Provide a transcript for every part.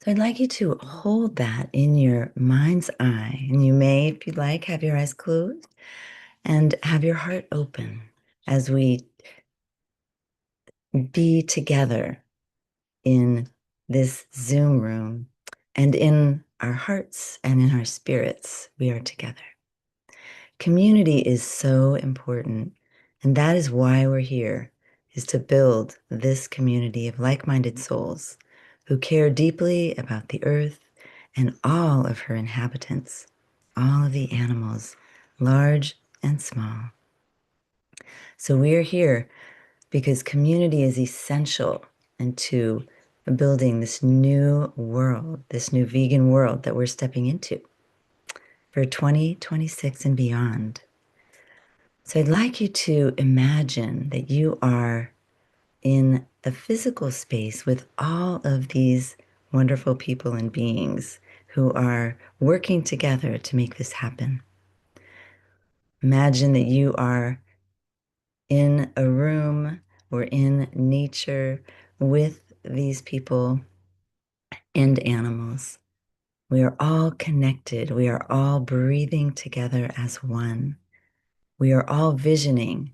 So I'd like you to hold that in your mind's eye, and you may, if you'd like, have your eyes closed and have your heart open as we be together in this Zoom room, and in our hearts and in our spirits, we are together. Community is so important, and that is why we're here, is to build this community of like-minded souls who care deeply about the earth and all of her inhabitants, all of the animals, large and small. So we're here because community is essential into building this new world, this new vegan world that we're stepping into for 2026 and beyond. So I'd like you to imagine that you are in a physical space with all of these wonderful people and beings who are working together to make this happen. Imagine that you are in a room or in nature with these people and animals. We are all connected. We are all breathing together as one. We are all visioning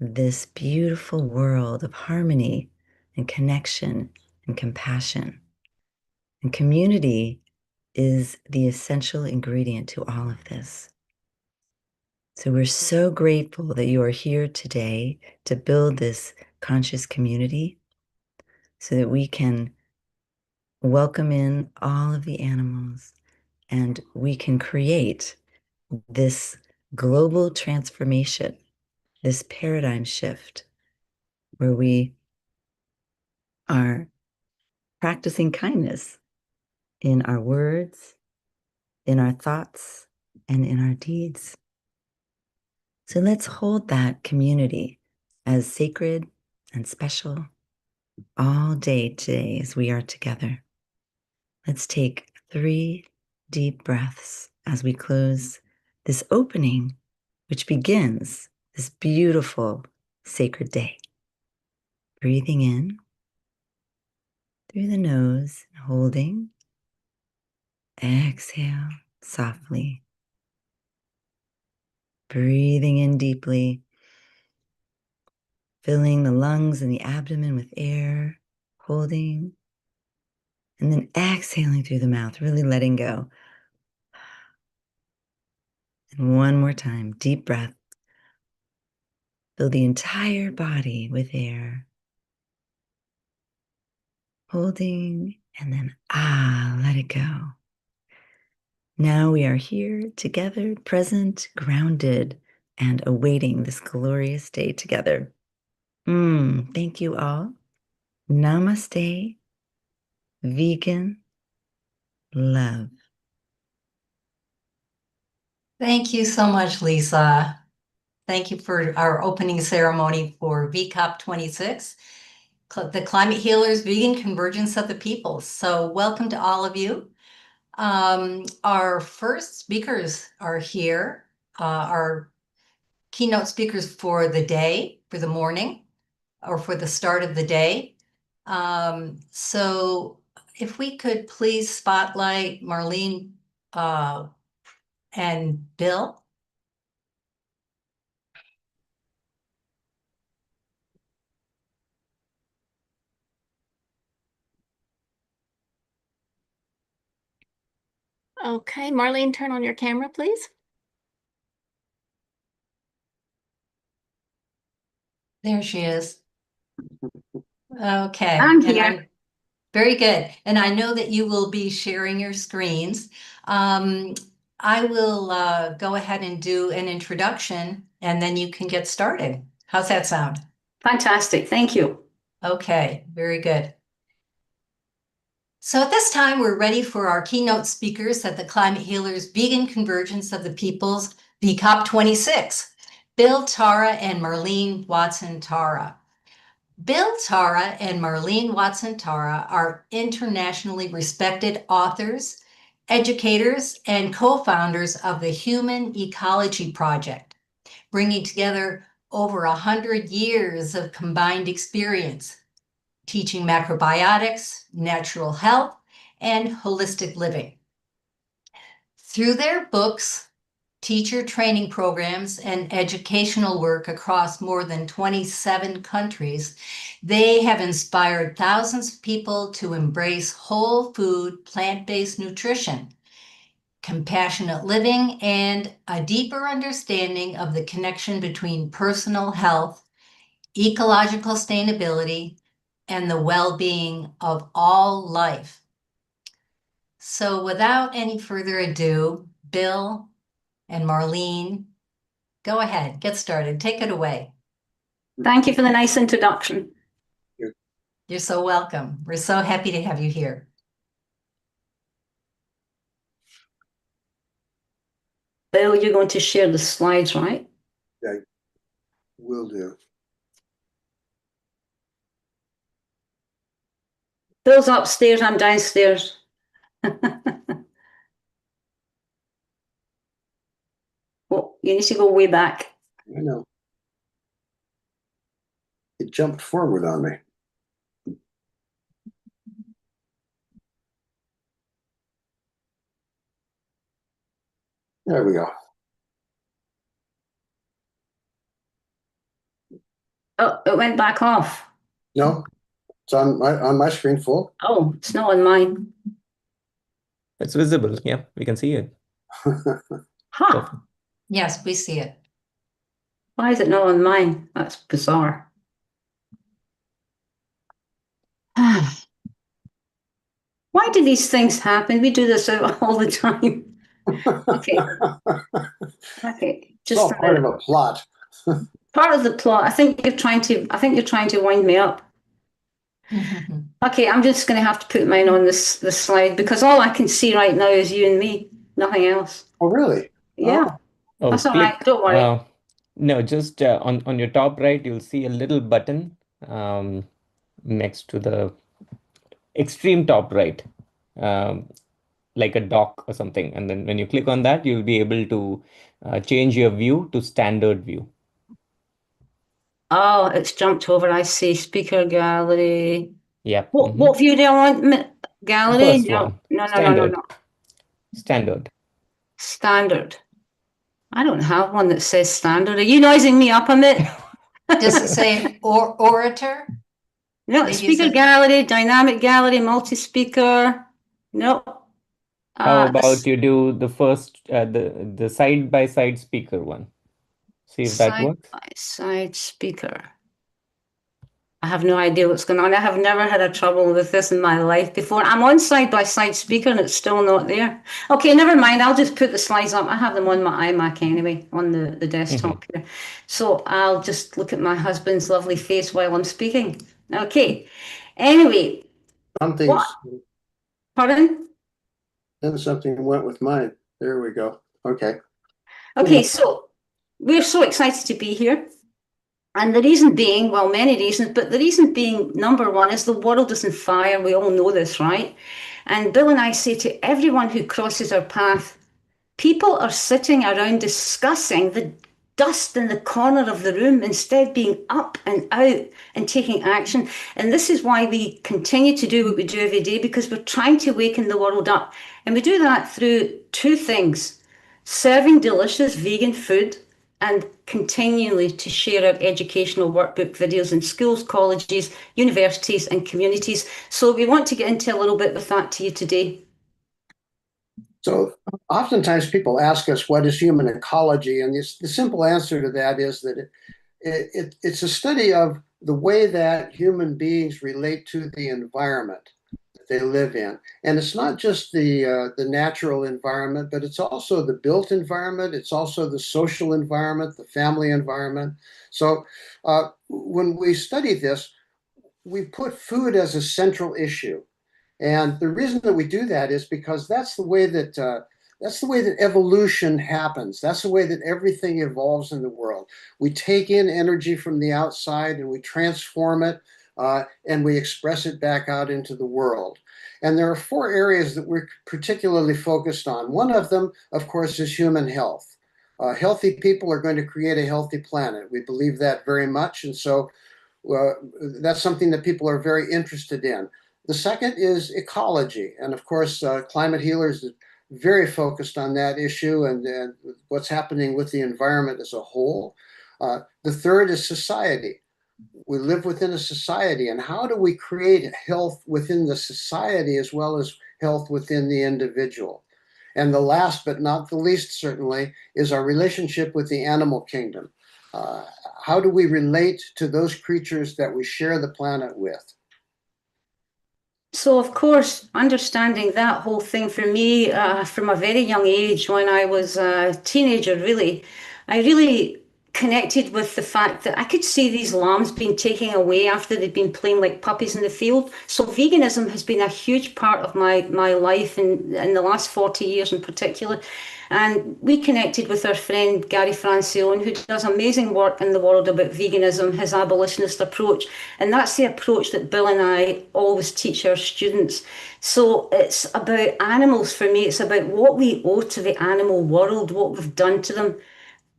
this beautiful world of harmony and connection and compassion. And community is the essential ingredient to all of this. So we're so grateful that you are here today to build this conscious community so that we can welcome in all of the animals and we can create this global transformation, this paradigm shift where we are practicing kindness in our words, in our thoughts, and in our deeds. So let's hold that community as sacred and special all day today as we are together. Let's take 3 deep breaths as we close this opening, which begins this beautiful sacred day. Breathing in through the nose, holding. Exhale softly. Breathing in deeply, filling the lungs and the abdomen with air, holding, and then exhaling through the mouth, really letting go. And one more time, deep breath. Fill the entire body with air. Holding, and then let it go. Now we are here together, present, grounded, and awaiting this glorious day together. Thank you all. Namaste, vegan love. Thank you so much, Lisa. Thank you for our opening ceremony for VCOP 26, the Climate Healers Vegan Convergence of the Peoples. So welcome to all of you. Our first speakers are here, our keynote speakers for the day, for the morning, or for the start of the day. So if we could please spotlight Marlene and Bill. Okay, Marlene, turn on your camera, please. There she is. Okay. I'm here. Very good. And I know that you will be sharing your screens. I will go ahead and do an introduction and then you can get started. How's that sound? Fantastic. Thank you. Okay, very good. So at this time, we're ready for our keynote speakers at the Climate Healers Vegan Convergence of the Peoples, VCOP 26, Bill Tara and Marlene Watson-Tara. Bill Tara and Marlene Watson-Tara are internationally respected authors, educators, and co-founders of the Human Ecology Project, bringing together over 100 years of combined experience, teaching macrobiotics, natural health, and holistic living. Through their books, teacher training programs, and educational work across more than 27 countries, they have inspired thousands of people to embrace whole food, plant-based nutrition, compassionate living, and a deeper understanding of the connection between personal health, ecological sustainability, and the well-being of all life. So without any further ado, Bill and Marlene, go ahead, get started, take it away. Thank you for the nice introduction. You're so welcome. We're so happy to have you here. Bill, you're going to share the slides, right? Yeah, will do. Bill's upstairs, I'm downstairs. Oh, you need to go way back. I know. It jumped forward on me. There we go. Oh, it went back off. No, it's on my screen full. Oh, it's not on mine. It's visible. Yeah, we can see it. Huh. Perfect. Yes, we see it. Why is it not on mine? That's bizarre. Why do these things happen? We do this all the time. Okay. Okay. It's all part of a plot. Part of the plot. I think you're trying to wind me up. Okay, I'm just going to have to put mine on this slide because all I can see right now is you and me, nothing else. Oh, really? Yeah, Oh, that's all right. Don't worry. No, just on your top right, you'll see a little button next to the extreme top right, like a dock or something. And then when you click on that, you'll be able to change your view to standard view. Oh, it's jumped over. I see. Speaker gallery. Yeah. What view do I want? Gallery? First No, one. no. Standard. Standard. I don't have one that says standard. Are you noising me up a bit? Does it say orator? No, Maybe speaker gallery, dynamic gallery, multi-speaker. No. How about you do the first, the side-by-side speaker one? See if that works. Side speaker. I have no idea what's going on. I have never had a trouble with this in my life before. I'm on side-by-side speaker and it's still not there. Okay, never mind. I'll just put the slides up. I have them on my iMac anyway, on the desktop here. So I'll just look at my husband's lovely face while I'm speaking. Okay. Anyway. Something's. Pardon? Then something went with mine. There we go. Okay. Okay, so we're so excited to be here. And the reason being, well, many reasons, but the reason being, number one, is the world is on fire. We all know this, right? And Bill and I say to everyone who crosses our path, people are sitting around discussing the dust in the corner of the room instead being up and out and taking action. And this is why we continue to do what we do every day, because we're trying to waken the world up. And we do that through two things: serving delicious vegan food and continually to share our educational workbook videos in schools, colleges, universities, and communities. So we want to get into a little bit with that to you today. So oftentimes people ask us, what is human ecology? And the simple answer to that is that it's a study of the way that human beings relate to the environment that they live in. And it's not just the natural environment, but it's also the built environment. It's also the social environment, the family environment. So when we study this, we put food as a central issue. And the reason that we do that is because that's the way that evolution happens. That's the way that everything evolves in the world. We take in energy from the outside and we transform it and we express it back out into the world. And there are four areas that we're particularly focused on. One of them, of course, is human health. Healthy people are going to create a healthy planet. We believe that very much. And so that's something that people are very interested in. The second is ecology. And of course, Climate Healers is very focused on that issue and what's happening with the environment as a whole. The third is society. We live within a society, and how do we create health within the society as well as health within the individual? And the last but not the least, certainly, is our relationship with the animal kingdom. How do we relate to those creatures that we share the planet with? So, of course, understanding that whole thing for me from a very young age, when I was a teenager, really, I really connected with the fact that I could see these lambs being taken away after they'd been playing like puppies in the field. So veganism has been a huge part of my life in the last 40 years in particular. And we connected with our friend Gary Francione, who does amazing work in the world about veganism, his abolitionist approach. And that's the approach that Bill and I always teach our students. So it's about animals for me. It's about what we owe to the animal world, what we've done to them.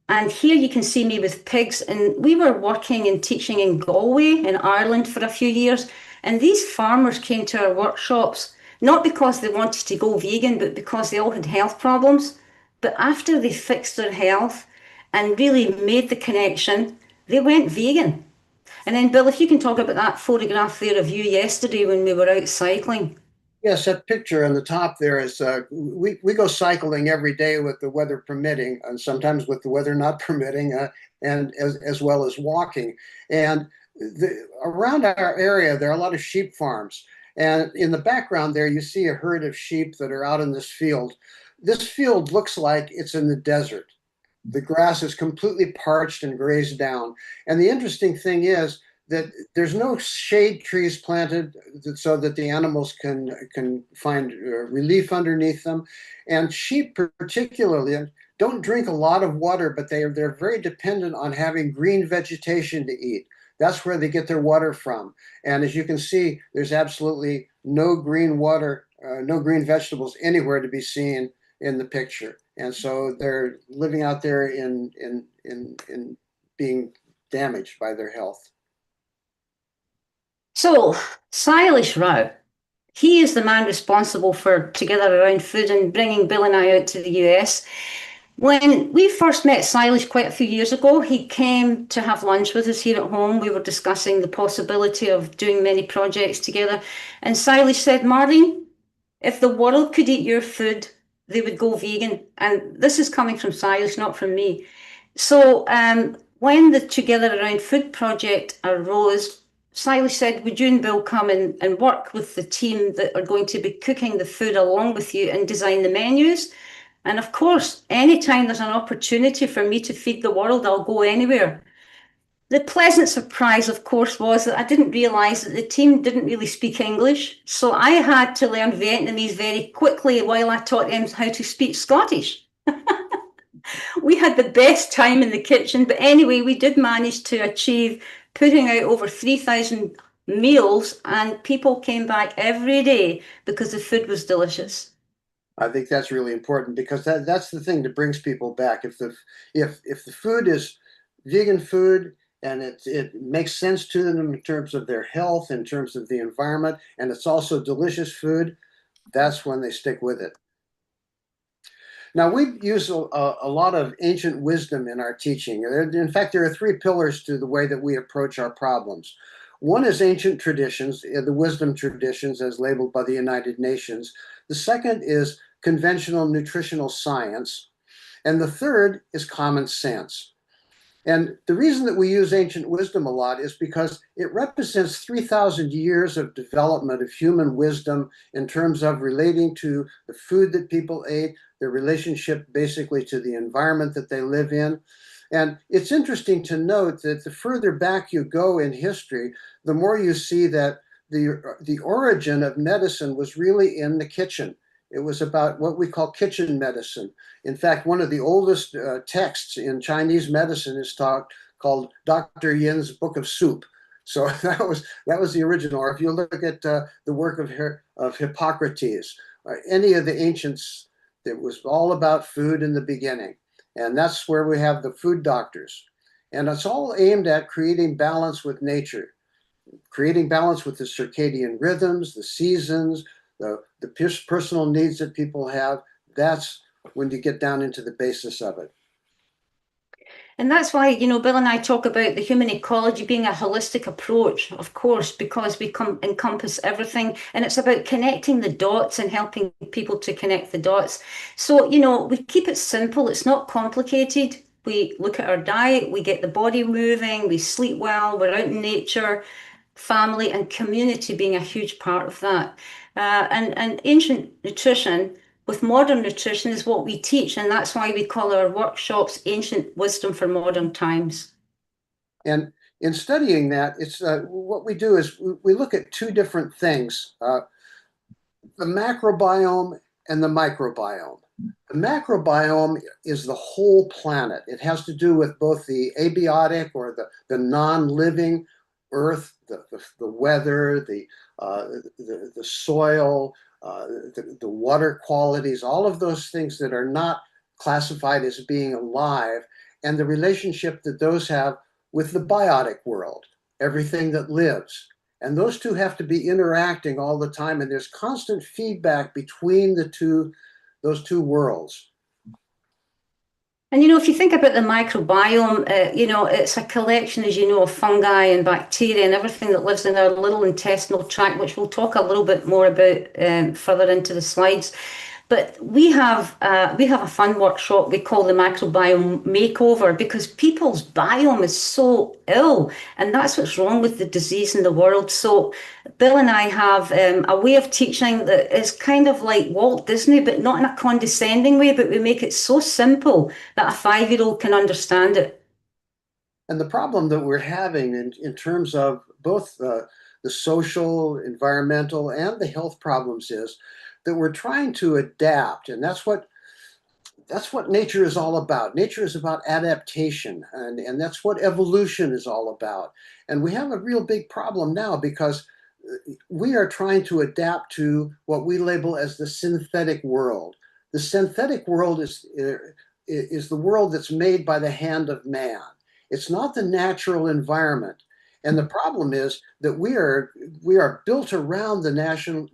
And here you can see me with pigs. And we were working and teaching in Galway in Ireland for a few years. And these farmers came to our workshops, not because they wanted to go vegan, but because they all had health problems. But after they fixed their health and really made the connection, they went vegan. And then, Bill, if you can talk about that photograph there of you yesterday when we were out cycling. Yes, that picture on the top there is, we go cycling every day with the weather permitting, and sometimes with the weather not permitting, and as well as walking. And around our area, there are a lot of sheep farms. And in the background there, you see a herd of sheep that are out in this field. This field looks like it's in the desert. The grass is completely parched and grazed down. And the interesting thing is that there's no shade trees planted so that the animals can find relief underneath them. And sheep particularly don't drink a lot of water, but they're very dependent on having green vegetation to eat. That's where they get their water from. And as you can see, there's absolutely no green water, no green vegetables anywhere to be seen in the picture. And so they're living out there in being damaged by their health. So, Silas Rao, he is the man responsible for Together Around Food and bringing Bill and I out to the US. When we first met Silas quite a few years ago, he came to have lunch with us here at home. We were discussing the possibility of doing many projects together. And Silas said, Marlene, if the world could eat your food, they would go vegan. And this is coming from Silas, not from me. So when the Together Around Food project arose, Silas said, would you and Bill come and work with the team that are going to be cooking the food along with you and design the menus? And of course, anytime there's an opportunity for me to feed the world, I'll go anywhere. The pleasant surprise, of course, was that I didn't realise that the team didn't really speak English. So I had to learn Vietnamese very quickly while I taught them how to speak Scottish. We had the best time in the kitchen, but anyway, we did manage to achieve putting out over 3,000 meals, and people came back every day because the food was delicious. I think that's really important because that's the thing that brings people back. If the food is vegan food and it makes sense to them in terms of their health, in terms of the environment, and it's also delicious food, that's when they stick with it. Now, we use a lot of ancient wisdom in our teaching. In fact, there are three pillars to the way that we approach our problems. One is ancient traditions, the wisdom traditions as labeled by the United Nations. The second is conventional nutritional science. And the third is common sense. And the reason that we use ancient wisdom a lot is because it represents 3,000 years of development of human wisdom in terms of relating to the food that people ate, their relationship basically to the environment that they live in. And it's interesting to note that the further back you go in history, the more you see that the origin of medicine was really in the kitchen. It was about what we call kitchen medicine. In fact, one of the oldest texts in Chinese medicine is called Dr. Yin's Book of Soup. So that was the original. Or if you look at the work of Hippocrates, any of the ancients, it was all about food in the beginning. And that's where we have the food doctors. And it's all aimed at creating balance with nature. creating balance with the circadian rhythms, the seasons, the personal needs that people have. That's when you get down into the basis of it. And that's why, Bill and I talk about the human ecology being a holistic approach, of course, because we encompass everything. And it's about connecting the dots and helping people to connect the dots. So, we keep it simple. It's not complicated. We look at our diet, we get the body moving, we sleep well, we're out in nature, family and community being a huge part of that. And ancient nutrition with modern nutrition is what we teach, and that's why we call our workshops Ancient Wisdom for Modern Times. And in studying that, it's what we do is we look at two different things, the macrobiome and the microbiome. The macrobiome is the whole planet. It has to do with both the abiotic or the non-living earth, the weather, the soil, the water qualities, all of those things that are not classified as being alive, and the relationship that those have with the biotic world, everything that lives. And those two have to be interacting all the time, and there's constant feedback between those two worlds. And if you think about the microbiome, it's a collection, as of fungi and bacteria and everything that lives in our little intestinal tract, which we'll talk a little bit more about further into the slides. But we have a fun workshop we call the Microbiome Makeover, because people's biome is so ill, and that's what's wrong with the disease in the world. So Bill and I have a way of teaching that is kind of like Walt Disney, but not in a condescending way, but we make it so simple that a 5-year-old can understand it. And the problem that we're having in terms of both the social, environmental, and the health problems is that we're trying to adapt, and that's what nature is all about. Nature is about adaptation, and that's what evolution is all about. And we have a real big problem now because we are trying to adapt to what we label as the synthetic world. The synthetic world is the world that's made by the hand of man. It's not the natural environment. And the problem is that we are built around the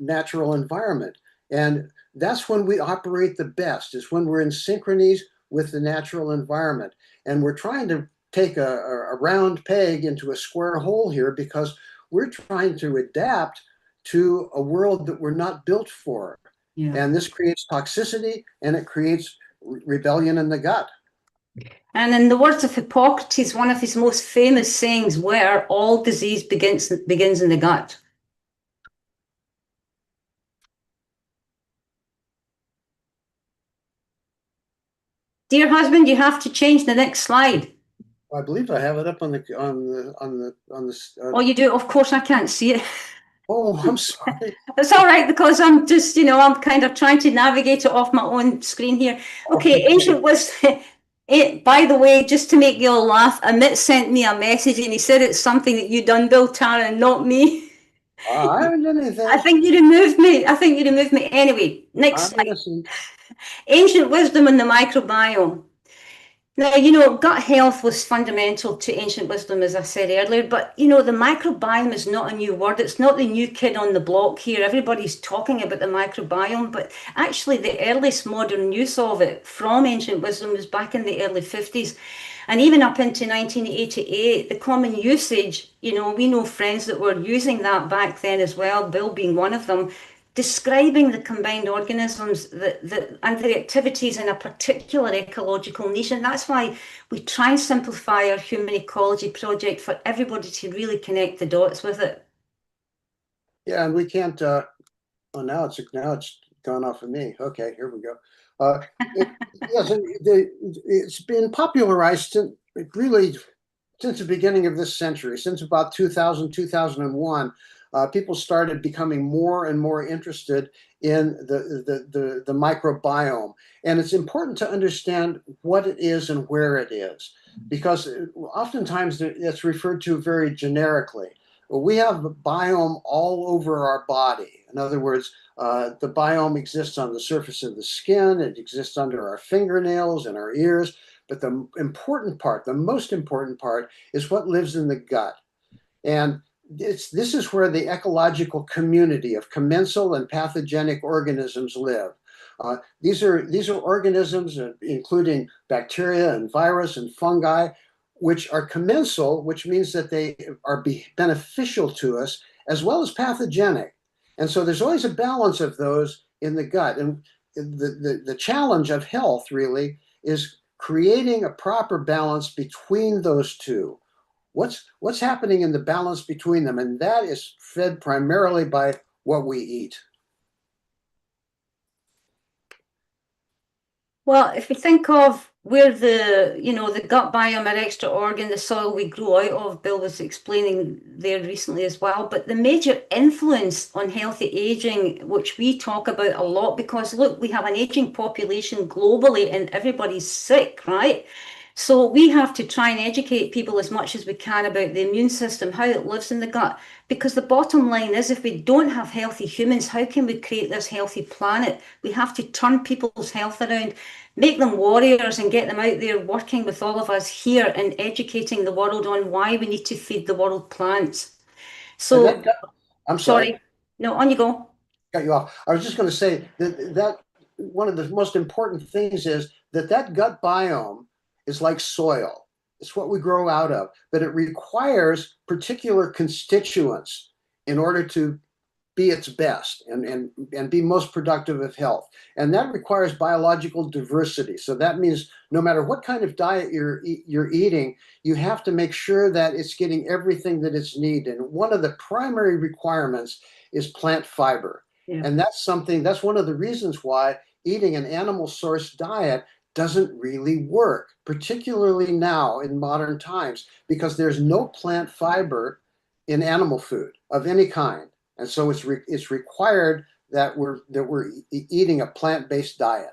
natural environment. And that's when we operate the best, is when we're in synchronies with the natural environment. And we're trying to take a round peg into a square hole here because we're trying to adapt to a world that we're not built for. Yeah. And this creates toxicity, and it creates rebellion in the gut. And in the words of Hippocrates, one of his most famous sayings were, all disease begins in the gut. Dear husband, you have to change the next slide. I believe I have it up on the. Oh, you do? Of course, I can't see it. Oh, I'm sorry. It's all right, because I'm just, I'm kind of trying to navigate it off my own screen here. Okay, Ancient Wisdom. By the way, just to make you all laugh, Amit sent me a message and he said it's something that you done, Bill Tara, and not me. I haven't done anything. I think you removed me. Anyway, next slide. Ancient Wisdom and the microbiome. Now, gut health was fundamental to ancient wisdom, as I said earlier, but, the microbiome is not a new word. It's not the new kid on the block here. Everybody's talking about the microbiome, but actually the earliest modern use of it from ancient wisdom was back in the early 50s. And even up into 1988, the common usage, we know friends that were using that back then as well, Bill being one of them, describing the combined organisms and their activities in a particular ecological niche. And that's why we try and simplify our human ecology project for everybody to really connect the dots with it. Yeah, and we can't, now it's gone off of me. Okay, here we go. Yes, it's been popularized really since the beginning of this century, since about 2000, 2001. People started becoming more and more interested in the microbiome. And it's important to understand what it is and where it is, because oftentimes it's referred to very generically. We have a biome all over our body. In other words, the biome exists on the surface of the skin, it exists under our fingernails and our ears, but the most important part is what lives in the gut. And this is where the ecological community of commensal and pathogenic organisms live. These are organisms, including bacteria and virus and fungi, which are commensal, which means that they are beneficial to us, as well as pathogenic. And so there's always a balance of those in the gut. And the challenge of health really is creating a proper balance between those two. What's happening in the balance between them? And that is fed primarily by what we eat. Well, if we think of where the gut biome, our extra organ, the soil we grow out of, Bill was explaining there recently as well, but the major influence on healthy aging, which we talk about a lot, because look, we have an aging population globally and everybody's sick, right? So we have to try and educate people as much as we can about the immune system, how it lives in the gut. Because the bottom line is, if we don't have healthy humans, how can we create this healthy planet? We have to turn people's health around, make them warriors and get them out there working with all of us here and educating the world on why we need to feed the world plants. So, I'm sorry. No, on you go. Cut you off. I was just going to say that one of the most important things is that gut biome is like soil. It's what we grow out of, but it requires particular constituents in order to be its best and be most productive of health. And that requires biological diversity. So that means no matter what kind of diet you're eating, you have to make sure that it's getting everything that it's needed. And one of the primary requirements is plant fiber. Yeah. And that's one of the reasons why eating an animal source diet doesn't really work, particularly now in modern times, because there's no plant fiber in animal food of any kind. And so it's required that we're eating a plant-based diet.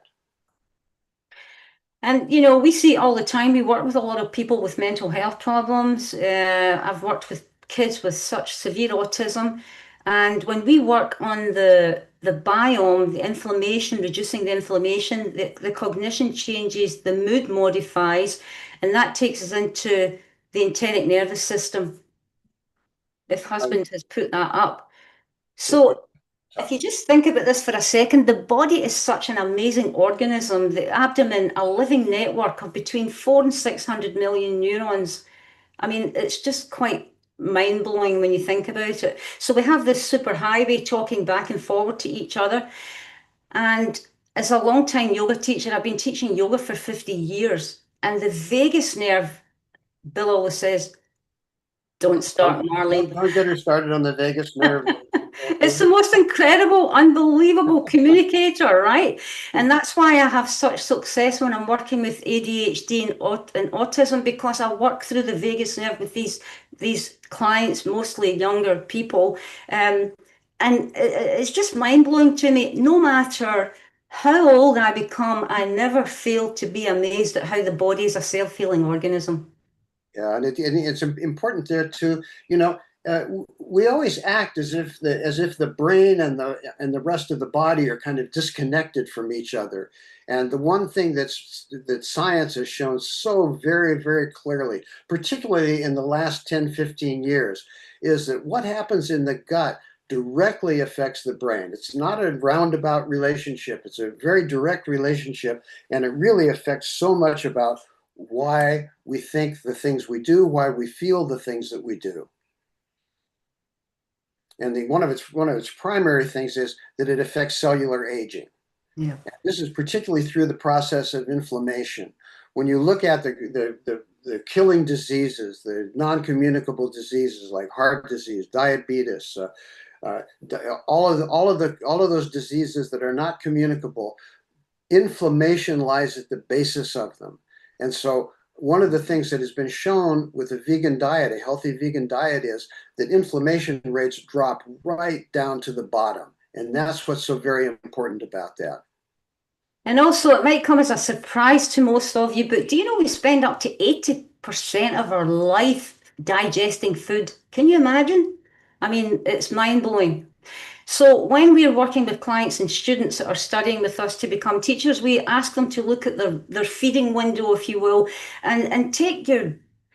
And, we see all the time, we work with a lot of people with mental health problems. I've worked with kids with such severe autism. And when we work on the biome, the inflammation, reducing the inflammation, the cognition changes, the mood modifies, and that takes us into the enteric nervous system. If husband has put that up. So if you just think about this for a second, the body is such an amazing organism. The abdomen, a living network of between 400 and 600 million neurons. I mean, it's just quite mind-blowing when you think about it. So we have this superhighway talking back and forward to each other. And as a long-time yoga teacher, I've been teaching yoga for 50 years. And the vagus nerve, Bill always says, don't start, Marlene. Don't get her started on the vagus nerve. It's the most incredible, unbelievable communicator, right? And that's why I have such success when I'm working with ADHD and autism, because I work through the vagus nerve with these clients, mostly younger people. And it's just mind-blowing to me. No matter how old I become, I never fail to be amazed at how the body is a self-healing organism. Yeah, and it's important to we always act as if the brain and the rest of the body are kind of disconnected from each other. And the one thing that science has shown so very, very clearly, particularly in the last 10, 15 years, is that what happens in the gut directly affects the brain. It's not a roundabout relationship. It's a very direct relationship, and it really affects so much about why we think the things we do, why we feel the things that we do. And one of its primary things is that it affects cellular aging. Yeah. This is particularly through the process of inflammation. When you look at the killing diseases, the non-communicable diseases like heart disease, diabetes, all of those diseases that are not communicable, inflammation lies at the basis of them. And so one of the things that has been shown with a vegan diet, a healthy vegan diet, is that inflammation rates drop right down to the bottom. And that's what's so very important about that. And also, it might come as a surprise to most of you, but do you know we spend up to 80% of our life digesting food? Can you imagine? I mean, it's mind-blowing. So when we're working with clients and students that are studying with us to become teachers, we ask them to look at their feeding window, if you will, and take your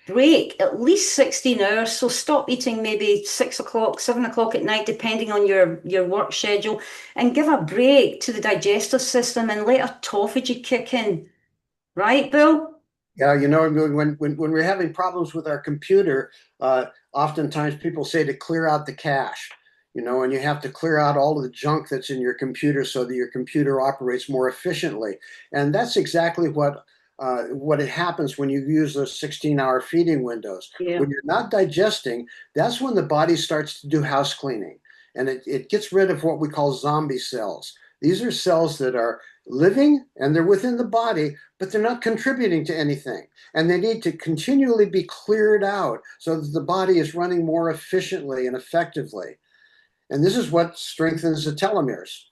break at least 16 hours. So stop eating maybe 6 o'clock, 7 o'clock at night, depending on your work schedule, and give a break to the digestive system and let autophagy kick in. Right, Bill? Yeah, you know, when we're having problems with our computer, oftentimes people say to clear out the cache, you know, and you have to clear out all of the junk that's in your computer so that your computer operates more efficiently. And that's exactly what it happens when you use those 16-hour feeding windows. Yeah. When you're not digesting, that's when the body starts to do house cleaning, and it gets rid of what we call zombie cells. These are cells that are living and they're within the body, but they're not contributing to anything. And they need to continually be cleared out so that the body is running more efficiently and effectively. And this is what strengthens the telomeres.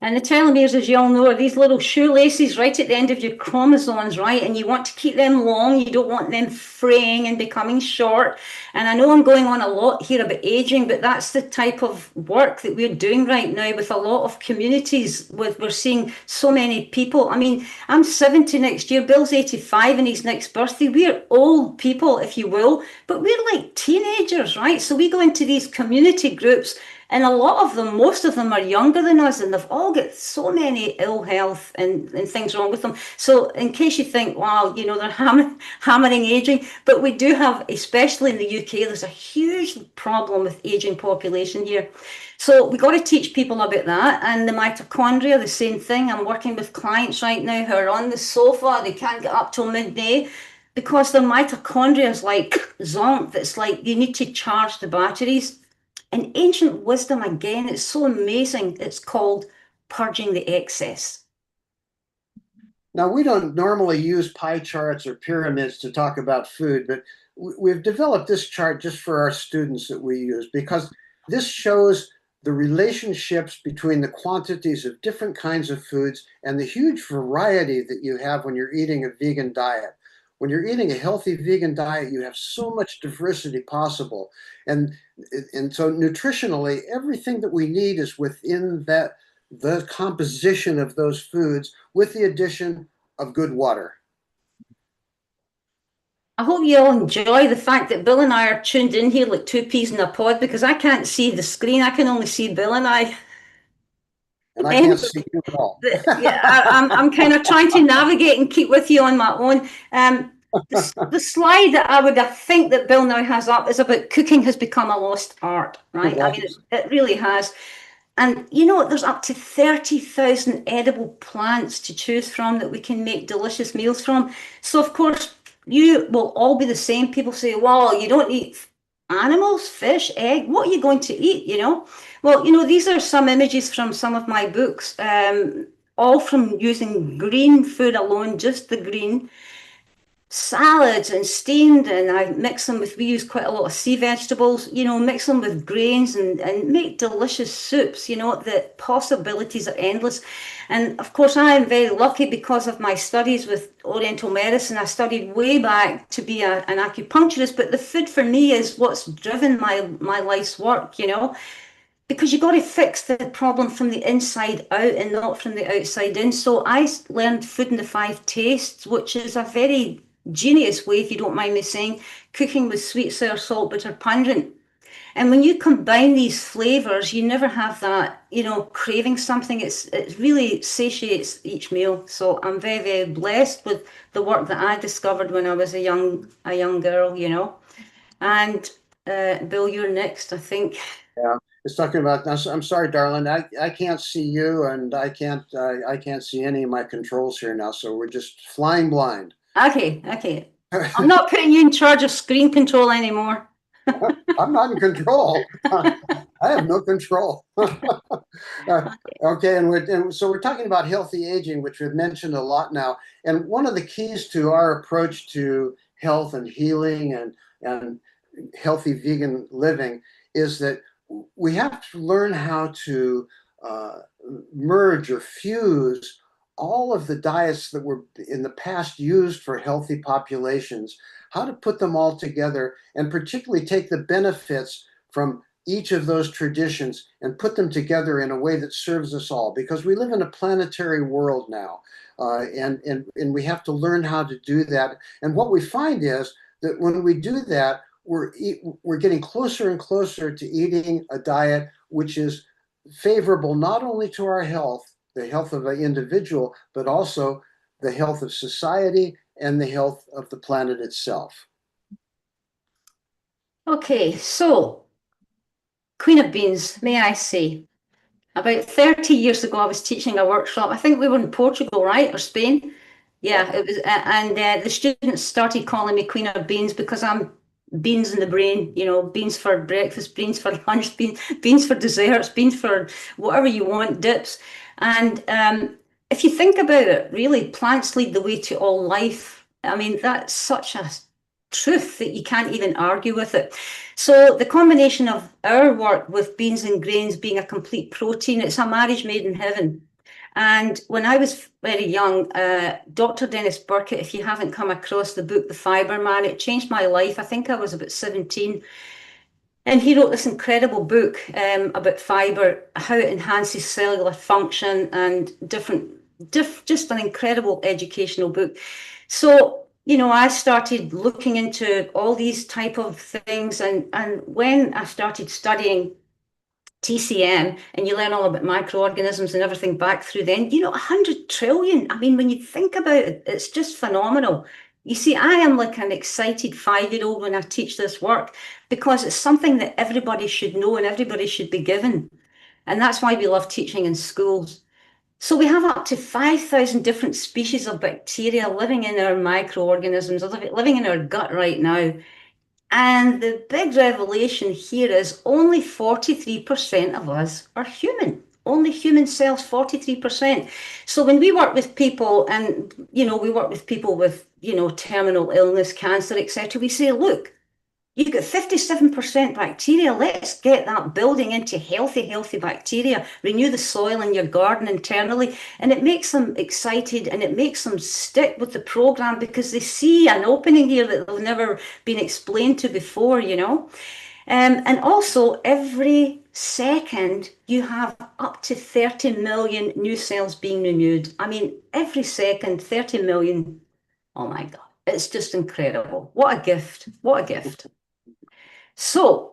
And the telomeres, as you all know, are these little shoelaces right at the end of your chromosomes, right? And you want to keep them long. You don't want them fraying and becoming short. And I know I'm going on a lot here about aging, but that's the type of work that we're doing right now with a lot of communities. We're seeing so many people. I mean, I'm 70 next year. Bill's 85 in his next birthday. We're old people, if you will, but we're like teenagers, right? So we go into these community groups, and a lot of them, most of them are younger than us, and they've all got so many ill health and things wrong with them. So in case you think, wow, you know, they're hammering aging, but we do have, especially in the UK, there's a huge problem with aging population here. So we got to teach people about that. And the mitochondria, the same thing. I'm working with clients right now who are on the sofa. They can't get up till midday because their mitochondria is like zonk. It's like you need to charge the batteries. And ancient wisdom, again, it's so amazing. It's called purging the excess. Now, we don't normally use pie charts or pyramids to talk about food, but we've developed this chart just for our students that we use because this shows the relationships between the quantities of different kinds of foods and the huge variety that you have when you're eating a vegan diet. When you're eating a healthy vegan diet, you have so much diversity possible. And so nutritionally, everything that we need is within the composition of those foods with the addition of good water. I hope you all enjoy the fact that Bill and I are tuned in here like two peas in a pod because I can't see the screen. I can only see Bill and I. And I can't see you at all. Yeah, I'm kind of trying to navigate and keep with you on my own. The slide that I think that Bill now has up is about cooking has become a lost art, right? I mean, it really has. And you know, there's up to 30,000 edible plants to choose from that we can make delicious meals from. So of course, you will all be the same. People say, well, you don't eat animals, fish, egg. What are you going to eat, you know? Well, you know, these are some images from some of my books, all from using green food alone, just the green. Salads and steamed, and I mix them with, we use quite a lot of sea vegetables, you know, mix them with grains and make delicious soups, you know, the possibilities are endless. And of course, I am very lucky because of my studies with Oriental medicine. I studied way back to be an acupuncturist, but the food for me is what's driven my life's work, you know, because you got to fix the problem from the inside out and not from the outside in. So I learned Food in the Five Tastes, which is a very genius way, if you don't mind me saying, cooking with sweet, sour, salt, bitter, pungent. And when you combine these flavors, you never have that, you know, craving something. It really satiates each meal. So I'm very, very blessed with the work that I discovered when I was a young girl, you know. And Bill, you're next, I think. Yeah, it's talking about. I'm sorry, darling. I can't see you, and I can't see any of my controls here now. So we're just flying blind. Okay. I'm not putting you in charge of screen control anymore. I'm not in control. I have no control. Okay, and so we're talking about healthy aging, which we've mentioned a lot now. And one of the keys to our approach to health and healing and healthy vegan living is that we have to learn how to merge or fuse all of the diets that were in the past used for healthy populations, how to put them all together, and particularly take the benefits from each of those traditions and put them together in a way that serves us all, because we live in a planetary world now, and we have to learn how to do that. And what we find is that when we do that, we're getting closer and closer to eating a diet which is favorable not only to our health, the health of an individual, but also the health of society and the health of the planet itself. Okay, so Queen of Beans, may I say, about 30 years ago, I was teaching a workshop. I think we were in Portugal, right? Or Spain. Yeah, it was, and the students started calling me Queen of Beans because I'm beans in the brain, you know, beans for breakfast, beans for lunch, beans for desserts, beans for whatever you want, dips. And if you think about it, really, plants lead the way to all life. I mean, that's such a truth that you can't even argue with it. So the combination of our work with beans and grains being a complete protein, it's a marriage made in heaven. And when I was very young, Dr. Dennis Burkitt, if you haven't come across the book, The Fiber Man, it changed my life. I think I was about 17. And he wrote this incredible book about fiber, how it enhances cellular function and just an incredible educational book. So, you know, I started looking into all these type of things. And when I started studying TCM and you learn all about microorganisms and everything back through then, you know, 100 trillion. I mean, when you think about it, it's just phenomenal. You see, I am like an excited 5-year-old when I teach this work because it's something that everybody should know and everybody should be given. And that's why we love teaching in schools. So we have up to 5,000 different species of bacteria living in our microorganisms, living in our gut right now. And the big revelation here is only 43% of us are human. Only human cells, 43%. So when we work with people and, you know, we work with people with, you know, terminal illness, cancer, etc., we say, look, you've got 57% bacteria. Let's get that building into healthy bacteria. Renew the soil in your garden internally. And it makes them excited and it makes them stick with the program because they see an opening here that they've never been explained to before, you know. And also, every second, you have up to 30 million new cells being renewed. I mean, every second, 30 million. Oh my God, it's just incredible. What a gift. What a gift. So,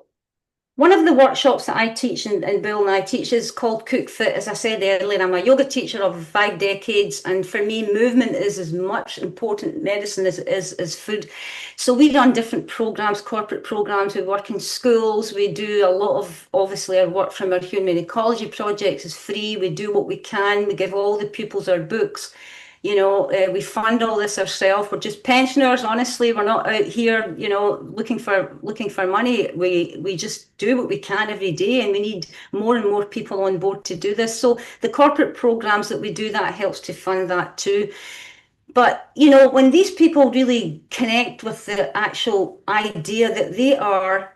one of the workshops that I teach and Bill and I teach is called Cook Fit. As I said earlier, I'm a yoga teacher of 5 decades, and for me, movement is as much important medicine as it is as food. So we run different programs, corporate programs. We work in schools. We do a lot of, obviously, our work from our human ecology projects is free. We do what we can. We give all the pupils our books. You know, we fund all this ourselves. We're just pensioners, honestly. We're not out here, you know, looking for money. We just do what we can every day, and we need more and more people on board to do this. So the corporate programs that we do, that helps to fund that too. But, you know, when these people really connect with the actual idea that they are,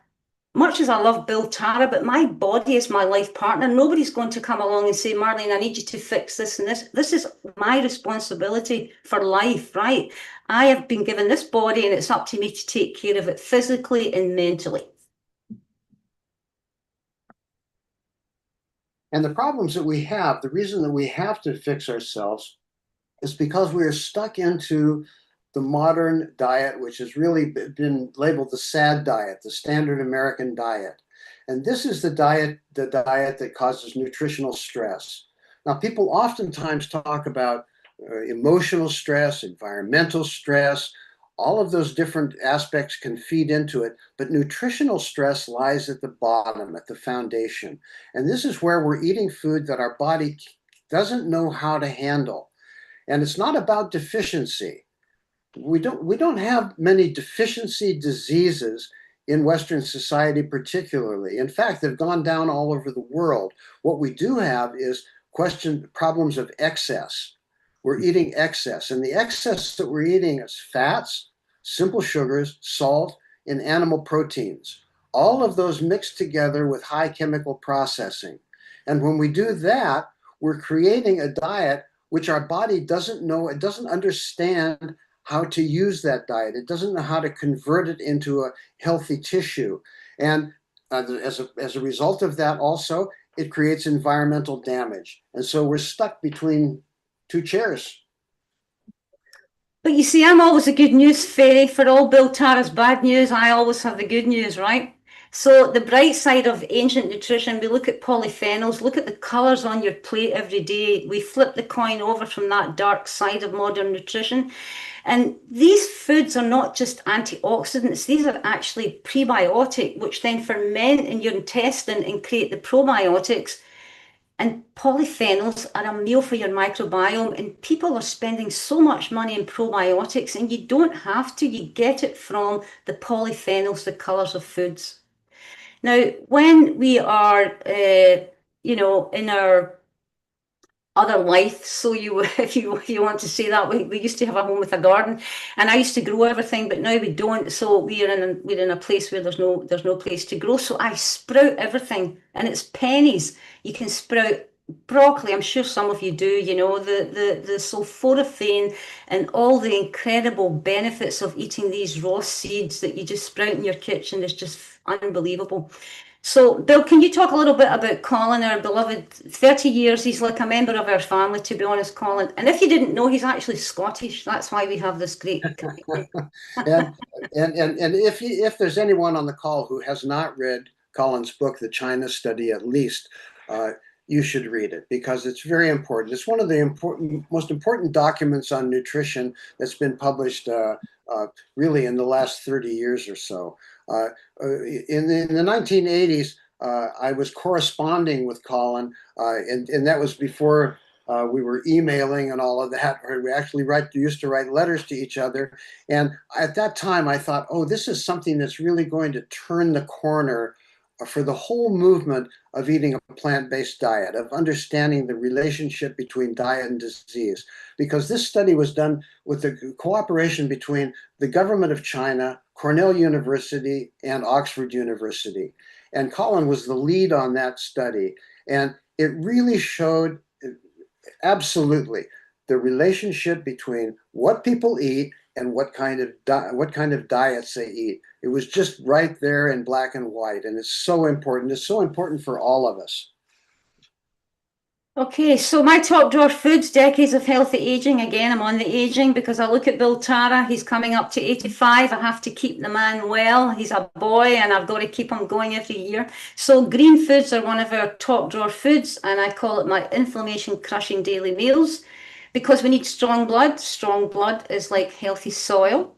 much as I love Bill Tara, but my body is my life partner. Nobody's going to come along and say, Marlene, I need you to fix this and this. This is my responsibility for life, right? I have been given this body and it's up to me to take care of it physically and mentally. And the problems that we have, the reason that we have to fix ourselves is because we are stuck into the modern diet, which has really been labeled the SAD diet, the standard American diet. And this is the diet that causes nutritional stress. Now, people oftentimes talk about emotional stress, environmental stress, all of those different aspects can feed into it, but nutritional stress lies at the bottom, at the foundation. And this is where we're eating food that our body doesn't know how to handle. And it's not about deficiency. We don't have many deficiency diseases in Western society particularly. In fact, they've gone down all over the world. What we do have is problems of excess. We're eating excess, and the excess that we're eating is fats, simple sugars, salt, and animal proteins. All of those mixed together with high chemical processing. And when we do that, we're creating a diet which our body doesn't know, it doesn't understand how to use that diet. It doesn't know how to convert it into a healthy tissue. And as a result of that also, it creates environmental damage. And so we're stuck between two chairs. But you see, I'm always a good news fairy. For all Bill Tara's bad news, I always have the good news, right? So the bright side of ancient nutrition, we look at polyphenols, look at the colors on your plate every day. We flip the coin over from that dark side of modern nutrition. And these foods are not just antioxidants, these are actually prebiotic, which then ferment in your intestine and create the probiotics. And polyphenols are a meal for your microbiome, and people are spending so much money in probiotics, and you don't have to. You get it from the polyphenols, the colors of foods. Now, when we are, in our other life, so you, if you want to say that, we used to have a home with a garden, and I used to grow everything, but now we don't. So we're in a place where there's no place to grow. So I sprout everything, and it's pennies. You can sprout broccoli. I'm sure some of you do. You know the sulforaphane and all the incredible benefits of eating these raw seeds that you just sprout in your kitchen is just unbelievable. So, Bill, can you talk a little bit about Colin, our beloved 30 years? He's like a member of our family, to be honest, Colin. And if you didn't know, he's actually Scottish. That's why we have this great connection. and if there's anyone on the call who has not read Colin's book, The China Study, at least, you should read it because it's very important. It's one of the most important documents on nutrition that's been published really in the last 30 years or so. In the 1980s, I was corresponding with Colin, and that was before we were emailing and all of that. We actually used to write letters to each other. And at that time, I thought, oh, this is something that's really going to turn the corner for the whole movement of eating a plant-based diet, of understanding the relationship between diet and disease. Because this study was done with the cooperation between the government of China, Cornell University, and Oxford University. And Colin was the lead on that study. And it really showed absolutely the relationship between what people eat and what kind of diets they eat. It was just right there in black and white, and it's so important. It's so important for all of us. Okay, so my top drawer foods, decades of healthy aging. Again, I'm on the aging because I look at Bill Tara. He's coming up to 85. I have to keep the man well. He's a boy, and I've got to keep him going every year. So green foods are one of our top drawer foods, and I call it my inflammation crushing daily meals because we need strong blood. Strong blood is like healthy soil.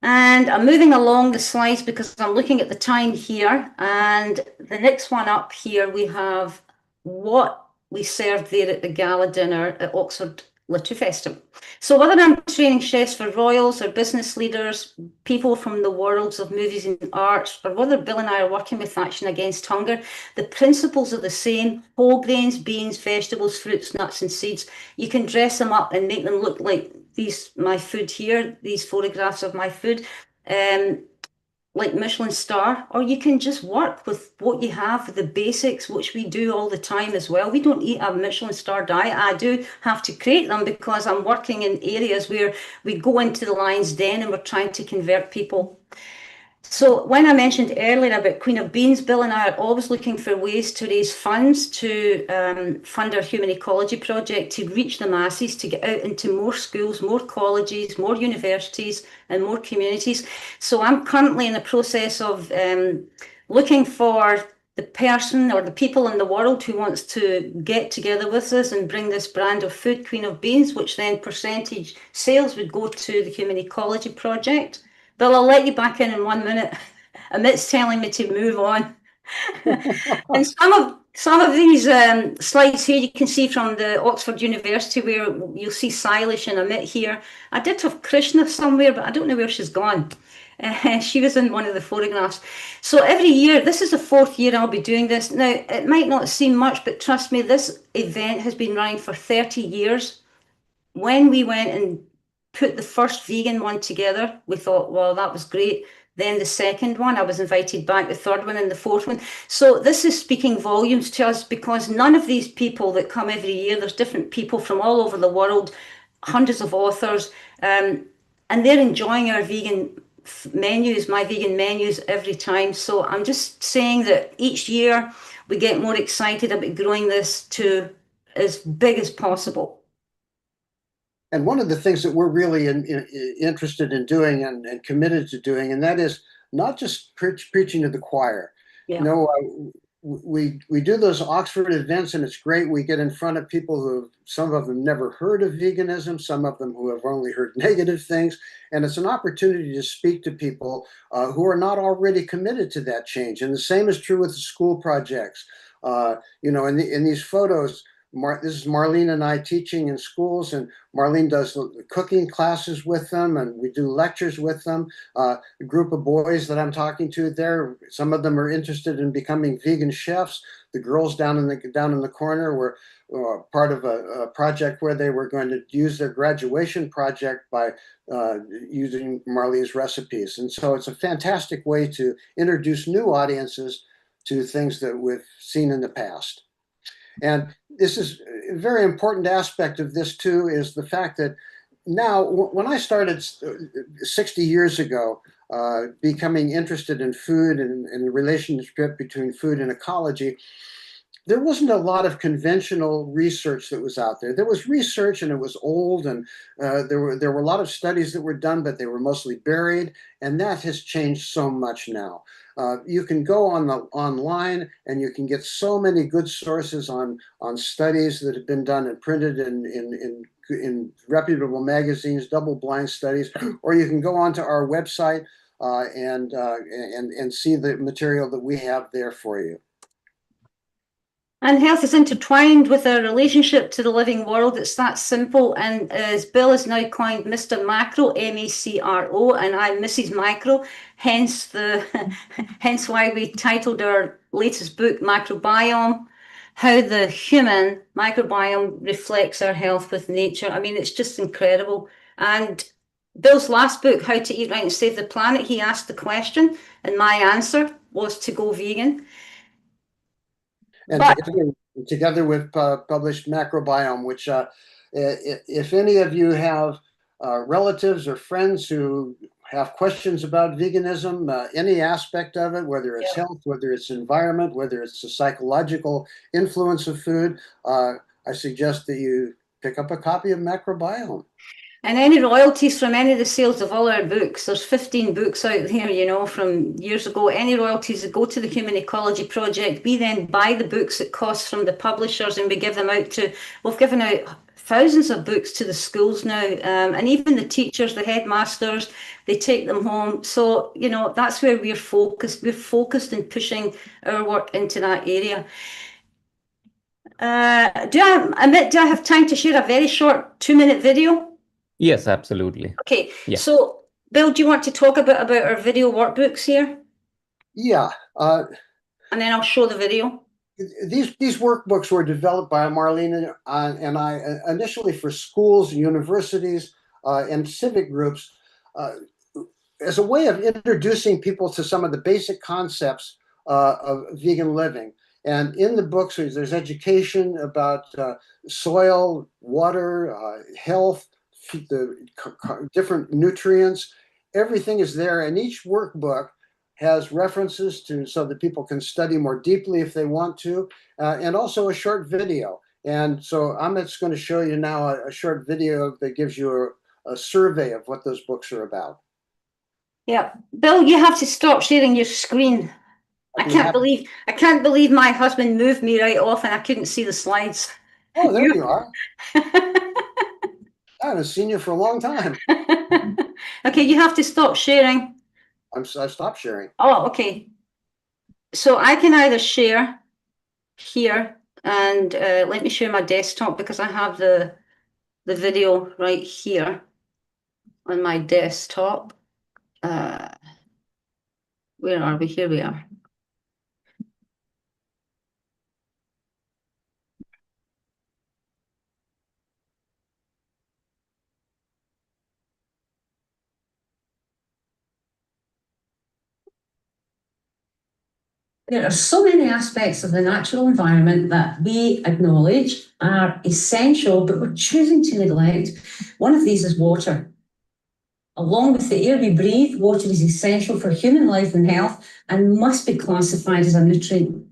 And I'm moving along the slides because I'm looking at the time here. And the next one up here, we have what we served there at the gala dinner at Oxford Literature Festival. So whether I'm training chefs for royals or business leaders, people from the worlds of movies and arts, or whether Bill and I are working with Action Against Hunger, the principles are the same: whole grains, beans, vegetables, fruits, nuts, and seeds. You can dress them up and make them look like my food here, these photographs of my food, like Michelin star, or you can just work with what you have, the basics, which we do all the time as well. We don't eat a Michelin star diet. I do have to create them because I'm working in areas where we go into the lion's den and we're trying to convert people. So when I mentioned earlier about Queen of Beans, Bill and I are always looking for ways to raise funds to fund our human ecology project, to reach the masses, to get out into more schools, more colleges, more universities, and more communities. So I'm currently in the process of looking for the person or the people in the world who wants to get together with us and bring this brand of food, Queen of Beans, which then percentage sales would go to the human ecology project. Bill, I'll let you back in 1 minute. Amit's telling me to move on. And some of these slides here you can see from the Oxford University, where you'll see Silesh and Amit here. I did have Krishna somewhere, but I don't know where she's gone. She was in one of the photographs. So every year, this is the 4th year I'll be doing this. Now, it might not seem much, but trust me, this event has been running for 30 years. When we went and put the first vegan one together, we thought, well, that was great. Then the second one, I was invited back, the third one and the fourth one. So this is speaking volumes to us because none of these people that come every year, there's different people from all over the world, hundreds of authors, and they're enjoying our vegan menus, my vegan menus every time. So I'm just saying that each year we get more excited about growing this to as big as possible. And one of the things that we're really interested in doing and committed to doing, and that is not just preaching to the choir. Yeah. You know, we do those Oxford events, and it's great. We get in front of people who some of them never heard of veganism, some of them who have only heard negative things, and it's an opportunity to speak to people who are not already committed to that change. And the same is true with the school projects. You know, in these photos, this is Marlene and I teaching in schools, and Marlene does cooking classes with them, and we do lectures with them. A group of boys that I'm talking to there, some of them are interested in becoming vegan chefs. The girls down in the corner were part of a project where they were going to use their graduation project by using Marlene's recipes. And so it's a fantastic way to introduce new audiences to things that we've seen in the past. And this is a very important aspect of this too, is the fact that now, when I started 60 years ago, becoming interested in food and the relationship between food and ecology, there wasn't a lot of conventional research that was out there. There was research, and it was old, and there were a lot of studies that were done, but they were mostly buried, and that has changed so much now. You can go online, and you can get so many good sources on studies that have been done and printed in reputable magazines, double-blind studies, or you can go onto our website and see the material that we have there for you. And health is intertwined with our relationship to the living world. It's that simple. And as Bill is now coined Mr. Macro, M-A-C-R-O, and I'm Mrs. Micro, hence hence why we titled our latest book, Microbiome, how the human microbiome reflects our health with nature. I mean, it's just incredible. And Bill's last book, How to Eat Right and Save the Planet, he asked the question, and my answer was to go vegan. And together with published Microbiome, which if any of you have relatives or friends who have questions about veganism, any aspect of it, whether it's health, whether it's environment, whether it's the psychological influence of food, I suggest that you pick up a copy of Microbiome. And any royalties from any of the sales of all our books, there's 15 books out there, you know, from years ago, any royalties that go to the Human Ecology Project, we then buy the books at cost from the publishers, and we give them out we've given out thousands of books to the schools now, and even the teachers, the headmasters, they take them home. So, you know, that's where we're focused. We're focused in pushing our work into that area. Do I have time to share a very short 2-minute video? Yes, absolutely. Okay, yeah. So Bill, do you want to talk about our video workbooks here? Yeah. And then I'll show the video. These workbooks were developed by Marlene and I initially for schools, universities, and civic groups as a way of introducing people to some of the basic concepts of vegan living. And in the books, there's education about soil, water, health, the different nutrients. Everything is there, and each workbook has references so that people can study more deeply if they want to, and also a short video. And so I'm just going to show you now a short video that gives you a survey of what those books are about. Yeah, Bill, you have to stop sharing your screen. I can't believe my husband moved me right off and I couldn't see the slides. Oh, there you are. I haven't seen you for a long time. Okay, you have to stop sharing. I've stopped sharing. Oh, okay. So I can either share here, and let me share my desktop because I have the video right here on my desktop. Where are we? Here we are. There are so many aspects of the natural environment that we acknowledge are essential, but we're choosing to neglect. One of these is water. Along with the air we breathe, water is essential for human life and health and must be classified as a nutrient.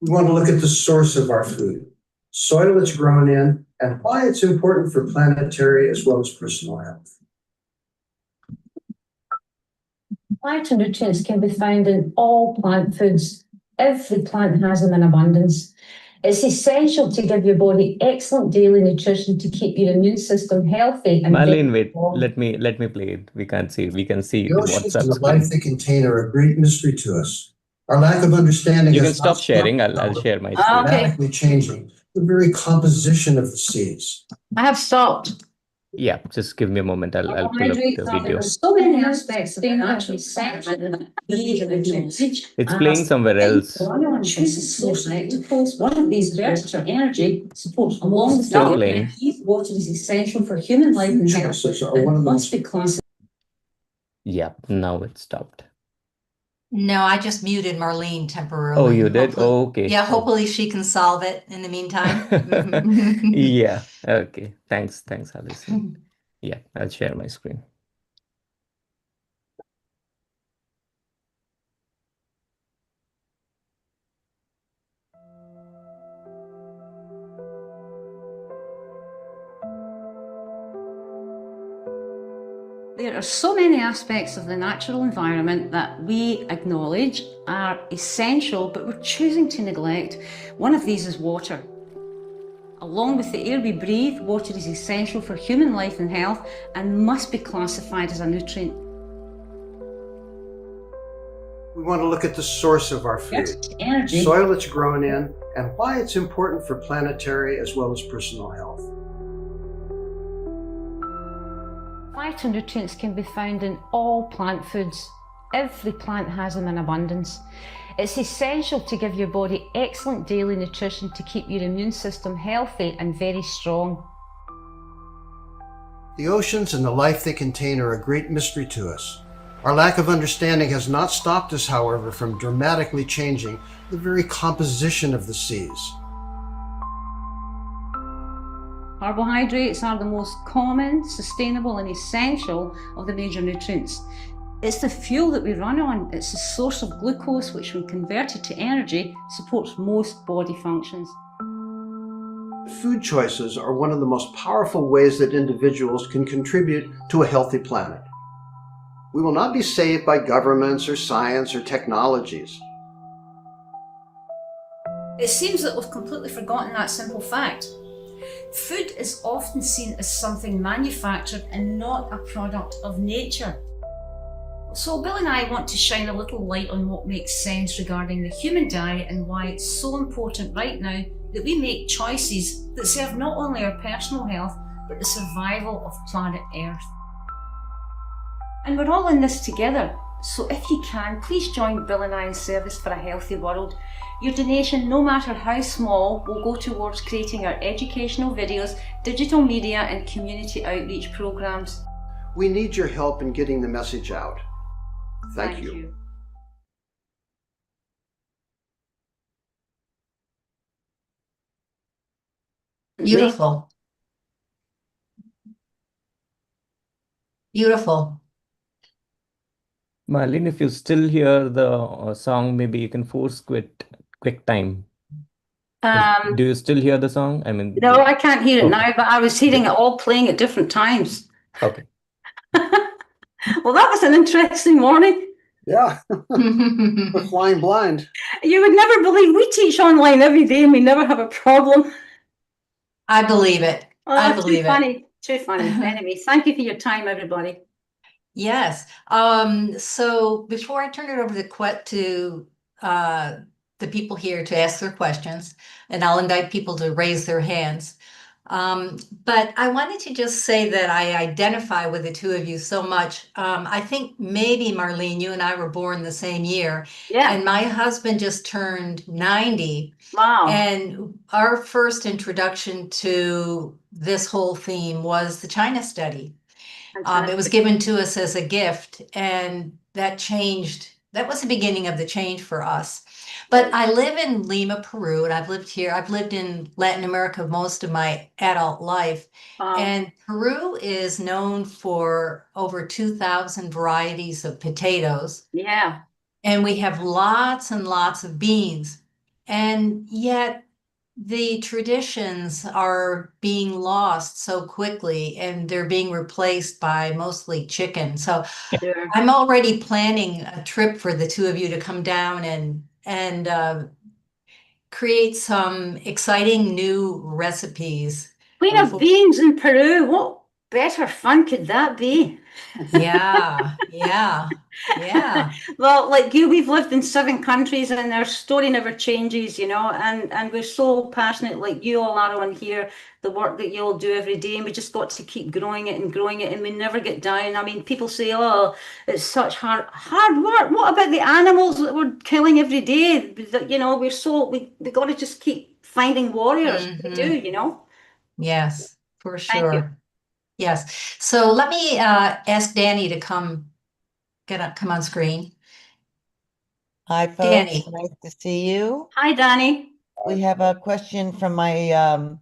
We want to look at the source of our food, soil it's grown in, and why it's important for planetary as well as personal health. Phytonutrients can be found in all plant foods. Every plant has them in abundance. It's essential to give your body excellent daily nutrition to keep your immune system healthy and Marlene, wait, strong. let me play it. We can't see it. We can see The the oceans and WhatsApp the life screen. they contain are a great mystery to us. Our lack of understanding You can has stop sharing. I'll share my screen. Okay. dramatically changing the very composition of the seas. I have stopped. Yeah, just give me a moment. I'll pull up the video. There's so many aspects of the natural section that we acknowledge. It's playing somewhere else. One of these vertical energy supports along the Still playing. water is essential for human life and health. Choices are one of It the must most be classified. Yeah, now it stopped. No, I just muted Marlene temporarily. Oh, you did? Hopefully- Oh, okay. Yeah, hopefully she can solve it in the meantime. Yeah, okay. Thanks, Alison. Yeah, I'll share my screen. There are so many aspects of the natural environment that we acknowledge are essential, but we're choosing to neglect. One of these is water. Along with the air we breathe, water is essential for human life and health and must be classified as a nutrient. We want to look at the source of our food, Energy. soil it's grown in, and why it's important for planetary as well as personal health. Phytonutrients can be found in all plant foods. Every plant has them in abundance. It's essential to give your body excellent daily nutrition to keep your immune system healthy and very strong. The oceans and the life they contain are a great mystery to us. Our lack of understanding has not stopped us, however, from dramatically changing the very composition of the seas. Carbohydrates are the most common, sustainable and essential of the major nutrients. It's the fuel that we run on. It's the source of glucose, which when converted to energy, supports most body functions. Food choices are one of the most powerful ways that individuals can contribute to a healthy planet. We will not be saved by governments or science or technologies. It seems that we've completely forgotten that simple fact. Food is often seen as something manufactured and not a product of nature. So Bill and I want to shine a little light on what makes sense regarding the human diet and why it's so important right now that we make choices that serve not only our personal health, but the survival of planet Earth. And we're all in this together, so if you can, please join Bill and I in service for a healthy world. Your donation, no matter how small, will go towards creating our educational videos, digital media and community outreach programs. We need your help in getting the message out. Thank you. Beautiful. Beautiful. Marlene, if you still hear the song, maybe you can force quick time. Do you still hear the song? I mean, No, I can't hear it Okay. now, but I was hearing it all playing at different times. Okay. Well, that was an interesting morning. Yeah, we're flying blind. You would never believe we teach online every day and we never have a problem. I believe it. Oh, I too believe it. funny, too funny. Anyway, thank you for your time, everybody. Yes. So before I turn it over to the people here to ask their questions, and I'll invite people to raise their hands. But I wanted to just say that I identify with the two of you so much. I think maybe, Marlene, you and I were born the same year, Yeah. and my husband just turned 90. Wow. And our first introduction to this whole theme was the China study. It was given to us as a gift, and that changed. That was the beginning of the change for us. But I live in Lima, Peru, and I've lived here. I've lived in Latin America most of my adult life. Wow. And Peru is known for over 2,000 varieties of potatoes. Yeah. And we have lots and lots of beans. And yet the traditions are being lost so quickly and they're being replaced by mostly chicken. So Sure. I'm already planning a trip for the two of you to come down and create some exciting new recipes. Queen of Beans in Peru. What better fun could that be? Yeah, yeah, yeah. Well, like you, we've lived in 7 countries and our story never changes, you know, and we're so passionate, like you all are on here, the work that you all do every day, and we just got to keep growing it, and we never get down. I mean, people say, oh, it's such hard work. What about the animals that we're killing every day? That, you know, we got to just keep finding warriors to do, you know? Yes, for Thank you. sure. Yes. So let me ask Danny to come on screen. Hi, folks. Danny. Nice to see you. Hi, Danny. We have a question from my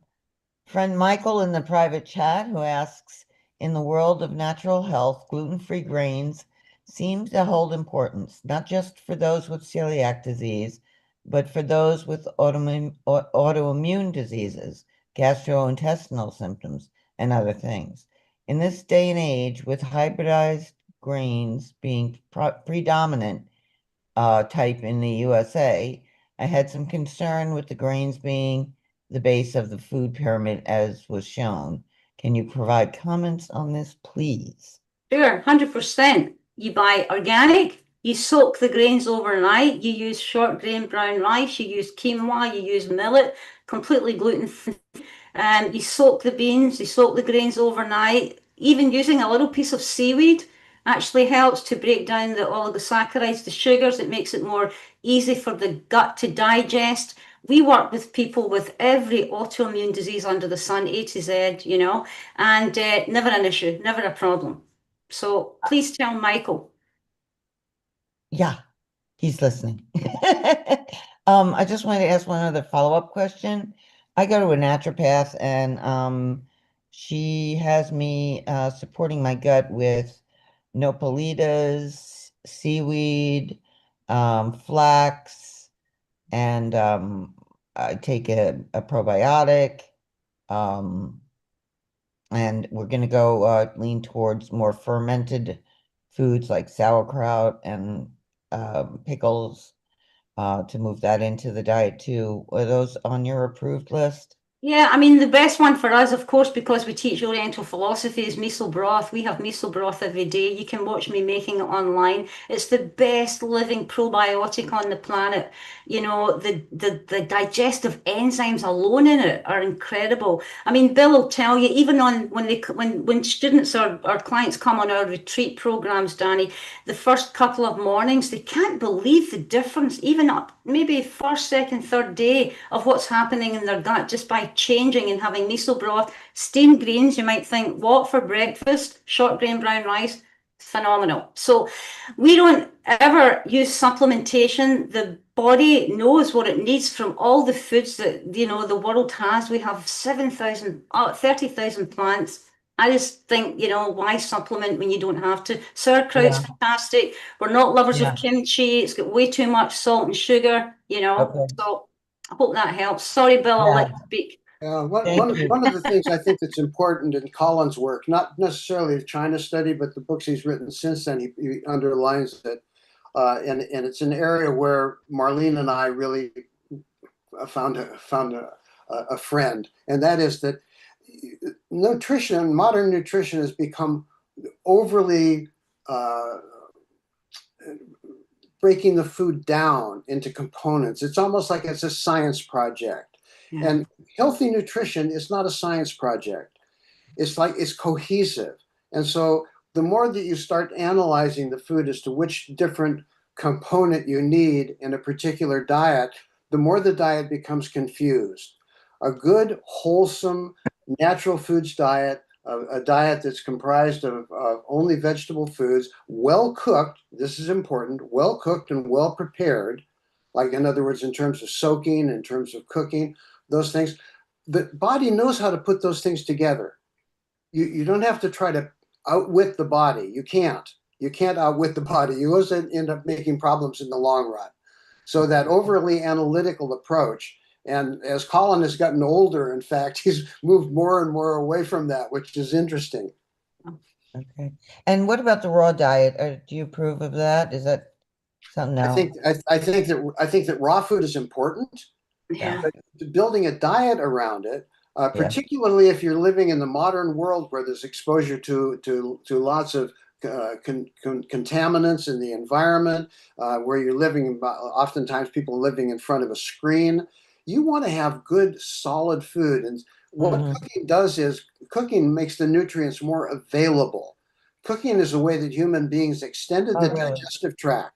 friend Michael in the private chat who asks, in the world of natural health, gluten-free grains seem to hold importance, not just for those with celiac disease, but for those with autoimmune diseases, gastrointestinal symptoms, and other things. In this day and age, with hybridized grains being predominant type in the USA, I had some concern with the grains being the base of the food pyramid as was shown. Can you provide comments on this, please? Sure, 100%. You buy organic, you soak the grains overnight, you use short grain brown rice, you use quinoa, you use millet, completely gluten-free. You soak the beans, you soak the grains overnight. Even using a little piece of seaweed actually helps to break down the oligosaccharides, the sugars. It makes it more easy for the gut to digest. We work with people with every autoimmune disease under the sun, A to Z, you know, and never an issue, never a problem. So please tell Michael. Yeah, he's listening. I just wanted to ask one other follow-up question. I go to a naturopath and she has me supporting my gut with nopalitas, seaweed, flax, and I take a probiotic. And we're going to go lean towards more fermented foods like sauerkraut and pickles to move that into the diet too. Are those on your approved list? Yeah, I mean, the best one for us, of course, because we teach Oriental philosophy, is miso broth. We have miso broth every day. You can watch me making it online. It's the best living probiotic on the planet. You know, the digestive enzymes alone in it are incredible. I mean, Bill will tell you, even on when students or clients come on our retreat programs, Danny, the first couple of mornings, they can't believe the difference, even up maybe first, second, third day of what's happening in their gut just by changing and having miso broth, steamed greens. You might think, what for breakfast? Short grain brown rice, phenomenal. So we don't ever use supplementation. The body knows what it needs from all the foods that, you know, the world has. We have 30,000 plants. I just think, you know, why supplement when you don't have to? Sauerkraut's fantastic. We're not lovers of kimchi. It's got way too much salt and sugar, you know. Okay. So I hope that helps. Sorry, Bill, I'll let you speak. One of the things I think that's important in Colin's work, not necessarily the China study, but the books he's written since then, he underlines it. And it's an area where Marlene and I really found a friend, and that is that nutrition, modern nutrition, has become overly breaking the food down into components. It's almost like it's a science project. Yeah. And healthy nutrition is not a science project. It's like it's cohesive. And so the more that you start analyzing the food as to which different component you need in a particular diet, the more the diet becomes confused. A good, wholesome, natural foods diet, a diet that's comprised of only vegetable foods, well cooked, this is important, well cooked and well prepared, like in other words, in terms of soaking, in terms of cooking, those things, the body knows how to put those things together. You don't have to try to outwit the body. You can't. You can't outwit the body. You always end up making problems in the long run. So that overly analytical approach And as Colin has gotten older, in fact, he's moved more and more away from that, which is interesting. Okay. And what about the raw diet? Do you approve of that? Is that something else? I think that raw food is important. Yeah. But building a diet around it, particularly if you're living in the modern world where there's exposure to lots of contaminants in the environment, where you're living, oftentimes people are living in front of a screen. You want to have good, solid food. And what cooking does is cooking makes the nutrients more available. Cooking is a way that human beings extended the digestive tract.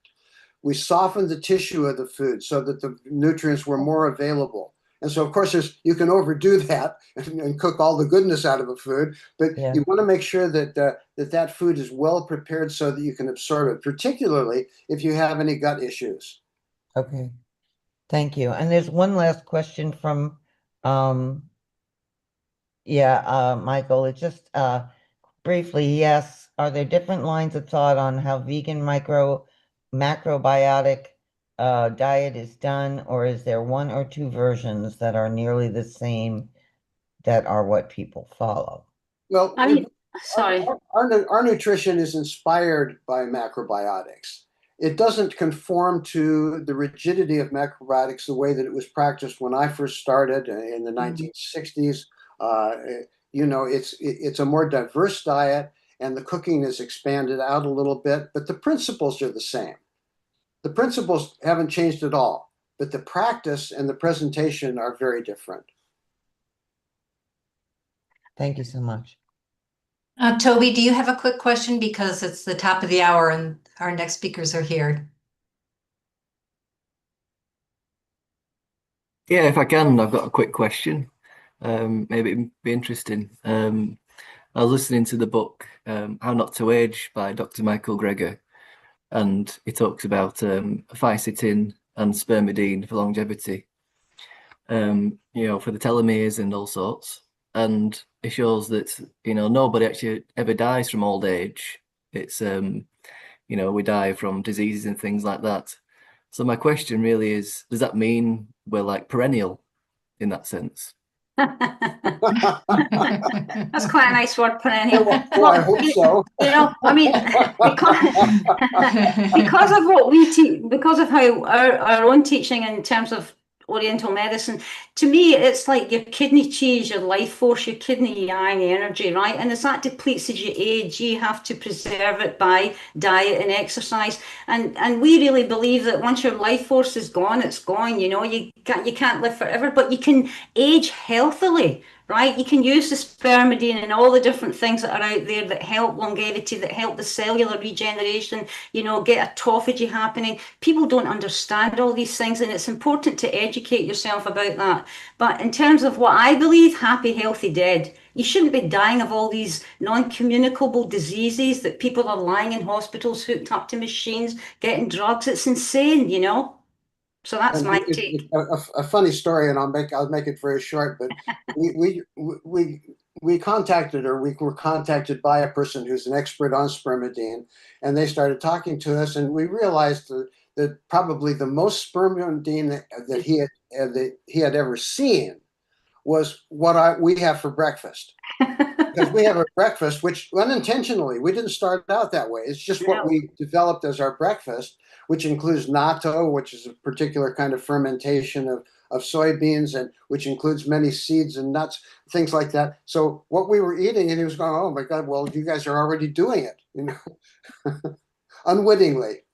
We softened the tissue of the food so that the nutrients were more available. And so, of course, you can overdo that and cook all the goodness out of a food, but you want to make sure that that food is well prepared so that you can absorb it, particularly if you have any gut issues. Okay, thank you. And there's one last question from, Michael. It's just briefly, yes. Are there different lines of thought on how vegan macrobiotic diet is done, or is there one or two versions that are nearly the same that are what people follow? Well, I mean, sorry. Our nutrition is inspired by macrobiotics. It doesn't conform to the rigidity of macrobiotics the way that it was practiced when I first started in the 1960s. It's a more diverse diet, and the cooking is expanded out a little bit, but the principles are the same. The principles haven't changed at all, but the practice and the presentation are very different. Thank you so much. Toby, do you have a quick question? Because it's the top of the hour and our next speakers are here. Yeah, if I can, I've got a quick question. Maybe it'd be interesting. I was listening to the book How Not to Age by Dr. Michael Greger, and he talks about fisetin and spermidine for longevity, for the telomeres and all sorts. And it shows that, nobody actually ever dies from old age. It's, we die from diseases and things like that. So my question really is, does that mean we're like perennial in that sense? That's quite a nice word, perennial. Well, I hope so. Because of what we teach, because of how our own teaching in terms of Oriental medicine, to me, it's like your kidney chi, your life force, your kidney yang energy, right? And as that depletes as you age, you have to preserve it by diet and exercise. And we really believe that once your life force is gone, it's gone. You can't live forever, but you can age healthily. Right? You can use the spermidine and all the different things that are out there that help longevity, that help the cellular regeneration, get autophagy happening. People don't understand all these things, and it's important to educate yourself about that. But in terms of what I believe, happy, healthy, dead. You shouldn't be dying of all these non-communicable diseases that people are lying in hospitals hooked up to machines, getting drugs. It's insane, So that's my take. A funny story, and I'll make it very short. But we contacted, or we were contacted by a person who's an expert on spermidine, and they started talking to us, and we realized that probably the most spermidine that he had ever seen was what we have for breakfast. Because we have a breakfast, which unintentionally, we didn't start out that way. It's just what we developed as our breakfast, which includes natto, which is a particular kind of fermentation of soybeans, and which includes many seeds and nuts, things like that. So what we were eating, and he was going, "Oh my God, well, you guys are already doing it, unwittingly."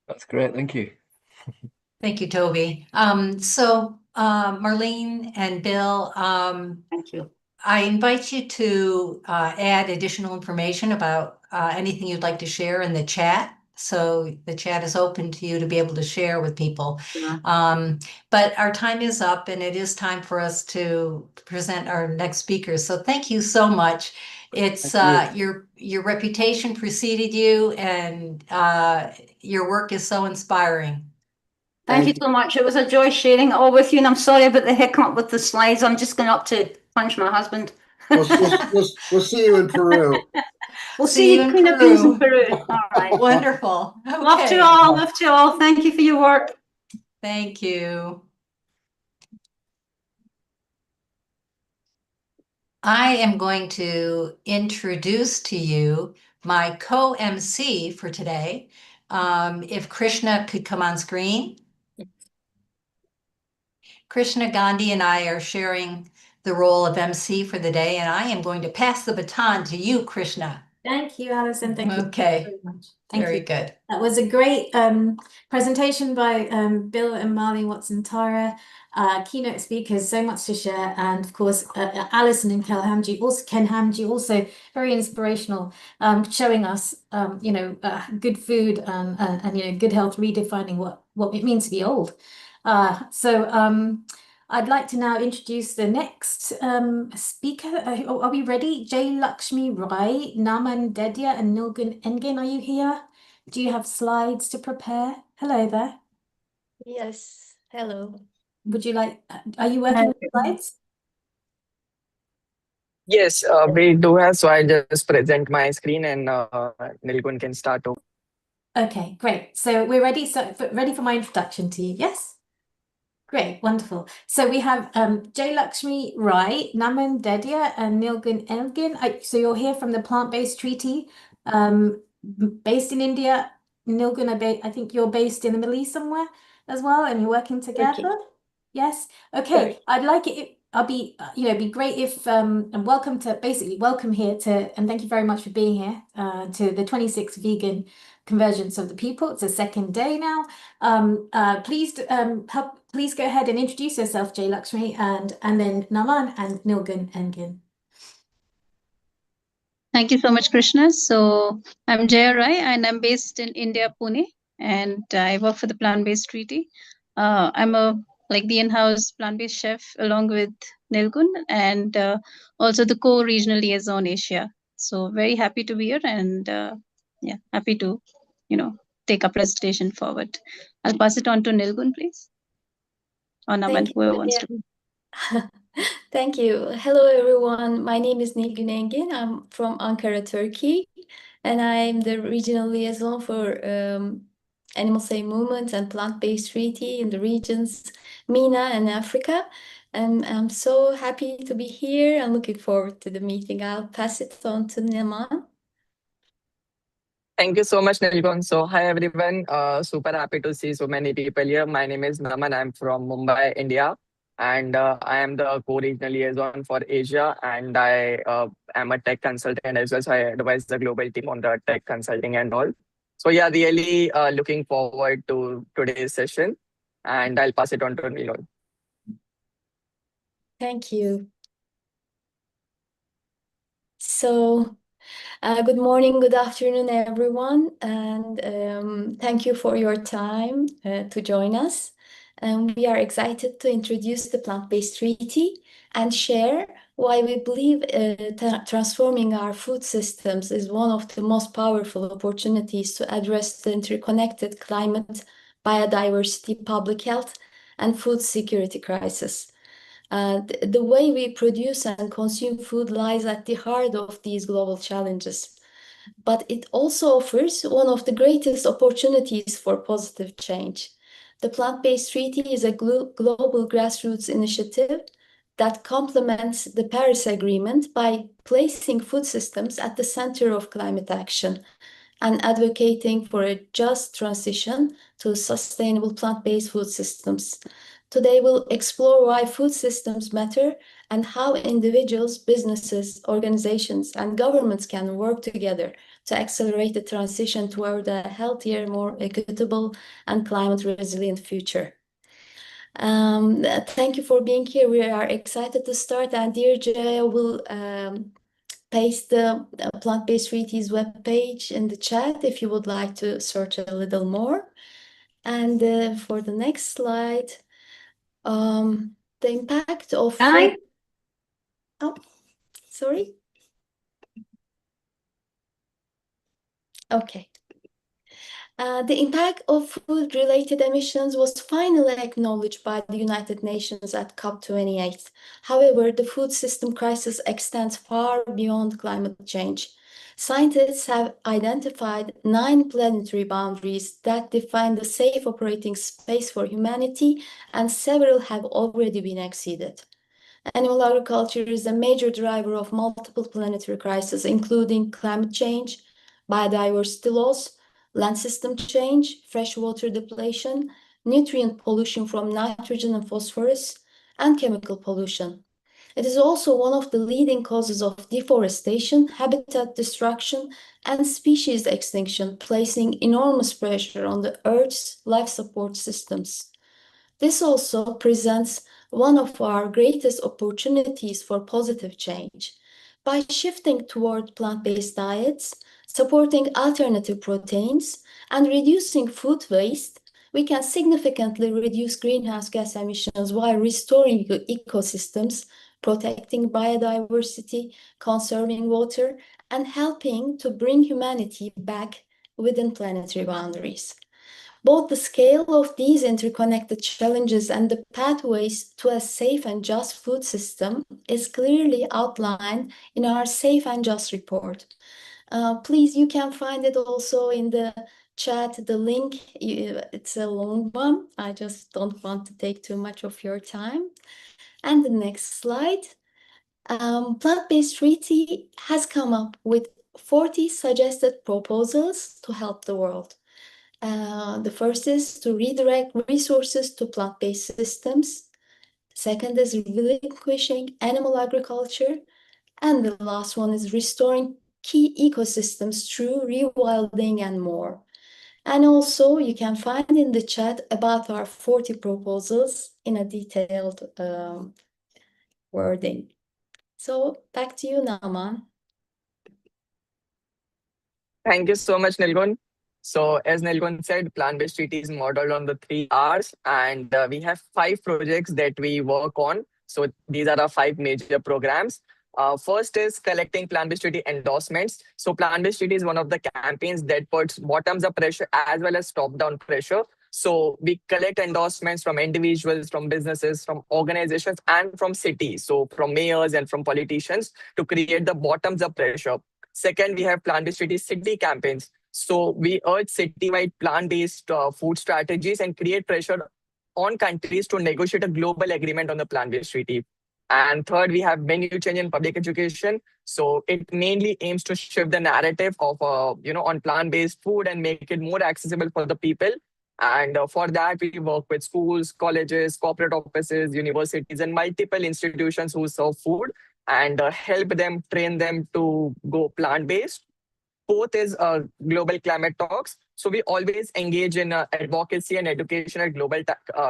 That's great. Thank you. Thank you, Toby. Marlene and Bill, Thank you. I invite you to add additional information about anything you'd like to share in the chat. So the chat is open to you to be able to share with people. Yeah. But our time is up, and it is time for us to present our next speakers. So thank you so much. It's your reputation preceded you, and your work is so inspiring. Thank you so much. It was a joy sharing it all with you, and I'm sorry about the hiccup with the slides. I'm just going up to punch my husband. We'll see you in Peru. We'll see you in Peru. All right. Wonderful. Okay. Love to all. Love to all. Thank you for your work. Thank you. I am going to introduce to you my co-MC for today. If Krishna could come on screen. Krishna Gandhi and I are sharing the role of MC for the day, and I am going to pass the baton to you, Krishna. Thank you, Alison. Thank you very much. Very good. That was a great presentation by Bill and Marlene Watson-Tara, keynote speakers, so much to share. And of course, Alison and Ken Hamji, also very inspirational, showing us, good food and good health, redefining what it means to be old. I'd like to now introduce the next speaker. Are we ready? Jay Lakshmi Rai, Naman Dedya, and Nilgun Engin, are you here? Do you have slides to prepare? Hello there. Yes, hello. Would you like, are you working with slides? Yes, we do have, so I just present my screen and Nilgun can start over. Okay, great. So we're ready. So ready for my introduction to you, yes? Great, wonderful. So we have Jay Lakshmi Rai, Naman Dedya, and Nilgun Elgin. So you're here from the Plant-Based Treaty, based in India. Nilgun, I think you're based in the Middle East somewhere as well, and you're working together. Okay. Yes. Okay. I'd like it. I'll be, it'd be great if and welcome here and thank you very much for being here to the 26th Vegan Convergence of the People. It's the second day now. Please go ahead and introduce yourself, Jay Lakshmi, and then Naman and Nilgun Engin. Thank you so much, Krishna. So I'm Jaya Rai and I'm based in India, Pune, and I work for the Plant-Based Treaty. I'm the in-house plant-based chef along with Nilgun and also the co-regional liaison Asia. So very happy to be here and happy to, take our presentation forward. I'll pass it on to Nilgun, please. Or Naman, whoever wants to. Thank you. Hello, everyone. My name is Nilgun Engin. I'm from Ankara, Turkey, and I'm the regional liaison for Animal Safe Movement and Plant-Based Treaty in the regions MENA and Africa. And I'm so happy to be here and looking forward to the meeting. I'll pass it on to Naman. Thank you so much, Nilgun. So hi, everyone. Super happy to see so many people here. My name is Naman. I'm from Mumbai, India. And I am the co-regional liaison for Asia, and I am a tech consultant as well. So I advise the global team on the tech consulting and all. So yeah, really looking forward to today's session, and I'll pass it on to Neal. Thank you. So good morning, good afternoon, everyone, and thank you for your time to join us. And we are excited to introduce the Plant-Based Treaty and share why we believe transforming our food systems is one of the most powerful opportunities to address the interconnected climate, biodiversity, public health, and food security crisis. The way we produce and consume food lies at the heart of these global challenges, but it also offers one of the greatest opportunities for positive change. The Plant-Based Treaty is a global grassroots initiative that complements the Paris Agreement by placing food systems at the center of climate action and advocating for a just transition to sustainable plant-based food systems. Today, we'll explore why food systems matter and how individuals, businesses, organizations, and governments can work together to accelerate the transition toward a healthier, more equitable, and climate-resilient future. Thank you for being here. We are excited to start, and dear Jaya will paste the Plant-Based Treaty's webpage in the chat if you would like to search a little more. And for the next slide, the impact of... Oh, sorry. Okay. The impact of food-related emissions was finally acknowledged by the United Nations at COP28. However, the food system crisis extends far beyond climate change. Scientists have identified 9 planetary boundaries that define the safe operating space for humanity, and several have already been exceeded. Animal agriculture is a major driver of multiple planetary crises, including climate change, biodiversity loss, land system change, freshwater depletion, nutrient pollution from nitrogen and phosphorus, and chemical pollution. It is also one of the leading causes of deforestation, habitat destruction, and species extinction, placing enormous pressure on the Earth's life support systems. This also presents one of our greatest opportunities for positive change. By shifting toward plant-based diets, supporting alternative proteins, and reducing food waste, we can significantly reduce greenhouse gas emissions while restoring ecosystems, protecting biodiversity, conserving water, and helping to bring humanity back within planetary boundaries. Both the scale of these interconnected challenges and the pathways to a safe and just food system is clearly outlined in our Safe and Just report. Please, you can find it also in the chat, the link. It's a long one. I just don't want to take too much of your time. And the next slide. Plant-Based Treaty has come up with 40 suggested proposals to help the world. The first is to redirect resources to plant-based systems. Second is relinquishing animal agriculture. And the last one is restoring key ecosystems through rewilding and more. And also you can find in the chat about our 40 proposals in a detailed wording. So back to you, Naman. Thank you so much, Nilgun. So as Nilgun said, plant-based treaty is modeled on the 3 Rs, and we have 5 projects that we work on. So these are our 5 major programs. First is collecting plant-based treaty endorsements. So plant-based treaty is one of the campaigns that puts bottoms-up pressure as well as top-down pressure. So we collect endorsements from individuals, from businesses, from organizations, and from cities. So from mayors and from politicians to create the bottoms-up pressure. Second, we have plant-based treaty city campaigns. So we urge citywide plant-based food strategies and create pressure on countries to negotiate a global agreement on the plant-based treaty. And third, we have menu change in public education. So it mainly aims to shift the narrative of, on plant-based food and make it more accessible for the people. And for that, we work with schools, colleges, corporate offices, universities, and multiple institutions who serve food and help them, train them to go plant-based. Fourth is global climate talks. So we always engage in advocacy and education at global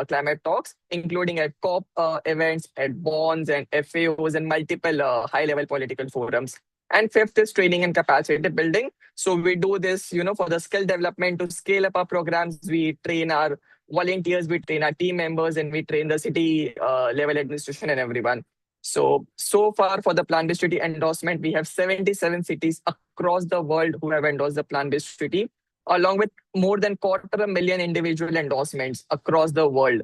climate talks, including at COP events, at bonds and FAOs and multiple high-level political forums. And fifth is training and capacity building. So we do this, for the skill development to scale up our programs. We train our volunteers, we train our team members, and we train the city level administration and everyone. So far for the plant-based treaty endorsement, we have 77 cities across the world who have endorsed the plant-based treaty, along with more than 250,000 individual endorsements across the world,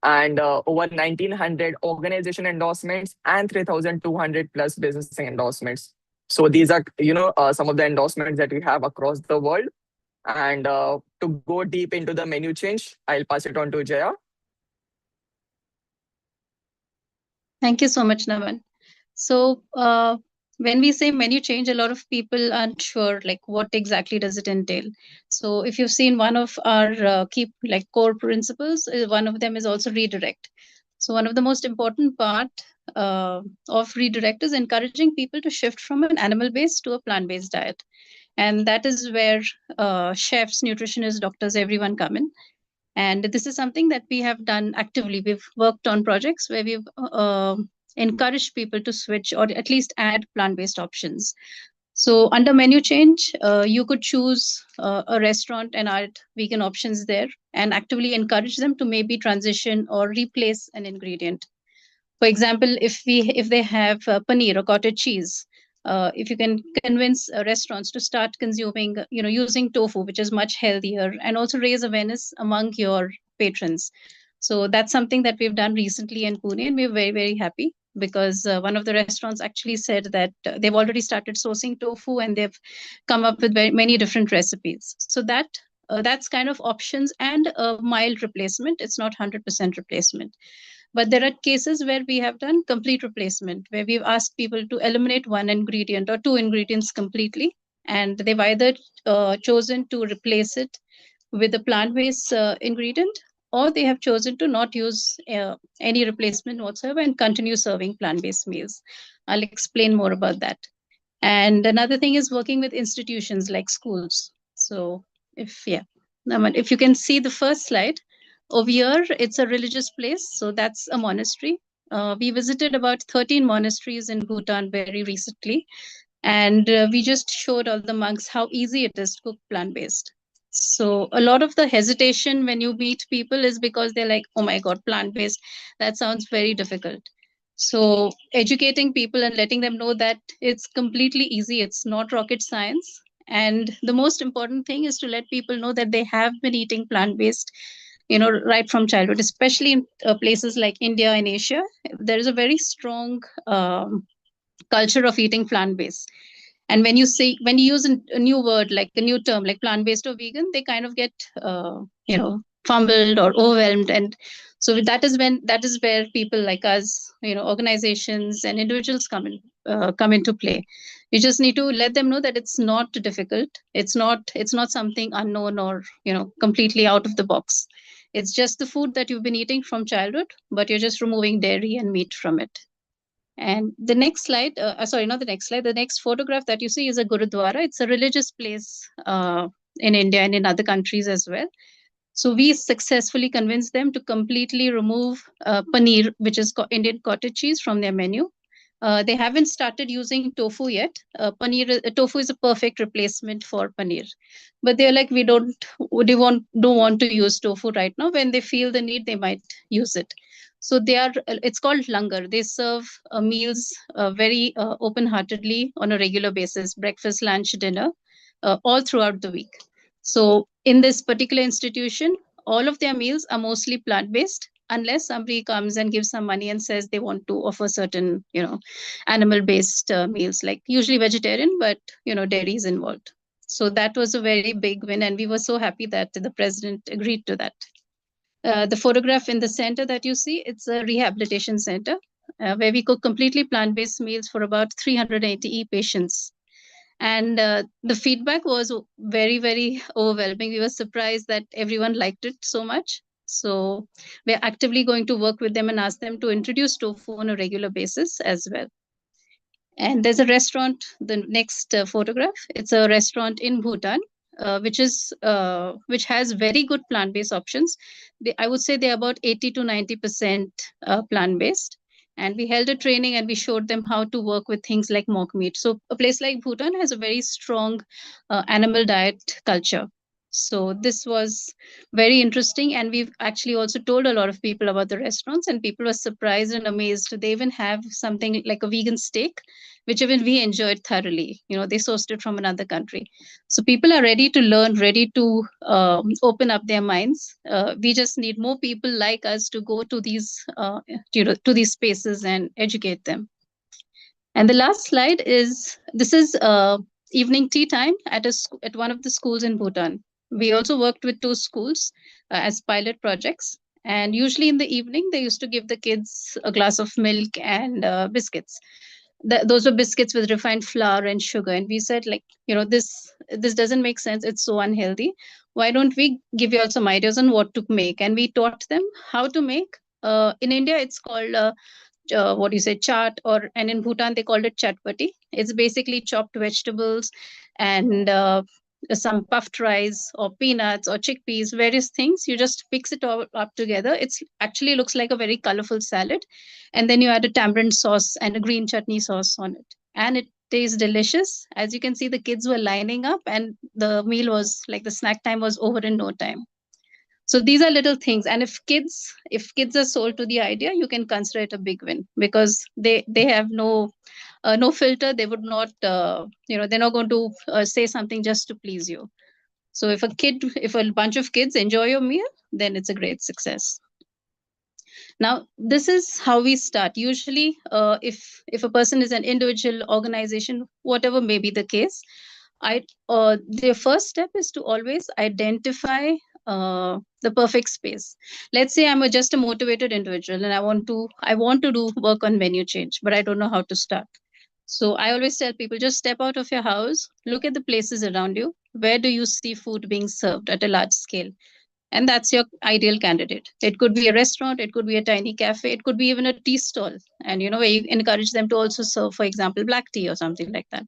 and over 1,900 organization endorsements and 3,200 plus business endorsements. So these are, some of the endorsements that we have across the world. And to go deep into the menu change, I'll pass it on to Jaya. Thank you so much, Naman. So when we say menu change, a lot of people aren't sure what exactly does it entail. So if you've seen one of our key core principles, one of them is also redirect. So one of the most important part of redirect is encouraging people to shift from an animal-based to a plant-based diet. And that is where chefs, nutritionists, doctors, everyone come in. And this is something that we have done actively. We've worked on projects where we've encouraged people to switch or at least add plant-based options. So under menu change, you could choose a restaurant and add vegan options there and actively encourage them to maybe transition or replace an ingredient. For example, if they have paneer or cottage cheese, if you can convince restaurants to start consuming, using tofu, which is much healthier, and also raise awareness among your patrons. So that's something that we've done recently in Pune, and we're very, very happy because one of the restaurants actually said that they've already started sourcing tofu and they've come up with very many different recipes. So that's kind of options and a mild replacement. It's not 100% replacement. But there are cases where we have done complete replacement, where we've asked people to eliminate one ingredient or two ingredients completely, and they've either chosen to replace it with a plant-based ingredient, or they have chosen to not use any replacement whatsoever and continue serving plant-based meals. I'll explain more about that. And another thing is working with institutions like schools. So if you can see the first slide over here, it's a religious place. So that's a monastery. We visited about 13 monasteries in Bhutan very recently. And we just showed all the monks how easy it is to cook plant-based. So a lot of the hesitation when you meet people is because they're like, oh my God, plant-based, that sounds very difficult. So educating people and letting them know that it's completely easy, it's not rocket science. And the most important thing is to let people know that they have been eating plant-based, right from childhood, especially in places like India and Asia. There is a very strong culture of eating plant-based. And when you use a new word, like a new term like plant-based or vegan, they kind of get fumbled or overwhelmed. And so that is where people like us, organizations and individuals come into play. You just need to let them know that it's not difficult, it's not something unknown or completely out of the box. It's just the food that you've been eating from childhood, but you're just removing dairy and meat from it. And the next slide, sorry, not the next slide, the next photograph that you see is a Gurudwara. It's a religious place in India and in other countries as well. So we successfully convinced them to completely remove paneer, which is Indian cottage cheese, from their menu. They haven't started using tofu yet. Tofu is a perfect replacement for paneer. But they're like, they don't want to use tofu right now. When they feel the need, they might use it. So it's called langar. They serve meals very open-heartedly on a regular basis, breakfast, lunch, dinner, all throughout the week. So in this particular institution, all of their meals are mostly plant-based, unless somebody comes and gives some money and says they want to offer certain, animal-based meals, like usually vegetarian, but, dairy is involved. So that was a very big win. And we were so happy that the president agreed to that. The photograph in the center that you see, it's a rehabilitation center where we cook completely plant-based meals for about 380 patients. And the feedback was very, very overwhelming. We were surprised that everyone liked it so much. So we're actively going to work with them and ask them to introduce tofu on a regular basis as well. And there's a restaurant, the next photograph, it's a restaurant in Bhutan, which has very good plant-based options. I would say they're about 80 to 90% plant-based. And we held a training and we showed them how to work with things like mock meat. So a place like Bhutan has a very strong animal diet culture. So this was very interesting. And we've actually also told a lot of people about the restaurants, and people were surprised and amazed. They even have something like a vegan steak, which even we enjoyed thoroughly. They sourced it from another country. So people are ready to learn, ready to open up their minds. We just need more people like us to go to these, to these spaces and educate them. And the last slide is, this is evening tea time at one of the schools in Bhutan. We also worked with 2 schools as pilot projects. And usually in the evening, they used to give the kids a glass of milk and biscuits. Those were biscuits with refined flour and sugar. And we said, like, this doesn't make sense. It's so unhealthy. Why don't we give you all some ideas on what to make? And we taught them how to make. In India, it's called chaat, and in Bhutan they called it chatpati. It's basically chopped vegetables and some puffed rice or peanuts or chickpeas, various things. You just mix it all up together. It actually looks like a very colorful salad. And then you add a tamarind sauce and a green chutney sauce on it. And it tastes delicious. As you can see, the kids were lining up and the meal was like, the snack time was over in no time. So these are little things. And if kids are sold to the idea, you can consider it a big win, because they have no filter. They would not, they're not going to say something just to please you. So if a bunch of kids enjoy your meal, then it's a great success. Now, this is how we start. Usually, if a person is an individual, organization, whatever may be the case, the first step is to always identify the perfect space. Let's say I'm just a motivated individual and I want to do work on menu change, but I don't know how to start. So I always tell people, just step out of your house, look at the places around you. Where do you see food being served at a large scale? And that's your ideal candidate. It could be a restaurant, it could be a tiny cafe, it could be even a tea stall. And where you encourage them to also serve, for example, black tea or something like that.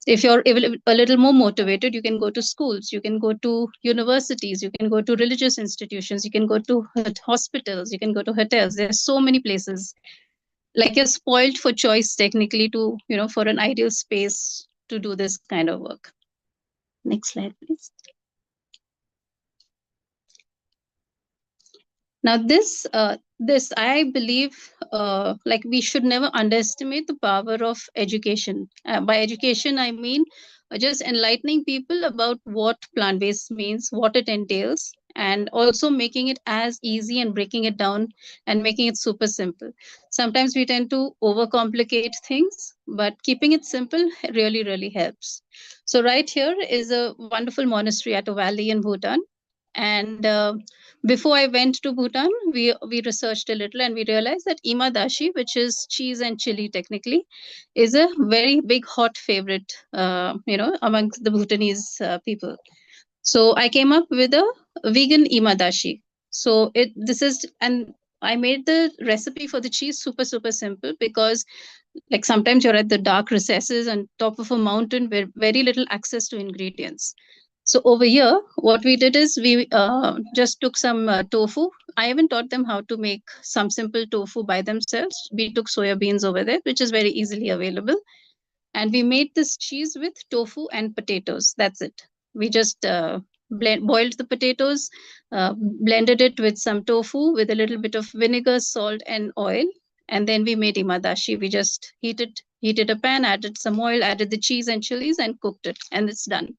If you're a little more motivated, you can go to schools, you can go to universities, you can go to religious institutions, you can go to hospitals, you can go to hotels. There's so many places. Like, you're spoiled for choice technically to, for an ideal space to do this kind of work. Next slide, please. Now, this I believe, like, we should never underestimate the power of education. By education, I mean just enlightening people about what plant-based means, what it entails, and also making it as easy and breaking it down and making it super simple. Sometimes we tend to overcomplicate things, but keeping it simple really, really helps. So right here is a wonderful monastery at a valley in Bhutan. And before I went to Bhutan, we researched a little and we realized that imadashi, which is cheese and chili technically, is a very big hot favorite, amongst the Bhutanese people. So I came up with a vegan imadashi. So and I made the recipe for the cheese super, super simple, because like sometimes you're at the dark recesses on top of a mountain with very little access to ingredients. So over here, what we did is we just took some tofu. I even taught them how to make some simple tofu by themselves. We took soya beans over there, which is very easily available. And we made this cheese with tofu and potatoes. That's it. We just boiled the potatoes, blended it with some tofu, with a little bit of vinegar, salt, and oil. And then we made imadashi. We just heated a pan, added some oil, added the cheese and chilies, and cooked it. And it's done.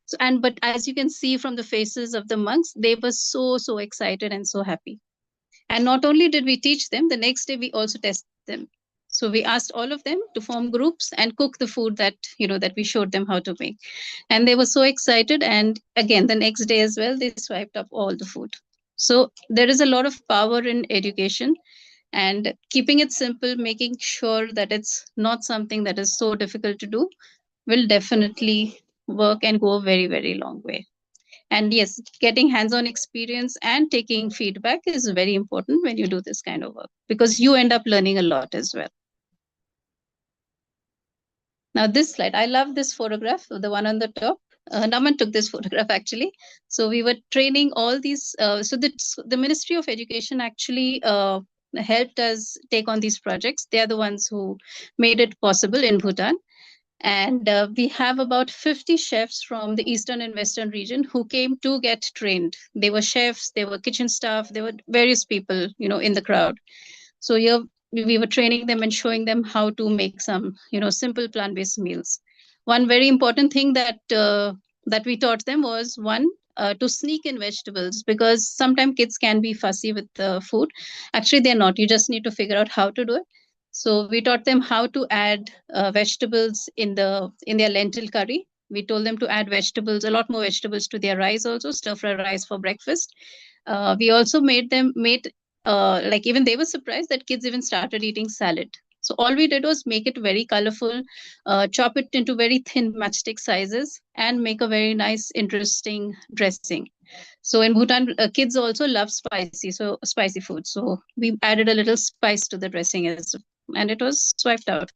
So, but as you can see from the faces of the monks, they were so, so excited and so happy. And not only did we teach them, the next day we also tested them. So we asked all of them to form groups and cook the food that, that we showed them how to make. And they were so excited. And again, the next day as well, they swiped up all the food. So there is a lot of power in education, and keeping it simple, making sure that it's not something that is so difficult to do, will definitely work and go a very, very long way. And yes, getting hands-on experience and taking feedback is very important when you do this kind of work, because you end up learning a lot as well. Now this slide, I love this photograph, the one on the top. Naman took this photograph actually. So we were training all these, so the Ministry of Education actually helped us take on these projects. They are the ones who made it possible in Bhutan. And we have about 50 chefs from the Eastern and Western region who came to get trained. They were chefs, they were kitchen staff, there were various people, in the crowd. So here we were training them and showing them how to make some, simple plant-based meals. One very important thing that that we taught them was, one, to sneak in vegetables, because sometimes kids can be fussy with food. Actually, they're not. You just need to figure out how to do it. So we taught them how to add vegetables in their lentil curry. We told them to add vegetables, a lot more vegetables to their rice also, stir-fry rice for breakfast. We also made like, even they were surprised that kids even started eating salad. So all we did was make it very colorful, chop it into very thin matchstick sizes, and make a very nice, interesting dressing. So in Bhutan, kids also love spicy food. So we added a little spice to the dressing as well, and it was swiped out.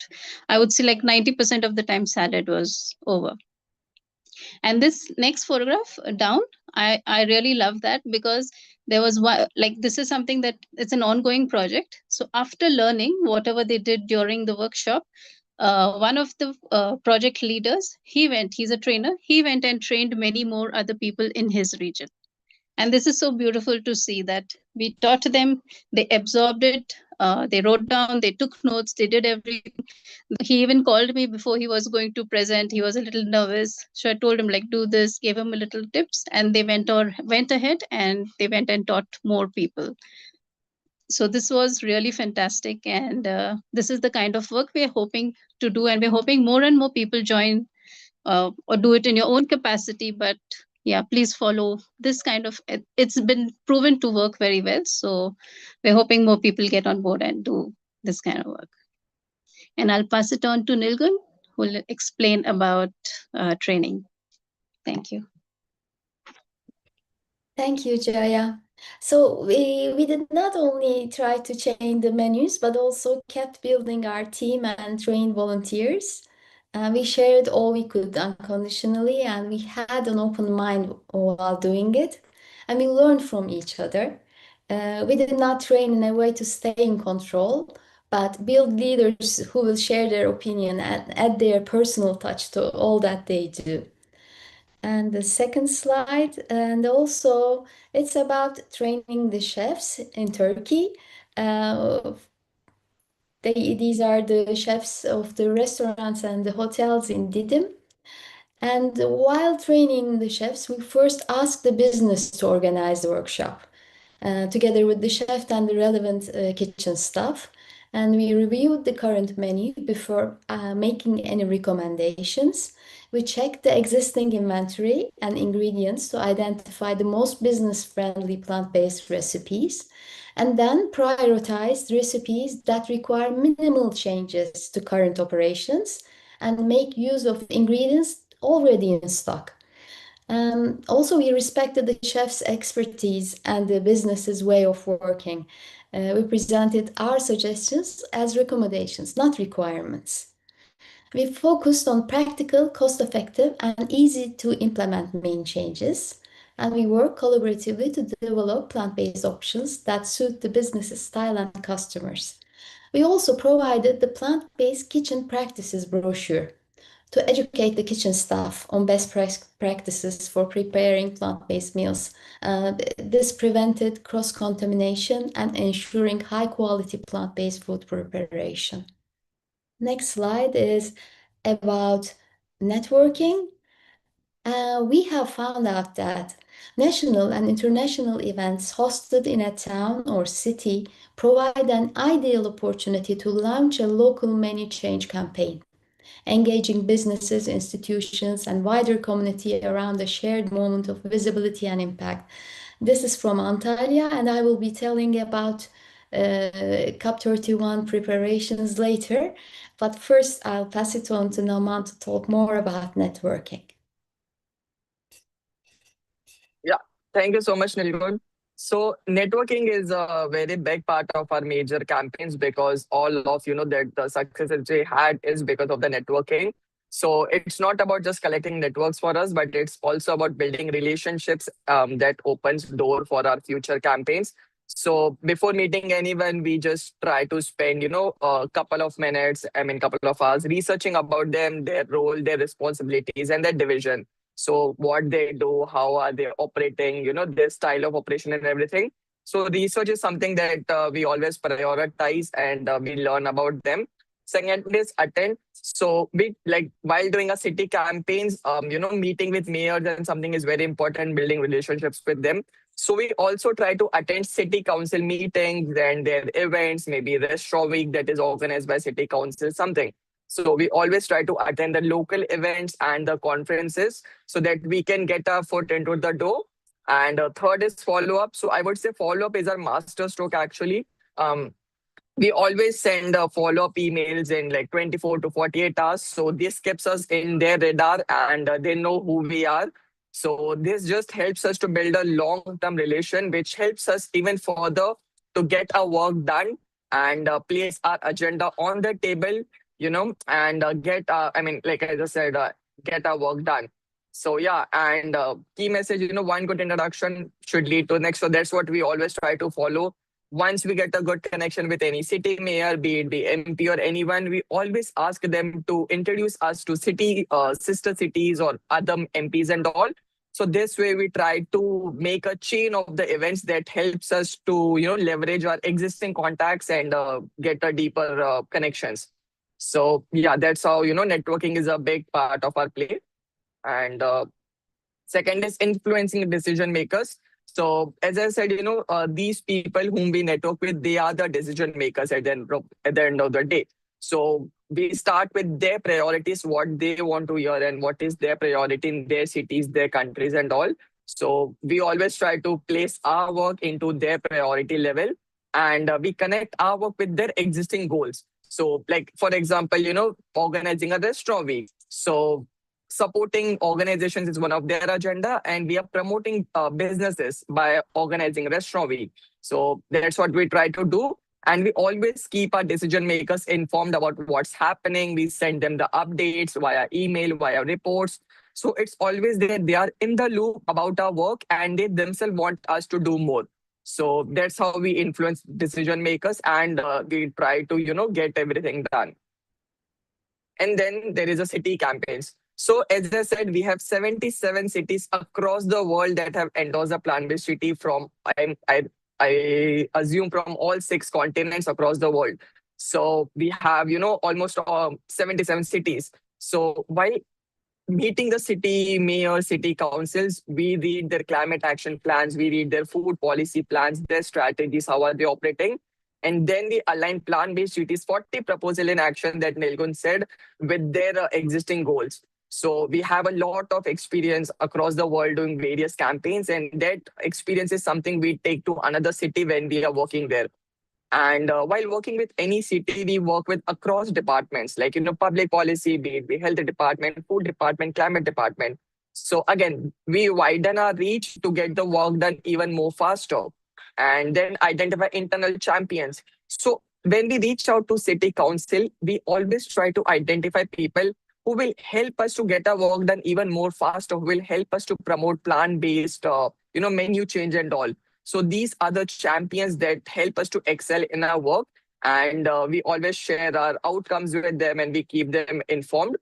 I would say like 90% of the time salad was over. And this next photograph down, I really love that, because there was one, like, this is something that it's an ongoing project. So after learning whatever they did during the workshop, one of the project leaders, he's a trainer, he went and trained many more other people in his region. And this is so beautiful to see that we taught them, they absorbed it, they wrote down, they took notes, they did everything. He even called me before he was going to present. He was a little nervous. So I told him, like, do this, gave him a little tips, and they went ahead and they went and taught more people. So this was really fantastic. And this is the kind of work we're hoping to do. And we're hoping more and more people join or do it in your own capacity. But yeah, please follow this kind of, it's been proven to work very well. So we're hoping more people get on board and do this kind of work. And I'll pass it on to Nilgun, who will explain about training. Thank you. Thank you, Jaya. So we did not only try to change the menus, but also kept building our team and trained volunteers. We shared all we could unconditionally, and we had an open mind while doing it, and we learned from each other. We did not train in a way to stay in control, but build leaders who will share their opinion and add their personal touch to all that they do. And the second slide, and also it's about training the chefs in Turkey. These are the chefs of the restaurants and the hotels in Didim. And while training the chefs, we first asked the business to organize the workshop together with the chef and the relevant kitchen staff. And we reviewed the current menu before making any recommendations. We checked the existing inventory and ingredients to identify the most business-friendly plant-based recipes, and then prioritized recipes that require minimal changes to current operations and make use of ingredients already in stock. Also, we respected the chef's expertise and the business's way of working. We presented our suggestions as recommendations, not requirements. We focused on practical, cost-effective, and easy to implement main changes, and we work collaboratively to develop plant-based options that suit the business's style and customers. We also provided the plant-based kitchen practices brochure to educate the kitchen staff on best practices for preparing plant-based meals. This prevented cross-contamination and ensuring high-quality plant-based food preparation. Next slide is about networking. We have found out that national and international events hosted in a town or city provide an ideal opportunity to launch a local menu change campaign, engaging businesses, institutions, and wider community around a shared moment of visibility and impact. This is from Antalya, and I will be telling about COP31 preparations later. But first, I'll pass it on to Naman to talk more about networking. Yeah, thank you so much, Nilgun. So networking is a very big part of our major campaigns because all of that the success that we had is because of the networking. So it's not about just collecting networks for us, but it's also about building relationships that opens door for our future campaigns. So before meeting anyone, we just try to spend a couple of minutes, couple of hours researching about them, their role, their responsibilities, and their division. So what they do, how are they operating, their style of operation and everything. So research is something that we always prioritize and we learn about them. Second is attend. So we while doing a city campaigns, meeting with mayors and something is very important, building relationships with them. So we also try to attend city council meetings and their events, maybe restaurant week that is organized by city council, something. So we always try to attend the local events and the conferences so that we can get our foot into the door. And third is follow-up. So I would say follow-up is our master stroke actually. We always send follow-up emails in 24 to 48 hours. So this keeps us in their radar and they know who we are. So this just helps us to build a long-term relation, which helps us even further to get our work done and place our agenda on the table, and get, like I just said, get our work done. So yeah, and key message, one good introduction should lead to next. So that's what we always try to follow. Once we get a good connection with any city mayor, be it the MP or anyone, we always ask them to introduce us to sister cities or other MPs and all. So this way we try to make a chain of the events that helps us to, leverage our existing contacts and get a deeper connections. So yeah, that's how, networking is a big part of our play. And second is influencing decision makers. So as I said, these people whom we network with, they are the decision makers at the end of the day. So we start with their priorities, what they want to hear and what is their priority in their cities, their countries and all. So we always try to place our work into their priority level, and we connect our work with their existing goals. So like, for example, organizing a restaurant week. So supporting organizations is one of their agenda, and we are promoting businesses by organizing restaurant week. So that's what we try to do. And we always keep our decision makers informed about what's happening. We send them the updates via email, via reports. So it's always there. They are in the loop about our work, and they themselves want us to do more. So that's how we influence decision makers, and we try to, get everything done. And then there is a city campaigns. So as I said, we have 77 cities across the world that have endorsed a plant-based city from, I assume, from all 6 continents across the world. So we have, almost 77 cities. So while meeting the city mayor, city councils, we read their climate action plans, we read their food policy plans, their strategies, how are they operating. And then we align plant-based cities 40 proposal in action that Nilgun said with their existing goals. So we have a lot of experience across the world doing various campaigns, and that experience is something we take to another city when we are working there. And while working with any city, we work with across departments, like, public policy, be it the health department, food department, climate department. So again, we widen our reach to get the work done even more faster, and then identify internal champions. So when we reach out to city council, we always try to identify people who will help us to get our work done even more faster, who will help us to promote plant-based, menu change and all. So these are the champions that help us to excel in our work, and we always share our outcomes with them, and we keep them informed.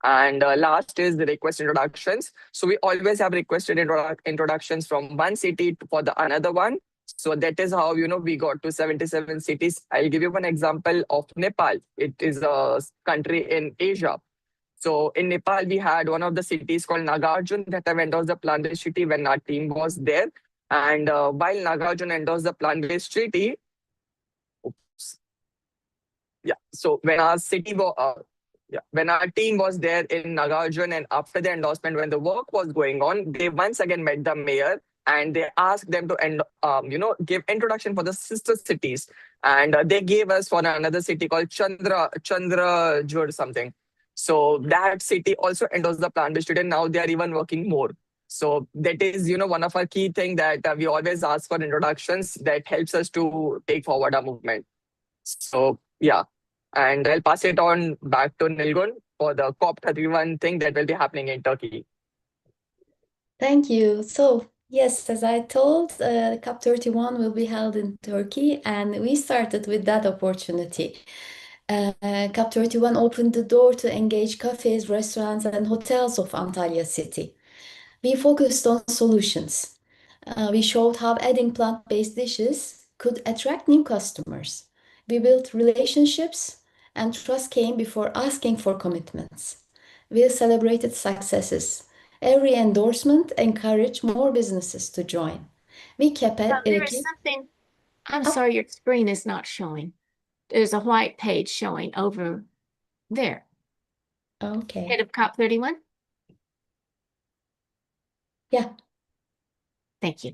And last is the request introductions. So we always have requested introductions from one city for the another one. So that is how, we got to 77 cities. I'll give you one example of Nepal. It is a country in Asia. So in Nepal, we had one of the cities called Nagarjun that have endorsed the plant-based treaty when our team was there. And while Nagarjun endorsed the plant-based treaty, so when our when our team was there in Nagarjun, and after the endorsement, when the work was going on, they once again met the mayor, and they asked them to give introduction for the sister cities. And they gave us for another city called Chandrajur something. So that city also endorsed the plant-based treaty, and now they are even working more. So that is, one of our key things that we always ask for introductions that helps us to take forward our movement. So yeah, and I'll pass it on back to Nilgun for the COP31 thing that will be happening in Turkey. Thank you. So, yes, as I told, COP31 will be held in Turkey, and we started with that opportunity. COP31 opened the door to engage cafes, restaurants, and hotels of Antalya city. We focused on solutions. We showed how adding plant-based dishes could attract new customers. We built relationships, and trust came before asking for commitments. We celebrated successes. Every endorsement encouraged more businesses to join. We kept There is something. I'm sorry, your screen is not showing. There's a white page showing over there. Okay. Head of COP31? Yeah. Thank you.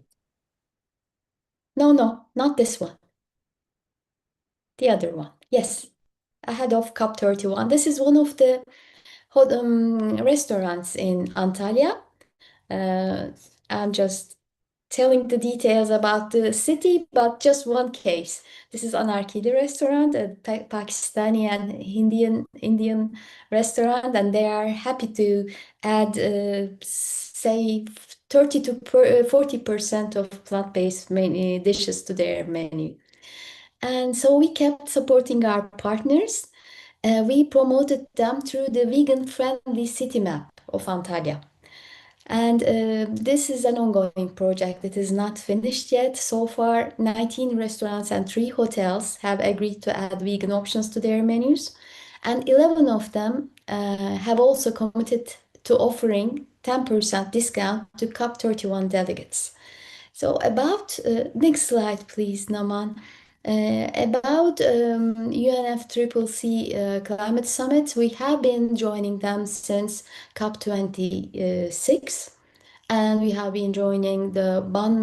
No, not this one. The other one. Yes. Ahead of COP31. This is one of the restaurants in Antalya. I'm just telling the details about the city, but just one case. This is Anarki, the restaurant, a Pakistani and Indian restaurant, and they are happy to add, say, 30 to 40% of plant-based dishes to their menu. And so we kept supporting our partners. We promoted them through the vegan-friendly city map of Antalya. And this is an ongoing project. It is not finished yet. So far, 19 restaurants and 3 hotels have agreed to add vegan options to their menus. And 11 of them have also committed to offering 10% discount to COP31 delegates. So about, next slide, please, Naman. About UNFCCC Climate Summit, we have been joining them since COP26. And we have been joining the Bonn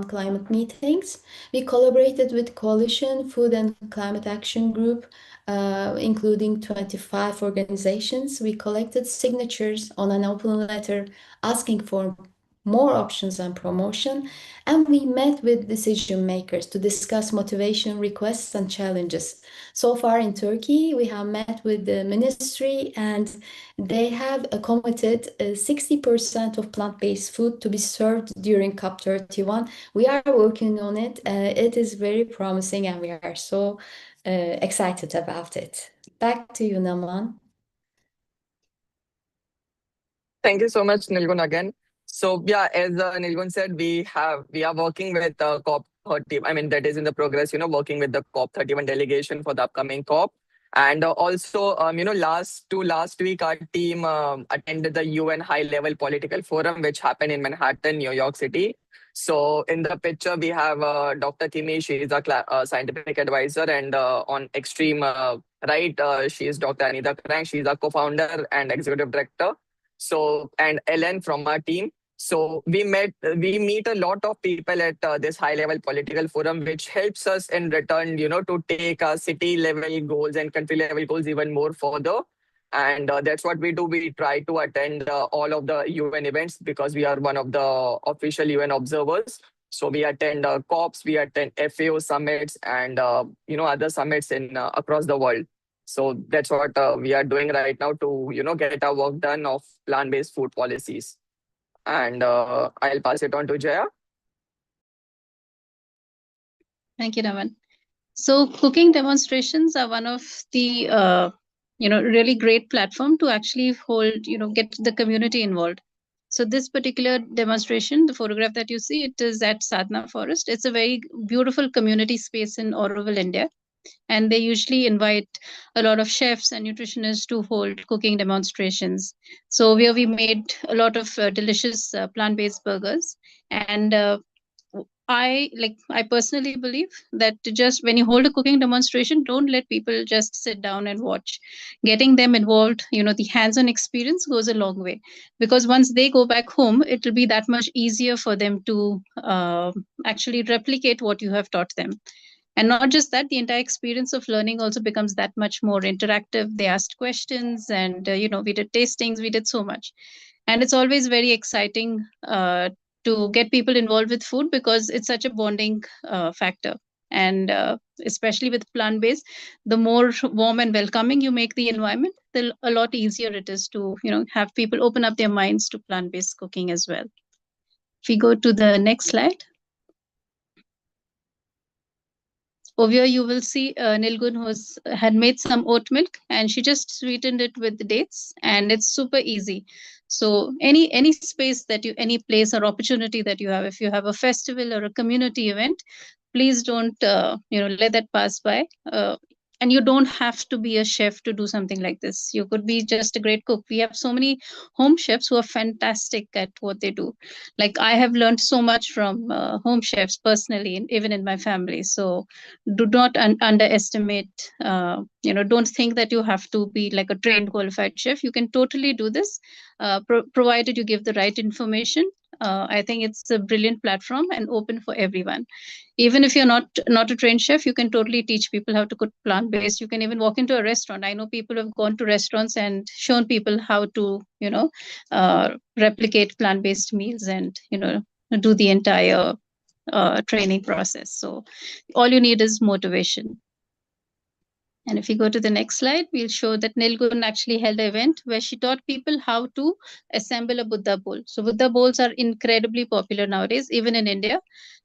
climate meetings. We collaborated with Coalition, Food and Climate Action Group, including 25 organizations. We collected signatures on an open letter asking for more options and promotion, and we met with decision makers to discuss motivation, requests, and challenges. So far in Turkey, we have met with the ministry, and they have committed 60% of plant-based food to be served during COP31. We are working on it. It is very promising, and we are so excited about it. Back to you, Naman. Thank you so much, Nilgun, again. So yeah, as Nilgun said, we are working with COP30. I mean, that is in the progress, working with the COP31 delegation for the upcoming COP. And also, last week, our team attended the UN high-level political forum, which happened in Manhattan, New York City. So in the picture, we have Dr. Kimi. She is a scientific advisor, and on extreme right, she is Dr. Anita Krang. She is a co-founder and executive director. So, and Ellen from our team. So we meet a lot of people at this high-level political forum, which helps us in return, to take our city-level goals and country-level goals even more further. And that's what we do. We try to attend all of the UN events because we are one of the official UN observers. So we attend COPs, we attend FAO summits, and other summits in across the world. So that's what we are doing right now to get our work done of plant-based food policies. And I'll pass it on to Jaya. Thank you, Naman. So cooking demonstrations are one of the really great platform to actually get the community involved. So this particular demonstration, the photograph that you see, it is at Sadhana Forest. It's a very beautiful community space in Auroville, India. And they usually invite a lot of chefs and nutritionists to hold cooking demonstrations. So where we made a lot of delicious plant-based burgers. And I personally believe that just when you hold a cooking demonstration, don't let people just sit down and watch. Getting them involved, the hands-on experience goes a long way, because once they go back home, it will be that much easier for them to actually replicate what you have taught them. And not just that, the entire experience of learning also becomes that much more interactive. They asked questions, and we did tastings, we did so much. And it's always very exciting to get people involved with food, because it's such a bonding factor. And especially with plant-based, the more warm and welcoming you make the environment, the a lot easier it is to have people open up their minds to plant-based cooking as well. If we go to the next slide. Over here, you will see Nilgun had made some oat milk, and she just sweetened it with the dates, and it's super easy. So any space that any place or opportunity that you have, if you have a festival or a community event, please don't let that pass by. And you don't have to be a chef to do something like this. You could be just a great cook. We have so many home chefs who are fantastic at what they do. Like, I have learned so much from home chefs personally, even in my family. So do not underestimate, don't think that you have to be like a trained qualified chef. You can totally do this, provided you give the right information. I think it's a brilliant platform and open for everyone. Even if you're not a trained chef, you can totally teach people how to cook plant-based. You can even walk into a restaurant. I know people have gone to restaurants and shown people how to, replicate plant-based meals and, do the entire training process. So all you need is motivation. And if you go to the next slide, we'll show that Nilgun actually held an event where she taught people how to assemble a Buddha bowl. So Buddha bowls are incredibly popular nowadays, even in India.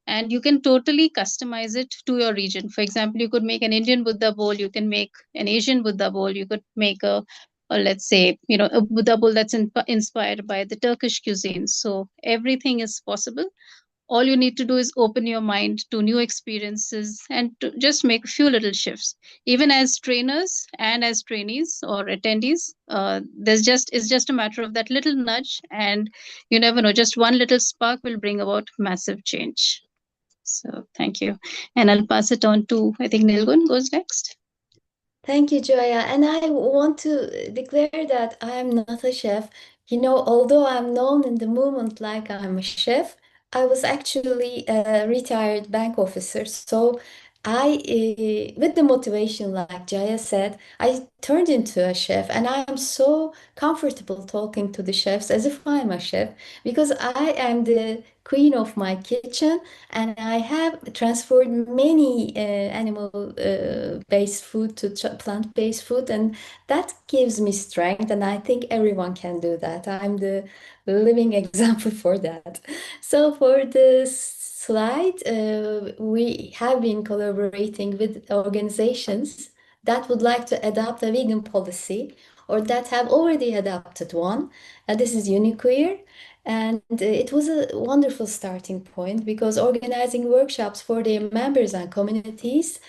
And you can totally customize it to your region. For example, you could make an Indian Buddha bowl. You can make an Asian Buddha bowl. You could make let's say, a Buddha bowl that's inspired by the Turkish cuisine. So everything is possible. All you need to do is open your mind to new experiences and to just make a few little shifts. Even as trainers and as trainees or attendees, it's just a matter of that little nudge, and you never know, just one little spark will bring about massive change. So thank you. And I'll pass it on to, I think Nilgun goes next. Thank you, Joya. And I want to declare that I am not a chef. Although I'm known in the movement like I'm a chef, I was actually a retired bank officer. So with the motivation, like Jaya said, I turned into a chef, and I am so comfortable talking to the chefs as if I'm a chef because I am the queen of my kitchen, and I have transferred many animal-based food to plant-based food, and that gives me strength. And I think everyone can do that. I'm the living example for that. So for this slide, we have been collaborating with organizations that would like to adopt a vegan policy or that have already adopted one. This is Uniqueer. And it was a wonderful starting point because organizing workshops for their members and communities,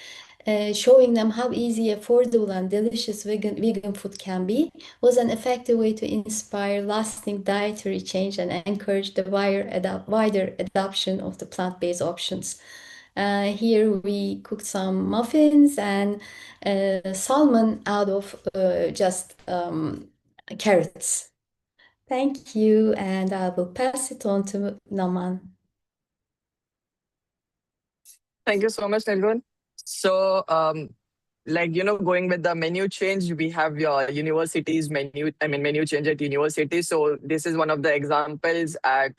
showing them how easy, affordable, and delicious vegan food can be, was an effective way to inspire lasting dietary change and encourage the wider adoption of the plant-based options. Here we cooked some muffins and salmon out of just carrots. Thank you, and I will pass it on to Naman. Thank you so much, Nilgun. So, going with the menu change, we have your universities menu change at universities. So this is one of the examples at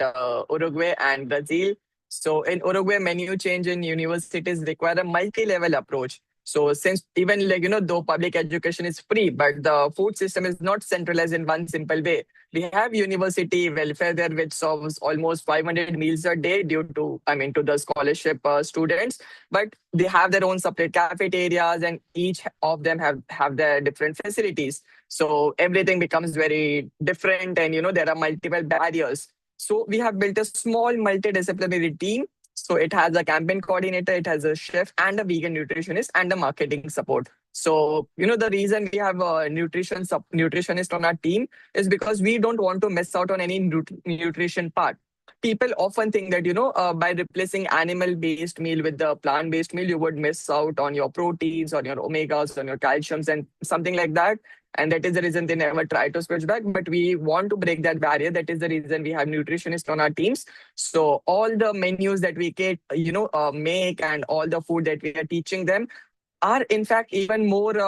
Uruguay and Brazil. So in Uruguay, menu change in universities require a multi-level approach. So since even though public education is free, but the food system is not centralized in one simple way. We have university welfare there, which serves almost 500 meals a day to the scholarship students. But they have their own separate cafeterias, and each of them have their different facilities. So everything becomes very different, and there are multiple barriers. So we have built a small multidisciplinary team. So it has a campaign coordinator, it has a chef and a vegan nutritionist and a marketing support. So, the reason we have a nutritionist on our team is because we don't want to miss out on any nutrition part. People often think that, by replacing animal-based meal with the plant-based meal, you would miss out on your proteins, on your omegas, on your calciums and something like that. And that is the reason they never try to switch back. But we want to break that barrier. That is the reason we have nutritionists on our teams. So all the menus that we make and all the food that we are teaching them are in fact even more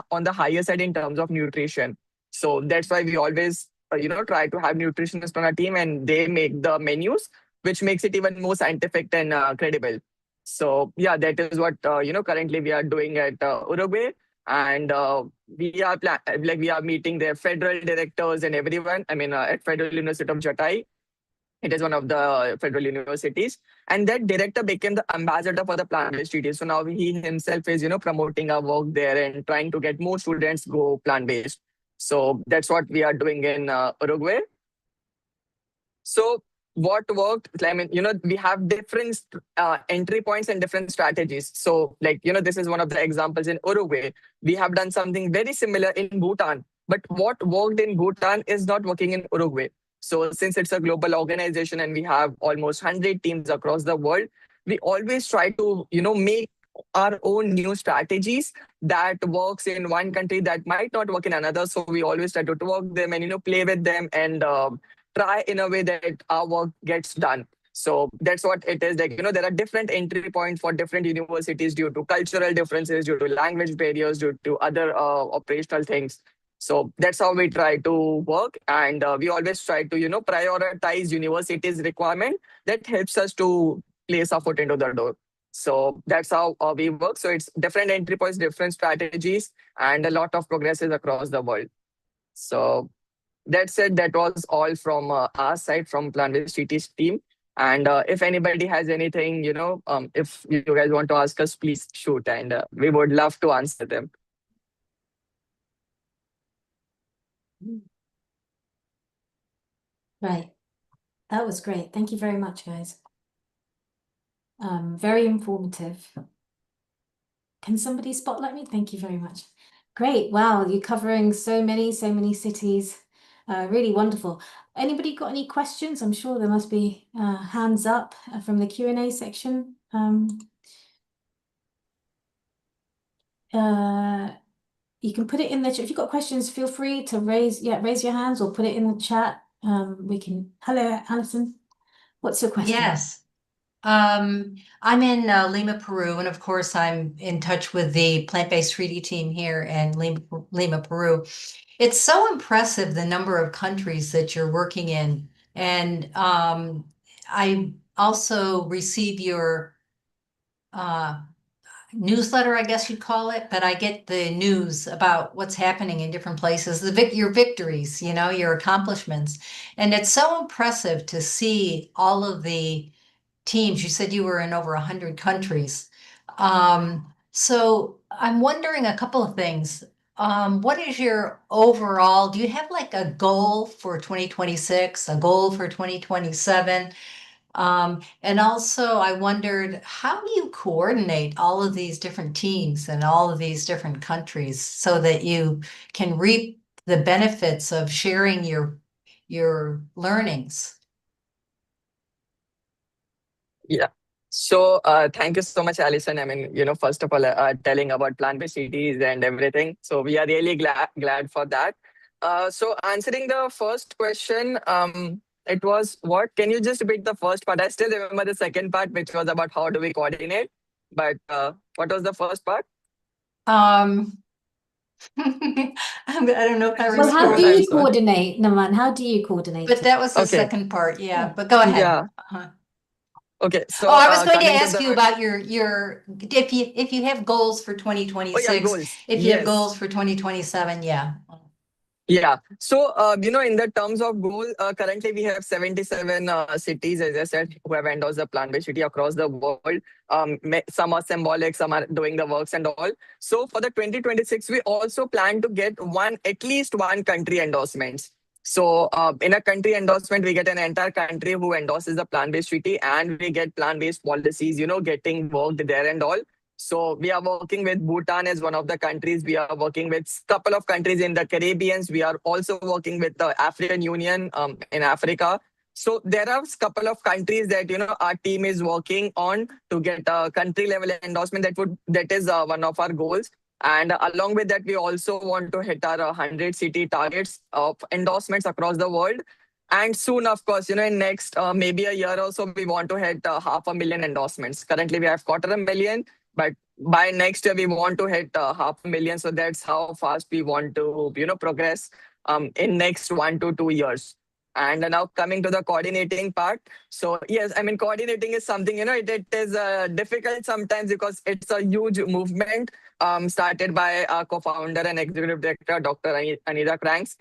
on the higher side in terms of nutrition. So that's why we always try to have nutritionists on our team, and they make the menus, which makes it even more scientific and credible. So yeah, that is what currently we are doing at Uruguay. And we are meeting their federal directors and everyone. At Federal University of Jatai, it is one of the federal universities. And that director became the ambassador for the plant-based treaty. So now he himself is, promoting our work there and trying to get more students go plant-based. So that's what we are doing in Uruguay. So what worked? We have different entry points and different strategies. So this is one of the examples in Uruguay. We have done something very similar in Bhutan. But what worked in Bhutan is not working in Uruguay. So since it's a global organization and we have almost 100 teams across the world, we always try to, make our own new strategies that works in one country that might not work in another. So we always try to work them and, play with them and try in a way that our work gets done. So that's what it is. There are different entry points for different universities due to cultural differences, due to language barriers, due to other operational things. So that's how we try to work. And we always try to, prioritize universities' requirement that helps us to place our foot into the door. So that's how we work. So it's different entry points, different strategies, and a lot of progresses across the world. So that said, that was all from our side, from PlantBased Treaties team. And if anybody has anything, if you guys want to ask us, please shoot, and we would love to answer them. Right. That was great. Thank you very much, guys. Very informative. Can somebody spotlight me? Thank you very much. Great. Wow, you're covering so many cities. Really wonderful. Anybody got any questions? I'm sure there must be hands up from the Q&A section. You can put it in the chat. If you've got questions, feel free to raise your hands or put it in the chat. Hello, Alison. What's your question? Yes. I'm in Lima, Peru, and of course I'm in touch with the plant-based treaty team here in Lima, Peru. It's so impressive the number of countries that you're working in. And I also receive your newsletter, I guess you'd call it, but I get the news about what's happening in different places, your victories, your accomplishments. And it's so impressive to see all of the teams. You said you were in over 100 countries. So I'm wondering a couple of things. What is your overall, do you have like a goal for 2026, a goal for 2027? And also I wondered, how do you coordinate all of these different teams and all of these different countries so that you can reap the benefits of sharing your learnings? Yeah. So thank you so much, Alison. I mean, first of all, telling about plant-based cities and everything. So we are really glad for that. So answering the first question, it was what? Can you just repeat the first part? I still remember the second part, which was about how do we coordinate. But what was the first part? I don't know if I Well, how was. do you I'm sorry. coordinate, Naman? How do you coordinate But it? that was the Okay. second part, yeah. But go ahead. Yeah. Uh-huh. Okay. So Oh, I was going to coming to ask you the about your if you have goals for oh yeah, 2026, goals. if you have Yes. goals for 2027, yeah. Yeah. So, in the terms of goal, currently we have 77 cities, as I said, who have endorsed the plant-based treaty across the world. Some are symbolic, some are doing the works and all. So for the 2026, we also plan to get at least one country endorsements. So in a country endorsement, we get an entire country who endorses the plant-based treaty, and we get plant-based policies, getting worked there and all. So we are working with Bhutan as one of the countries. We are working with a couple of countries in the Caribbean. We are also working with the African Union in Africa. So there are a couple of countries that our team is working on to get a country level endorsement. That is one of our goals. And along with that, we also want to hit our 100 city targets of endorsements across the world. And soon, of course, in next maybe a year or so, we want to hit 500,000 endorsements. Currently, we have 250,000. But by next year, we want to hit 500,000. So that's how fast we want to, progress in next 1 to 2 years. And now coming to the coordinating part. So yes, I mean, coordinating is something, it is difficult sometimes because it's a huge movement started by our co-founder and executive director, Dr. Anita Cranks,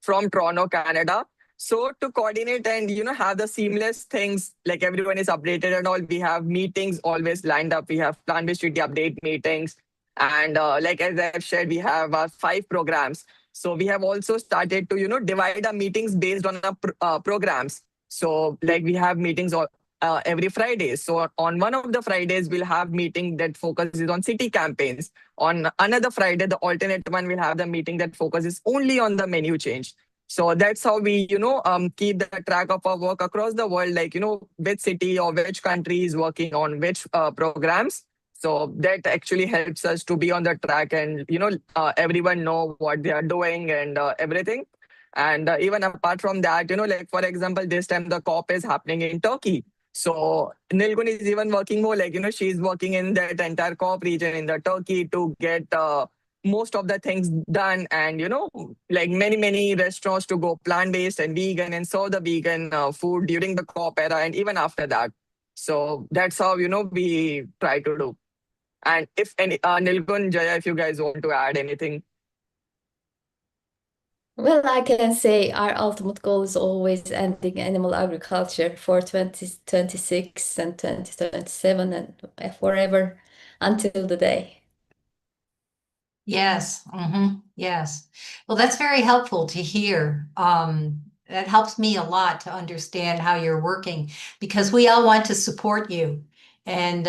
from Toronto, Canada. So to coordinate and have the seamless things, like everyone is updated and all, we have meetings always lined up. We have plant-based treaty update meetings, and like as I've shared, we have 5 programs. So we have also started to divide our meetings based on our programs. So like we have meetings every Friday. So on one of the Fridays, we'll have meeting that focuses on city campaigns. On another Friday, the alternate one will have the meeting that focuses only on the menu change. So that's how we, keep the track of our work across the world, like, which city or which country is working on which programs. So that actually helps us to be on the track and, everyone know what they are doing and everything. And even apart from that, like, for example, this time the COP is happening in Turkey. So Nilgun is even working more like, she's working in that entire COP region in the Turkey to get most of the things done, and like many restaurants to go plant-based and vegan and serve the vegan food during the COP era and even after that. So that's how we try to do. And if any Nilgun, Jaya, if you guys want to add anything. Well, I can say our ultimate goal is always ending animal agriculture for 2026 and 2027 and forever until the day. Yes. Yes. Well, that's very helpful to hear. That helps me a lot to understand how you're working, because we all want to support you. And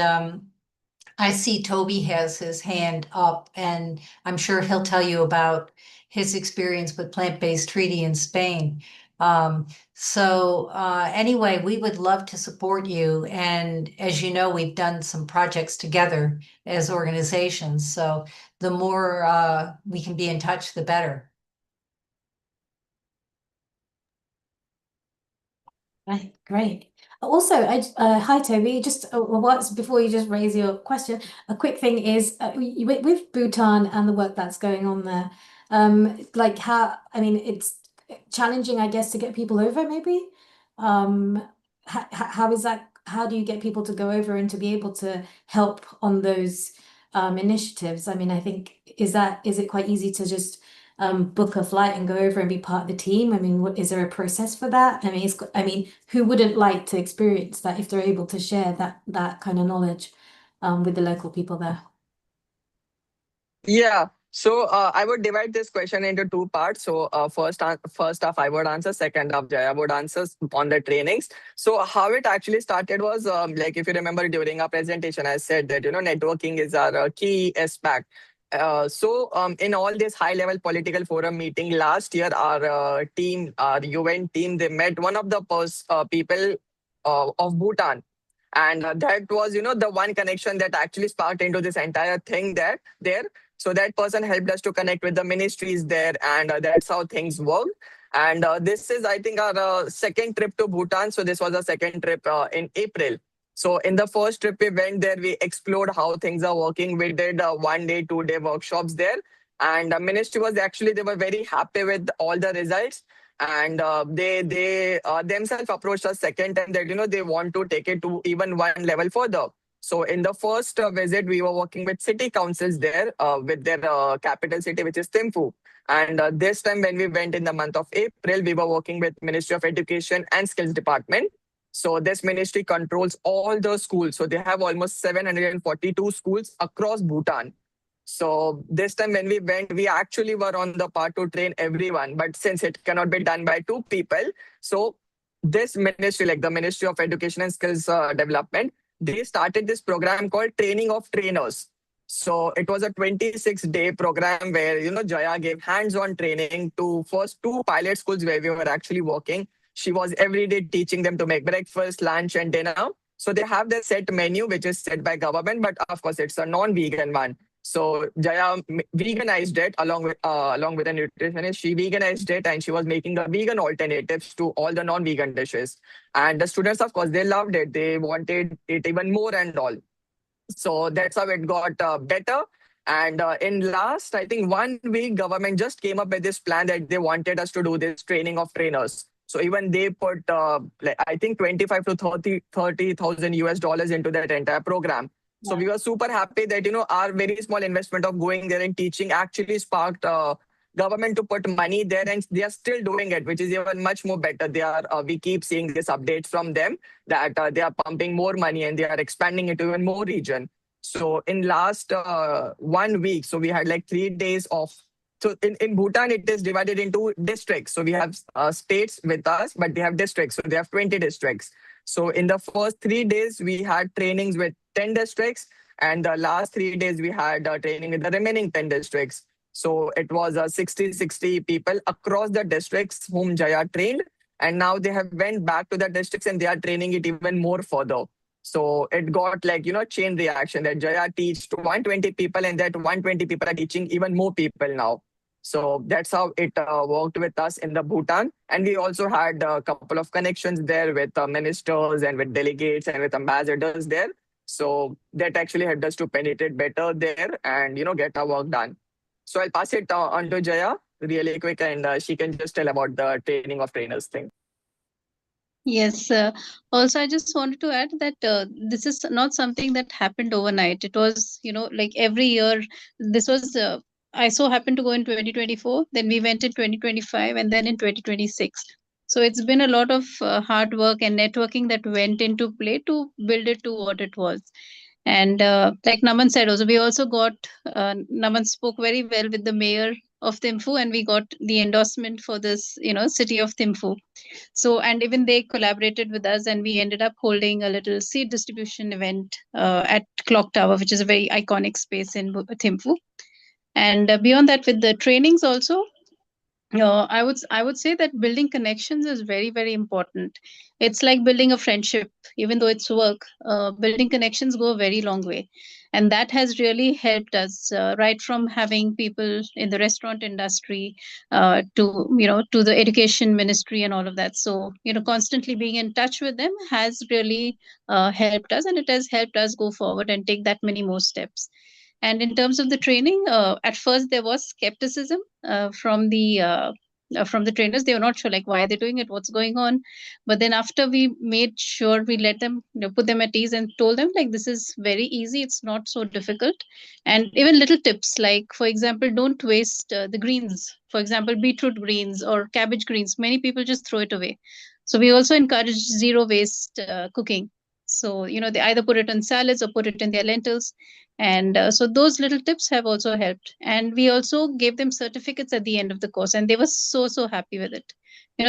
I see Toby has his hand up, and I'm sure he'll tell you about his experience with plant-based treaty in Spain. Anyway, we would love to support you. And as you know, we've done some projects together as organizations. So the more we can be in touch, the better. Right, great. Also, hi Toby. Just before you just raise your question, a quick thing is with Bhutan and the work that's going on there. Like how I mean, it's challenging, I guess, to get people over. Maybe. How is that? How do you get people to go over and to be able to help on those initiatives? I mean, I think is it quite easy to just book a flight and go over and be part of the team? I mean, is there a process for that? I mean, who wouldn't like to experience that if they're able to share that kind of knowledge with the local people there? Yeah. So I would divide this question into two parts. So first off, I would answer. Second off, Jaya would answer on the trainings. So how it actually started was like if you remember during our presentation, I said that networking is our key aspect. In all this high-level political forum meeting last year, our team, our UN team, they met one of the people of Bhutan. And that was, the one connection that actually sparked into this entire thing there. So that person helped us to connect with the ministries there, and that's how things work. And this is, I think, our second trip to Bhutan. So this was a second trip in April. So in the first trip we went there, we explored how things are working. We did 1 day, 2 day workshops there. And the ministry was actually, they were very happy with all the results. And they themselves approached us second time that, they want to take it to even one level further. So in the first visit, we were working with city councils there with their capital city, which is Thimphu. And this time when we went in the month of April, we were working with Ministry of Education and Skills Department. So this ministry controls all the schools. So they have almost 742 schools across Bhutan. So this time when we went, we actually were on the part to train everyone. But since it cannot be done by 2 people, so this ministry, like the Ministry of Education and Skills Development, they started this program called Training of Trainers. So it was a 26-day program where, Jaya gave hands-on training to first 2 pilot schools where we were actually working. She was every day teaching them to make breakfast, lunch, and dinner. So they have their set menu, which is set by government, but of course it's a non-vegan one. So Jaya veganized it along with a nutritionist. She veganized it and she was making the vegan alternatives to all the non-vegan dishes. And the students, of course, they loved it. They wanted it even more and all. So that's how it got better. And in last, I think 1 week, government just came up with this plan that they wanted us to do this training of trainers. So even they put, I think 25 to 30,000 US dollars into that entire program. So we were super happy that, our very small investment of going there and teaching actually sparked government to put money there, and they are still doing it, which is even much more better. We keep seeing this updates from them that they are pumping more money and they are expanding it to even more region. So in last 1 week, so we had like 3 days of. So in Bhutan, it is divided into districts. So we have states with us, but they have districts. So they have 20 districts. So in the first 3 days, we had trainings with 10 districts. And the last 3 days, we had training with the remaining 10 districts. So it was 60 people across the districts whom Jaya trained. And now they have went back to the districts and they are training it even more further. So it got like, chain reaction that Jaya teached 120 people and that 120 people are teaching even more people now. So that's how it worked with us in the Bhutan. And we also had a couple of connections there with ministers and with delegates and with ambassadors there. So that actually helped us to penetrate better there and, get our work done. So I'll pass it on to Jaya really quick and she can just tell about the training of trainers thing. Yes. Also, I just wanted to add that this is not something that happened overnight. It was, like every year. This was, I so happened to go in 2024, then we went in 2025, and then in 2026. So it's been a lot of hard work and networking that went into play to build it to what it was. And like Naman said, also we also got, Naman spoke very well with the mayor of Thimphu, and we got the endorsement for this, city of Thimphu. So, and even they collaborated with us, and we ended up holding a little seed distribution event at Clock Tower, which is a very iconic space in Thimphu. And beyond that, with the trainings also, I would say that building connections is very, very important. It's like building a friendship, even though it's work. Building connections go a very long way, and that has really helped us. Right from having people in the restaurant industry, to to the education ministry and all of that. So constantly being in touch with them has really helped us, and it has helped us go forward and take that many more steps. And in terms of the training, at first there was skepticism from the trainers. They were not sure like why they're doing it, what's going on. But then after we made sure we let them, put them at ease and told them like this is very easy, it's not so difficult. And even little tips like, for example, don't waste the greens. For example, beetroot greens or cabbage greens. Many people just throw it away. So we also encourage zero waste cooking. So they either put it on salads or put it in their lentils. And so those little tips have also helped. And we also gave them certificates at the end of the course, and they were so, so happy with it.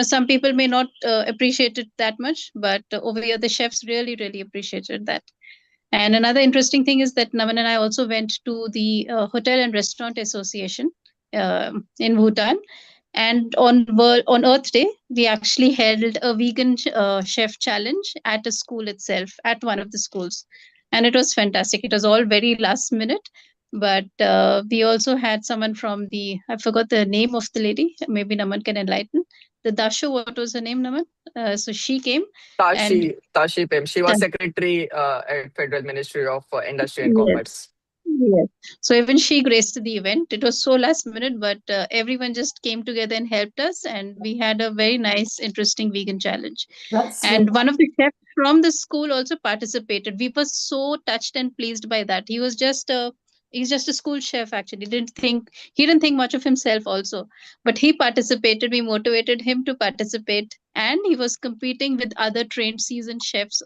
Some people may not appreciate it that much, but over here, the chefs really, really appreciated that. And another interesting thing is that Naman and I also went to the Hotel and Restaurant Association in Bhutan. And on Earth Day, we actually held a vegan chef challenge at a school itself, at one of the schools. And it was fantastic. It was all very last minute. But we also had someone from I forgot the name of the lady. Maybe Naman can enlighten. The Dasho, what was her name, Naman? So she came. And Tashi Pim. She was secretary at Federal Ministry of Industry and yes. Commerce. Yes. So even she graced the event. It was so last minute, but everyone just came together and helped us, and we had a very nice, interesting vegan challenge. And one of the chefs from the school also participated. We were so touched and pleased by that. He's just a school chef actually. He didn't think much of himself also, but he participated. We motivated him to participate, and he was competing with other trained seasoned chefs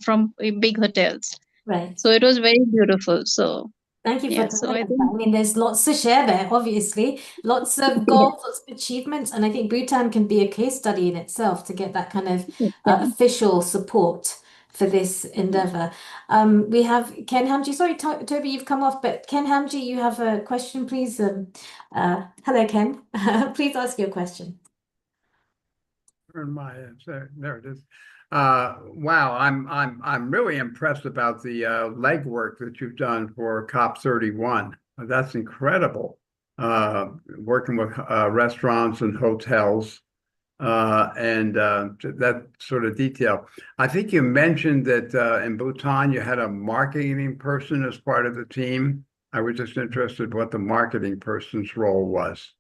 from big hotels. Right. So it was very beautiful. So thank you for yeah, telling us that. I mean, there's lots to share there, obviously, lots of goals, lots of achievements, and I think Bhutan can be a case study in itself to get that kind of official support for this endeavor. We have Ken Hamji. Sorry, Toby, you've come off, but Ken Hamji, you have a question, please. Hello, Ken. Please ask your question. There it is. Wow, I'm really impressed about the legwork that you've done for COP31. That's incredible. Working with restaurants and hotels and that sort of detail. I think you mentioned that in Bhutan you had a marketing person as part of the team. I was just interested what the marketing person's role was.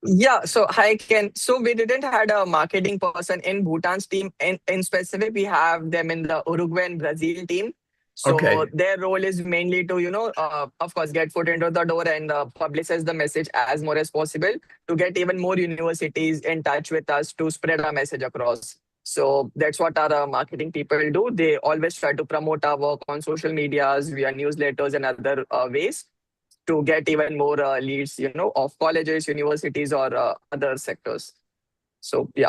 Yeah, so hi Ken. So we didn't had a marketing person in Bhutan's team. In specific, we have them in the Uruguay and Brazil team. So their role is mainly to, of course, get foot into the door and publicize the message as more as possible to get even more universities in touch with us to spread our message across. So that's what our marketing people do. They always try to promote our work on social medias, via newsletters and other ways, to get even more leads, of colleges, universities, or other sectors. So, yeah.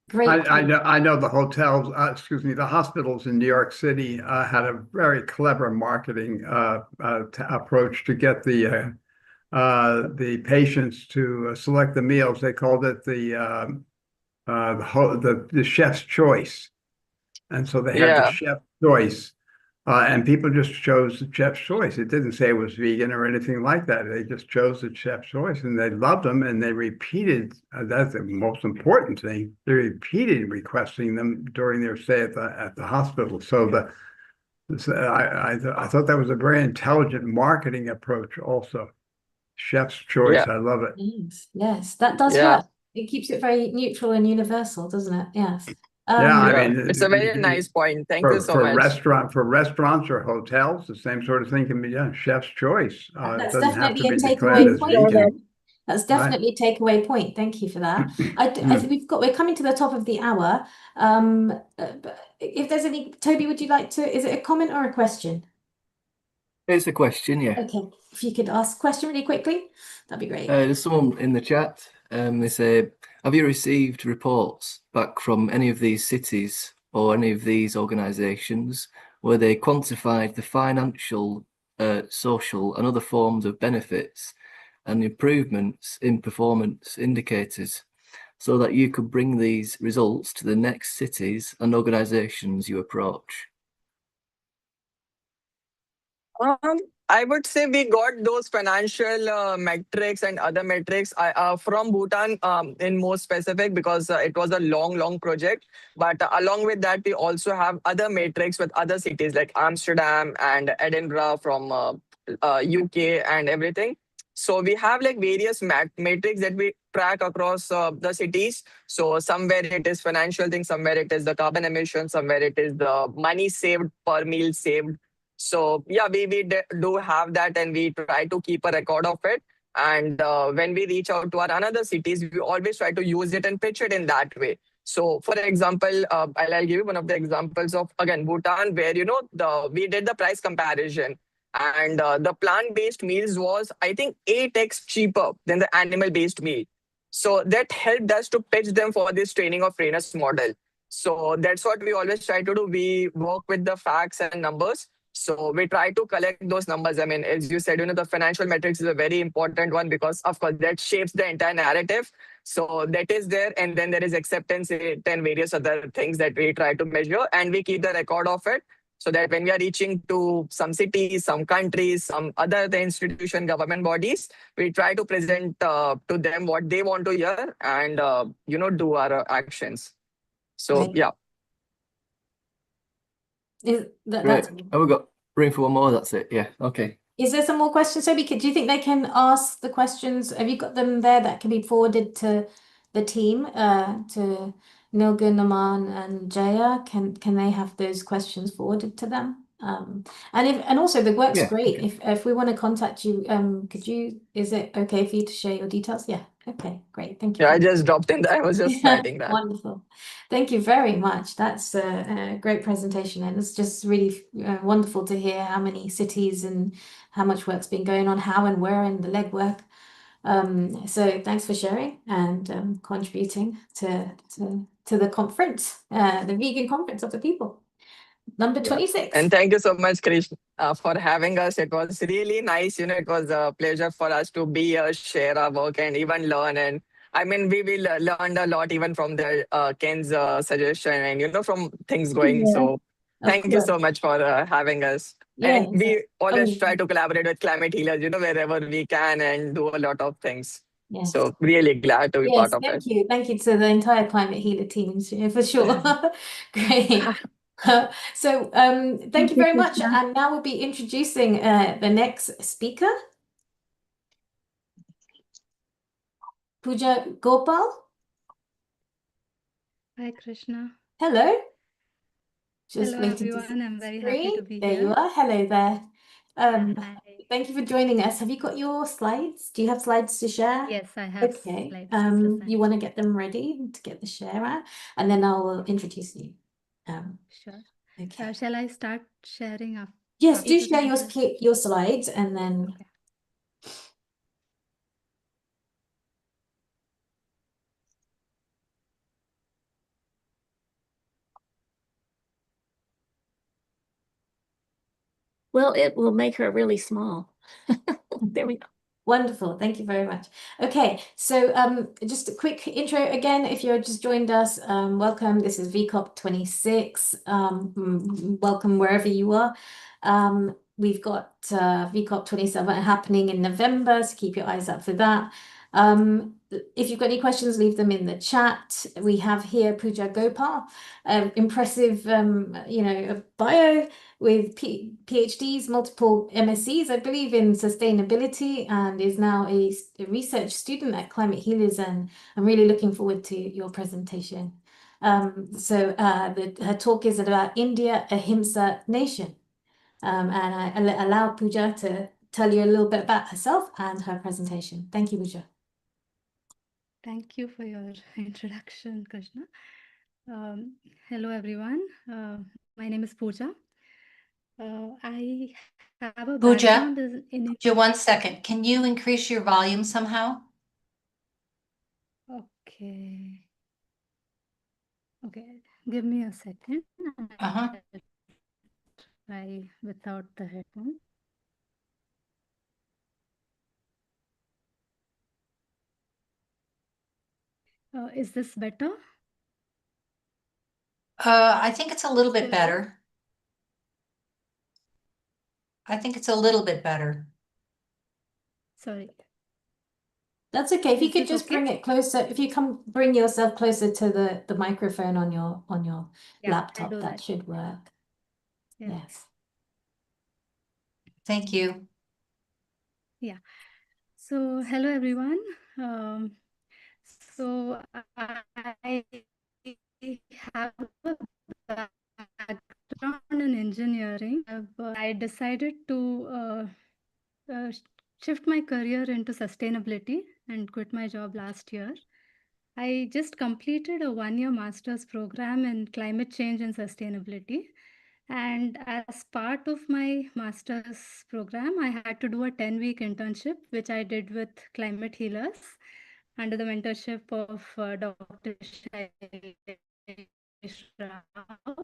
Great. I know the hotels, the hospitals in New York City had a very clever marketing approach to get the patients to select the meals. They called it the chef's choice, and so they had the chef's choice. And people just chose the chef's choice. It didn't say it was vegan or anything like that. They just chose the chef's choice, and they loved them, and they repeated. That's the most important thing. They repeated requesting them during their stay at the hospital. So I thought that was a very intelligent marketing approach. Also, chef's choice. I love it. Yes, that does work. It keeps it very neutral and universal, doesn't it? Yes. I mean, it's a very nice point. Thank you so much. For restaurants or hotels, the same sort of thing can be done. Chef's choice. That's it doesn't have to definitely be a declared as takeaway point. vegan. That's definitely a takeaway point. Thank you for that. I think we're coming to the top of the hour. But if there's any, Toby, would you like to? Is it a comment or a question? It's a question, yeah. Okay, if you could ask a question really quickly, that'd be great. There's someone in the chat. They say, have you received reports back from any of these cities or any of these organisations where they quantified the financial social and other forms of benefits and improvements in performance indicators so that you could bring these results to the next cities and organizations you approach? I would say we got those financial metrics and other metrics from Bhutan in more specific because it was a long project. But along with that, we also have other metrics with other cities like Amsterdam and Edinburgh from UK and everything. So we have like various metrics that we track across the cities. So somewhere it is financial thing, somewhere it is the carbon emission, somewhere it is the money saved per meal saved. So yeah, we do have that and we try to keep a record of it. And when we reach out to our another cities, we always try to use it and pitch it in that way. So for example, I'll give you one of the examples of, again, Bhutan, where, we did the price comparison. And the plant-based meals was, I think, 8x cheaper than the animal-based meal. So that helped us to pitch them for this training of trainers model. So that's what we always try to do. We work with the facts and numbers. So we try to collect those numbers. I mean, as you said, the financial metrics is a very important one because, of course, that shapes the entire narrative. So that is there. And then there is acceptance rate and various other things that we try to measure. And we keep the record of it so that when we are reaching to some cities, some countries, some other institution, government bodies, we try to present to them what they want to hear and, do our actions. So, Right. yeah. Great. Oh, we've got room for one more. That's it. Yeah. Okay. Is there some more questions, Toby? Do you think they can ask the questions? Have you got them there that can be forwarded to the team, to Nilgun, Naman, and Jaya? Can they have those questions forwarded to them? And also the work's great. Okay. If we want to contact you, is it okay for you to share your details? Yeah. Okay, great. Thank you. Yeah, I just dropped in there. I was just writing that. Wonderful. Thank you very much. That's a great presentation, and it's just really wonderful to hear how many cities and how much work's been going on, how and where, and the legwork. So thanks for sharing and contributing to the conference, the vegan conference of the people. Number 26. And thank you so much, Krish, for having us. It was really nice. It was a pleasure for us to be here, share our work, and even learn. And I mean, we will learned a lot even from the Ken's suggestion and from things going. So thank you so much for having us. And we always try to collaborate with climate healers, wherever we can and do a lot of things. Yes. So really glad to be part of it. Thank you. Thank you to the entire climate healer team for sure. Great. So thank you very much. And now we'll be introducing the next speaker. Pooja Gopal. Hi, Krishna. Hello. Hello, everyone. I'm very happy to be here. There you are. Hello there. Thank you for joining us. Have you got your slides? Do you have slides to share? Yes, I have Okay. slides to present. You want to get them ready to get the share out, and then I will introduce you. Sure. Okay. Shall I start sharing up? Yes, do share your slides, and then. Okay. Well, it will make her really small. There we go. Wonderful. Thank you very much. Okay, so just a quick intro again. If you're just joined us, welcome. This is VCOP 26. Welcome wherever you are. We've got VCOP 27 happening in November, so keep your eyes up for that. If you've got any questions, leave them in the chat. We have here Pooja Gopal, impressive, bio with PhDs, multiple MScs, I believe, in sustainability, and is now a research student at Climate Healers, and I'm really looking forward to your presentation. Her talk is about India, Ahimsa nation. And I allow Pooja to tell you a little bit about herself and her presentation. Thank you, Pooja. Thank you for your introduction, Krishna. Hello, everyone. My name is Pooja. I have a background in... Pooja, 1 second. Can you increase your volume somehow? Okay. Okay, give me a second. I'll try without the headphone. Is this better? I think it's a little bit better. I think it's a little bit better. Sorry. That's okay. If you Is could this just okay? bring it closer, if you bring yourself closer to the microphone on your Yeah, I'll laptop, do that that. should work. Yeah. Yes. Thank you. Yeah. So hello everyone. So I have a background in engineering. I decided to shift my career into sustainability and quit my job last year. I just completed a one-year master's program in climate change and sustainability. And as part of my master's program, I had to do a 10-week internship, which I did with Climate Healers under the mentorship of Dr. Shailesh Rao.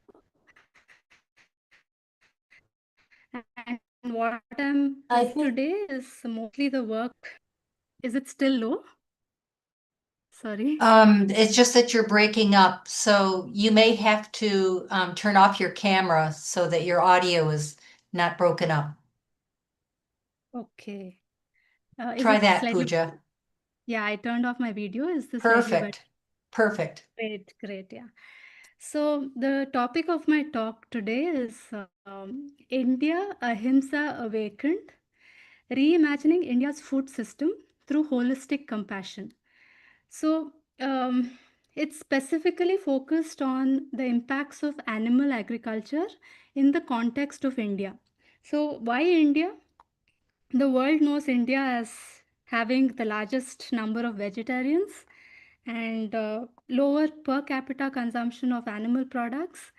And what I'm today is mostly the work. Is it still low? Sorry. It's just that you're breaking up, so you may have to turn off your camera so that your audio is not broken up. Okay. Is Try it that, slightly? Pooja. Yeah, I turned off my video. Is this slightly better? Perfect. Perfect. Great, great. Yeah. So the topic of my talk today is India Ahimsa Awakened, Reimagining India's Food System Through Holistic Compassion. So it's specifically focused on the impacts of animal agriculture in the context of India. So why India? The world knows India as having the largest number of vegetarians and lower per capita consumption of animal products.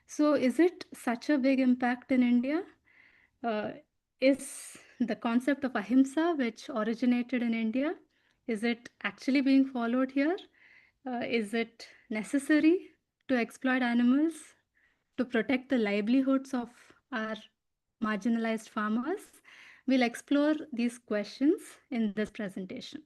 So is it such a big impact in India? Is the concept of Ahimsa, which originated in India, is it actually being followed here? Is it necessary to exploit animals to protect the livelihoods of our marginalized farmers? We'll explore these questions in this presentation.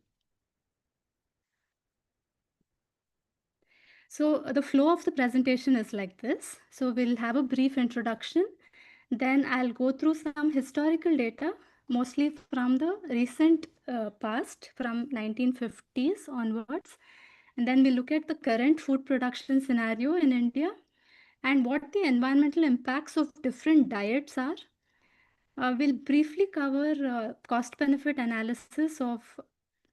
So the flow of the presentation is like this. So we'll have a brief introduction. Then I'll go through some historical data, mostly from the recent past, from 1950s onwards. And then we look at the current food production scenario in India and what the environmental impacts of different diets are. We'll briefly cover cost-benefit analysis of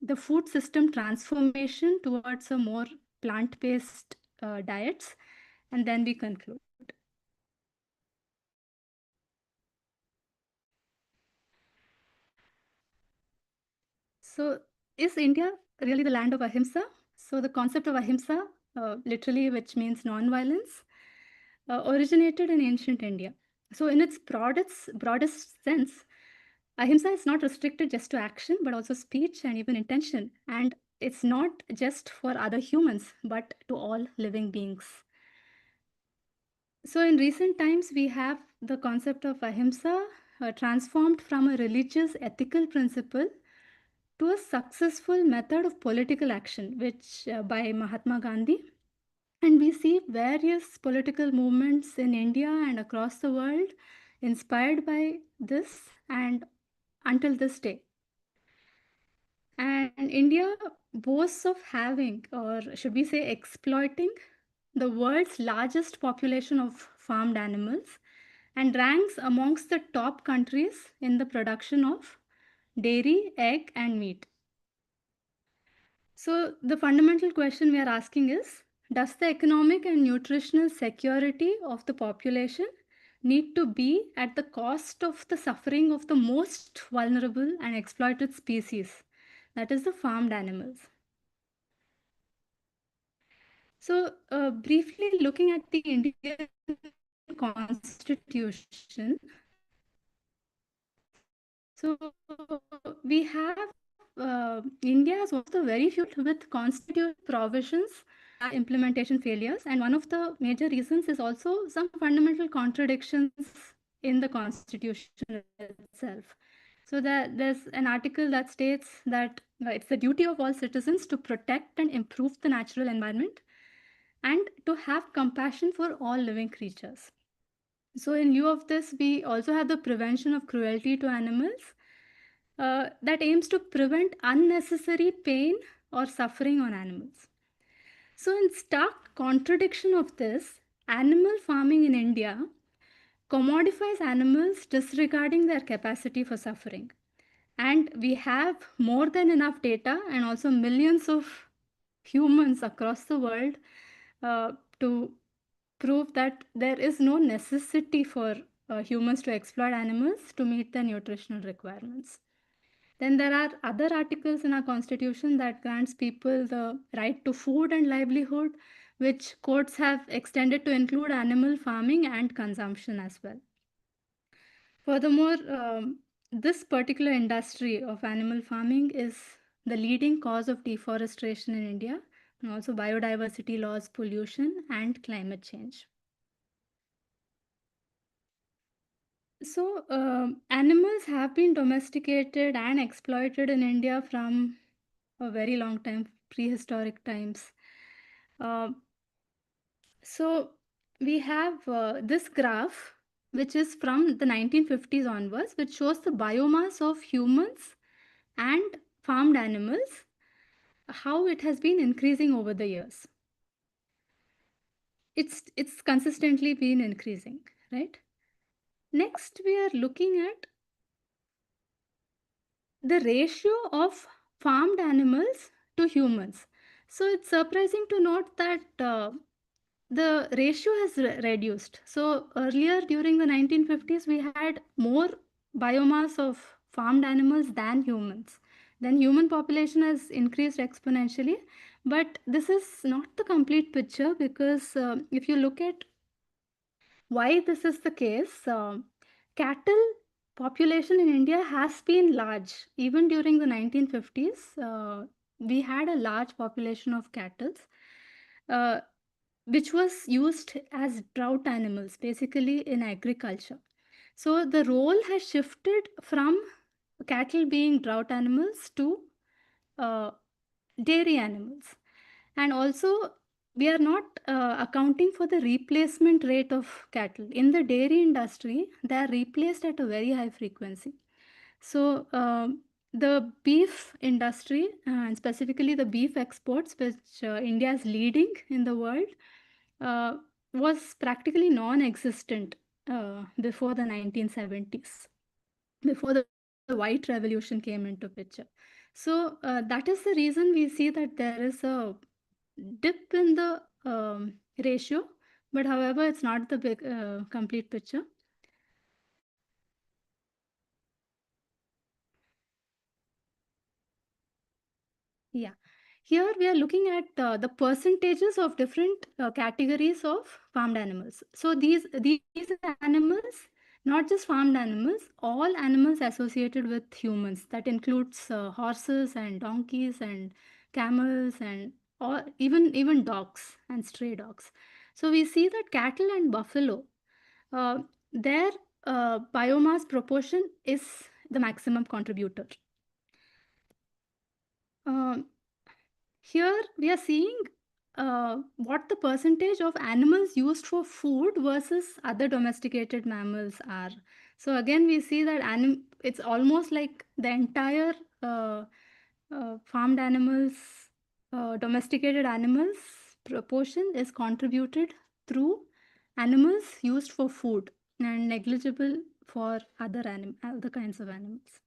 the food system transformation towards a more plant-based diets, and then we conclude. So is India really the land of Ahimsa? So the concept of Ahimsa, literally which means non-violence, originated in ancient India. So in its broadest sense, Ahimsa is not restricted just to action, but also speech and even intention. And it's not just for other humans, but to all living beings. So in recent times, we have the concept of Ahimsa transformed from a religious ethical principle to a successful method of political action, which by Mahatma Gandhi. And we see various political movements in India and across the world inspired by this and until this day. And India boasts of having, or should we say exploiting, the world's largest population of farmed animals and ranks amongst the top countries in the production of dairy, egg, and meat. So the fundamental question we are asking is, does the economic and nutritional security of the population need to be at the cost of the suffering of the most vulnerable and exploited species, that is the farmed animals? So briefly looking at the Indian Constitution, so we have India is one of the very few with constitutional provisions and implementation failures. And one of the major reasons is also some fundamental contradictions in the Constitution itself. So there's an article that states that it's the duty of all citizens to protect and improve the natural environment and to have compassion for all living creatures. So in lieu of this, we also have the prevention of cruelty to animals that aims to prevent unnecessary pain or suffering on animals. So in stark contradiction of this, animal farming in India commodifies animals disregarding their capacity for suffering. And we have more than enough data and also millions of humans across the world to prove that there is no necessity for humans to exploit animals to meet their nutritional requirements. Then there are other articles in our constitution that grants people the right to food and livelihood, which courts have extended to include animal farming and consumption as well. Furthermore, this particular industry of animal farming is the leading cause of deforestation in India, and also biodiversity loss, pollution, and climate change. So, animals have been domesticated and exploited in India from a very long time, prehistoric times. So, we have this graph, which is from the 1950s onwards, which shows the biomass of humans and farmed animals, how it has been increasing over the years. It's consistently been increasing, right? Next, we are looking at the ratio of farmed animals to humans. So it's surprising to note that the ratio has reduced. So earlier during the 1950s, we had more biomass of farmed animals than humans. Then human population has increased exponentially, but this is not the complete picture because if you look at why this is the case, cattle population in India has been large. Even during the 1950s, we had a large population of cattle, which was used as drought animals, basically in agriculture. So the role has shifted from cattle being drought animals to dairy animals. And also, we are not accounting for the replacement rate of cattle. In the dairy industry, they are replaced at a very high frequency. So the beef industry, and specifically the beef exports, which India is leading in the world, was practically non-existent before the 1970s, before the white revolution came into picture. So that is the reason we see that there is a dip in the ratio, but however, it's not the big complete picture. Yeah. Here we are looking at the percentages of different categories of farmed animals. So these animals, not just farmed animals, all animals associated with humans. That includes horses and donkeys and camels and or even dogs and stray dogs. So we see that cattle and buffalo, their biomass proportion is the maximum contributor. Here we are seeing what the percentage of animals used for food versus other domesticated mammals are. So again, we see that it's almost like the entire farmed animals, domesticated animals proportion is contributed through animals used for food and negligible for other kinds of animals.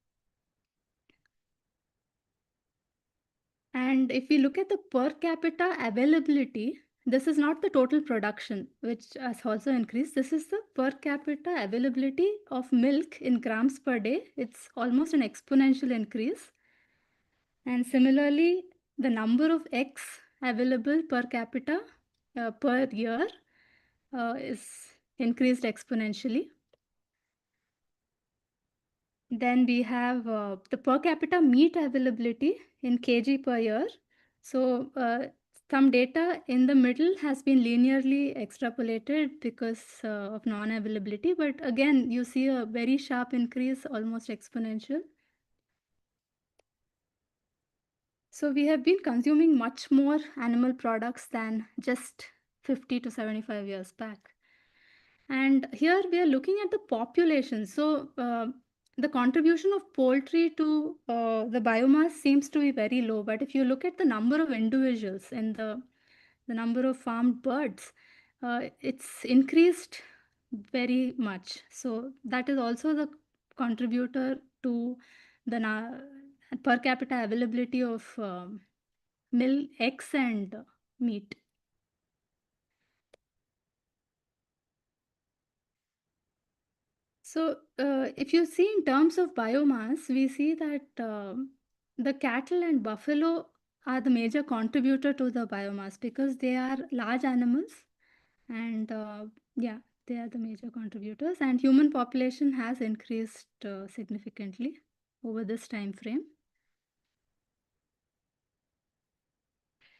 And if we look at the per capita availability, this is not the total production, which has also increased. This is the per capita availability of milk in grams per day. It's almost an exponential increase. And similarly, the number of eggs available per capita per year is increased exponentially. Then we have the per capita meat availability in kg per year. So some data in the middle has been linearly extrapolated because of non-availability, but again, you see a very sharp increase, almost exponential. So we have been consuming much more animal products than just 50 to 75 years back. And here we are looking at the population. So the contribution of poultry to the biomass seems to be very low. But if you look at the number of individuals and the number of farmed birds, it's increased very much. So that is also the contributor to the per capita availability of milk, eggs, and meat. So if you see in terms of biomass, we see that the cattle and buffalo are the major contributor to the biomass because they are large animals, and yeah, they are the major contributors, and human population has increased significantly over this time frame.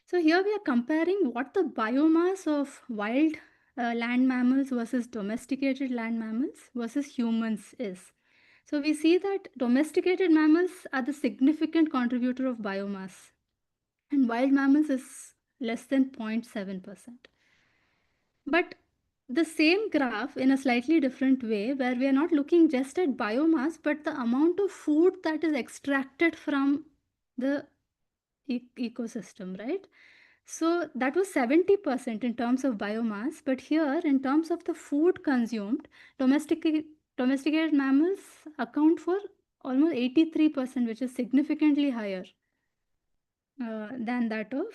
So here we are comparing what the biomass of wild land mammals versus domesticated land mammals versus humans is. So we see that domesticated mammals are the significant contributor of biomass, and wild mammals is less than 0.7%. But the same graph in a slightly different way, where we are not looking just at biomass, but the amount of food that is extracted from the ecosystem, right? So that was 70% in terms of biomass, but here in terms of the food consumed, domesticated mammals account for almost 83%, which is significantly higher than that of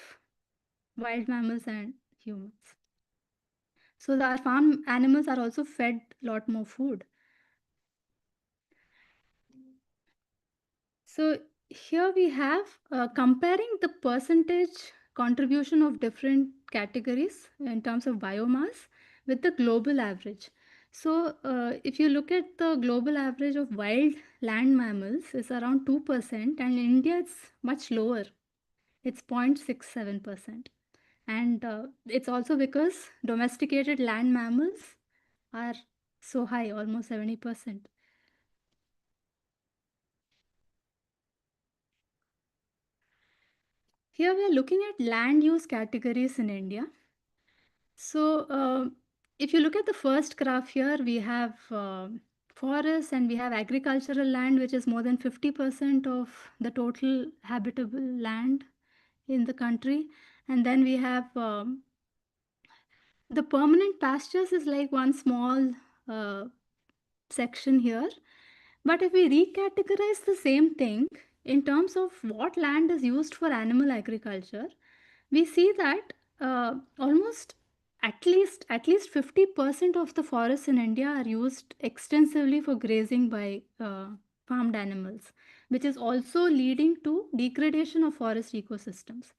wild mammals and humans. So our farm animals are also fed a lot more food. So here we have comparing the percentage contribution of different categories in terms of biomass with the global average. So if you look at the global average of wild land mammals, it's around 2%, and in India it's much lower. It's 0.67%. And it's also because domesticated land mammals are so high, almost 70%. Here we are looking at land use categories in India. So if you look at the first graph here, we have forests and we have agricultural land, which is more than 50% of the total habitable land in the country. And then we have the permanent pastures is like one small section here. But if we recategorize the same thing in terms of what land is used for animal agriculture, we see that almost at least 50% of the forests in India are used extensively for grazing by farmed animals, which is also leading to degradation of forest ecosystems.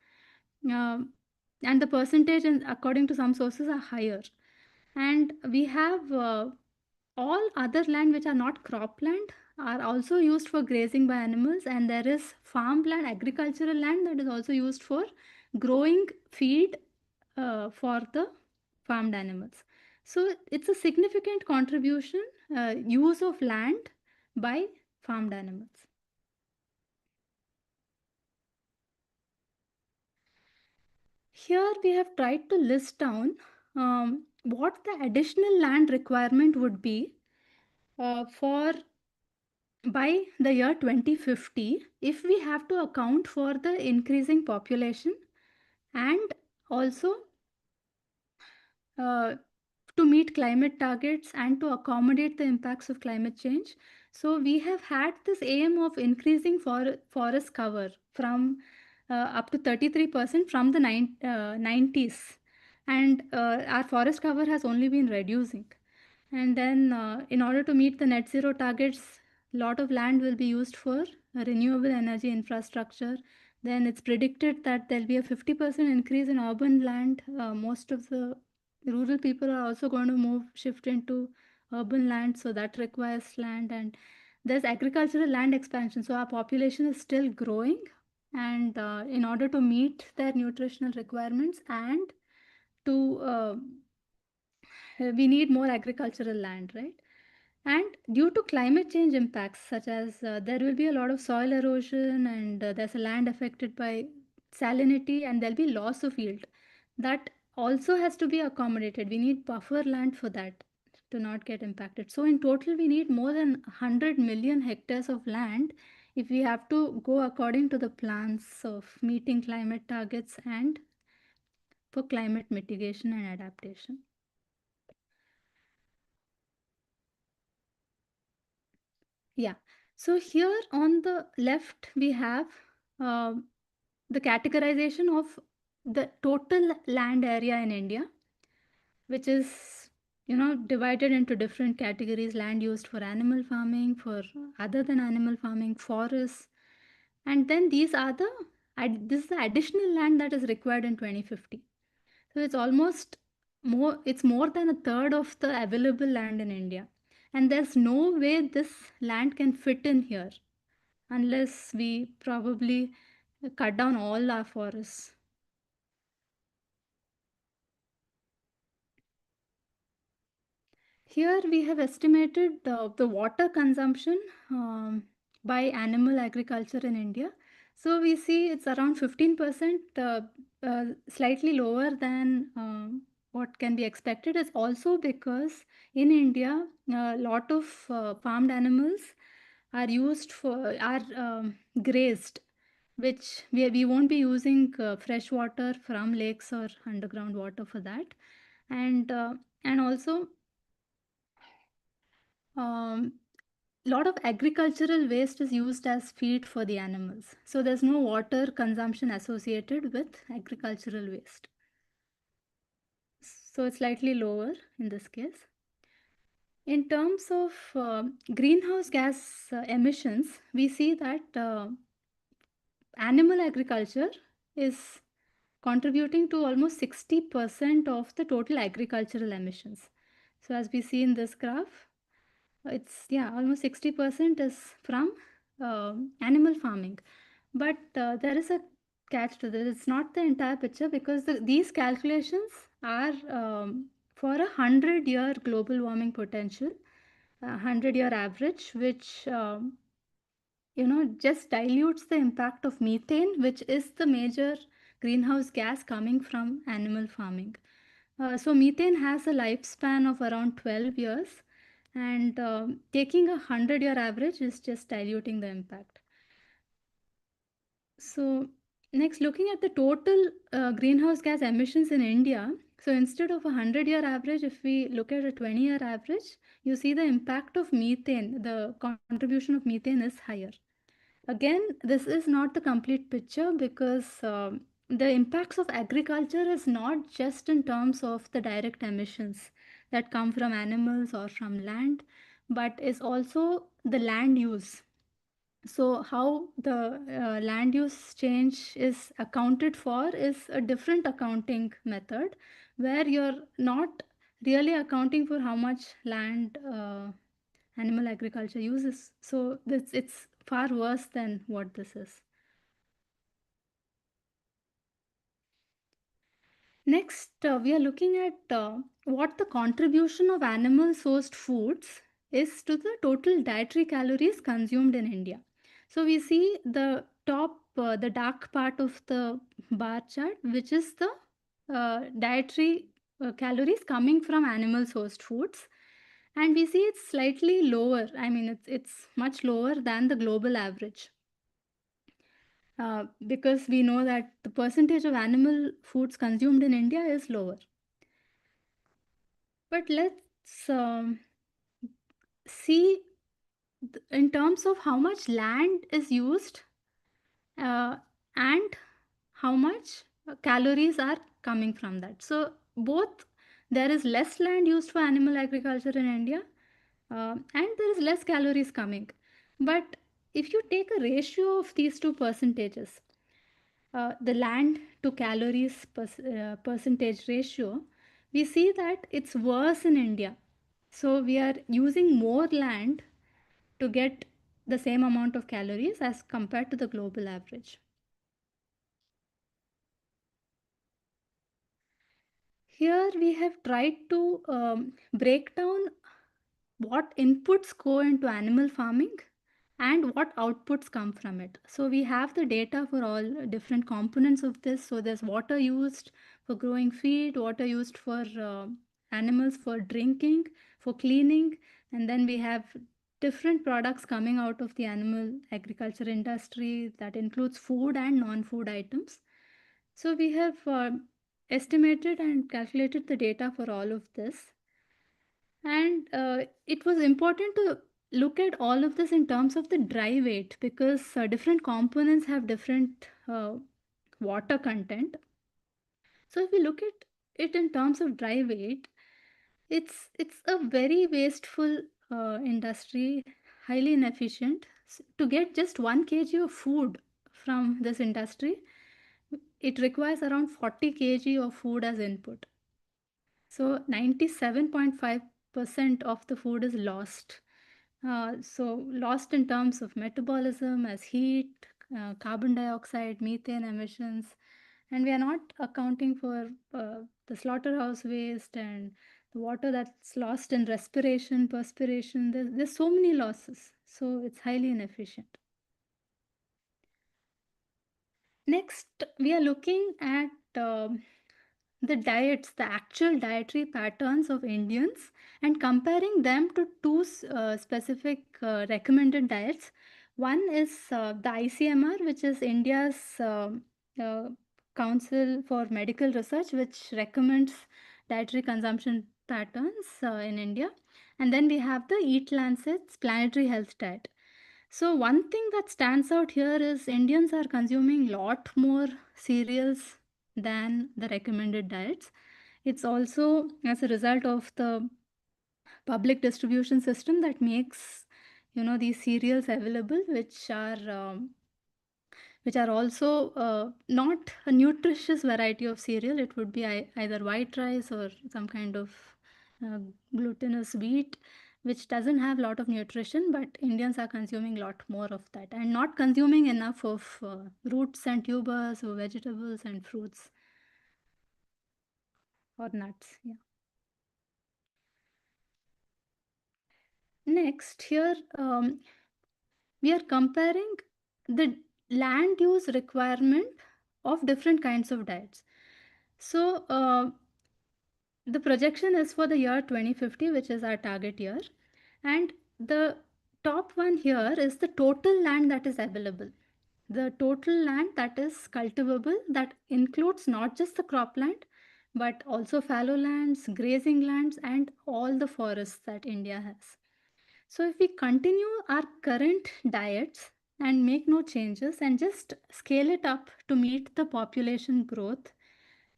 And the percentage, according to some sources, are higher. And we have all other land which are not cropland are also used for grazing by animals, and there is farmland, agricultural land that is also used for growing feed for the farmed animals. So it's a significant contribution, use of land by farmed animals. Here we have tried to list down what the additional land requirement would be for by the year 2050 if we have to account for the increasing population and also to meet climate targets and to accommodate the impacts of climate change. So we have had this aim of increasing forest cover from up to 33% from the 90s, and our forest cover has only been reducing. And then in order to meet the net zero targets, a lot of land will be used for renewable energy infrastructure. Then it's predicted that there'll be a 50% increase in urban land. Most of the rural people are also going to shift into urban land, so that requires land. And there's agricultural land expansion, so our population is still growing, and in order to meet their nutritional requirements and to we need more agricultural land, right? And due to climate change impacts, such as there will be a lot of soil erosion and there's a land affected by salinity and there'll be loss of yield. That also has to be accommodated. We need buffer land for that to not get impacted. So in total, we need more than 100 million hectares of land if we have to go according to the plans of meeting climate targets and for climate mitigation and adaptation. Yeah, so here on the left, we have the categorization of the total land area in India, which is, divided into different categories: land used for animal farming, for other than animal farming, forests, and then these are this is the additional land that is required in 2050. So it's almost it's more than a third of the available land in India. And there's no way this land can fit in here unless we probably cut down all our forests. Here we have estimated the water consumption by animal agriculture in India. So we see it's around 15%, slightly lower than what can be expected. Is also because in India, a lot of farmed animals are used for, are grazed, which we won't be using fresh water from lakes or underground water for that. And also lot of agricultural waste is used as feed for the animals. So there's no water consumption associated with agricultural waste. So it's slightly lower in this case. In terms of greenhouse gas emissions, we see that animal agriculture is contributing to almost 60% of the total agricultural emissions. So as we see in this graph, it's almost 60% is from animal farming. But there is a catch to this. It's not the entire picture because these calculations are for a 100-year global warming potential, 100-year average, which just dilutes the impact of methane, which is the major greenhouse gas coming from animal farming. So methane has a lifespan of around 12 years, and taking a 100-year average is just diluting the impact. So next, looking at the total greenhouse gas emissions in India. So instead of a 100-year average, if we look at a 20-year average, you see the impact of methane, the contribution of methane is higher. Again, this is not the complete picture because the impacts of agriculture is not just in terms of the direct emissions that come from animals or from land, but is also the land use. So how the land use change is accounted for is a different accounting method where you're not really accounting for how much land animal agriculture uses. So it's far worse than what this is. Next, we are looking at what the contribution of animal sourced foods is to the total dietary calories consumed in India. So we see the top, the dark part of the bar chart, which is the dietary calories coming from animal sourced foods. And we see it's slightly lower. I mean, it's much lower than the global average. Because we know that the percentage of animal foods consumed in India is lower. But let's see in terms of how much land is used and how much calories are coming from that. So both there is less land used for animal agriculture in India and there is less calories coming. But if you take a ratio of these two percentages, the land to calories percentage ratio, we see that it's worse in India. So we are using more land to get the same amount of calories as compared to the global average. here we have tried to break down what inputs go into animal farming and what outputs come from it. So we have the data for all different components of this. So there's water used for growing feed, water used for animals for drinking, for cleaning, and then we have different products coming out of the animal agriculture industry that includes food and non-food items. So we have estimated and calculated the data for all of this. And it was important to look at all of this in terms of the dry weight because different components have different water content. So if we look at it in terms of dry weight, it's a very wasteful industry, highly inefficient. To get just 1 kg of food from this industry, it requires around 40 kg of food as input. So 97.5% of the food is lost. So lost in terms of metabolism as heat, carbon dioxide, methane emissions, and we are not accounting for the slaughterhouse waste and the water that's lost in respiration, perspiration. There's so many losses. So it's highly inefficient. Next, we are looking at the diets, the actual dietary patterns of Indians and comparing them to two specific recommended diets. One is the ICMR, which is India's uh, Council for Medical Research, which recommends dietary consumption patterns in India. And then we have the Eat Lancet's Planetary Health Diet. So one thing that stands out here is Indians are consuming lot more cereals than the recommended diets. It's also as a result of the public distribution system that makes these cereals available, which are also not a nutritious variety of cereal. It would be either white rice or some kind of uh, glutinous wheat, which doesn't have a lot of nutrition, but Indians are consuming a lot more of that and not consuming enough of roots and tubers or vegetables and fruits or nuts. Yeah. Next, here we are comparing the land use requirement of different kinds of diets. So the projection is for the year 2050, which is our target year. And the top one here is the total land that is available. The total land that is cultivable, that includes not just the cropland, but also fallow lands, grazing lands, and all the forests that India has. So if we continue our current diets and make no changes and just scale it up to meet the population growth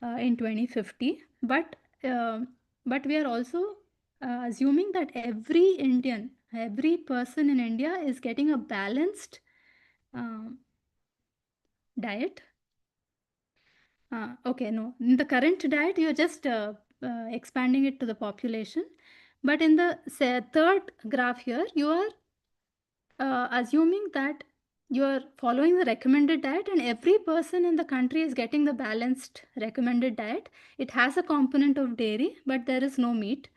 in 2050, but we are also assuming that every Indian, every person in India is getting a balanced diet. Okay, no, in the current diet, you're just expanding it to the population. But in the third graph here, you are assuming that you are following the recommended diet and every person in the country is getting the balanced recommended diet. It has a component of dairy, but there is no meat.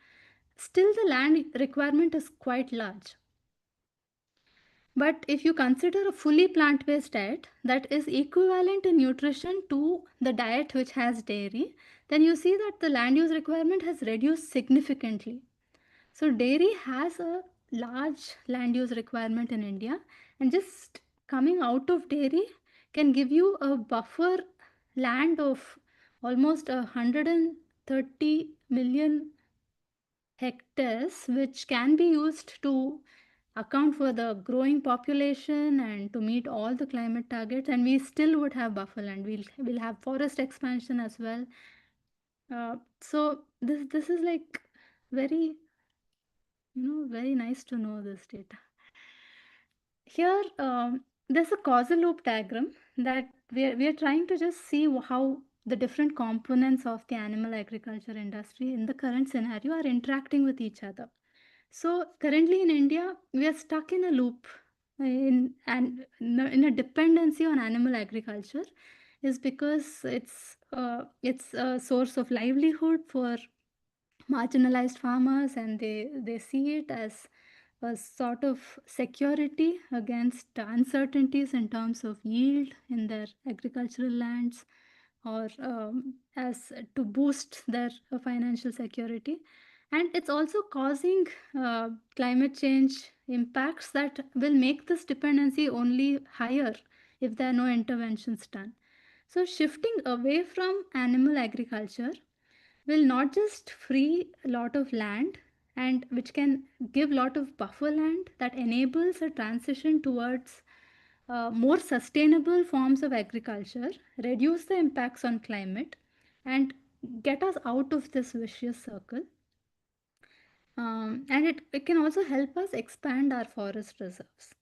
Still, the land requirement is quite large. But if you consider a fully plant-based diet that is equivalent in nutrition to the diet which has dairy, then you see that the land use requirement has reduced significantly. So dairy has a large land use requirement in India, and just coming out of dairy can give you a buffer land of almost 130 million hectares, which can be used to account for the growing population and to meet all the climate targets, and we still would have buffer land. We'll have forest expansion as well. So this is like very very nice to know this data. Here, there's a causal loop diagram that we are trying to just see how the different components of the animal agriculture industry in the current scenario are interacting with each other. So currently in India, we are stuck in a loop in a dependency on animal agriculture. is because it's a source of livelihood for marginalized farmers, and they see it as a sort of security against uncertainties in terms of yield in their agricultural lands, or as to boost their financial security. And it's also causing climate change impacts that will make this dependency only higher if there are no interventions done. So shifting away from animal agriculture will not just free a lot of land, and which can give a lot of buffer land that enables a transition towards more sustainable forms of agriculture, reduce the impacts on climate, and get us out of this vicious circle. And it can also help us expand our forest reserves.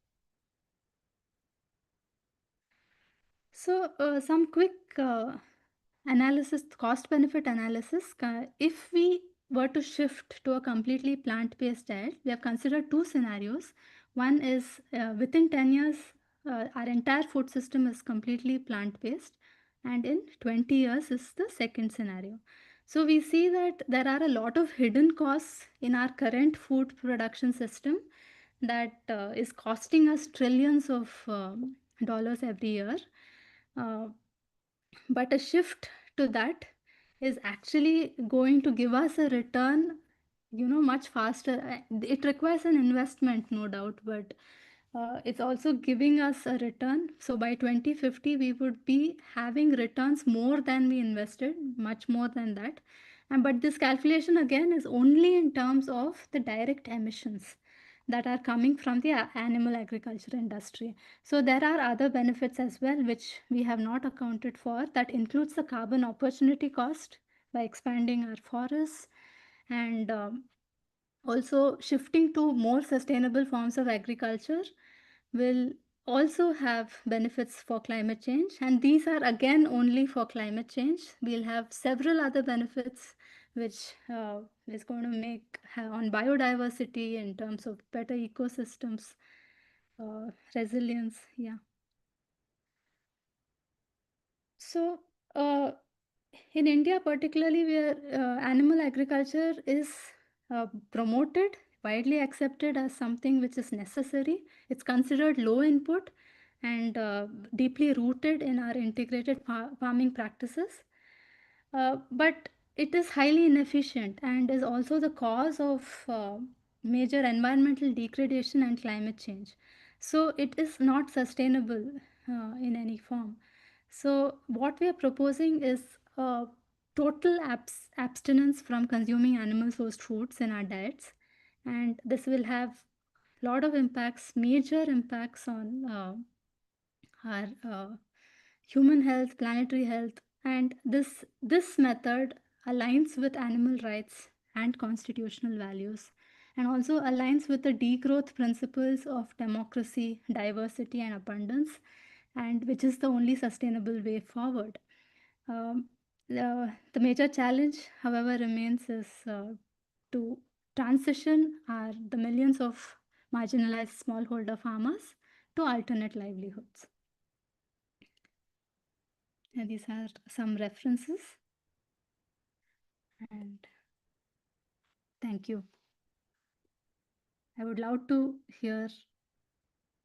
So some quick analysis, cost benefit analysis. If we were to shift to a completely plant-based diet, we have considered two scenarios. One is within 10 years, our entire food system is completely plant-based, and in 20 years is the second scenario. So we see that there are a lot of hidden costs in our current food production system that is costing us trillions of dollars every year. But a shift to that is actually going to give us a return, much faster. It requires an investment, no doubt, but it's also giving us a return. So by 2050, we would be having returns more than we invested, much more than that. But this calculation again is only in terms of the direct emissions that are coming from the animal agriculture industry. So there are other benefits as well, which we have not accounted for. That includes the carbon opportunity cost by expanding our forests, and also shifting to more sustainable forms of agriculture will also have benefits for climate change. And these are again only for climate change. We'll have several other benefits which is going to make on biodiversity in terms of better ecosystems, resilience. Yeah. So in India particularly, where animal agriculture is promoted, widely accepted as something which is necessary. It's considered low input and deeply rooted in our integrated farming practices. But it is highly inefficient and is also the cause of major environmental degradation and climate change. So it is not sustainable in any form. So what we are proposing is total abstinence from consuming animal sourced foods in our diets. And this will have a lot of impacts, major impacts on our human health, planetary health, and this method aligns with animal rights and constitutional values, and also aligns with the degrowth principles of democracy, diversity, and abundance, and which is the only sustainable way forward. The major challenge, however, remains is to transition the millions of marginalized smallholder farmers to alternate livelihoods. And these are some references. And thank you. I would love to hear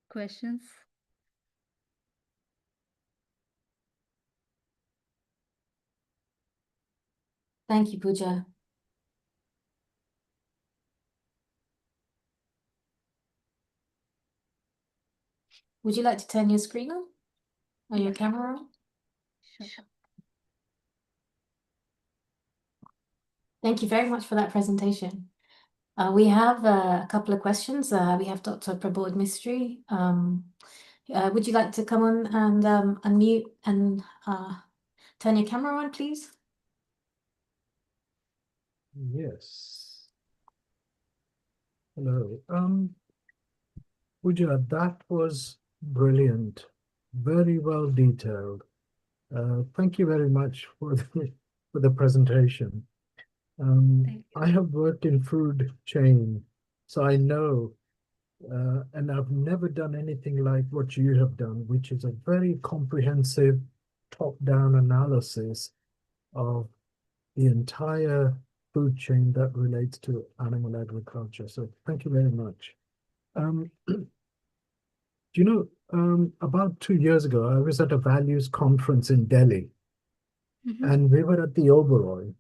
questions. Thank you, Pooja. Would you like to turn your screen on or your camera on? Sure. Thank you very much for that presentation. We have a couple of questions. We have Dr. Prabodh Mistry. Would you like to come on and unmute and turn your camera on, please? Yes. Hello. Pooja, that was brilliant. Very well detailed. Thank you very much for the presentation. I have worked in food chain, so I know, and I've never done anything like what you have done, which is a very comprehensive top-down analysis of the entire food chain that relates to animal agriculture. So thank you very much. Do you know, about 2 years ago, I was at a values conference in Delhi, and we were at the Oberoi,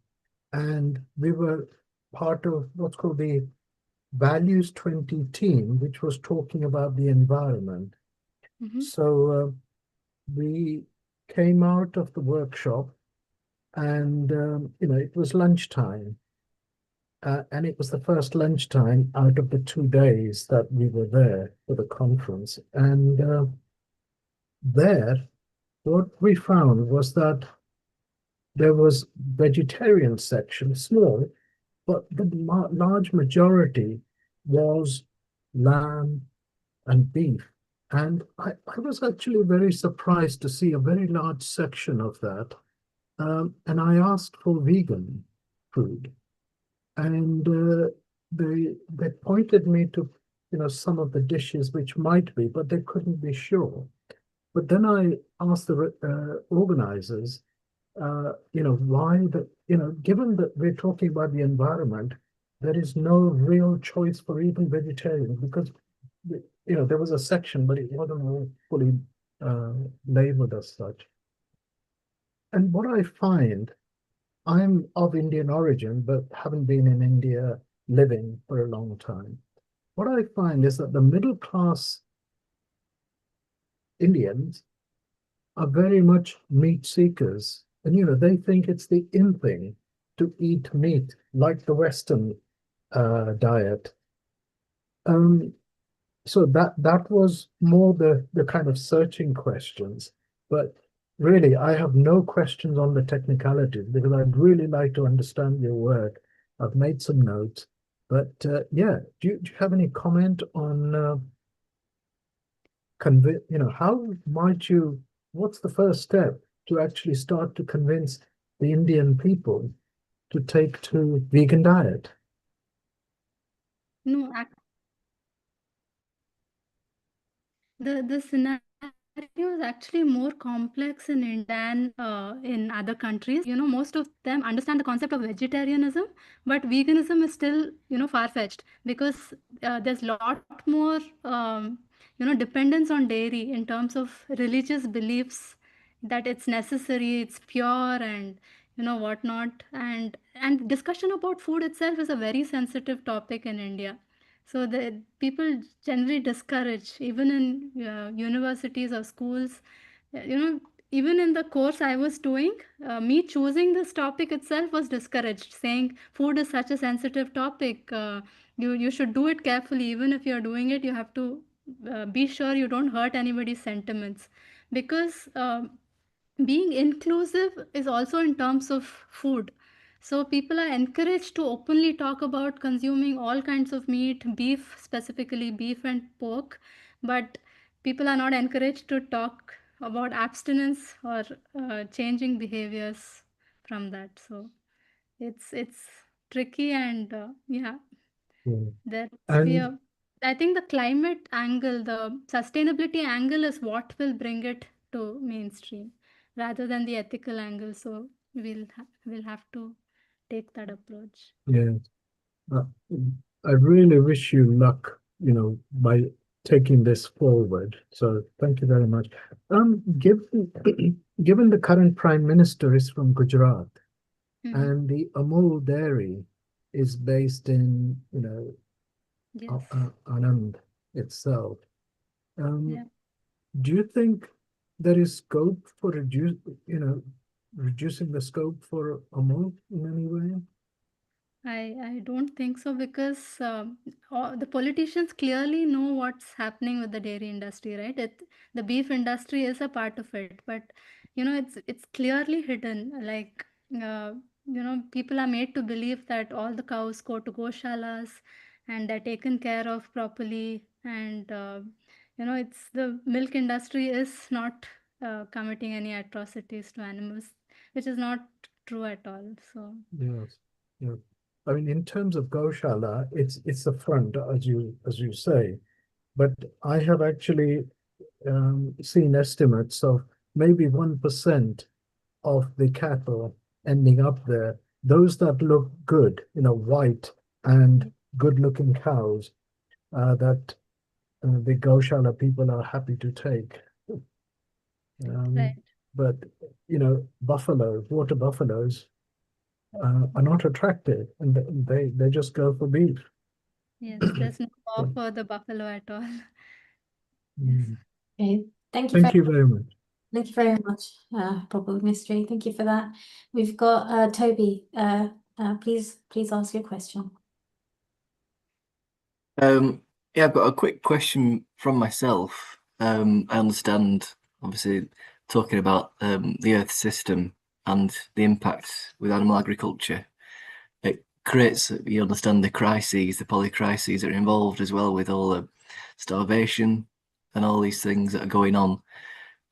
and we were part of what's called the Values 20 team, which was talking about the environment. So we came out of the workshop, and it was lunchtime, and it was the first lunchtime out of the 2 days that we were there for the conference. And there, what we found was that there was vegetarian section, small, but the large majority was lamb and beef. And I was actually very surprised to see a very large section of that. And I asked for vegan food. And they pointed me to some of the dishes which might be, but they couldn't be sure. But then I asked the organizers, why given that we're talking about the environment, there is no real choice for even vegetarian, because there was a section, but it wasn't all fully labeled as such. And what I find, I'm of Indian origin, but haven't been in India living for a long time. What I find is that the middle class Indians are very much meat seekers. And, they think it's the in thing to eat meat, like the Western diet. So that was more the kind of searching questions. But really, I have no questions on the technicalities, because I'd really like to understand your work. I've made some notes. But yeah, do you have any comment on how might you, what's the first step to actually start to convince the Indian people to take to vegan diet? No, the scenario is actually more complex in India than in other countries. Most of them understand the concept of vegetarianism, but veganism is still, far-fetched, because there's a lot more, dependence on dairy in terms of religious beliefs, that it's necessary, it's pure, and whatnot. And discussion about food itself is a very sensitive topic in India. So the people generally discourage, even in universities or schools, even in the course I was doing, me choosing this topic itself was discouraged, saying food is such a sensitive topic. You should do it carefully. Even if you're doing it, you have to be sure you don't hurt anybody's sentiments, because being inclusive is also in terms of food. So people are encouraged to openly talk about consuming all kinds of meat, beef, specifically beef and pork, but people are not encouraged to talk about abstinence or changing behaviors from that. So it's tricky, and yeah, that's And I think the climate angle, the sustainability angle is what will bring it to mainstream, rather than the ethical angle. So we'll have to take that approach. yeah, uh, I really wish you luck, by taking this forward. So thank you very much. Given given the current Prime Minister is from Gujarat, and the Amul dairy is based in, Yes. Anand itself. Yeah. Do you think there is scope for reducing the scope for Amul in any way? I don't think so, because the politicians clearly know what's happening with the dairy industry, right? The beef industry is a part of it, but it's clearly hidden. Like people are made to believe that all the cows go to goshalas and they're taken care of properly, and it's the milk industry is not committing any atrocities to animals, which is not true at all. So. Yes. Yeah. I mean, in terms of Goshala, it's a front, as you say, but I have actually seen estimates of maybe 1% of the cattle ending up there. Those that look good, white and good-looking cows that the Goshala people are happy to take. Right. But, water buffaloes are not attractive, and they just go for beef. Yes, there's no law for the buffalo at all. Yes. Okay, thank you Thank you very much. Thank you very much, Probable Mystery. Thank you for that. We've got Toby. Please ask your question. Yeah, I've got a quick question from myself. I understand, obviously, talking about the Earth system and the impact with animal agriculture. It creates, you understand, the crises, the polycrises that are involved as well, with all the starvation and all these things that are going on,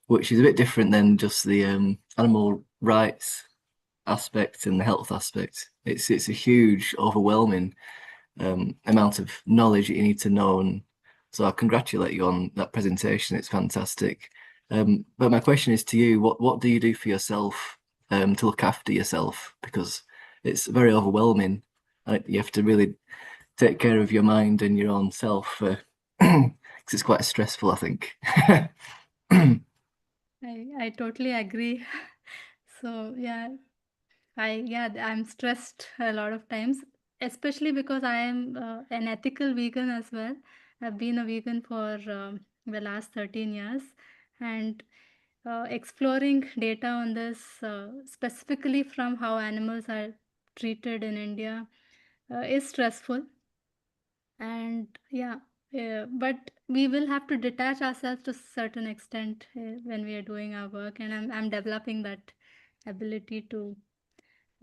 which is a bit different than just the animal rights aspect and the health aspect. It's a huge, overwhelming amount of knowledge that you need to know, and so I congratulate you on that presentation. It's fantastic. But my question is to you: what do you do for yourself to look after yourself? Because it's very overwhelming. You have to really take care of your mind and your own self, because it's quite stressful, I think. I totally agree. So yeah, I'm stressed a lot of times, especially because I am an ethical vegan as well. I've been a vegan for the last 13 years, and exploring data on this, specifically from how animals are treated in India, is stressful. And but we will have to detach ourselves to a certain extent when we are doing our work, and I'm developing that ability to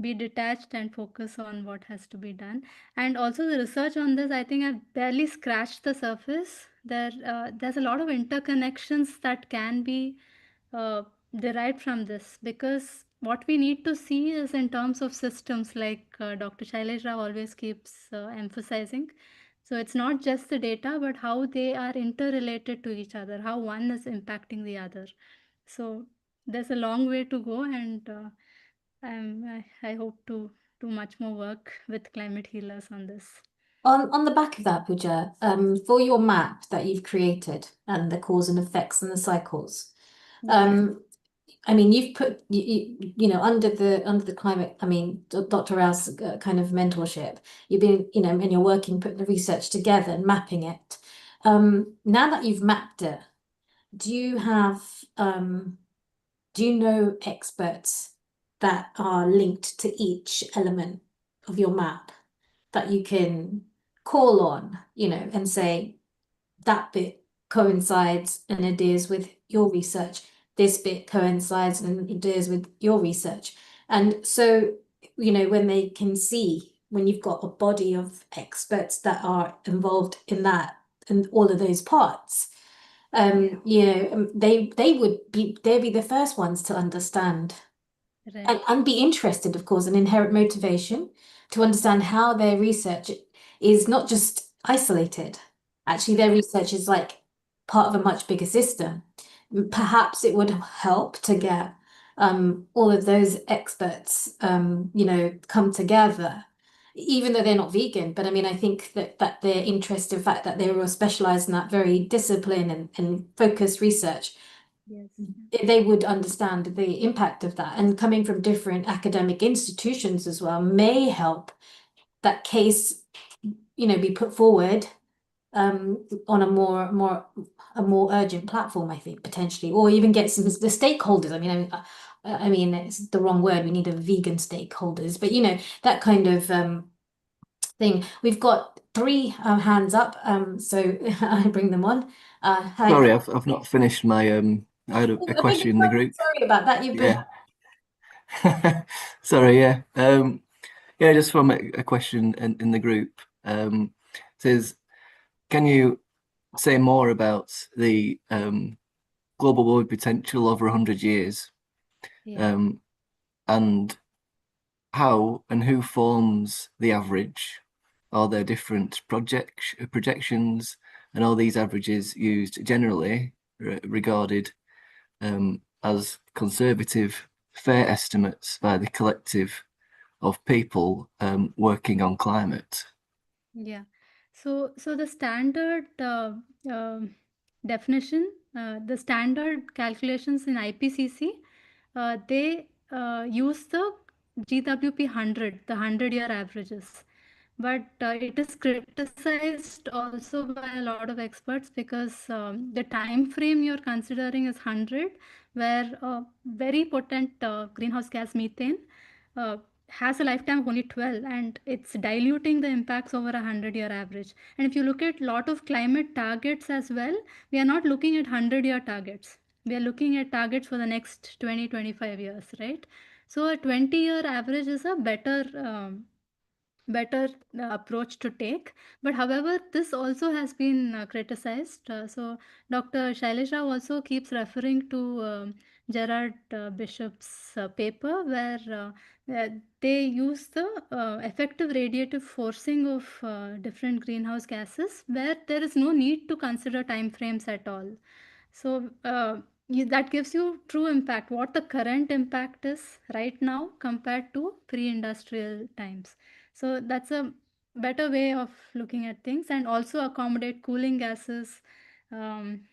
be detached and focus on what has to be done. And also the research on this, I think I've barely scratched the surface. There's a lot of interconnections that can be derived from this, because what we need to see is in terms of systems, like Dr. Shailesh Rao always keeps emphasizing. So it's not just the data, but how they are interrelated to each other, how one is impacting the other. So there's a long way to go, and I hope to do much more work with climate healers on this. On the back of that, Pooja, for your map that you've created and the cause and effects and the cycles, I mean, you've put under the climate. I mean, Dr. Rao's kind of mentorship. You've been, and you're working, putting the research together and mapping it. Now that you've mapped it, do you know experts that are linked to each element of your map that you can call on, and say that bit coincides and adheres with your research, this bit coincides and adheres with your research. And so, when they can see, when you've got a body of experts that are involved in that and all of those parts, they'd be the first ones to understand. Right. And be interested, of course, an inherent motivation to understand how their research is not just isolated. Actually, their research is like part of a much bigger system. Perhaps it would help to get all of those experts, come together, even though they're not vegan. But I mean, I think that their interest, in fact, that they were specialized in that very discipline and focused research, they would understand the impact of that. And coming from different academic institutions as well may help that case, be put forward on a more urgent platform, I think, potentially, or even get some the stakeholders. I mean, it's the wrong word. We need a vegan stakeholders, but that kind of thing. We've got 3 hands up, so I bring them on. Sorry, I've not finished my I had a question in the group. Sorry about that. Sorry, yeah. Just from a question in the group. Says, can you say more about the global warming potential over 100 years? And how and who forms the average? Are there different projections, and are these averages used generally regarded as conservative, fair estimates by the collective of people working on climate? Yeah. So the standard definition, the standard calculations in IPCC, they use the GWP 100, the 100-year averages. But it is criticized also by a lot of experts because the time frame you're considering is 100, where very potent greenhouse gas methane uh, has a lifetime of only 12, and it's diluting the impacts over a 100-year average. And if you look at a lot of climate targets as well, we are not looking at 100-year targets. We are looking at targets for the next 20, 25 years, right? So a 20-year average is a better approach to take. But however, this also has been criticized. So Dr. Shailesh Rao also keeps referring to Gerard Bishop's paper, where they use the effective radiative forcing of different greenhouse gases, where there is no need to consider time frames at all. So that gives you true impact, what the current impact is right now compared to pre-industrial times. So that's a better way of looking at things, and also accommodate cooling gases,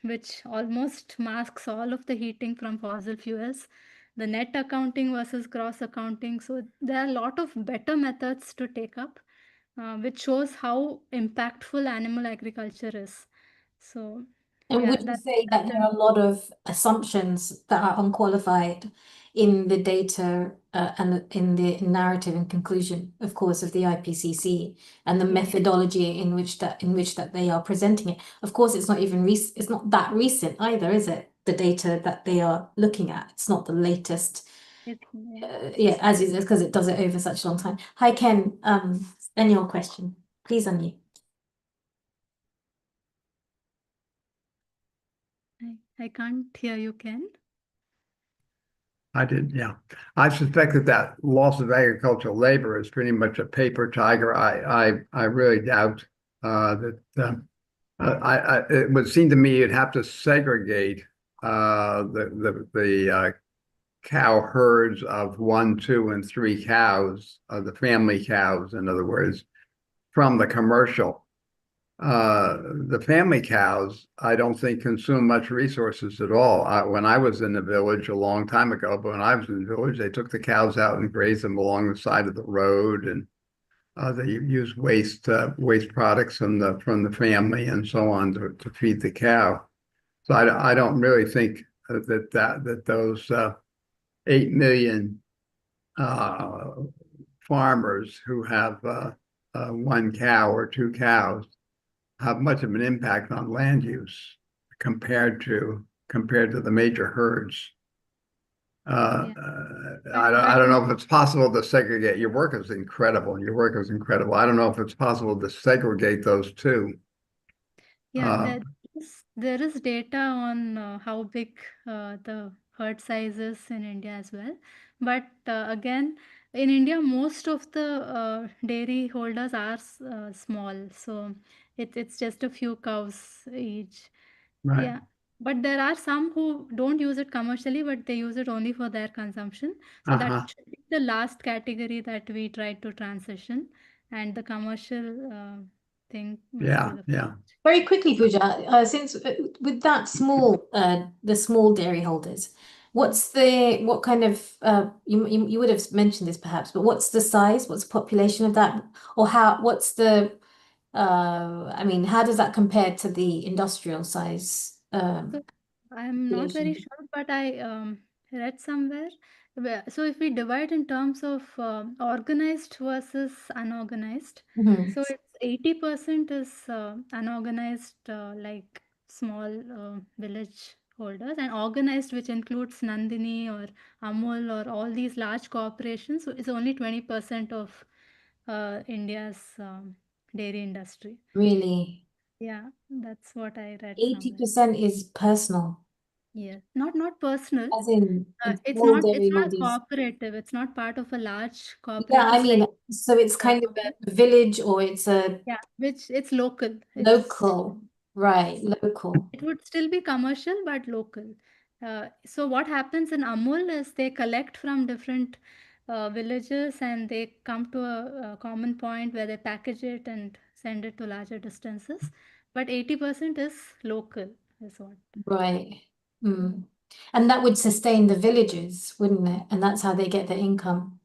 which almost masks all of the heating from fossil fuels. The net accounting versus gross accounting. So there are a lot of better methods to take up, which shows how impactful animal agriculture is. So And yeah, would you say that there are a lot of assumptions that are unqualified in the data and in the narrative and conclusion, of course, of the IPCC and the methodology in which that they are presenting it? Of course, it's not even it's not that recent either, is it? The data that they are looking at, it's not the latest. Yeah, as is, because it does it over such a long time. Hi, Ken. Any your question? Please unmute. I can't hear you, Ken. I did, yeah. I suspect that loss of agricultural labor is pretty much a paper tiger. I really doubt that. It would seem to me you'd have to segregate the cow herds of 1, 2, and 3 cows, the family cows, in other words, from the commercial. The family cows, I don't think consume much resources at all. When I was in the village a long time ago, but when I was in the village, they took the cows out and grazed them along the side of the road, and they used waste products from the family and so on to feed the cow. So I don't really think that those 8 million farmers who have 1 cow or 2 cows have much of an impact on land use compared to the major herds. I don't know if it's possible to segregate. Your work is incredible. I don't know if it's possible to segregate those two. Yeah, there is data on how big the herd size is in India as well. But again, in India, most of the dairy holders are small. So it's just a few cows each. Right. Yeah. But there are some who don't use it commercially, but they use it only for their consumption. So that should be the last category that we try to transition, and the commercial thing must be the Yeah. Very quickly, Pooja, since with that the small dairy holders, what kind of you would have mentioned this perhaps, but what's the size, what's the population of that, or what's the I mean, how does that compare to the industrial size? So I'm not very sure, but I read somewhere. So if we divide in terms of organized versus unorganized, so it's 80% is unorganized, like small village holders, and organized, which includes Nandini or Amul or all these large corporations, so it's only 20% of India's dairy industry. Really? Yeah, that's what I read somewhere. 80% is personal. Yes, not personal. As in It's small not dairy a holders. cooperative. It's not part of a large Yeah, I cooperative mean, like so it's kind of a village, or it's a which it's local. local, right? Local. It would still be commercial, but local. So what happens in Amul is they collect from different villages and they come to a common point where they package it and send it to larger distances. But 80% is local, is what. Right. Mm. And that would sustain the villages, wouldn't it? And that's how they get their income.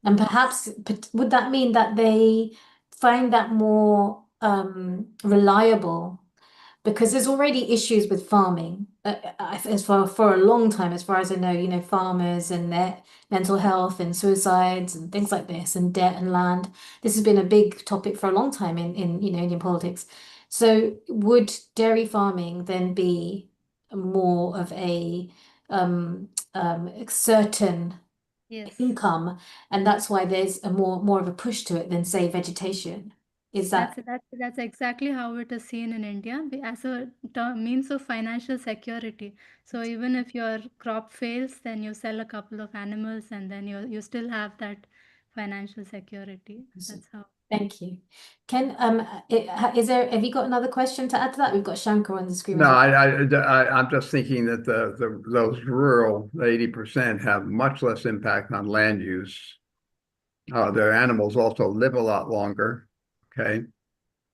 And perhaps would that mean that they find that more reliable? Because there's already issues with farming as for a long time, as far as I know, you know, farmers and their mental health and suicides and things like this and debt and land. This has been a big topic for a long time in you know, Indian politics. So would dairy farming then be more of a certain Yes. income, and that's why there's a more of a push to it than say vegetation? Is that That's exactly how it is seen in India as a means of financial security. So even if your crop fails, then you sell a couple of animals and then you still have that financial security. That's how. Thank you. Ken, have you got another question to add to that? We've got Shankar on the screen No, as well. I'm just thinking that those rural 80% have much less impact on land use. Their animals also live a lot longer. Okay,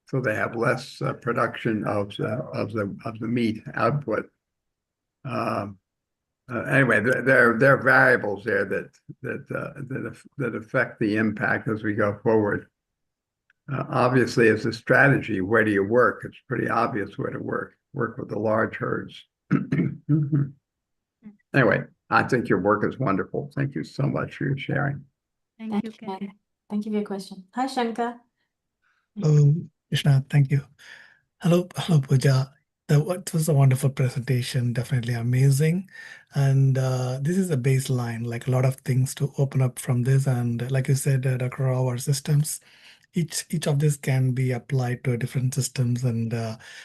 so they have less production of the meat output. Anyway, there are variables there that affect the impact as we go forward. Obviously, as a strategy, where do you work? It's pretty obvious where to work. Work with the large herds. Anyway, I think your work is wonderful. Thank you so much for your sharing. Thank you, Ken. Ken. Thank you for your question. Hi, Shankar. Krishna, thank you. Hello, Pooja. It was a wonderful presentation, definitely amazing. And this is a baseline, like a lot of things to open up from this. And like you said, Dr. Rao, our systems, each of this can be applied to different systems, and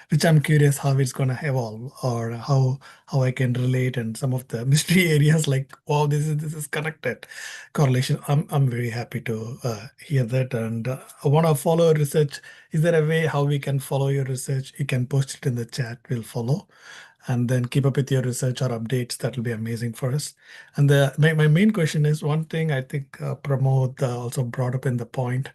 which I'm curious how it's going to evolve, or how I can relate, and some of the mystery areas like, wow, this is connected correlation. I'm very happy to hear that, and I want to follow research. Is there a way how we can follow your research? You can post it in the chat. We'll follow, and then keep up with your research or updates. That will be amazing for us. And my main question is one thing I think Pramod also brought up in the point.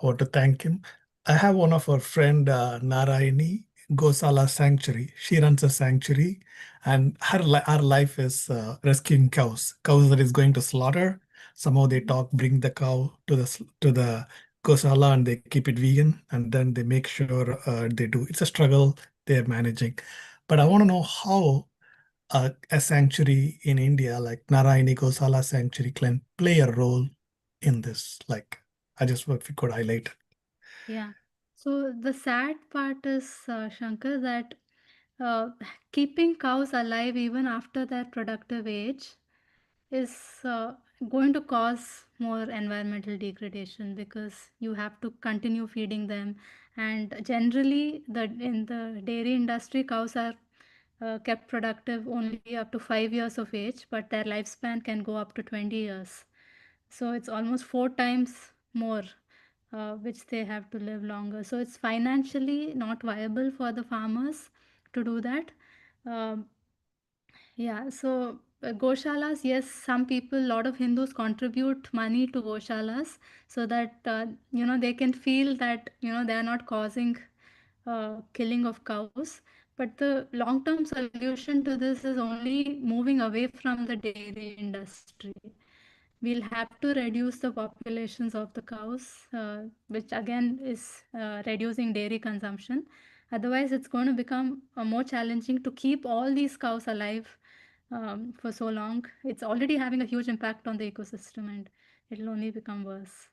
I want to thank him. I have one of our friend, Narayani Gosala Sanctuary. She runs a sanctuary, and her life is rescuing cows that is going to slaughter. Somehow they bring the cow to the Gosala, and they keep it vegan, and then they make sure they do. It's a struggle they're managing. But I want to know how a sanctuary in India, like Narayani Gosala Sanctuary, can play a role in this. Like, I just if you could highlight. Yeah. So the sad part is, Shankar, that uh, keeping cows alive even after their productive age is going to cause more environmental degradation, because you have to continue feeding them. And generally, in the dairy industry, cows are kept productive only up to 5 years of age, but their lifespan can go up to 20 years. So it's almost 4 times more, which they have to live longer. So it's financially not viable for the farmers to do that. Um, yeah, so Goshalas, yes, some people, a lot of Hindus contribute money to Goshalas so that, they can feel that, they are not causing killing of cows. But the long-term solution to this is only moving away from the dairy industry. We'll have to reduce the populations of the cows, which again is reducing dairy consumption. Otherwise, it's going to become more challenging to keep all these cows alive for so long. It's already having a huge impact on the ecosystem, and it'll only become worse.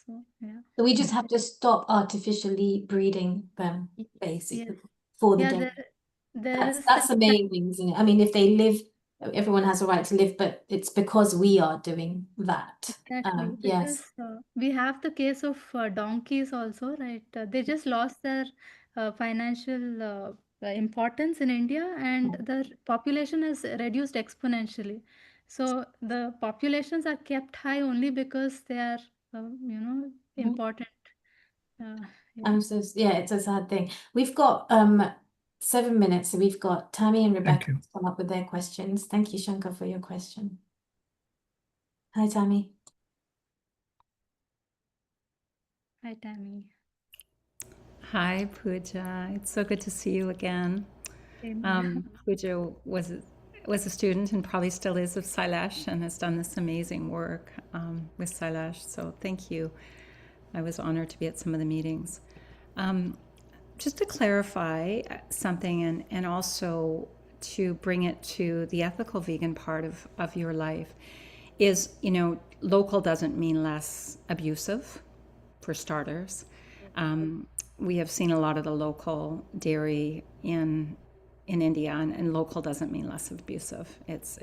So, yeah. So we just have to stop artificially breeding them, basically, Yes. for the Yeah, dairy. there is That's the main thing, isn't it? I mean, if they live, everyone has a right to live, but it's because we are doing that. Exactly, Yes. because we have the case of donkeys also, right? They just lost their financial importance in India, and the population has reduced exponentially. So the populations are kept high only because they are, important. Uh, yeah. Yeah, it's a sad thing. We've got 7 minutes. So we've got Tammy and Thank Rebecca you. to come up with their questions. Thank you, Shankar, for your question. Hi, Tammy. Hi, Tammy. Hi, Pooja. It's so good to see you again. Pooja was a student and probably still is of Sailesh and has done this amazing work with Sailesh. So thank you. I was honored to be at some of the meetings. Just to clarify something and also to bring it to the ethical vegan part of your life is, local doesn't mean less abusive, for starters. We have seen a lot of the local dairy in India, and local doesn't mean less abusive.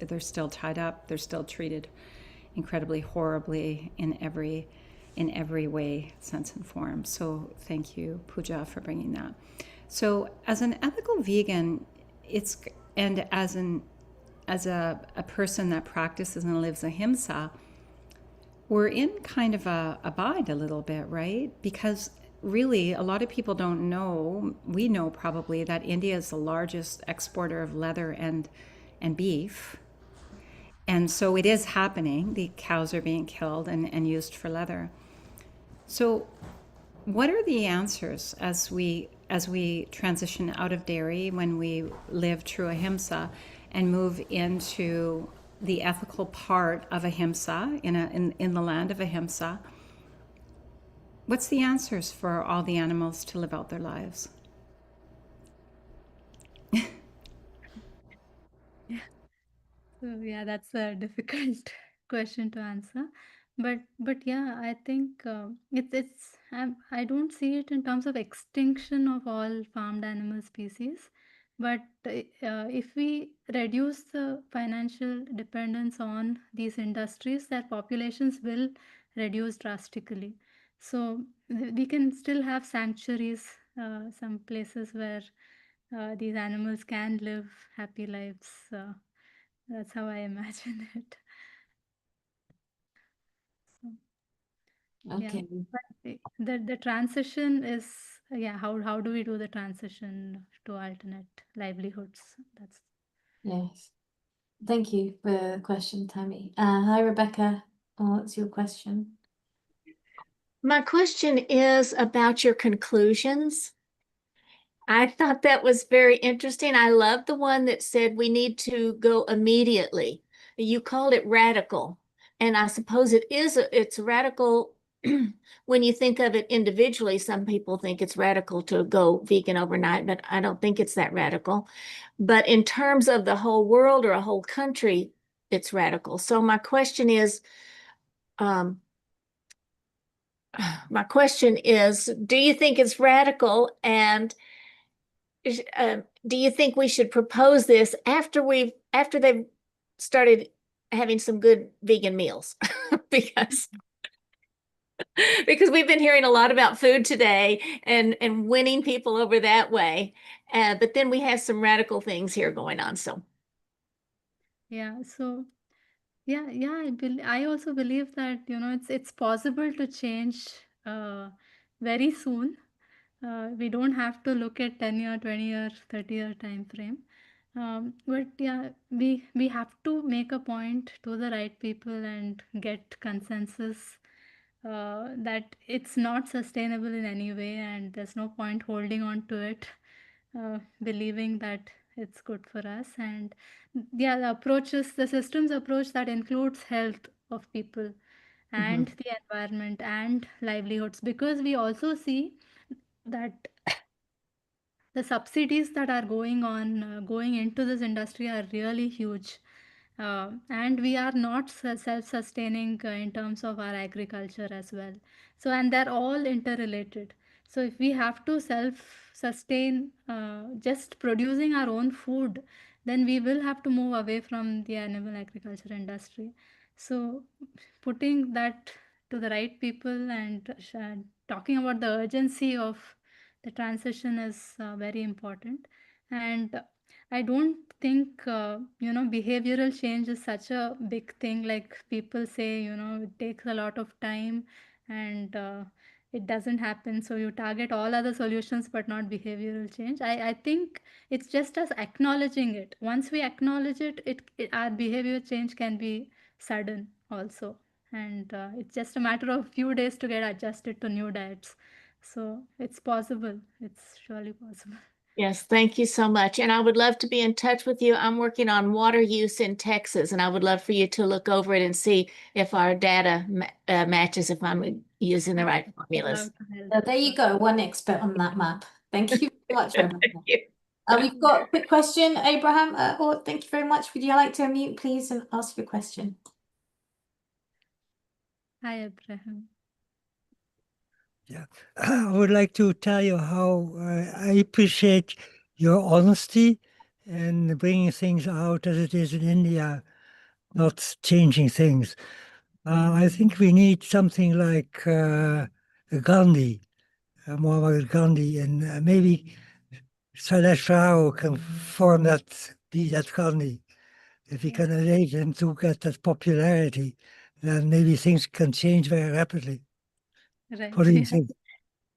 They're still tied up. They're still treated incredibly horribly in every way, sense, and form. So thank you, Pooja, for bringing that. So as an ethical vegan, and as a person that practices and lives ahimsa, we're in kind of a bind a little bit, right? Because really, a lot of people don't know, we know probably, that India is the largest exporter of leather and beef. And so it is happening. The cows are being killed and used for leather. So what are the answers as we transition out of dairy, when we live true ahimsa and move into the ethical part of ahimsa in the land of ahimsa? What's the answers for all the animals to live out their lives? So yeah, that's a difficult question to answer. But yeah, I think I don't see it in terms of extinction of all farmed animal species. But if we reduce the financial dependence on these industries, their populations will reduce drastically. So we can still have sanctuaries, some places where these animals can live happy lives. That's how I imagine it. So, yeah, Okay. but the transition is, yeah, how do we do the transition to alternate livelihoods? That's Yes. Thank you for the question, Tammy. Hi, Rebecca. What's your question? My question is about your conclusions. I thought that was very interesting. I love the one that said we need to go immediately. You called it radical, and I suppose it's radical when you think of it individually. Some people think it's radical to go vegan overnight, but I don't think it's that radical. But in terms of the whole world or a whole country, it's radical. So my question is, do you think it's radical, and do you think we should propose this after they've started having some good vegan meals? because we've been hearing a lot about food today and winning people over that way, but then we have some radical things here going on. So yeah. So yeah, I also believe that it's possible to change very soon. We don't have to look at 10-year, 20-year, 30-year time frame. But yeah, we have to make a point to the right people and get consensus that it's not sustainable in any way, and there's no point holding on to it, believing that it's good for us. And yeah, the systems approach that includes health of people and the environment and livelihoods, because we also see that the subsidies that are going into this industry are really huge. And we are not self-sustaining in terms of our agriculture as well. So, and they're all interrelated. So if we have to self-sustain just producing our own food, then we will have to move away from the animal agriculture industry. So putting that to the right people and talking about the urgency of the transition is very important. And I don't think behavioral change is such a big thing. Like people say, it takes a lot of time, and it doesn't happen. So you target all other solutions, but not behavioral change. I think it's just us acknowledging it. Once we acknowledge it, our behavior change can be sudden also. And it's just a matter of few days to get adjusted to new diets. So it's possible. It's surely possible. Yes, thank you so much. And I would love to be in touch with you. I'm working on water use in Texas, and I would love for you to look over it and see if our data matches, if I'm using the right formulas. There you go, one expert on that map. Thank you very much, Rebecca. Thank you. We've got a quick question, Abraham. Thank you very much. Would you like to unmute, please, and ask your question? Hi, Abraham. Yeah, I would like to tell you how I appreciate your honesty and bringing things out as it is in India, not changing things. I think we need something like Gandhi, Muhammad Gandhi, and maybe Sailesh Rao can form that, be that Gandhi. If we can arrange him to get that popularity, then maybe things can change very rapidly. Right. What do you think?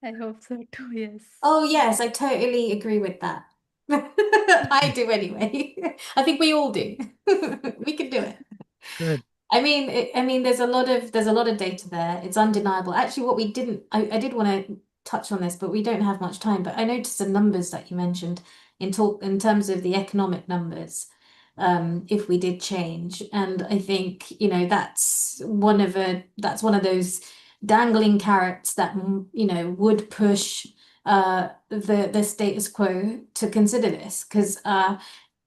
I hope so too, yes. Oh, yes, I totally agree with that. I do anyway. I think we all do. We can do it. Good. I mean, there's a lot of data there. It's undeniable. Actually, what we didn't, I did want to touch on this, but we don't have much time. But I noticed the numbers that you mentioned in terms of the economic numbers, if we did change. And I think, that's one of those dangling carrots that, would push the status quo to consider this. Because I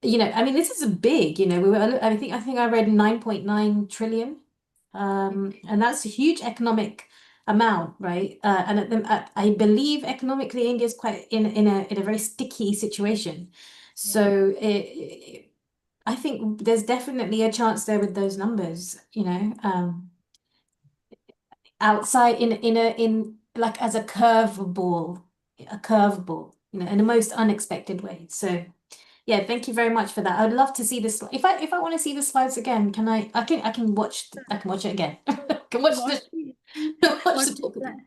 mean, this is big, I think I read 9.9 trillion. And that's a huge economic amount, right? And I believe economically India is quite in a very sticky situation. So I think there's definitely a chance there with those numbers, outside in like as a curveball, in the most unexpected way. So yeah, thank you very much for that. I'd love to see this. If I want to see the slides again, I can watch it again. I can watch the talk again.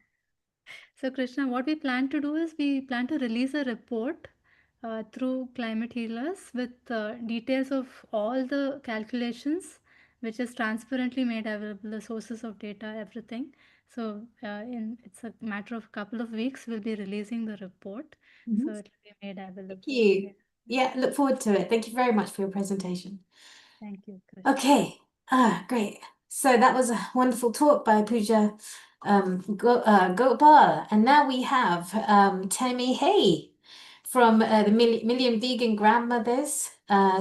So Krishna, what we plan to do is we plan to release a report through Climate Healers with details of all the calculations, which is transparently made available, the sources of data, everything. So it's a matter of a couple of weeks, we'll be releasing the report. So it will be made available. Thank you. Yeah, look forward to it. Thank you very much for your presentation. Thank you, Krishna. Okay, great. So that was a wonderful talk by Pooja Gopal. And now we have Tammy Hay from the Million Vegan Grandmothers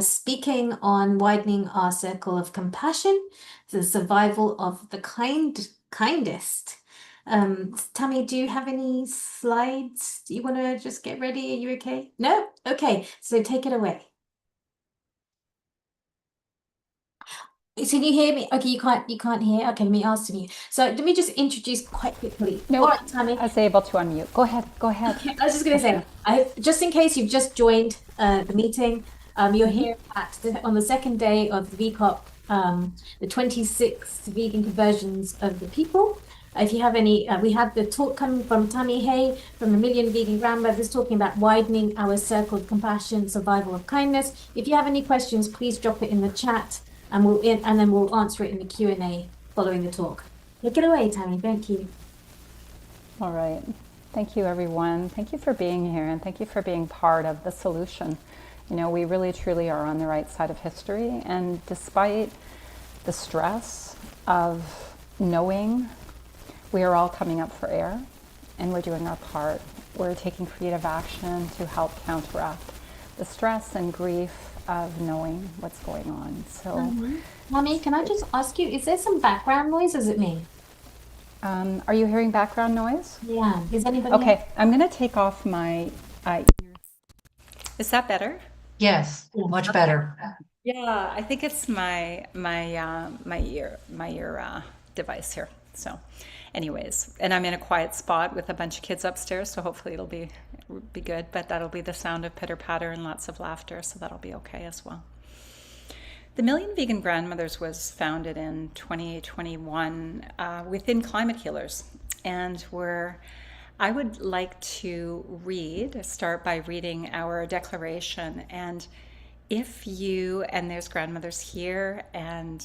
speaking on widening our circle of compassion, the survival of the kindest. Tammy, do you have any slides? Do you want to just get ready? Are you okay? No? Okay, so take it away. So you hear me? Okay, you can't hear. Okay, let me ask you. So let me just introduce quite quickly. No, all right, Tammy. I was able to unmute. Go ahead. Okay, I was just gonna say, just in case you've just joined the meeting, you're here on the second day of the VCOP, the 26th Vegan Conversions of the People. If you have any, we have the talk coming from Tammy Hay from the Million Vegan Grandmothers talking about widening our circle of compassion, survival of kindness. If you have any questions, please drop it in the chat, and then we'll answer it in the Q&A following the talk. Take it away, Tammy. Thank you. All right. Thank you, everyone. Thank you for being here, and thank you for being part of the solution. We really, truly are on the right side of history, and despite the stress of knowing, we are all coming up for air, and we're doing our part. We're taking creative action to help counteract the stress and grief of knowing what's going on. So, Mommy, can I just ask you, is there some background noise? Is it me? Are you hearing background noise? Yeah. Is anybody Okay, else? I'm going to take off my ear. Is that better? Yes, much better. Yeah, I think it's my ear device here. So, anyways, and I'm in a quiet spot with a bunch of kids upstairs, so hopefully it'll be good. But that'll be the sound of pitter patter and lots of laughter, so that'll be okay as well. The Million Vegan Grandmothers was founded in 2021 within Climate Healers, and I would like to start by reading our declaration. And if you, and there's grandmothers here and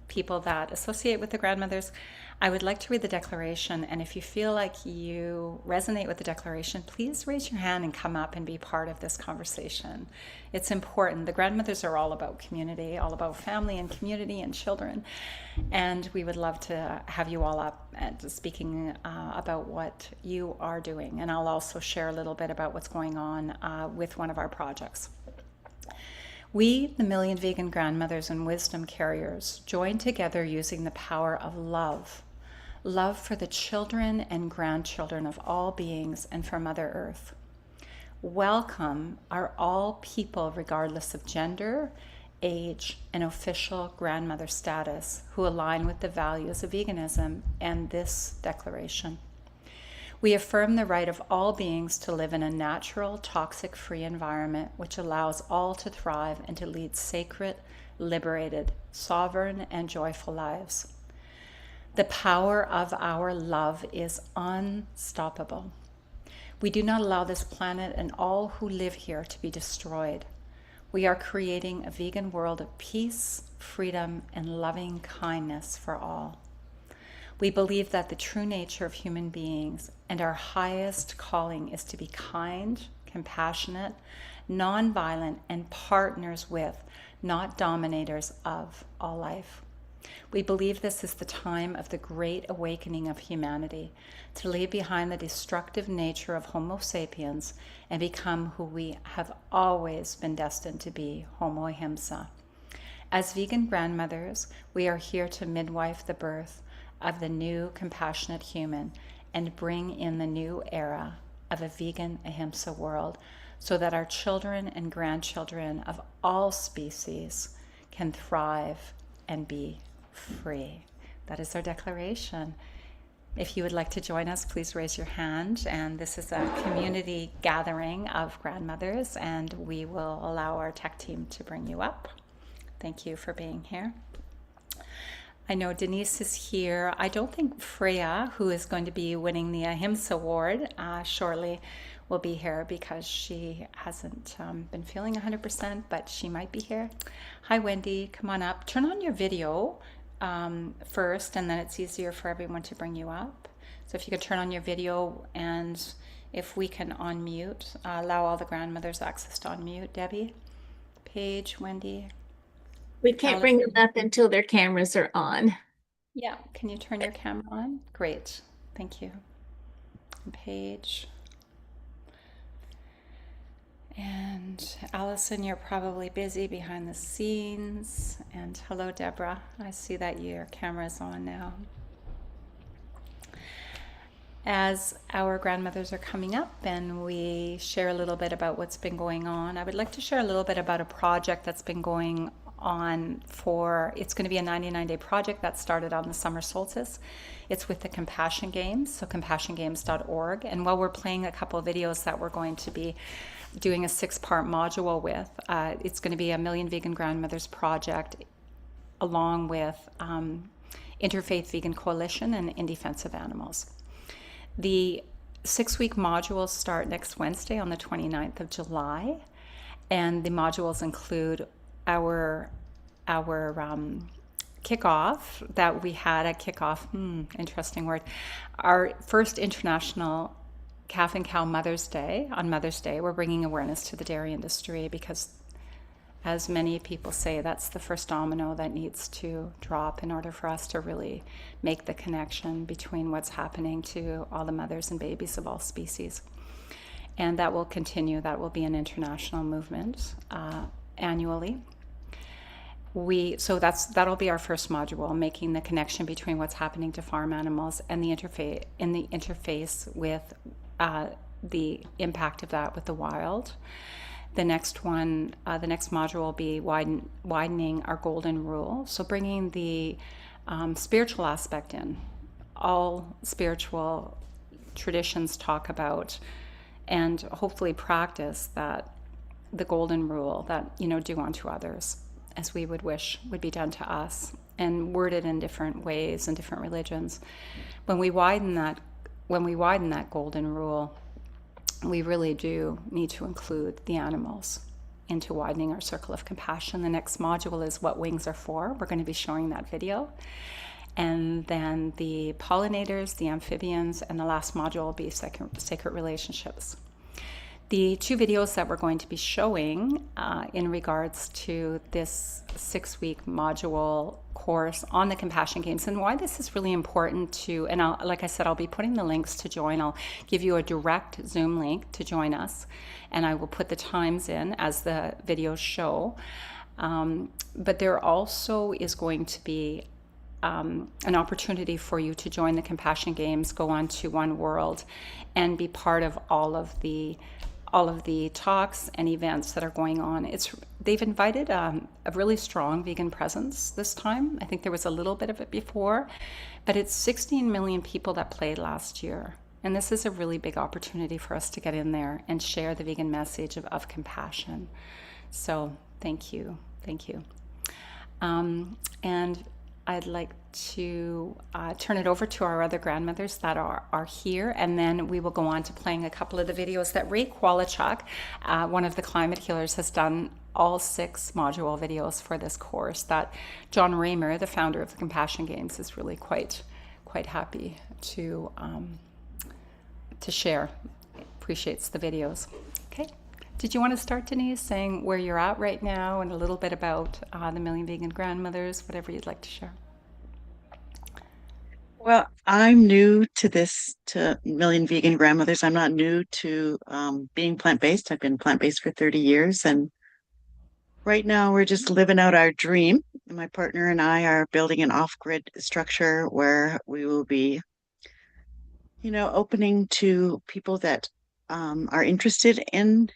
people that associate with the grandmothers, I would like to read the declaration. And if you feel like you resonate with the declaration, please raise your hand and come up and be part of this conversation. It's important. The grandmothers are all about community, all about family and community and children. And we would love to have you all up and speaking about what you are doing. And I'll also share a little bit about what's going on with one of our projects. We, the million vegan grandmothers and wisdom carriers, join together using the power of love for the children and grandchildren of all beings and for Mother Earth. Welcome are all people regardless of gender, age, and official grandmother status who align with the values of veganism and this declaration. We affirm the right of all beings to live in a natural, toxic-free environment which allows all to thrive and to lead sacred, liberated, sovereign, and joyful lives. The power of our love is unstoppable. We do not allow this planet and all who live here to be destroyed. We are creating a vegan world of peace, freedom, and loving kindness for all. We believe that the true nature of human beings and our highest calling is to be kind, compassionate, nonviolent, and partners with, not dominators of, all life. We believe this is the time of the great awakening of humanity, to leave behind the destructive nature of Homo sapiens and become who we have always been destined to be, Homo Ahimsa. As vegan grandmothers, we are here to midwife the birth of the new compassionate human and bring in the new era of a vegan Ahimsa world so that our children and grandchildren of all species can thrive and be free. That is our declaration. If you would like to join us, please raise your hand. And this is a community gathering of grandmothers, and we will allow our tech team to bring you up. Thank you for being here. I know Denise is here. I don't think Freya, who is going to be winning the Ahimsa Award shortly, will be here because she hasn't been feeling 100%, but she might be here. Hi, Wendy. Come on up. Turn on your video first, and then it's easier for everyone to bring you up. So if you could turn on your video, and if we can unmute, allow all the grandmothers access to unmute. Debbie, Paige, Wendy. We can't bring them up until their cameras are on. Yeah, can you turn your camera on? Great, thank you. Paige. And Allison, you're probably busy behind the scenes. And hello, Deborah. I see that your camera's on now. As our grandmothers are coming up and we share a little bit about what's been going on, I would like to share a little bit about a project that's been going on it's going to be a 99-day project that started on the summer solstice. It's with the Compassion Games, so compassiongames.org. And while we're playing a couple of videos that we're going to be doing a 6-part module with, it's going to be a Million Vegan Grandmothers project along with Interfaith Vegan Coalition and In Defense of Animals. The 6-week modules start next Wednesday on the 29th of July, and the modules include our kickoff that we had at kickoff, interesting word, our first international Calf and Cow Mother's Day. On Mother's Day, we're bringing awareness to the dairy industry because, as many people say, that's the first domino that needs to drop in order for us to really make the connection between what's happening to all the mothers and babies of all species. And that will continue. That will be an international movement annually. So that'll be our first module, making the connection between what's happening to farm animals and the interface with the impact of that with the wild. The next one, the next module will be widening our golden rule. So bringing the spiritual aspect in. All spiritual traditions talk about and hopefully practice that the golden rule that, do unto others as we would wish would be done to us. and worded in different ways in different religions. When we widen that golden rule, we really do need to include the animals into widening our circle of compassion. The next module is what wings are for. We're going to be showing that video. And then the pollinators, the amphibians, and the last module will be sacred relationships. The two videos that we're going to be showing in regards to this 6-week module course on the Compassion Games and why this is really important to, and like I said, I'll be putting the links to join. I'll give you a direct Zoom link to join us, and I will put the times in as the videos show. But there also is going to be an opportunity for you to join the Compassion Games, go on to One World, and be part of all of the talks and events that are going on. They've invited a really strong vegan presence this time. I think there was a little bit of it before, but it's 16 million people that played last year. And this is a really big opportunity for us to get in there and share the vegan message of compassion. So thank you. And I'd like to turn it over to our other grandmothers that are here, and then we will go on to playing a couple of the videos that Ray Kwalachuk, one of the climate healers, has done all 6 module videos for this course that John Raymer, the founder of the Compassion Games, is really quite happy to share. Appreciates the videos. Okay. Did you want to start, Denise, saying where you're at right now and a little bit about the Million Vegan Grandmothers, whatever you'd like to share? Well, I'm new to Million Vegan Grandmothers. I'm not new to being plant-based. I've been plant-based for 30 years. And right now we're just living out our dream. My partner and I are building an off-grid structure where we will be, opening to people that are interested in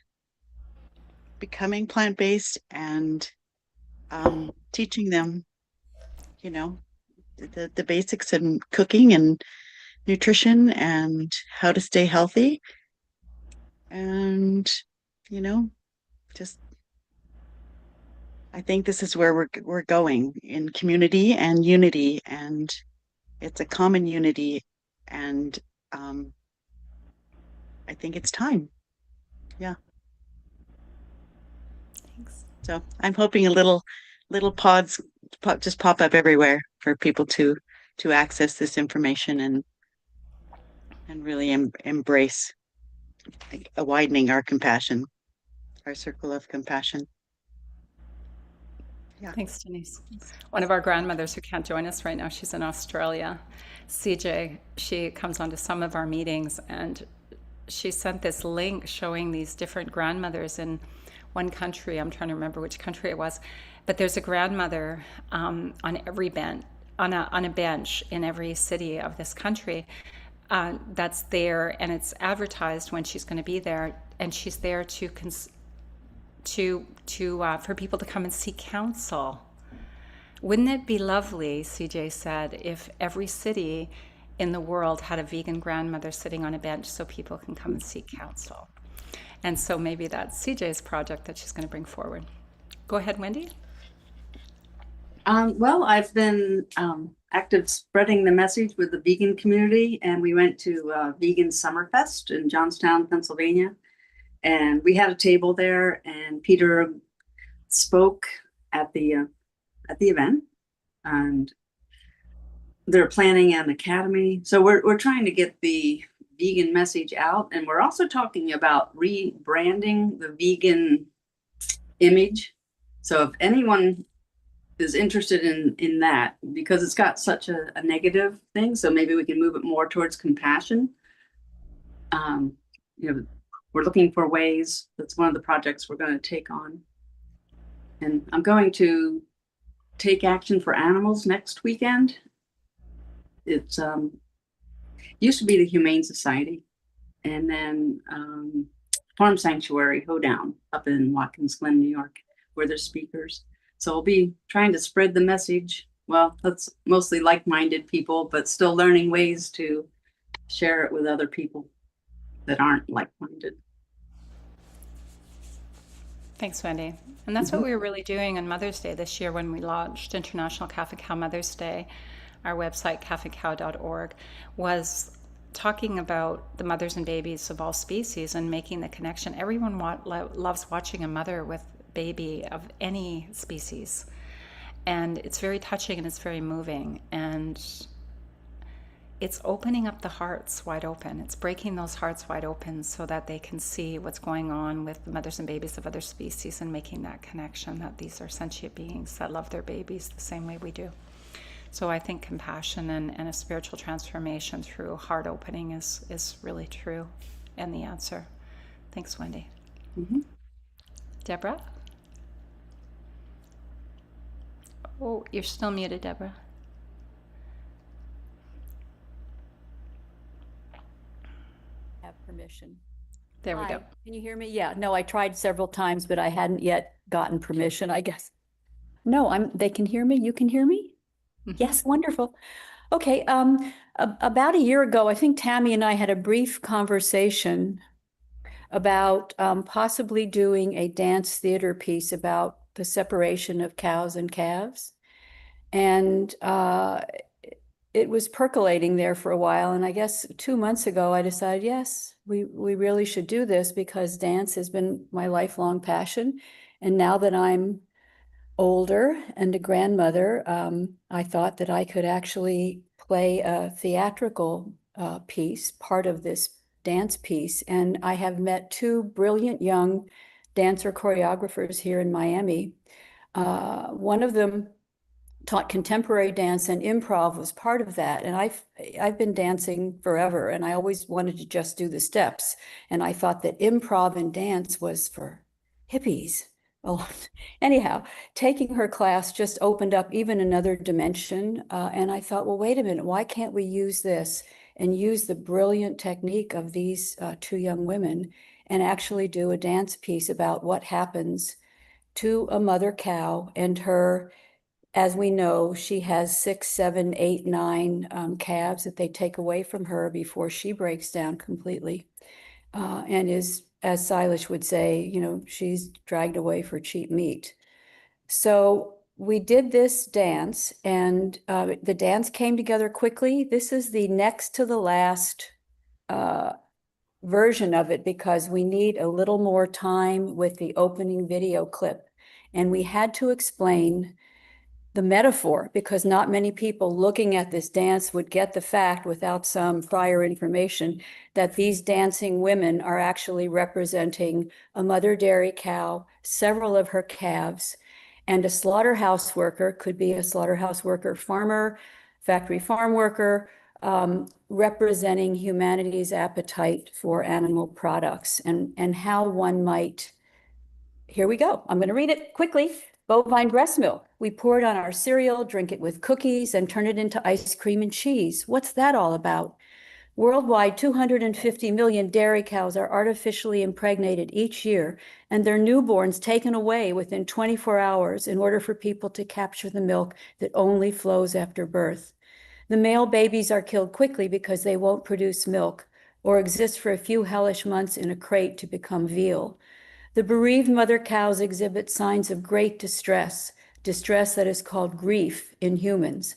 becoming plant-based and teaching them, the basics in cooking and nutrition and how to stay healthy. And, just I think this is where we're going, in community and unity, and it's a common unity, and I think it's time. Yeah. Thanks. So I'm hoping a little pods just pop up everywhere for people to access this information and really embrace a widening our compassion, our circle of compassion. Yeah. Thanks, Denise. One of our grandmothers who can't join us right now, she's in Australia, CJ, she comes onto some of our meetings, and she sent this link showing these different grandmothers in one country. I'm trying to remember which country it was, but there's a grandmother on every bench, on a bench in every city of this country that's there, and it's advertised when she's going to be there, and she's there for people to come and seek counsel. Wouldn't it be lovely, CJ said, if every city in the world had a vegan grandmother sitting on a bench so people can come and seek counsel? And so maybe that's CJ's project that she's going to bring forward. Go ahead, Wendy. Well, I've been active spreading the message with the vegan community, and we went to Vegan Summerfest in Johnstown, Pennsylvania. And we had a table there, and Peter spoke at the event, and they're planning an academy. So we're trying to get the vegan message out, and we're also talking about rebranding the vegan image. So if anyone is interested in that, because it's got such a negative thing, so maybe we can move it more towards compassion. We're looking for ways. That's one of the projects we're going to take on. And I'm going to take action for animals next weekend. It's used to be the Humane Society, and then Farm Sanctuary Hoedown up in Watkins Glen, New York, where they're speakers. So I'll be trying to spread the message. Well, that's mostly like-minded people, but still learning ways to share it with other people that aren't like-minded. Thanks, Wendy. And that's what we were really doing on Mother's Day this year when we launched International Calf and Cow Mother's Day. Our website, calfandcow.org, was talking about the mothers and babies of all species and making the connection. Everyone loves watching a mother with baby of any species. And it's very touching and it's very moving. And it's opening up the hearts wide open. It's breaking those hearts wide open so that they can see what's going on with the mothers and babies of other species and making that connection that these are sentient beings that love their babies the same way we do. So I think compassion and a spiritual transformation through heart opening is really true and the answer. Thanks, Wendy. Deborah? Oh, you're still muted, Deborah. Have permission. There we Hi, go. can you hear me? Yeah, no, I tried several times, but I hadn't yet gotten permission, I guess. No, they can hear me. You can hear me? Yes, wonderful. Okay, about a year ago, I think Tammy and I had a brief conversation about possibly doing a dance theater piece about the separation of cows and calves. And it was percolating there for a while. And I guess 2 months ago, I decided, yes, we really should do this because dance has been my lifelong passion. And now that I'm older and a grandmother, I thought that I could actually play a theatrical piece, part of this dance piece. And I have met 2 brilliant young dancer choreographers here in Miami. One of them taught contemporary dance, and improv was part of that. And I've been dancing forever, and I always wanted to just do the steps. And I thought that improv and dance was for hippies. Well, anyhow, taking her class just opened up even another dimension. And I thought, well, wait a minute, why can't we use this and use the brilliant technique of these 2 young women and actually do a dance piece about what happens to a mother cow and her. As we know, she has 6, 7, 8, 9 calves that they take away from her before she breaks down completely, and is, as Silas would say, she's dragged away for cheap meat. So we did this dance, and the dance came together quickly. This is the next to the last version of it because we need a little more time with the opening video clip, and we had to explain the metaphor, because not many people looking at this dance would get the fact without some prior information that these dancing women are actually representing a mother dairy cow, several of her calves, and a slaughterhouse worker, could be a slaughterhouse worker, farmer, factory farm worker, representing humanity's appetite for animal products and how one might. Here we go. I'm going to read it quickly. Bovine breast milk. We pour it on our cereal, drink it with cookies, and turn it into ice cream and cheese. What's that all about? Worldwide, 250 million dairy cows are artificially impregnated each year, and their newborns taken away within 24 hours in order for people to capture the milk that only flows after birth. The male babies are killed quickly because they won't produce milk or exist for a few hellish months in a crate to become veal. The bereaved mother cows exhibit signs of great distress that is called grief in humans.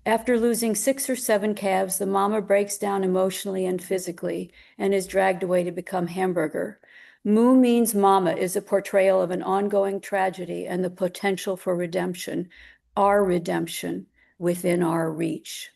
After losing 6 or 7 calves, the mama breaks down emotionally and physically and is dragged away to become hamburger. Moo means mama is a portrayal of an ongoing tragedy and the potential for redemption, our redemption within our reach.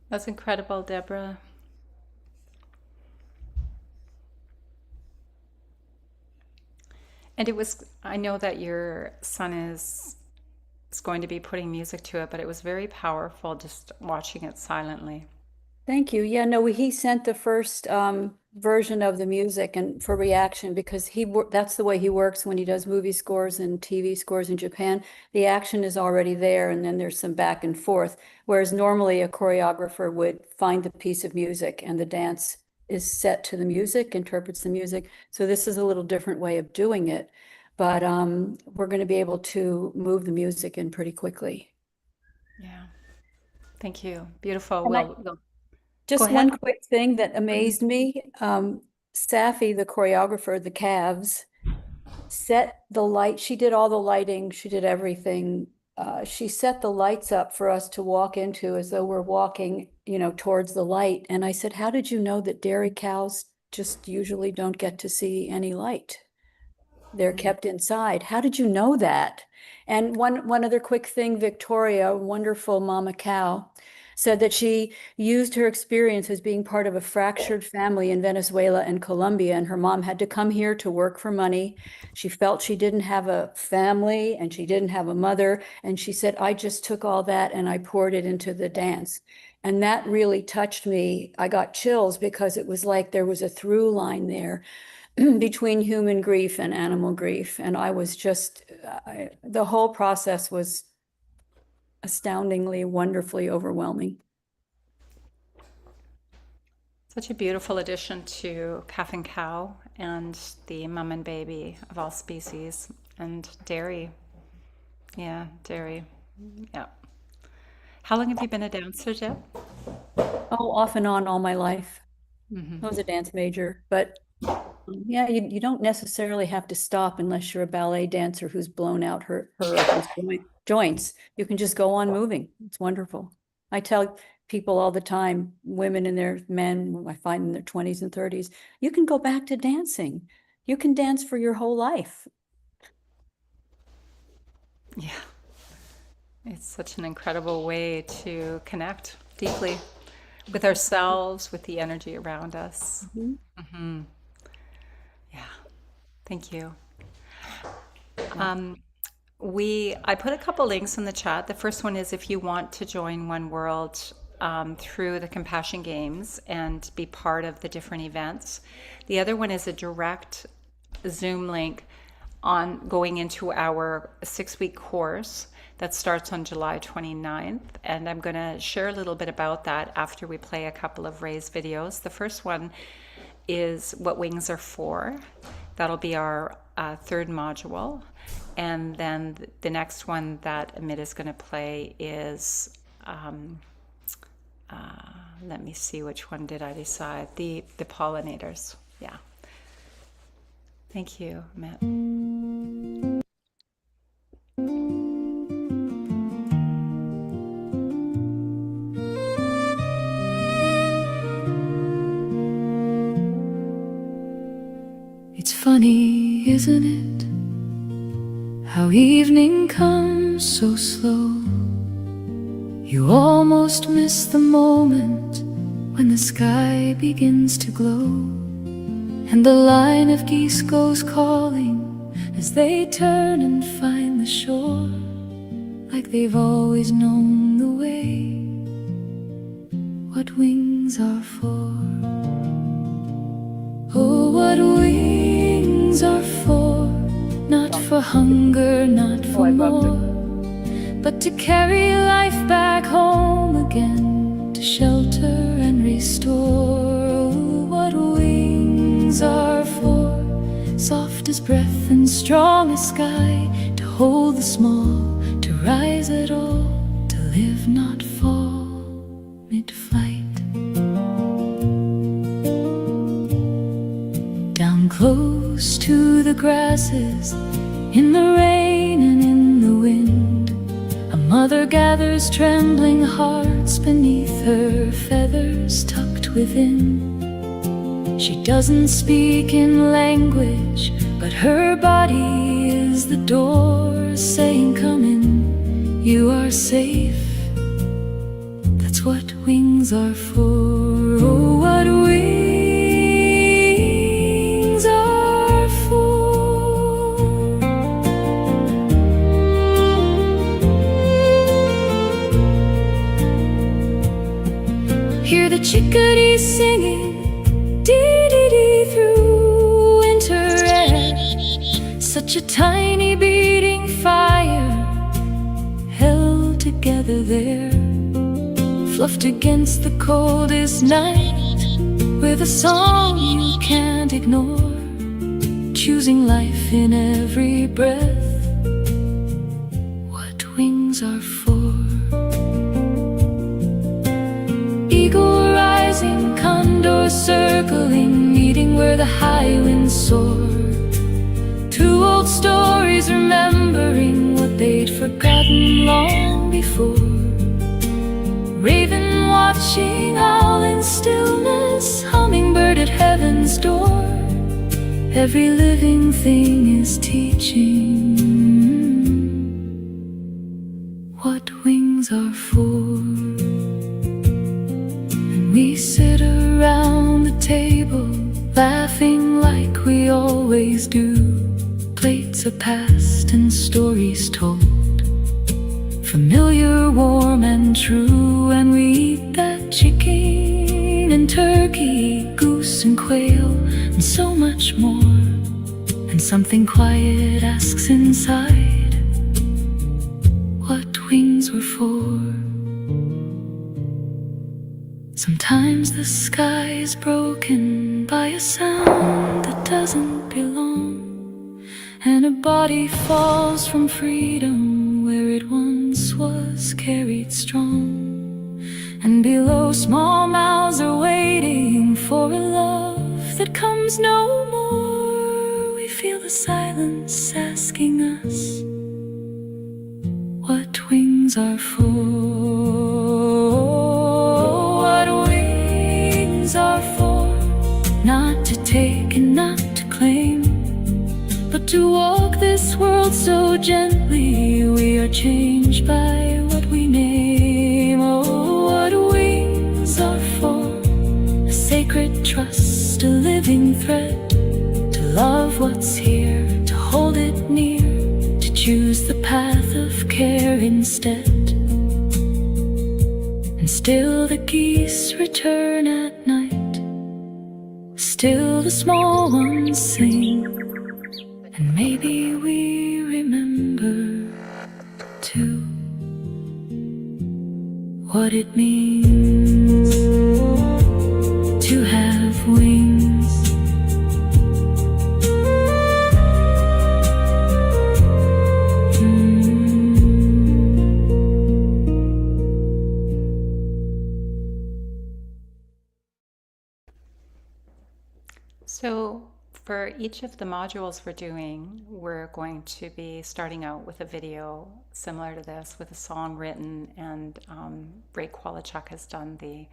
That's incredible, Deborah. And I know that your son is going to be putting music to it, but it was very powerful just watching it silently. Thank you. Yeah, no, he sent the first version of the music and for reaction because that's the way he works when he does movie scores and TV scores in Japan. The action is already there and then there's some back and forth. Whereas normally a choreographer would find the piece of music and the dance is set to the music, interprets the music. So this is a little different way of doing it. But we're going to be able to move the music in pretty quickly. Yeah. Thank you. Beautiful. And Go just ahead. one quick thing that amazed me. Safi, the choreographer, the calves, set the light. She did all the lighting. She did everything. She set the lights up for us to walk into as though we're walking, towards the light. And I said, how did you know that dairy cows just usually don't get to see any light? They're kept inside. How did you know that? And one other quick thing, Victoria, wonderful mama cow, said that she used her experience as being part of a fractured family in Venezuela and Colombia, and her mom had to come here to work for money. She felt she didn't have a family and she didn't have a mother, and she said, I just took all that and I poured it into the dance. And that really touched me. I got chills because it was like there was a through line there between human grief and animal grief. And I was just, the whole process was astoundingly, wonderfully overwhelming. Such a beautiful addition to calf and cow and the mom and baby of all species, and dairy. Yeah, dairy. Yeah. How long have you been a dancer, Jeb? Oh, off and on all my life. I was a dance major, but yeah, you don't necessarily have to stop unless you're a ballet dancer who's blown out her joints. You can just go on moving. It's wonderful. I tell people all the time, women and their men, I find in their 20s and 30s, you can go back to dancing. You can dance for your whole life. Yeah. It's such an incredible way to connect deeply with ourselves, with the energy around us. Yeah, thank you. I put a couple links in the chat. The first one is if you want to join One World through the Compassion Games and be part of the different events. The other one is a direct Zoom link on going into our 6-week course that starts on July 29th. And I'm going to share a little bit about that after we play a couple of Ray's videos. The first one is What Wings Are For. That'll be our third module. And then the next one that Amit is going to play is, let me see, which one did I decide? The pollinators. Yeah. Thank you, Amit. It's funny, isn't it? How evening comes so slow. You almost miss the moment when the sky begins to glow, and the line of geese goes calling as they turn and find the shore, like they've always known the way. What wings are for. Oh, what wings are for. Not for hunger, not for more, but to carry life back home again, to shelter and restore. Oh, what wings are for. Soft as breath and strong as sky, to hold the small, to rise at all, to live, not fall, mid-flight. Down close to the grasses, in the rain and in the wind, a mother gathers trembling hearts beneath her feathers tucked within. She doesn't speak in language, but her body is the door, saying, come in, you are safe. That's what wings are for. Oh, what wings are for. Hear the chickadees singing, dee-dee-dee, through winter air. Such a tiny beating fire held together there, fluffed against the coldest night, with a song you can't ignore, choosing life in every breath. What wings are for. Eagle rising, condor circling, meeting where the high winds soar. Two old stories remembering what they'd forgotten long before. Raven watching, owl in stillness, hummingbird at heaven's door. Every living thing is tales are passed and stories told, familiar, warm and true. And we eat that chicken and turkey, goose and quail, and so much more. And something quiet asks inside what wings were for. Sometimes the sky is broken by a sound that doesn't belong, and a body falls from freedom where it once was carried strong. And below, small mouths are waiting for a love that comes no more. We feel the silence asking us what wings are for. Are for, not to take and not to claim, but to walk this world so gently. We are changed by what we name. Oh, what wings are for, a sacred trust, a living thread, to love what's here, to hold it near, to choose the path of care instead. And still the geese return at night, still the small ones sing, and maybe we remember too what it means to have wings. So for each of the modules we're doing, we're going to be starting out with a video similar to this, with a song written, and Ray Kwalachuk has done the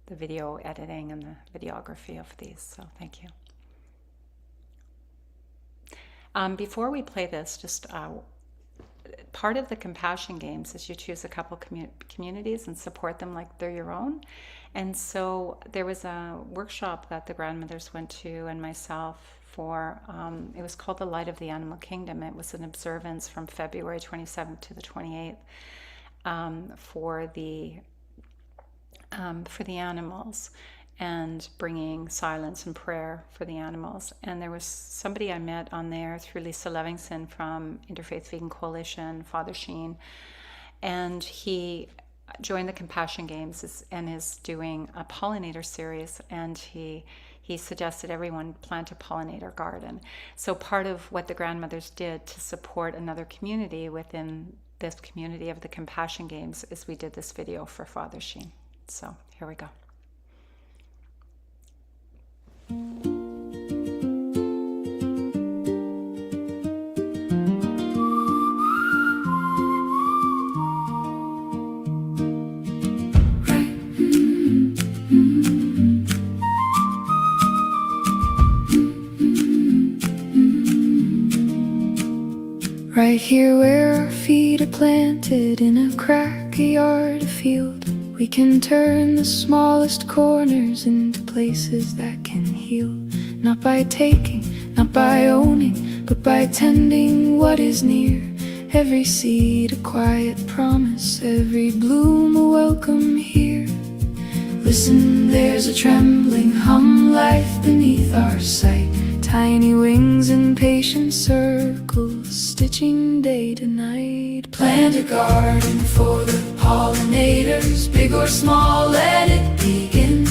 video editing and the videography of these, so thank you. Before we play this, just part of the compassion games is you choose a couple communities and support them like they're your own. And so there was a workshop that the grandmothers went to and myself for, it was called The Light of the Animal Kingdom. It was an observance from February 27th to the 28th for the animals, and bringing silence and prayer for the animals. And there was somebody I met on there through Lisa Levinson from Interfaith Vegan Coalition, Father Sheen, and he joined the Compassion Games and is doing a pollinator series, and he suggested everyone plant a pollinator garden. So part of what the grandmothers did to support another community within this community of the Compassion Games is we did this video for Father Sheen. So here we go. Right here where our feet are planted, in a crack, a yard, a field, we can turn the smallest corners into places that can heal. Not by taking, not by owning, but by tending what is near. Every seed a quiet promise, every bloom a welcome here. Listen, there's a trembling hum, life beneath our sight. Tiny wings in patient circles, stitching day to night. Plant a garden for the pollinators, big or small, let it begin.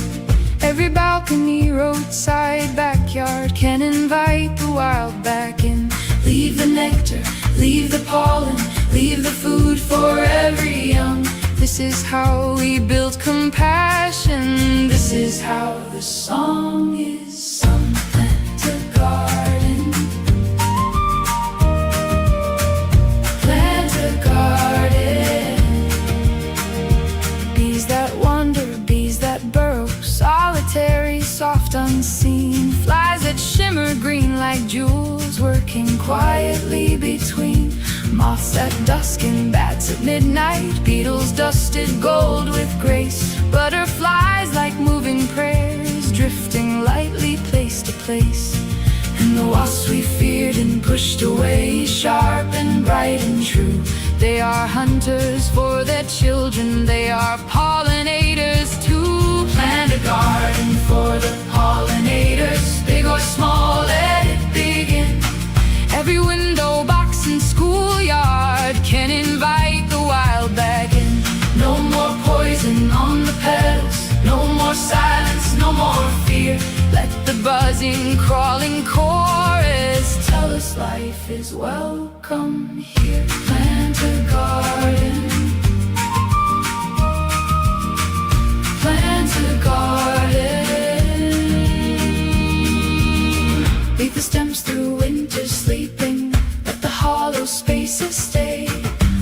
Every balcony, roadside, backyard can invite the wild back in. Leave the nectar, leave the pollen, leave the food for every young. This is how we build compassion. This is how the song is sung. Plant a garden. Plant a garden. Bees that wander, bees that burrow, solitary, soft, unseen. Flies that shimmer green like jewels, working quietly between. Moths at dusk and bats at midnight, beetles dusted gold with grace. Butterflies like moving prayers, drifting lightly place to place. And and the wasps we feared and pushed away, sharp and bright and true. They are hunters for their children, they are pollinators too. Plant a garden for the pollinators, big or small, let it begin. Every window, box and schoolyard can invite the wild back in. No more poison on the petals, no more silence, no more fear. Let the buzzing, crawling chorus tell us life is welcome here. Plant a garden, plant a garden. Leave the stems through winter sleeping, let the hollow spaces stay.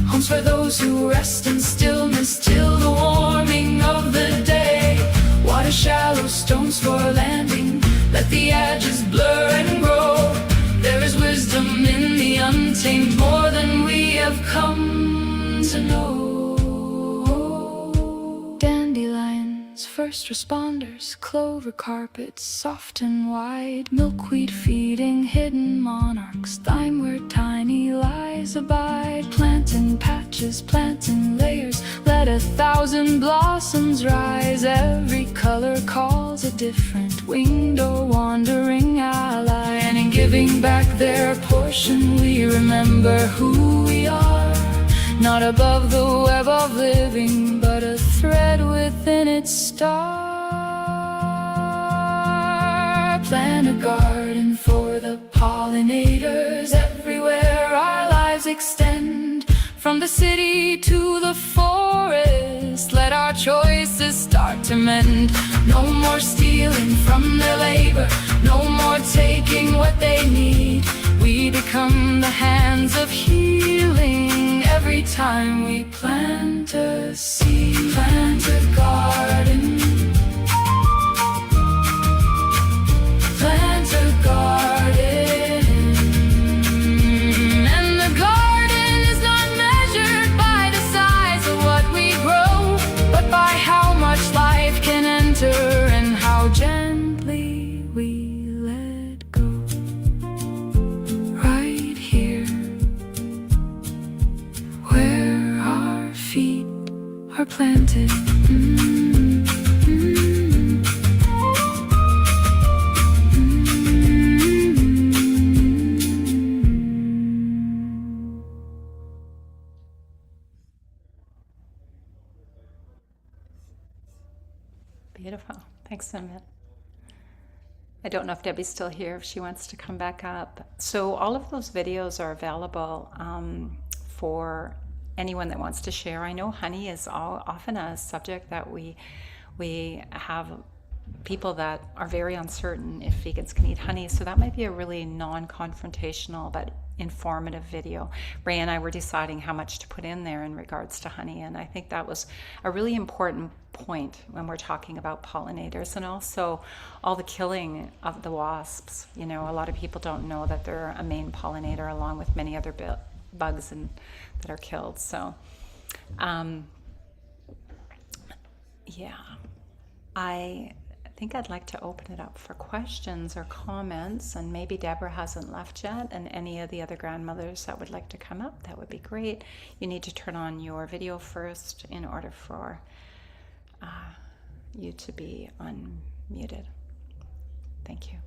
Homes for those who rest in stillness till the warming of the day. Water shallow, stones for landing, let the edges blur and grow. There is wisdom in the untamed, more than we have come to know. Dandelions, first responders, clover carpets, soft and wide, milkweed feeding hidden monarchs, thyme where tiny lies abide. Plant in patches, plant in layers, let 1,000 blossoms rise. Every color calls a different winged or wandering ally, and in giving back their portion we remember who we are. Not above the web of living, but a thread within its star. Plant a garden for the pollinators everywhere our lives extend. From the city to the forest, let our choices start to mend. No more stealing from their labor, no more taking what they need. We become the hands of healing every time we plant a seed. Plant a garden, plant a garden. And the garden is not measured by the size of what we grow, but by how much life can enter and how gently we let go. Right here, where our feet are planted. Beautiful. Thanks, Amit. I don't know if Debbie's still here, if she wants to come back up. So all of those videos are available for anyone that wants to share. I know honey is often a subject that we have people that are very uncertain if vegans can eat honey. So that might be a really non-confrontational but informative video. Ray and I were deciding how much to put in there in regards to honey, and I think that was a really important point when we're talking about pollinators, and also all the killing of the wasps. You know, a lot of people don't know that they're a main pollinator along with many other bugs that are killed. So yeah, I think I'd like to open it up for questions or comments, and maybe Deborah hasn't left yet, and any of the other grandmothers that would like to come up, that would be great. You need to turn on your video first in order for you to be unmuted. Thank you.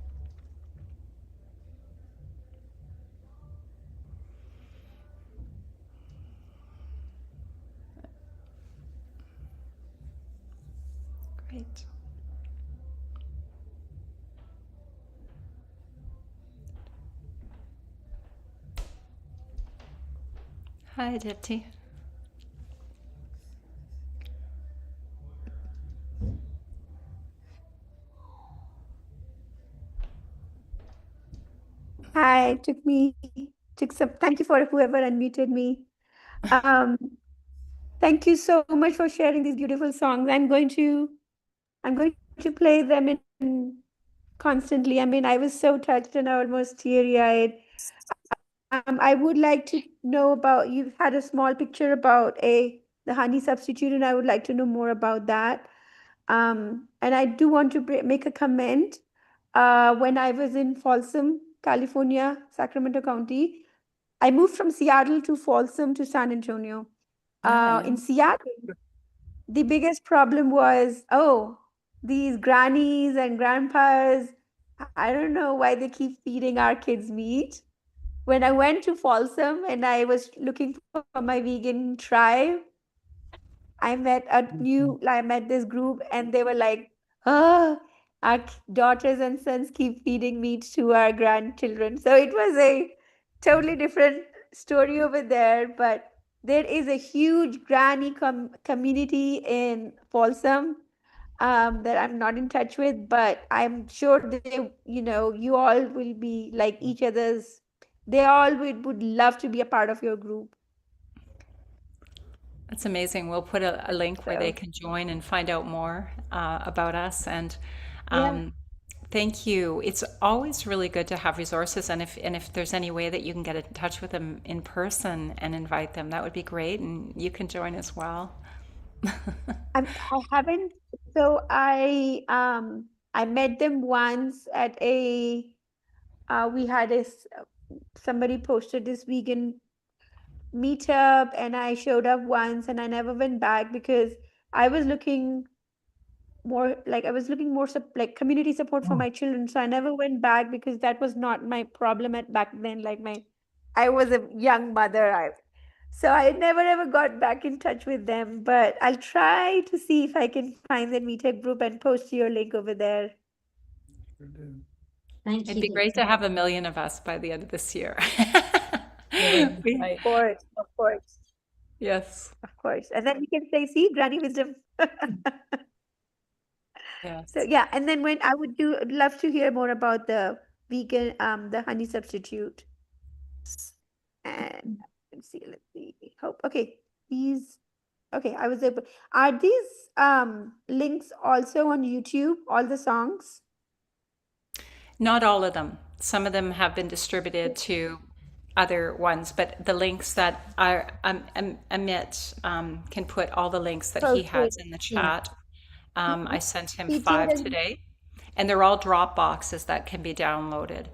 Great. Hi, Dipti. Hi, took some, thank you for whoever unmuted me. Thank you so much for sharing these beautiful songs. I'm going to play them in constantly. I mean, I was so touched and almost teary-eyed. I would like to know about, you've had a small picture about the honey substitute, and I would like to know more about that. And I do want to make a comment. When I was in Folsom, California, Sacramento County. I moved from Seattle to Folsom to San Antonio. In Seattle, the biggest problem was, these grannies and grandpas, I don't know why they keep feeding our kids meat. When I went to Folsom and I was looking for my vegan tribe, I met this group and they were like, our daughters and sons keep feeding meat to our grandchildren. So it was a totally different story over there, but there is a huge granny community in Folsom that I'm not in touch with, but I'm sure they, you all will be like each other's. They all would love to be a part of your group. That's amazing. We'll put a link where they can join and find out more about us. And thank you. It's always really good to have resources. And if there's any way that you can get in touch with them in person and invite them, that would be great. And you can join as well. I haven't. So I met them once at a. We had somebody posted this vegan meetup, and I showed up once, and I never went back because I was looking more like community support for my children. So I never went back because that was not my problem back then. I was a young mother. So I never ever got back in touch with them, but I'll try to see if I can find the meetup group and post your link over there. Thank you. It'd be great to have 1 million of us by the end of this year. Of course. Yes. Of course. And then we can say, see, granny wisdom. Yes. So yeah, and then when I would love to hear more about the vegan, the honey substitute. And let's see. Okay, I was able. Are these links also on YouTube? All the songs? Not all of them. Some of them have been distributed to other ones, but the links that are Amit can put all the links that he has in the chat. I sent him 5 today, and they're all drop boxes that can be downloaded.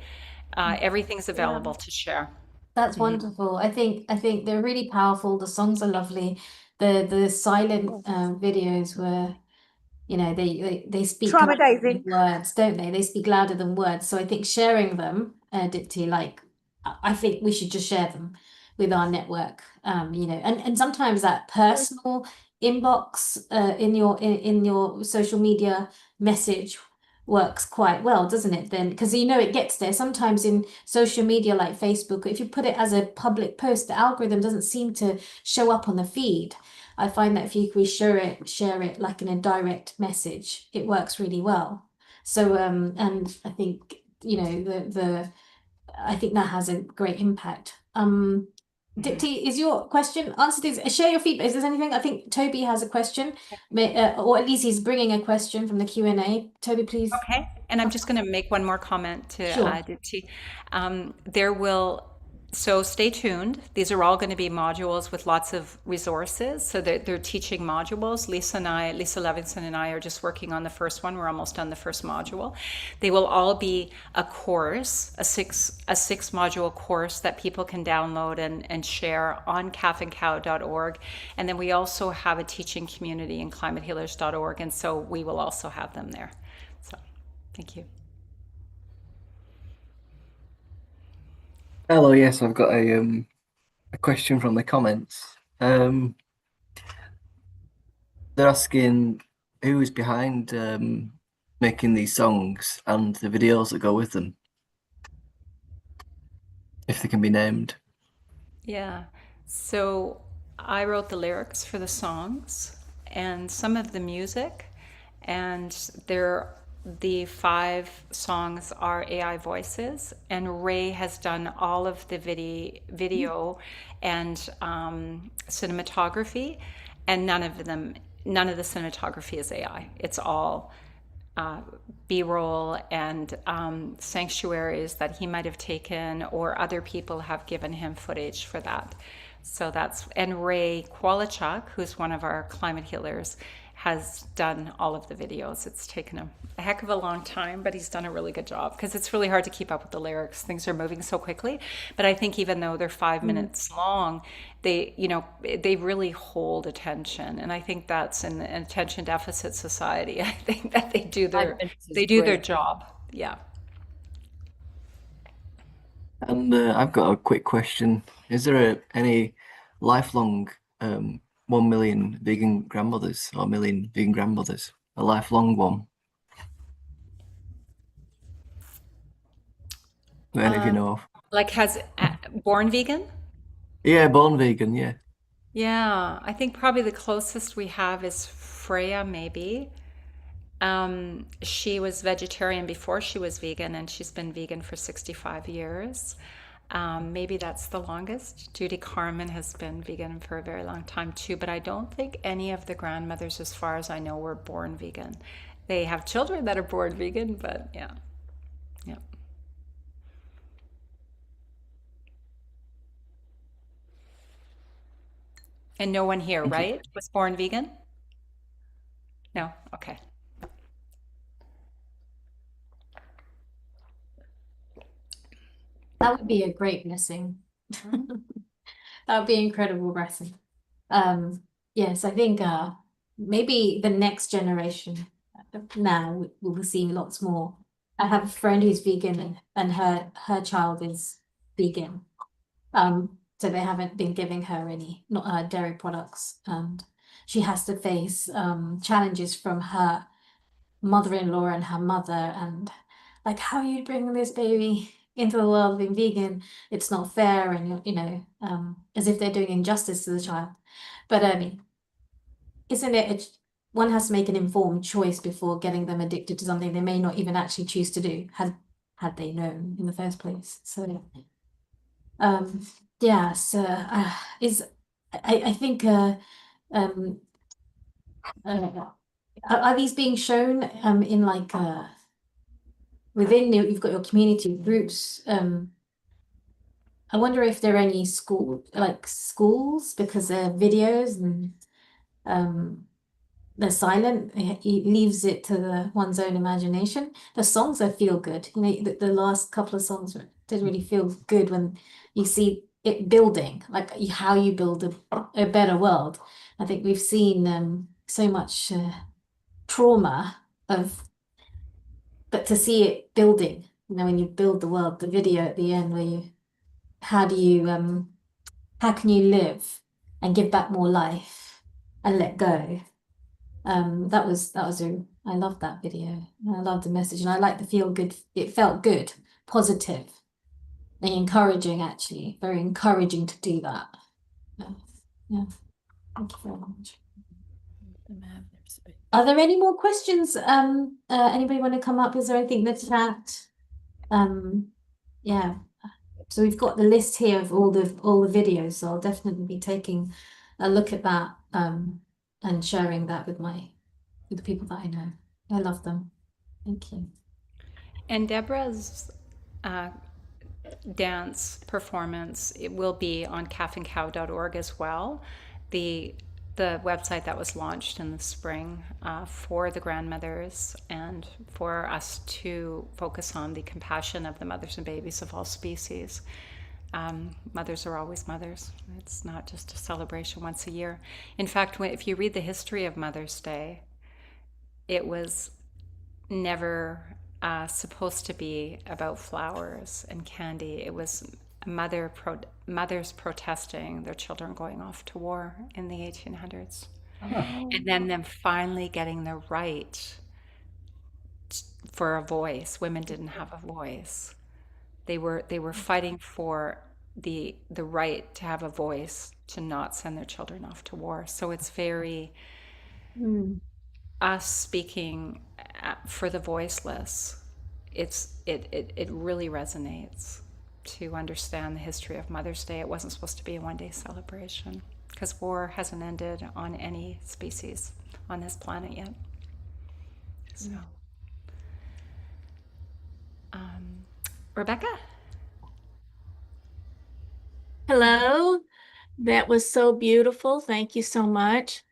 Everything's available to share. That's wonderful. I think they're really powerful. The songs are lovely. The silent videos were, they speak louder than words, don't they? They speak louder than words. So I think sharing them, Dipti, I think we should just share them with our network. And sometimes that personal inbox in your social media message works quite well, doesn't it then? Because it gets there. Sometimes in social media like Facebook, if you put it as a public post, the algorithm doesn't seem to show up on the feed. I find that if we share it like in a direct message, it works really well. So and I think I think that has a great impact. Dipti, is your question answered? Share your feedback. If there's anything, I think Toby has a question, or at least he's bringing a question from the Q&A. Toby, please. Okay, and I'm just going to make one more comment to Dipti. So stay tuned. These are all going to be modules with lots of resources. So they're teaching modules. Lisa Levinson and I are just working on the first one. We're almost done the first module. They will all be a course, a six module course that people can download and share on calfandcow.org. And then we also have a teaching community in climatehealers.org. And so we will also have them there. So thank you. Hello, yes, I've got a question from the comments. They're asking who is behind making these songs and the videos that go with them, if they can be named. Yeah, so I wrote the lyrics for the songs and some of the music, and the 5 songs are AI voices, and Ray has done all of the video and cinematography, and none of the cinematography is AI. It's all B-roll and sanctuaries that he might have taken, or other people have given him footage for that. So and Ray Kwalachuk, who's one of our climate healers, has done all of the videos. It's taken him a heck of a long time, but he's done a really good job because it's really hard to keep up with the lyrics. Things are moving so quickly. But I think even though they're 5 minutes long, they, you know, they really hold attention. And I think that's in an attention deficit society. I think that they do their job. Yeah. And I've got a quick question. Is there any lifelong 1 million vegan grandmothers or million vegan grandmothers? A lifelong one? Any of you know of? Like has born vegan? Yeah, born vegan, yeah. Yeah, I think probably the closest we have is Freya, maybe. She was vegetarian before she was vegan, and she's been vegan for 65 years. Maybe that's the longest. Judy Carmen has been vegan for a very long time too, but I don't think any of the grandmothers, as far as I know, were born vegan. They have children that are born vegan, but yeah. Yeah. And no one here, right, was born vegan? No? Okay. That would be a great blessing. That would be incredible blessing. Yes, I think maybe the next generation now we will see lots more. I have a friend who's vegan and her child is vegan. So they haven't been giving her any dairy products, and she has to face challenges from her mother-in-law and her mother, and like, how are you bringing this baby into the world being vegan? It's not fair, and you know, as if they're doing injustice to the child. But I mean, isn't it? One has to make an informed choice before getting them addicted to something they may not even actually choose to do, had they known in the first place. So, yeah. So, I think are these being shown in like within you've got your community groups? I wonder if there are any schools, because they're videos and they're silent. It leaves it to one's own imagination. The songs feel good. You know, the last couple of songs did really feel good when you see it building, like how you build a better world. I think we've seen so much trauma but to see it building, you know, when you build the world, the video at the end where how can you live and give back more life and let go? I love that video. I love the message, and I like the feel good. It felt good, positive, and encouraging, actually, very encouraging to do that. Yeah. Thank you very much. Are there any more questions? Anybody want to come up? Is there anything in the chat? Yeah. So we've got the list here of all the videos. So I'll definitely be taking a look at that and sharing that with the people that I know. I love them. Thank you. And Deborah's dance performance, it will be on calfandcow.org as well. The website that was launched in the spring for the grandmothers and for us to focus on the compassion of the mothers and babies of all species. Mothers are always mothers. It's not just a celebration once a year. In fact, if you read the history of Mother's Day, it was never supposed to be about flowers and candy. It was mothers protesting their children going off to war in the 1800s. And then them finally getting the right for a voice. Women didn't have a voice. They were fighting for the right to have a voice, to not send their children off to war. So it's very us speaking for the voiceless. It really resonates to understand the history of Mother's Day. It wasn't supposed to be a one-day celebration because war hasn't ended on any species on this planet yet. So, Rebecca? Hello. That was so beautiful. Thank you so much.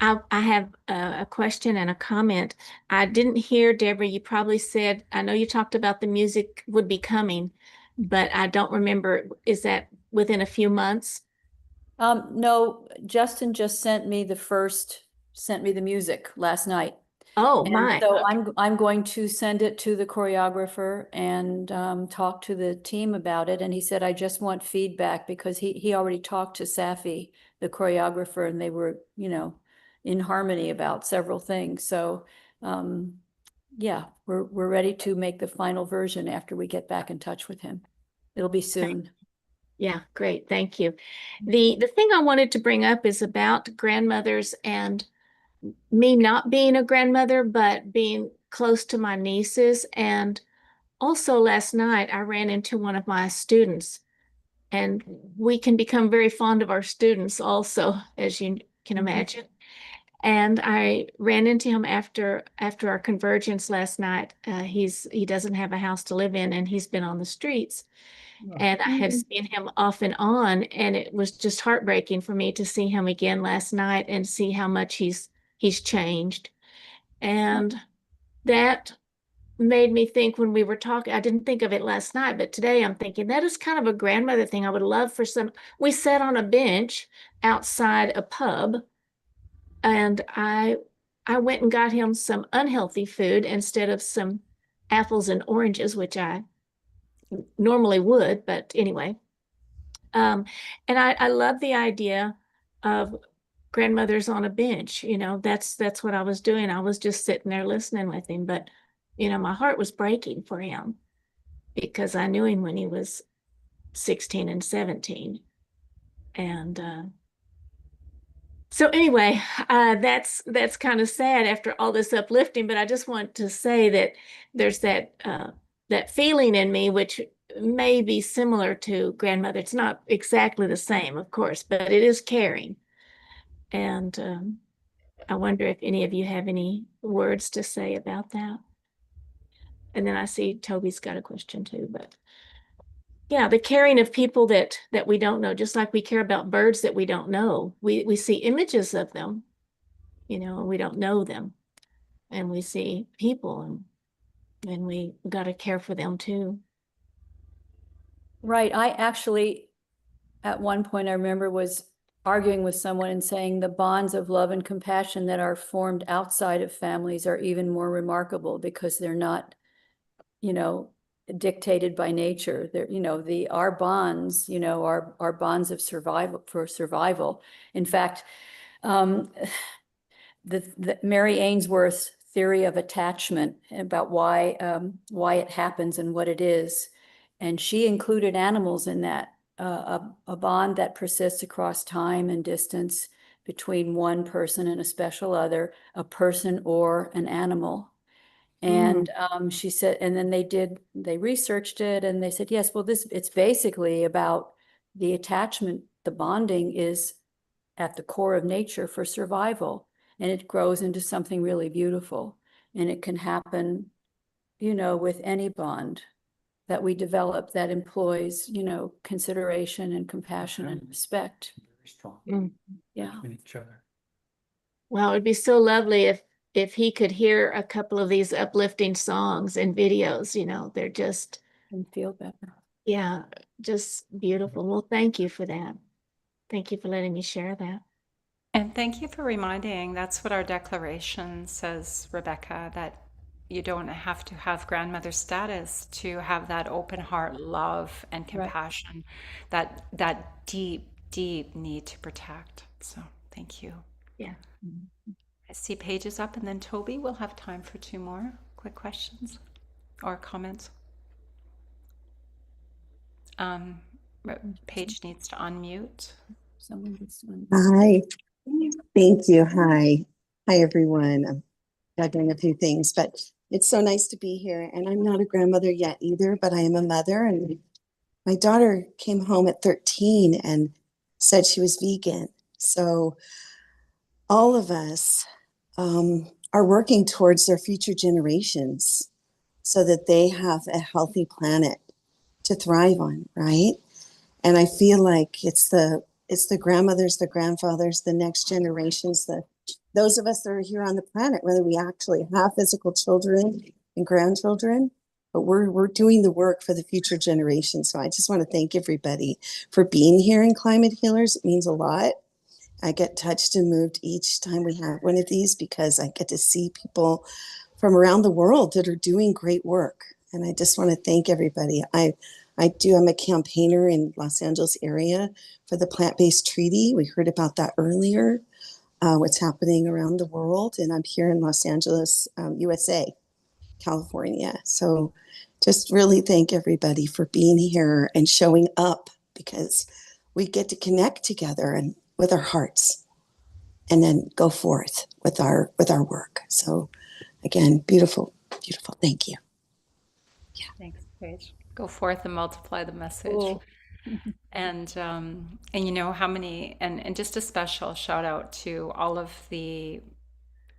I have a question and a comment. I didn't hear, Deborah, you probably said, I know you talked about the music would be coming, but I don't remember. Is that within a few months? No, Justin just sent me the music last night. Oh, And my. so Okay. I'm going to send it to the choreographer and talk to the team about it. And he said, I just want feedback, because he already talked to Safi, the choreographer, and they were, in harmony about several things. So yeah, we're ready to make the final version after we get back in touch with him. It'll be soon. Yeah, great. Thank you. The thing I wanted to bring up is about grandmothers and me not being a grandmother, but being close to my nieces. And also last night, I ran into one of my students, and we can become very fond of our students also, as you can imagine. And I ran into him after our convergence last night. He doesn't have a house to live in, and he's been on the streets. And I have seen him off and on, and it was just heartbreaking for me to see him again last night and see how much he's changed. And that made me think, when we were talking, I didn't think of it last night, but today I'm thinking that is kind of a grandmother thing. I would love for we sat on a bench outside a pub, and I went and got him some unhealthy food instead of some apples and oranges, which I normally would, but anyway. And I love the idea of grandmothers on a bench. That's what I was doing. I was just sitting there listening with him, but my heart was breaking for him, because I knew him when he was 16 and 17. And so anyway, that's kind of sad after all this uplifting, but I just want to say that there's that feeling in me, which may be similar to grandmother. It's not exactly the same, of course, but it is caring. And I wonder if any of you have any words to say about that. And then I see Toby's got a question too, but yeah, the caring of people that we don't know, just like we care about birds that we don't know. We see images of them, and we don't know them. And we see people, and we got to care for them too. Right. I actually, at one point, I remember was arguing with someone and saying the bonds of love and compassion that are formed outside of families are even more remarkable, because they're not, dictated by nature. They're, our bonds, are bonds of survival. In fact, the Mary Ainsworth's theory of attachment, about why it happens and what it is, and she included animals in that, a bond that persists across time and distance between one person and a special other, a person or an animal. And she said, and then they researched it, and they said, yes, well, it's basically about the attachment. The bonding is at the core of nature for survival, and it grows into something really beautiful. And it can happen, with any bond that we develop that employs, consideration and compassion and respect. Very strong. Yeah. In each other. Well, it'd be so lovely if he could hear a couple of these uplifting songs and videos. They're just, and feel better. Yeah, just beautiful. Well, thank you for that. Thank you for letting me share that. And thank you for reminding, that's what our declaration says, Rebecca, that you don't have to have grandmother status to have that open heart love and compassion, that deep, deep need to protect. So thank you. Yeah. I see Paige is up, and then Toby will have time for 2 more quick questions or comments. Paige needs to unmute. Someone needs to unmute. Hi. Thank you. Hi, everyone. I'm juggling a few things, but it's so nice to be here. And I'm not a grandmother yet either, but I am a mother. And my daughter came home at 13 and said she was vegan. So all of us are working towards their future generations so that they have a healthy planet to thrive on, right? And I feel like it's the grandmothers, the grandfathers, the next generations, the those of us that are here on the planet, whether we actually have physical children and grandchildren, but we're doing the work for the future generations. So I just want to thank everybody for being here in Climate Healers. It means a lot. I get touched and moved each time we have one of these because I get to see people from around the world that are doing great work. And I just want to thank everybody. I'm a campaigner in Los Angeles area for the plant-based treaty. We heard about that earlier, what's happening around the world. And I'm here in Los Angeles, USA, California. So just really thank everybody for being here and showing up, because we get to connect together and with our hearts and then go forth with our work. So again, beautiful, beautiful. Thank you. Yeah. Thanks, Paige. Go forth and multiply the message. Cool. And you know how many, and just a special shout out to all of the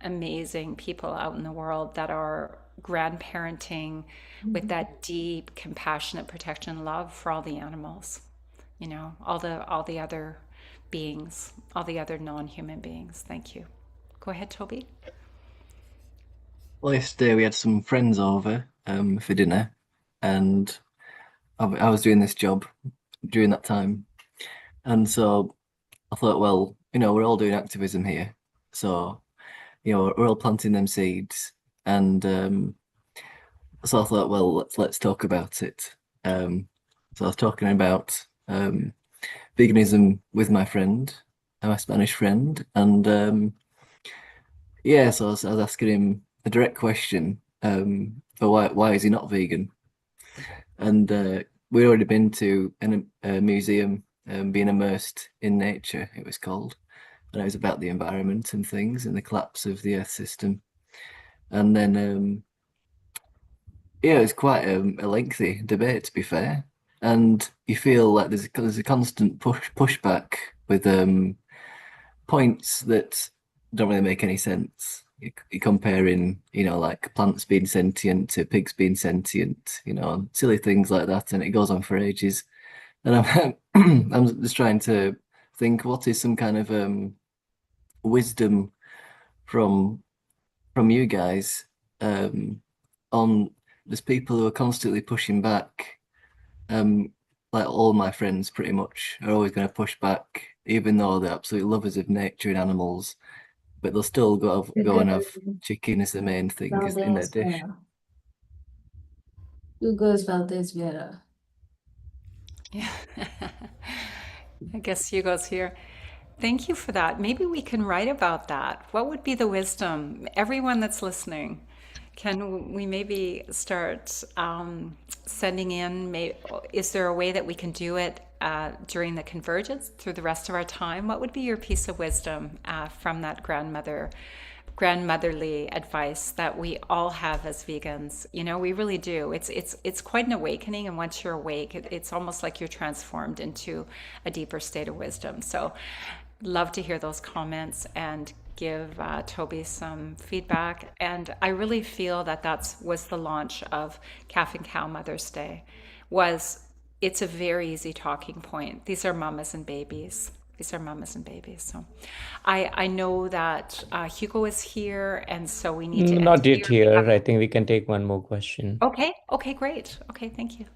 amazing people out in the world that are grandparenting with that deep, compassionate protection, love for all the animals, you know, all the other beings, all the other non-human beings. Thank you. Go ahead, Toby. Well, yesterday we had some friends over for dinner, and I was doing this job during that time. And so I thought, well, you know, we're all doing activism here. So, you know, we're all planting them seeds. And so I thought, well, let's talk about it. So I was talking about veganism with my friend, my Spanish friend. And yeah, so I was asking him a direct question, but why is he not vegan? And we'd already been to a museum, being immersed in nature, it was called. And it was about the environment and things and the collapse of the Earth system. And then, yeah, it was quite a lengthy debate, to be fair. And you feel like there's a constant pushback with points that don't really make any sense. You're comparing, you know, like plants being sentient to pigs being sentient, you know, silly things like that, and it goes on for ages. And I'm just trying to think, what is some kind of wisdom from you guys on there's people who are constantly pushing back. Like all my friends pretty much are always going to push back, even though they're absolute lovers of nature and animals, but they'll still go and have chicken as the main thing in their dish. Hugo's Valdez Vera. Yeah. I guess Hugo's here. Thank you for that. Maybe we can write about that. What would be the wisdom? Everyone that's listening, can we maybe start sending in? Is there a way that we can do it during the convergence through the rest of our time? What would be your piece of wisdom from that grandmotherly advice that we all have as vegans? You know, we really do. It's quite an awakening, and once you're awake, it's almost like you're transformed into a deeper state of wisdom. So love to hear those comments and give Toby some feedback. And I really feel that was the launch of Calf and Cow Mother's Day. It's a very easy talking point. These are mamas and babies. These are mamas and babies. So I know that Hugo is here, and so we need to Not yet here. I think we can take one more question. Okay, great. Okay, thank you.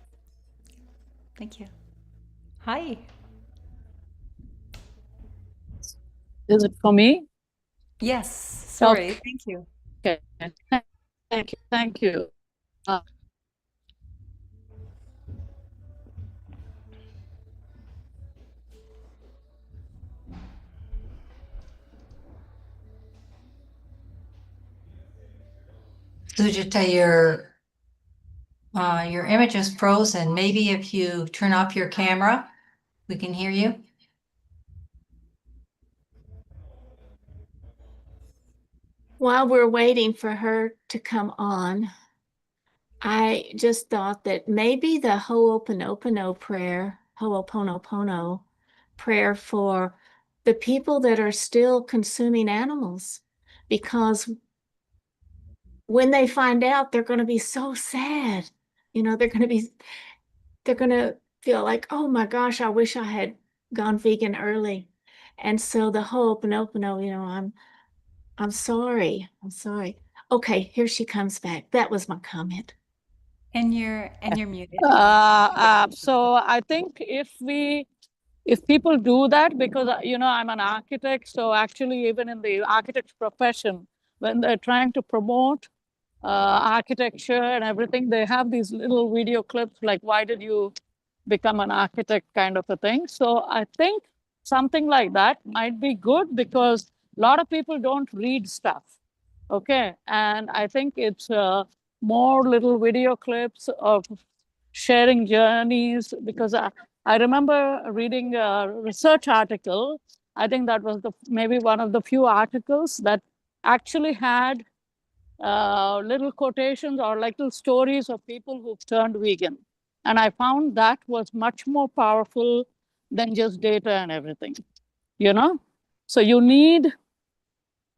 Thank you. Hi. Is it for me? Yes, sorry. Okay. Thank you. Okay. Thank you. Sujata, your image is frozen. Maybe if you turn off your camera, we can hear you. While we're waiting for her to come on, I just thought that maybe the Ho'oponopono prayer, Ho'oponopono prayer for the people that are still consuming animals, because when they find out, they're going to be so sad. You know, they're going to feel like, oh my gosh, I wish I had gone vegan early. And so the Ho'oponopono, you know, I'm sorry. I'm sorry. Okay, here she comes back. That was my comment. And you're muted. So I think if people do that, because I'm an architect, so actually even in the architect profession, when they're trying to promote architecture and everything, they have these little video clips like, why did you become an architect, kind of a thing. So I think something like that might be good, because a lot of people don't read stuff. Okay. And I think it's more little video clips of sharing journeys, because I remember reading a research article. I think that was maybe one of the few articles that actually had little quotations or little stories of people who've turned vegan. And I found that was much more powerful than just data and everything, So you need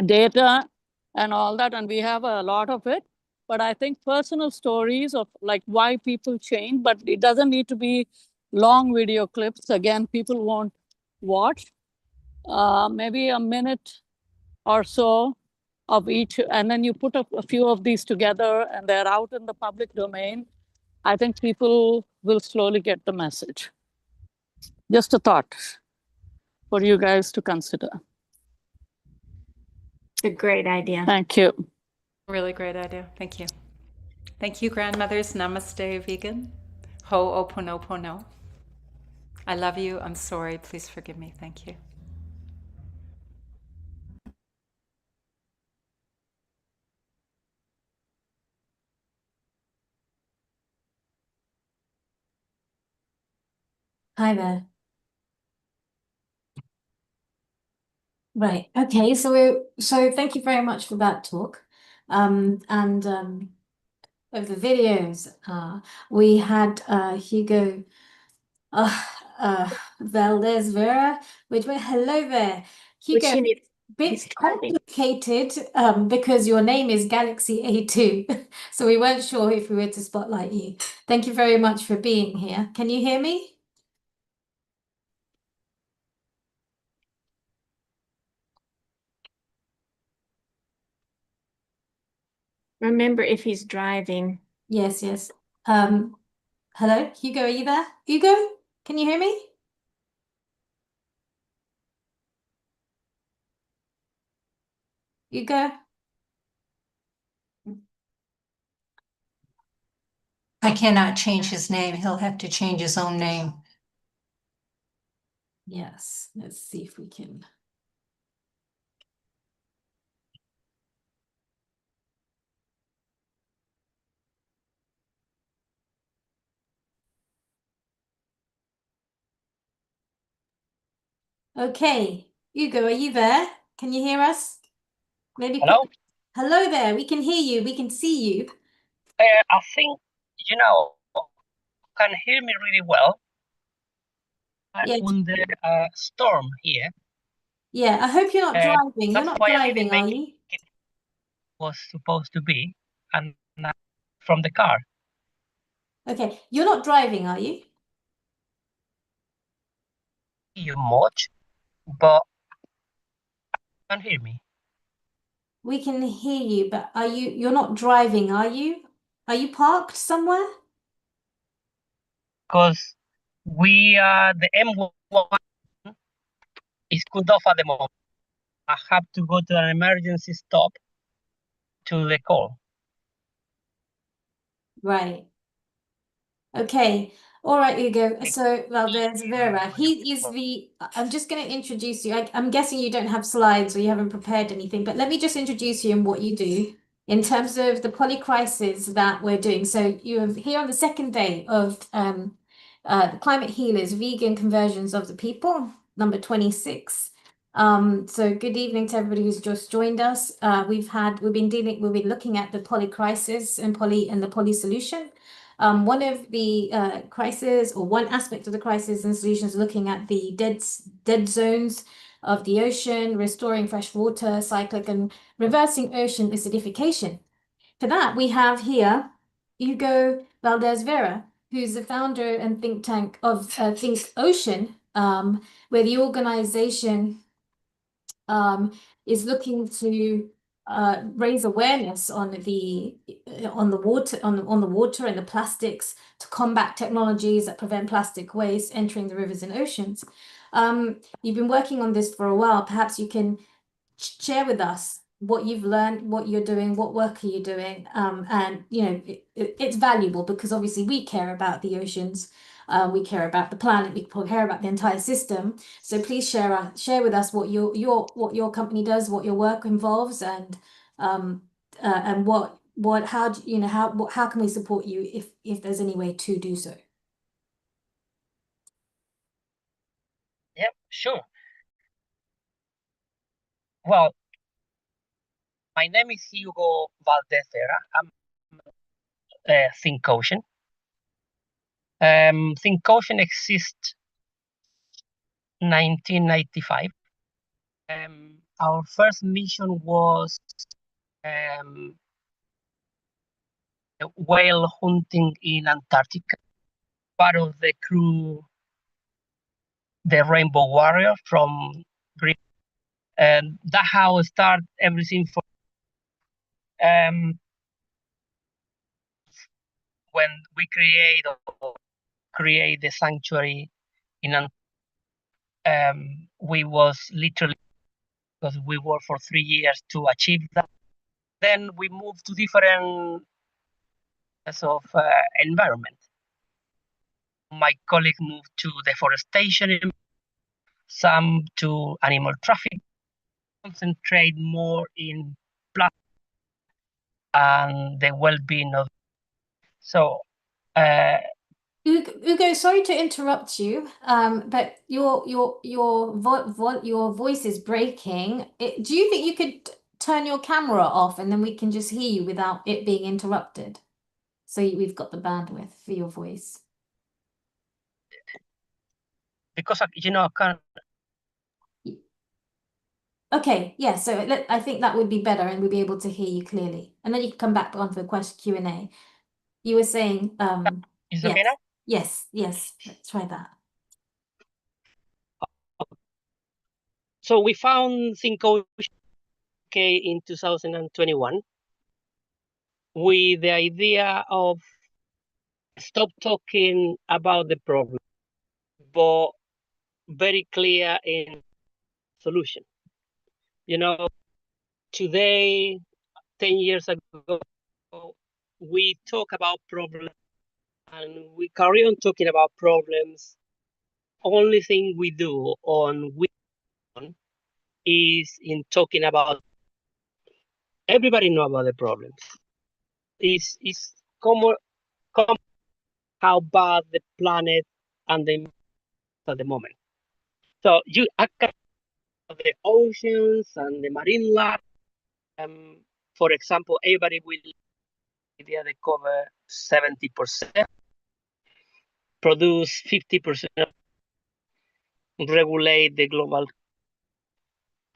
data and all that, and we have a lot of it. But I think personal stories of like why people change, but it doesn't need to be long video clips. Again, people won't watch. Maybe a minute or so of each, and then you put a few of these together and they're out in the public domain. I think people will slowly get the message. Just a thought for you guys to consider. It's a great idea. Thank you. Really great idea. Thank you. Thank you, grandmothers. Namaste, vegan. Ho'oponopono. I love you. I'm sorry. Please forgive me. Thank you. Hi there. Right. Okay. So thank you very much for that talk. And of the videos, we had Hugo Valdez Vera, which went hello there. Hugo, bit complicated because your name is Galaxy A2. So we weren't sure if we were to spotlight you. Thank you very much for being here. Can you hear me? Remember if he's driving. Yes, yes. Hello, Hugo, are you there? Hugo, can you hear me? Hugo? I cannot change his name. He'll have to change his own name. Yes, let's see if we can. Okay, Hugo, are you there? Can you hear us? Maybe. Hello? Hello there. We can hear you. We can see you. I think, you can hear me really well. Yes. On the storm here. Yeah, I hope you're not driving. You're That's not why I driving, didn't are make you? it was supposed to be, and from the car. Okay, you're not driving, are you? You much, but you can hear me. We can hear you, but you're not driving, are you? Are you parked somewhere? Because the M1 is cut off at the moment. I have to go to an emergency stop to the call. Right. Okay. All right, Hugo. So, well, there's Vera. He is I'm just going to introduce you. I'm guessing you don't have slides or you haven't prepared anything, but let me just introduce you and what you do in terms of the polycrisis that we're doing. So you're here on the second day of the Climate Healers, Vegan Conversions of the People, number 26. So good evening to everybody who's just joined us. We've been looking at the polycrisis and the poly solution. One of the crisis, or one aspect of the crisis and solutions, looking at the dead zones of the ocean, restoring fresh water, cyclic, and reversing ocean acidification. For that, we have here Hugo Valdez Vera, who's the founder and think tank of Think Ocean, where the organization is looking to raise awareness on the water and the plastics, to combat technologies that prevent plastic waste entering the rivers and oceans. You've been working on this for a while. Perhaps you can share with us what you've learned, what you're doing, what work are you doing, and it's valuable because obviously we care about the oceans, we care about the planet, we care about the entire system. So please share with us what your company does, what your work involves, and how can we support you if there's any way to do so. Yep, sure. Well, my name is Hugo Valdez-Vera. I'm ThinkOcean. ThinkOcean exists 1995. Our first mission was whale hunting in Antarctica. Part of the crew, the Rainbow Warrior from Green, and that's how I started everything. For when we create the sanctuary in we was literally, because we worked for 3 years to achieve that. Then we moved to different of environment. My colleague moved to deforestation, some to animal traffic, concentrate more in plastic and the well-being of. So, Ugo, sorry to interrupt you, but your voice is breaking. Do you think you could turn your camera off and then we can just hear you without it being interrupted? So we've got the bandwidth for your voice. Because I can't. Okay, yeah. So I think that would be better, and we'll be able to hear you clearly. And then you can come back on for the Q&A. You were saying, Is yes, okay now? yes. Let's try that. So we found ThinkOcean in 2021 with the idea of stop talking about the problem, but very clear in solution. Today, 10 years ago, we talk about problems and we carry on talking about problems. Only thing we do on Wisdom is in talking about. Everybody know about the problems. It's common how bad the planet and the at the moment. So the oceans and the marine life. For example, everybody will they cover 70%, produce 50%, regulate the global,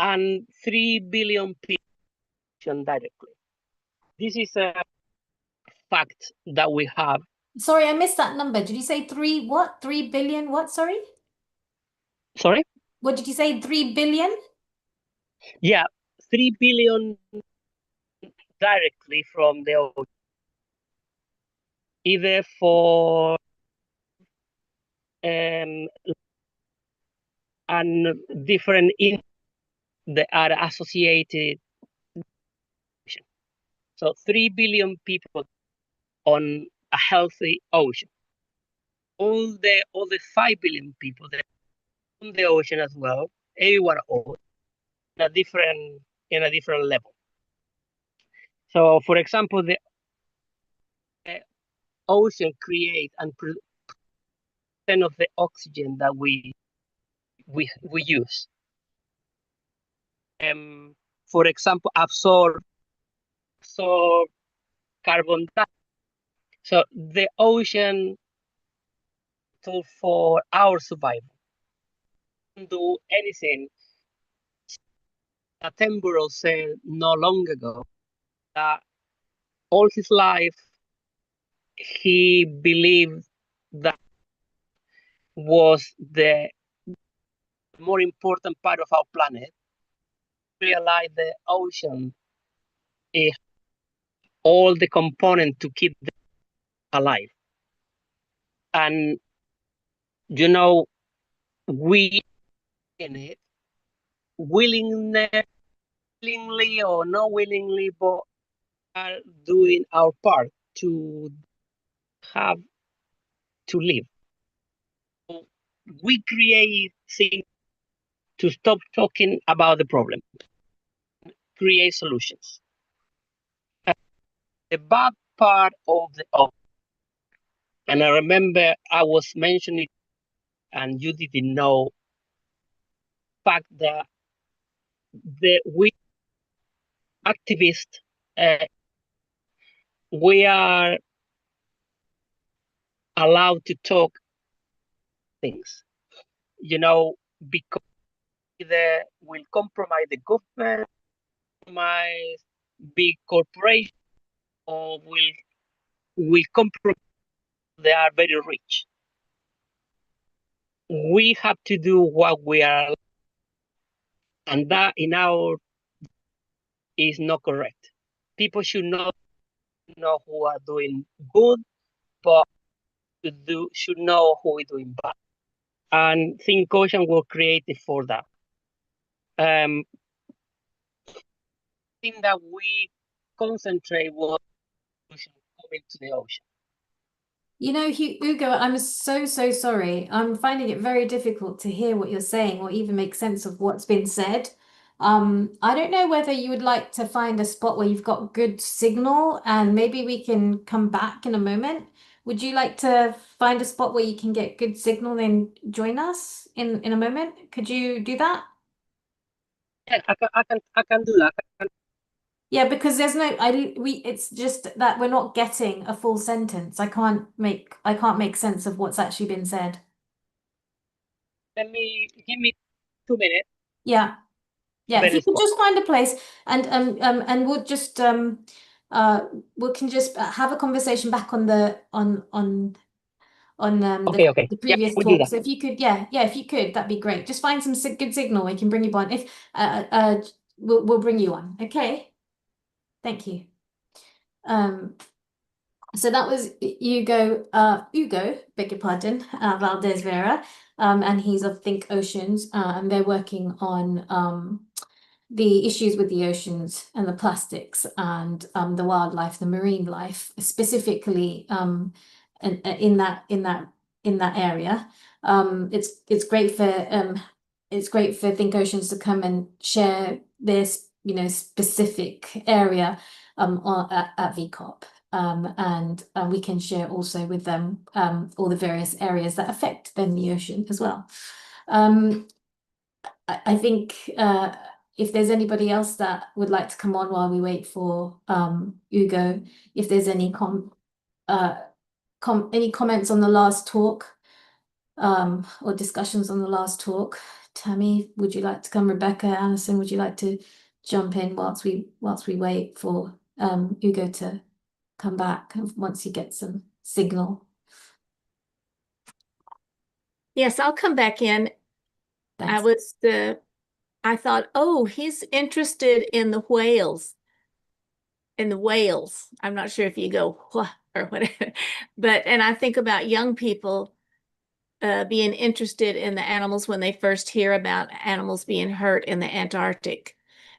and 3 billion people directly. This is a fact that we have. Sorry, I missed that number. Did you say 3 billion what, sorry? Sorry? What did you say, 3 billion? Yeah, 3 billion directly from the ocean. Either for and different that are associated. So 3 billion people on a healthy ocean. All the 5 billion people that on the ocean as well, everyone else in a different level. So, for example, the ocean create and % of the oxygen that we use. For example, absorb carbon dioxide. So the ocean for our survival. Don't do anything. Attenborough said not long ago that all his life he believed that was the more important part of our planet. realize the ocean is all the components to keep them alive. And, you know, we in it, willingly or not willingly, but are doing our part to have to live. So we create things to stop talking about the problem, create solutions. And the bad part of and I remember I was mentioning, and you didn't know, fact that we activists, we are allowed to talk things, you know, because either will compromise the government, compromise big corporations, or will compromise. They are very rich. We have to do what we are, and that in our is not correct. People should not know who are doing good, but should know who is doing bad. And Think Ocean was created for that. I think that we concentrate what coming to the ocean. You know, Hugo, I'm so sorry. I'm finding it very difficult to hear what you're saying or even make sense of what's been said. I don't know whether you would like to find a spot where you've got good signal and maybe we can come back in a moment. Would you like to find a spot where you can get good signal and join us in a moment? Could you do that? Yeah, I can do that. Yeah, because there's no, it's just that we're not getting a full sentence. I can't make sense of what's actually been said. Give me 2 minutes. Yeah. Yeah, if you could just find a place and we'll just we can just have a conversation back on the Okay. the previous we'll do talk. that. So if you could, if you could, that'd be great. Just find some good signal. We can bring you on. If we'll bring you on. Okay. Thank you. So that was Hugo, beg your pardon, Valdez Vera, and he's of Think Oceans, and they're working on the issues with the oceans and the plastics and the wildlife, the marine life, specifically in that area. It's great for Think Oceans to come and share this, specific area at VCOP. And we can share also with them all the various areas that affect then the ocean as well. I think if there's anybody else that would like to come on while we wait for Hugo, if there's any comments on the last talk or discussions on the last talk. Tammy, would you like to come? Rebecca, Alison, would you like to jump in whilst we wait for Hugo to come back once you get some signal? Yes, I'll come back in. Thanks. I thought, oh, he's interested in the whales. I'm not sure if you go or whatever, and I think about young people being interested in the animals when they first hear about animals being hurt in the Antarctic.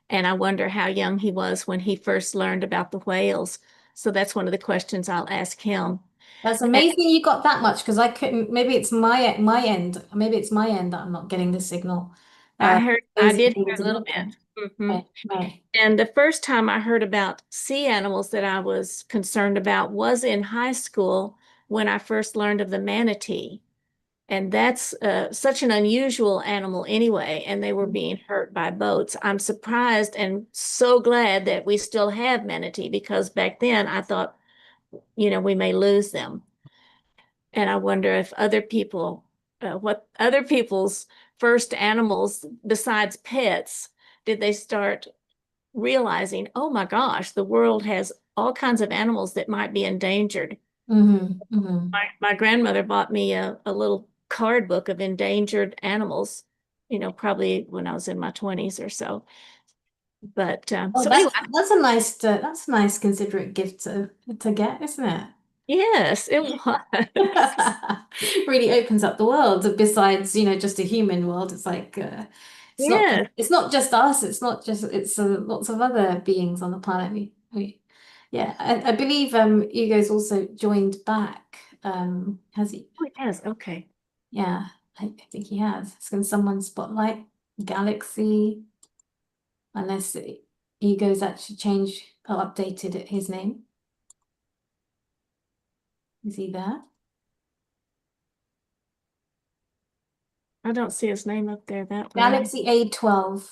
And I wonder how young he was when he first learned about the whales. So that's one of the questions I'll ask him. That's amazing you got that much, because I couldn't. Maybe it's my end. Maybe it's my end that I'm not getting the signal. I did hear a little bit. Right. And the first time I heard about sea animals that I was concerned about was in high school when I first learned of the manatee. And that's such an unusual animal anyway, and they were being hurt by boats. I'm surprised and so glad that we still have manatee, because back then I thought, we may lose them. And I wonder if other people, what other people's first animals besides pets, did they start realizing, oh my gosh, the world has all kinds of animals that might be endangered. My grandmother bought me a little card book of endangered animals, probably when I was in my 20s or so. But Oh, so anyway, that's a nice considerate gift to get, isn't it? yes, it was. Really opens up the world. Besides, just a human world. It's like Yes. it's not just us. It's not just it's lots of other beings on the planet. Yeah, I believe Hugo's also joined back. Has he? Oh, it has. Okay. Yeah, I think he has. Can someone spotlight Galaxy? Unless Hugo's actually changed or updated his name. Is he there? I don't see his name up there that way. Galaxy A12.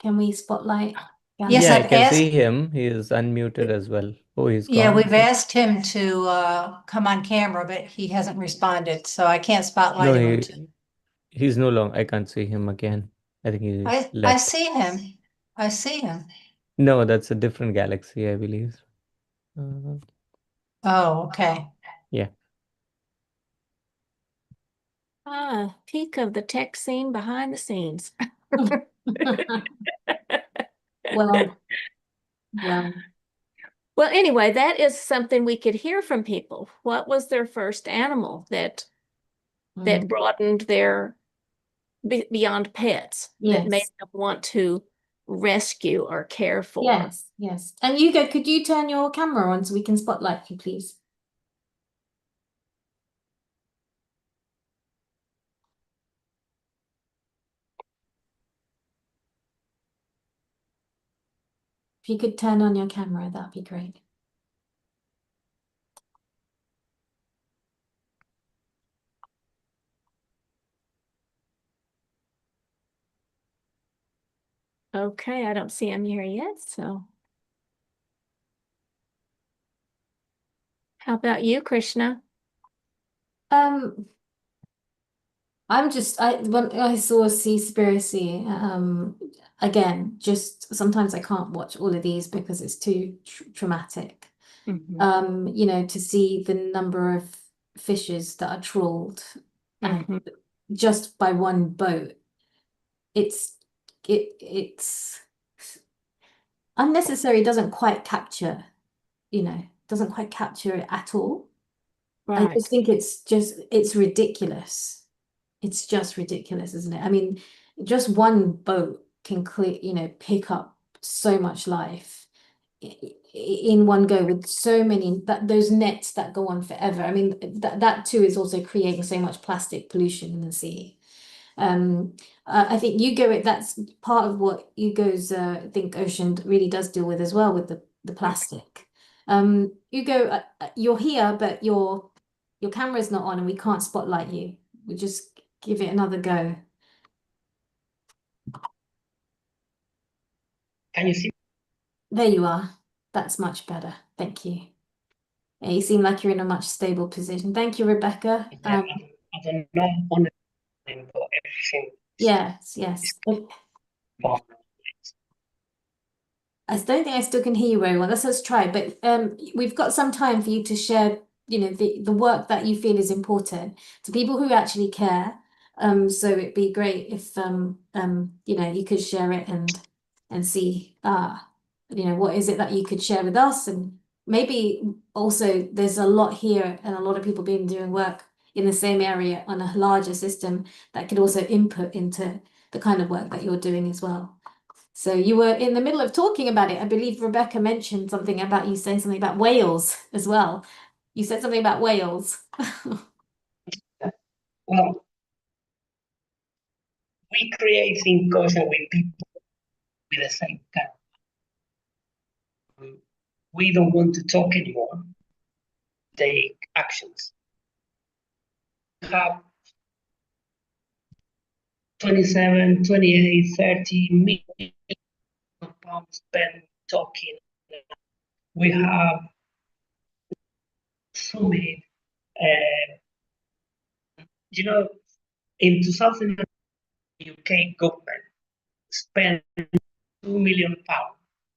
Can we spotlight? Yes, Yeah, I I've can asked. see him. He is unmuted as well. Oh, he's Yeah, gone. we've asked him to come on camera, but he hasn't responded, so I can't spotlight No, him. he's no longer. I can't see him again. I think he I left. see him. I see him. No, that's a different galaxy, I believe. Uh, Oh, okay. yeah. Peek of the tech scene behind the scenes. Well. Well, anyway, that is something we could hear from people. What was their first animal that broadened their beyond pets, that made Yes. them want to rescue or care for? Yes. And Hugo, could you turn your camera on so we can spotlight you, please? If you could turn on your camera, that'd be great. Okay, I don't see him here yet, so. How about you, Krishna? When I saw Seaspiracy, again, just sometimes I can't watch all of these because it's too traumatic. To see the number of fishes that are trawled and just by one boat, it's unnecessary, doesn't quite capture it at all. I just think it's ridiculous. It's just ridiculous, isn't it? I mean, just one boat can pick up so much life in one go with so many those nets that go on forever. I mean, that too is also creating so much plastic pollution in the sea. I think that's part of what Hugo's Think Ocean really does deal with as well, with the plastic. Hugo, you're here, but your camera's not on and we can't spotlight you. We'll just give it another go. Can you see? There you are. That's much better. Thank you. Yeah, you seem like you're in a much stable position. Thank you, Rebecca. I don't know on everything. Yes. I don't think I still can hear you very well. Let's try. But we've got some time for you to share, the work that you feel is important to people who actually care. So it'd be great if you could share it and see what is it that you could share with us, and maybe also there's a lot here and a lot of people been doing work in the same area on a larger system that could also input into the kind of work that you're doing as well. So you were in the middle of talking about it. I believe Rebecca mentioned something about you saying something about whales as well. You said something about whales. Well, we create Think Ocean with people with the same kind. We don't want to talk anymore. Take actions. We have 27, 28, 30 million pounds spent talking. We have summit. In 2000, the UK government spent £2 million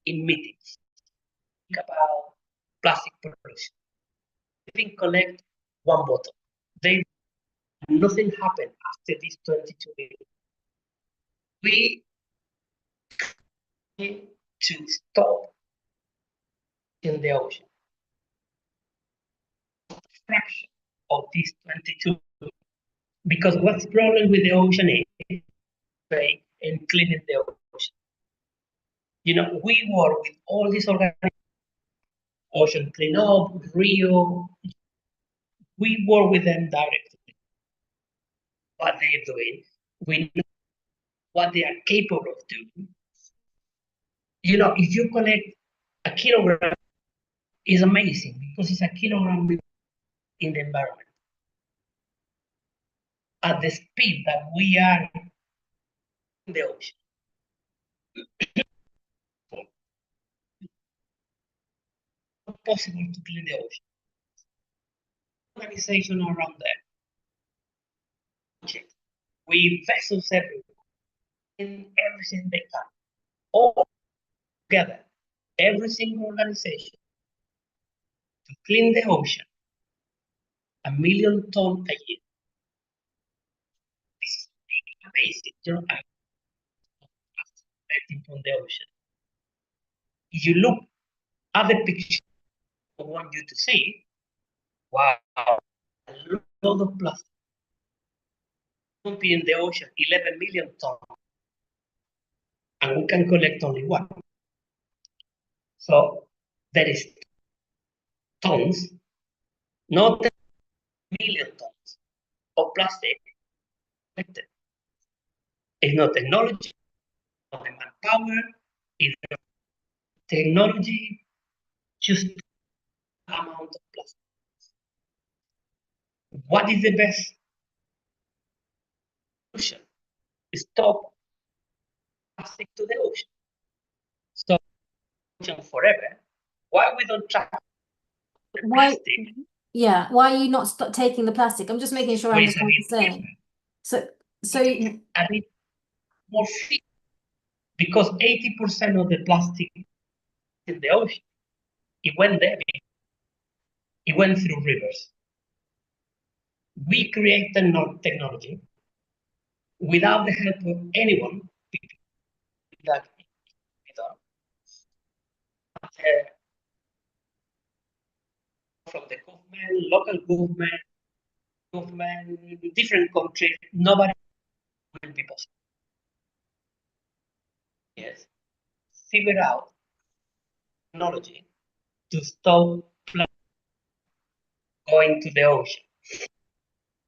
in meetings about plastic pollution. They didn't collect one bottle. Nothing happened after these 22 million. We to stop in the ocean. Fraction of this 22, because what's the problem with the ocean is and cleaning the ocean. You know, we work with all these organizations, Ocean Cleanup, Rio. We work with them directly. What they're doing, we know what they are capable of doing. You know, if you collect a kilogram, it's amazing because it's a kilogram in the environment. At the speed that we are in the ocean. Not possible to clean the ocean. Organization around there. With vessels everywhere, in everything they can, all together, every single organization to clean the ocean, 1 million tons a year. This is amazing. You know, collecting from the ocean. If you look at the picture I want you to see, wow, a lot of plastic dumping in the ocean, 11 million tons, and we can collect only one. So there is tons, not million tons of plastic collected. It's not technology, not the manpower, it's not technology, just amount of plastic. What is the best solution? Stop plastic to the ocean. Stop ocean forever. Why we don't try the plastic? Yeah, why are you not taking the plastic? I'm just making sure I understand what you're saying. So a bit more fit, because 80% of the plastic in the ocean, it went there. It went through rivers. We create technology without the help of anyone that from the government, local government, different countries, nobody will be possible. Yes, figure out technology to stop plastic going to the ocean. The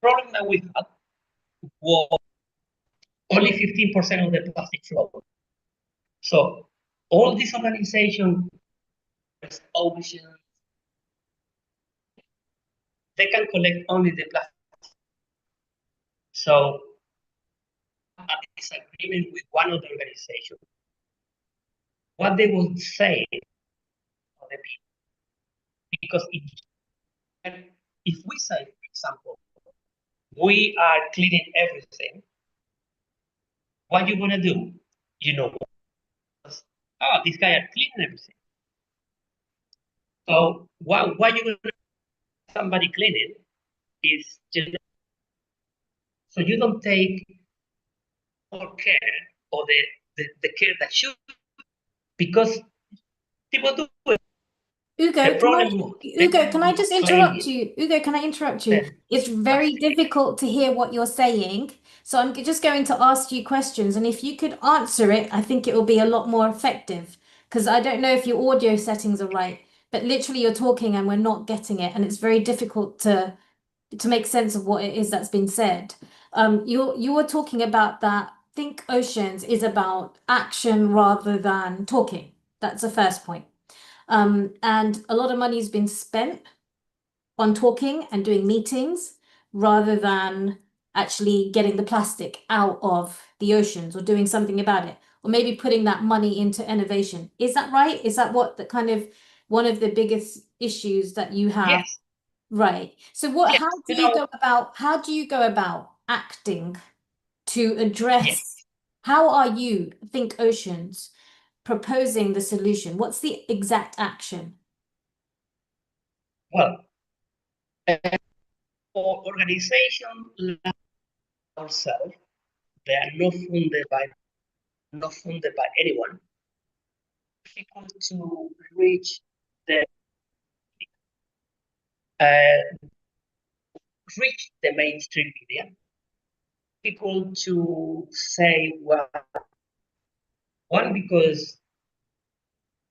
problem that we had was only 15% of the plastic flow. So all these organizations, oceans, they can collect only the plastic. So a disagreement with one of the organizations, what they will say for the people. Because if we say, for example, we are cleaning everything, what you gonna do? You know, oh, this guy are cleaning everything. So why you gonna do somebody cleaning is just, so you don't take more care or the care that should, because people do it. Ugo, can I just interrupt you? Ugo, can I interrupt you? It's very difficult to hear what you're saying. So I'm just going to ask you questions. And if you could answer it, I think it will be a lot more effective. Because I don't know if your audio settings are right. But literally you're talking and we're not getting it. And it's very difficult to make sense of what it is that's been said. You were talking about that Think Oceans is about action rather than talking. That's the first point. And a lot of money has been spent on talking and doing meetings rather than actually getting the plastic out of the oceans or doing something about it, or maybe putting that money into innovation. Is that right? Is that what the kind of one of the biggest issues that you have? Yes. Right. So how do you go about acting to address, how are you, Think Oceans, proposing the solution? What's the exact action? Well, for organizations like ourselves, they are not funded by not funded by anyone, difficult to reach the mainstream media. People to say, well, one, because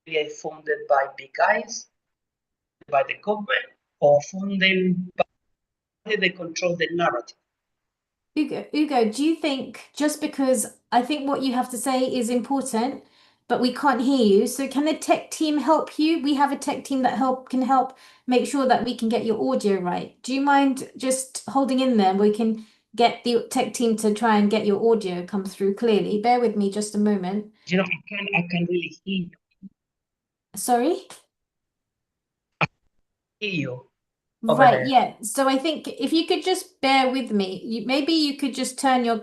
they are funded by big guys, by the government, or funded by they control the narrative. Ugo, do you think, just because I think what you have to say is important, but we can't hear you, so can the tech team help you? We have a tech team that can help make sure that we can get your audio right. Do you mind just holding in there? We can get the tech team to try and get your audio come through clearly. Bear with me just a moment. You know, I can really hear you. Sorry? Hear you. Right, yeah. So I think if you could just bear with me, maybe you could just turn your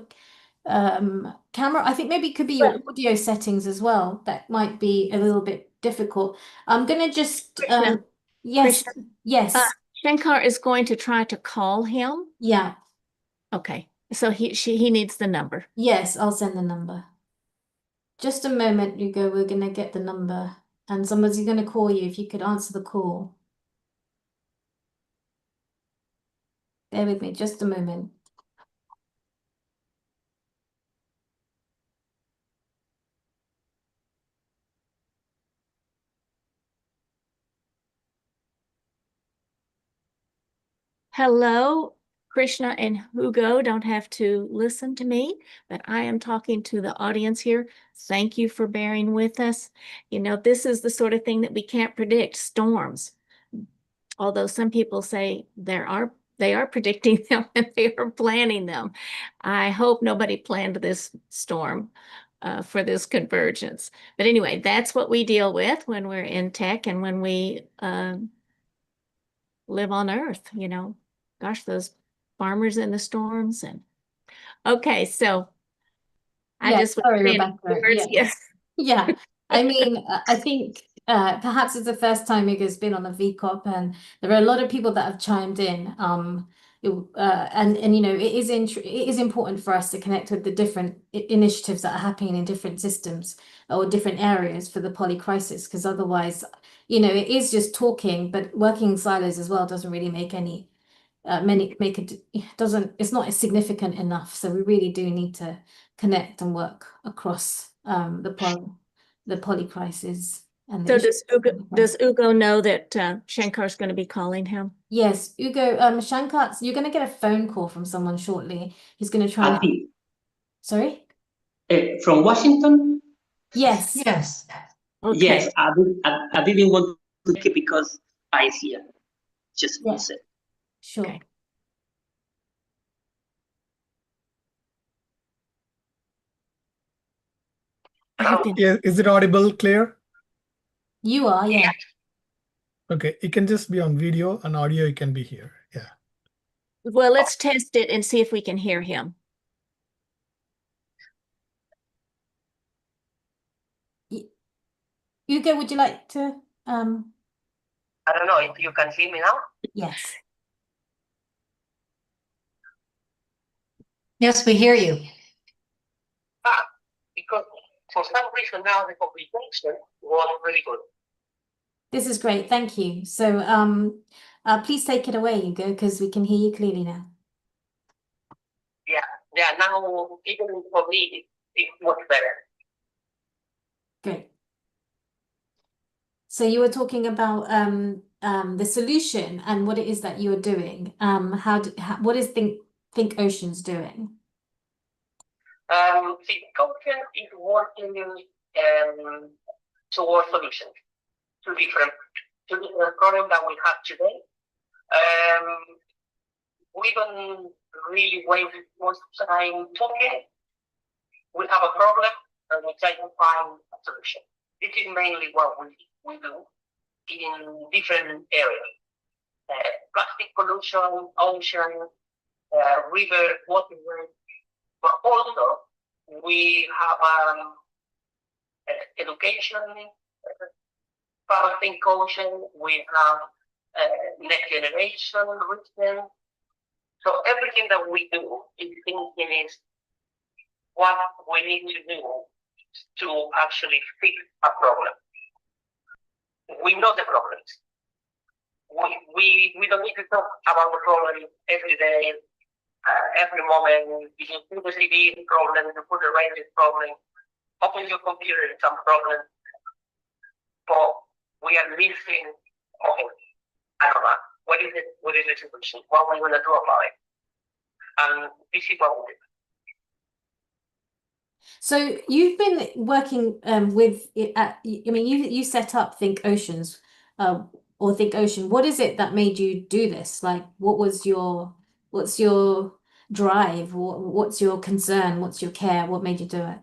camera. I think maybe it could be your audio settings as well. That might be a little bit difficult. I'm gonna just Krishna, yes, Krishna, yes. Shankar is going to try to call him. Yeah. Okay. So he needs the number. Yes, I'll send the number. Just a moment, Ugo. We're gonna get the number, and somebody's gonna call you. If you could answer the call. Bear with me just a moment. Hello, Krishna and Hugo don't have to listen to me, but I am talking to the audience here. Thank you for bearing with us. You know, this is the sort of thing that we can't predict, storms. Although some people say they are predicting them and they are planning them. I hope nobody planned this storm for this convergence. But anyway, that's what we deal with when we're in tech and when we live on Earth, you know. Gosh, those farmers in the storms and okay, so I just was sorry, saying Rebecca. words, yes. Yeah. I mean, I think perhaps it's the first time Ugo's been on a VCOP, and there are a lot of people that have chimed in. And you know, it is important for us to connect with the different initiatives that are happening in different systems or different areas for the poly crisis, because otherwise, you know, it is just talking, but working in silos as well doesn't really make any it's not significant enough. So we really do need to connect and work across the poly crisis and the So does Ugo know that Shankar's going to be calling him? Yes, Ugo, Shankar, you're going to get a phone call from someone shortly. He's going to try and sorry? From Washington? Yes. Yes. Okay. Yes, I didn't want to keep because I see it. Just listen. Sure. Okay. Yeah, is it audible, clear? You are, yeah. Okay, it can just be on video and audio, it can be here. Yeah. Well, let's test it and see if we can hear him. Ugo, would you like to I don't know if you can see me now. Yes. Yes, we hear you. Because for some reason now the communication was really good. This is great, thank you. So please take it away, Ugo, because we can hear you clearly now. Yeah, now even for me it's much better. Great. So you were talking about the solution and what it is that you're doing. What is Think Ocean's doing? Think Ocean is working towards solutions to different problems that we have today. We don't really waste much time talking. We have a problem and we try to find a solution. This is mainly what we do in different areas. Plastic pollution, ocean, river, waterways, but also we have education, part of Think Ocean, we have next generation research. So everything that we do is thinking is what we need to do to actually fix a problem. We know the problems. We don't need to talk about the problem every day, every moment. You can put the CV problem, you put the ranges problem, open your computer in some problem. But we are missing, okay, I don't know, what is the solution? What are we going to do about it? And this is what we do. So you've been working with it at, I mean, you set up Think Oceans or Think Ocean. What is it that made you do this? Like, what's your drive? What's your concern? What's your care? What made you do it?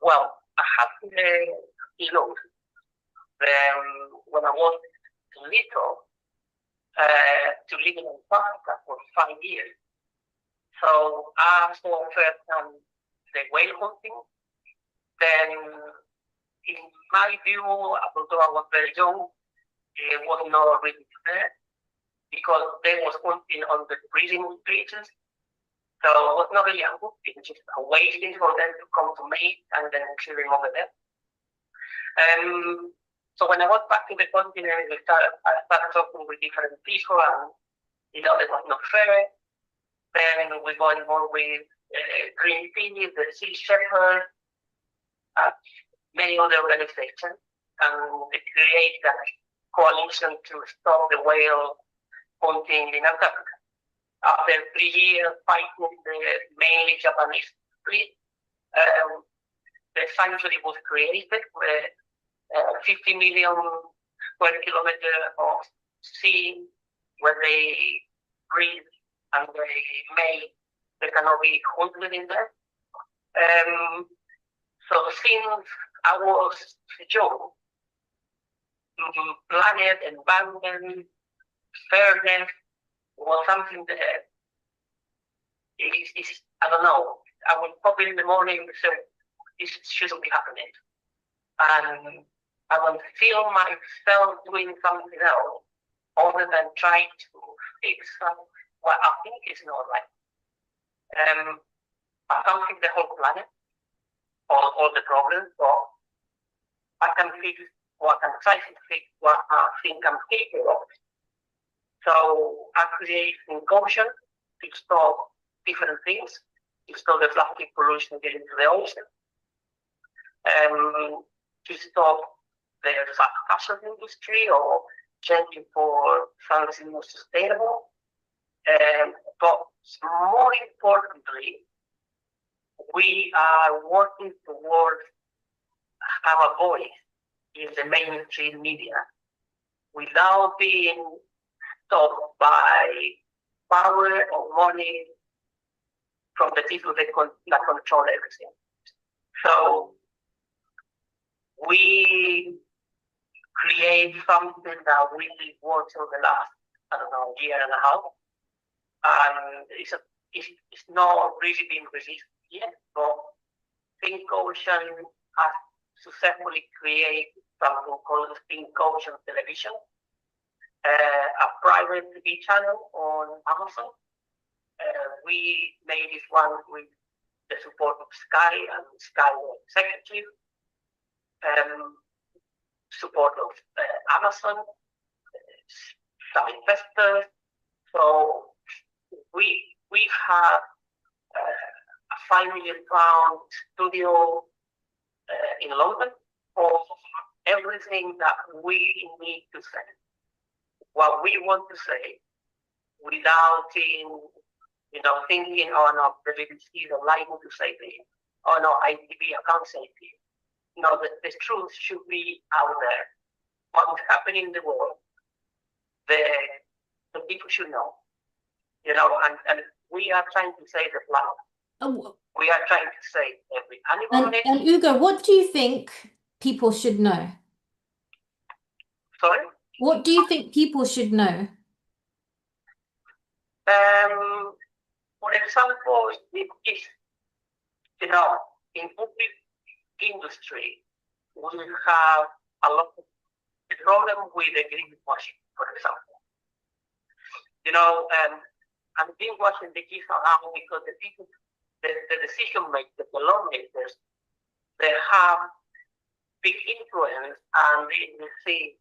Well, I have to look. When I was little, to live in Antarctica for 5 years. So I saw firsthand the whale hunting. Then, in my view, although I was very young, it was not really fair because they was hunting on the breeding creatures. So it was not really a good thing, just a waiting for them to come to mate and then killing over them. So when I got back to the continent, I started talking with different people, and it was not fair. Then we got involved with Greenpeace, the Sea Shepherd, many other organizations, and they created a coalition to stop the whale hunting in Antarctica. After 3 years fighting the mainly Japanese fleet, the sanctuary was created with 50 million square kilometers of sea where they breathe and they cannot be hunted in there. So since I was young, planet, environment, fairness was something that is, I don't know, I would pop in the morning and say, this shouldn't be happening. And I would feel myself doing something else other than trying to fix what I think is not right. I can't fix the whole planet, all the problems, but I can fix what I'm trying to fix, what I think I'm capable of. So I create Think Ocean to stop different things, to stop the plastic pollution getting to the ocean, to stop the fast fashion industry or changing for something more sustainable. But more importantly, we are working towards have a voice in the mainstream media without being stopped by power or money from the people that control everything. So we create something that really works over the last, I don't know, year and a half. And it's not really been released yet, but Think Ocean has successfully created something called Think Ocean Television, a private TV channel on Amazon. We made this one with the support of Sky and Sky Executive, support of Amazon, some investors. So we have a £5 million studio in London for everything that we need to say, what we want to say, without thinking, oh no, the BBC is liable to say this, oh no, ITV, I can't say this. No, the truth should be out there. What's happening in the world, the people should know. And we are trying to save the planet. Oh. We are trying to save every animal. And Ugo, what do you think people should know? Sorry? What do you think people should know? For example, if in public industry, we have a lot of the problem with the greenwashing, for example. I'm greenwashing the kids around because the people the decision makers, the lawmakers, they have big influence, and they see,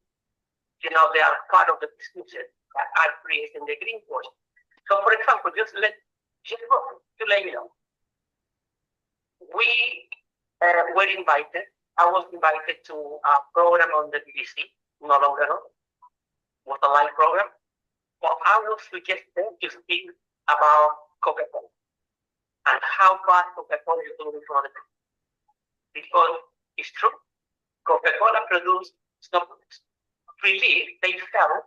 they are part of the businesses that are creating the green voice. So, for example, just to let you know, we were invited. I was invited to a program on the BBC, no longer on. It was a live program. But I was suggested to speak about Coca-Cola and how bad Coca-Cola is doing for the people. Because it's true, Coca-Cola produced they sell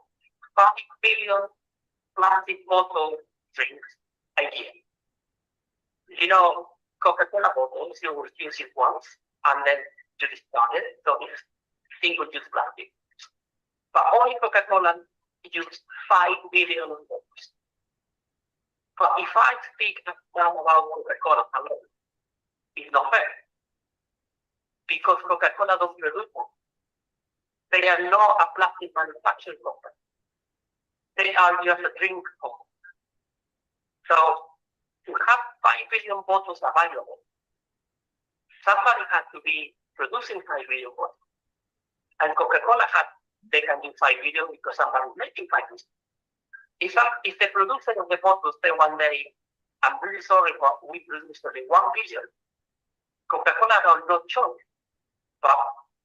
5 billion plastic bottle drinks a year. Coca-Cola bottles, you will use it once and then you discard it, so it's single-use plastic. But only Coca-Cola used 5 billion bottles. But if I speak now about Coca-Cola alone, it's not fair. Because Coca-Cola doesn't produce one. They are not a plastic manufacturing company. They are just a drink company. So to have 5 billion bottles available, somebody had to be producing 5 billion bottles. And Coca-Cola they can do 5 billion because somebody is making 5 billion. If the producer of the bottles say one day, I'm really sorry, but we produced only 1 billion, Coca-Cola has no choice but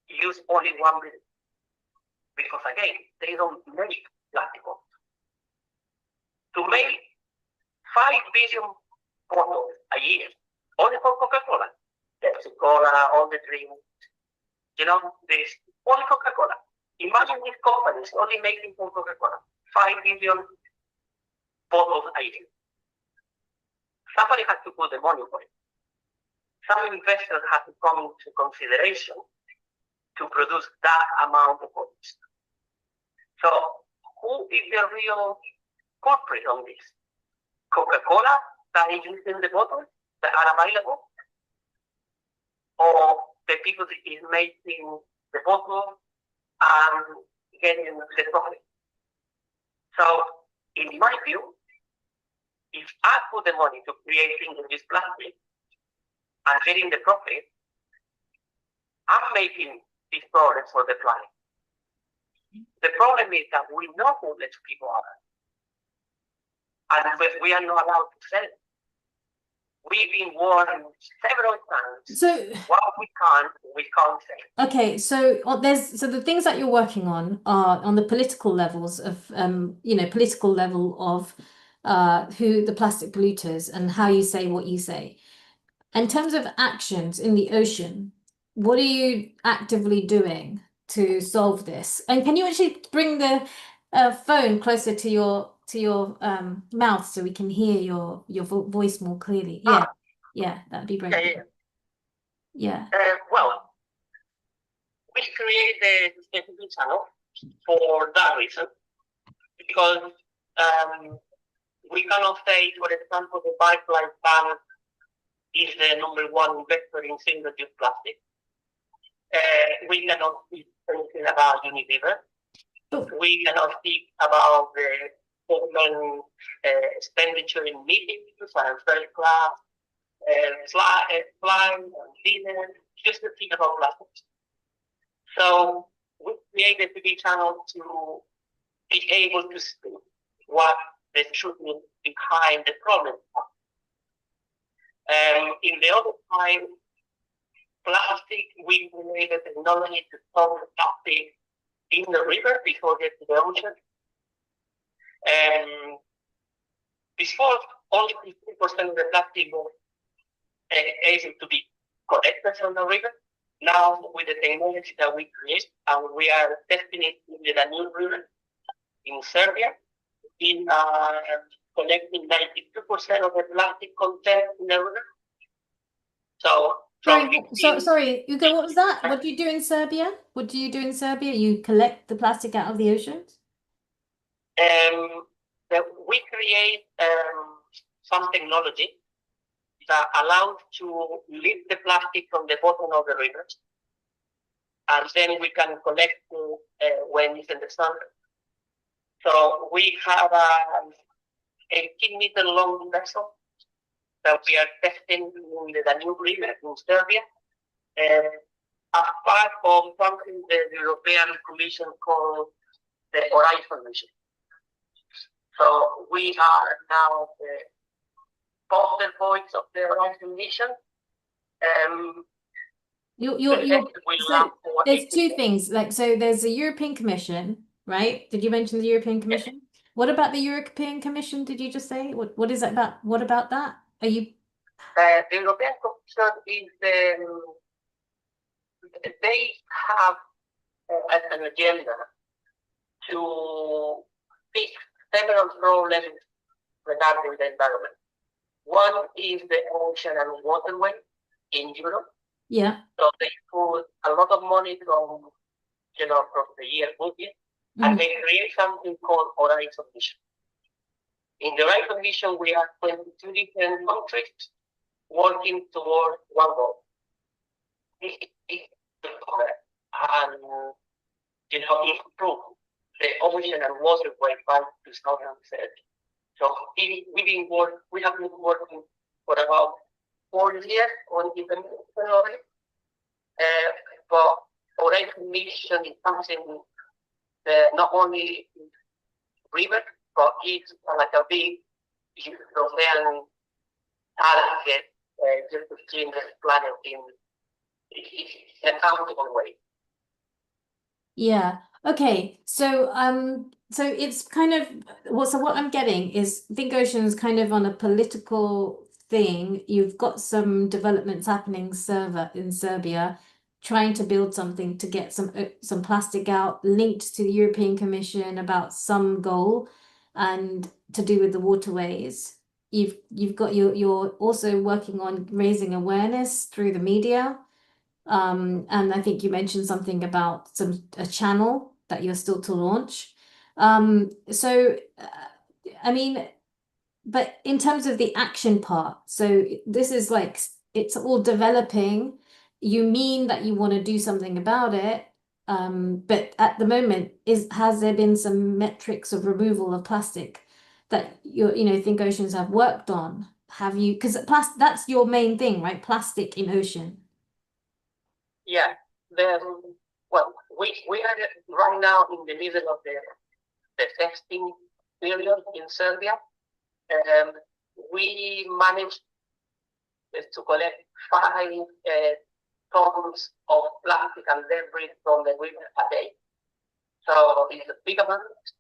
use only 1 billion. Because again, they don't make plastic bottles. To make 5 billion bottles a year, only for Coca-Cola, Pepsi-Cola, all the drinks, this only Coca-Cola. Imagine these companies only making for Coca-Cola 5 billion bottles a year. Somebody has to put the money for it. Some investors have to come into consideration to produce that amount of bottles. So who is the real culprit on this? Coca-Cola that is using the bottles that are available? Or the people that is making the bottle and getting the profit? So in my view, if I put the money to creating this plastic and getting the profit, I'm making these problems for the planet. The problem is that we know who these people are. And we are not allowed to sell it. We've been warned several times. So what we can't say. okay, so the things that you're working on are on the political levels of political level of who the plastic polluters and how you say what you say. In terms of actions in the ocean, what are you actively doing to solve this? And can you actually bring the phone closer to your mouth so we can hear your voice more clearly? Yeah, that'd be great. Yeah. Well, we created the specific channel for that reason, because we cannot say, for example, the pipeline bank is the #1 investor in single-use plastic. We cannot speak anything about Unilever. We cannot speak about the government expenditure in meetings and first class, flight and dinner, just to think about plastics. So we created the TV channel to be able to see what the truth is behind the problem. In the other time, plastic, we created technology to store the plastic in the river before it gets to the ocean. Before, only 50% of the plastic was able to be collected from the river. Now, with the technology that we create, and we are testing it with a new river in Serbia, in collecting 92% of the plastic content in the river. So, sorry, Ugo, what was that? What do you do in Serbia? What do you do in Serbia? You collect the plastic out of the oceans? We create some technology that allows to lift the plastic from the bottom of the river, and then we can collect when it's in the sun. So we have a 18-meter long vessel that we are testing in the Danube River in Serbia, as part of something the European Commission called the Horizon Mission. So we are now the poster boys of the Horizon Mission. There's two things. Like, so there's the European Commission, right? Did you mention the European Commission? What about the European Commission? Did you just say? What is it about? What about that? Are you? The European Commission is they have an agenda to fix several problems regarding the environment. One is the ocean and waterway in Europe. Yeah. So they put a lot of money from the year budget, and they create something called Horizon Mission. In the Horizon Mission, we are 22 different countries working towards one goal. And improve the ocean and waterway by 2030. So we have been working for about 4 years on implementation of it. But Horizon Mission is something that not only river, but it's like a big European target just to clean the planet in an accountable way. Yeah. Okay. So so it's kind of so what I'm getting is Think Ocean's kind of on a political thing. You've got some developments happening in Serbia, trying to build something to get some plastic out, linked to the European Commission about some goal and to do with the waterways. You've got you're also working on raising awareness through the media. And I think you mentioned something about a channel that you're still to launch. I mean, but in terms of the action part, so this is like, it's all developing. You mean that you want to do something about it, but at the moment, has there been some metrics of removal of plastic that Think Oceans have worked on? Have you, because that's your main thing, right? Plastic in ocean. Yeah, we are right now in the middle of the testing period in Serbia. We managed to collect 5 tons of plastic and debris from the river a day. So it's a big amount.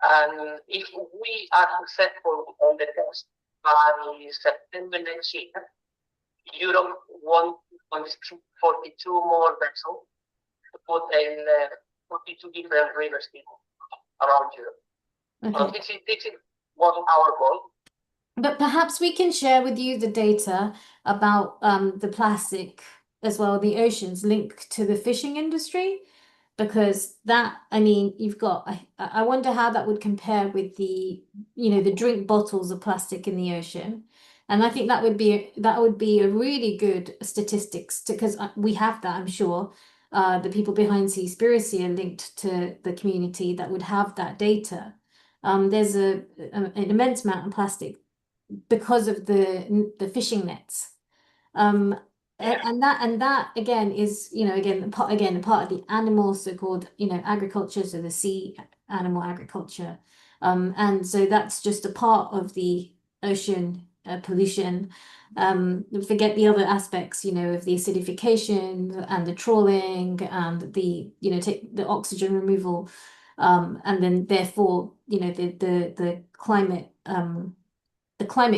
And if we are successful on the test by September next year, Europe wants 42 more vessels to put in 42 different rivers around Europe. So this is what our goal. But perhaps we can share with you the data about the plastic as well, the oceans linked to the fishing industry, because that, I mean, you've got, I wonder how that would compare with the drink bottles of plastic in the ocean. And I think that would be a really good statistics, because we have that, I'm sure. The people behind Seaspiracy are linked to the community that would have that data. There's an immense amount of plastic because of the fishing nets. And that again is, part of the animal, so-called, agriculture, so the sea animal agriculture. And so that's just a part of the ocean pollution. Forget the other aspects, of the acidification and the trawling and the oxygen removal, and then therefore, the climate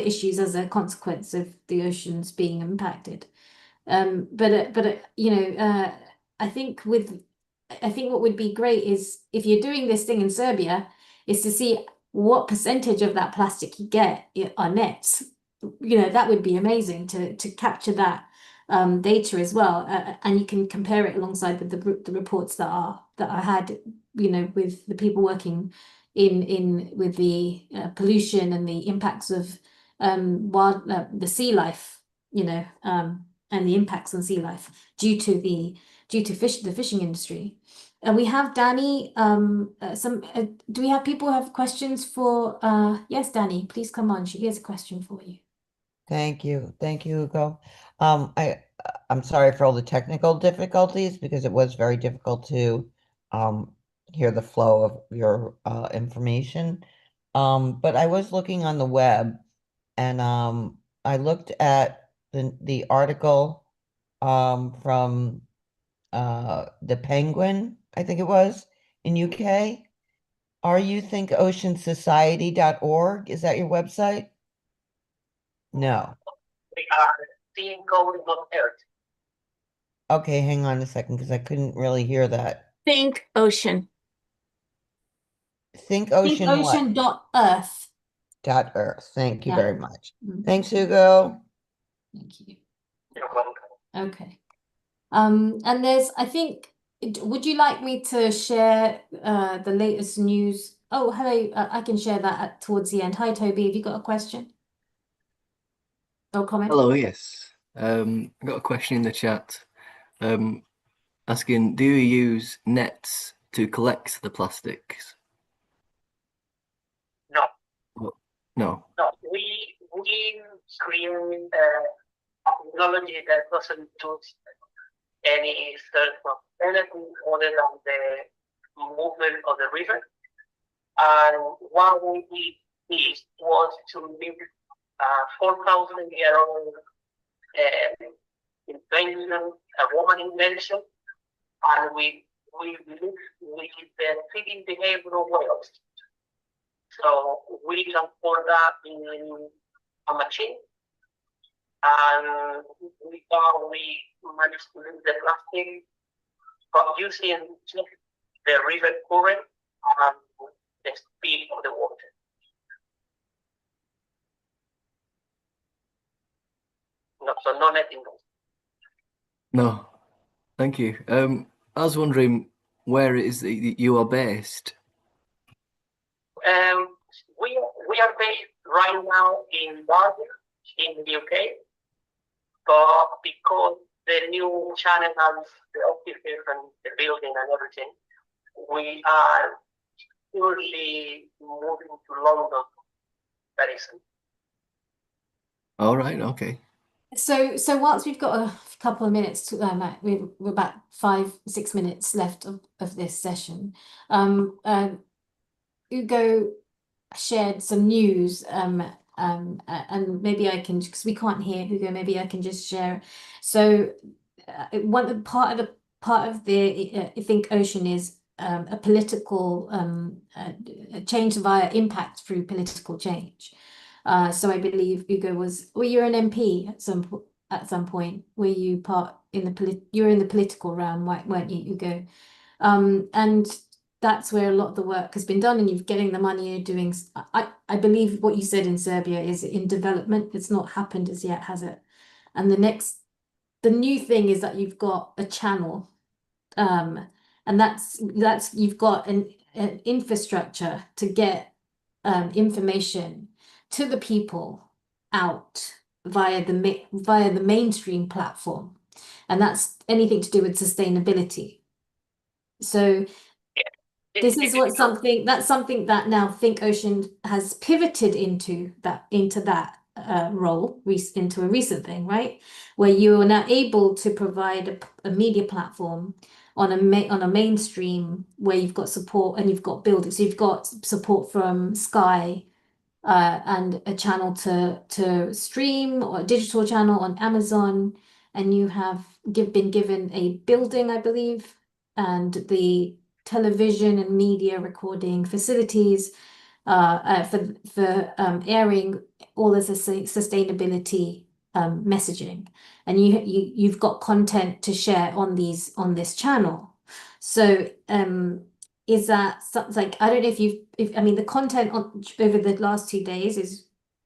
issues as a consequence of the oceans being impacted. I think what would be great is, if you're doing this thing in Serbia, is to see what percentage of that plastic you get are nets. That would be amazing to capture that data as well, and you can compare it alongside with the reports that I had, with the people working with the pollution and the impacts of the sea life, and the impacts on sea life due to the fishing industry. And we have Danny. Do we have people who have questions for? Yes, Danny, please come on. She has a question for you. Thank you, Hugo. I'm sorry for all the technical difficulties because it was very difficult to hear the flow of your information. But I was looking on the web, and I looked at the article from the Penguin, I think it was, in UK. Are you thinkoceansociety.org? Is that your website? No. We are seeing going on Earth. Okay, hang on a second because I couldn't really hear that. Think Ocean. Think Ocean what? Thinkocean.earth. .earth. Thank you Yeah. very much. Thanks, Hugo. Thank you. You're welcome. Okay. And there's, I think, would you like me to share the latest news? Oh, hello. I can share that towards the end. Hi, Toby. Have you got a question or comment? Hello, yes. I got a question in the chat asking, do you use nets to collect the plastics? No. No. No, we create a technology that doesn't do any sort of anything other than the movement of the river. And what we did was to make 4,000-year-old invention, a Roman invention, and we live with the feeding behavioral whales. So we transport that in a machine, and we managed to leave the plastic but using just the river current and the speed of the water. No, so no netting. No. Thank you. I was wondering where it is that you are based. We are based right now in Barnard, in the UK, but because the new channel has the offices and the building and everything, we are surely moving to London very soon. All right. Okay. So once we've got a couple of minutes to we're about 5-6 minutes left of this session. Hugo shared some news and maybe I can, because we can't hear Hugo, maybe I can just share. So one part of the I think Ocean is a political change via impact through political change. So I believe Hugo you're an MP at some point. Were you you were in the political realm, weren't you, Hugo? And that's where a lot of the work has been done, and you're getting the money, you're doing. I believe what you said in Serbia is in development. It's not happened as yet, has it? And the new thing is that you've got a channel, and that's you've got an infrastructure to get information to the people out via the mainstream platform, and that's anything to do with sustainability. So this is something that now Think Ocean has pivoted into that role into a recent thing, right? Where you are now able to provide a media platform on a mainstream where you've got support and you've got buildings. So you've got support from Sky and a channel to stream, or a digital channel on Amazon, and you have been given a building, I believe, and the television and media recording facilities for airing all the sustainability messaging, and you've got content to share on this channel. So is that something like, I don't know if I mean the content over the last 2 days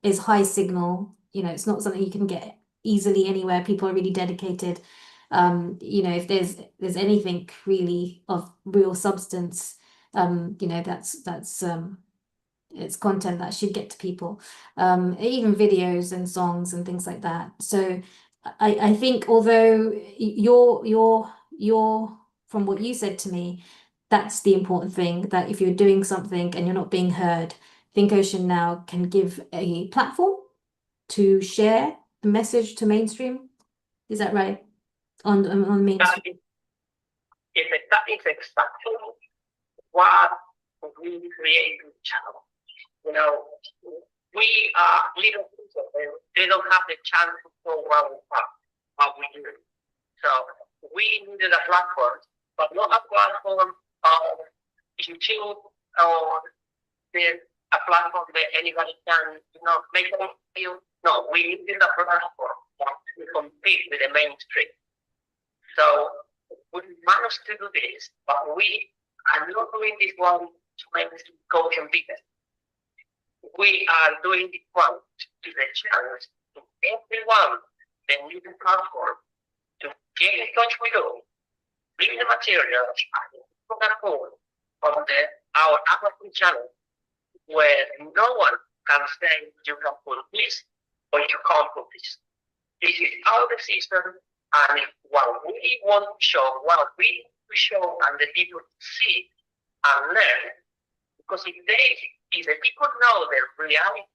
is high signal, it's not something you can get easily anywhere. People are really dedicated. If there's anything really of real substance, that's it's content that should get to people, even videos and songs and things like that. So I think although you're from what you said to me, that's the important thing, that if you're doing something and you're not being heard, Think Ocean now can give a platform to share the message to mainstream. Is that right? On mainstream. It's exactly what we create the channel. You know, we are little people. They don't have the chance to know what we do. So we needed a platform, but not a platform of YouTube or a platform that anybody can, make them feel. No, we needed a platform to compete with the mainstream. So we managed to do this, but we are not doing this one to make this go bigger. We are doing this one to the chance to everyone that needs a platform to get in touch with us, bring the materials, and put that forward on our Amazon channel, where no one can say you can put this or you can't put this. This is our decision, and what we want to show, what we show, and the people see and learn. Because if the people know the reality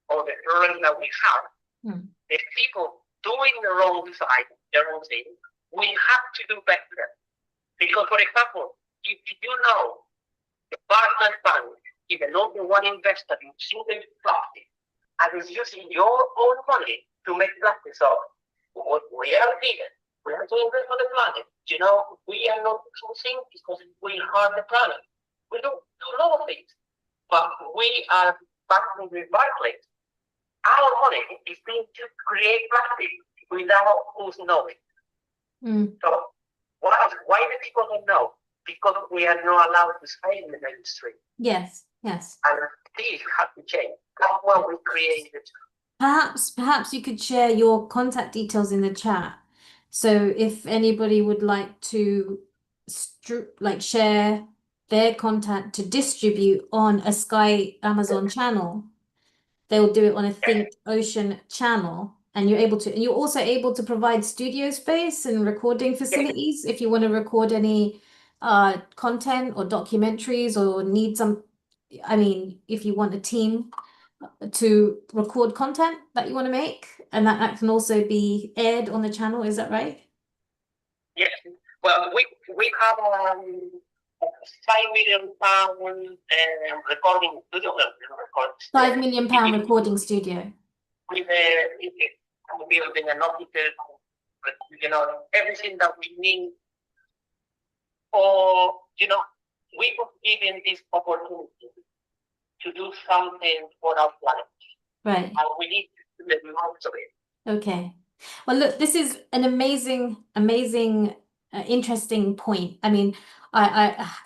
or the problems that we have, the people doing the wrong side, their own thing, we have to do better. Because, for example, if you know the Barnard Bank is the number one investor in single plastic and is using your own money to make plastic, so we are vegan. We are doing good for the planet. We are not choosing because we harm the planet. We do a lot of things, but we are partnering with Barclays. Our money is being to create plastic without us knowing. So why the people don't know? Because we are not allowed to stay in the mainstream. Yes. And this has to change. That's what we created. Perhaps you could share your contact details in the chat. So if anybody would like to share their contact to distribute on a Sky Amazon channel, they'll do it on a Think Ocean channel, and you're also able to provide studio space and recording facilities if you want to record any content or documentaries or need if you want a team to record content that you want to make, and that can also be aired on the channel. Is that right? Yes. Well, we have a £5 million recording studio. £5 million recording studio. With building an office, everything that we need for, we were given this opportunity to do something for our planet. Right. And we need to make most of it. Okay. Well, look, this is an amazing, interesting point. I mean,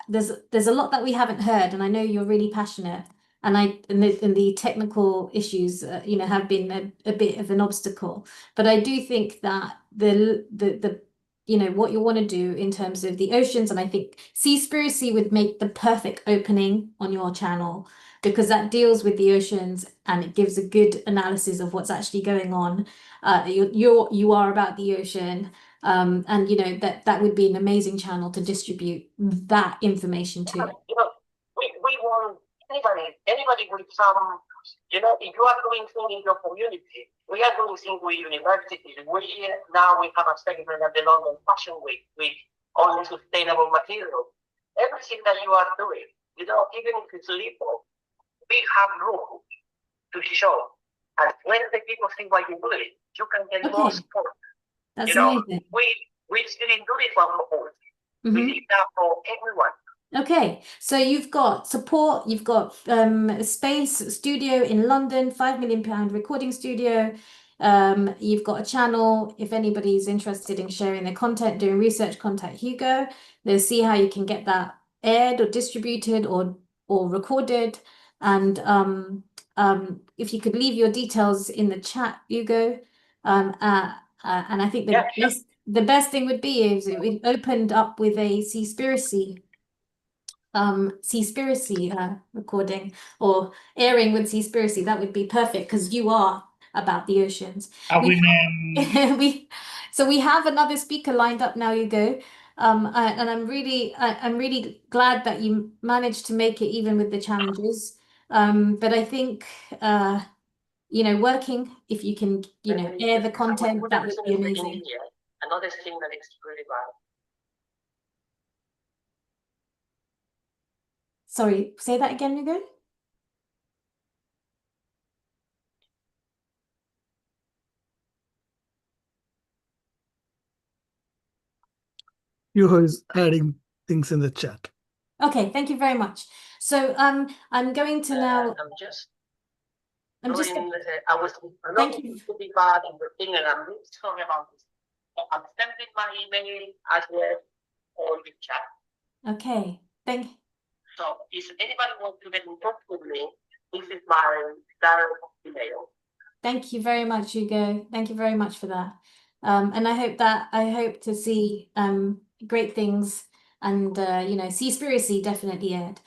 there's a lot that we haven't heard, and I know you're really passionate. And the technical issues, have been a bit of an obstacle. But I do think that what you want to do in terms of the oceans, and I think Seaspiracy would make the perfect opening on your channel, because that deals with the oceans and it gives a good analysis of what's actually going on. You are about the ocean, and that would be an amazing channel to distribute that information to. We want anybody with some, if you are doing things in your community, we are doing things with universities. Now we have a segment at the London Fashion Week with only sustainable materials. Everything that you are doing, even if it's little, we have room to show. And when the people see what you're doing, you can get more support. That's amazing. We didn't do this one for us. We did that for everyone. Okay, so you've got support, you've got space, studio in London, £5 million recording studio. You've got a channel. If anybody's interested in sharing their content, doing research, contact Hugo. They'll see how you can get that aired or distributed or recorded. And if you could leave your details in the chat, Hugo. And I think the best thing would be is it opened up with a Seaspiracy recording or airing with Seaspiracy. That would be perfect, because you are about the oceans. So we have another speaker lined up now, Hugo. And I'm really glad that you managed to make it even with the challenges. But I think working, if you can, air the content, that would be amazing. Another thing that is really bad. Sorry, say that again, Hugo. Hugo is adding things in the chat. Okay, thank you very much. So I'm going to now. I'm just I was Thank you. to be bad in the thing, and I'm really sorry about this. I'm sending my email address on the chat. Okay, thank you. So if anybody wants to get in touch with me, this is my direct email. Thank you very much, Hugo. Thank you very much for that. And I hope to see great things and Seaspiracy definitely aired.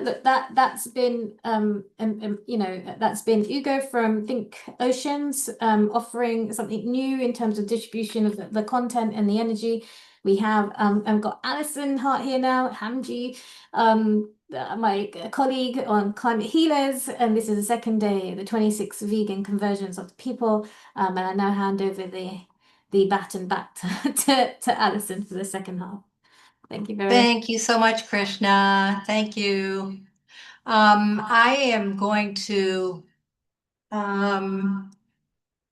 Look, that's been that's been Hugo from Think Oceans, offering something new in terms of distribution of the content and the energy. We have got Alison Hart here now, Hamji, my colleague on Climate Healers, and this is the second day, the 26 vegan conversions of the people. And I now hand over the baton back to Alison for the second half. Thank you very much. Thank you so much, Krishna. Thank you. I am going to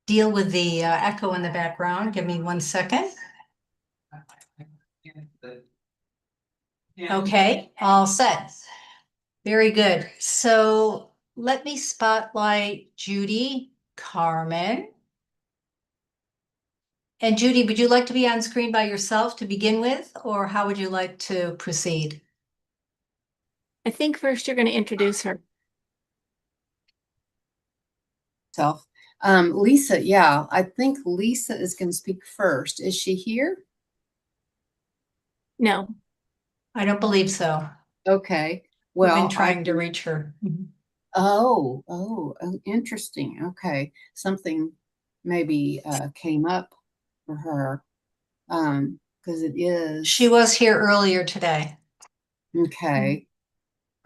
deal with the echo in the background. Give me 1 second. Okay, all set. Very good. So let me spotlight Judy, Carmen. And Judy, would you like to be on screen by yourself to begin with, or how would you like to proceed? I think first you're going to introduce her. Lisa, yeah, I think Lisa is going to speak first. Is she here? No. I don't believe so. Okay. We've Well, been trying to reach her. Oh, interesting. Okay. Something maybe came up for her. Because it is. She was here earlier today. Okay.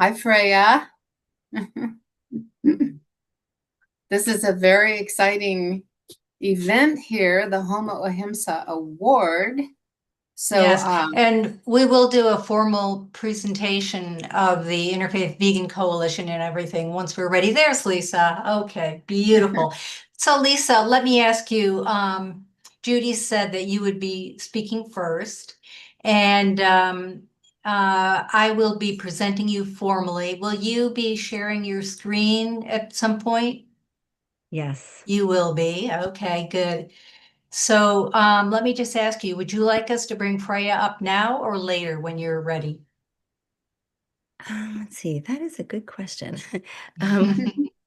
Hi, Freya. This is a very exciting event here, the Homo Ahimsa Award. So, yes, and we will do a formal presentation of the Interfaith Vegan Coalition and everything once we're ready. There's Lisa. Okay, beautiful. So Lisa, let me ask you, Judy said that you would be speaking first, and I will be presenting you formally. Will you be sharing your screen at some point? Yes. You will be. Okay, good. So let me just ask you, would you like us to bring Freya up now or later when you're ready? Let's see, that is a good question.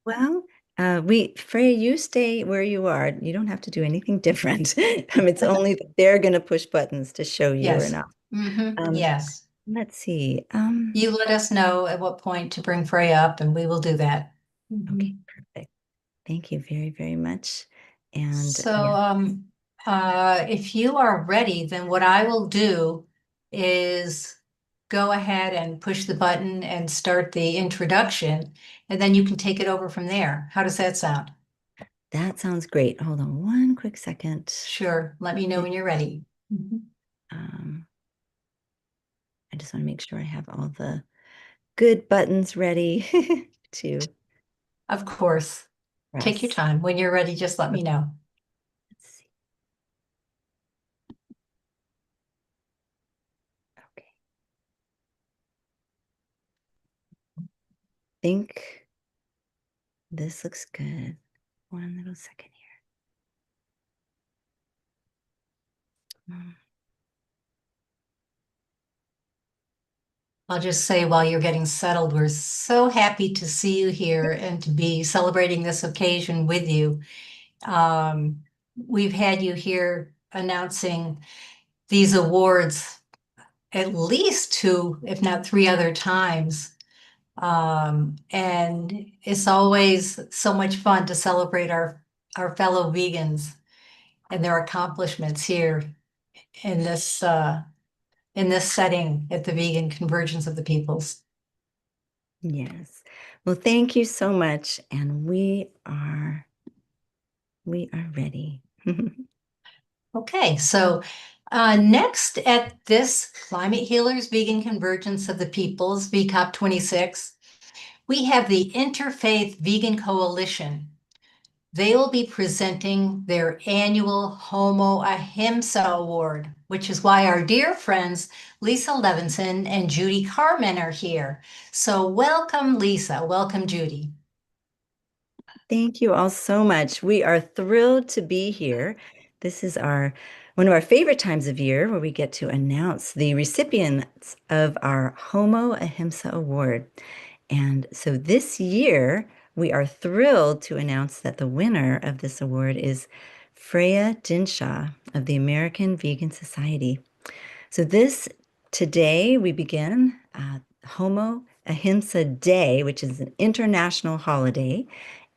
Well, Freya, you stay where you are. You don't have to do anything different. It's only that they're going to push buttons to show you or Yes. not. Yes. Let's see. You let us know at what point to bring Freya up, and we will do that. Okay, perfect. Thank you very, very much. And so, if you are ready, then what I will do is go ahead and push the button and start the introduction, and then you can take it over from there. How does that sound? That sounds great. Hold on one quick second. Sure. Let me know when you're ready. I just want to make sure I have all the good buttons ready to. Of course. Take your time. When you're ready, just let me know. Let's see. Okay. I think this looks good. One little second here. I'll just say while you're getting settled, we're so happy to see you here and to be celebrating this occasion with you. We've had you here announcing these awards at least 2, if not 3 other times. And it's always so much fun to celebrate our fellow vegans and their accomplishments here in this setting at the Vegan Convergence of the Peoples. Yes. Well, thank you so much. And we are we are ready. Okay, so next at this Climate Healers Vegan Convergence of the Peoples, VCOP 26, we have the Interfaith Vegan Coalition. They will be presenting their annual Homo Ahimsa Award, which is why our dear friends Lisa Levinson and Judy Carmen are here. So welcome, Lisa. Welcome, Judy. Thank you all so much. We are thrilled to be here. This is one of our favorite times of year where we get to announce the recipients of our Homo Ahimsa Award. And so this year, we are thrilled to announce that the winner of this award is Freya Dinshaw of the American Vegan Society. So today we begin Homo Ahimsa Day, which is an international holiday.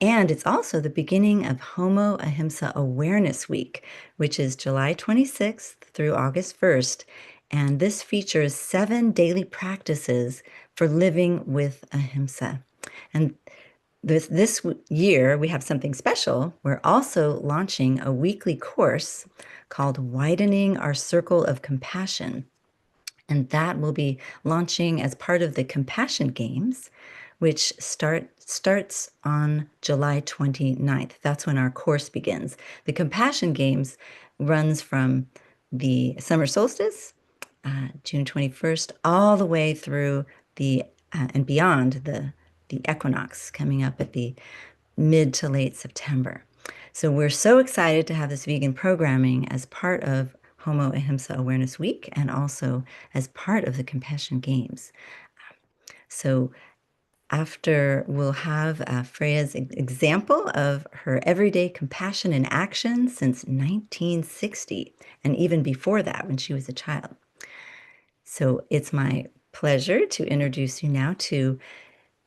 And it's also the beginning of Homo Ahimsa Awareness Week, which is July 26th through August 1st. And this features 7 daily practices for living with Ahimsa. And this year, we have something special. We're also launching a weekly course called Widening Our Circle of Compassion. And that will be launching as part of the Compassion Games, which starts on July 29th. That's when our course begins. The Compassion Games runs from the summer solstice, June 21st, all the way through and beyond the equinox coming up at the mid to late September. So we're so excited to have this vegan programming as part of Homo Ahimsa Awareness Week and also as part of the Compassion Games. So after we'll have Freya's example of her everyday compassion in action since 1960, and even before that when she was a child. So it's my pleasure to introduce you now to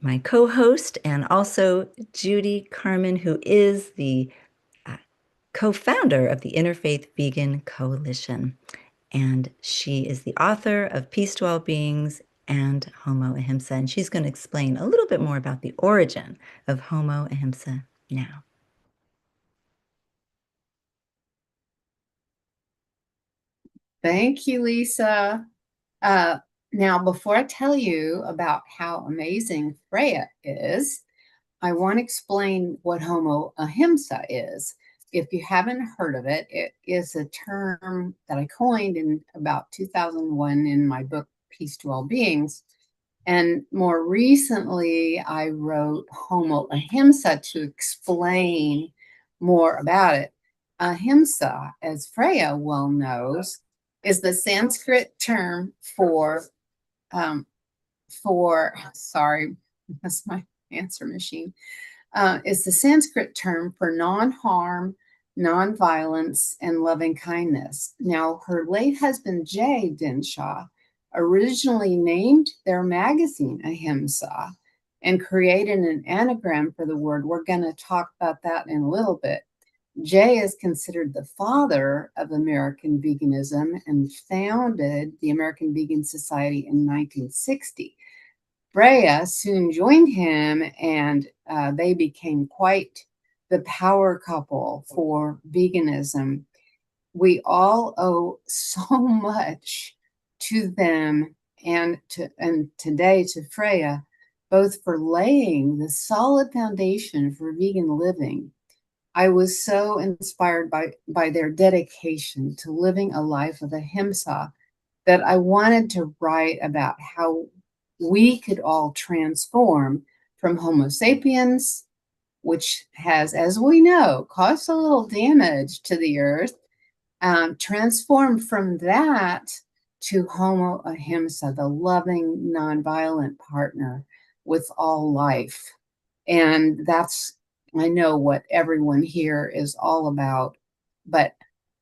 my co-host and also Judy Carmen, who is the co-founder of the Interfaith Vegan Coalition. And she is the author of Peace to All Beings and Homo Ahimsa. And she's going to explain a little bit more about the origin of Homo Ahimsa now. Thank you, Lisa. Now, before I tell you about how amazing Freya is, I want to explain what Homo Ahimsa is. If you haven't heard of it, it is a term that I coined in about 2001 in my book, Peace to All Beings. And more recently, I wrote Homo Ahimsa to explain more about it. Ahimsa, as Freya well knows, is the Sanskrit term sorry, that's my answer machine, is the Sanskrit term for non-harm, non-violence, and loving kindness. Now, her late husband, Jay Dinshaw, originally named their magazine Ahimsa and created an anagram for the word. We're going to talk about that in a little bit. Jay is considered the father of American veganism and founded the American Vegan Society in 1960. Freya soon joined him, and they became quite the power couple for veganism. We all owe so much to them and today to Freya, both for laying the solid foundation for vegan living. I was so inspired by their dedication to living a life of ahimsa that I wanted to write about how we could all transform from Homo sapiens, which has, as we know, caused a little damage to the earth, transform from that to Homo Ahimsa, the loving, nonviolent partner with all life. And that's, I know, what everyone here is all about. But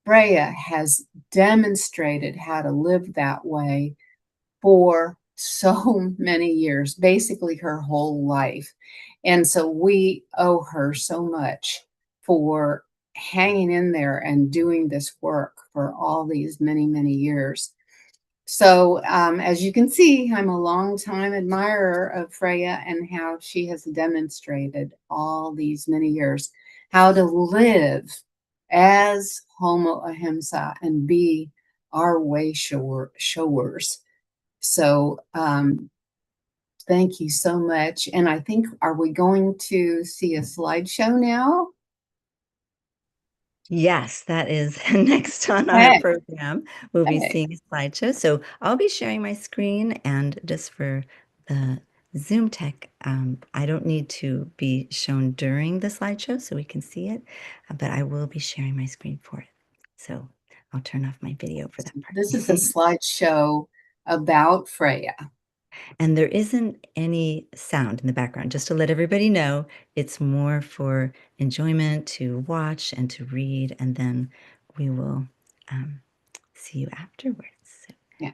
Freya has demonstrated how to live that way for so many years, basically her whole life. And so we owe her so much for hanging in there and doing this work for all these many, many years. So as you can see, I'm a longtime admirer of Freya and how she has demonstrated all these many years how to live as Homo Ahimsa and be our way showers. So thank you so much. And I think, are we going to see a slideshow now? Yes, that is next on our program. We'll be seeing a slideshow. So I'll be sharing my screen, and just for the Zoom tech, I don't need to be shown during the slideshow so we can see it, but I will be sharing my screen for it. So I'll turn off my video for that part. This is a slideshow about Freya. And there isn't any sound in the background, just to let everybody know. It's more for enjoyment, to watch and to read, and then we will see you afterwards. So. Yeah.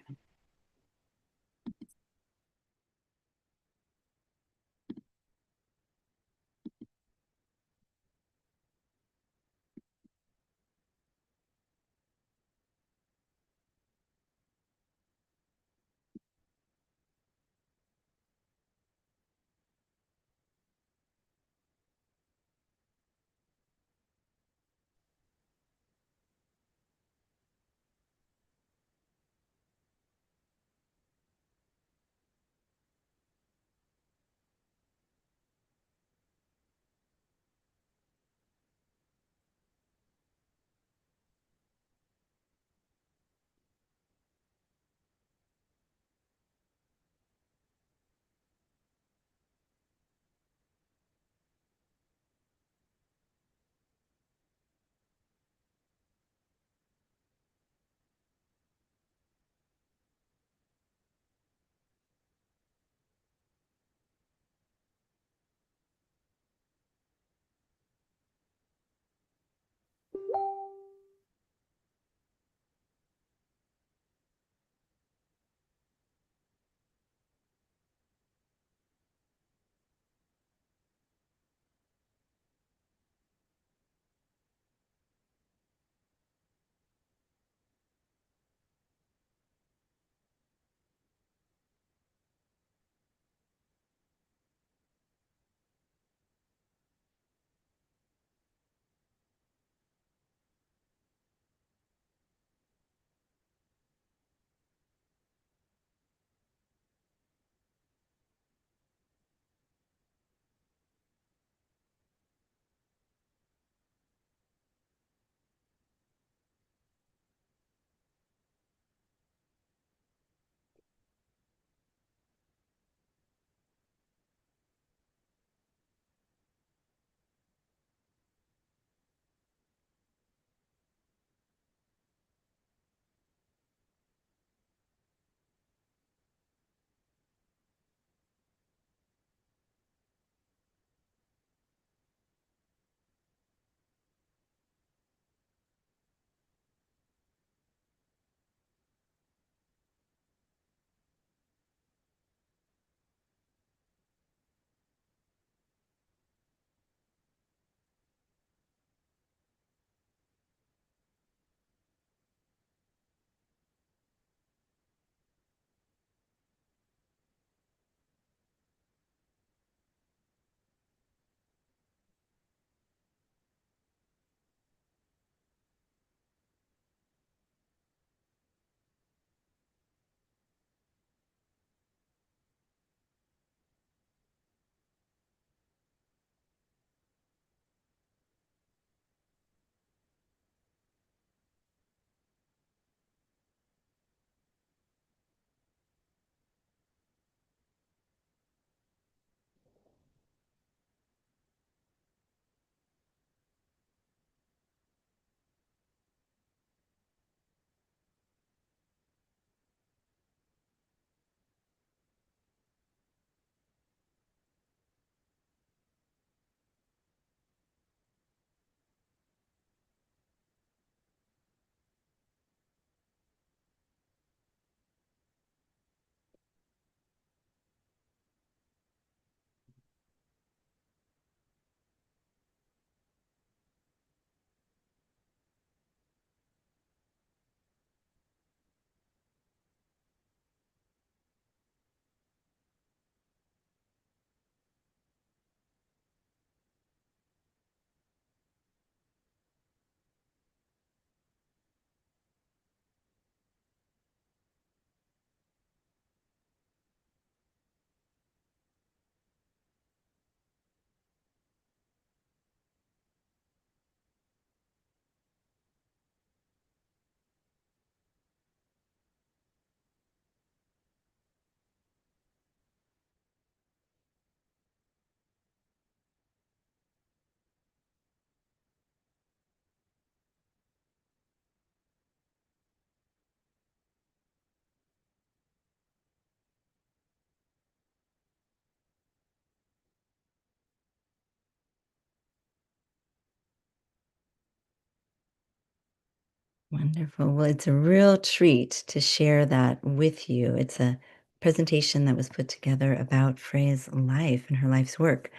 Wonderful. Well, it's a real treat to share that with you. It's a presentation that was put together about Freya's life and her life's work.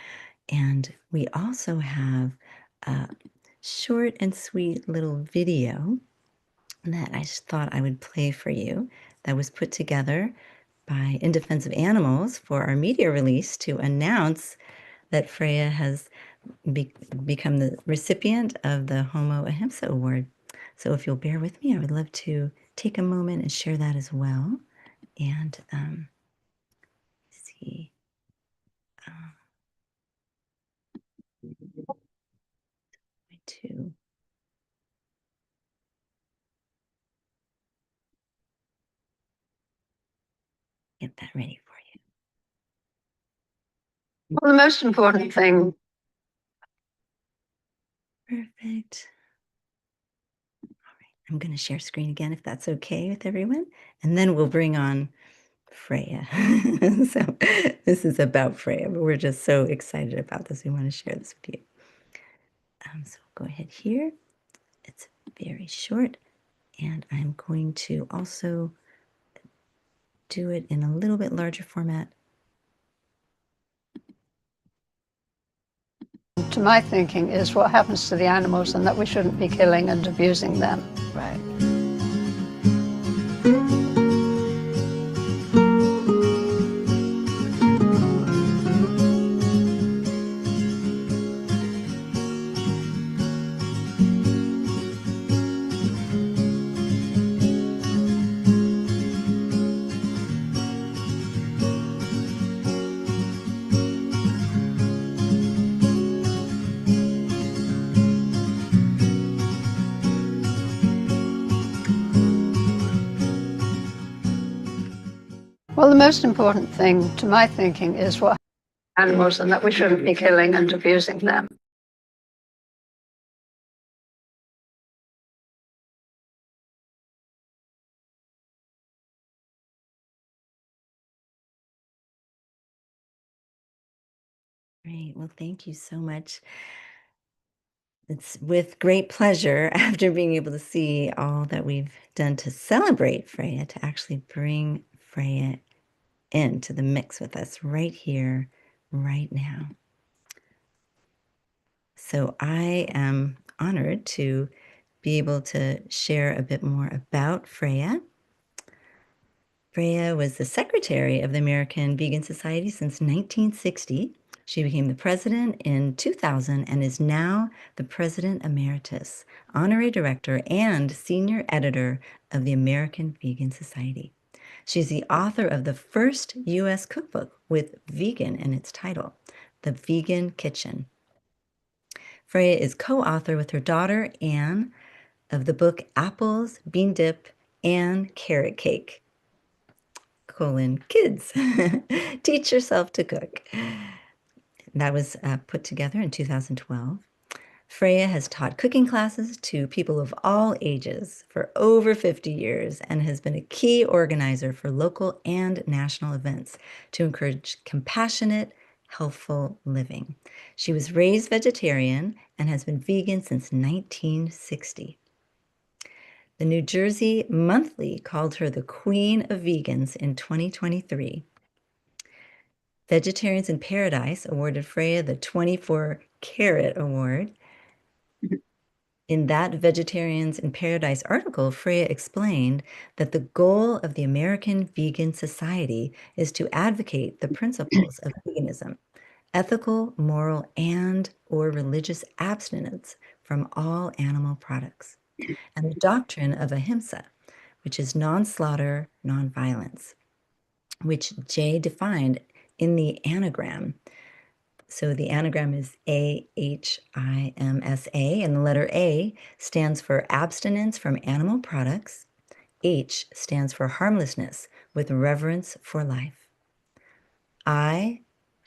And we also have a short and sweet little video that I just thought I would play for you that was put together by In Defense of Animals for our media release to announce that Freya has become the recipient of the Homo Ahimsa Award. So if you'll bear with me, I would love to take a moment and share that as well. And see. To get that ready for you. Well, the most important thing. Perfect. All right, I'm going to share screen again if that's okay with everyone. And then we'll bring on Freya. So this is about Freya, but we're just so excited about this. We want to share this with you. So we'll go ahead here. It's very short. And I'm going to also do it in a little bit larger format. To my thinking, is what happens to the animals and that we shouldn't be killing and abusing them. Right. Well, the most important thing, to my thinking, is what animals and that we shouldn't be killing and abusing them. Great. Well, thank you so much. It's with great pleasure, after being able to see all that we've done to celebrate Freya, to actually bring Freya into the mix with us right here, right now. So I am honored to be able to share a bit more about Freya. Freya was the secretary of the American Vegan Society since 1960. She became the president in 2000 and is now the president emeritus, honorary director, and senior editor of the American Vegan Society. She's the author of the first U.S. cookbook with vegan in its title, The Vegan Kitchen. Freya is co-author with her daughter, Anne, of the book Apples, Bean Dip, and Carrot Cake, kids. Teach yourself to cook. That was put together in 2012. Freya has taught cooking classes to people of all ages for over 50 years and has been a key organizer for local and national events to encourage compassionate, healthful living. She was raised vegetarian and has been vegan since 1960. The New Jersey Monthly called her the Queen of Vegans in 2023. Vegetarians in Paradise awarded Freya the 24 Carrot Award. In that Vegetarians in Paradise article, Freya explained that the goal of the American Vegan Society is to advocate the principles of veganism, ethical, moral, and/or religious abstinence from all animal products, and the doctrine of Ahimsa, which is non-slaughter, non-violence, which Jay defined in the anagram. So the anagram is AHIMSA, and the letter A stands for abstinence from animal products. H stands for harmlessness with reverence for life. I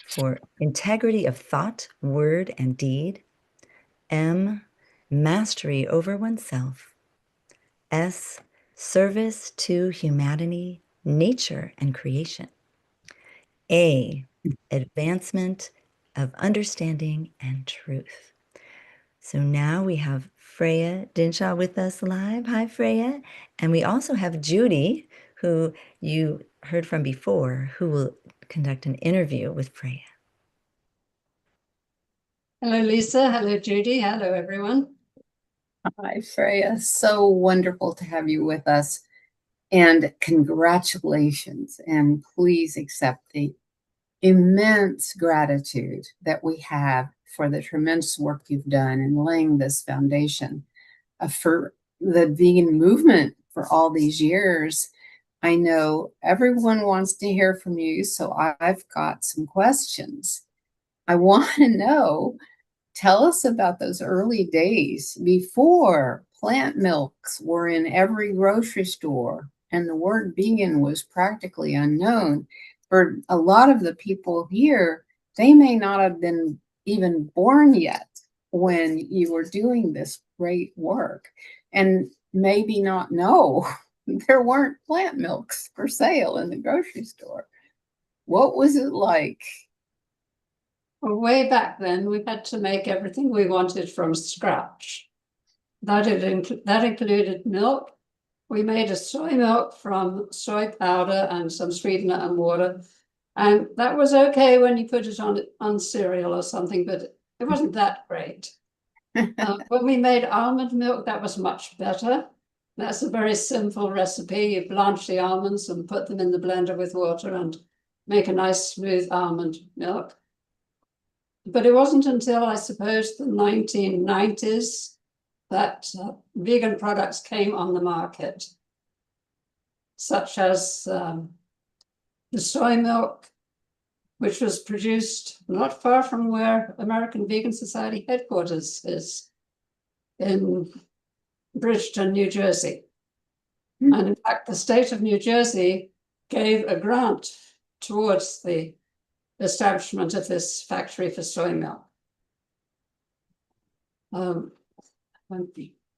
for integrity of thought, word, and deed. M, mastery over oneself. S, service to humanity, nature, and creation. A, advancement of understanding and truth. So now we have Freya Dinshaw with us live. Hi, Freya. And we also have Judy, who you heard from before, who will conduct an interview with Freya. Hello, Lisa. Hello, Judy. Hello, everyone. Hi, Freya. So wonderful to have you with us. And congratulations. And please accept the immense gratitude that we have for the tremendous work you've done in laying this foundation for the vegan movement for all these years. I know everyone wants to hear from you, so I've got some questions. I want to know, tell us about those early days before plant milks were in every grocery store and the word vegan was practically unknown. For a lot of the people here, they may not have been even born yet when you were doing this great work and maybe not know there weren't plant milks for sale in the grocery store. What was it like? Well, way back then, we had to make everything we wanted from scratch. That included milk. We made a soy milk from soy powder and some sweetener and water. And that was okay when you put it on cereal or something, but it wasn't that great. When we made almond milk, that was much better. That's a very simple recipe. You blanch the almonds and put them in the blender with water and make a nice smooth almond milk. But it wasn't until, I suppose, the 1990s that vegan products came on the market, such as the soy milk, which was produced not far from where American Vegan Society headquarters is, in Bridgeton, New Jersey. And in fact, the state of New Jersey gave a grant towards the establishment of this factory for soy milk. I'm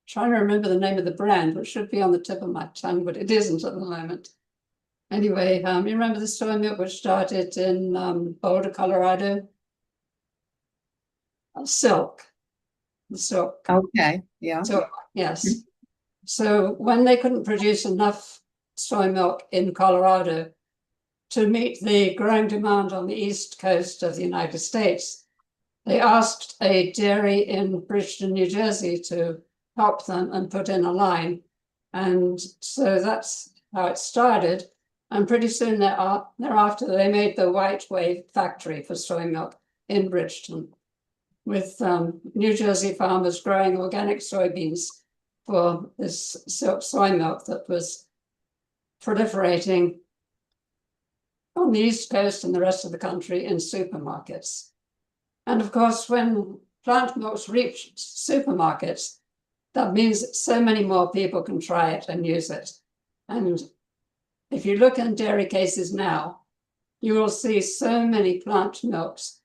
trying to remember the name of the brand, which should be on the tip of my tongue, but it isn't at the moment. Anyway, you remember the soy milk which started in Boulder, Colorado? Silk. The silk. Okay, yeah. So, yes. So when they couldn't produce enough soy milk in Colorado to meet the growing demand on the east coast of the United States, they asked a dairy in Bridgeton, New Jersey to help them and put in a line. And so that's how it started. And pretty soon thereafter, they made the White Wave factory for soy milk in Bridgeton, with New Jersey farmers growing organic soybeans for this silk soy milk that was proliferating on the East Coast and the rest of the country in supermarkets. And of course, when plant milks reach supermarkets, that means that so many more people can try it and use it. And if you look in dairy cases now, you will see so many plant milks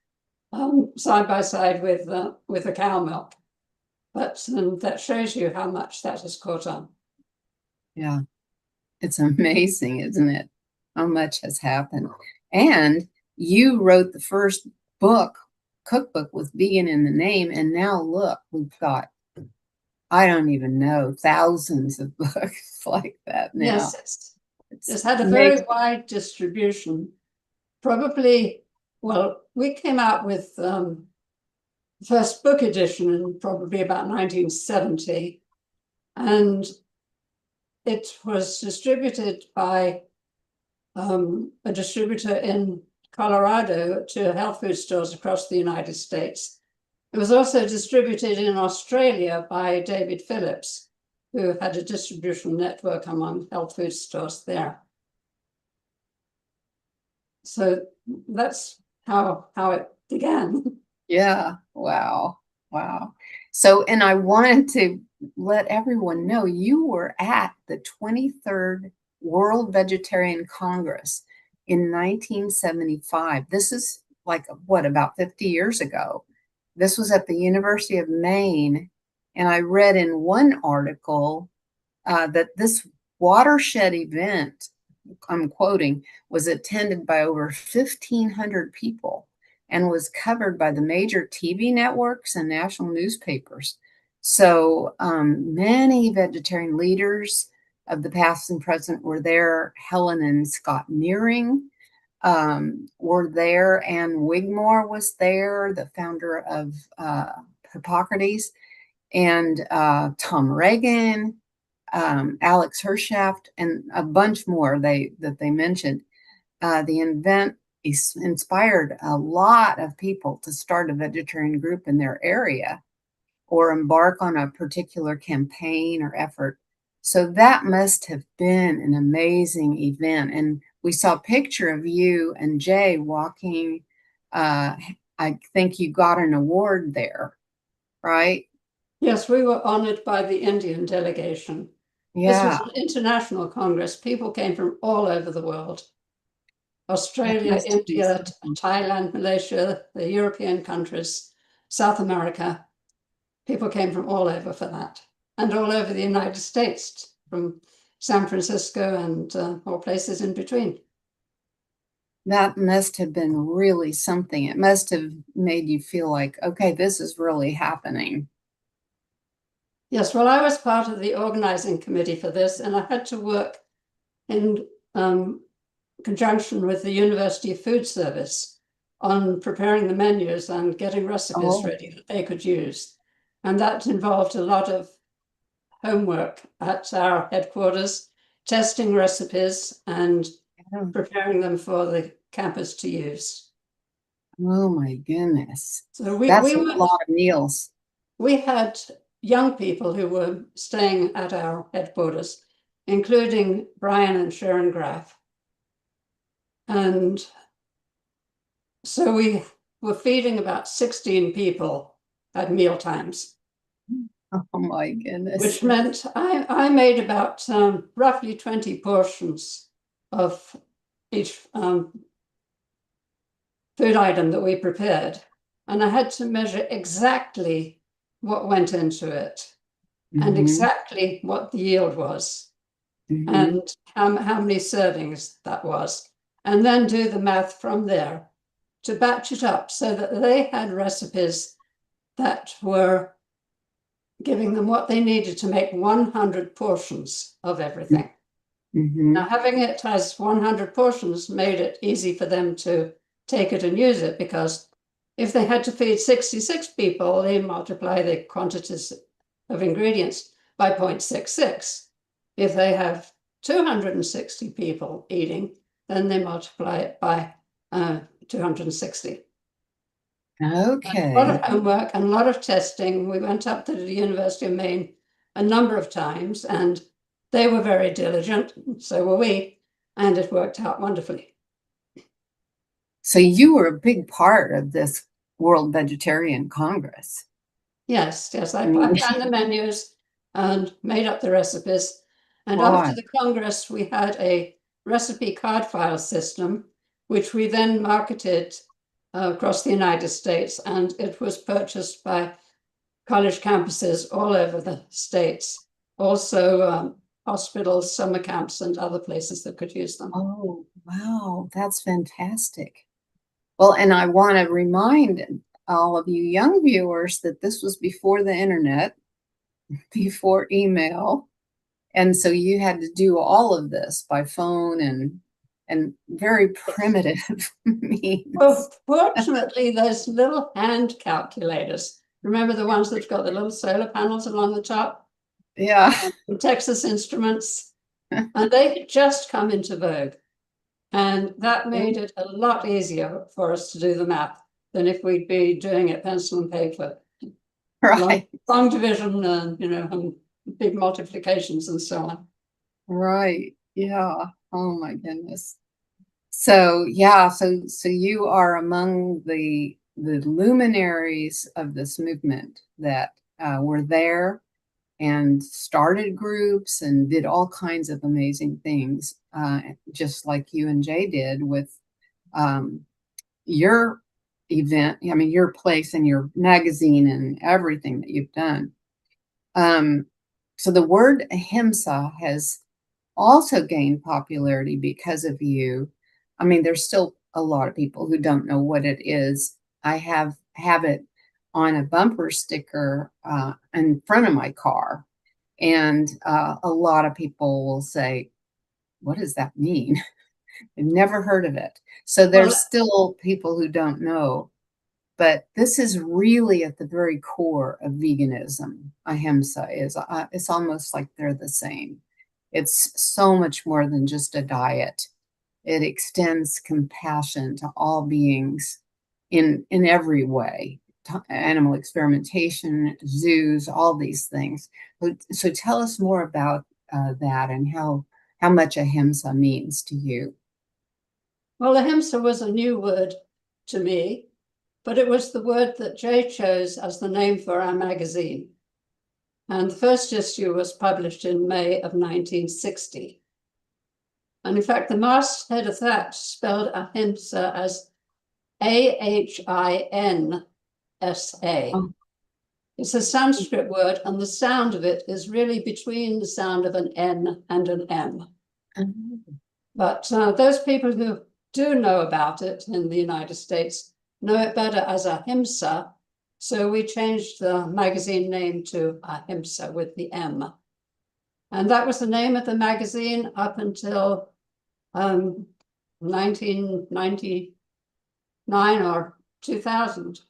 side by side with the cow milk. But that shows you how much that has caught on. Yeah, it's amazing, isn't it? How much has happened. And you wrote the first cookbook with vegan in the name. And now look, we've got, I don't even know, thousands of books like that now. Yes, it's had a very wide distribution. Probably, well, we came out with the first book edition in probably about 1970. And it was distributed by a distributor in Colorado to health food stores across the United States. It was also distributed in Australia by David Phillips, who had a distribution network among health food stores there. So that's how it began. Yeah, wow, wow. So, and I wanted to let everyone know you were at the 23rd World Vegetarian Congress in 1975. This is like, what, about 50 years ago. This was at the University of Maine. And I read in one article that this watershed event, I'm quoting, was attended by over 1,500 people. and was covered by the major TV networks and national newspapers. So many vegetarian leaders of the past and present were there. Helen and Scott Nearing were there, and Wigmore was there, the founder of Hippocrates, and Tom Reagan, Alex Hershaft, and a bunch more that they mentioned. The event inspired a lot of people to start a vegetarian group in their area or embark on a particular campaign or effort. So that must have been an amazing event. And we saw a picture of you and Jay walking. I think you got an award there, right? Yes, we were honored by the Indian delegation. Yeah. This was an international congress. People came from all over the world. Australia, India, Thailand, Malaysia, the European countries, South America. People came from all over for that. And all over the United States, from San Francisco and all places in between. That must have been really something. It must have made you feel like, okay, this is really happening. Yes, well, I was part of the organizing committee for this, and I had to work in conjunction with the University of Food Service on preparing the menus and getting recipes ready that they could use. And that involved a lot of homework at our headquarters, testing recipes and preparing them for the campus to use. Oh my goodness. So That's a lot of meals. We had young people who were staying at our headquarters, including Brian and Sharon Graff. And so we were feeding about 16 people at meal times. Oh my goodness. Which meant I made about roughly 20 portions of each food item that we prepared. And I had to measure exactly what went into it and exactly what the yield was and how many servings that was. And then do the math from there to batch it up so that they had recipes that were giving them what they needed to make 100 portions of everything. Now, having it as 100 portions made it easy for them to take it and use it, because if they had to feed 66 people, they multiply the quantities of ingredients by 0.66. If they have 260 people eating, then they multiply it by 260. Okay. A lot of homework and a lot of testing. We went up to the University of Maine a number of times, and they were very diligent, so were we, and it worked out wonderfully. So you were a big part of this World Vegetarian Congress. Yes, I planned the menus and made up the recipes. And after the Congress, we had a recipe card file system, which we then marketed across the United States, and it was purchased by college campuses all over the states, also hospitals, summer camps, and other places that could use them. Oh, wow, that's fantastic. Well, and I want to remind all of you young viewers that this was before the internet, before email, and so you had to do all of this by phone and very primitive means. Well, fortunately, there's little hand calculators. Remember the ones that got the little solar panels along the top? Yeah. From Texas Instruments. And they had just come into vogue. And that made it a lot easier for us to do the math than if we'd be doing it pencil and paper. Right. Long division and, and big multiplications and so on. Right. Yeah. Oh my goodness. So yeah, so you are among the luminaries of this movement that were there and started groups and did all kinds of amazing things, just like you and Jay did with your event. I mean, your place and your magazine and everything that you've done. So the word Ahimsa has also gained popularity because of you. I mean, there's still a lot of people who don't know what it is. I have it on a bumper sticker in front of my car. And a lot of people will say, what does that mean? I've never heard of it. So there's still people who don't know. But this is really at the very core of veganism. Ahimsa is, it's almost like they're the same. It's so much more than just a diet. It extends compassion to all beings in every way. Animal experimentation, zoos, all these things. So tell us more about that and how much Ahimsa means to you. Well, Ahimsa was a new word to me, but it was the word that Jay chose as the name for our magazine. And the first issue was published in May of 1960. And in fact, the masthead of that spelled Ahimsa as Ahinsa. Oh. It's a Sanskrit word, and the sound of it is really between the sound of an N and an M. Mm-hmm. But those people who do know about it in the United States know it better as Ahimsa. So we changed the magazine name to Ahimsa with the M. And that was the name of the magazine up until 1999 or 2000.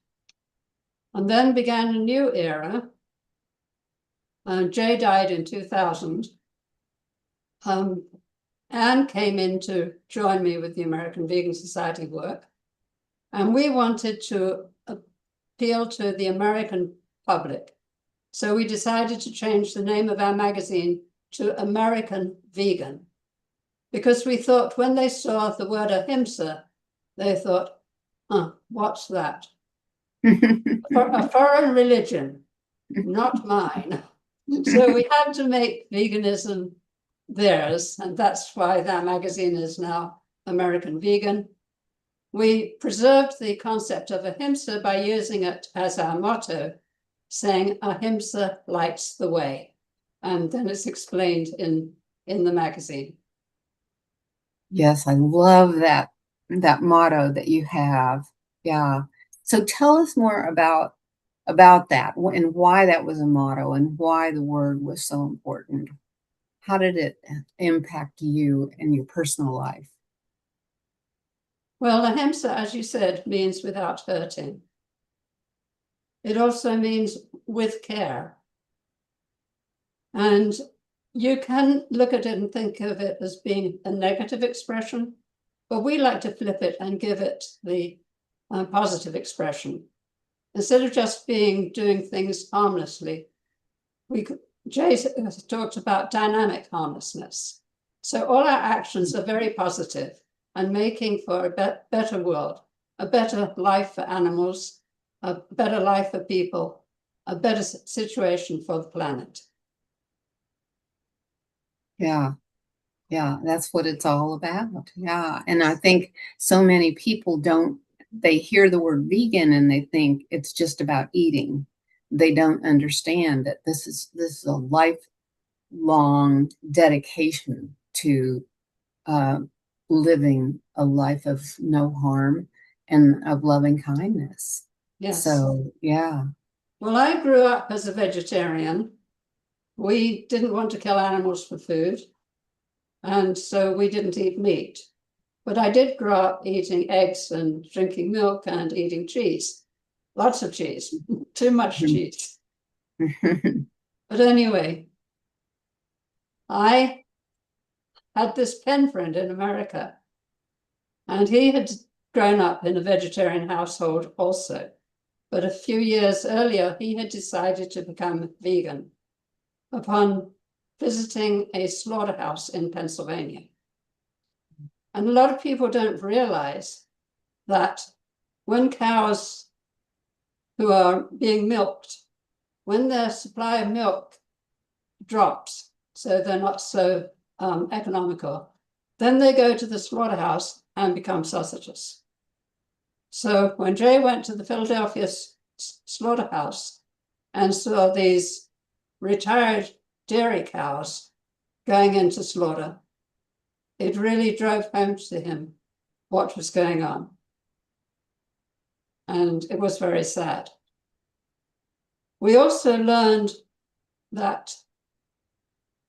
And then began a new era. Jay died in 2000. Anne came in to join me with the American Vegan Society work. And we wanted to appeal to the American public. So we decided to change the name of our magazine to American Vegan, because we thought when they saw the word Ahimsa, they thought, what's that? A foreign religion, not mine. So we had to make veganism theirs, and that's why that magazine is now American Vegan. We preserved the concept of Ahimsa by using it as our motto, saying Ahimsa lights the way. And then it's explained in the magazine. Yes, I love that motto that you have. Yeah. So tell us more about that and why that was a motto and why the word was so important. How did it impact you in your personal life? Well, Ahimsa, as you said, means without hurting. It also means with care. And you can look at it and think of it as being a negative expression, but we like to flip it and give it the positive expression. Instead of just doing things harmlessly, Jay talked about dynamic harmlessness. So all our actions are very positive and making for a better world, a better life for animals, a better life for people, a better situation for the planet. Yeah. Yeah, that's what it's all about. Yeah. And I think so many people they hear the word vegan and they think it's just about eating. They don't understand that this is a lifelong dedication to living a life of no harm and of loving kindness. Yes. So, yeah. Well, I grew up as a vegetarian. We didn't want to kill animals for food, and so we didn't eat meat. But I did grow up eating eggs and drinking milk and eating cheese. Lots of cheese, too much cheese. But anyway, I had this pen friend in America, and he had grown up in a vegetarian household also. But a few years earlier, he had decided to become vegan upon visiting a slaughterhouse in Pennsylvania. And a lot of people don't realize that when cows who are being milked, when their supply of milk drops, so they're not so economical, then they go to the slaughterhouse and become sausages. So when Jay went to the Philadelphia slaughterhouse and saw these retired dairy cows going into slaughter, it really drove home to him what was going on. and it was very sad. We also learned that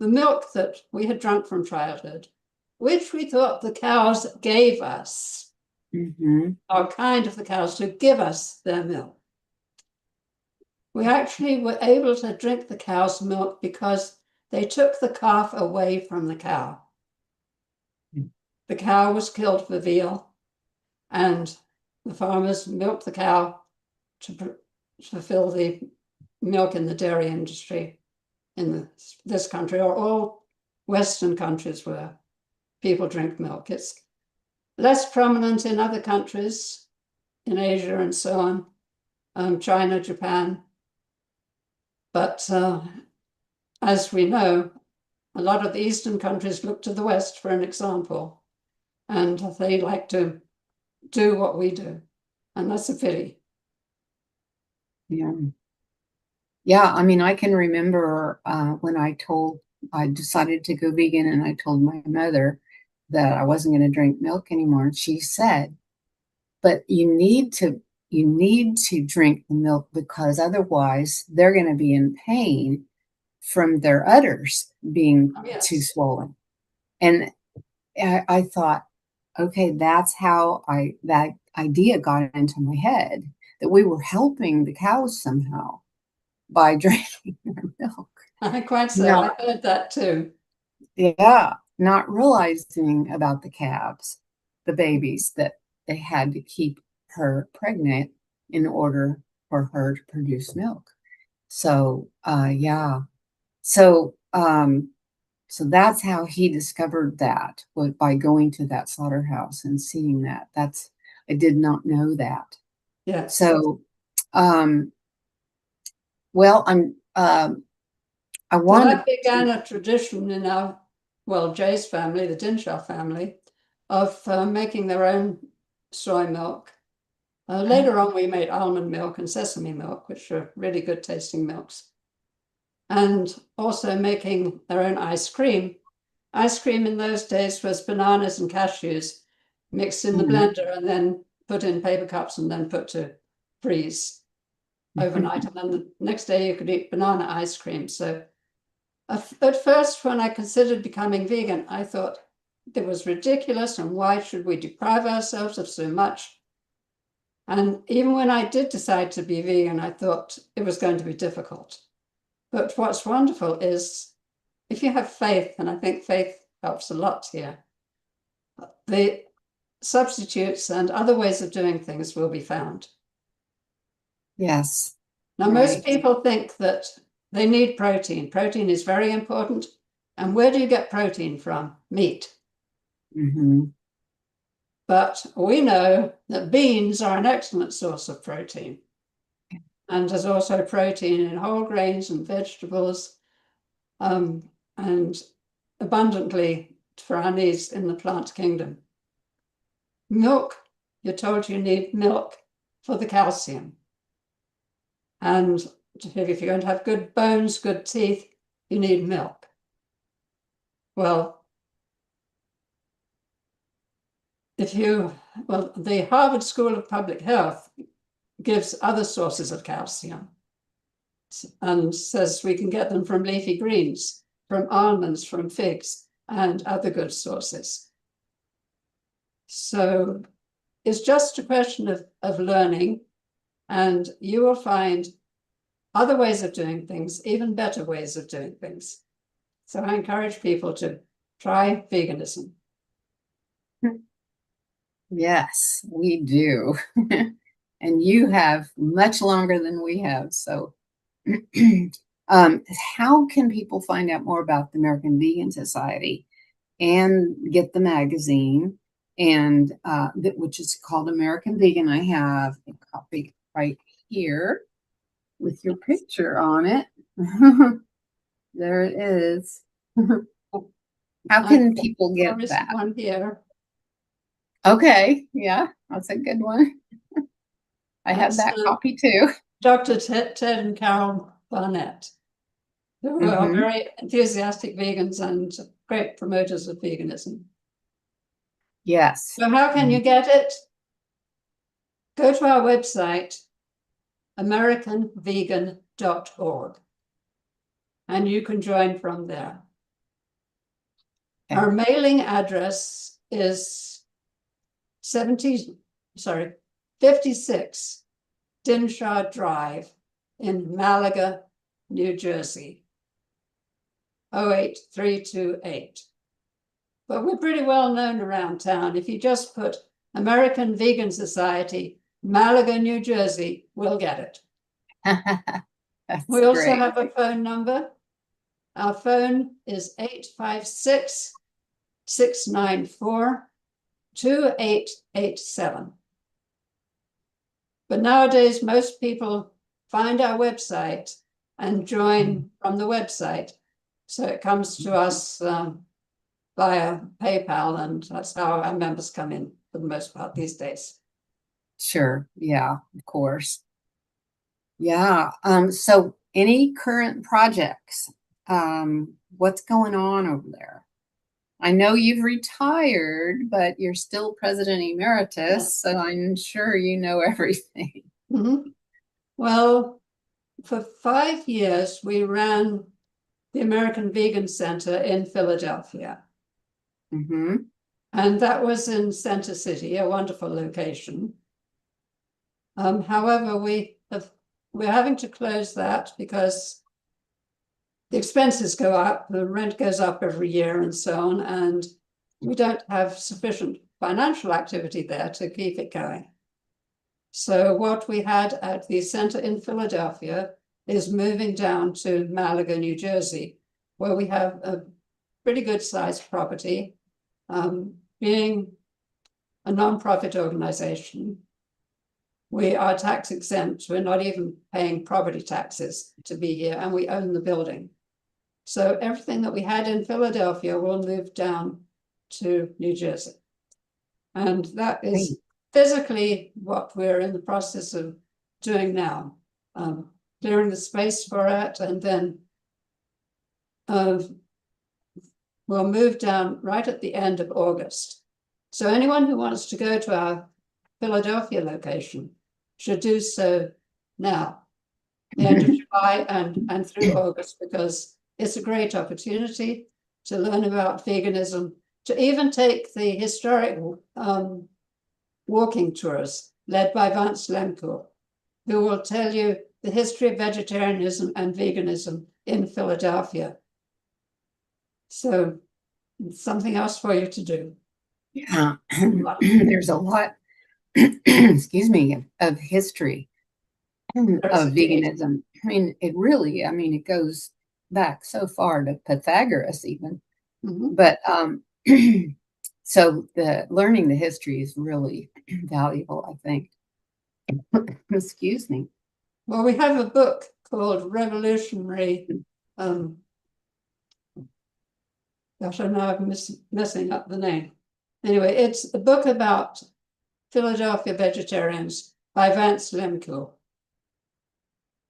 the milk that we had drunk from childhood, which we thought the cows gave us, are kind of the cows who give us their milk. We actually were able to drink the cow's milk because they took the calf away from the cow. The cow was killed for veal, and the farmers milked the cow to fulfill the milk in the dairy industry in this country, or all Western countries where people drink milk. It's less prominent in other countries, in Asia and so on, China, Japan. But as we know, a lot of the Eastern countries look to the West for an example, and they like to do what we do, and that's a pity. Yeah. Yeah, I mean, I can remember when I decided to go vegan, and I told my mother that I wasn't going to drink milk anymore. And she said, but you need to drink the milk, because otherwise they're going to be in pain from their udders being too swollen. And I thought, okay, that's how that idea got into my head, that we were helping the cows somehow by drinking their milk. Quite so. No. I heard that too. Yeah, not realizing about the calves, the babies, that they had to keep her pregnant in order for her to produce milk. So, yeah. So, so that's how he discovered that, was by going to that slaughterhouse and seeing that. I did not know that. Yeah. So, well, I want that began a tradition in Jay's family, the Dinshaw family, of making their own soy milk. Later on, we made almond milk and sesame milk, which are really good tasting milks. And also making their own ice cream. Ice cream in those days was bananas and cashews mixed in the blender and then put in paper cups and then put to freeze overnight. And then the next day you could eat banana ice cream. So at first, when I considered becoming vegan, I thought it was ridiculous, and why should we deprive ourselves of so much? And even when I did decide to be vegan, I thought it was going to be difficult. But what's wonderful is if you have faith, and I think faith helps a lot here, the substitutes and other ways of doing things will be found. Yes. Now, most people think that they need protein. Protein is very important. And where do you get protein from? Meat. But we know that beans are an excellent source of protein. And there's also protein in whole grains and vegetables, and abundantly for our needs in the plant kingdom. Milk, you're told you need milk for the calcium. And if you're going to have good bones, good teeth, you need milk. Well, the Harvard School of Public Health gives other sources of calcium and says we can get them from leafy greens, from almonds, from figs, and other good sources. So it's just a question of learning, and you will find other ways of doing things, even better ways of doing things. So I encourage people to try veganism. Yes, we do. And you have much longer than we have. So how can people find out more about the American Vegan Society and get the magazine, and which is called American Vegan? I have a copy right here with your picture on it. There it is. How can people get that? One here. Okay, yeah, that's a good one. I have that copy too. Dr. Ted and Carol Barnett, who are very enthusiastic vegans and great promoters of veganism. Yes. So how can you get it? go to our website, AmericanVegan.org, and you can join from there. Our mailing address is 56 Dinshaw Drive in Malaga, New Jersey, 08328. But we're pretty well known around town. If you just put American Vegan Society, Malaga, New Jersey, we'll get it. We also have a phone number. Our phone is 856-694-2887. But nowadays, most people find our website and join from the website. So it comes to us via PayPal, and that's how our members come in for the most part these days. Sure. Yeah, of course. Yeah. So any current projects? What's going on over there? I know you've retired, but you're still president emeritus, so I'm sure you know everything. Mm-hmm. Well, for 5 years, we ran the American Vegan Center in Philadelphia. Mm-hmm. And that was in Center City, a wonderful location. However, we're having to close that because the expenses go up, the rent goes up every year and so on, and we don't have sufficient financial activity there to keep it going. So what we had at the center in Philadelphia is moving down to Malaga, New Jersey, where we have a pretty good sized property. Being a nonprofit organization, we are tax exempt. We're not even paying property taxes to be here, and we own the building. So everything that we had in Philadelphia will move down to New Jersey. And that is physically what we're in the process of doing now, clearing the space for it, and then we'll move down right at the end of August. So anyone who wants to go to our Philadelphia location should do so now, the end of July and through August, because it's a great opportunity to learn about veganism, to even take the historic walking tours led by Vance Lemko, who will tell you the history of vegetarianism and veganism in Philadelphia. So it's something else for you to do. Yeah, there's a lot, excuse me, of history of veganism. I mean, it goes back so far to Pythagoras even. Mm-hmm. But so learning the history is really valuable, I think. Excuse me. Well, we have a book called Revolutionary. Gosh, I know I'm messing up the name. Anyway, it's a book about Philadelphia vegetarians by Vance Lemko.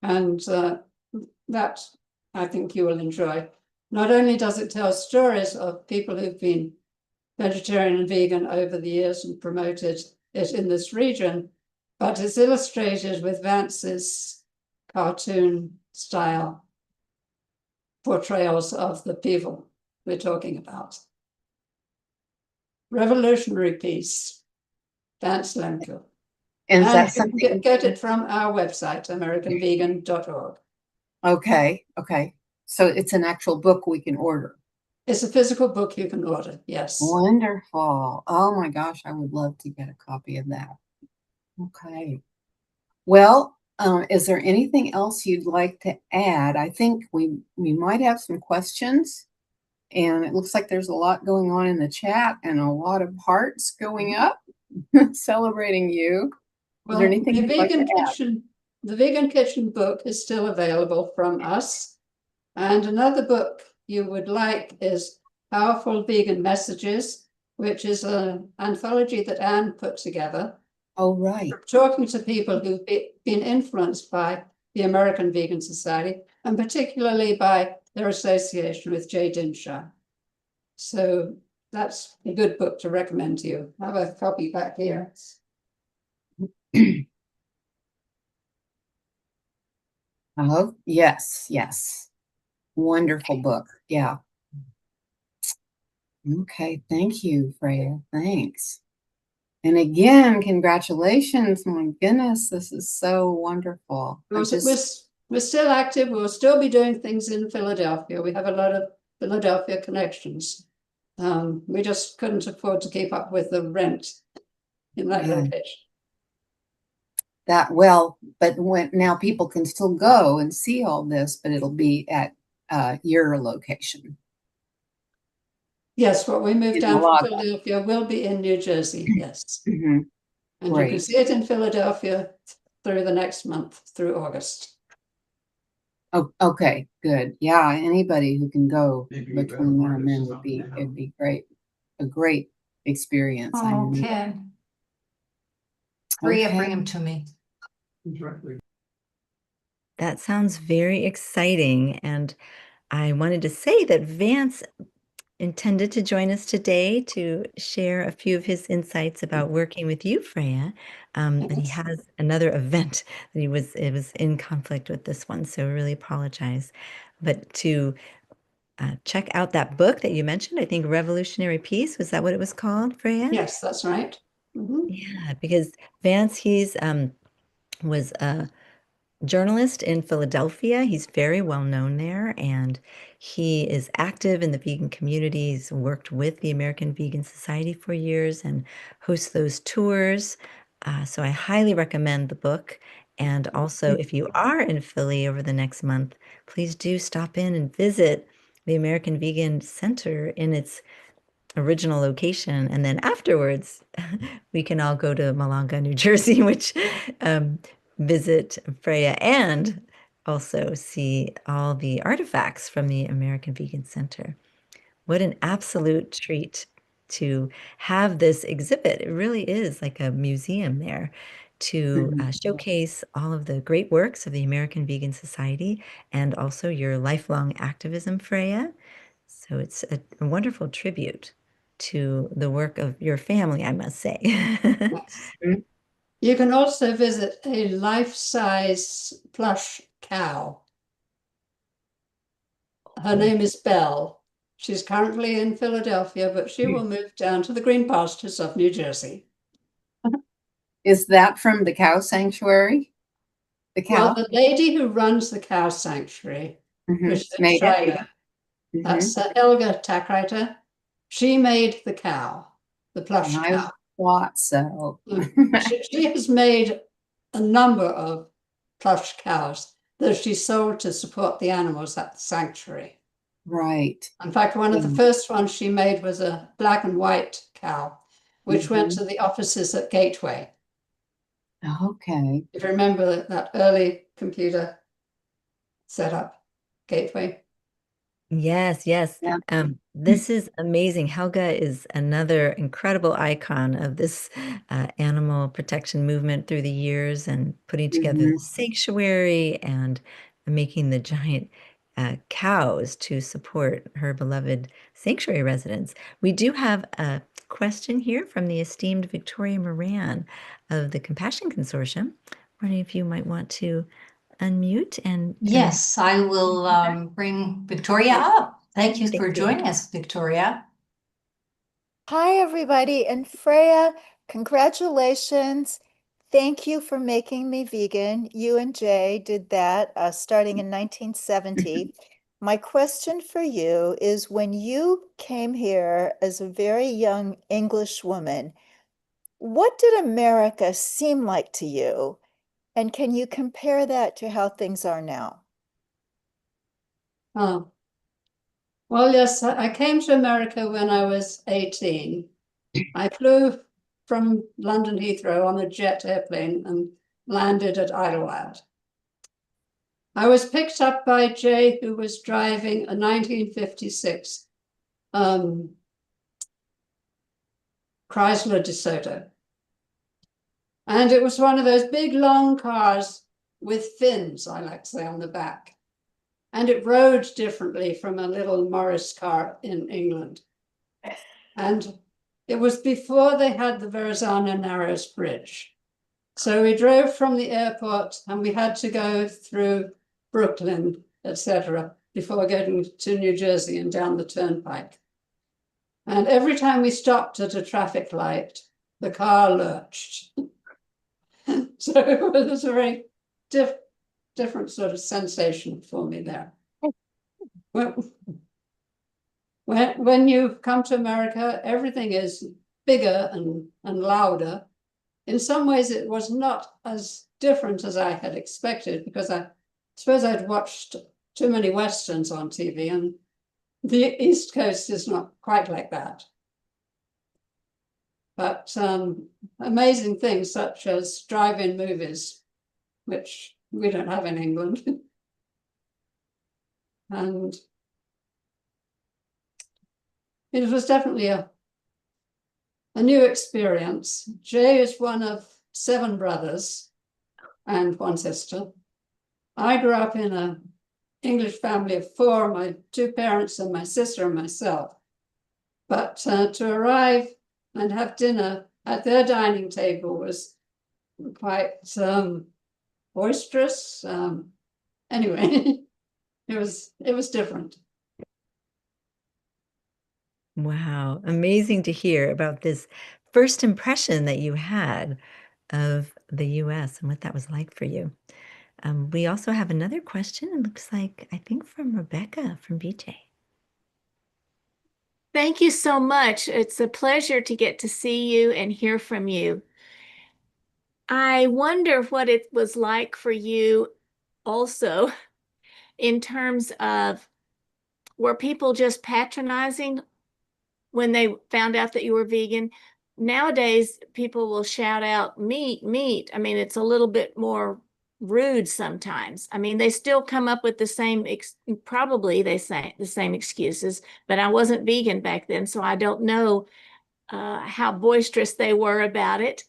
And that I think you will enjoy. Not only does it tell stories of people who've been vegetarian and vegan over the years and promoted it in this region, but it's illustrated with Vance's cartoon style portrayals of the people we're talking about. Revolutionary Peace, Vance Lemko. And you that's can something. get it from our website, AmericanVegan.org. Okay. So it's an actual book we can order. It's a physical book you can order, yes. Wonderful. Oh my gosh, I would love to get a copy of that. Okay. Well, is there anything else you'd like to add? I think we might have some questions, and it looks like there's a lot going on in the chat and a lot of hearts going up celebrating you. Well, is there anything you'd like to add? The Vegan Kitchen book is still available from us. And another book you would like is Powerful Vegan Messages, which is an anthology that Anne put together. Oh, right. Talking to people who've been influenced by the American Vegan Society, and particularly by their association with Jay Dinshaw. So that's a good book to recommend to you. I have a copy back here. Oh, yes, yes. Wonderful book. Yeah. Okay, thank you, Freya. Thanks. And again, congratulations. My goodness, this is so wonderful. We're still active. We'll still be doing things in Philadelphia. We have a lot of Philadelphia connections. We just couldn't afford to keep up with the rent in that location. That well, but now people can still go and see all this, but it'll be at your location. Yes, what we moved down from Malaga. Philadelphia will be in New Jersey, yes. And you can Great. see it in Philadelphia through the next month, through August. Oh, okay, good. Yeah, anybody who can go between now and then it'd be great. A great experience. Okay. Freya, bring him to me. That sounds very exciting. And I wanted to say that Vance intended to join us today to share a few of his insights about working with you, Freya. But he has another event that it was in conflict with this one, so I really apologize. But to check out that book that you mentioned, I think Revolutionary Peace, was that what it was called, Freya? Yes, that's right. Yeah, because Vance, was a journalist in Philadelphia. He's very well known there, and he is active in the vegan community. He's worked with the American Vegan Society for years and hosts those tours. So I highly recommend the book. And also, if you are in Philly over the next month, please do stop in and visit the American Vegan Center in its original location. And then afterwards, we can all go to Malanga, New Jersey, which visit Freya and also see all the artifacts from the American Vegan Center. What an absolute treat to have this exhibit. It really is like a museum there to showcase all of the great works of the American Vegan Society and also your lifelong activism, Freya. So it's a wonderful tribute to the work of your family, I must say. You can also visit a life-size plush cow. Her name is Belle. She's currently in Philadelphia, but she will move down to the green pastures of New Jersey. Is that from the cow sanctuary? The cow? Well, the lady who runs the cow sanctuary, which is in China, that's Helga Tackreiter. She made the cow, the plush cow. Thought so. She has made a number of plush cows that she sold to support the animals at the sanctuary. Right. In fact, one of the first ones she made was a black and white cow, which went to the offices at Gateway. Okay. If you remember that early computer setup, Gateway. Yes, yes. This is amazing. Helga is another incredible icon of this animal protection movement through the years and putting together the sanctuary and making the giant cows to support her beloved sanctuary residents. We do have a question here from the esteemed Victoria Moran of the Compassion Consortium. Wondering if you might want to unmute and Yes, I will bring Victoria up. Thank you for joining us, Victoria. Hi, everybody. And Freya, congratulations. Thank you for making me vegan. You and Jay did that starting in 1970. My question for you is, when you came here as a very young English woman, what did America seem like to you? And can you compare that to how things are now? Oh, well, yes, I came to America when I was 18. I flew from London Heathrow on a jet airplane and landed at Idlewild. I was picked up by Jay, who was driving a 1956 Chrysler DeSoto. And it was one of those big, long cars with fins, I like to say, on the back. And it rode differently from a little Morris car in England. And it was before they had the Verrazano Narrows Bridge. So we drove from the airport and we had to go through Brooklyn, etc., before getting to New Jersey and down the turnpike. And every time we stopped at a traffic light, the car lurched. So it was a very different sort of sensation for me there. When you come to America, everything is bigger and louder. In some ways, it was not as different as I had expected, because I suppose I'd watched too many Westerns on TV, and the East Coast is not quite like that. But amazing things such as drive-in movies, which we don't have in England. And it was definitely a new experience. Jay is one of 7 brothers and 1 sister. I grew up in an English family of 4, my 2 parents and my sister and myself. But to arrive and have dinner at their dining table was quite boisterous. Anyway, it was different. Wow, amazing to hear about this first impression that you had of the US and what that was like for you. We also have another question. It looks like, I think, from Rebecca from BJ. Thank you so much. It's a pleasure to get to see you and hear from you. I wonder what it was like for you also in terms of, were people just patronizing when they found out that you were vegan? Nowadays, people will shout out meat, meat. I mean, it's a little bit more rude sometimes. I mean, they still come up with the same, probably they say the same excuses, but I wasn't vegan back then, so I don't know how boisterous they were about it,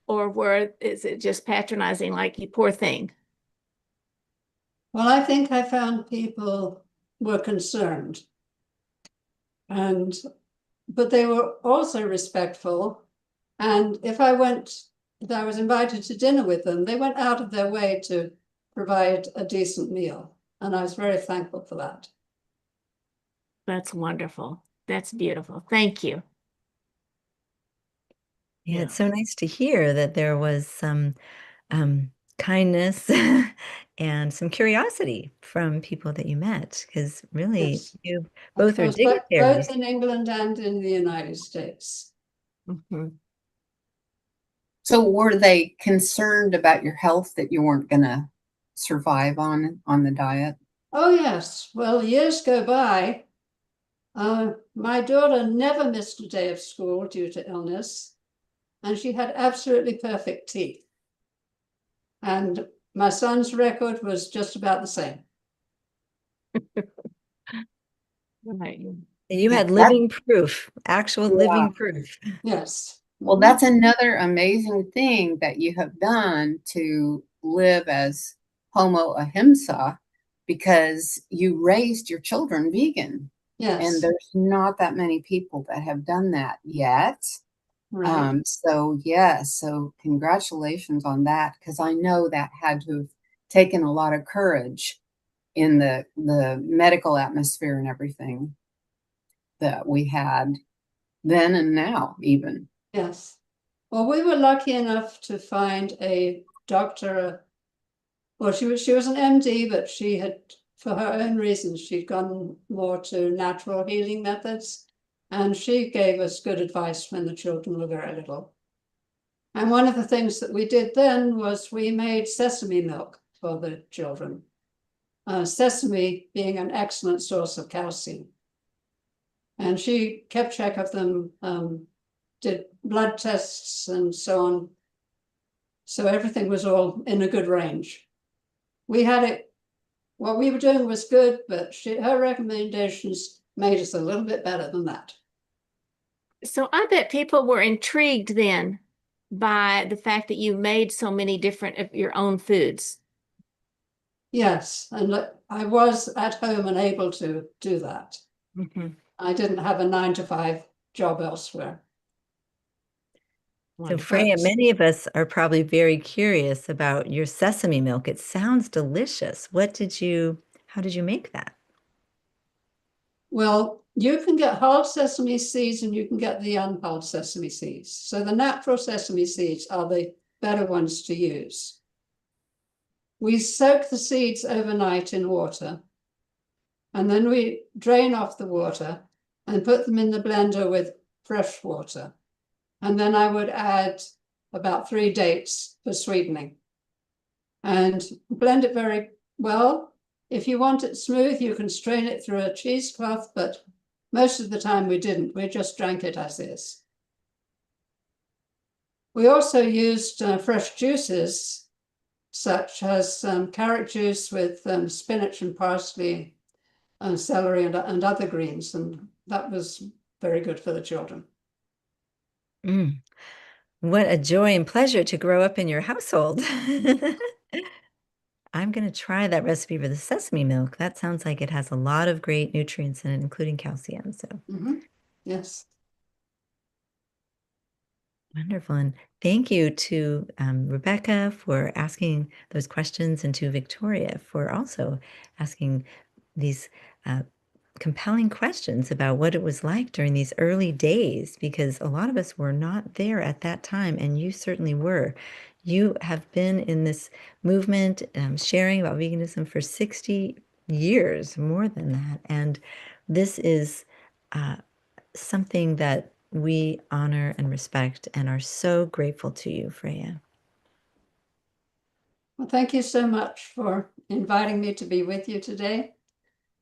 or is it just patronizing, like, you poor thing? Well, I think I found people were concerned, but they were also respectful. And if I was invited to dinner with them, they went out of their way to provide a decent meal. And I was very thankful for that. That's wonderful. That's beautiful. Thank you. Yeah, it's so nice to hear that there was some kindness and some curiosity from people that you met, because really, Yes. you both are dignitaries. Both in England and in the United States. Mm-hmm. So were they concerned about your health, that you weren't going to survive on the diet? Oh, yes. Well, years go by. My daughter never missed a day of school due to illness, and she had absolutely perfect teeth. And my son's record was just about the same. Right. You had living proof, actual living proof. Yes. Well, that's another amazing thing that you have done to live as Homo Ahimsa, because you raised your children vegan. Yes. And there's not that many people that have done that yet. Right. So yes, so congratulations on that, because I know that had to have taken a lot of courage in the medical atmosphere and everything that we had then and now even. Yes. Well, we were lucky enough to find a doctor. Well, she was an MD, but she had, for her own reasons, she'd gone more to natural healing methods. And she gave us good advice when the children were very little. And one of the things that we did then was we made sesame milk for the children. Sesame being an excellent source of calcium. And she kept track of them, did blood tests and so on. So everything was all in a good range. We had it, what we were doing was good, but her recommendations made us a little bit better than that. So I bet people were intrigued then by the fact that you made so many different of your own foods. Yes, and I was at home and able to do that. Mm-hmm. I didn't have a 9-to-5 job elsewhere. So Freya, But many of us are probably very curious about your sesame milk. It sounds delicious. How did you make that? well, you can get whole sesame seeds and you can get the unhulled sesame seeds. So the natural sesame seeds are the better ones to use. We soak the seeds overnight in water, and then we drain off the water and put them in the blender with fresh water. And then I would add about 3 dates for sweetening and blend it very well. If you want it smooth, you can strain it through a cheesecloth, but most of the time we didn't. We just drank it as is. We also used fresh juices, such as carrot juice with spinach and parsley and celery and other greens, and that was very good for the children. Mm. What a joy and pleasure to grow up in your household. I'm going to try that recipe for the sesame milk. That sounds like it has a lot of great nutrients in it, including calcium. So Yes. wonderful. And thank you to Rebecca for asking those questions, and to Victoria for also asking these compelling questions about what it was like during these early days, because a lot of us were not there at that time, and you certainly were. You have been in this movement, sharing about veganism for 60 years, more than that. And this is something that we honor and respect and are so grateful to you, Freya. Well, thank you so much for inviting me to be with you today.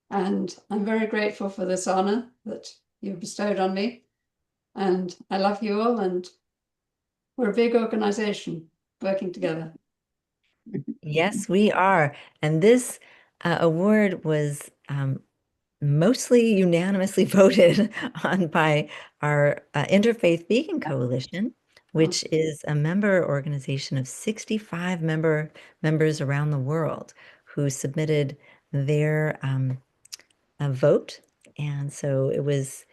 And I'm very grateful for this honor that you bestowed on me. And I love you all, and we're a big organization working together. Yes, we are. And this award was mostly unanimously voted on by our Interfaith Vegan Coalition, which is a member organization of 65 members around the world who submitted their vote. And so it was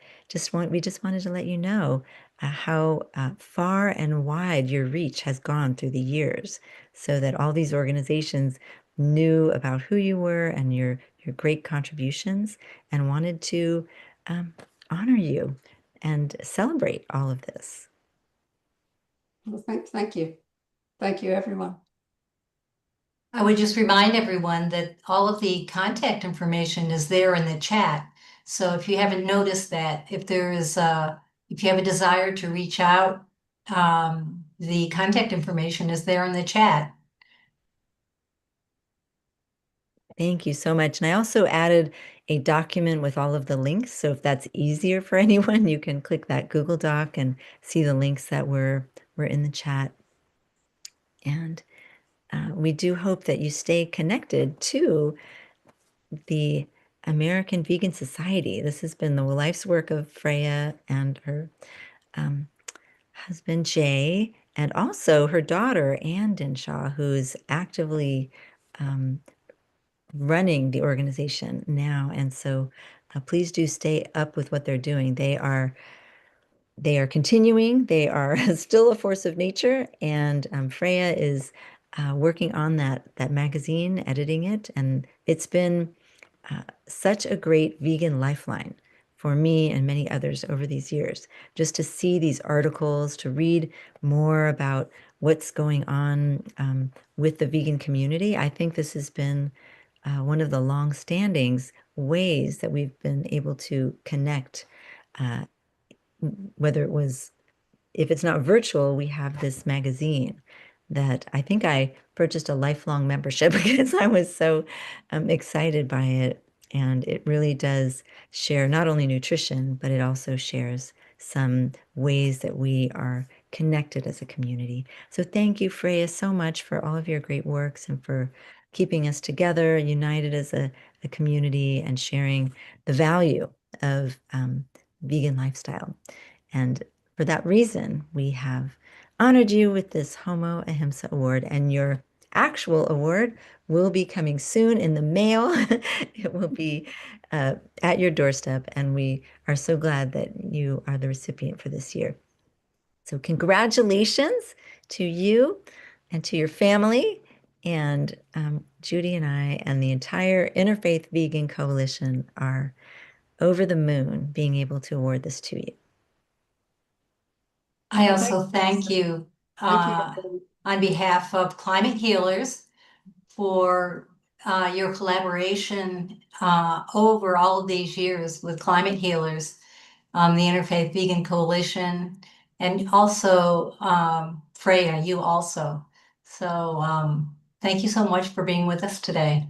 we just wanted to let you know how far and wide your reach has gone through the years, so that all these organizations knew about who you were and your great contributions, and wanted to honor you and celebrate all of this. Well, thank you. Thank you, everyone. I would just remind everyone that all of the contact information is there in the chat. So if you haven't noticed that, if you have a desire to reach out, the contact information is there in the chat. Thank you so much. And I also added a document with all of the links. So if that's easier for anyone, you can click that Google Doc and see the links that were in the chat. And we do hope that you stay connected to the American Vegan Society. This has been the life's work of Freya and her husband, Jay, and also her daughter, Ann Dinshaw, who's actively running the organization now. And so please do stay up with what they're doing. They are continuing. They are still a force of nature. And Freya is working on that magazine, editing it. And it's been such a great vegan lifeline for me and many others over these years, just to see these articles, to read more about what's going on with the vegan community. I think this has been one of the long-standing ways that we've been able to connect, whether it was, if it's not virtual, we have this magazine that I think I purchased a lifelong membership because I was so excited by it. And it really does share not only nutrition, but it also shares some ways that we are connected as a community. So thank you, Freya, so much for all of your great works and for keeping us together, united as a community, and sharing the value of vegan lifestyle. And for that reason, we have honored you with this Homo Ahimsa Award, and your actual award will be coming soon in the mail. It will be at your doorstep, and we are so glad that you are the recipient for this year. So congratulations to you and to your family. And Judy and I and the entire Interfaith Vegan Coalition are over the moon being able to award this to you. I also thank you Dr. on behalf of Climate Healers for your collaboration over all of these years with Climate Healers, the Interfaith Vegan Coalition, and also Freya, you also. So thank you so much for being with us today.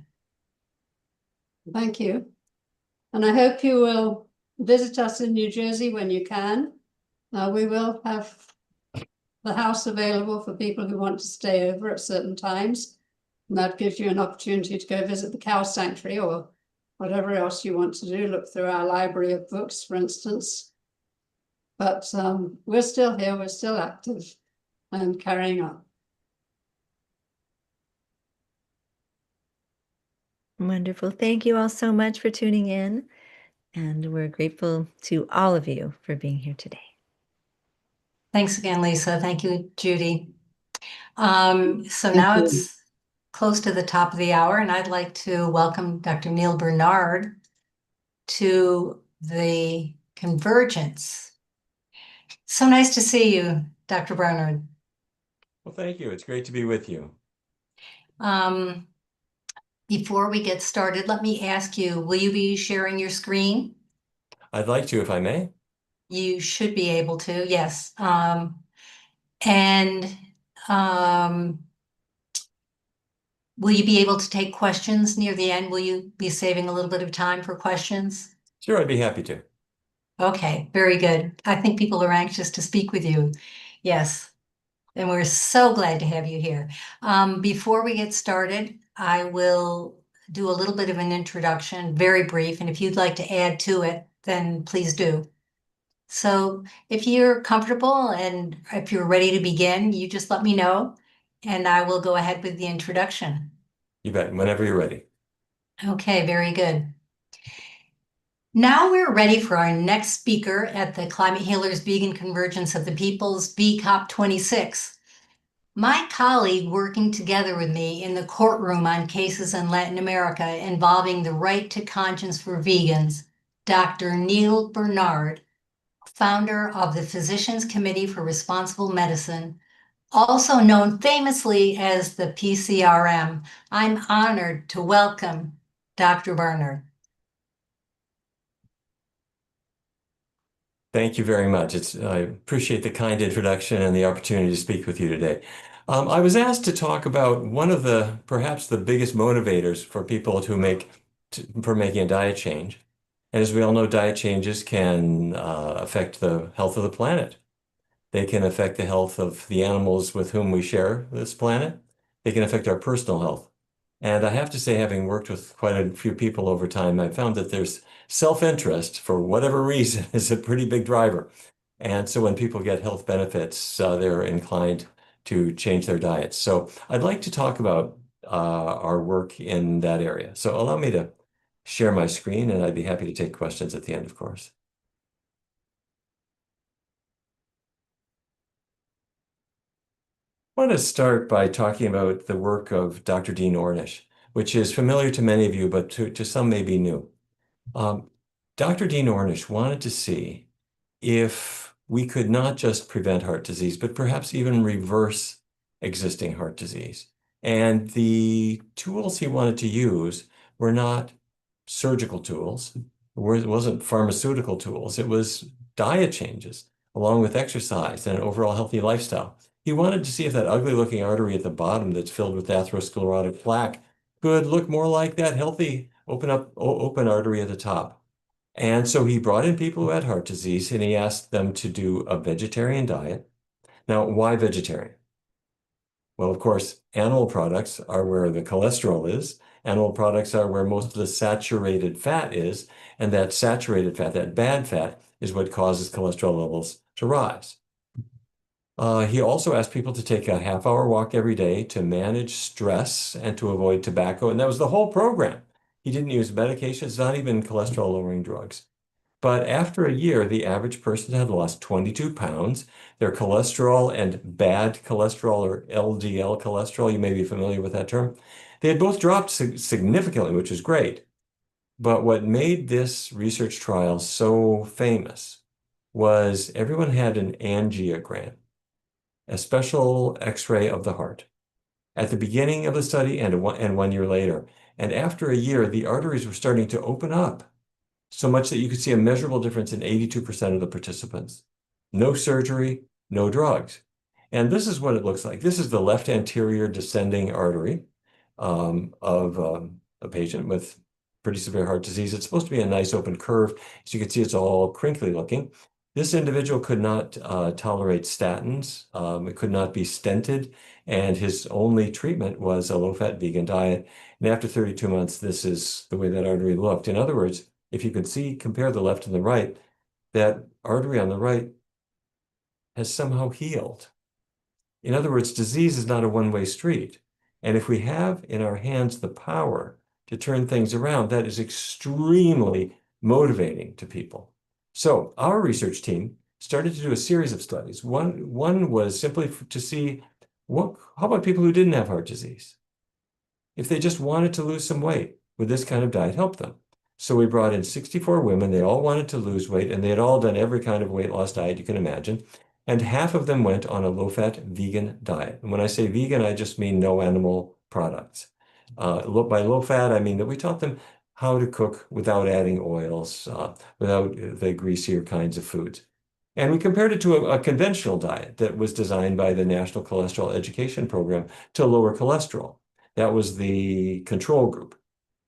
Thank you. And I hope you will visit us in New Jersey when you can. We will have the house available for people who want to stay over at certain times. And that gives you an opportunity to go visit the cow sanctuary or whatever else you want to do. Look through our library of books, for instance. But we're still here, we're still active and carrying on. Wonderful. Thank you all so much for tuning in. And we're grateful to all of you for being here today. Thanks again, Lisa. Thank you, Judy. So now it's close to the top of the hour, and I'd like to welcome Dr. Neal Barnard to the Convergence. So nice to see you, Dr. Barnard. Well, thank you. It's great to be with you. Before we get started, let me ask you, will you be sharing your screen? I'd like to, if I may. You should be able to, yes. Will you be able to take questions near the end? Will you be saving a little bit of time for questions? Sure, I'd be happy to. Okay, very good. I think people are anxious to speak with you. Yes, and we're so glad to have you here. Before we get started, I will do a little bit of an introduction, very brief, and if you'd like to add to it, then please do. So if you're comfortable and if you're ready to begin, you just let me know, and I will go ahead with the introduction. You bet, whenever you're ready. Okay, very good. Now we're ready for our next speaker at the Climate Healers Vegan Convergence of the Peoples, VCOP 26. My colleague working together with me in the courtroom on cases in Latin America involving the right to conscience for vegans, Dr. Neal Barnard, founder of the Physicians Committee for Responsible Medicine, also known famously as the PCRM. I'm honored to welcome Dr. Barnard. Thank you very much. I appreciate the kind introduction and the opportunity to speak with you today. I was asked to talk about one of perhaps the biggest motivators for people for making a diet change. And as we all know, diet changes can affect the health of the planet. They can affect the health of the animals with whom we share this planet. They can affect our personal health. And I have to say, having worked with quite a few people over time, I found that there's self-interest, for whatever reason, is a pretty big driver. And so when people get health benefits, they're inclined to change their diets. So I'd like to talk about our work in that area. So allow me to share my screen, and I'd be happy to take questions at the end, of course. I want to start by talking about the work of Dr. Dean Ornish, which is familiar to many of you, but to some may be new. Dr. Dean Ornish wanted to see if we could not just prevent heart disease, but perhaps even reverse existing heart disease. And the tools he wanted to use were not surgical tools, it wasn't pharmaceutical tools, it was diet changes, along with exercise and an overall healthy lifestyle. He wanted to see if that ugly-looking artery at the bottom that's filled with atherosclerotic plaque could look more like that healthy, open artery at the top. And so he brought in people who had heart disease, and he asked them to do a vegetarian diet. Now, why vegetarian? Well, of course, animal products are where the cholesterol is. Animal products are where most of the saturated fat is, and that saturated fat, that bad fat, is what causes cholesterol levels to rise. He also asked people to take a half-hour walk every day to manage stress and to avoid tobacco, and that was the whole program. He didn't use medications, not even cholesterol-lowering drugs. But after a year, the average person had lost 22 pounds. Their cholesterol and bad cholesterol, or LDL cholesterol, you may be familiar with that term, they had both dropped significantly, which is great. But what made this research trial so famous was everyone had an angiogram, a special X-ray of the heart, at the beginning of the study and 1 year later. And after a year, the arteries were starting to open up so much that you could see a measurable difference in 82% of the participants. No surgery, no drugs. And this is what it looks like. This is the left anterior descending artery of a patient with pretty severe heart disease. It's supposed to be a nice open curve. As you can see, it's all crinkly looking. This individual could not tolerate statins. It could not be stented. And his only treatment was a low-fat vegan diet. And after 32 months, this is the way that artery looked. In other words, if you could see, compare the left and the right, that artery on the right has somehow healed. In other words, disease is not a one-way street. And if we have in our hands the power to turn things around, that is extremely motivating to people. So our research team started to do a series of studies. One was simply to see, how about people who didn't have heart disease? If they just wanted to lose some weight, would this kind of diet help them? So we brought in 64 women. They all wanted to lose weight, and they had all done every kind of weight loss diet you can imagine. And half of them went on a low-fat vegan diet. And when I say vegan, I just mean no animal products. By low-fat, I mean that we taught them how to cook without adding oils, without the greasier kinds of foods. And we compared it to a conventional diet that was designed by the National Cholesterol Education Program to lower cholesterol. That was the control group.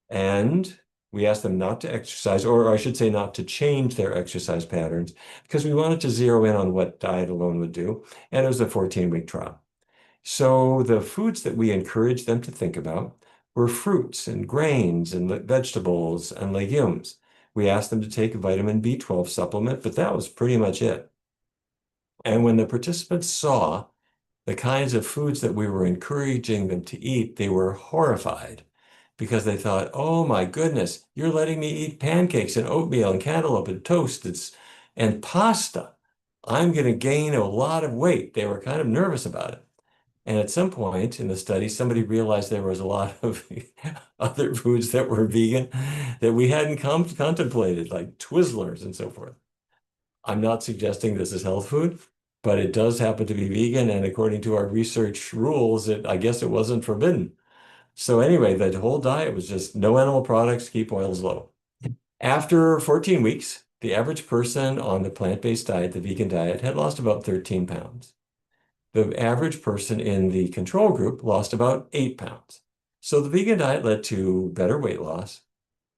And we asked them not to exercise, or I should say not to change their exercise patterns, because we wanted to zero in on what diet alone would do. And it was a 14-week trial. So the foods that we encouraged them to think about were fruits and grains and vegetables and legumes. We asked them to take a vitamin B12 supplement, but that was pretty much it. And when the participants saw the kinds of foods that we were encouraging them to eat, they were horrified, because they thought, oh my goodness, you're letting me eat pancakes and oatmeal and cantaloupe and toast and pasta. I'm going to gain a lot of weight. They were kind of nervous about it. And at some point in the study, somebody realized there was a lot of other foods that were vegan that we hadn't contemplated, like Twizzlers and so forth. I'm not suggesting this is health food, but it does happen to be vegan. And according to our research rules, I guess it wasn't forbidden. So anyway, the whole diet was just no animal products, keep oils low. After 14 weeks, the average person on the plant-based diet, the vegan diet, had lost about 13 pounds. The average person in the control group lost about 8 pounds. So the vegan diet led to better weight loss.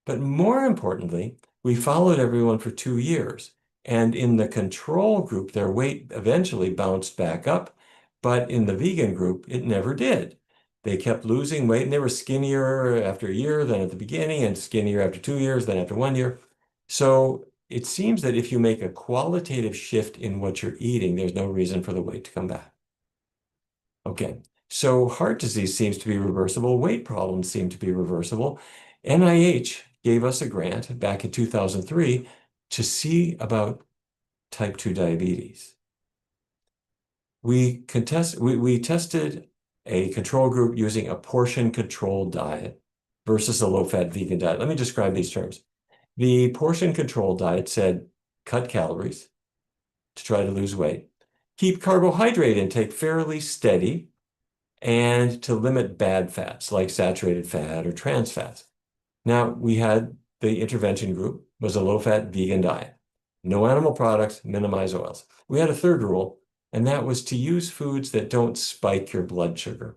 But more importantly, we followed everyone for 2 years. And in the control group, their weight eventually bounced back up. But in the vegan group, it never did. They kept losing weight, and they were skinnier after a year than at the beginning, and skinnier after 2 years than after 1 year. So it seems that if you make a qualitative shift in what you're eating, there's no reason for the weight to come back. Okay, so heart disease seems to be reversible. Weight problems seem to be reversible. NIH gave us a grant back in 2003 to see about type 2 diabetes. We tested a control group using a portion-controlled diet versus a low-fat vegan diet. Let me describe these terms. The portion-controlled diet said cut calories to try to lose weight, keep carbohydrate intake fairly steady, and to limit bad fats like saturated fat or trans fats. Now, we had the intervention group was a low-fat vegan diet. No animal products, minimize oils. We had a third rule, and that was to use foods that don't spike your blood sugar.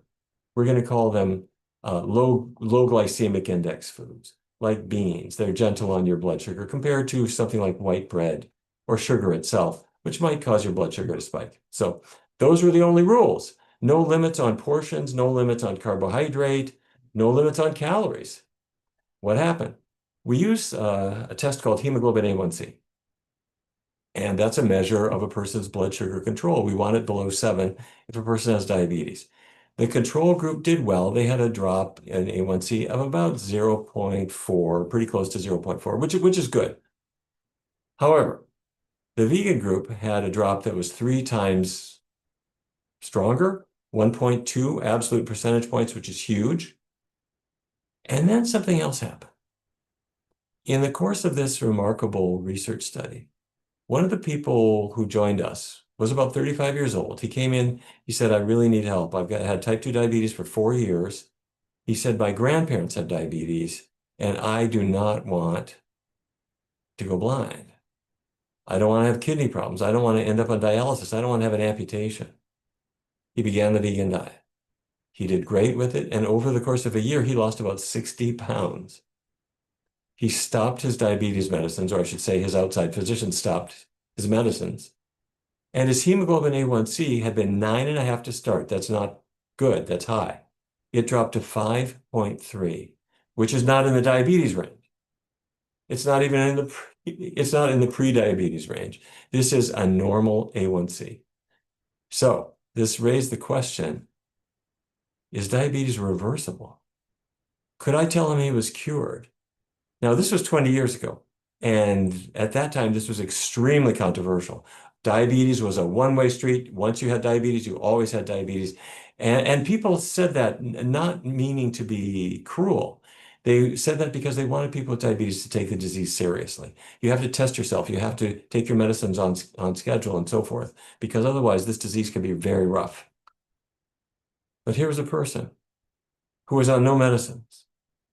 We're going to call them low glycemic index foods, like beans. They're gentle on your blood sugar compared to something like white bread or sugar itself, which might cause your blood sugar to spike. So those were the only rules. No limits on portions, no limits on carbohydrate, no limits on calories. What happened? We use a test called hemoglobin A1C. And that's a measure of a person's blood sugar control. We want it below 7 if a person has diabetes. The control group did well. They had a drop in A1C of about 0.4, pretty close to 0.4, which is good. However, the vegan group had a drop that was 3 times stronger, 1.2 absolute percentage points, which is huge. And then something else happened. In the course of this remarkable research study, one of the people who joined us was about 35 years old. He came in, he said, I really need help. I've had type 2 diabetes for 4 years. He said, my grandparents have diabetes, and I do not want to go blind. I don't want to have kidney problems. I don't want to end up on dialysis. I don't want to have an amputation. He began the vegan diet. He did great with it, and over the course of a year, he lost about 60 pounds. He stopped his diabetes medicines, or I should say his outside physician stopped his medicines. And his hemoglobin A1C had been 9.5 to start. That's not good, that's high. It dropped to 5.3, which is not in the diabetes range. It's not even in the pre-diabetes range. This is a normal A1C. So this raised the question, is diabetes reversible? Could I tell him he was cured? Now, this was 20 years ago, and at that time, this was extremely controversial. Diabetes was a one-way street. Once you had diabetes, you always had diabetes. And people said that not meaning to be cruel. They said that because they wanted people with diabetes to take the disease seriously. You have to test yourself. You have to take your medicines on schedule and so forth, because otherwise this disease can be very rough. But here was a person who was on no medicines,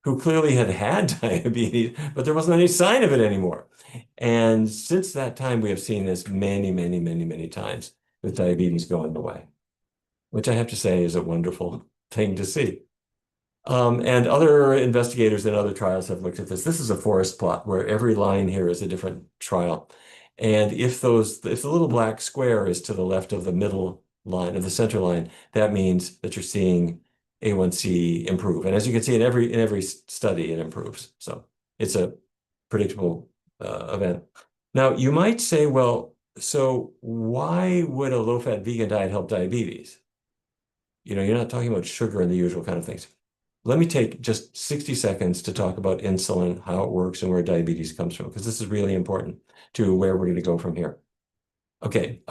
who clearly had diabetes, but there wasn't any sign of it anymore. And since that time, we have seen this many, many, many, many times with diabetes going away, which I have to say is a wonderful thing to see. And other investigators in other trials have looked at this. This is a forest plot where every line here is a different trial. And if the little black square is to the left of the middle line, of the center line, that means that you're seeing A1C improve. And as you can see in every study, it improves. So it's a predictable event. Now, you might say, well, so why would a low-fat vegan diet help diabetes? You know, you're not talking about sugar and the usual kind of things. Let me take just 60 seconds to talk about insulin, how it works, and where diabetes comes from, because this is really important to where we're going to go from here. Okay,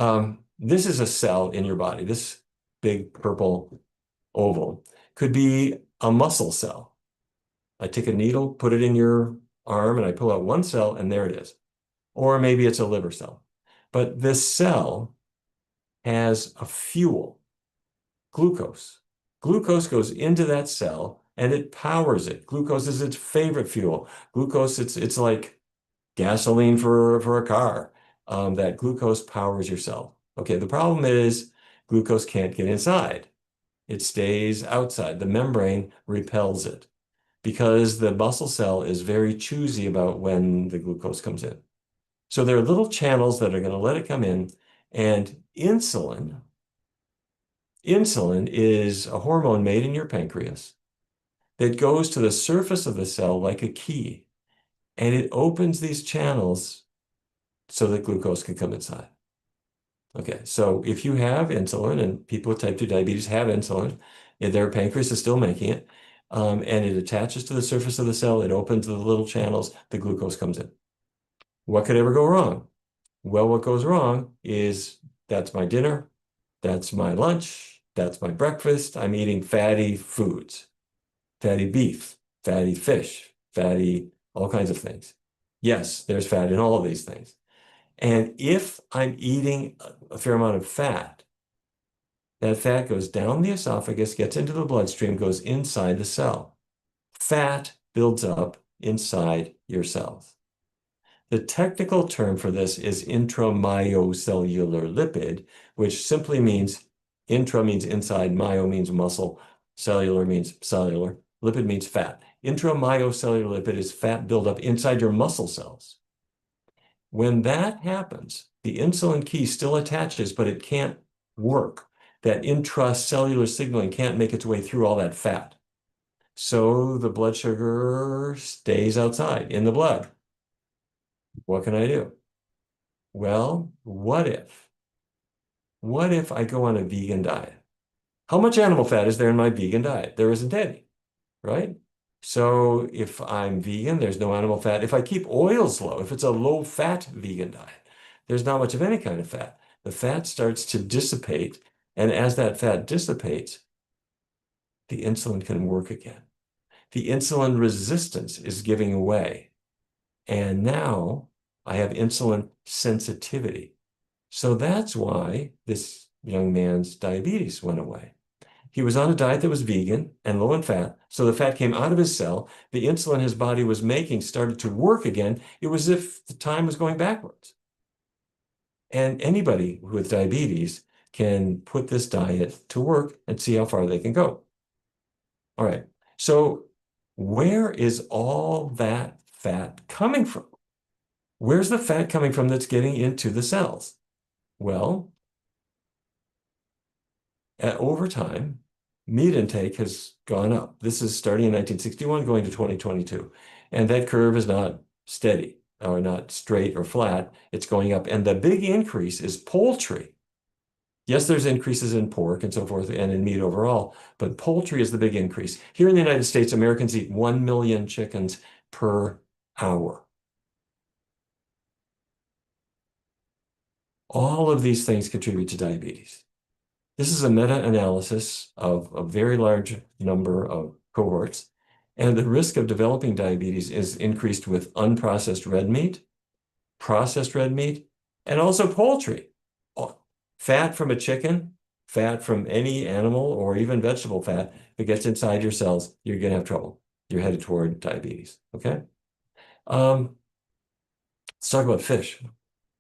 this is a cell in your body. This big purple oval could be a muscle cell. I take a needle, put it in your arm, and I pull out one cell, and there it is. Or maybe it's a liver cell. But this cell has a fuel, glucose. Glucose goes into that cell, and it powers it. Glucose is its favorite fuel. Glucose, it's like gasoline for a car. That glucose powers your cell. Okay, the problem is glucose can't get inside. It stays outside. The membrane repels it because the muscle cell is very choosy about when the glucose comes in. So there are little channels that are going to let it come in, and insulin is a hormone made in your pancreas that goes to the surface of the cell like a key, and it opens these channels so that glucose can come inside. Okay, so if you have insulin, and people with type 2 diabetes have insulin, and their pancreas is still making it, and it attaches to the surface of the cell, it opens the little channels, the glucose comes in. What could ever go wrong? Well, what goes wrong is that's my dinner, that's my lunch, that's my breakfast. I'm eating fatty foods, fatty beef, fatty fish, fatty, all kinds of things. Yes, there's fat in all of these things. And if I'm eating a fair amount of fat, that fat goes down the esophagus, gets into the bloodstream, goes inside the cell. Fat builds up inside your cells. The technical term for this is intramyocellular lipid, which simply means intra means inside, myo means muscle, cellular means cellular, lipid means fat. Intramyocellular lipid is fat buildup inside your muscle cells. When that happens, the insulin key still attaches, but it can't work. That intracellular signaling can't make its way through all that fat. So the blood sugar stays outside in the blood. What can I do? Well, what if I go on a vegan diet? How much animal fat is there in my vegan diet? There isn't any, right? So if I'm vegan, there's no animal fat. If I keep oils low, if it's a low-fat vegan diet, there's not much of any kind of fat. The fat starts to dissipate, and as that fat dissipates, the insulin can work again. The insulin resistance is giving away, and now I have insulin sensitivity. So that's why this young man's diabetes went away. He was on a diet that was vegan and low in fat, so the fat came out of his cell. The insulin his body was making started to work again. It was as if the time was going backwards. And anybody with diabetes can put this diet to work and see how far they can go. All right, so where is all that fat coming from? Where's the fat coming from that's getting into the cells? Well, over time, meat intake has gone up. This is starting in 1961, going to 2022. And that curve is not steady or not straight or flat. It's going up. And the big increase is poultry. Yes, there's increases in pork and so forth and in meat overall, but poultry is the big increase. Here in the United States, Americans eat 1 million chickens per hour. All of these things contribute to diabetes. This is a meta-analysis of a very large number of cohorts, and the risk of developing diabetes is increased with unprocessed red meat, processed red meat, and also poultry. Fat from a chicken, fat from any animal, or even vegetable fat, if it gets inside your cells, you're going to have trouble. You're headed toward diabetes, okay? Let's talk about fish.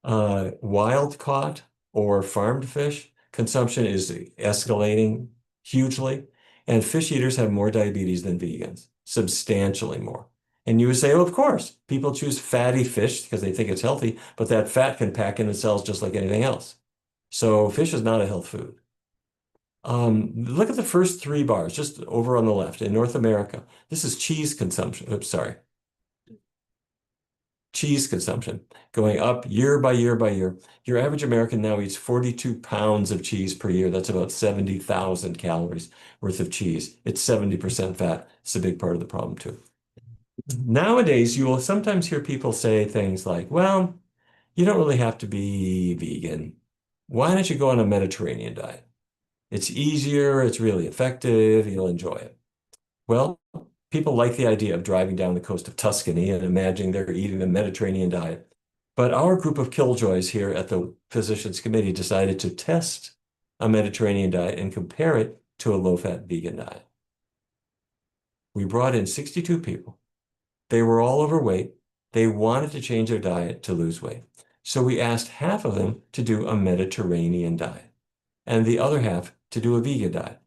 Wild-caught or farmed fish consumption is escalating hugely, and fish eaters have more diabetes than vegans, substantially more. And you would say, oh, of course, people choose fatty fish because they think it's healthy, but that fat can pack in the cells just like anything else. So fish is not a health food. Look at the first 3 bars, just over on the left. In North America, this is cheese consumption. Oops, sorry. Cheese consumption going up year by year by year. Your average American now eats 42 pounds of cheese per year. That's about 70,000 calories worth of cheese. It's 70% fat. It's a big part of the problem too. Nowadays, you will sometimes hear people say things like, well, you don't really have to be vegan. Why don't you go on a Mediterranean diet? It's easier, it's really effective, you'll enjoy it. Well, people like the idea of driving down the coast of Tuscany and imagining they're eating the Mediterranean diet. But our group of killjoys here at the Physicians Committee decided to test a Mediterranean diet and compare it to a low-fat vegan diet. We brought in 62 people. They were all overweight. They wanted to change their diet to lose weight. So we asked half of them to do a Mediterranean diet and the other half to do a vegan diet.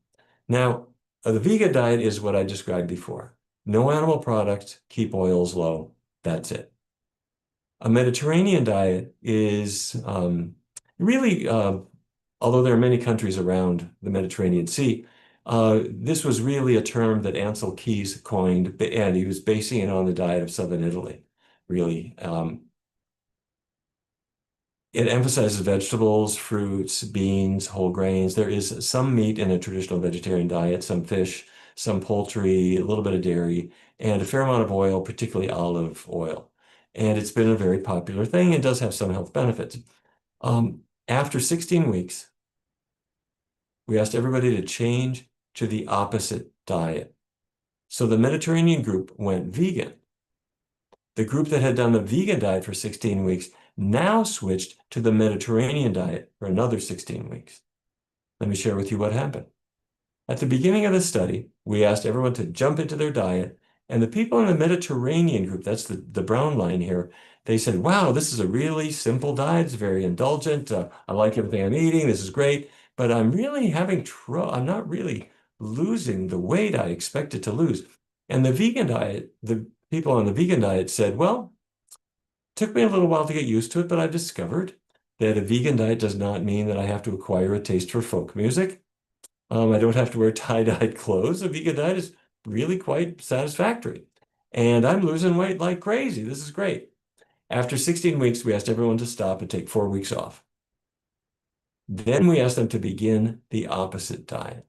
Now, the vegan diet is what I described before. No animal products, keep oils low, that's it. A Mediterranean diet is really, although there are many countries around the Mediterranean Sea, this was really a term that Ancel Keys coined, and he was basing it on the diet of southern Italy, really. It emphasizes vegetables, fruits, beans, whole grains. There is some meat in a traditional vegetarian diet, some fish, some poultry, a little bit of dairy, and a fair amount of oil, particularly olive oil. And it's been a very popular thing and does have some health benefits. After 16 weeks, we asked everybody to change to the opposite diet. So the Mediterranean group went vegan. The group that had done the vegan diet for 16 weeks now switched to the Mediterranean diet for another 16 weeks. Let me share with you what happened. At the beginning of the study, we asked everyone to jump into their diet, and the people in the Mediterranean group, that's the brown line here, they said, wow, this is a really simple diet. It's very indulgent. I like everything I'm eating. This is great. But I'm really having trouble. I'm not really losing the weight I expected to lose. And the vegan diet, the people on the vegan diet said, well, it took me a little while to get used to it, but I've discovered that a vegan diet does not mean that I have to acquire a taste for folk music. I don't have to wear tie-dyed clothes. A vegan diet is really quite satisfactory. And I'm losing weight like crazy. This is great. After 16 weeks, we asked everyone to stop and take 4 weeks off. Then we asked them to begin the opposite diet.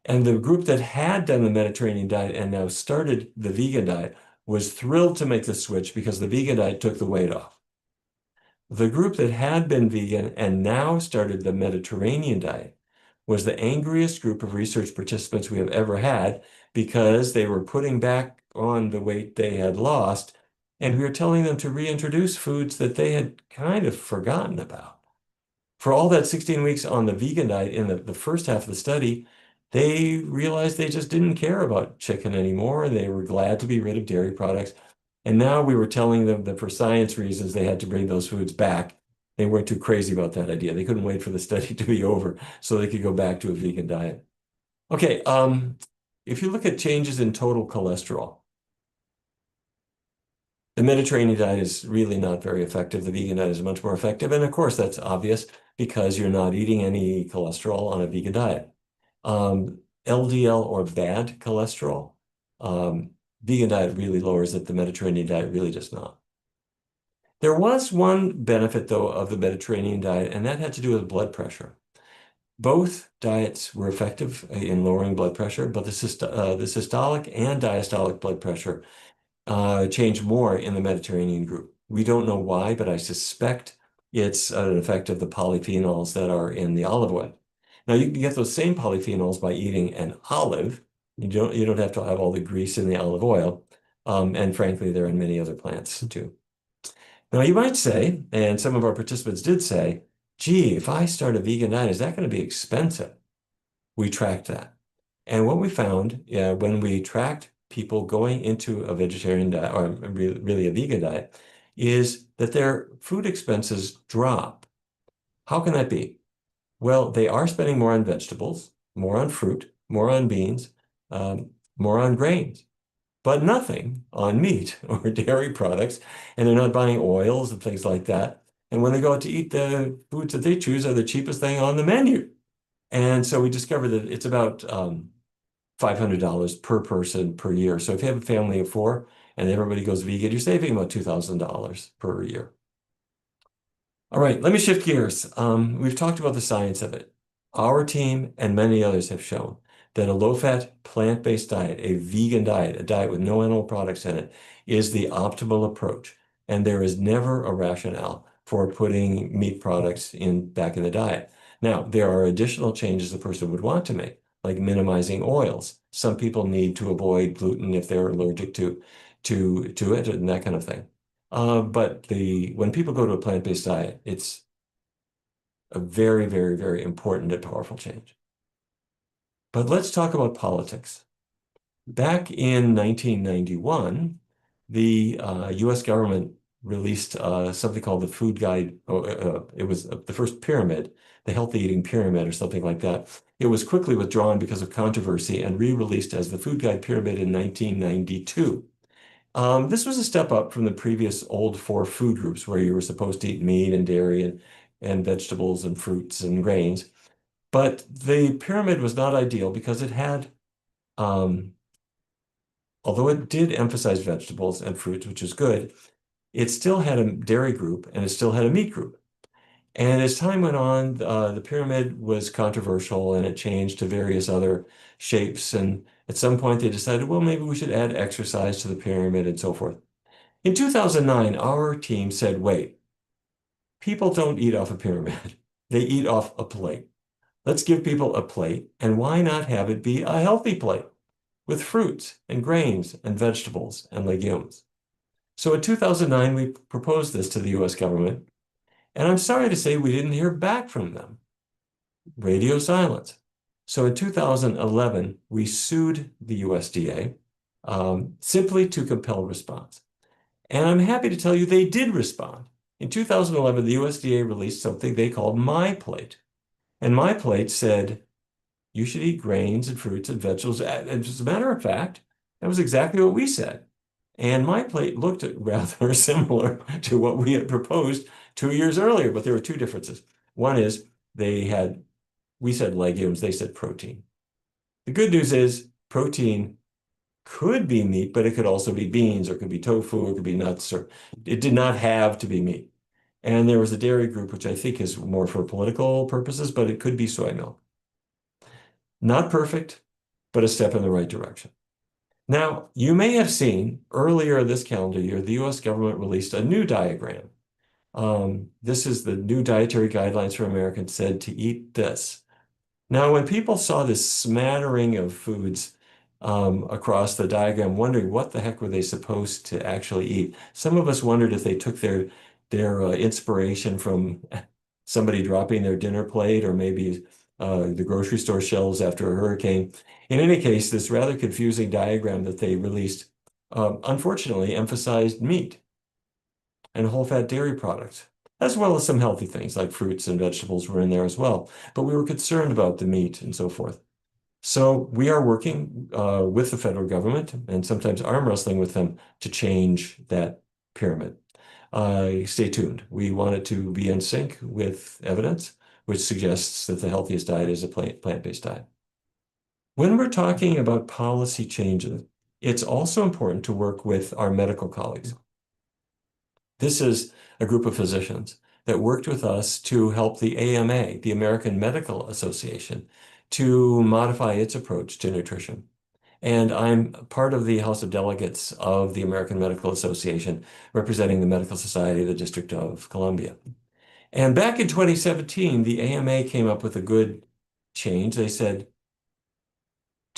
And the group that had done the Mediterranean diet and now started the vegan diet was thrilled to make the switch because the vegan diet took the weight off. The group that had been vegan and now started the Mediterranean diet was the angriest group of research participants we have ever had because they were putting back on the weight they had lost, and we were telling them to reintroduce foods that they had kind of forgotten about. For all that 16 weeks on the vegan diet in the first half of the study, they realized they just didn't care about chicken anymore. They were glad to be rid of dairy products. And now we were telling them that for science reasons, they had to bring those foods back. They weren't too crazy about that idea. They couldn't wait for the study to be over so they could go back to a vegan diet. Okay, if you look at changes in total cholesterol, the Mediterranean diet is really not very effective. The vegan diet is much more effective. And of course, that's obvious because you're not eating any cholesterol on a vegan diet. LDL or bad cholesterol, vegan diet really lowers it. The Mediterranean diet really does not. There was one benefit, though, of the Mediterranean diet, and that had to do with blood pressure. Both diets were effective in lowering blood pressure, but the systolic and diastolic blood pressure changed more in the Mediterranean group. We don't know why, but I suspect it's an effect of the polyphenols that are in the olive oil. Now, you can get those same polyphenols by eating an olive. You don't have to have all the grease in the olive oil. And frankly, they're in many other plants too. Now, you might say, and some of our participants did say, gee, if I start a vegan diet, is that going to be expensive? We tracked that. And what we found when we tracked people going into a vegetarian diet, or really a vegan diet, is that their food expenses drop. How can that be? Well, they are spending more on vegetables, more on fruit, more on beans, more on grains, but nothing on meat or dairy products, and they're not buying oils and things like that. And when they go out to eat, the foods that they choose are the cheapest thing on the menu. And so we discovered that it's about $500 per person per year. So if you have a family of 4 and everybody goes vegan, you're saving about $2,000 per year. All right, let me shift gears. We've talked about the science of it. Our team and many others have shown that a low-fat, plant-based diet, a vegan diet, a diet with no animal products in it, is the optimal approach. And there is never a rationale for putting meat products back in the diet. Now, there are additional changes the person would want to make, like minimizing oils. Some people need to avoid gluten if they're allergic to it and that kind of thing. But when people go to a plant-based diet, it's a very, very, very important and powerful change. But let's talk about politics. Back in 1991, the US government released something called the Food Guide. It was the first pyramid, the Healthy Eating Pyramid or something like that. It was quickly withdrawn because of controversy and re-released as the Food Guide Pyramid in 1992. This was a step up from the previous old 4 food groups where you were supposed to eat meat and dairy and vegetables and fruits and grains. But the pyramid was not ideal because it had, although it did emphasize vegetables and fruits, which is good, it still had a dairy group and it still had a meat group. And as time went on, the pyramid was controversial and it changed to various other shapes. And at some point they decided, well, maybe we should add exercise to the pyramid and so forth. In 2009, our team said, wait, people don't eat off a pyramid. They eat off a plate. Let's give people a plate, and why not have it be a healthy plate with fruits and grains and vegetables and legumes? So in 2009, we proposed this to the US government, and I'm sorry to say we didn't hear back from them. Radio silence. So in 2011, we sued the USDA simply to compel response. And I'm happy to tell you they did respond. In 2011, the USDA released something they called My Plate. And My Plate said, you should eat grains and fruits and vegetables. And as a matter of fact, that was exactly what we said. And My Plate looked rather similar to what we had proposed 2 years earlier, but there were 2 differences. One is we said legumes, they said protein. The good news is protein could be meat, but it could also be beans, or it could be tofu, or it could be nuts, or it did not have to be meat. And there was a dairy group, which I think is more for political purposes, but it could be soy milk. Not perfect, but a step in the right direction. Now, you may have seen earlier this calendar year, the US government released a new diagram. This is the new dietary guidelines for Americans said to eat this. Now, when people saw this smattering of foods across the diagram, wondering what the heck were they supposed to actually eat, some of us wondered if they took their inspiration from somebody dropping their dinner plate, or maybe the grocery store shelves after a hurricane. In any case, this rather confusing diagram that they released, unfortunately, emphasized meat and whole fat dairy products, as well as some healthy things like fruits and vegetables were in there as well. But we were concerned about the meat and so forth. So we are working with the federal government and sometimes arm wrestling with them to change that pyramid. Stay tuned. We want it to be in sync with evidence, which suggests that the healthiest diet is a plant-based diet. When we're talking about policy changes, it's also important to work with our medical colleagues. This is a group of physicians that worked with us to help the AMA, the American Medical Association, to modify its approach to nutrition. And I'm part of the House of Delegates of the American Medical Association, representing the Medical Society of the District of Columbia. And back in 2017, the AMA came up with a good change. They said,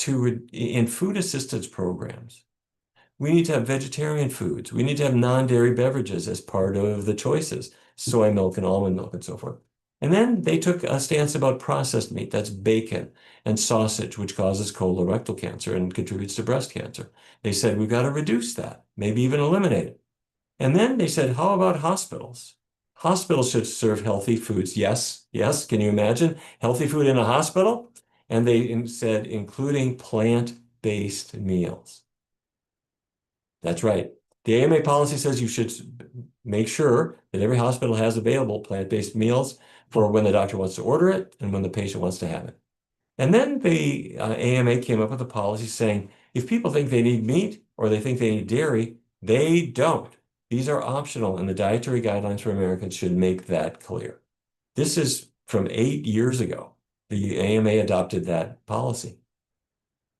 in food assistance programs, we need to have vegetarian foods. We need to have non-dairy beverages as part of the choices, soy milk and almond milk and so forth. And then they took a stance about processed meat, that's bacon and sausage, which causes colorectal cancer and contributes to breast cancer. They said, we've got to reduce that, maybe even eliminate it. And then they said, how about hospitals? Hospitals should serve healthy foods. Yes, yes, can you imagine healthy food in a hospital? And they said, including plant-based meals. That's right. The AMA policy says you should make sure that every hospital has available plant-based meals for when the doctor wants to order it and when the patient wants to have it. And then the AMA came up with a policy saying, if people think they need meat or they think they need dairy, they don't. These are optional, and the dietary guidelines for Americans should make that clear. This is from 8 years ago. The AMA adopted that policy.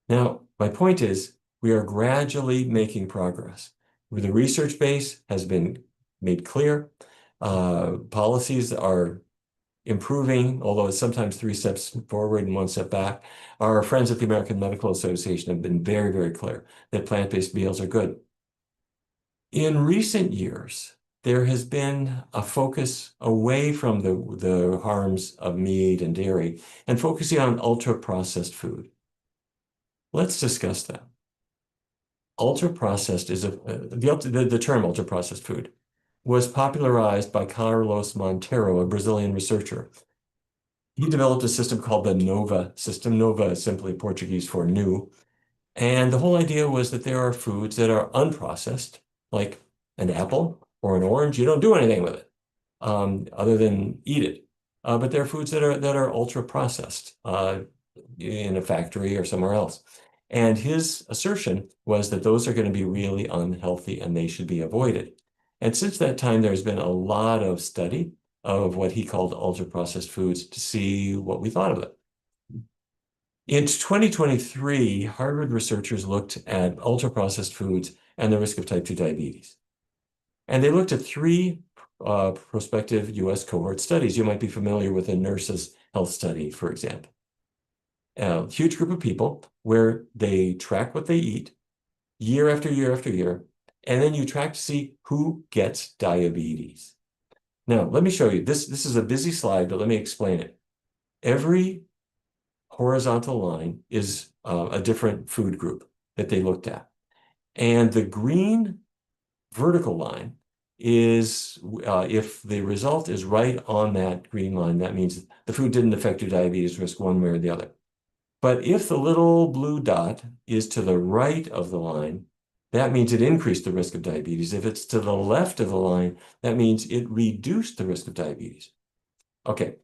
Now, my point is, we are gradually making progress. The research base has been made clear. Policies are improving, although it's sometimes 3 steps forward and 1 step back. Our friends at the American Medical Association have been very, very clear that plant-based meals are good. In recent years, there has been a focus away from the harms of meat and dairy and focusing on ultra-processed food. Let's discuss that. Ultra-processed is the term ultra-processed food was popularized by Carlos Monteiro, a Brazilian researcher. He developed a system called the NOVA system. NOVA is simply Portuguese for new. And the whole idea was that there are foods that are unprocessed, like an apple or an orange. You don't do anything with it other than eat it. But there are foods that are ultra-processed in a factory or somewhere else. And his assertion was that those are going to be really unhealthy and they should be avoided. And since that time, there's been a lot of study of what he called ultra-processed foods to see what we thought of it. In 2023, Harvard researchers looked at ultra-processed foods and the risk of type 2 diabetes. And they looked at 3 prospective US cohort studies. You might be familiar with a nurse's health study, for example. A huge group of people where they track what they eat year after year after year, and then you track to see who gets diabetes. Now, let me show you. This is a busy slide, but let me explain it. Every horizontal line is a different food group that they looked at. And the green vertical line is, if the result is right on that green line, that means the food didn't affect your diabetes risk one way or the other. But if the little blue dot is to the right of the line, that means it increased the risk of diabetes. If it's to the left of the line, that means it reduced the risk of diabetes. Okay,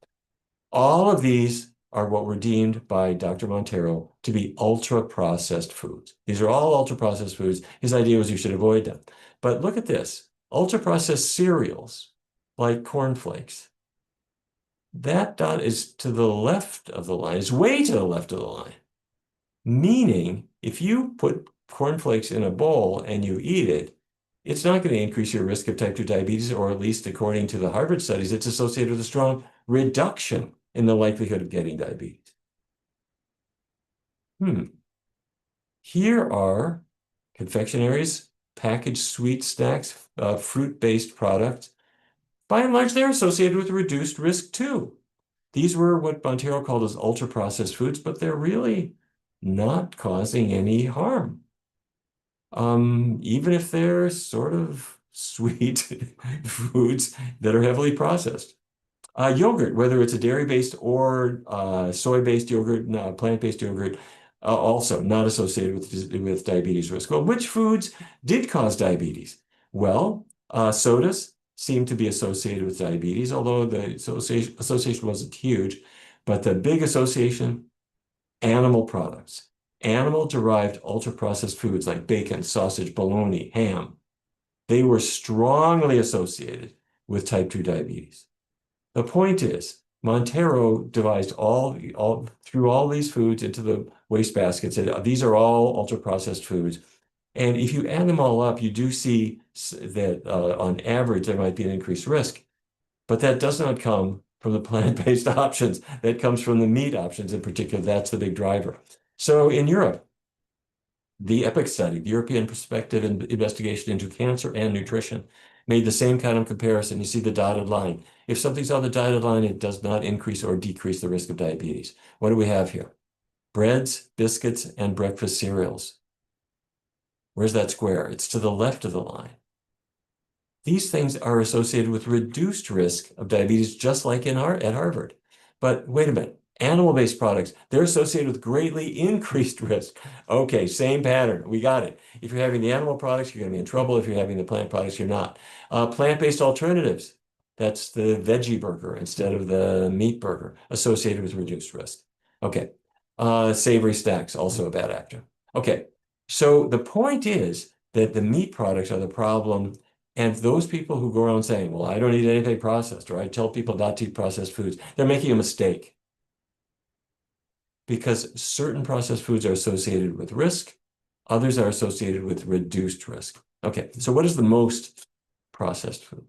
all of these are what were deemed by Dr. Monteiro to be ultra-processed foods. These are all ultra-processed foods. His idea was you should avoid them. But look at this, ultra-processed cereals like cornflakes. That dot is to the left of the line, it's way to the left of the line. Meaning, if you put cornflakes in a bowl and you eat it, it's not going to increase your risk of type 2 diabetes, or at least according to the Harvard studies, it's associated with a strong reduction in the likelihood of getting diabetes. Here are confectionaries, packaged sweet snacks, fruit-based products. By and large, they're associated with reduced risk too. These were what Montero called as ultra-processed foods, but they're really not causing any harm. Even if they're sort of sweet foods that are heavily processed. Yogurt, whether it's a dairy-based or soy-based yogurt, plant-based yogurt, also not associated with diabetes risk. Well, which foods did cause diabetes? Well, sodas seem to be associated with diabetes, although the association wasn't huge. But the big association, animal products. Animal-derived ultra-processed foods like bacon, sausage, bologna, ham. They were strongly associated with type 2 diabetes. The point is, Montero devised threw all these foods into the wastebasket, said these are all ultra-processed foods. And if you add them all up, you do see that on average, there might be an increased risk. But that does not come from the plant-based options. That comes from the meat options in particular. That's the big driver. So in Europe, the EPIC study, the European Perspective and Investigation into Cancer and Nutrition, made the same kind of comparison. You see the dotted line. If something's on the dotted line, it does not increase or decrease the risk of diabetes. What do we have here? Breads, biscuits, and breakfast cereals. Where's that square? It's to the left of the line. These things are associated with reduced risk of diabetes, just like at Harvard. But wait a minute. Animal-based products, they're associated with greatly increased risk. Okay, same pattern. We got it. If you're having the animal products, you're going to be in trouble. If you're having the plant products, you're not. Plant-based alternatives, that's the veggie burger instead of the meat burger, associated with reduced risk. Okay, savory snacks, also a bad actor. Okay, so the point is that the meat products are the problem. And those people who go around saying, well, I don't eat anything processed, or I tell people not to eat processed foods, they're making a mistake. Because certain processed foods are associated with risk, others are associated with reduced risk. Okay, so what is the most processed food?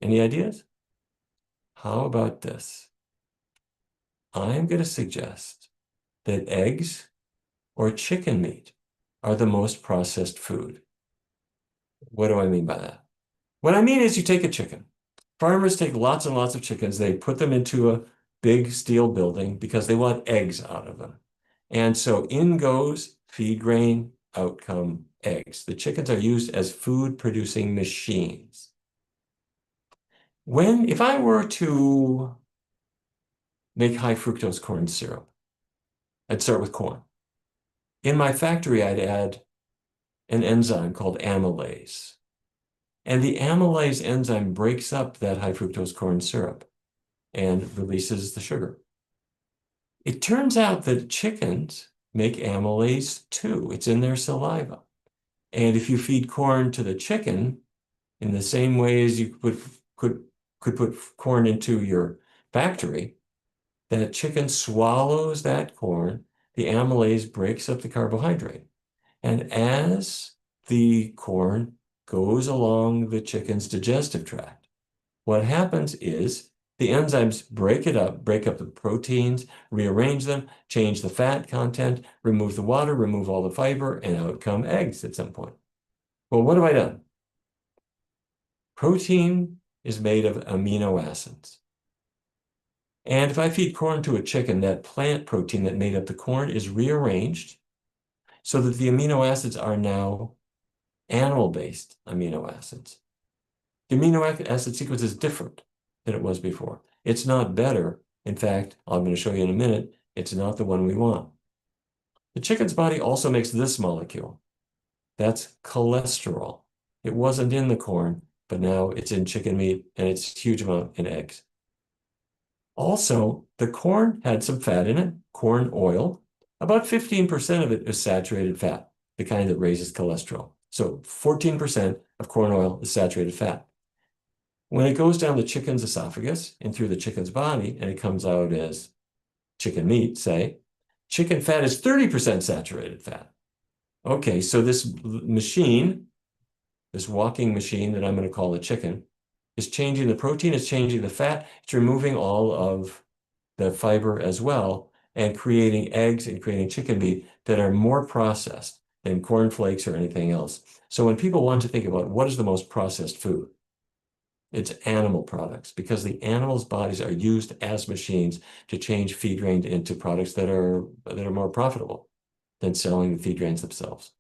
Any ideas? How about this? I'm going to suggest that eggs or chicken meat are the most processed food. What do I mean by that? What I mean is you take a chicken. Farmers take lots and lots of chickens. They put them into a big steel building because they want eggs out of them. And so in goes feed grain, out come eggs. The chickens are used as food-producing machines. If I were to make high fructose corn syrup, I'd start with corn. In my factory, I'd add an enzyme called amylase. And the amylase enzyme breaks up that high fructose corn syrup and releases the sugar. It turns out that chickens make amylase too. It's in their saliva. And if you feed corn to the chicken, in the same way as you could put corn into your factory, that chicken swallows that corn, the amylase breaks up the carbohydrate. And as the corn goes along the chicken's digestive tract, what happens is the enzymes break up the proteins, rearrange them, change the fat content, remove the water, remove all the fiber, and out come eggs at some point. Well, what have I done? Protein is made of amino acids. And if I feed corn to a chicken, that plant protein that made up the corn is rearranged so that the amino acids are now animal-based amino acids. The amino acid sequence is different than it was before. It's not better. In fact, I'm going to show you in a minute, it's not the one we want. The chicken's body also makes this molecule. That's cholesterol. It wasn't in the corn, but now it's in chicken meat, and it's a huge amount in eggs. Also, the corn had some fat in it, corn oil. About 15% of it is saturated fat, the kind that raises cholesterol. So 14% of corn oil is saturated fat. When it goes down the chicken's esophagus and through the chicken's body, and it comes out as chicken meat, say, Chicken fat is 30% saturated fat. Okay, so this machine, this walking machine that I'm going to call a chicken, is changing the protein, it's changing the fat, it's removing all of the fiber as well, and creating eggs and creating chicken meat that are more processed than cornflakes or anything else. So when people want to think about what is the most processed food, it's animal products, because the animals' bodies are used as machines to change feed grain into products that are more profitable than selling the feed grains themselves.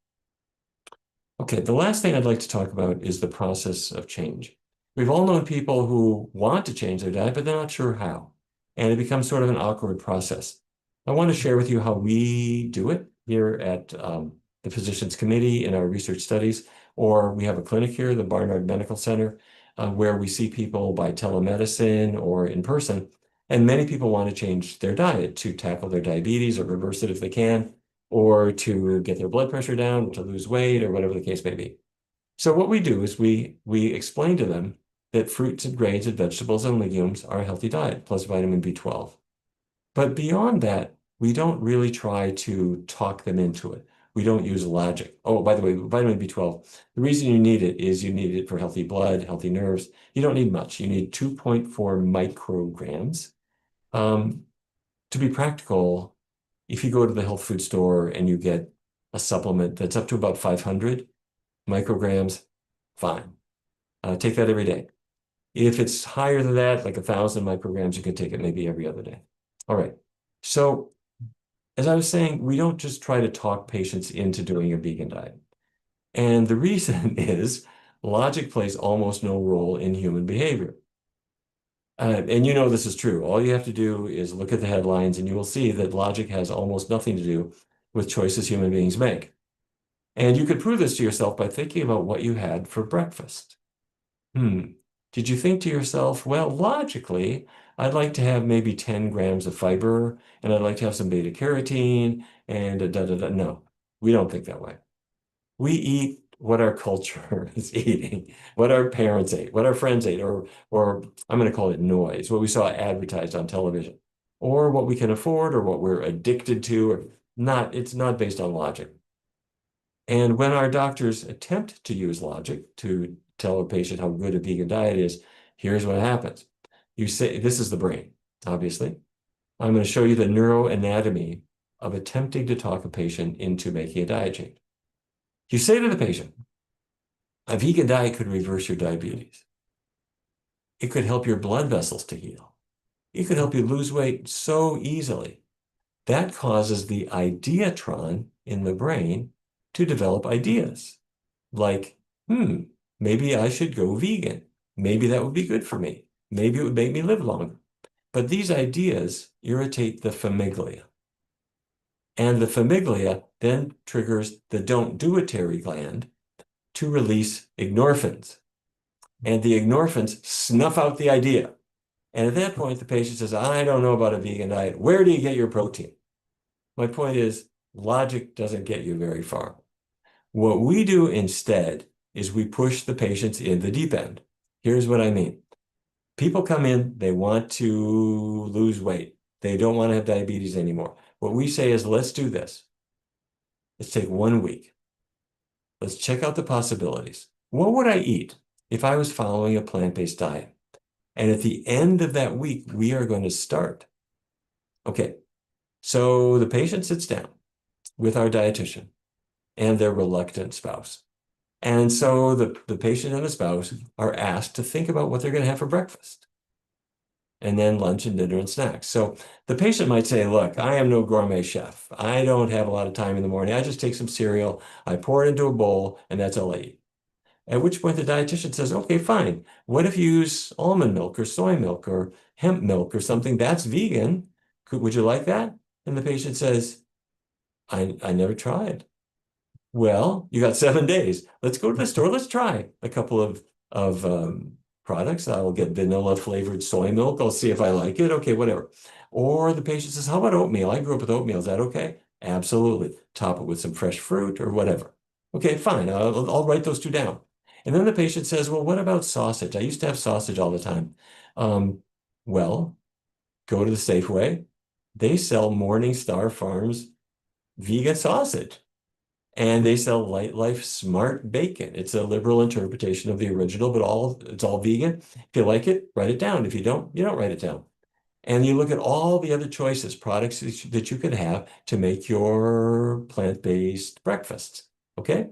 Okay, the last thing I'd like to talk about is the process of change. We've all known people who want to change their diet, but they're not sure how. And it becomes sort of an awkward process. I want to share with you how we do it here at the Physicians Committee in our research studies, or we have a clinic here, the Barnard Medical Center, where we see people by telemedicine or in person. And many people want to change their diet to tackle their diabetes or reverse it if they can, or to get their blood pressure down, or to lose weight, or whatever the case may be. So what we do is we explain to them that fruits and grains and vegetables and legumes are a healthy diet, plus vitamin B12. But beyond that, we don't really try to talk them into it. We don't use logic. Oh, by the way, vitamin B12, the reason you need it is you need it for healthy blood, healthy nerves. You don't need much. You need 2.4 micrograms. To be practical, if you go to the health food store and you get a supplement that's up to about 500 micrograms, fine. Take that every day. If it's higher than that, like 1,000 micrograms, you can take it maybe every other day. All right. So as I was saying, we don't just try to talk patients into doing a vegan diet. And the reason is logic plays almost no role in human behavior. And you know this is true. All you have to do is look at the headlines and you will see that logic has almost nothing to do with choices human beings make. And you could prove this to yourself by thinking about what you had for breakfast. Did you think to yourself, well, logically, I'd like to have maybe 10 grams of fiber, and I'd like to have some beta carotene, and da-da-da. No, we don't think that way. We eat what our culture is eating, what our parents ate, what our friends ate, or I'm going to call it noise, what we saw advertised on television, or what we can afford, or what we're addicted to, or not. It's not based on logic. And when our doctors attempt to use logic to tell a patient how good a vegan diet is, here's what happens. You say, this is the brain, obviously. I'm going to show you the neuroanatomy of attempting to talk a patient into making a diet change. You say to the patient, a vegan diet could reverse your diabetes. It could help your blood vessels to heal. It could help you lose weight so easily. That causes the ideatron in the brain to develop ideas like, maybe I should go vegan. Maybe that would be good for me. Maybe it would make me live longer. But these ideas irritate the famiglia. And the famiglia then triggers the don't-do-it-ary gland to release endorphins. And the endorphins snuff out the idea. And at that point, the patient says, I don't know about a vegan diet. Where do you get your protein? My point is, logic doesn't get you very far. What we do instead is we push the patients in the deep end. Here's what I mean. People come in, they want to lose weight. They don't want to have diabetes anymore. What we say is, let's do this. Let's take 1 week. Let's check out the possibilities. What would I eat if I was following a plant-based diet? And at the end of that week, we are going to start. Okay, so the patient sits down with our dietitian and their reluctant spouse. And so the patient and the spouse are asked to think about what they're going to have for breakfast, and then lunch and dinner and snacks. So the patient might say, look, I am no gourmet chef. I don't have a lot of time in the morning. I just take some cereal, I pour it into a bowl, and that's all I eat. At which point the dietitian says, okay, fine. What if you use almond milk or soy milk or hemp milk or something that's vegan? Would you like that? And the patient says, I never tried. Well, you got 7 days. Let's go to the store. Let's try a couple of products. I will get vanilla flavored soy milk. I'll see if I like it. Okay, whatever. Or the patient says, how about oatmeal? I grew up with oatmeal. Is that okay? Absolutely. Top it with some fresh fruit or whatever. Okay, fine. I'll write those two down. And then the patient says, well, what about sausage? I used to have sausage all the time. Well, go to the Safeway, They sell Morningstar Farms vegan sausage. And they sell Light Life Smart Bacon. It's a liberal interpretation of the original, but it's all vegan. If you like it, write it down. If you don't write it down. And you look at all the other choices, products that you could have to make your plant-based breakfasts, okay?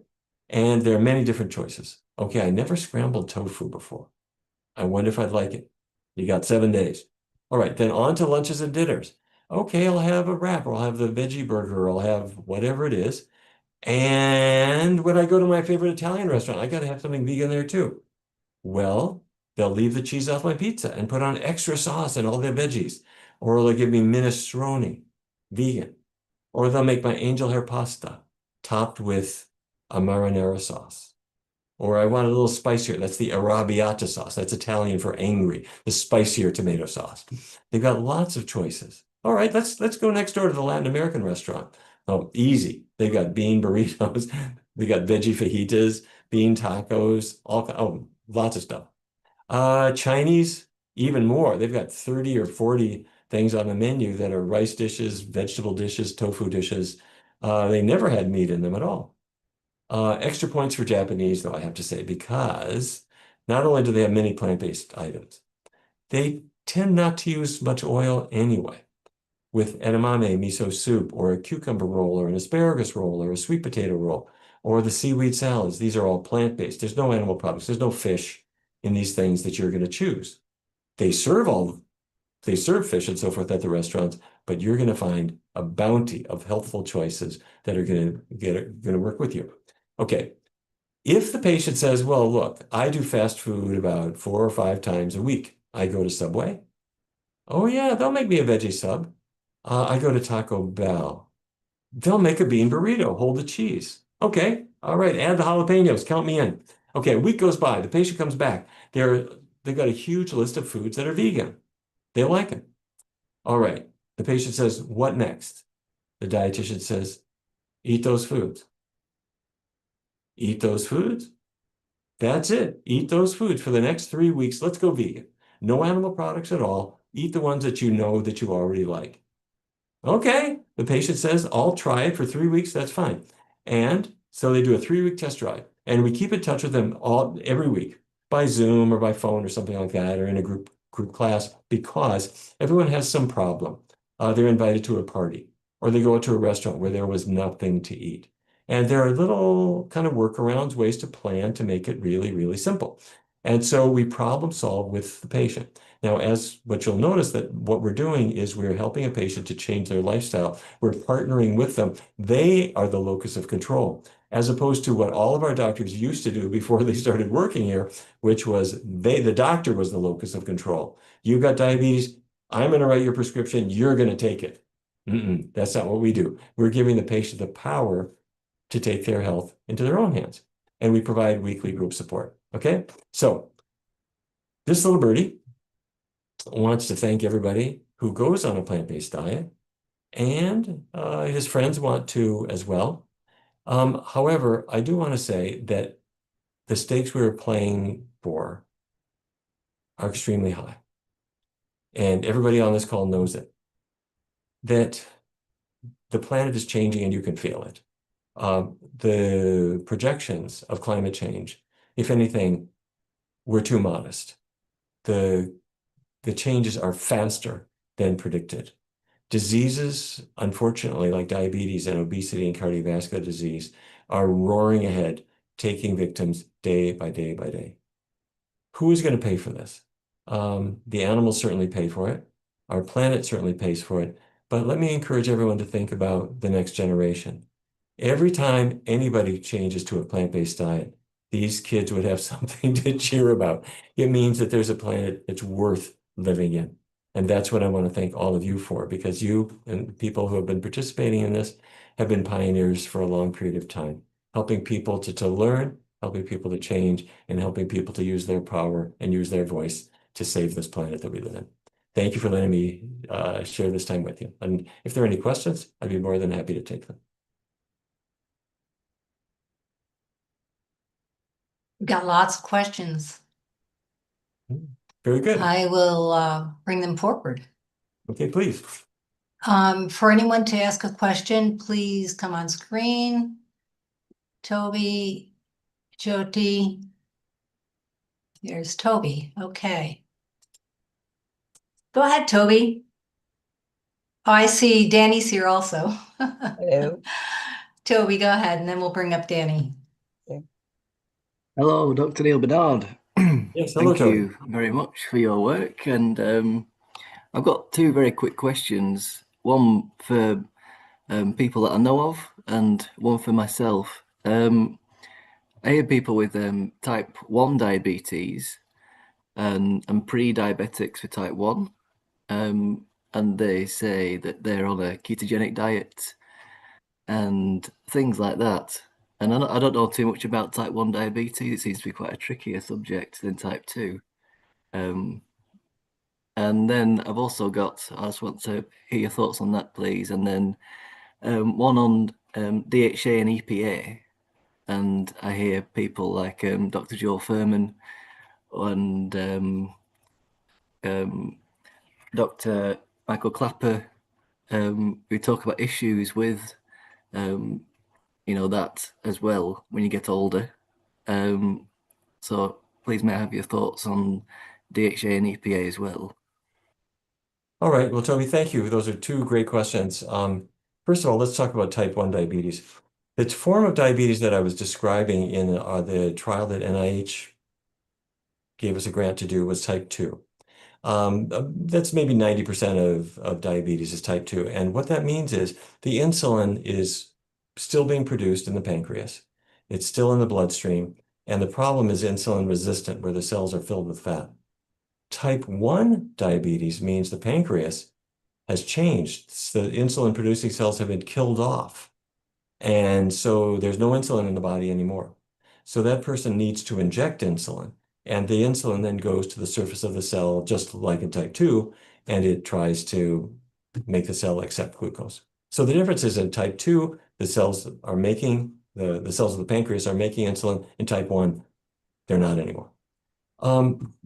And there are many different choices. Okay, I never scrambled tofu before. I wonder if I'd like it. You got 7 days. All right, then on to lunches and dinners. Okay, I'll have a wrap, or I'll have the veggie burger, or I'll have whatever it is. And when I go to my favorite Italian restaurant, I got to have something vegan there too. Well, they'll leave the cheese off my pizza and put on extra sauce and all their veggies. Or they'll give me minestrone, vegan. Or they'll make my angel hair pasta topped with a marinara sauce. Or I want a little spicier. That's the arrabbiata sauce. That's Italian for angry, the spicier tomato sauce. They've got lots of choices. All right, let's go next door to the Latin American restaurant. Oh, easy. They've got bean burritos. They got veggie fajitas, bean tacos, lots of stuff. Chinese, even more. They've got 30 or 40 things on the menu that are rice dishes, vegetable dishes, tofu dishes. They never had meat in them at all. Extra points for Japanese, though, I have to say, because not only do they have many plant-based items, they tend not to use much oil anyway. With edamame miso soup, or a cucumber roll, or an asparagus roll, or a sweet potato roll, or the seaweed salads, these are all plant-based. There's no animal products. There's no fish in these things that you're going to choose. They serve fish and so forth at the restaurants, but you're going to find a bounty of healthful choices that are going to work with you. Okay, if the patient says, well, look, I do fast food about 4 or 5 times a week. I go to Subway. Oh yeah, they'll make me a veggie sub. I go to Taco Bell. They'll make a bean burrito, hold the cheese. Okay, all right, add the jalapenos, count me in. Okay, a week goes by, the patient comes back. They've got a huge list of foods that are vegan. They like it. All right, the patient says, what next? The dietitian says, eat those foods. Eat those foods. That's it. Eat those foods for the next 3 weeks. Let's go vegan. No animal products at all. Eat the ones that you know that you already like. Okay, the patient says, I'll try it for 3 weeks, that's fine. And so they do a 3-week test drive, and we keep in touch with them every week by Zoom or by phone or something like that, or in a group class, because everyone has some problem. They're invited to a party, or they go to a restaurant where there was nothing to eat. And there are little kind of workarounds, ways to plan to make it really, really simple. And so we problem solve with the patient. Now, what you'll notice that what we're doing is we're helping a patient to change their lifestyle. We're partnering with them. They are the locus of control, as opposed to what all of our doctors used to do before they started working here, which was the doctor was the locus of control. You've got diabetes. I'm going to write your prescription. You're going to take it. That's not what we do. We're giving the patient the power to take their health into their own hands. And we provide weekly group support. Okay? So this little birdie wants to thank everybody who goes on a plant-based diet, and his friends want to as well. However, I do want to say that the stakes we were playing for are extremely high. And everybody on this call knows it. That the planet is changing and you can feel it. The projections of climate change, if anything, were too modest. The changes are faster than predicted. Diseases, unfortunately, like diabetes and obesity and cardiovascular disease, are roaring ahead, taking victims day by day by day. Who is going to pay for this? The animals certainly pay for it. Our planet certainly pays for it. But let me encourage everyone to think about the next generation. Every time anybody changes to a plant-based diet, these kids would have something to cheer about. It means that there's a planet that's worth living in. And that's what I want to thank all of you for, because you and people who have been participating in this have been pioneers for a long period of time, helping people to learn, helping people to change, and helping people to use their power and use their voice to save this planet that we live in. Thank you for letting me share this time with you. And if there are any questions, I'd be more than happy to take them. We've got lots of questions. Very good. I will bring them forward. Okay, please. For anyone to ask a question, please come on screen. Toby, Jyoti. There's Toby. Okay. Go ahead, Toby. Oh, I see Danny's here also. Hello. Toby, go ahead, and then we'll bring up Danny. Hello, Dr. Neal Barnard. Yes, hello, Thank Toby. you very much for your work. And I've got two very quick questions. One for people that I know of, and one for myself. I hear people with type 1 diabetes and pre-diabetics for type 1. And they say that they're on a ketogenic diet and things like that. And I don't know too much about type 1 diabetes. It seems to be quite a trickier subject than type 2. And then I've also got, I just want to hear your thoughts on that, please. And then one on DHA and EPA. And I hear people like Dr. Joel Furman and Dr. Michael Clapper, who talk about issues with, that as well when you get older. So please may I have your thoughts on DHA and EPA as well. All right. Well, Toby, thank you. Those are two great questions. First of all, let's talk about type 1 diabetes. The form of diabetes that I was describing in the trial that NIH gave us a grant to do was type 2. That's maybe 90% of diabetes is type 2. And what that means is the insulin is still being produced in the pancreas. It's still in the bloodstream. And the problem is insulin resistant, where the cells are filled with fat. Type 1 diabetes means the pancreas has changed. The insulin producing cells have been killed off. And so there's no insulin in the body anymore. So that person needs to inject insulin. And the insulin then goes to the surface of the cell, just like in type 2, and it tries to make the cell accept glucose. So the difference is in type 2, the cells are making, the cells of the pancreas are making insulin. In type 1, they're not anymore.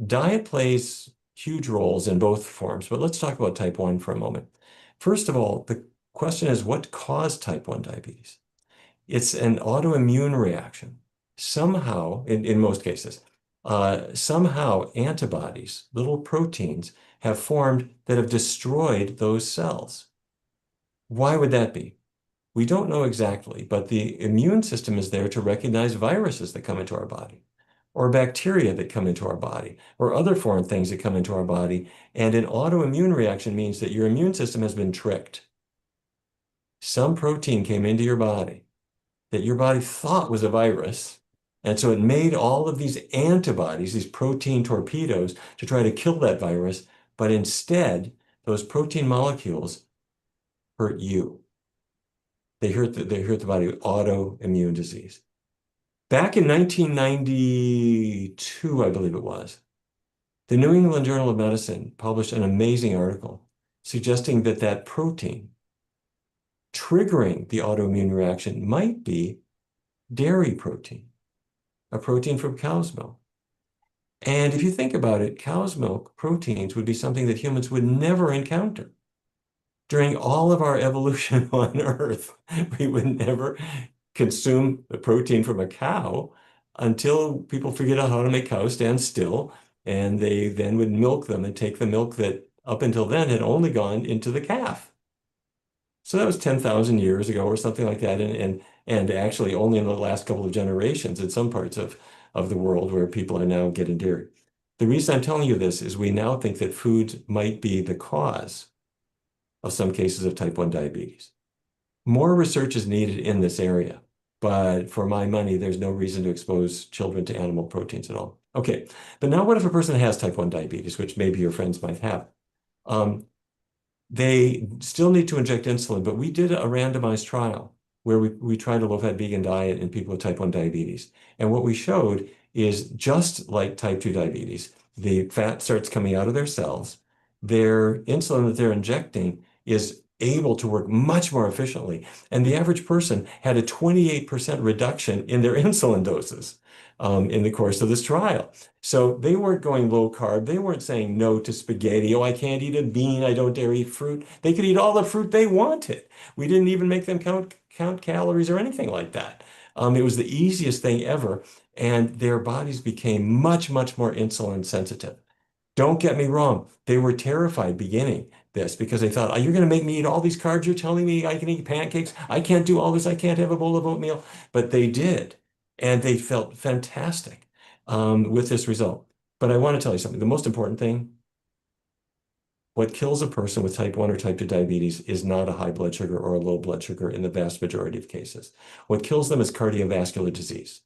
Diet plays huge roles in both forms, but let's talk about type 1 for a moment. First of all, the question is, what caused type 1 diabetes? It's an autoimmune reaction. Somehow, in most cases, somehow antibodies, little proteins, have formed that have destroyed those cells. Why would that be? We don't know exactly, but the immune system is there to recognize viruses that come into our body, or bacteria that come into our body, or other foreign things that come into our body. And an autoimmune reaction means that your immune system has been tricked. Some protein came into your body that your body thought was a virus. And so it made all of these antibodies, these protein torpedoes, to try to kill that virus. But instead, those protein molecules hurt you. They hurt the body with autoimmune disease. Back in 1992, I believe it was, the New England Journal of Medicine published an amazing article suggesting that that protein triggering the autoimmune reaction might be dairy protein, a protein from cow's milk. And if you think about it, cow's milk proteins would be something that humans would never encounter. During all of our evolution on Earth, we would never consume the protein from a cow until people figured out how to make cows stand still, and they then would milk them and take the milk that up until then had only gone into the calf. So that was 10,000 years ago or something like that, and actually only in the last couple of generations in some parts of the world where people are now getting dairy. The reason I'm telling you this is we now think that food might be the cause of some cases of type 1 diabetes. More research is needed in this area, but for my money, there's no reason to expose children to animal proteins at all. Okay, but now what if a person has type 1 diabetes, which maybe your friends might have? They still need to inject insulin, but we did a randomized trial where we tried a low-fat vegan diet in people with type 1 diabetes. And what we showed is just like type 2 diabetes, the fat starts coming out of their cells. Their insulin that they're injecting is able to work much more efficiently. And the average person had a 28% reduction in their insulin doses in the course of this trial. So they weren't going low carb. They weren't saying no to spaghetti. Oh, I can't eat a bean. I don't dare eat fruit. They could eat all the fruit they wanted. We didn't even make them count calories or anything like that. It was the easiest thing ever. And their bodies became much, much more insulin sensitive. Don't get me wrong. They were terrified beginning this because they thought, oh, you're going to make me eat all these carbs. You're telling me I can eat pancakes. I can't do all this. I can't have a bowl of oatmeal. But they did. And they felt fantastic with this result. But I want to tell you something. The most important thing, what kills a person with type 1 or type 2 diabetes is not a high blood sugar or a low blood sugar in the vast majority of cases. What kills them is cardiovascular disease,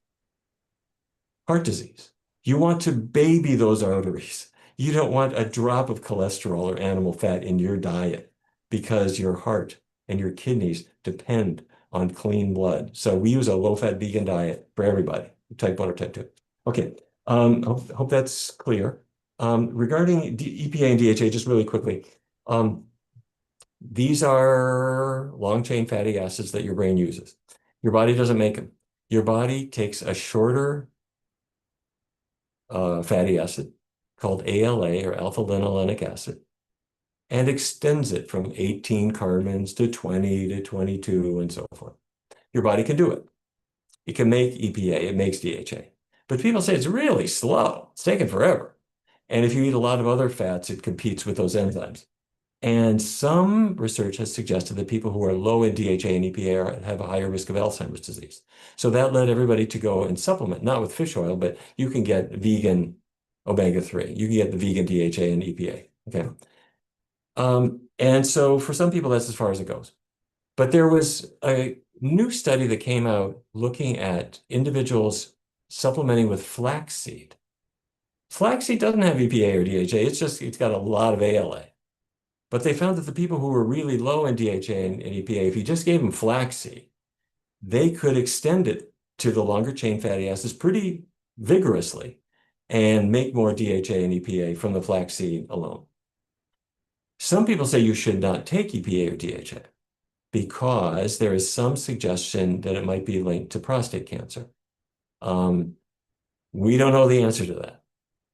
heart disease. You want to baby those arteries. You don't want a drop of cholesterol or animal fat in your diet because your heart and your kidneys depend on clean blood. So we use a low-fat vegan diet for everybody, type 1 or type 2. Okay, hope that's clear. Regarding EPA and DHA, just really quickly, these are long-chain fatty acids that your brain uses. Your body doesn't make them. Your body takes a shorter fatty acid called ALA, or alpha-linolenic acid, and extends it from 18 carbons to 20 to 22 and so forth. Your body can do it. It can make EPA, it makes DHA. But people say it's really slow. It's taking forever. And if you eat a lot of other fats, it competes with those enzymes. And some research has suggested that people who are low in DHA and EPA have a higher risk of Alzheimer's disease. So that led everybody to go and supplement, not with fish oil, but you can get vegan omega-3. You can get the vegan DHA and EPA, okay? And so for some people, that's as far as it goes. But there was a new study that came out looking at individuals supplementing with flaxseed. Flaxseed doesn't have EPA or DHA, it's got a lot of ALA. But they found that the people who were really low in DHA and EPA, if you just gave them flaxseed, they could extend it to the longer chain fatty acids pretty vigorously and make more DHA and EPA from the flaxseed alone. Some people say you should not take EPA or DHA because there is some suggestion that it might be linked to prostate cancer. We don't know the answer to that.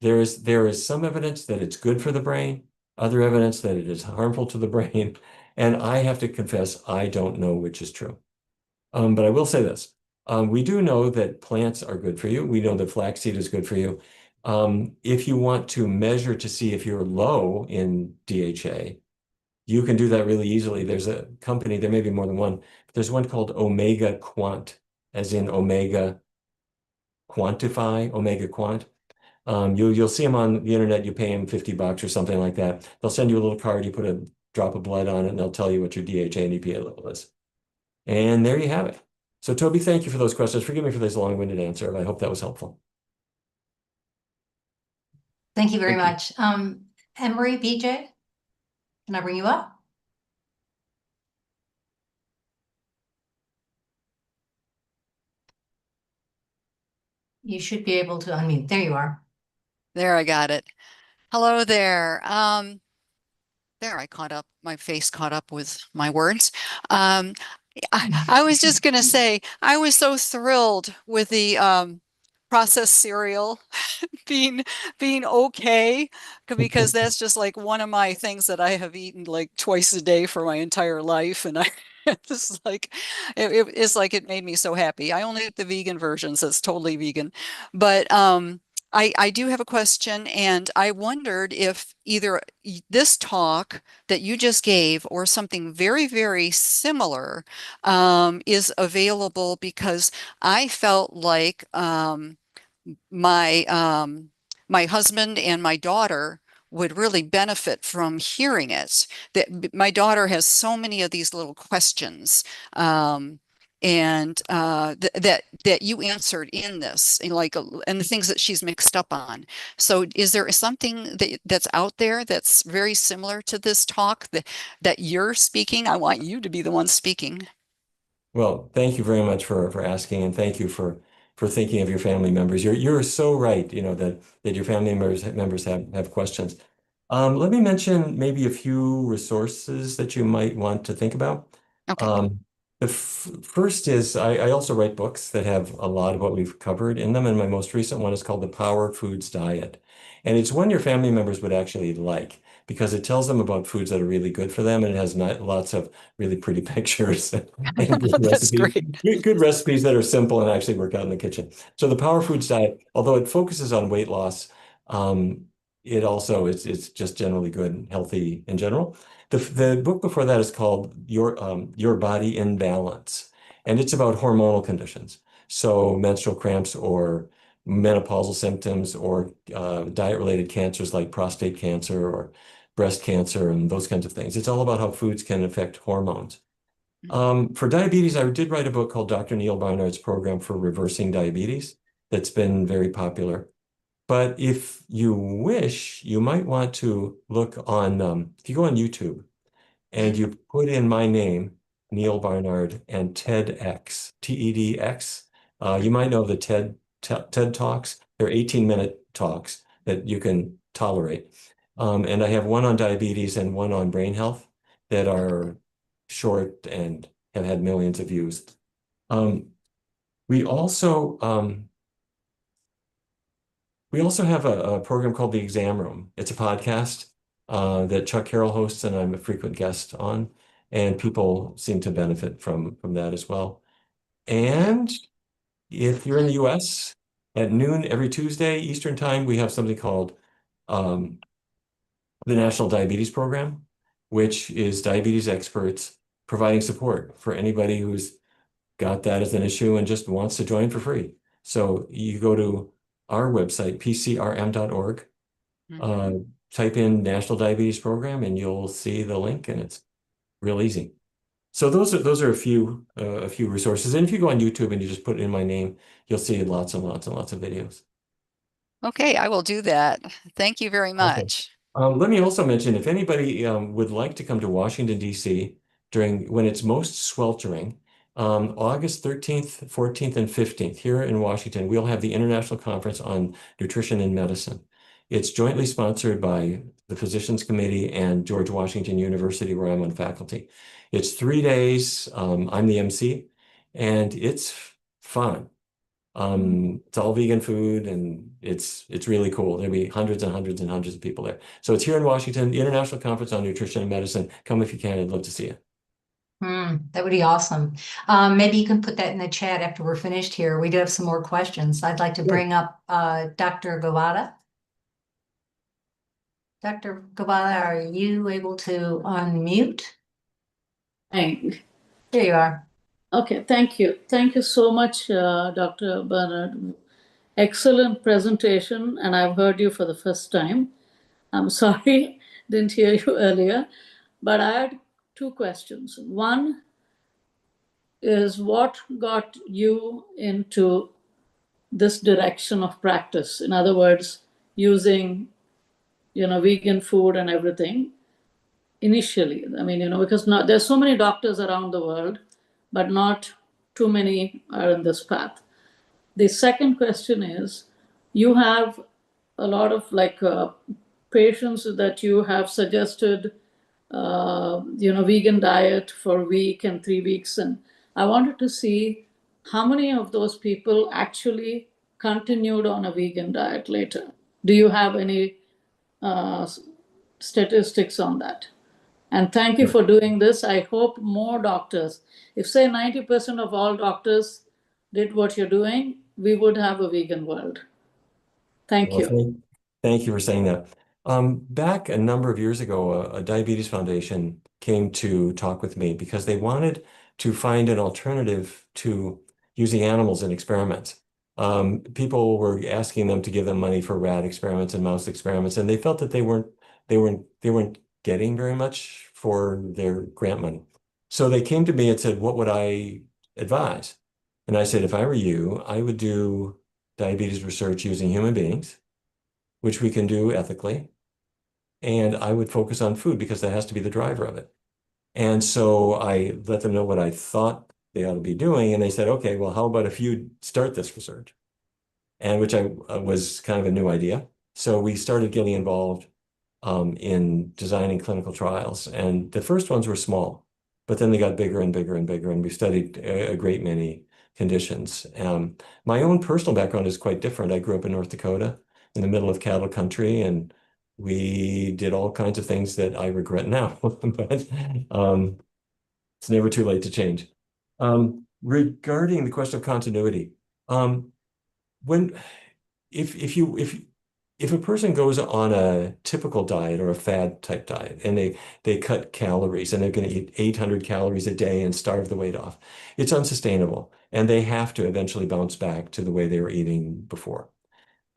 There is some evidence that it's good for the brain, other evidence that it is harmful to the brain, and I have to confess, I don't know which is true. But I will say this. We do know that plants are good for you. We know that flaxseed is good for you. If you want to measure to see if you're low in DHA, you can do that really easily. There's a company, there may be more than one. There's one called Omega Quant, as in Omega Quantify, Omega Quant. You'll see them on the internet. You pay them $50 or something like that. They'll send you a little card. You put a drop of blood on it, and they'll tell you what your DHA and EPA level is. And there you have it. So Toby, thank you for those questions. Forgive me for this long-winded answer, but I hope that was helpful. Thank you very much. Emery, BJ, can I bring you up? You should be able to unmute. There you are. There, I got it. Hello there. There, I caught up. My face caught up with my words. I was just going to say, I was so thrilled with the processed cereal being okay, because that's just like one of my things that I have eaten like twice a day for my entire life, and this is like it's like it made me so happy. I only eat the vegan version, so it's totally vegan, but I do have a question, and I wondered if either this talk that you just gave or something very, very similar is available, because I felt like my husband and my daughter would really benefit from hearing it. That my daughter has so many of these little questions. And that you answered in this, and the things that she's mixed up on. So is there something that's out there that's very similar to this talk that you're speaking? I want you to be the one speaking. Well, thank you very much for asking, and thank you for thinking of your family members. You're so right, that your family members have questions. Let me mention maybe a few resources that you might want to think about. Okay. The first is I also write books that have a lot of what we've covered in them, and my most recent one is called The Power Foods Diet. And it's one your family members would actually like because it tells them about foods that are really good for them, and it has lots of really pretty pictures and good That's recipes. great. Good recipes that are simple and actually work out in the kitchen. So the Power Foods Diet, although it focuses on weight loss, it also it's just generally good and healthy in general. The book before that is called Your Body in Balance, and it's about hormonal conditions. So menstrual cramps or menopausal symptoms or diet-related cancers like prostate cancer or breast cancer and those kinds of things. It's all about how foods can affect hormones. For diabetes, I did write a book called Dr. Neal Barnard's Program for Reversing Diabetes that's been very popular. But if you wish, you might want to look on, if you go on YouTube and you put in my name, Neal Barnard, and TEDx, TEDx, you might know the TED Talks. They're 18-minute talks that you can tolerate. And I have one on diabetes and one on brain health that are short and have had millions of views. We also have a program called The Exam Room. It's a podcast that Chuck Carroll hosts, and I'm a frequent guest on, and people seem to benefit from that as well. And if you're in the US, at noon every Tuesday Eastern Time, we have something called the National Diabetes Program, which is diabetes experts providing support for anybody who's got that as an issue and just wants to join for free. So you go to our website, pcrm.org, type in National Diabetes Program, and you'll see the link, and it's real easy. So those are a few resources. And if you go on YouTube and you just put in my name, you'll see lots and lots and lots of videos. Okay, I will do that. Thank you very much. Let me also mention, if anybody would like to come to Washington, D.C. when it's most sweltering, August 13th, 14th, and 15th here in Washington, we'll have the International Conference on Nutrition and Medicine. It's jointly sponsored by the Physicians Committee and George Washington University, where I'm on faculty. It's 3 days. I'm the MC, and it's fun. It's all vegan food, and it's really cool. There'll be hundreds and hundreds and hundreds of people there. So it's here in Washington, the International Conference on Nutrition and Medicine. Come if you can. I'd love to see you. That would be awesome. Maybe you can put that in the chat after we're finished here. We do have some more questions. I'd like to bring up Dr. Gavada. Dr. Gavada, are you able to unmute? There you are. Okay, thank you. Thank you so much, Dr. Barnard. Excellent presentation, and I've heard you for the first time. I'm sorry, didn't hear you earlier, but I had two questions. One is, what got you into this direction of practice? In other words, using, vegan food and everything initially. I mean, because there's so many doctors around the world, but not too many are in this path. The second question is, you have a lot of patients that you have suggested, vegan diet for a week and 3 weeks. And I wanted to see how many of those people actually continued on a vegan diet later. Do you have any statistics on that? And thank you for doing this. I hope more doctors, if say 90% of all doctors did what you're doing, we would have a vegan world. Thank you. Thank you for saying that. Back a number of years ago, a diabetes foundation came to talk with me because they wanted to find an alternative to using animals in experiments. People were asking them to give them money for rat experiments and mouse experiments, and they felt that they weren't getting very much for their grant money. So they came to me and said, what would I advise? And I said, if I were you, I would do diabetes research using human beings, which we can do ethically. And I would focus on food because that has to be the driver of it. And so I let them know what I thought they ought to be doing. And they said, okay, well, how about if you start this research? And which was kind of a new idea. So we started getting involved in designing clinical trials. And the first ones were small, but then they got bigger and bigger and bigger. And we studied a great many conditions. My own personal background is quite different. I grew up in North Dakota in the middle of cattle country, and we did all kinds of things that I regret now, but it's never too late to change. Regarding the question of continuity, if a person goes on a typical diet or a fad type diet and they cut calories and they're going to eat 800 calories a day and starve the weight off, it's unsustainable, and they have to eventually bounce back to the way they were eating before.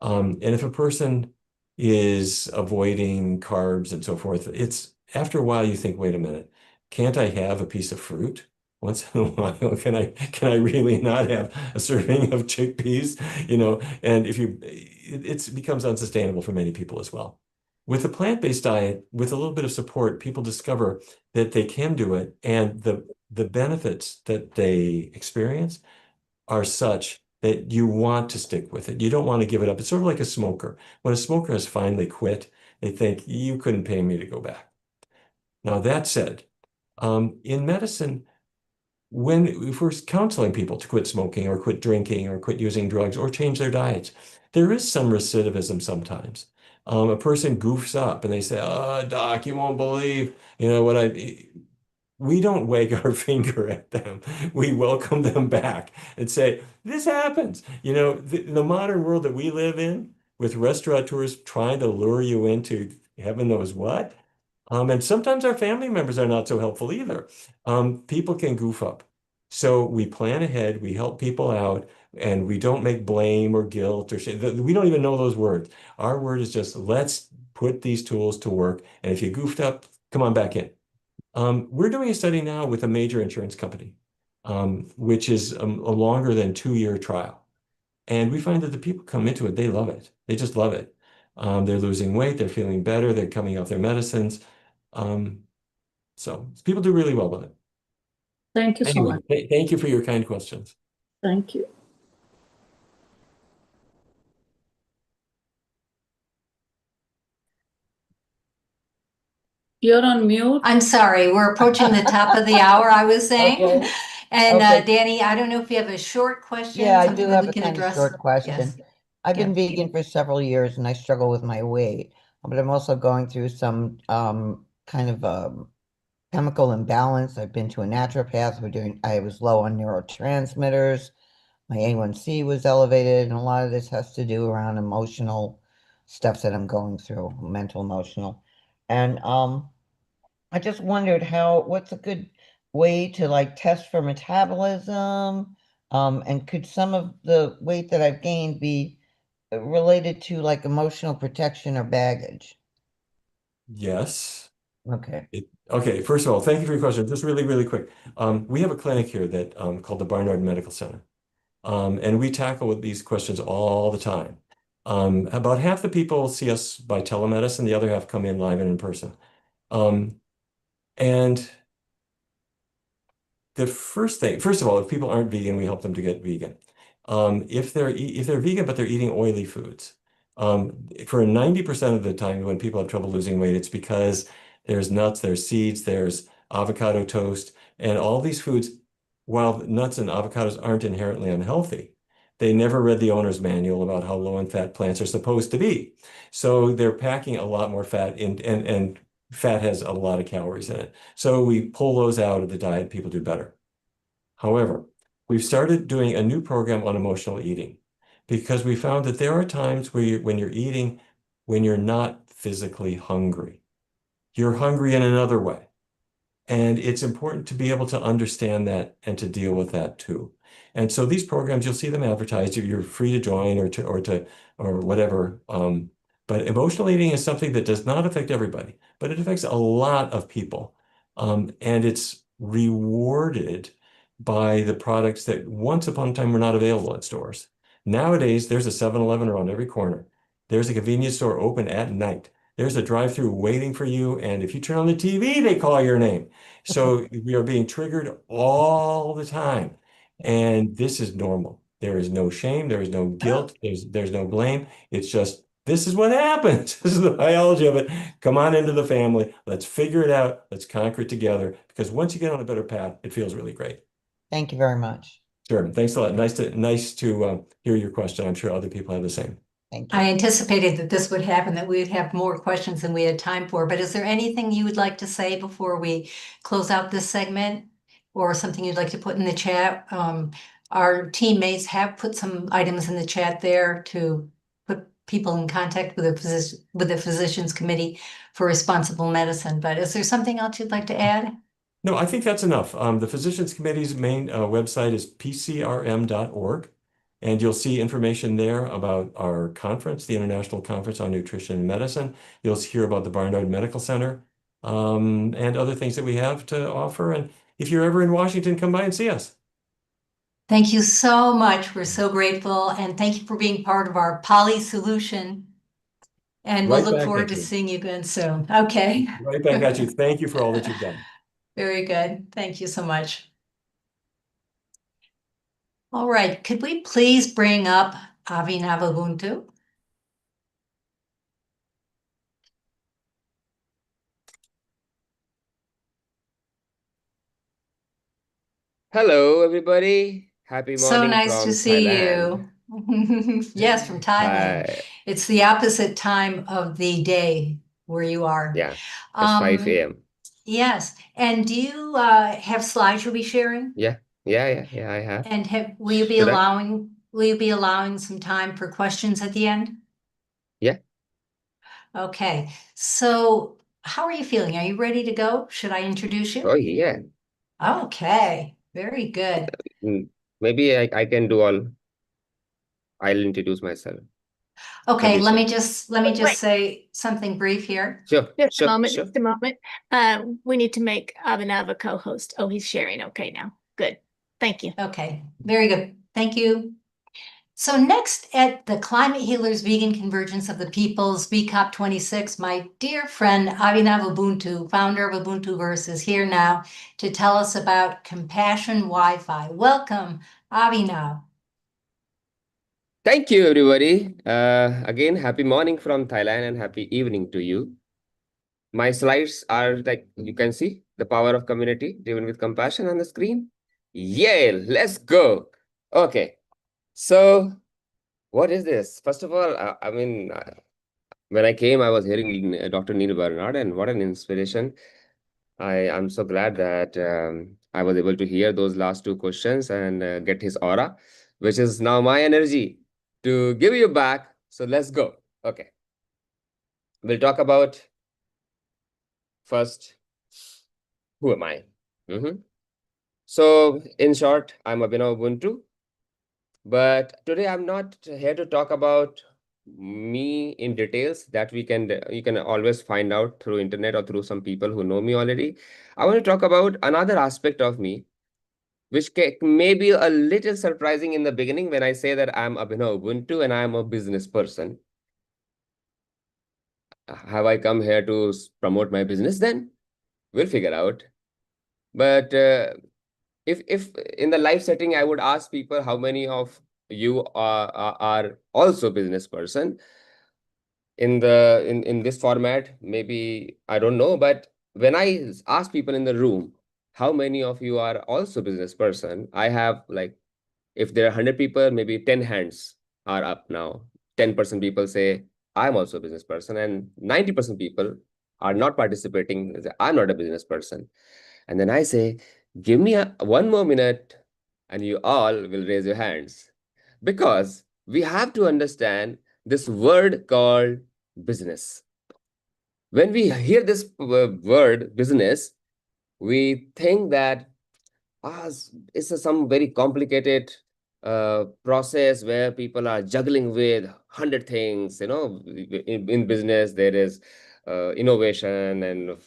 And if a person is avoiding carbs and so forth, it's after a while you think, wait a minute, can't I have a piece of fruit once in a while? Can I really not have a serving of chickpeas? And it becomes unsustainable for many people as well. With a plant-based diet, with a little bit of support, people discover that they can do it, and the benefits that they experience are such that you want to stick with it. You don't want to give it up. It's sort of like a smoker. When a smoker has finally quit, they think, you couldn't pay me to go back. Now, that said, in medicine, if we're counseling people to quit smoking or quit drinking or quit using drugs or change their diets, there is some recidivism sometimes. A person goofs up and they say, oh, doc, you won't believe, we don't wag our finger at them. We welcome them back and say, this happens. The modern world that we live in, with restaurateurs trying to lure you into heaven knows what. And sometimes our family members are not so helpful either. People can goof up. So we plan ahead, we help people out, and we don't make blame or guilt or shame. We don't even know those words. Our word is just, let's put these tools to work. And if you goofed up, come on back in. We're doing a study now with a major insurance company, which is a longer than 2-year trial. And we find that the people come into it, they love it. They just love it. They're losing weight, they're feeling better, they're coming off their medicines. So people do really well with it. Thank you so Anyway, much. thank you for your kind questions. Thank you. You're on mute. I'm sorry, we're approaching the top of the hour, I was saying. Okay. And Okay. Danny, I don't know if you have a short question, Yeah, I something do that have we a can kind of address. short question. Yes. I've been Yeah. vegan for several years and I struggle with my weight, but I'm also going through some kind of chemical imbalance. I've been to a naturopath. I was low on neurotransmitters. My A1C was elevated, and a lot of this has to do around emotional stuff that I'm going through, mental, emotional. And I just wondered what's a good way to like test for metabolism? And could some of the weight that I've gained be related to like emotional protection or baggage? Yes. Okay. Okay, first of all, thank you for your question. Just really, really quick. We have a clinic here that called the Barnard Medical Center. And we tackle these questions all the time. About half the people see us by telemedicine, the other half come in live and in person. And the first of all, if people aren't vegan, we help them to get vegan. If they're vegan, but they're eating oily foods, for 90% of the time when people have trouble losing weight, it's because there's nuts, there's seeds, there's avocado toast, and all these foods, while nuts and avocados aren't inherently unhealthy, they never read the owner's manual about how low in fat plants are supposed to be. So they're packing a lot more fat in, and fat has a lot of calories in it. So we pull those out of the diet, people do better. However, we've started doing a new program on emotional eating because we found that there are times where when you're eating, when you're not physically hungry, you're hungry in another way. And it's important to be able to understand that and to deal with that too. And so these programs, you'll see them advertised. You're free to join or whatever. But emotional eating is something that does not affect everybody, but it affects a lot of people. And it's rewarded by the products that once upon a time were not available at stores. Nowadays, there's a 7-Eleven around every corner. There's a convenience store open at night. There's a drive-through waiting for you, and if you turn on the TV, they call your name. So we are being triggered all the time, and this is normal. There is no shame, there is no guilt, there's no blame. It's just This is what happens. This is the biology of it. Come on into the family. Let's figure it out. Let's conquer it together. Because once you get on a better path, it feels really great. Thank you very much. Sure. Thanks a lot. Nice to hear your question. I'm sure other people have the same. Thank you. I anticipated that this would happen, that we would have more questions than we had time for. But is there anything you would like to say before we close out this segment, or something you'd like to put in the chat? Our teammates have put some items in the chat there to put people in contact with the Physicians Committee for Responsible Medicine. But is there something else you'd like to add? No, I think that's enough. The Physicians Committee's main website is pcrm.org, and you'll see information there about our conference, the International Conference on Nutrition and Medicine. You'll hear about the Barnard Medical Center, and other things that we have to offer. And if you're ever in Washington, come by and see us. Thank you so much. We're so grateful. And thank you for being part of our Poly solution. And we'll Right look back forward at to you. seeing you again soon. Okay. Right back at you. Thank you for all that you've done. Very good. Thank you so much. All right. Could we please bring up Abhinav Ubuntu? Hello, everybody. Happy So morning nice to from see Thailand. you. Yes, from Thailand. Hi. It's the opposite time of the day where you are. Yeah, it's 5 a.m. Yes. And do you have slides you'll be sharing? Yeah, I have. And will you be Should I? allowing some time for questions at the end? Yeah. Okay. So how are you feeling? Are you ready to go? Should I introduce you? Oh, yeah. Okay. Very good. Maybe I can do all. I'll introduce myself. What do Okay, you let me say? just say something brief here. Sure, Just a moment, sure. just a moment. We need to make Abhinav a co-host. Oh, he's sharing. Okay, now. Good. Thank you. Okay, very good. Thank you. So next at the Climate Healers Vegan Convergence of the Peoples, VCOP 26, my dear friend Abhinav Ubuntu, founder of Ubuntuverse, is here now to tell us about Compassion Wi-Fi. Welcome, Abhinav. Thank you, everybody. Again, happy morning from Thailand and happy evening to you. My slides are like, you can see the power of community driven with compassion on the screen. Yeah, let's go. Okay. So what is this? First of all, when I came, I was hearing Dr. Neal Barnard, and what an inspiration. I'm so glad that I was able to hear those last two questions and get his aura, which is now my energy to give you back. So let's go. Okay. We'll talk about first, who am I? So in short, I'm Abhinav Ubuntu. But today I'm not here to talk about me in details that you can always find out through internet or through some people who know me already. I want to talk about another aspect of me, which may be a little surprising in the beginning when I say that I'm Abhinav Ubuntu and I'm a business person. Have I come here to promote my business then? We'll figure out. But if in the live setting, I would ask people how many of you are also business person. In this format, maybe I don't know, but when I ask people in the room, how many of you are also business person, I have like, if there are 100 people, maybe 10 hands are up now. 10% people say, I'm also a business person, and 90% people are not participating. I'm not a business person. And then I say, give me one more minute and you all will raise your hands. Because we have to understand this word called business. When we hear this word business, we think that it's some very complicated process where people are juggling with 100 things. In business, there is innovation and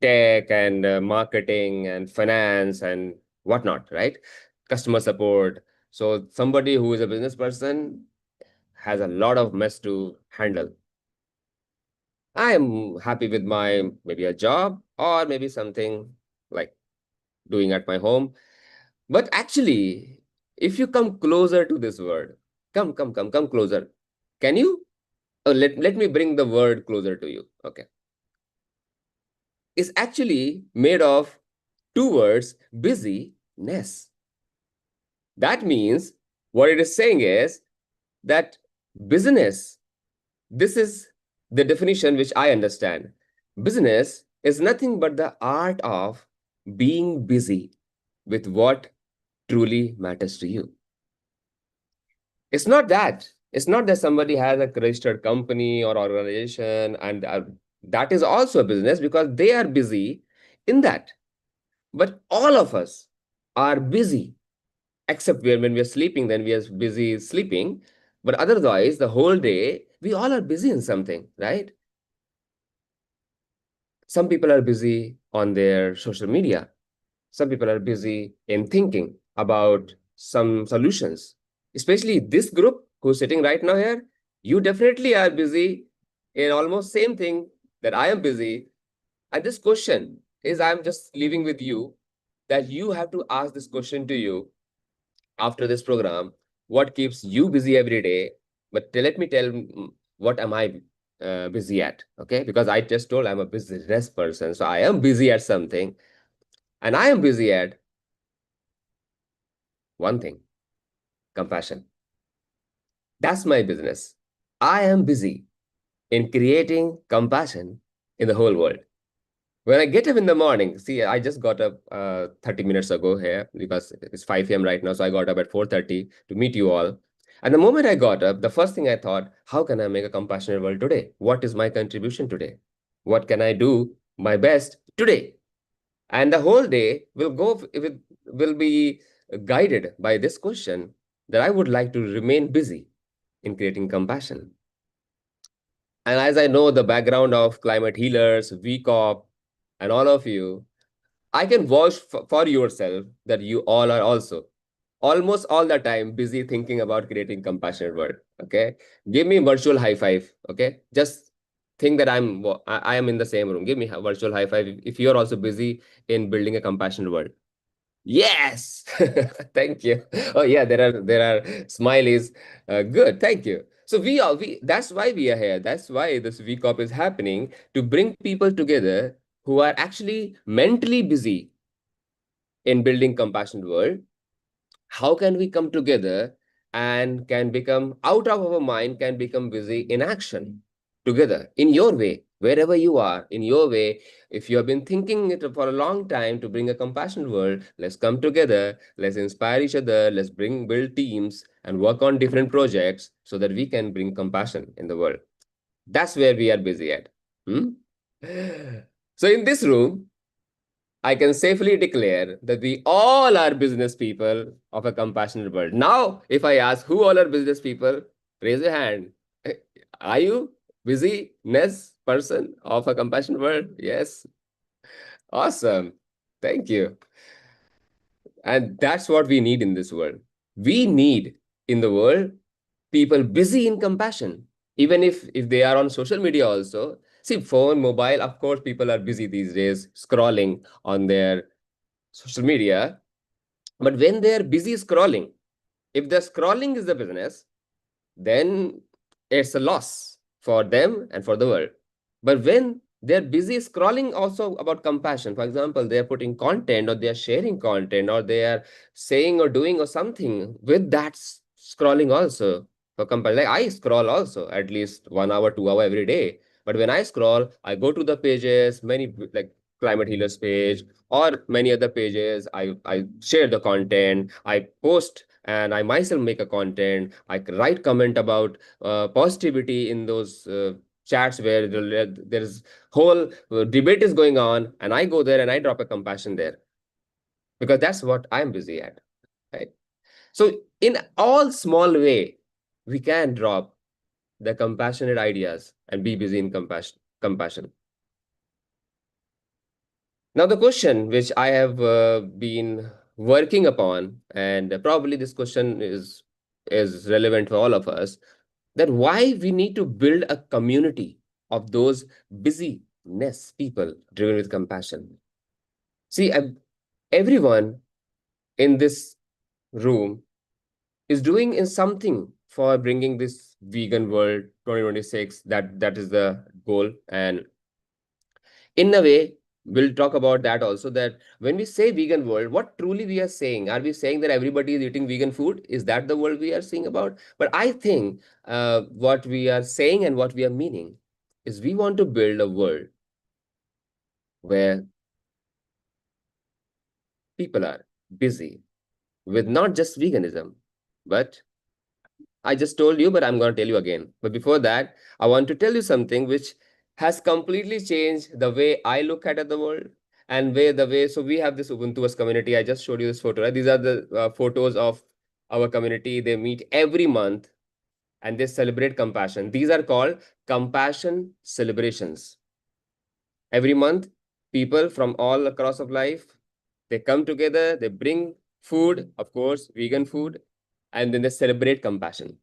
tech and marketing and finance and whatnot, right? Customer support. So somebody who is a business person has a lot of mess to handle. I'm happy with my maybe a job or maybe something like doing at my home. But actually, if you come closer to this word, come closer. Can you let me bring the word closer to you. Okay. Is actually made of two words, busyness. That means what it is saying is that business, this is the definition which I understand. Business is nothing but the art of being busy with what truly matters to you. It's not that. It's not that somebody has a registered company or organization, and that is also a business because they are busy in that. But all of us are busy, except when we are sleeping, then we are busy sleeping. But otherwise, the whole day, we all are busy in something, right? Some people are busy on their social media. Some people are busy in thinking about some solutions. Especially this group who's sitting right now here, you definitely are busy in almost same thing that I am busy. And this question is, I'm just leaving with you that you have to ask this question to you after this program. What keeps you busy every day? But let me tell what am I busy at, okay? Because I just told I'm a business person. So I am busy at something. And I am busy at one thing, compassion. That's my business. I am busy in creating compassion in the whole world. When I get up in the morning, see, I just got up 30 minutes ago here because it's 5 a.m. right now. So I got up at 4:30 to meet you all. And the moment I got up, the first thing I thought, how can I make a compassionate world today? What is my contribution today? What can I do my best today? And the whole day will be guided by this question that I would like to remain busy in creating compassion. And as I know the background of climate healers, VCOP, and all of you, I can vouch for yourself that you all are also almost all the time busy thinking about creating compassionate world. Okay, give me virtual high five. Okay, just think that I am in the same room. Give me a virtual high five if you are also busy in building a compassionate world. Yes, thank you. Oh yeah, there are smileys. Good, thank you. So that's why we are here. That's why this VCOP is happening, to bring people together who are actually mentally busy in building compassionate world. How can we come together and can become out of our mind, can become busy in action together in your way, wherever you are, in your way. If you have been thinking it for a long time to bring a compassionate world, let's come together, let's inspire each other, let's build teams and work on different projects so that we can bring compassion in the world. That's where we are busy at. So in this room, I can safely declare that we all are business people of a compassionate world. Now, if I ask who all are business people, raise your hand. Are you busyness person of a compassionate world? Yes. Awesome. Thank you. And that's what we need in this world. We need in the world people busy in compassion, even if they are on social media also. See, phone, mobile, of course, people are busy these days scrolling on their social media. But when they're busy scrolling, if the scrolling is the business, then it's a loss for them and for the world. But when they're busy scrolling also about compassion, for example, they're putting content or they're sharing content or they are saying or doing or something with that scrolling also. For compassion, like I scroll also at least 1 hour, 2 hour every day. But when I scroll, I go to the pages, many like Climate Healers page or many other pages. I share the content, I post and I myself make a content. I write comment about positivity in those chats where there's whole debate is going on, and I go there and I drop a compassion there because that's what I'm busy at, right? So in all small way, we can drop the compassionate ideas and be busy in compassion. Now, the question which I have been working upon, and probably this question is relevant for all of us, that why we need to build a community of those busyness people driven with compassion. See, everyone in this room is doing in something for bringing this vegan world 2026. That is the goal. And in a way, we'll talk about that also, that when we say vegan world, what truly we are saying? Are we saying that everybody is eating vegan food? Is that the world we are saying about? But I think what we are saying and what we are meaning is we want to build a world where people are busy with not just veganism, but I just told you, but I'm going to tell you again. But before that, I want to tell you something which has completely changed the way I look at the world and the way. So we have this Ubuntu community. I just showed you this photo. Right? These are the photos of our community. They meet every month and they celebrate compassion. These are called compassion celebrations. Every month, people from all across of life, they come together, they bring food, of course, vegan food, and then they celebrate compassion.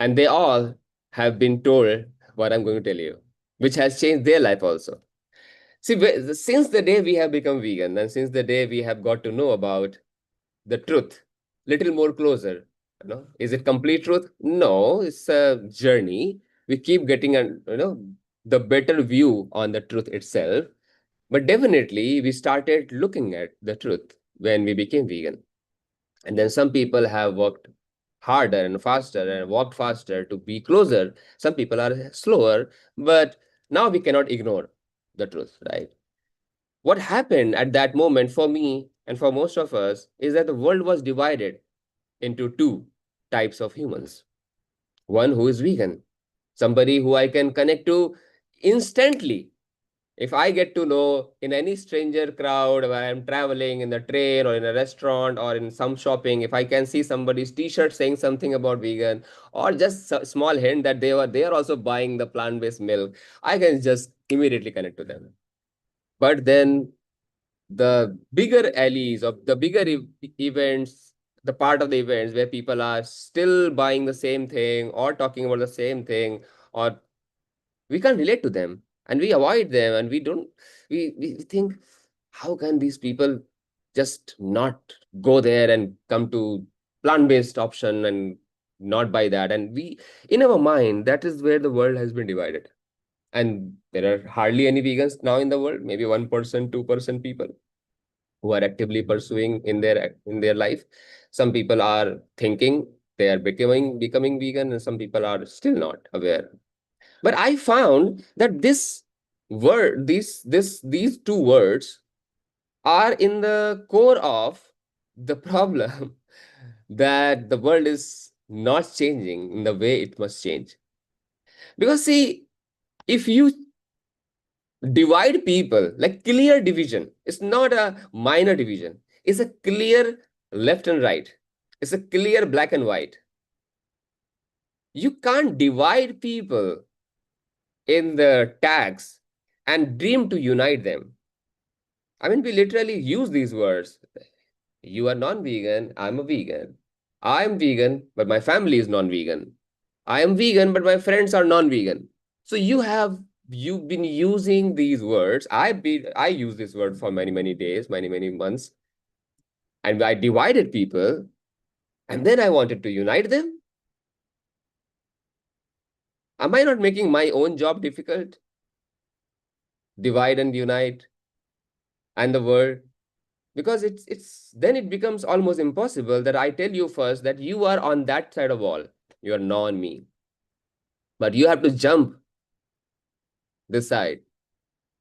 And they all have been told what I'm going to tell you, which has changed their life also. See, since the day we have become vegan and since the day we have got to know about the truth, little more closer, is it complete truth? No, it's a journey. We keep getting the better view on the truth itself. But definitely we started looking at the truth when we became vegan. And then some people have worked harder and faster and walked faster to be closer. Some people are slower, but now we cannot ignore the truth, right? What happened at that moment for me and for most of us is that the world was divided into two types of humans. One who is vegan, somebody who I can connect to instantly. If I get to know in any stranger crowd, where I'm traveling in the train or in a restaurant or in some shopping, if I can see somebody's t-shirt saying something about vegan or just a small hint that they are also buying the plant-based milk, I can just immediately connect to them. But then the bigger alleys of the bigger events, the part of the events where people are still buying the same thing or talking about the same thing, or we can't relate to them and we avoid them and we think, how can these people just not go there and come to plant-based option and not buy that? And we, in our mind, that is where the world has been divided. And there are hardly any vegans now in the world, maybe 1%, 2% people who are actively pursuing in their life. Some people are thinking they are becoming vegan, and some people are still not aware. But I found that this word, these two words are in the core of the problem that the world is not changing in the way it must change. Because see, if you divide people, like clear division, it's not a minor division, it's a clear left and right, it's a clear black and white. You can't divide people in the tags and dream to unite them. I mean, we literally use these words. You are non-vegan, I'm a vegan. I'm vegan, but my family is non-vegan. I am vegan, but my friends are non-vegan. So you've been using these words. I use this word for many, many days, many, many months. And I divided people, and then I wanted to unite them. Am I not making my own job difficult? Divide and unite and the world. Because then it becomes almost impossible that I tell you first that you are on that side of wall. You are non-me. But you have to jump this side.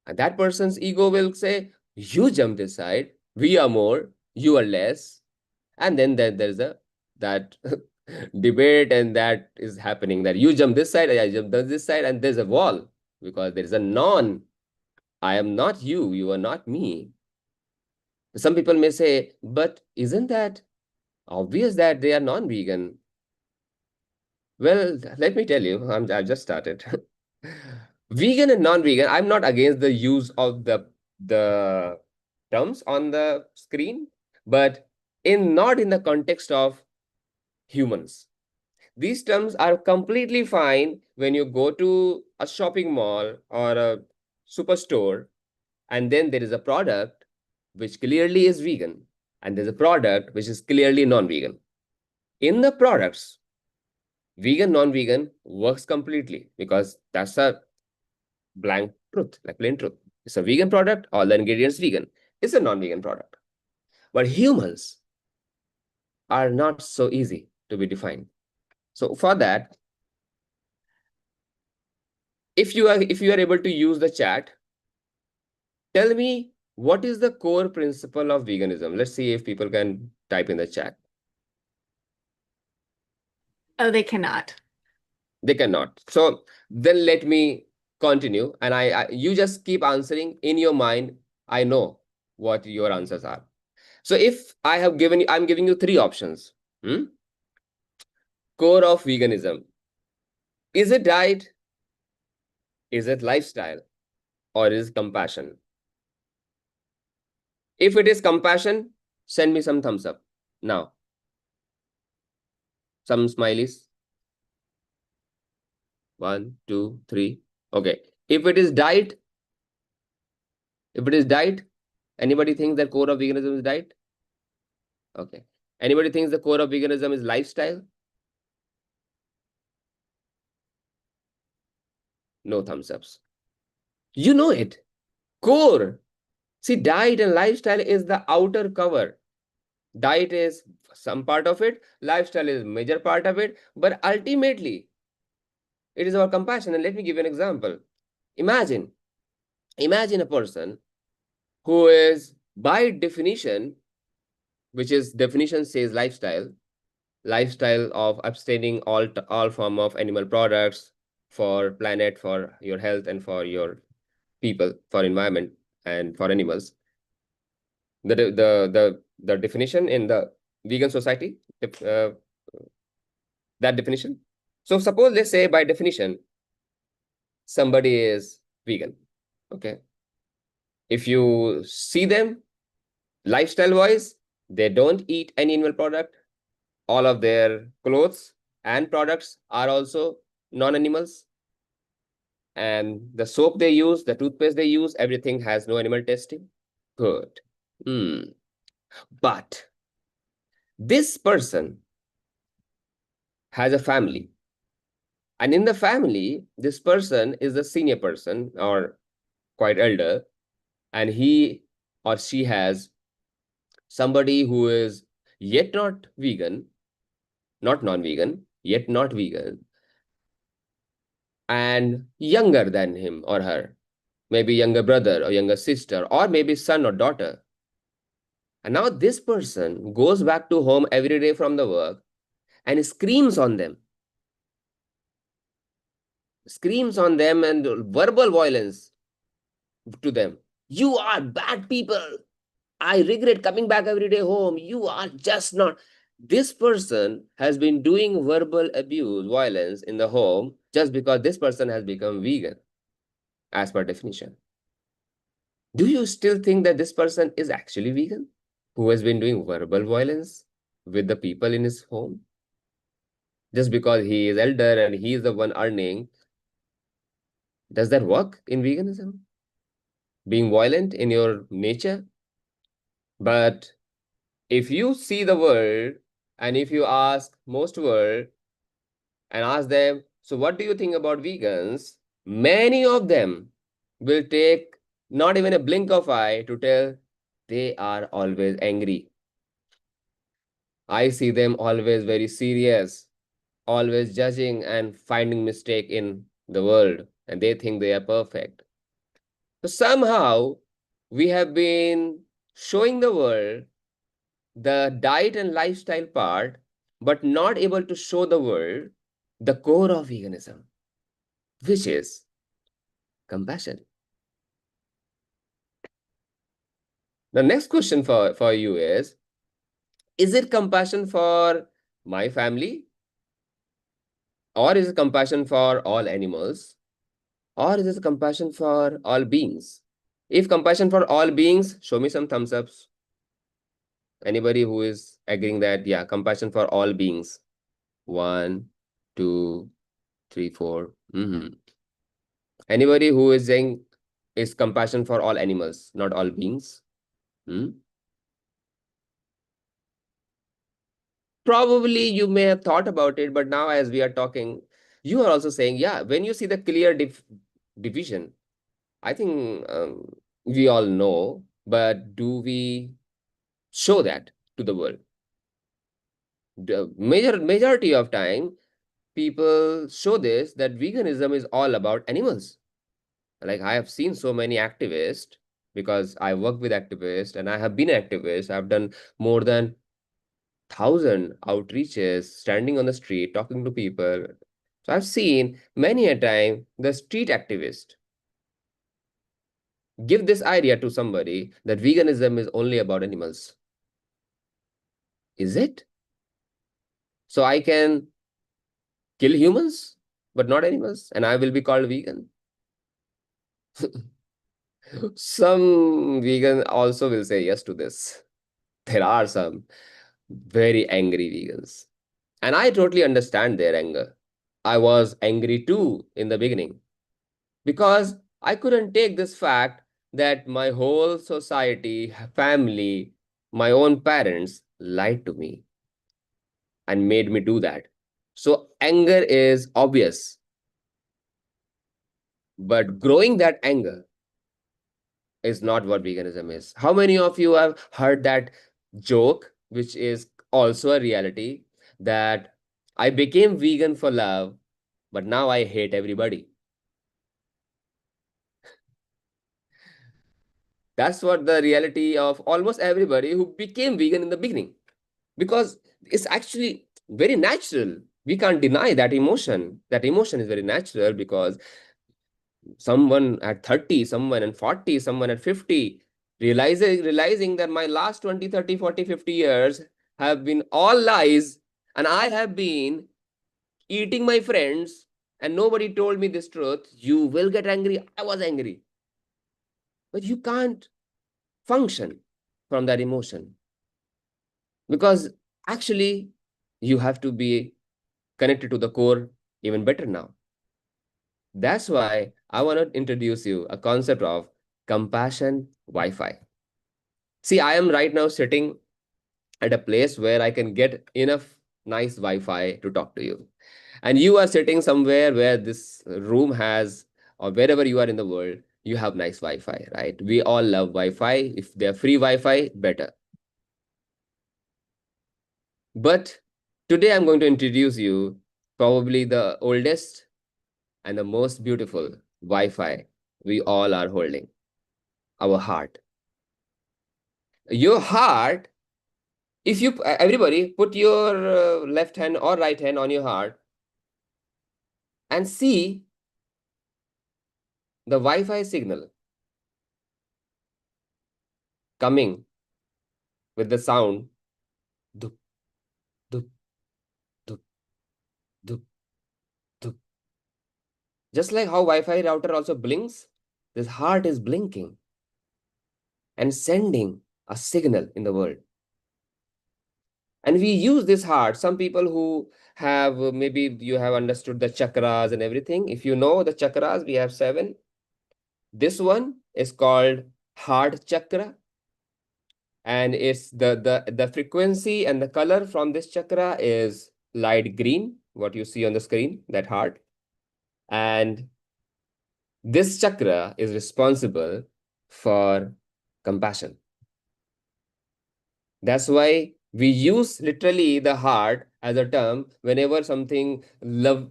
And that person's ego will say, you jump this side, we are more, you are less. And then there's that debate, and that is happening, that you jump this side, I jump this side, and there's a wall because there is a non. I am not you, you are not me. Some people may say, but isn't that obvious that they are non-vegan? Well, let me tell you, I've just started. Vegan and non-vegan, I'm not against the use of the terms on the screen, but not in the context of humans. These terms are completely fine when you go to a shopping mall or a superstore, and then there is a product which clearly is vegan, and there's a product which is clearly non-vegan. In the products, vegan, non-vegan works completely because that's a blank truth, like plain truth. It's a vegan product, all the ingredients vegan. It's a non-vegan product. But humans are not so easy to be defined. So for that, if you are able to use the chat, tell me what is the core principle of veganism. Let's see if people can type in the chat. Oh, they cannot. They cannot. So then let me continue, and you just keep answering in your mind. I know what your answers are. So if I'm giving you three options. Core of veganism. Is it diet? Is it lifestyle? Or is it compassion? If it is compassion, send me some thumbs up now. Some smileys. 1, 2, 3. Okay. If it is diet, anybody thinks that core of veganism is diet? Okay. Anybody thinks the core of veganism is lifestyle? No thumbs ups. You know it. Core. See, diet and lifestyle is the outer cover. Diet is some part of it. Lifestyle is major part of it. But ultimately, it is our compassion. And let me give you an example. Imagine a person who is by definition, which is definition says lifestyle of abstaining all form of animal products for planet, for your health, and for your people, for environment, and for animals. The definition in the vegan society, that definition. So suppose, let's say by definition, somebody is vegan. Okay. If you see them lifestyle wise, they don't eat any animal product. All of their clothes and products are also non-animals. And the soap they use, the toothpaste they use, everything has no animal testing. Good. But this person has a family. And in the family, this person is the senior person or quite elder. And he or she has somebody who is yet not vegan, not non-vegan, yet not vegan, and younger than him or her, maybe younger brother or younger sister, or maybe son or daughter. And now this person goes back to home every day from the work and screams on them and verbal violence to them. You are bad people. I regret coming back every day home. You are just not. This person has been doing verbal abuse, violence in the home just because this person has become vegan, as per definition. Do you still think that this person is actually vegan, who has been doing verbal violence with the people in his home? Just because he is elder and he is the one earning, does that work in veganism? Being violent in your nature? But if you see the world and if you ask most world and ask them, so what do you think about vegans? Many of them will take not even a blink of eye to tell they are always angry. I see them always very serious, always judging and finding mistake in the world, and they think they are perfect. So somehow we have been showing the world the diet and lifestyle part, but not able to show the world the core of veganism, which is compassion. The next question for you is it compassion for my family? Or is it compassion for all animals? Or is it compassion for all beings? If compassion for all beings, show me some thumbs ups. Anybody who is agreeing that, yeah, compassion for all beings. 1, 2, 3, 4. Anybody who is saying is compassion for all animals, not all beings? probably you may have thought about it, but now as we are talking, you are also saying, yeah, when you see the clear division, I think we all know, but do we show that to the world? The majority of time, people show this, that veganism is all about animals. Like I have seen so many activists, because I work with activists and I have been an activist. I've done more than 1,000 outreaches, standing on the street, talking to people. So I've seen many a time the street activist give this idea to somebody that veganism is only about animals. Is it? So I can kill humans, but not animals, and I will be called vegan. Some vegan also will say yes to this. There are some very angry vegans, and I totally understand their anger. I was angry too in the beginning, because I couldn't take this fact that my whole society, family, my own parents lied to me and made me do that. So anger is obvious, but growing that anger is not what veganism is. How many of you have heard that joke, which is also a reality, that I became vegan for love, but now I hate everybody? That's what the reality of almost everybody who became vegan in the beginning, because it's actually very natural. We can't deny that emotion. That emotion is very natural, because someone at 30, someone at 40, someone at 50, realizing that my last 20, 30, 40, 50 years have been all lies, and I have been eating my friends, and nobody told me this truth. You will get angry. I was angry. But you can't function from that emotion, because actually you have to be connected to the core even better now. That's why I want to introduce you a concept of compassion Wi-Fi. See, I am right now sitting at a place where I can get enough nice Wi-Fi to talk to you. And you are sitting somewhere where this room has, or wherever you are in the world, you have nice Wi-Fi, right? We all love Wi-Fi. If they're free Wi-Fi, better. But today I'm going to introduce you probably the oldest and the most beautiful Wi-Fi we all are holding, our heart. Your heart, if you, everybody put your left hand or right hand on your heart and see the Wi-Fi signal coming with the sound, dup, dup, dup, dup, dup. Just like how Wi-Fi router also blinks, this heart is blinking and sending a signal in the world. And we use this heart. Some people who have, maybe you have understood the chakras and everything. If you know the chakras, we have 7. This one is called heart chakra. And it's the frequency and the color from this chakra is light green, what you see on the screen, that heart. And this chakra is responsible for compassion. That's why we use literally the heart as a term whenever something love,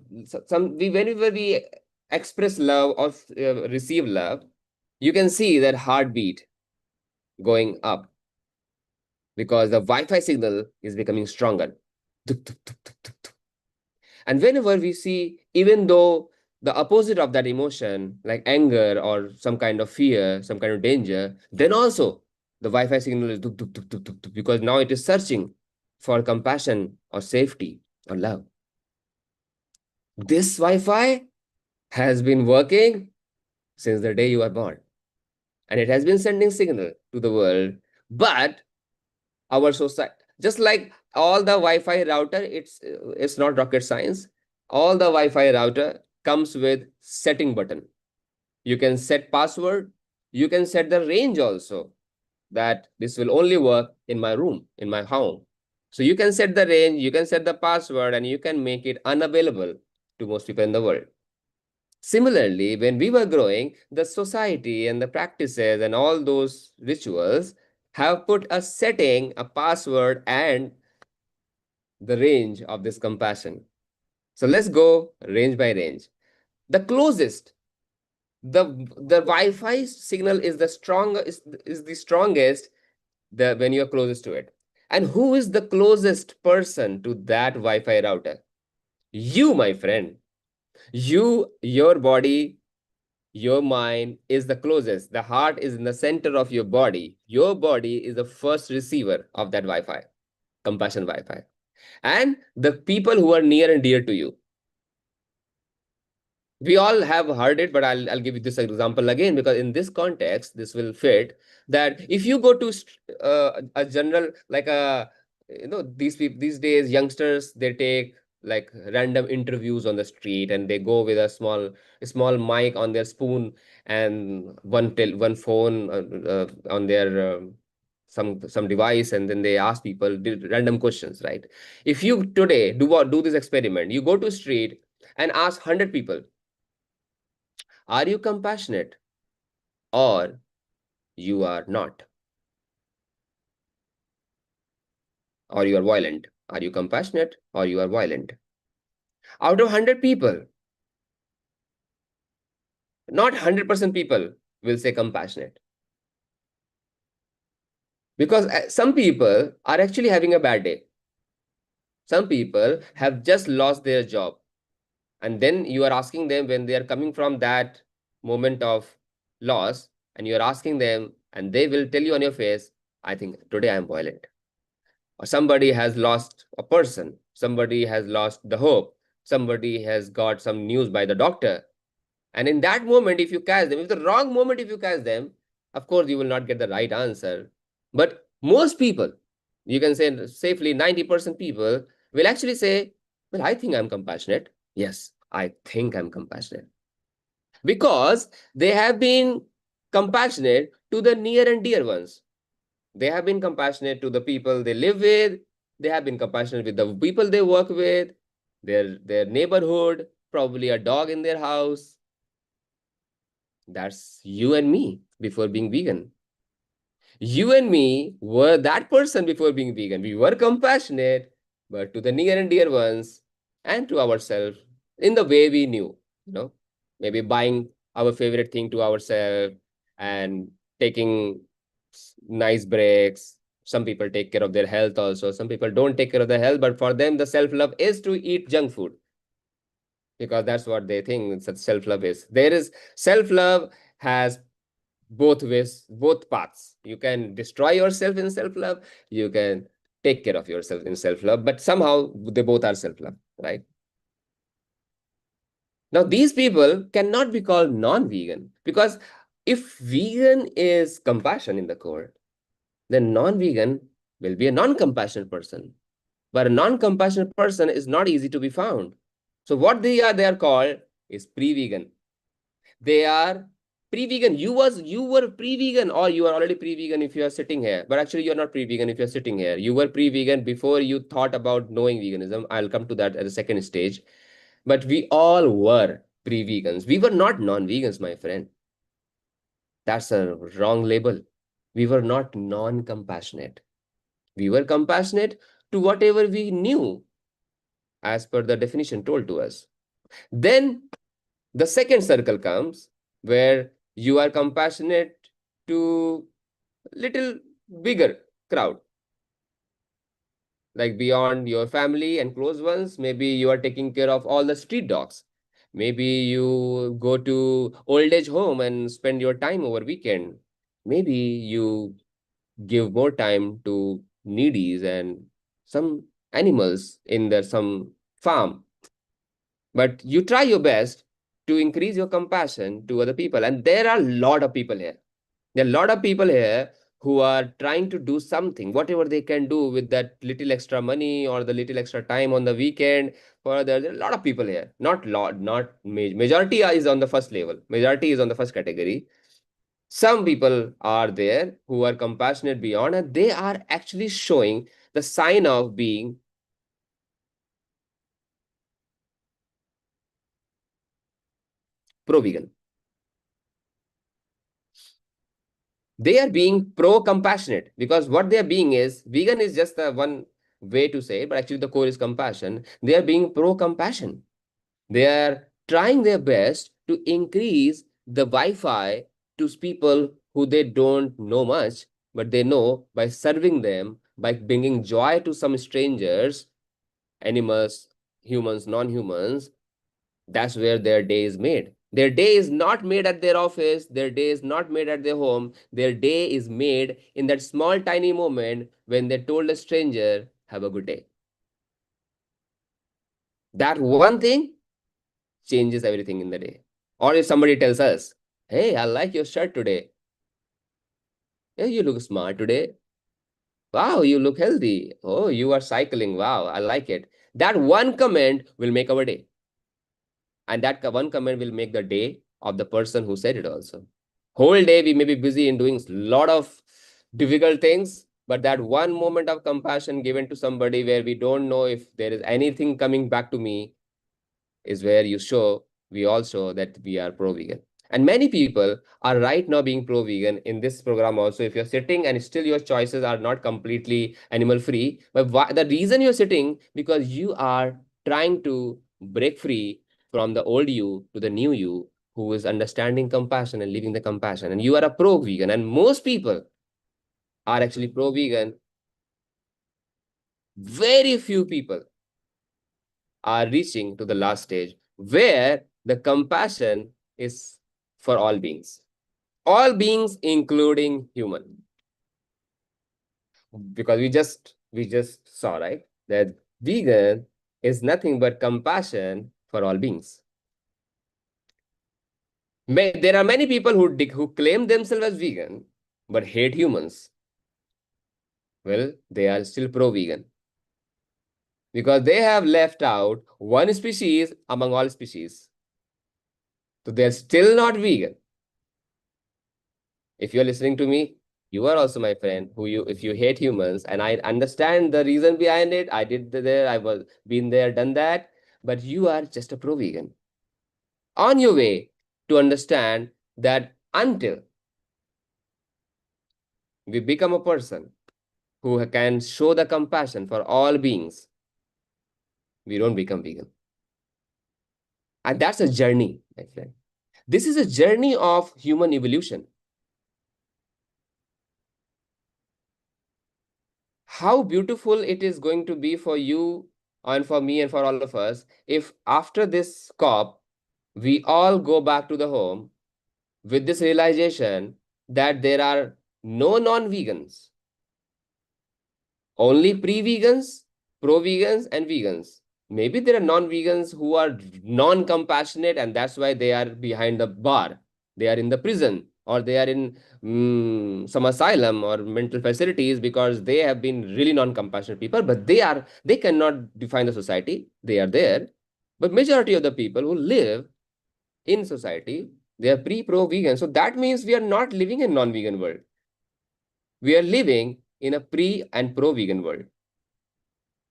whenever we express love or receive love, you can see that heartbeat going up, because the Wi-Fi signal is becoming stronger. And whenever we see, even though the opposite of that emotion, like anger or some kind of fear, some kind of danger, then also the Wi-Fi signal is because now it is searching for compassion or safety or love. This Wi-Fi has been working since the day you are born, and it has been sending signal to the world. But our society, just like all the Wi-Fi router, it's not rocket science. All the Wi-Fi router comes with setting button. You can set password. You can set the range also, that this will only work in my room, in my home. So you can set the range, you can set the password, and you can make it unavailable to most people in the world. Similarly, when we were growing, the society and the practices and all those rituals have put a setting, a password, and the range of this compassion. So let's go range by range. The closest, the Wi-Fi signal is the strongest when you're closest to it. And who is the closest person to that Wi-Fi router? You, my friend. Your body, your mind is the closest. The heart is in the center of your body. Your body is the first receiver of that Wi-Fi, compassion Wi-Fi. And the people who are near and dear to you. We all have heard it, but I'll give you this example again, because in this context, this will fit, that if you go to a general, like these days, youngsters, they take like random interviews on the street, and they go with a small mic on their spoon and one phone on their some device, and then they ask people random questions, right? If you today do this experiment, you go to street and ask 100 people, are you compassionate or you are not? Or you are violent? Are you compassionate or you are violent? Out of 100 people, not 100% people will say compassionate. Because some people are actually having a bad day. Some people have just lost their job. And then you are asking them, when they are coming from that moment of loss, and you are asking them, and they will tell you on your face, I think today I am violent. Or somebody has lost a person, somebody has lost the hope, somebody has got some news by the doctor. And in that moment, if you catch them, if the wrong moment, if you catch them, of course, you will not get the right answer. But most people, you can say safely 90% people will actually say, well, I think I'm compassionate. Yes, I think I'm compassionate. Because they have been compassionate to the near and dear ones. They have been compassionate to the people they live with. They have been compassionate with the people they work with, their neighborhood, probably a dog in their house. That's you and me before being vegan. You and me were that person before being vegan. We were compassionate, but to the near and dear ones and to ourselves in the way we knew, maybe buying our favorite thing to ourselves and taking nice breaks. Some people take care of their health also. Some people don't take care of their health, but for them, the self-love is to eat junk food, because that's what they think self-love is. There is self-love has both ways, both paths. You can destroy yourself in self-love. You can take care of yourself in self-love, but somehow they both are self-love, right? Now, these people cannot be called non-vegan, because if vegan is compassion in the core, then non-vegan will be a non-compassionate person. But a non-compassionate person is not easy to be found. So what they are called is pre-vegan. They are pre-vegan. You were pre-vegan, or you are already pre-vegan if you are sitting here. But actually, you're not pre-vegan if you're sitting here. You were pre-vegan before you thought about knowing veganism. I'll come to that at the second stage. But we all were pre-vegans. We were not non-vegans, my friend. That's a wrong label. We were not non-compassionate. We were compassionate to whatever we knew as per the definition told to us. Then the second circle comes where you are compassionate to little bigger crowd. Like beyond your family and close ones, maybe you are taking care of all the street dogs. Maybe you go to old age home and spend your time over weekend. Maybe you give more time to needies and some animals in some farm. But you try your best to increase your compassion to other people. And there are a lot of people here. There are a lot of people here who are trying to do something, whatever they can do with that little extra money or the little extra time on the weekend. There are a lot of people here. Majority is on the first level. Majority is on the first category. Some people are there who are compassionate beyond, and they are actually showing the sign of being pro-vegan. They are being pro-compassionate, because what they are being is, vegan is just the one way to say it, but actually the core is compassion. They are being pro-compassion. They are trying their best to increase the Wi-Fi to people who they don't know much, but they know by serving them, by bringing joy to some strangers, animals, humans, non-humans. That's where their day is made. Their day is not made at their office. Their day is not made at their home. Their day is made in that small, tiny moment when they told a stranger, have a good day. That one thing changes everything in the day. Or if somebody tells us, hey, I like your shirt today. Hey, you look smart today. Wow, you look healthy. Oh, you are cycling. Wow, I like it. That one comment will make our day. And that one comment will make the day of the person who said it also. Whole day we may be busy in doing a lot of difficult things, but that one moment of compassion given to somebody where we don't know if there is anything coming back to me is where we all show that we are pro-vegan. And many people are right now being pro-vegan in this program also. If you're sitting and still your choices are not completely animal-free, but the reason you're sitting, because you are trying to break free from the old you to the new you, who is understanding compassion and living the compassion. And you are a pro-vegan. And most people are actually pro-vegan. Very few people are reaching to the last stage where the compassion is for all beings, including human. Because we just saw, right, that vegan is nothing but compassion for all beings. There are many people who claim themselves as vegan but hate humans. Well, they are still pro-vegan, because they have left out one species among all species. So they're still not vegan. If you're listening to me, you are also my friend. If you hate humans, and I understand the reason behind it, I did there, I was been there, done that, but you are just a pro-vegan on your way to understand that until we become a person who can show the compassion for all beings, we don't become vegan. And that's a journey, my friend. This is a journey of human evolution. How beautiful it is going to be for you and for me and for all of us if after this COP, we all go back to the home with this realization that there are no non-vegans, only pre-vegans, pro-vegans, and vegans. Maybe there are non-vegans who are non-compassionate, and that's why they are behind the bar. They are in the prison, or they are in some asylum or mental facilities because they have been really non-compassionate people, but they cannot define the society. They are there. But majority of the people who live in society, they are pro-vegan. So that means we are not living in non-vegan world. We are living in a pre and pro-vegan world,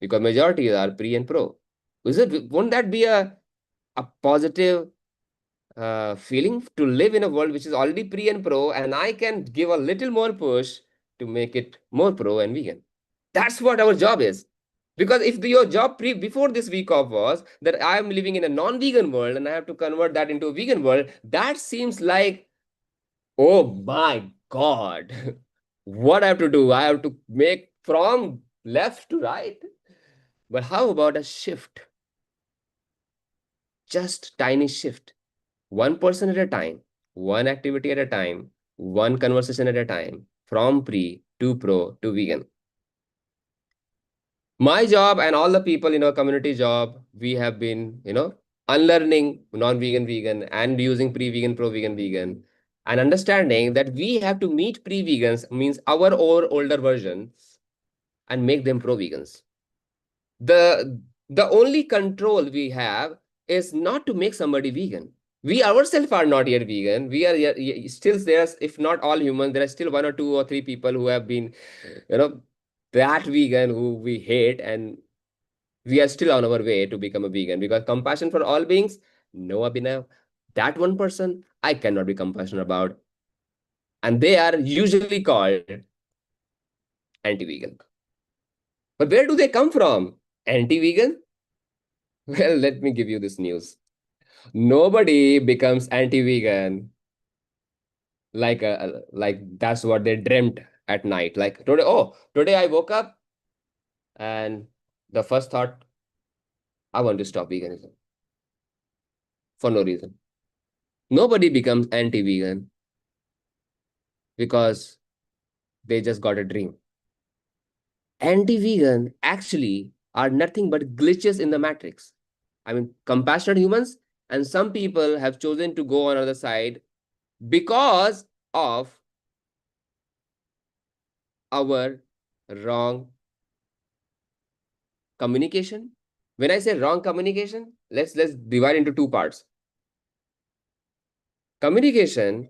because majority are pre and pro. Won't that be a positive feeling to live in a world which is already pre and pro, and I can give a little more push to make it more pro and vegan? That's what our job is. Because if your job before this VCOP was that I am living in a non-vegan world and I have to convert that into a vegan world, that seems like, oh my God, what I have to do? I have to make from left to right. But how about a shift? Just tiny shift. 1% at a time, one activity at a time, one conversation at a time, from pre to pro to vegan. My job and all the people in our community job, we have been, unlearning non-vegan vegan and using pre-vegan, pro-vegan vegan, and understanding that we have to meet pre-vegans, means our older versions, and make them pro-vegans. The only control we have is not to make somebody vegan. We ourselves are not yet vegan. We are still there. If not all humans, there are still 1 or 2 or 3 people who have been, that vegan who we hate, and we are still on our way to become a vegan, because compassion for all beings, no, Abhinav, that one person I cannot be compassionate about. And they are usually called anti-vegan. But where do they come from? Anti-vegan? Well, let me give you this news. Nobody becomes anti-vegan like that's what they dreamt at night. Like today I woke up and the first thought, I want to stop veganism for no reason. Nobody becomes anti-vegan because they just got a dream. Anti-vegan actually are nothing but glitches in the matrix. I mean, compassionate humans, and some people have chosen to go on the other side because of our wrong communication. When I say wrong communication, let's divide into two parts. Communication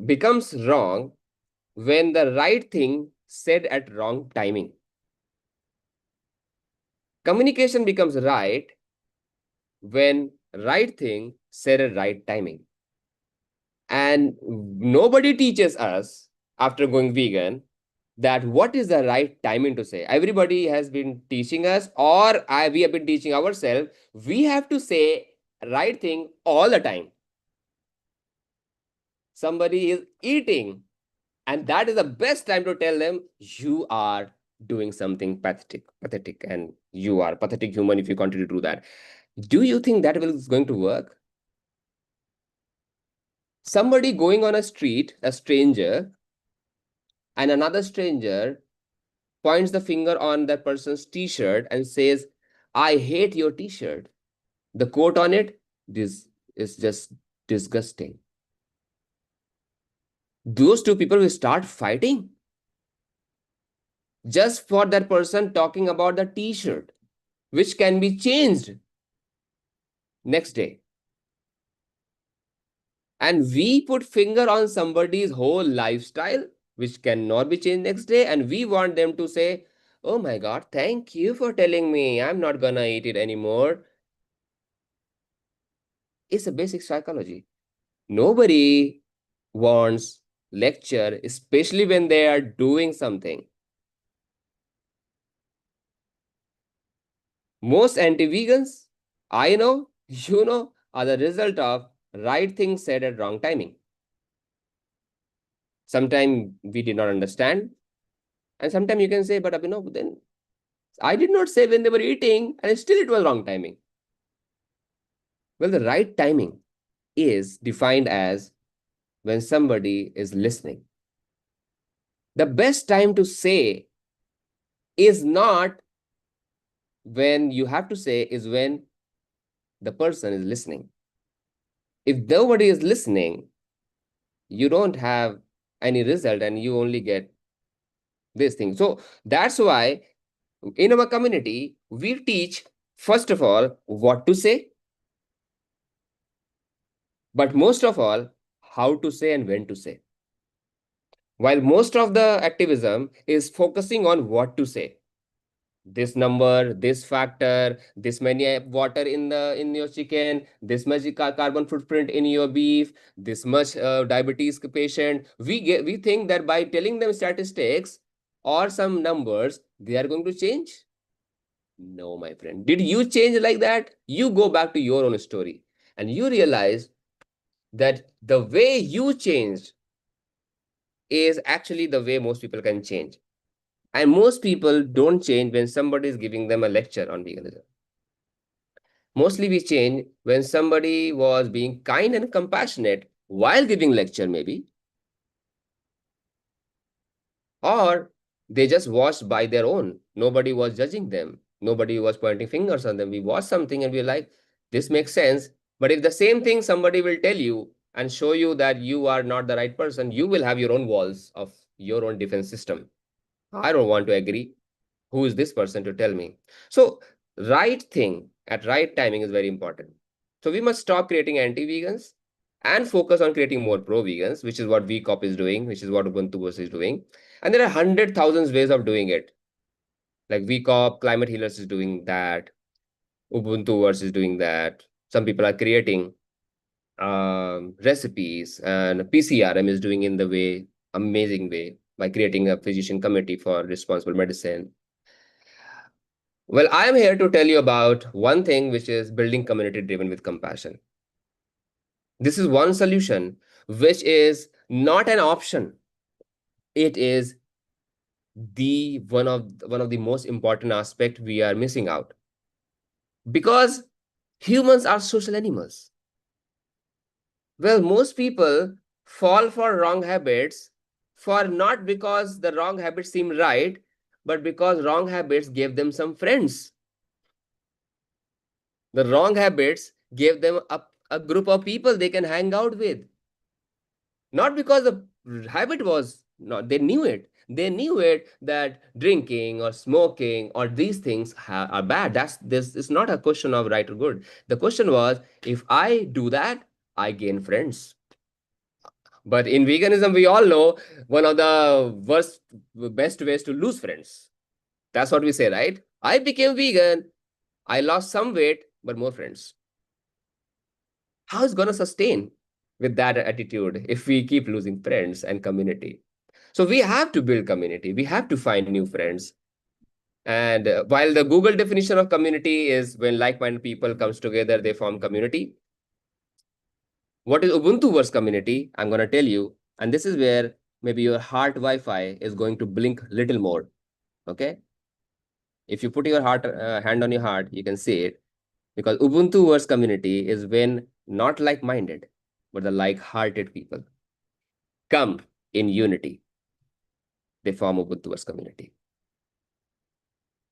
becomes wrong when the right thing said at wrong timing. Communication becomes right when right thing said at right timing. And nobody teaches us after going vegan that what is the right timing to say. Everybody has been teaching us, or we have been teaching ourselves, we have to say right thing all the time. Somebody is eating, and that is the best time to tell them you are doing something pathetic, and you are a pathetic human if you continue to do that. Do you think that is going to work? Somebody going on a street, a stranger, and another stranger points the finger on that person's t-shirt and says, I hate your t-shirt. The quote on it, this is just disgusting. Those two people will start fighting just for that person talking about the t-shirt, which can be changed next day. And we put finger on somebody's whole lifestyle, which cannot be changed next day. And we want them to say, oh my God, thank you for telling me I'm not gonna eat it anymore. It's a basic psychology. Nobody wants lecture, especially when they are doing something. Most anti-vegans, I know, you know, are the result of right thing said at wrong timing. Sometimes we did not understand. And sometimes you can say, but Abhinav, then I did not say when they were eating, and still it was wrong timing. Well, the right timing is defined as when somebody is listening. The best time to say is not when you have to say, is when the person is listening. If nobody is listening, you don't have any result and you only get this thing. So that's why in our community, we teach, first of all, what to say, but most of all, how to say and when to say. While most of the activism is focusing on what to say. This number, this factor, this many water in your chicken, this much carbon footprint in your beef, this much diabetes patient. We think that by telling them statistics or some numbers, they are going to change. No, my friend. Did you change like that? You go back to your own story and you realize that the way you changed is actually the way most people can change. And most people don't change when somebody is giving them a lecture on veganism. Mostly we change when somebody was being kind and compassionate while giving lecture maybe. Or they just watched by their own. Nobody was judging them. Nobody was pointing fingers on them. We watched something and we're like, this makes sense. But if the same thing somebody will tell you and show you that you are not the right person, you will have your own walls of your own defense system. I don't want to agree. Who is this person to tell me? So right thing at right timing is very important. So we must stop creating anti-vegans and focus on creating more pro-vegans, which is what VCOP is doing, which is what Ubuntu is doing. And there are 100,000 ways of doing it. Like VCOP, Climate Healers is doing that. Ubuntu is doing that. Some people are creating recipes, and PCRM is doing in the amazing way by creating a physician committee for responsible medicine. Well, I am here to tell you about one thing, which is building community driven with compassion. This is one solution which is not an option. It is one of the most important aspect we are missing out, because humans are social animals. Well, most people fall for wrong habits for not because the wrong habits seem right, but because wrong habits gave them some friends. The wrong habits gave them a group of people they can hang out with. Not because the habit was not, they knew it. They knew it that drinking or smoking or these things are bad. This is not a question of right or good. The question was, if I do that, I gain friends. But in veganism, we all know one of the best ways to lose friends. That's what we say, right? I became vegan. I lost some weight, but more friends. How is going to sustain with that attitude if we keep losing friends and community? So we have to build community. We have to find new friends. And while the Google definition of community is when like-minded people comes together, they form community. What is Ubuntu-verse community? I'm going to tell you. And this is where maybe your heart Wi-Fi is going to blink little more. Okay? If you put your hand on your heart, you can see it. Because Ubuntu-verse community is when not like-minded, but the like-hearted people come in unity. They form Ubuntu-verse community.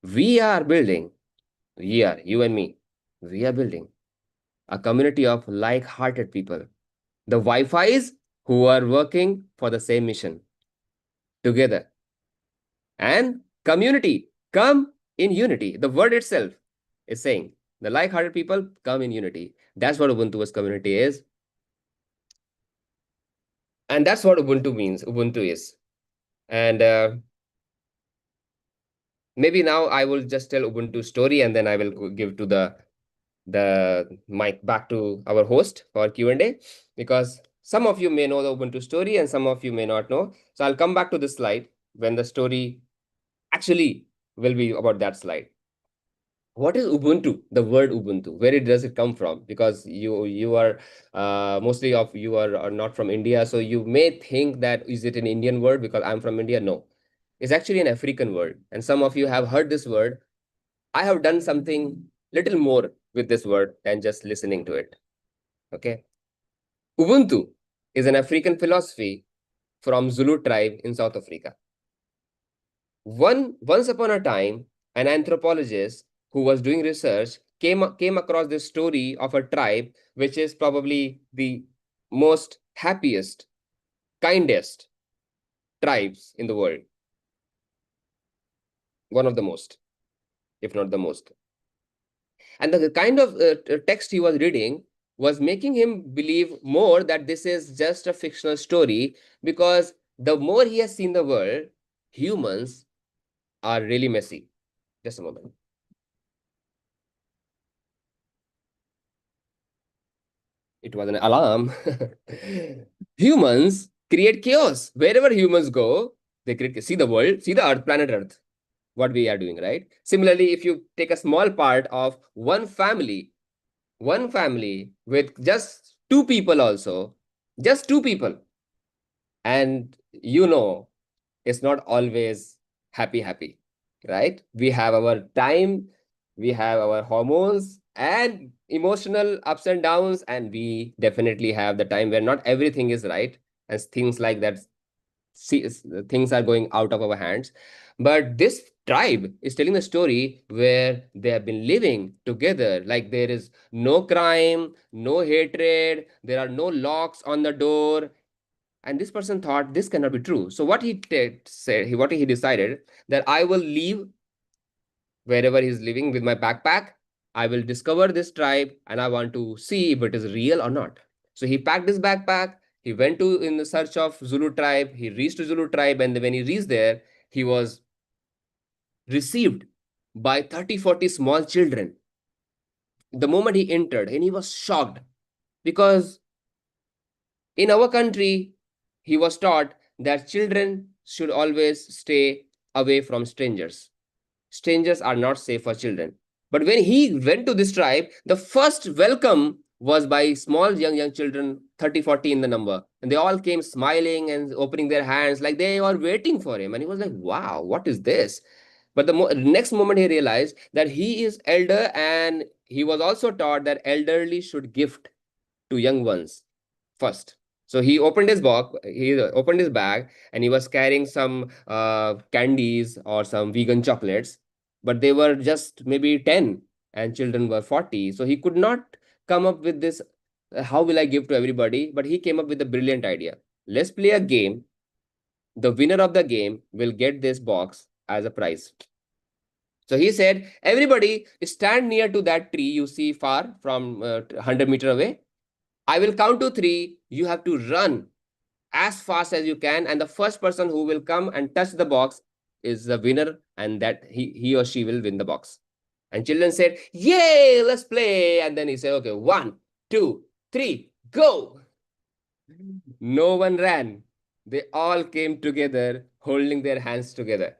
We are building, you and me, we are building a community of like-hearted people. The Wi-Fis who are working for the same mission together. And community, come in unity. The word itself is saying, the like-hearted people come in unity. That's what Ubuntu-verse community is. And that's what Ubuntu means, Ubuntu is. And maybe now I will just tell Ubuntu story, and then I will give to the mic back to our host for Q&A, because some of you may know the Ubuntu story and some of you may not know. So I'll come back to this slide when the story actually will be about that slide. What is Ubuntu? The word Ubuntu, where does it come from? Because you are mostly of you are not from India, so you may think that is it an Indian word because I'm from India? No, it's actually an African word, and some of you have heard this word. I have done something little more with this word than just listening to it. Okay, Ubuntu is an African philosophy from Zulu tribe in South Africa. Once upon a time, an anthropologist who was doing research came across this story of a tribe which is probably the most happiest, kindest tribes in the world. One of the most, if not the most. And the kind of text he was reading was making him believe more that this is just a fictional story, because the more he has seen the world, humans are really messy. Just a moment. It was an alarm. Humans create chaos. Wherever humans go, they create, see the world, see the Earth, planet Earth, what we are doing, right? Similarly, if you take a small part of one family with just two people also, just two people, and you know, it's not always happy, right? We have our time, we have our hormones and emotional ups and downs, and we definitely have the time where not everything is right and things like that. Things are going out of our hands. But this tribe is telling a story where they have been living together, like there is no crime, no hatred, there are no locks on the door. And this person thought this cannot be true. So what he decided that I will leave wherever he's living with my backpack. I will discover this tribe and I want to see if it is real or not. So he packed his backpack. He went to in the search of Zulu tribe. He reached to Zulu tribe, and when he reached there, he was received by 30, 40 small children. The moment he entered, and he was shocked because in our country, he was taught that children should always stay away from strangers. Strangers are not safe for children. But when he went to this tribe, the first welcome was by small young children, 30, 40 in the number. And they all came smiling and opening their hands like they were waiting for him. And he was like, wow, what is this? But the next moment he realized that he is elder, and he was also taught that elderly should gift to young ones first. So he opened his bag, and he was carrying some candies or some vegan chocolates, but they were just maybe 10 and children were 40. So he could not come up with this, how will I give to everybody? But he came up with a brilliant idea. Let's play a game. The winner of the game will get this box as a prize. So he said, everybody stand near to that tree you see far from 100 meters away. I will count to 3. You have to run as fast as you can. And the first person who will come and touch the box is the winner, and that he or she will win the box. And children said, yay, let's play. And then he said, okay, 1, 2, 3, go. No one ran. They all came together, holding their hands together.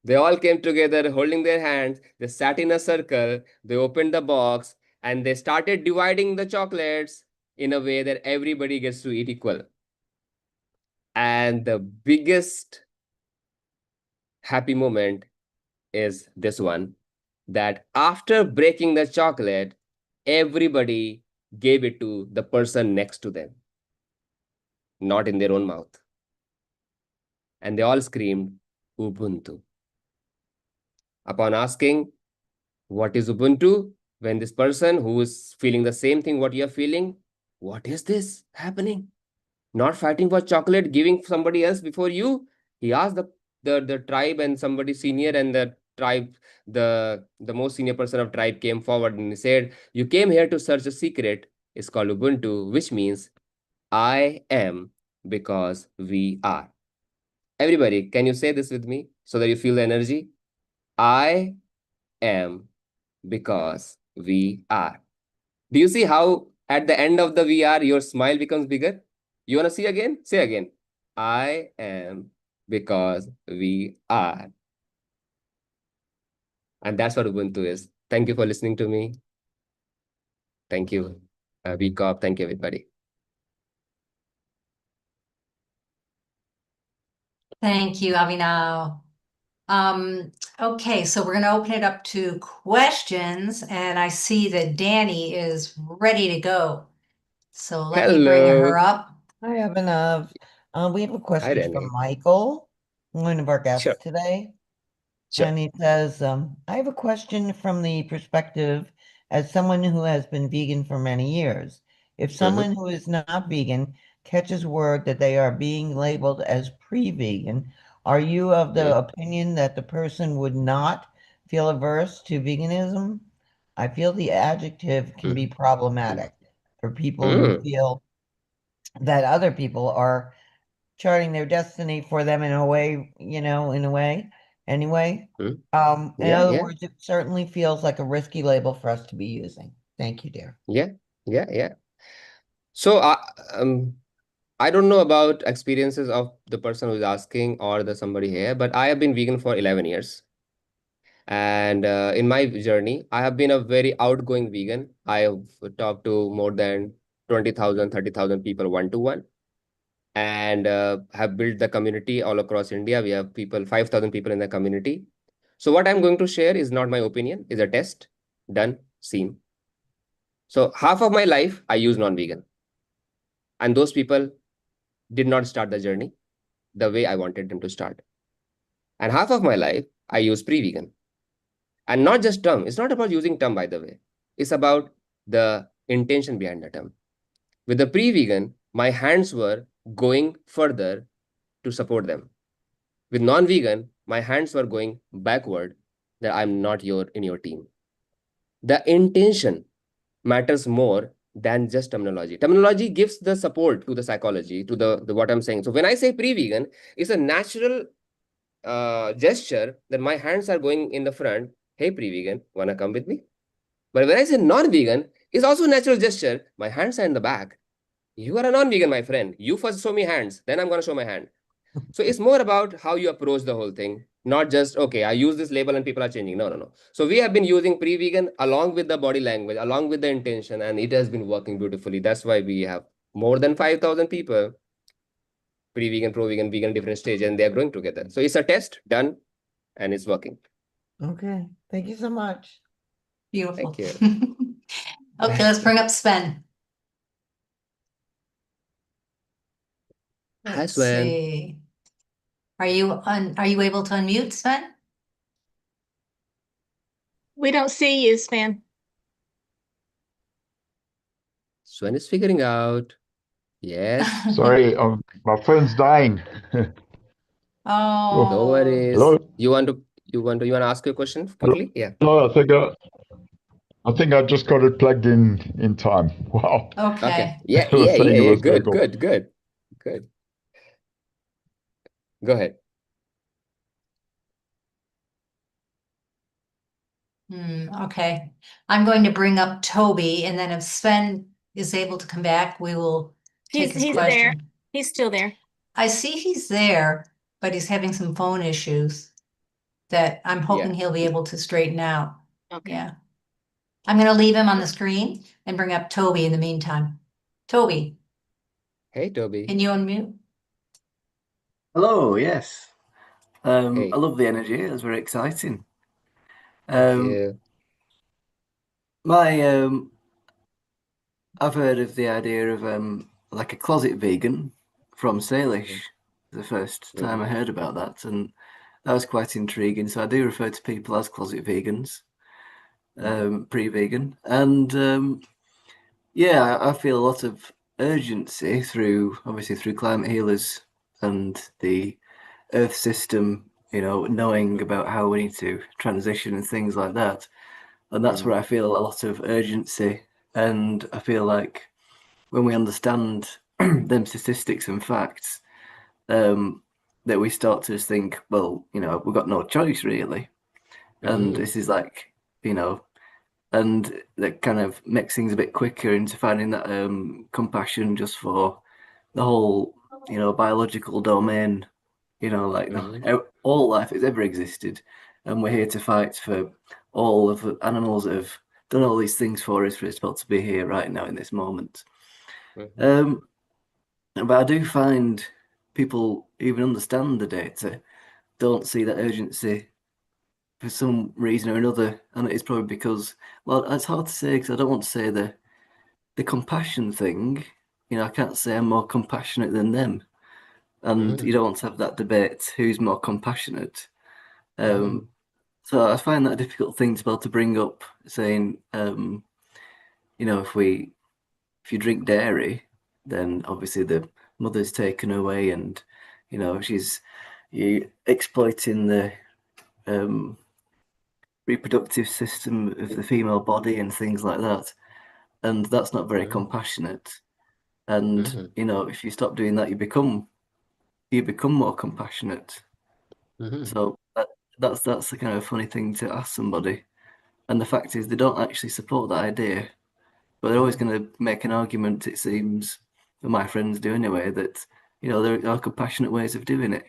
They all came together, holding their hands. They sat in a circle. They opened the box, and they started dividing the chocolates in a way that everybody gets to eat equal. And the biggest happy moment is this one, that after breaking the chocolate, everybody gave it to the person next to them, not in their own mouth. And they all screamed, Ubuntu. Upon asking, what is Ubuntu? When this person who is feeling the same thing what you're feeling, what is this happening? Not fighting for chocolate, giving somebody else before you. He asked the tribe and somebody senior, and the tribe, the most senior person of tribe came forward and he said, you came here to search a secret. It's called Ubuntu, which means I am because we are. Everybody, can you say this with me so that you feel the energy? I am because we are. Do you see how at the end of the we are, your smile becomes bigger? You want to see again? Say again. I am because we are. And that's what Ubuntu is. Thank you for listening to me. Thank you, VCOP. Thank you, everybody. Thank you, Avinav. Okay, so we're going to open it up to questions, and I see that Danny is ready to go. So let me bring her up. Hi, Abhinav. We have a question from Danny. Michael, one of our guests Sure. today. Sure. And he says, I have a question from the perspective as someone who has been vegan for many years. If someone who is not vegan catches word that they are being labeled as pre-vegan, are you of the opinion that the person would not feel averse to veganism? I feel the adjective can be problematic for people who feel that other people are charting their destiny for them in a way, in a way, anyway. In other words, it certainly feels like a risky label for us to be using. Thank you, dear. Yeah. So I don't know about experiences of the person who's asking or the somebody here, but I have been vegan for 11 years. And in my journey, I have been a very outgoing vegan. I have talked to more than 20,000, 30,000 people one-to-one, and have built the community all across India. We have 5,000 people in the community. So what I'm going to share is not my opinion, is a test, done, seen. So half of my life, I use non-vegan. And those people did not start the journey the way I wanted them to start. And half of my life, I use pre-vegan. And not just term. It's not about using term, by the way. It's about the intention behind the term. With the pre-vegan, my hands were going further to support them. With non-vegan, my hands were going backward, that I'm not in your team. The intention matters more than just terminology. Terminology gives the support to the psychology, to the what I'm saying. So when I say pre-vegan, it's a natural gesture that my hands are going in the front. Hey, pre-vegan, wanna come with me? But when I say non-vegan, it's also a natural gesture. My hands are in the back. You are a non-vegan, my friend. You first show me hands, then I'm gonna show my hand. So it's more about how you approach the whole thing, not just, okay, I use this label and people are changing. No, no, no. So we have been using pre-vegan along with the body language, along with the intention, and it has been working beautifully. That's why we have more than 5,000 people, pre-vegan, pro-vegan, vegan, different stage, and they're growing together. So it's a test done and it's working. Okay, thank you so much. Beautiful. Thank you. Okay, let's bring up Sven. Hi, Let's Sven. see. Are you able to unmute, Sven? We don't see you, Sven. Sven is figuring out. Yes. Sorry, my phone's dying. Oh. No worries. Hello? You want to ask your question quickly? Yeah. No, I think I just got it plugged in time. Wow. Okay. Yeah, I was saying it was Good, cool. good. Go ahead. Okay. I'm going to bring up Toby, and then if Sven is able to come back, we will take his He's question. there. He's still there. I see he's there, but he's having some phone issues that I'm hoping he'll be able to straighten out. Okay. Yeah. I'm going to leave him on the screen and bring up Toby in the meantime. Toby, Hey, Toby. can you unmute? Hello, yes. Hey. I love the energy. It was very exciting. Thank you. I've heard of the idea of like a closet vegan from Salish. The first time I heard about that, and that was quite intriguing. So I do refer to people as closet vegans, pre-vegan, and yeah, I feel a lot of urgency obviously through climate healers and the Earth system, knowing about how we need to transition and things like that. And that's where I feel a lot of urgency. And I feel like when we understand them statistics and facts, that we start to just think, well, we've got no choice really. And this is like, and that kind of makes things a bit quicker into finding that compassion just for the whole, biological domain, like all life that's ever existed. And we're here to fight for all of the animals that have done all these things for us to be here right now in this moment. But I do find people even understand the data, don't see that urgency for some reason or another, and it's probably because, well, it's hard to say because I don't want to say the compassion thing. I can't say I'm more compassionate than them, and you don't want to have that debate who's more compassionate. So I find that a difficult thing to be able to bring up, saying, if you drink dairy, then obviously the mother's taken away, and she's exploiting the reproductive system of the female body and things like that, and that's not very compassionate. And if you stop doing that, you become more compassionate. So that's the kind of funny thing to ask somebody, and the fact is they don't actually support that idea, but they're always going to make an argument, it seems, and my friends do anyway, that there are compassionate ways of doing it.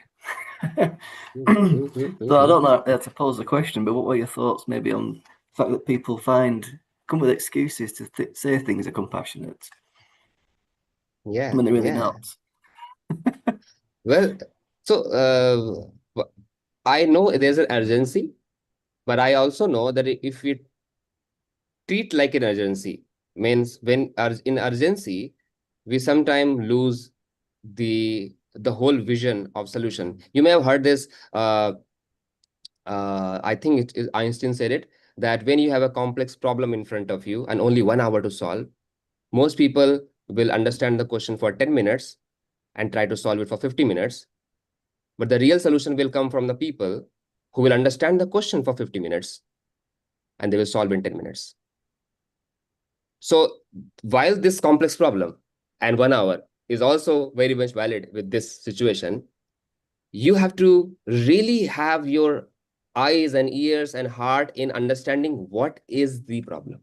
So I don't know how to pose the question, but what were your thoughts maybe on the fact that people come with excuses to say things are compassionate when they're really not? Well, so I know there's an urgency, but I also know that if we treat like an urgency, means when in urgency, we sometimes lose the whole vision of solution. You may have heard this. I think it is Einstein said it, that when you have a complex problem in front of you and only 1 hour to solve, most people will understand the question for 10 minutes and try to solve it for 50 minutes. But the real solution will come from the people who will understand the question for 50 minutes and they will solve in 10 minutes. So while this complex problem and 1 hour is also very much valid with this situation, you have to really have your eyes and ears and heart in understanding what is the problem.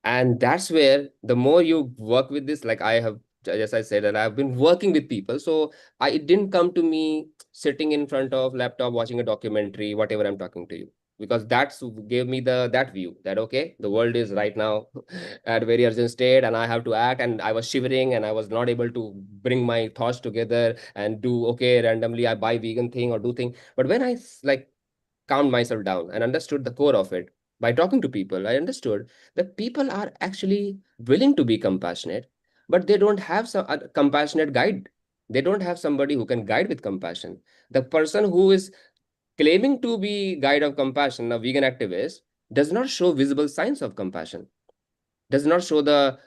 And that's where the more you work with this, like I have, as I said, and I've been working with people. So it didn't come to me sitting in front of laptop, watching a documentary, whatever I'm talking to you, because that's gave me that view that, okay, the world is right now at a very urgent state and I have to act. And I was shivering and I was not able to bring my thoughts together and do, okay, randomly I buy vegan thing or do thing. But when I like calmed myself down and understood the core of it, by talking to people, I understood that people are actually willing to be compassionate, but they don't have some compassionate guide. They don't have somebody who can guide with compassion. The person who is claiming to be guide of compassion, a vegan activist, does not show visible signs of compassion, does not show the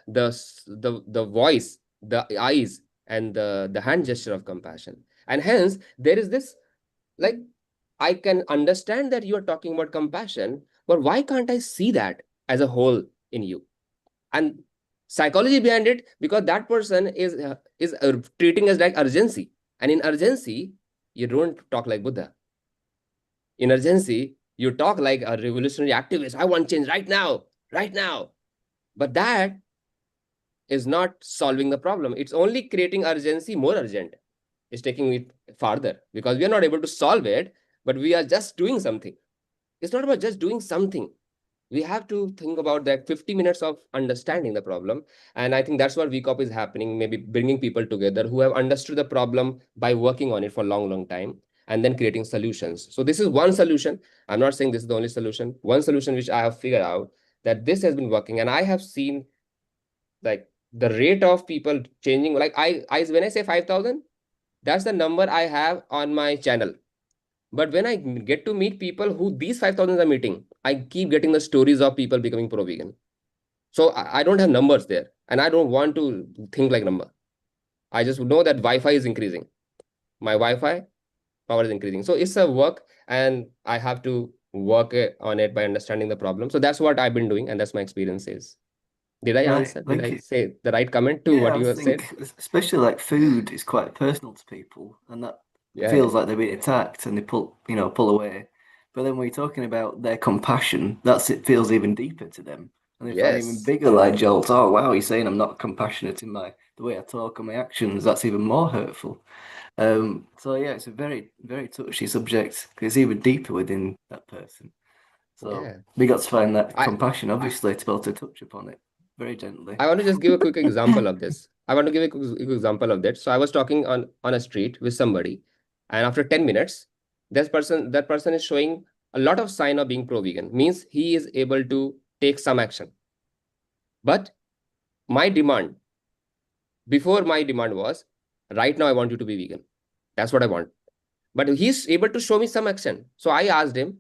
voice, the eyes, and the hand gesture of compassion. And hence, there is this, like, I can understand that you are talking about compassion, but why can't I see that as a whole in you? And psychology behind it, because that person is treating us like urgency. And in urgency, you don't talk like Buddha. In urgency, you talk like a revolutionary activist. I want change right now, right now. But that is not solving the problem. It's only creating urgency more urgent. It's taking it farther because we are not able to solve it, but we are just doing something. It's not about just doing something. We have to think about that 50 minutes of understanding the problem. And I think that's what VCOP is happening, maybe bringing people together who have understood the problem by working on it for a long, long time and then creating solutions. So this is one solution. I'm not saying this is the only solution. One solution which I have figured out that this has been working. And I have seen like the rate of people changing. Like when I say 5,000, that's the number I have on my channel. But when I get to meet people who these 5,000 are meeting, I keep getting the stories of people becoming pro-vegan. So I don't have numbers there, and I don't want to think like number. I just know that Wi-Fi is increasing. My Wi-Fi power is increasing. So it's a work, and I have to work on it by understanding the problem. So that's what I've been doing, and that's my experience is. Did I answer? Did I say the right comment to what you have said? Especially like food is quite personal to people, and that feels like they're being attacked and they pull away. But then when you're talking about their compassion, it feels even deeper to them. And they find even bigger like jolt. Oh wow, you're saying I'm not compassionate in the way I talk and my actions. That's even more hurtful. So yeah, it's a very, very touchy subject because it's even deeper within that person. So we got to find that compassion, obviously, to be able to touch upon it very gently. I want to just give a quick example of this. I want to give a quick example of that. So I was talking on a street with somebody, and after 10 minutes, that person is showing a lot of sign of being pro-vegan, means he is able to take some action. But before my demand was, right now I want you to be vegan. That's what I want. But he's able to show me some action. So I asked him,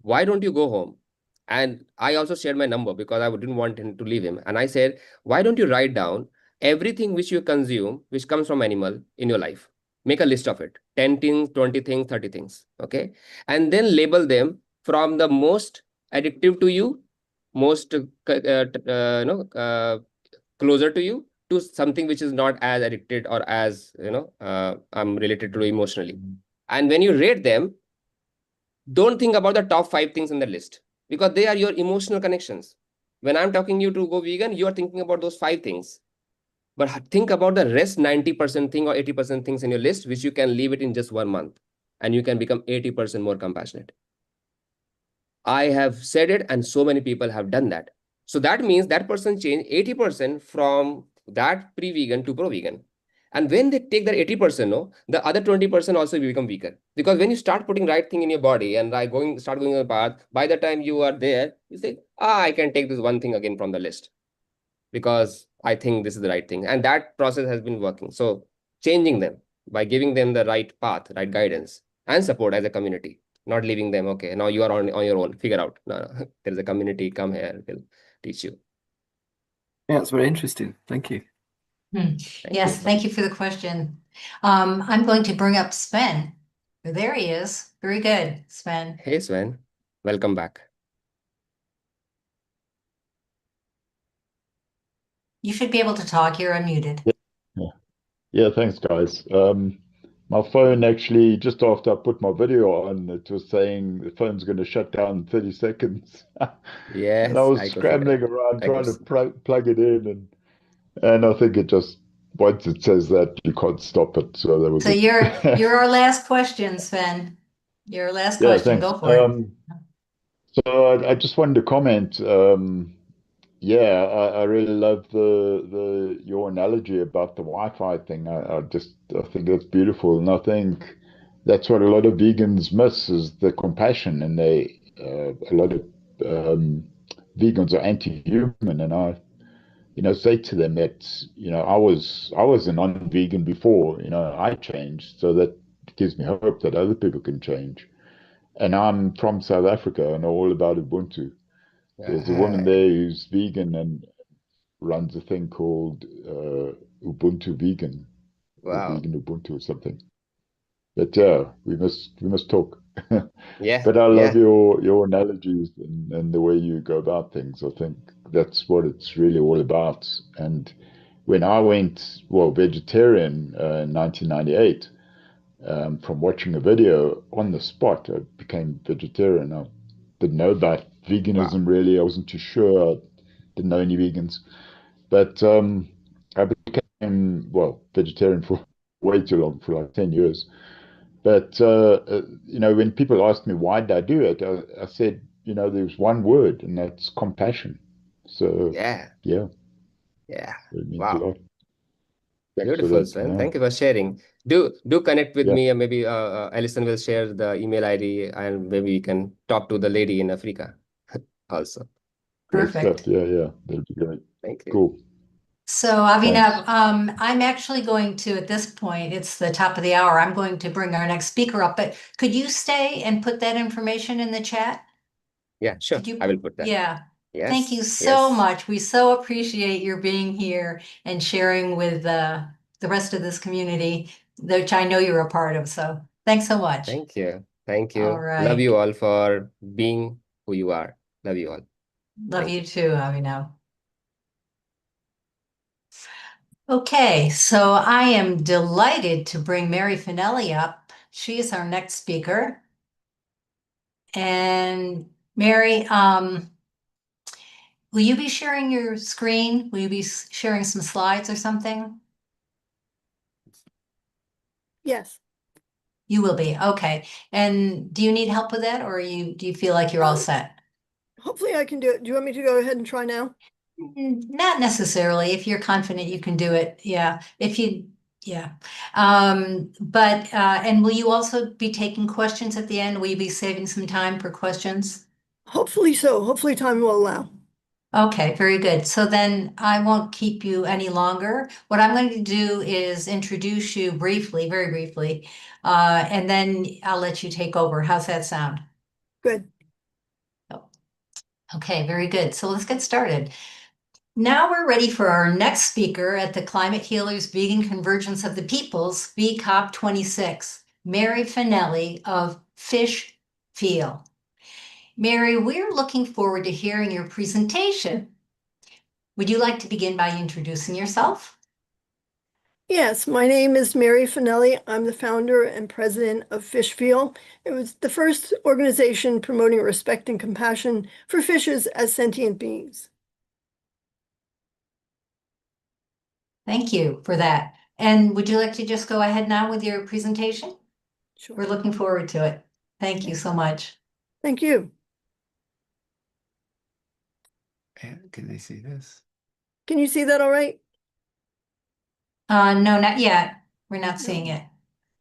why don't you go home? And I also shared my number because I didn't want him to leave him. And I said, why don't you write down everything which you consume, which comes from animal in your life? Make a list of it, 10 things, 20 things, 30 things, okay? And then label them from the most addictive to you, most closer to you, to something which is not as addicted or as, I'm related to emotionally. And when you rate them, don't think about the top 5 things in the list because they are your emotional connections. When I'm talking you to go vegan, you are thinking about those 5 things. But think about the rest 90% thing or 80% things in your list, which you can leave it in just 1 month and you can become 80% more compassionate. I have said it and so many people have done that. So that means that person changed 80% from that pre-vegan to pro-vegan. And when they take that 80%, the other 20% also will become weaker. Because when you start putting right thing in your body and start going on the path, by the time you are there, you say, I can take this one thing again from the list because I think this is the right thing. And that process has been working. So changing them by giving them the right path, right guidance and support as a community, not leaving them, okay, now you are on your own, figure out. No, there's a community, come here, we'll teach you. Yeah, it's very interesting. Thank you. Yes, thank you for the question. I'm going to bring up Sven. There he is. Very good, Sven. Hey, Sven. Welcome back. You should be able to talk. You're unmuted. Yeah, thanks, guys. My phone actually, just after I put my video on, it was saying the phone's going to shut down in 30 seconds. And I Yes, was I could scrambling around I trying could to plug it in, and I think it just, once it says that, you can't stop it. So that was So it. you're our last question, Sven. Your last Yeah, question. thanks. Go for it. So I just wanted to comment. Yeah, I really love your analogy about the Wi-Fi thing. I think that's beautiful, and I think that's what a lot of vegans miss is the compassion, and a lot of vegans are anti-human, and I say to them that I was a non-vegan before, I changed, so that gives me hope that other people can change. And I'm from South Africa, and all about Ubuntu. There's a woman there who's vegan and runs a thing called Ubuntu Vegan, or Wow. Vegan Ubuntu or something. But yeah, we must talk. Yeah, But I love yeah. your analogies and the way you go about things. I think that's what it's really all about. And when I went, vegetarian in 1998, from watching a video on the spot, I became vegetarian. I didn't know about veganism really. I wasn't too sure. I didn't know any vegans. But I became, vegetarian for way too long, for like 10 years. But, when people asked me why did I do it, I said, there's one word, and that's compassion. So, Yeah. yeah, Yeah. it means a Wow. lot. Thanks for Beautiful, that. Sven. Yeah. Thank you for sharing. Do connect with Yeah. me, and maybe Alison will share the email ID, and maybe we can talk to the lady in Africa also. Great Perfect. stuff. Yeah. That'd be great. Thank you. Cool. So Avinav, I'm actually going to, at this point, it's the top of the hour, I'm going to bring our next speaker up, but could you stay and put that information in the chat? Yeah, sure. I will put that. Yeah. Yes. Thank you so yes. much. We so appreciate your being here and sharing with the rest of this community, which I know you're a part of. So thanks so much. Thank you. Thank you. All Love you right. all for being who you are. Love you all. Love Thank you too, Avinav. Okay, so I am delighted to bring Mary Finelli up. She is our next speaker. And Mary, will you be sharing your screen? Will you be sharing some slides or something? Yes. You will be, okay. And do you need help with that, or do you feel like you're all set? Hopefully I can do it. Do you want me to go ahead and try now? Not necessarily. If you're confident you can do it, yeah. Yeah. And will you also be taking questions at the end? Will you be saving some time for questions? Hopefully so. Hopefully time will allow. Okay, very good. So then I won't keep you any longer. What I'm going to do is introduce you briefly, very briefly, and then I'll let you take over. How's that sound? Good. Okay, very good. So let's get started. Now we're ready for our next speaker at the Climate Healers Vegan Convergence of the Peoples, VCOP 26, Mary Finelli of Fish Feel. Mary, we're looking forward to hearing your presentation. Would you like to begin by introducing yourself? Yes, my name is Mary Finelli. I'm the founder and president of Fish Feel. It was the first organization promoting respect and compassion for fishes as sentient beings. Thank you for that. And would you like to just go ahead now with your presentation? Sure. We're looking forward to it. Thank you so much. Thank you. And can they see this? Can you see that all right? No, not yet. We're not seeing it.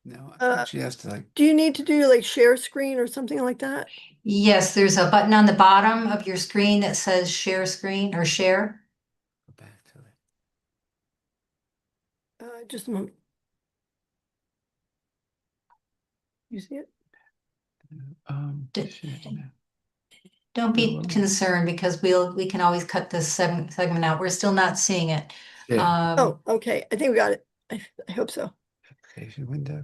No, I think she has to like. Do you need to do like share screen or something like that? Yes, there's a button on the bottom of your screen that says share screen or share. Go back to it. Just a moment. You see it? Don't be concerned because we can always cut this segment out. We're still not seeing it. Oh, okay. I think we got it. I hope so. Application window.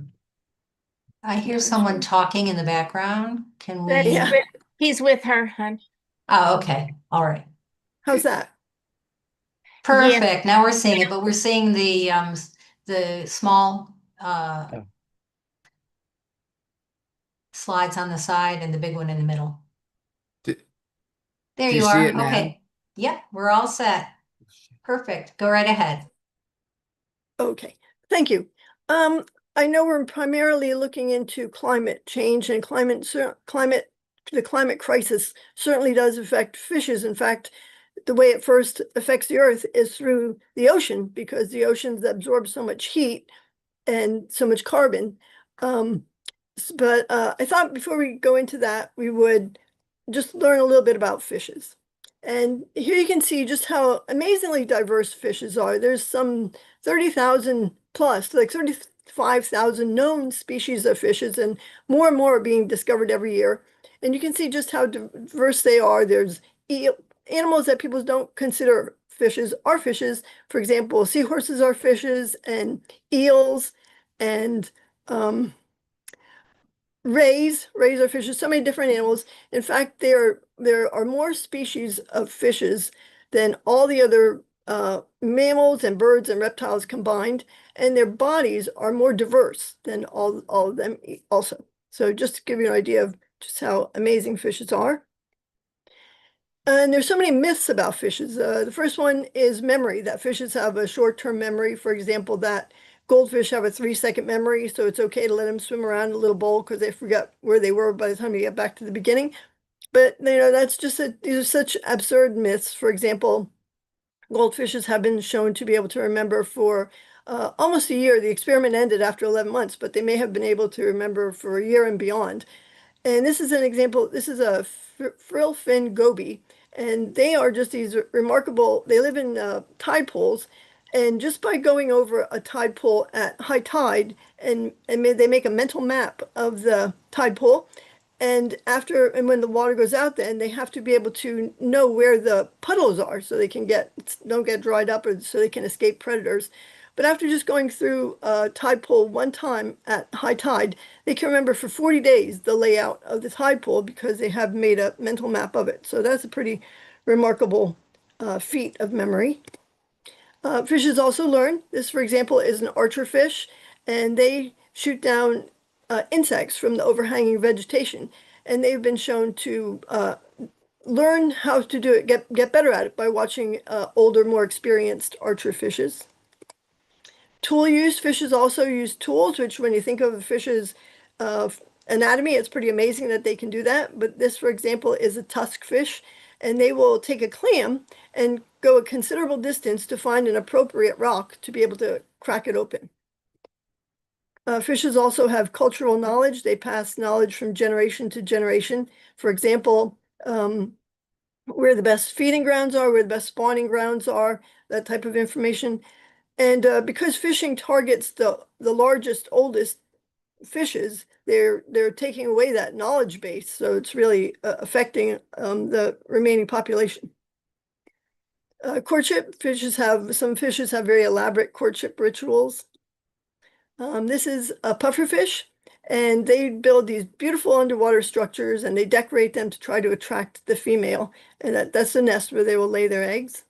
I hear someone talking in the background. Can we? Yeah. He's with her, hon. Oh, okay. All right. How's that? Perfect. Now we're seeing it, but we're seeing the small slides on the side and the big one in the middle. There do you you see are. it now? Okay. Yep, we're all set. Perfect. Go right ahead. Okay, thank you. I know we're primarily looking into climate change, and the climate crisis certainly does affect fishes. In fact, the way it first affects the earth is through the ocean, because the oceans absorb so much heat and so much carbon. But I thought before we go into that, we would just learn a little bit about fishes. And here you can see just how amazingly diverse fishes are. There's some 30,000 plus, like 35,000 known species of fishes, and more are being discovered every year. And you can see just how diverse they are. There's animals that people don't consider fishes are fishes. For example, seahorses are fishes, and eels, and rays are fishes, so many different animals. In fact, there are more species of fishes than all the other mammals and birds and reptiles combined, and their bodies are more diverse than all of them also. So just to give you an idea of just how amazing fishes are. And there's so many myths about fishes. The first one is memory, that fishes have a short-term memory. For example, that goldfish have a 3-second memory, so it's okay to let them swim around in a little bowl because they forget where they were by the time you get back to the beginning. But that's just these are such absurd myths. For example, goldfishes have been shown to be able to remember for almost a year. The experiment ended after 11 months, but they may have been able to remember for a year and beyond. And this is an example. This is a frill fin goby, and they are just these remarkable. They live in tide pools, and just by going over a tide pool at high tide, and they make a mental map of the tide pool, and when the water goes out, then they have to be able to know where the puddles are, so they can don't get dried up, or so they can escape predators. But after just going through a tide pool one time at high tide, they can remember for 40 days the layout of the tide pool because they have made a mental map of it. So that's a pretty remarkable feat of memory. Fishes also learn. This, for example, is an archer fish, and they shoot down insects from the overhanging vegetation. And they've been shown to learn how to do it, get better at it by watching older, more experienced archer fishes. Tool use, fishes also use tools, which when you think of a fish's anatomy, it's pretty amazing that they can do that. But this, for example, is a tusk fish, and they will take a clam and go a considerable distance to find an appropriate rock to be able to crack it open. Fishes also have cultural knowledge. They pass knowledge from generation to generation. For example, where the best feeding grounds are, where the best spawning grounds are, that type of information. And because fishing targets the largest, oldest fishes, they're taking away that knowledge base. So it's really affecting the remaining population. Courtship, some fishes have very elaborate courtship rituals. This is a pufferfish, and they build these beautiful underwater structures, and they decorate them to try to attract the female. And that's the nest where they will lay their eggs.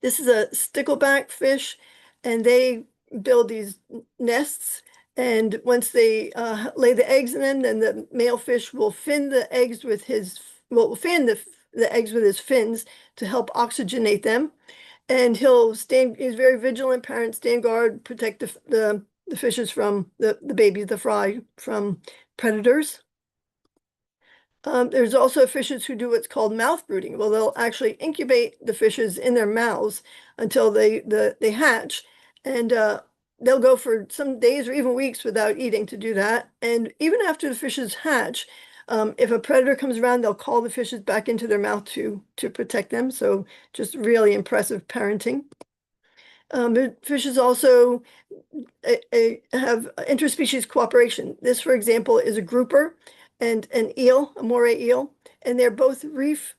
This is a stickleback fish, and they build these nests. And once they lay the eggs in them, then the male fish will fin the eggs with his fins to help oxygenate them. And he's very vigilant parent, stand guard, protect the fishes from the babies, the fry, from predators. There's also fishes who do what's called mouth brooding. Well, they'll actually incubate the fishes in their mouths until they hatch, and they'll go for some days or even weeks without eating to do that. And even after the fishes hatch, if a predator comes around, they'll call the fishes back into their mouth to protect them. So just really impressive parenting. The fishes also have interspecies cooperation. This, for example, is a grouper and an eel, a moray eel, and they're both reef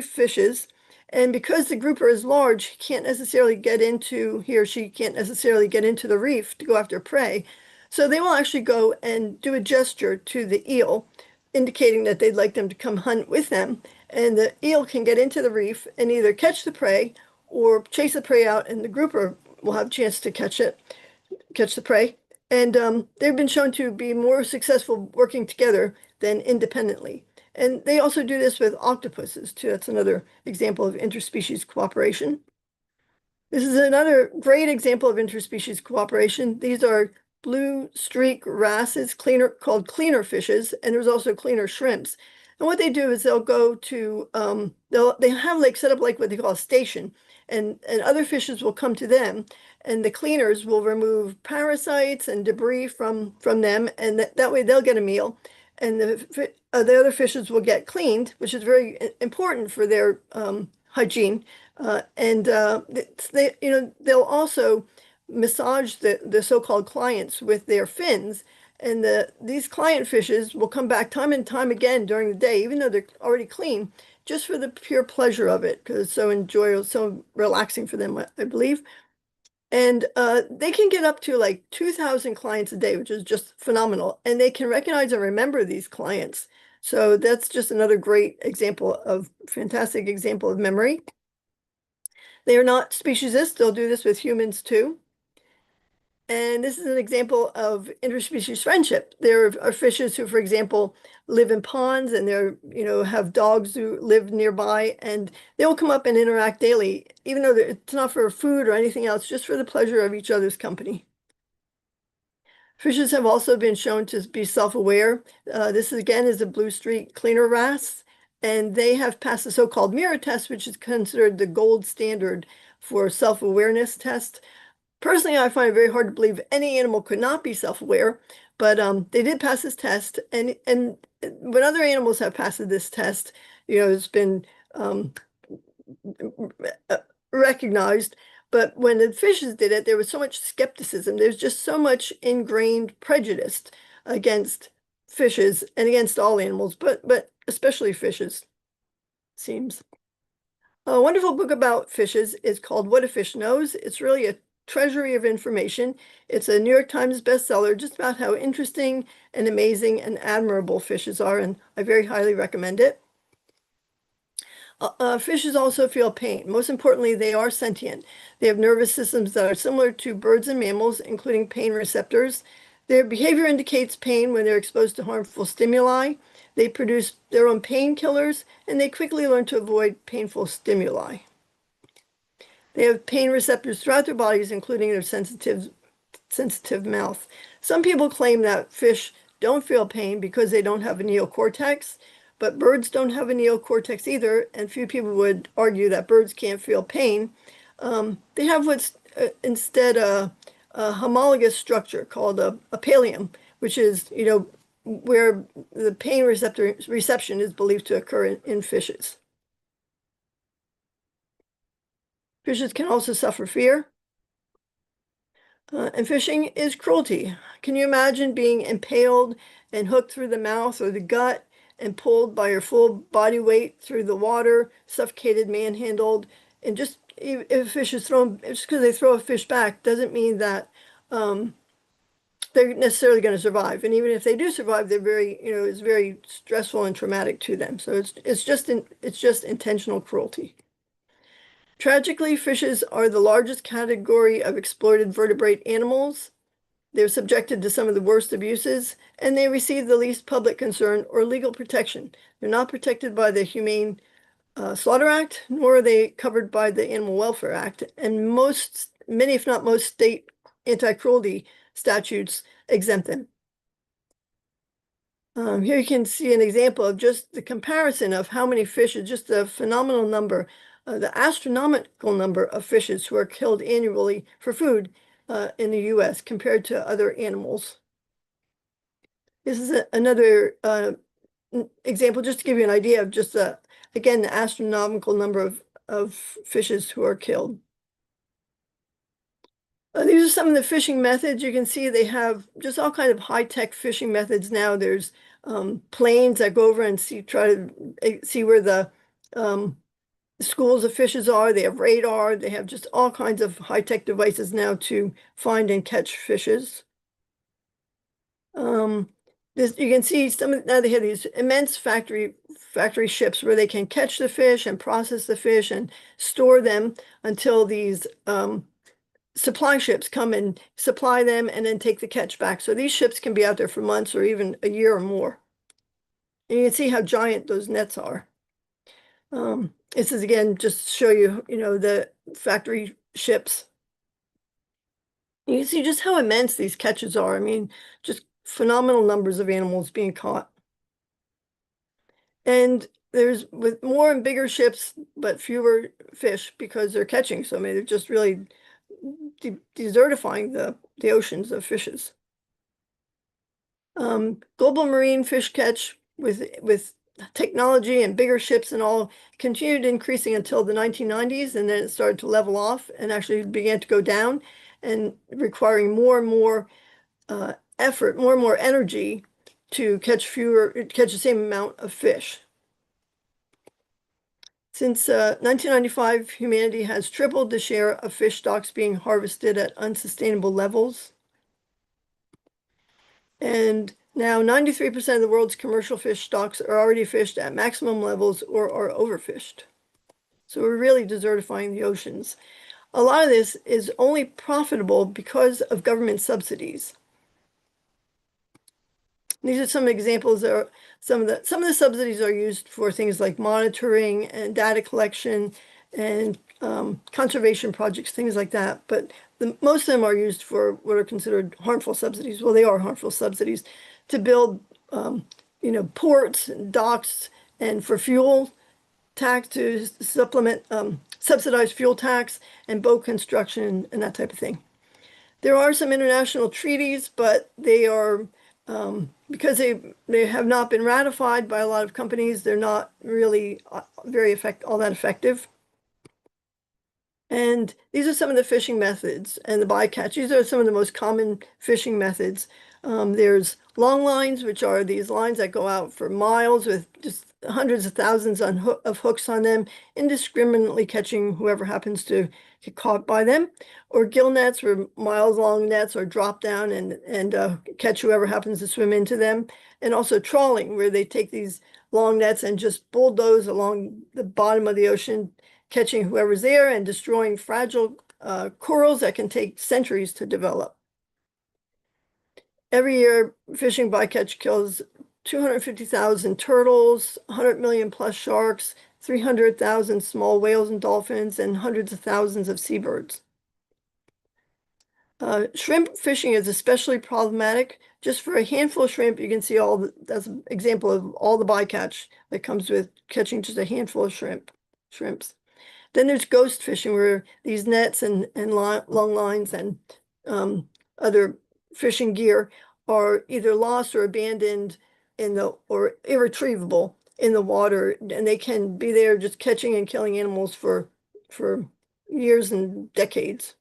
fishes. And because the grouper is large, he or she can't necessarily get into the reef to go after prey. So they will actually go and do a gesture to the eel, indicating that they'd like them to come hunt with them. And the eel can get into the reef and either catch the prey or chase the prey out, and the grouper will have a chance to catch the prey. And they've been shown to be more successful working together than independently. And they also do this with octopuses too. That's another example of interspecies cooperation. This is another great example of interspecies cooperation. These are blue streak wrasses, called cleaner fishes, and there's also cleaner shrimps. And what they do is they'll go to, they have like set up like what they call a station, and other fishes will come to them, and the cleaners will remove parasites and debris from them, and that way they'll get a meal, and the other fishes will get cleaned, which is very important for their hygiene. They'll also massage the so-called clients with their fins, and these client fishes will come back time and time again during the day, even though they're already clean, just for the pure pleasure of it, because it's so enjoyable, so relaxing for them, I believe. And they can get up to like 2,000 clients a day, which is just phenomenal. And they can recognize and remember these clients. So that's just another great example fantastic example of memory. They are not speciesists. They'll do this with humans too. And this is an example of interspecies friendship. There are fishes who, for example, live in ponds, and have dogs who live nearby, and they will come up and interact daily, even though it's not for food or anything else, just for the pleasure of each other's company. Fishes have also been shown to be self-aware. This again is a blue streak cleaner wrasse, and they have passed the so-called mirror test, which is considered the gold standard for self-awareness test. Personally, I find it very hard to believe any animal could not be self-aware, but they did pass this test. And when other animals have passed this test, it's been recognized. But when the fishes did it, there was so much skepticism. There's just so much ingrained prejudice against fishes and against all animals, but especially fishes, seems. A wonderful book about fishes is called What a Fish Knows. It's really a treasury of information. It's a New York Times bestseller, just about how interesting and amazing and admirable fishes are, and I very highly recommend it. Fishes also feel pain. Most importantly, they are sentient. They have nervous systems that are similar to birds and mammals, including pain receptors. Their behavior indicates pain when they're exposed to harmful stimuli. They produce their own painkillers, and they quickly learn to avoid painful stimuli. They have pain receptors throughout their bodies, including their sensitive mouth. Some people claim that fish don't feel pain because they don't have a neocortex, but birds don't have a neocortex either, and few people would argue that birds can't feel pain. They have what's instead a homologous structure called a pallium, which is where the pain reception is believed to occur in fishes. Fishes can also suffer fear. And fishing is cruelty. Can you imagine being impaled and hooked through the mouth or the gut and pulled by your full body weight through the water, suffocated, manhandled? And just if a fish is thrown, just because they throw a fish back doesn't mean that they're necessarily going to survive. And even if they do survive, they're it's very stressful and traumatic to them. So it's just intentional cruelty. Tragically, fishes are the largest category of exploited vertebrate animals. They're subjected to some of the worst abuses, and they receive the least public concern or legal protection. They're not protected by the Humane Slaughter Act, nor are they covered by the Animal Welfare Act, and many, if not most, state anti-cruelty statutes exempt them. Here you can see an example of just the comparison of how many fishes, just a phenomenal number, the astronomical number of fishes who are killed annually for food in the US compared to other animals. This is another example just to give you an idea of just, again, the astronomical number of fishes who are killed. These are some of the fishing methods. You can see they have just all kinds of high-tech fishing methods now. There's planes that go over and try to see where the schools of fishes are. They have radar. They have just all kinds of high-tech devices now to find and catch fishes. this, you can see now they have these immense factory ships where they can catch the fish and process the fish and store them until these supply ships come and supply them and then take the catch back. So these ships can be out there for months or even a year or more. And you can see how giant those nets are. This is again just to show you, the factory ships. You can see just how immense these catches are. I mean, just phenomenal numbers of animals being caught. And there's with more and bigger ships, but fewer fish because they're catching so many. They're just really desertifying the oceans of fishes. Global marine fish catch with technology and bigger ships and all continued increasing until the 1990s, and then it started to level off and actually began to go down, and requiring more and more effort, more and more energy to catch the same amount of fish. Since 1995, humanity has tripled the share of fish stocks being harvested at unsustainable levels. And now 93% of the world's commercial fish stocks are already fished at maximum levels or are overfished. So we're really desertifying the oceans. A lot of this is only profitable because of government subsidies. These are some examples. Some of the subsidies are used for things like monitoring and data collection and conservation projects, things like that. But most of them are used for what are considered harmful subsidies. Well, they are harmful subsidies to build, ports and docks, and for fuel tax to supplement, subsidize fuel tax and boat construction and that type of thing. There are some international treaties, but they are because they have not been ratified by a lot of companies, they're not really all that effective. And these are some of the fishing methods and the bycatch. These are some of the most common fishing methods. There's long lines, which are these lines that go out for miles with just hundreds of thousands of hooks on them, indiscriminately catching whoever happens to get caught by them. Or gill nets, where miles-long nets are dropped down and catch whoever happens to swim into them. And also trawling, where they take these long nets and just bulldoze along the bottom of the ocean, catching whoever's there and destroying fragile corals that can take centuries to develop. Every year, fishing bycatch kills 250,000 turtles, 100 million plus sharks, 300,000 small whales and dolphins, and hundreds of thousands of seabirds. Shrimp fishing is especially problematic. Just for a handful of shrimp, you can see that's an example of all the bycatch that comes with catching just a handful of shrimps. Then there's ghost fishing, where these nets and long lines and other fishing gear are either lost or abandoned or irretrievable in the water, and they can be there just catching and killing animals for years and decades.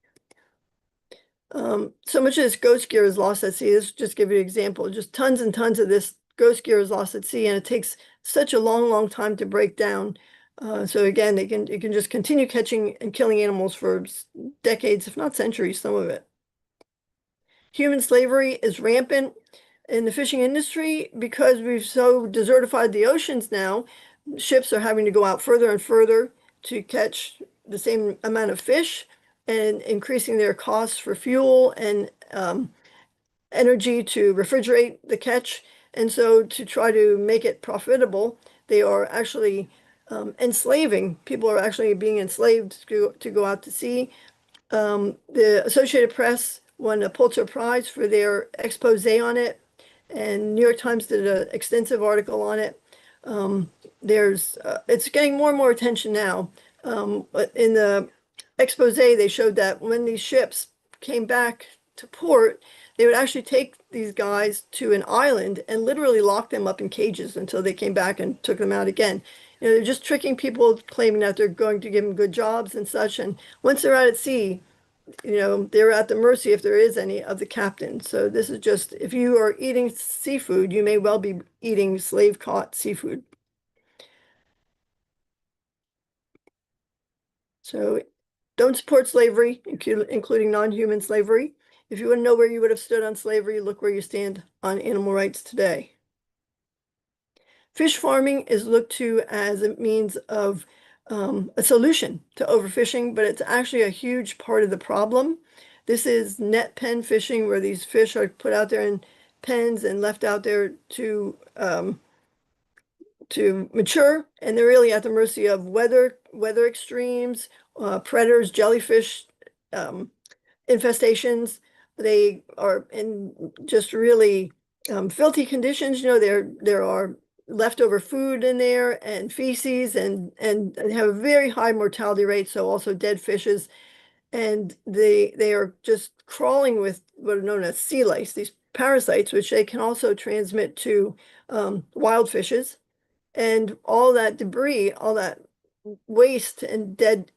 So much of this ghost gear is lost at sea. This just give you an example. Just tons and tons of this ghost gear is lost at sea, and it takes such a long time to break down. So again, it can just continue catching and killing animals for decades, if not centuries, some of it. Human slavery is rampant in the fishing industry because we've so desertified the oceans now. Ships are having to go out further and further to catch the same amount of fish, and increasing their costs for fuel and energy to refrigerate the catch. And so to try to make it profitable, they are actually enslaving. People are actually being enslaved to go out to sea. The Associated Press won a Pulitzer Prize for their expose on it, and New York Times did an extensive article on it. It's getting more and more attention now. But in the expose, they showed that when these ships came back to port, they would actually take these guys to an island and literally lock them up in cages until they came back and took them out again. They're just tricking people, claiming that they're going to give them good jobs and such. And once they're out at sea, they're at the mercy, if there is any, of the captain. So this is just, if you are eating seafood, you may well be eating slave-caught seafood. So don't support slavery, including non-human slavery. If you want to know where you would have stood on slavery, look where you stand on animal rights today. Fish farming is looked to as a means of a solution to overfishing, but it's actually a huge part of the problem. This is net pen fishing, where these fish are put out there in pens and left out there to mature, and they're really at the mercy of weather extremes, predators, jellyfish infestations. They are in just really filthy conditions. You know, there are leftover food in there and feces, and they have a very high mortality rate, so also dead fishes. And they are just crawling with what are known as sea lice, these parasites, which they can also transmit to wild fishes. And all that debris, all that waste and dead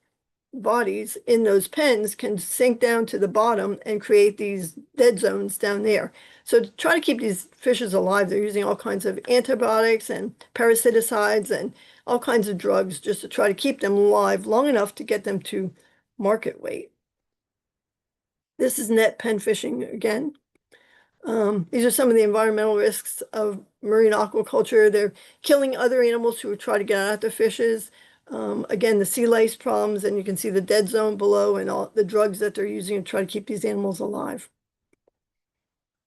bodies in those pens can sink down to the bottom and create these dead zones down there. So to try to keep these fishes alive, they're using all kinds of antibiotics and parasiticides and all kinds of drugs just to try to keep them alive long enough to get them to market weight. This is net pen fishing again. These are some of the environmental risks of marine aquaculture. They're killing other animals who try to get at the fishes. Again, the sea lice problems, and you can see the dead zone below and all the drugs that they're using to try to keep these animals alive.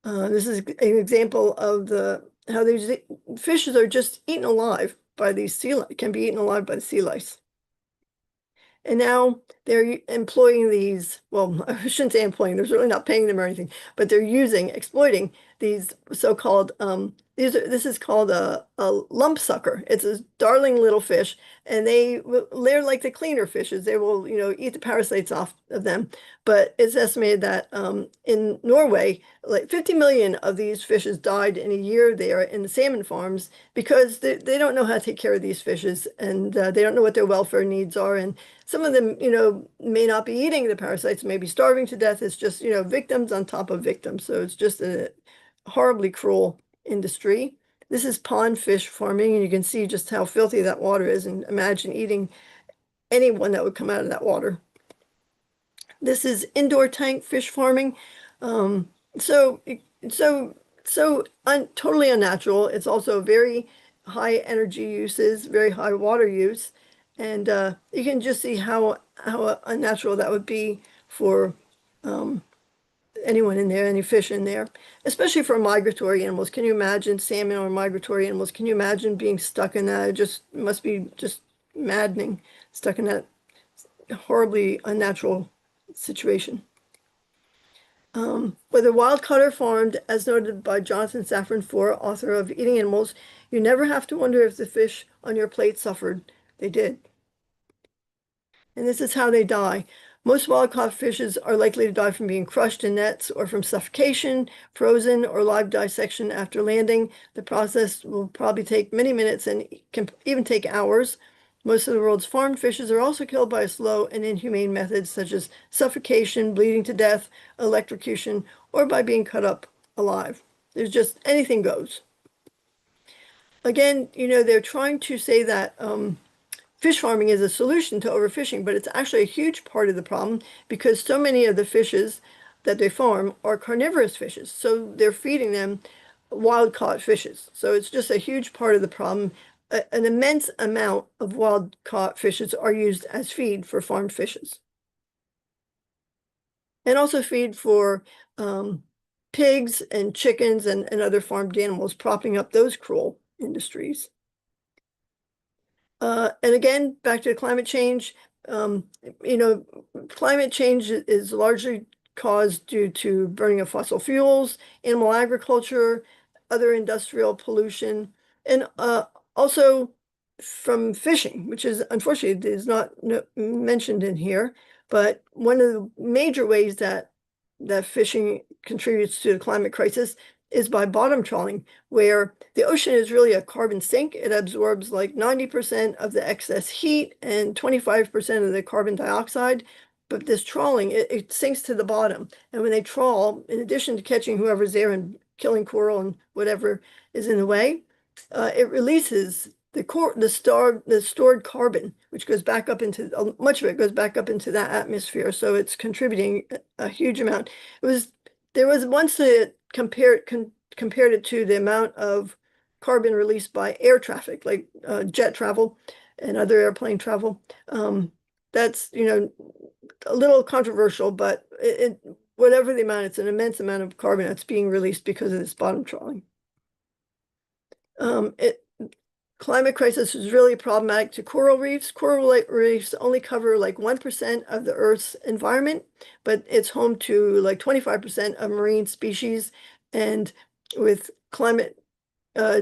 This is an example of how these fishes are just eaten alive by these can be eaten alive by the sea lice. And now they're employing these, well, I shouldn't say employing, they're really not paying them or anything, but they're exploiting these so-called, this is called a lump sucker. It's a darling little fish, and they're like the cleaner fishes. They will, eat the parasites off of them. But it's estimated that in Norway, like 50 million of these fishes died in a year there in the salmon farms because they don't know how to take care of these fishes, and they don't know what their welfare needs are. And some of them, may not be eating the parasites, may be starving to death. It's just, victims on top of victims. So it's just a horribly cruel industry. This is pond fish farming, and you can see just how filthy that water is, and imagine eating anyone that would come out of that water. This is indoor tank fish farming. Totally unnatural. It's also very high energy uses, very high water use. And you can just see how unnatural that would be for anyone in there, any fish in there, especially for migratory animals. Can you imagine salmon or migratory animals? Can you imagine being stuck in that? It must be just maddening, stuck in that horribly unnatural situation. Whether wild caught or farmed, as noted by Jonathan Safran Foer, author of Eating Animals, you never have to wonder if the fish on your plate suffered. They did. And this is how they die. Most wild-caught fishes are likely to die from being crushed in nets or from suffocation, frozen, or live dissection after landing. The process will probably take many minutes and can even take hours. Most of the world's farmed fishes are also killed by slow and inhumane methods such as suffocation, bleeding to death, electrocution, or by being cut up alive. There's just anything goes. Again, they're trying to say that fish farming is a solution to overfishing, but it's actually a huge part of the problem because so many of the fishes that they farm are carnivorous fishes. So they're feeding them wild-caught fishes. So it's just a huge part of the problem. An immense amount of wild-caught fishes are used as feed for farmed fishes. And also feed for pigs and chickens and other farmed animals, propping up those cruel industries. And again, back to climate change, climate change is largely caused due to burning of fossil fuels, animal agriculture, other industrial pollution, and also from fishing, which is unfortunately is not mentioned in here. But one of the major ways that fishing contributes to the climate crisis is by bottom trawling, where the ocean is really a carbon sink. It absorbs like 90% of the excess heat and 25% of the carbon dioxide. But this trawling, it sinks to the bottom. And when they trawl, in addition to catching whoever's there and killing coral and whatever is in the way, it releases the stored carbon, which goes back up into, much of it goes back up into that atmosphere. So it's contributing a huge amount. It was there was once that compared it to the amount of carbon released by air traffic, like jet travel and other airplane travel. That's, you know, a little controversial, but whatever the amount, it's an immense amount of carbon that's being released because of this bottom trawling. Climate crisis is really problematic to coral reefs. Coral reefs only cover like 1% of the Earth's environment, but it's home to like 25% of marine species. And with climate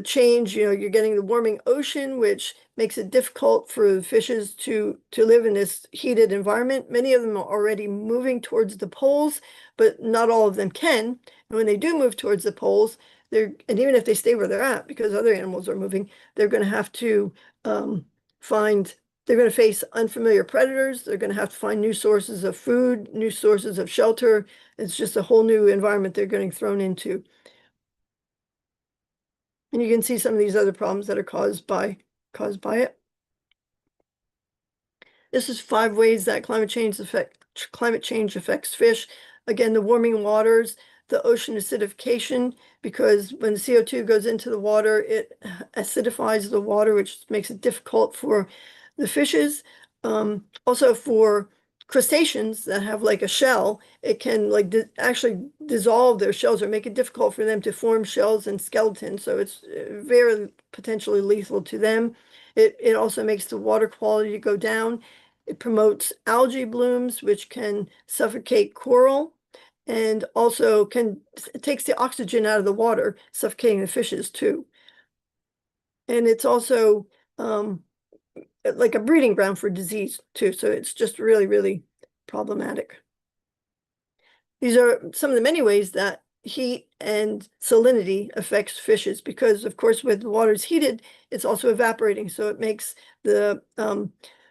change, you know, you're getting the warming ocean, which makes it difficult for fishes to live in this heated environment. Many of them are already moving towards the poles, but not all of them can. And when they do move towards the poles, and even if they stay where they're at, because other animals are moving, they're going to have to they're going to face unfamiliar predators. They're going to have to find new sources of food, new sources of shelter. It's just a whole new environment they're getting thrown into. And you can see some of these other problems that are caused by it. This is 5 ways that climate change affects fish. Again, the warming waters, the ocean acidification, because when the CO2 goes into the water, it acidifies the water, which makes it difficult for the fishes. Also for crustaceans that have like a shell, it can like actually dissolve their shells or make it difficult for them to form shells and skeletons. So it's very potentially lethal to them. It also makes the water quality go down. It promotes algae blooms, which can suffocate coral, and also it takes the oxygen out of the water, suffocating the fishes too. And it's also like a breeding ground for disease too. So it's just really, really problematic. These are some of the many ways that heat and salinity affects fishes, because of course, when the water is heated, it's also evaporating. So it makes the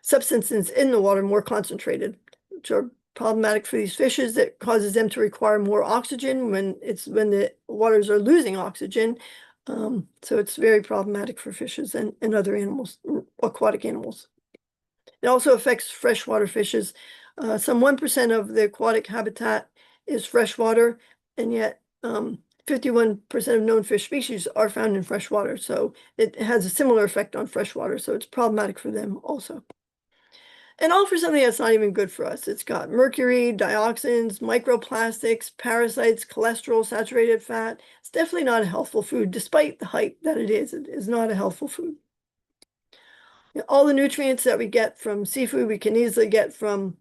substances in the water more concentrated, which are problematic for these fishes. That causes them to require more oxygen when the waters are losing oxygen. So it's very problematic for fishes and other animals, aquatic animals. It also affects freshwater fishes. Some 1% of the aquatic habitat is freshwater, and yet 51% of known fish species are found in freshwater. So it has a similar effect on freshwater. So it's problematic for them also. And all for something that's not even good for us. It's got mercury, dioxins, microplastics, parasites, cholesterol, saturated fat. It's definitely not a healthful food, despite the hype that it is. It is not a healthful food. All the nutrients that we get from seafood, we can easily get from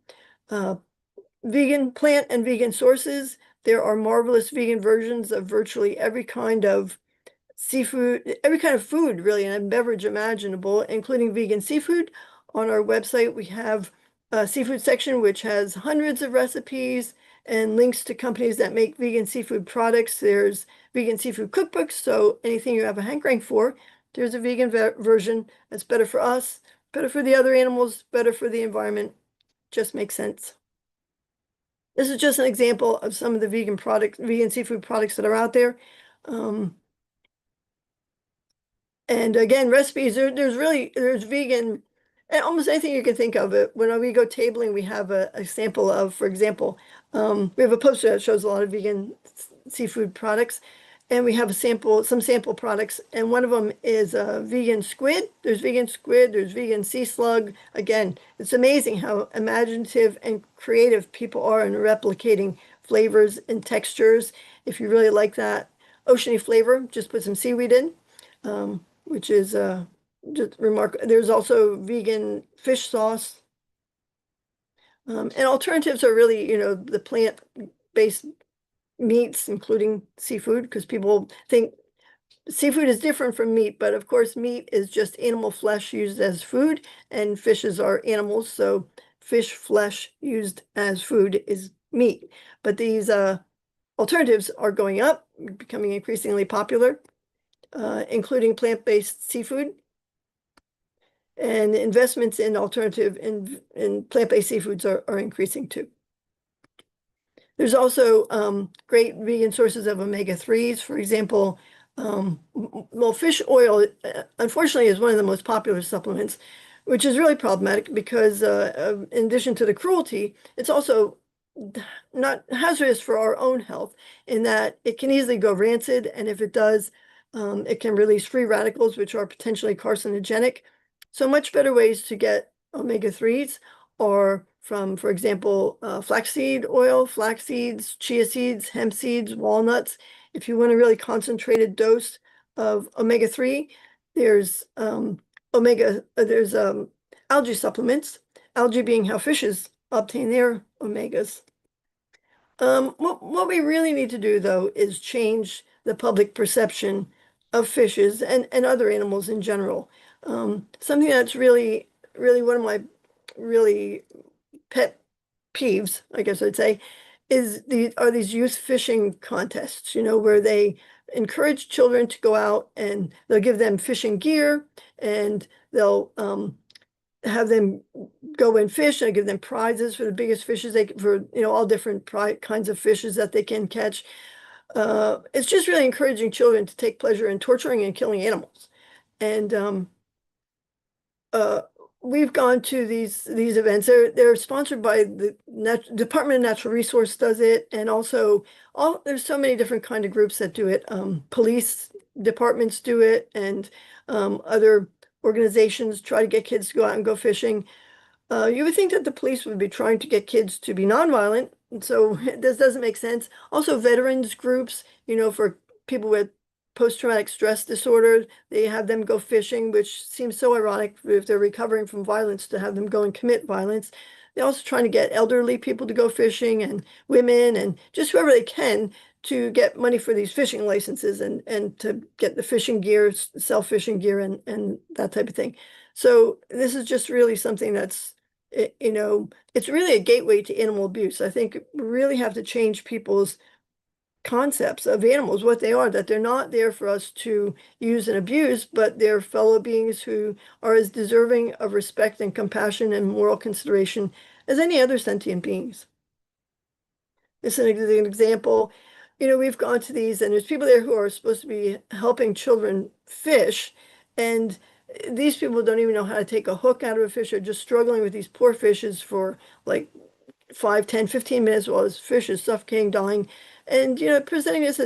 vegan, plant and vegan sources. There are marvelous vegan versions of virtually every kind of seafood, every kind of food, really, and beverage imaginable, including vegan seafood. On our website, we have a seafood section, which has hundreds of recipes and links to companies that make vegan seafood products. There's vegan seafood cookbooks, so anything you have a hankering for, there's a vegan version that's better for us, better for the other animals, better for the environment. Just makes sense. This is just an example of some of the vegan seafood products that are out there. And again, recipes, there's vegan, and almost anything you can think of. It when we go tabling, we have a sample of, for example, we have a poster that shows a lot of vegan seafood products, and we have some sample products, and one of them is vegan squid. There's vegan squid, there's vegan sea slug. Again, it's amazing how imaginative and creative people are in replicating flavors and textures. If you really like that oceany flavor, just put some seaweed in. Which is just remarkable. There's also vegan fish sauce. And alternatives are really, the plant-based meats, including seafood, because people think seafood is different from meat, but of course meat is just animal flesh used as food, and fishes are animals, so fish flesh used as food is meat. But these alternatives are going up, becoming increasingly popular. Including plant-based seafood, and investments in alternative in plant-based seafoods are increasing too. There's also great vegan sources of omega-3s. For example, fish oil, unfortunately, is one of the most popular supplements, which is really problematic because in addition to the cruelty, it's also not hazardous for our own health, in that it can easily go rancid, and if it does, it can release free radicals, which are potentially carcinogenic. So much better ways to get omega-3s are from, for example, flaxseed oil, flax seeds, chia seeds, hemp seeds, walnuts. If you want a really concentrated dose of omega-3, there's algae supplements, algae being how fishes obtain their omegas. What we really need to do, though, is change the public perception of fishes and other animals in general. Something that's really one of my really pet peeves, I guess I'd say, are these youth fishing contests, where they encourage children to go out and they'll give them fishing gear, and they'll have them go and fish and give them prizes for the biggest fishes for all different kinds of fishes that they can catch. It's just really encouraging children to take pleasure in torturing and killing animals. And we've gone to these events. They're sponsored by the Department of Natural Resource does it, and also there's so many different kind of groups that do it. Police departments do it, and other organizations try to get kids to go out and go fishing. You would think that the police would be trying to get kids to be nonviolent, and so this doesn't make sense. Also, veterans groups, for people with post-traumatic stress disorder, they have them go fishing, which seems so ironic if they're recovering from violence to have them go and commit violence. They're also trying to get elderly people to go fishing, and women, and just whoever they can, to get money for these fishing licenses and to get the fishing gear, sell fishing gear, and that type of thing. So this is just really something that's, it's really a gateway to animal abuse. I think we really have to change people's concepts of animals, what they are, that they're not there for us to use and abuse, but they're fellow beings who are as deserving of respect and compassion and moral consideration as any other sentient beings. This is an example. We've gone to these, and there's people there who are supposed to be helping children fish, and these people don't even know how to take a hook out of a fish. They're just struggling with these poor fishes for like 5, 10, 15 minutes while this fish is suffocating, dying. And, presenting this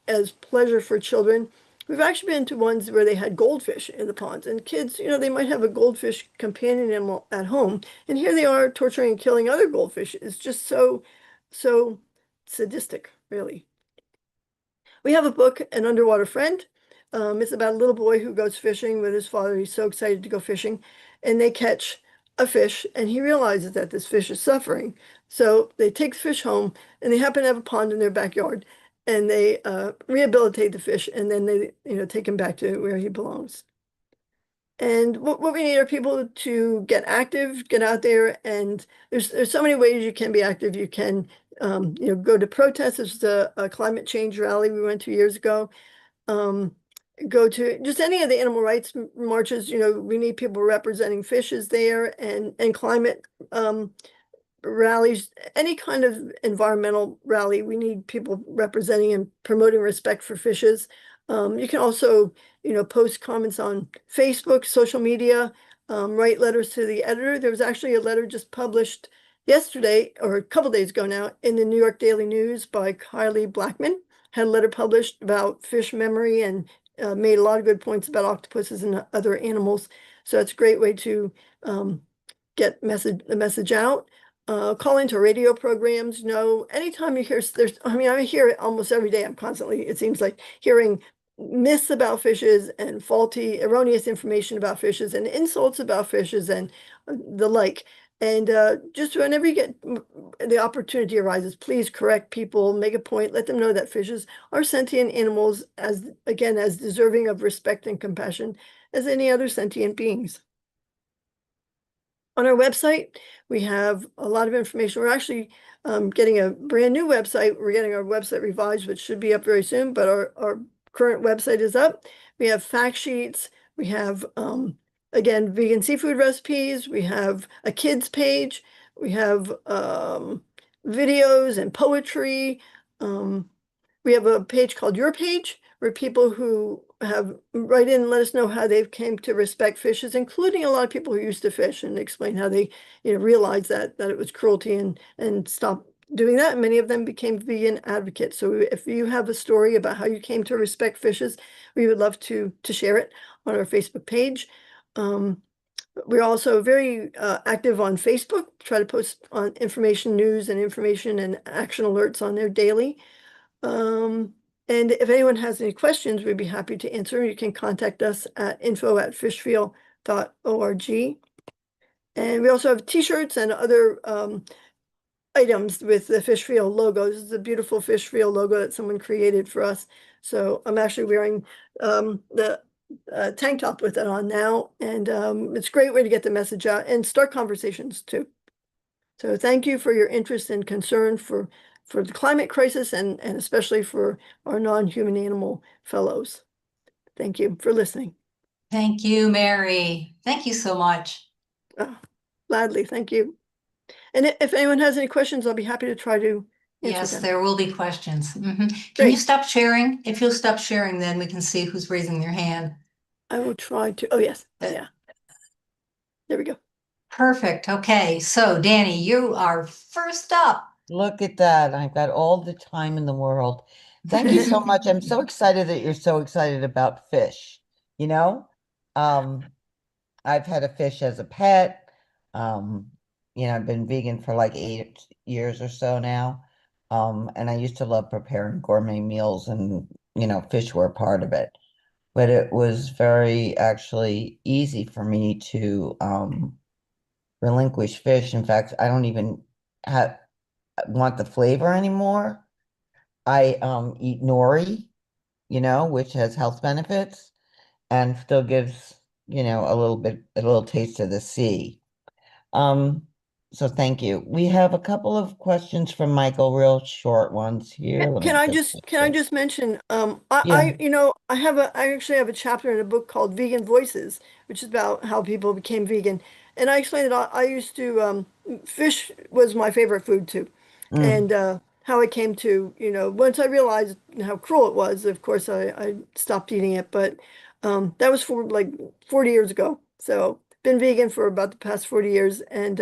as pleasure for children. We've actually been to ones where they had goldfish in the ponds, and kids, they might have a goldfish companion animal at home, and here they are torturing and killing other goldfish. It's just so sadistic, really. We have a book, An Underwater Friend. It's about a little boy who goes fishing with his father. He's so excited to go fishing, and they catch a fish, and he realizes that this fish is suffering. So they take the fish home, and they happen to have a pond in their backyard, and they rehabilitate the fish, and then they take him back to where he belongs. And what we need are people to get active, get out there, and there's so many ways you can be active. You can go to protests. There's a climate change rally we went to years ago. Go to just any of the animal rights marches. We need people representing fishes there, and climate rallies, any kind of environmental rally. We need people representing and promoting respect for fishes. You can also, post comments on Facebook, social media, write letters to the editor. There was actually a letter just published yesterday, or a couple days ago now, in the New York Daily News by Kylie Blackman. Had a letter published about fish memory, and made a lot of good points about octopuses and other animals. So it's a great way to get the message out. Call into radio programs. Anytime you hear, I hear it almost every day. I'm constantly, it seems like, hearing myths about fishes and faulty, erroneous information about fishes and insults about fishes and the like. And just whenever you get the opportunity arises, please correct people, make a point, let them know that fishes are sentient animals, as deserving of respect and compassion as any other sentient beings. On our website, we have a lot of information. We're actually getting a brand new website. We're getting our website revised, which should be up very soon, but our current website is up. We have fact sheets. We have, again, vegan seafood recipes. We have a kids page. We have videos and poetry. We have a page called Your Page, where people who have write in and let us know how they've came to respect fishes, including a lot of people who used to fish, and explain how they realized that it was cruelty and stop doing that, and many of them became vegan advocates. So if you have a story about how you came to respect fishes, we would love to share it on our Facebook page. We're also very active on Facebook, try to post on information news and information and action alerts on there daily. And if anyone has any questions, we'd be happy to answer. You can contact us at info@fishfeel.org. And we also have t-shirts and other items with the Fishfeel logo. This is a beautiful Fishfeel logo that someone created for us. So I'm actually wearing the tank top with it on now. And it's a great way to get the message out and start conversations too. So thank you for your interest and concern for the climate crisis and especially for our non-human animal fellows. Thank you for listening. Thank you, Mary. Thank you so much. Gladly, thank you. And if anyone has any questions, I'll be happy to try to answer Yes, them. there will be questions. Can Great. you stop sharing? If you'll stop sharing, then we can see who's raising their hand. I will try to. Oh, yes. Yeah. There we go. Perfect. Okay. So, Danny, you are first up. Look at that. I've got all the time in the world. Thank you so much. I'm so excited that you're so excited about fish. You know, I've had a fish as a pet. You know, I've been vegan for like 8 years or so now. And I used to love preparing gourmet meals and, you know, fish were a part of it. But it was very actually easy for me to relinquish fish. In fact, I don't even want the flavor anymore. I eat nori, you know, which has health benefits and still gives, you know, a little taste of the sea. So thank you. We have a couple of questions from Michael, real short ones here. Let Can me I just just mention, Yeah. I actually have a chapter in a book called Vegan Voices, which is about how people became vegan. And I explained that I used to, fish was my favorite food too. And how I came to, you know, once I realized how cruel it was, of course, I stopped eating it. But that was for like 40 years ago. So been vegan for about the past 40 years. And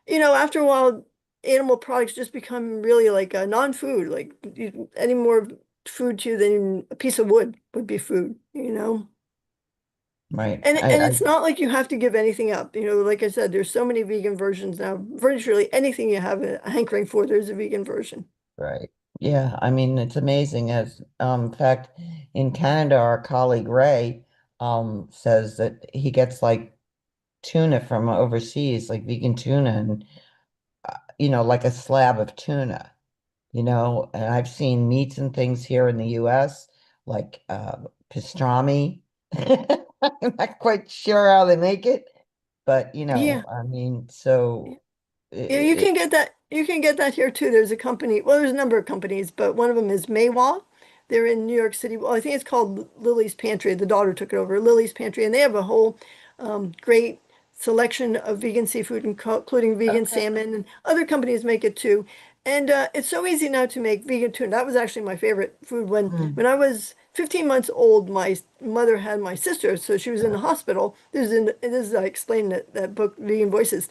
you know, after a while, animal products just become really like a non-food. Like any more food to you than a piece of wood would be food, you know? Right. And it's not like you have to give anything up. You know, like I said, there's so many vegan versions now. Virtually anything you have a hankering for, there's a vegan version. Right. Yeah, I mean, it's amazing. As in fact, in Canada, our colleague Ray says that he gets like tuna from overseas, like vegan tuna, and you know, like a slab of tuna, you know, and I've seen meats and things here in the US, like pastrami. I'm not quite sure how they make it, but you know, Yeah. I mean, so Yeah, you can get that. You can get that here too. There's a company. Well, there's a number of companies, but one of them is Maywa. They're in New York City. Well, I think it's called Lily's Pantry. The daughter took it over, Lily's Pantry, and they have a whole great selection of vegan seafood, including vegan salmon, and other companies make it too. And it's so easy now to make vegan tuna. That was actually my favorite food when I was 15 months old. My mother had my sister, so she was in the hospital. This is I explained that book, Vegan Voices.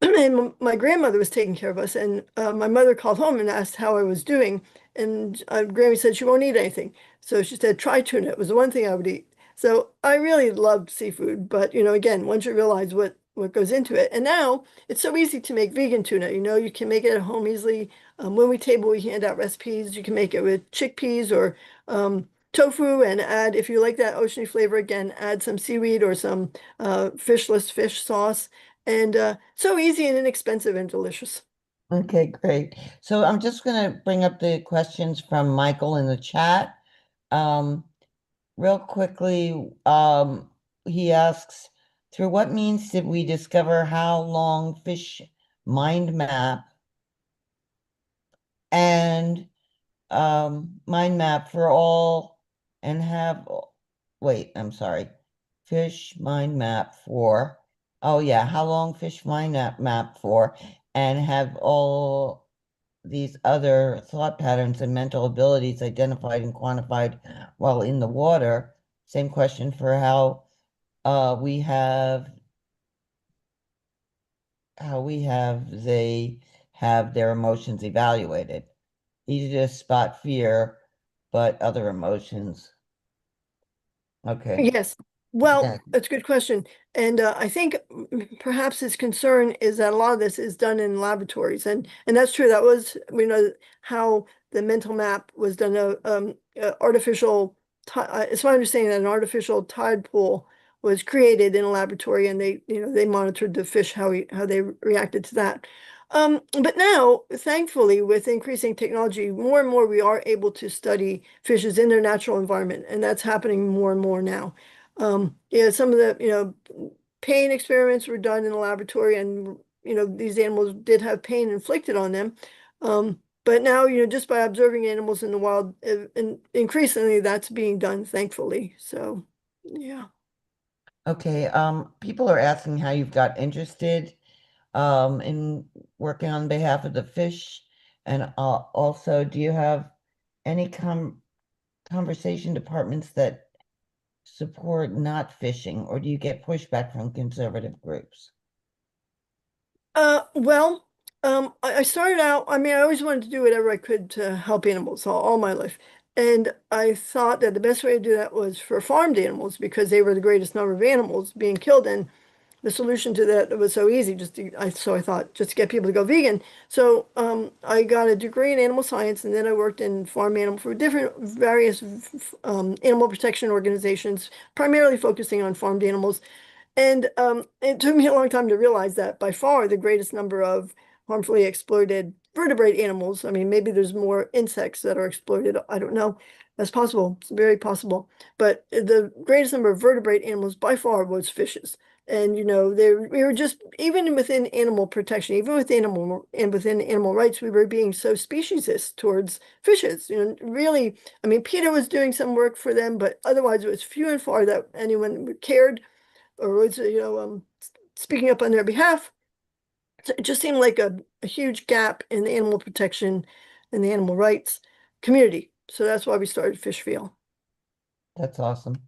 And my grandmother was taking care of us, and my mother called home and asked how I was doing, and Grammy said she won't eat anything. So she said, try tuna. It was the one thing I would eat. So I really loved seafood, but you know, again, once you realize what goes into it, and now it's so easy to make vegan tuna. You know, you can make it at home easily. When we table, we hand out recipes. You can make it with chickpeas or tofu, and add, if you like that oceany flavor, again, add some seaweed or some fishless fish sauce. And so easy and inexpensive and delicious. Okay, great. So I'm just going to bring up the questions from Michael in the chat. Real quickly, he asks, through what means did we discover how long fish mind map and mind map for all and have, wait, I'm sorry, fish mind map for, oh yeah, how long fish mind map for and have all these other thought patterns and mental abilities identified and quantified while in the water. Same question for how they have their emotions evaluated? Easy to spot fear, but other emotions. Okay. Yes. Well, Yeah. that's a good question. And I think perhaps his concern is that a lot of this is done in laboratories. And that's true. That was, we know how the mental map was done, artificial, it's my understanding that an artificial tide pool was created in a laboratory, and they monitored the fish, how they reacted to that. But now, thankfully, with increasing technology, more and more we are able to study fishes in their natural environment, and that's happening more and more now. Yeah, some of the, pain experiments were done in the laboratory, and, these animals did have pain inflicted on them. But now, just by observing animals in the wild, and increasingly that's being done, thankfully. So, yeah. Okay. People are asking how you've got interested in working on behalf of the fish, and also, do you have any conversation departments that support not fishing, or do you get pushback from conservative groups? Well, I started out, I always wanted to do whatever I could to help animals all my life. And I thought that the best way to do that was for farmed animals, because they were the greatest number of animals being killed. And the solution to that was so easy, so I thought, just to get people to go vegan. So I got a degree in animal science, and then I worked in farm animal for various animal protection organizations, primarily focusing on farmed animals. And it took me a long time to realize that by far the greatest number of harmfully exploited vertebrate animals, maybe there's more insects that are exploited, I don't know. That's possible. It's very possible. But the greatest number of vertebrate animals by far was fishes. And, we were just, even within animal protection, even within animal rights, we were being so speciesist towards fishes. Really, PETA was doing some work for them, but otherwise it was few and far that anyone cared or was, speaking up on their behalf. So it just seemed like a huge gap in the animal protection and the animal rights community. So that's why we started Fish Feel. That's awesome.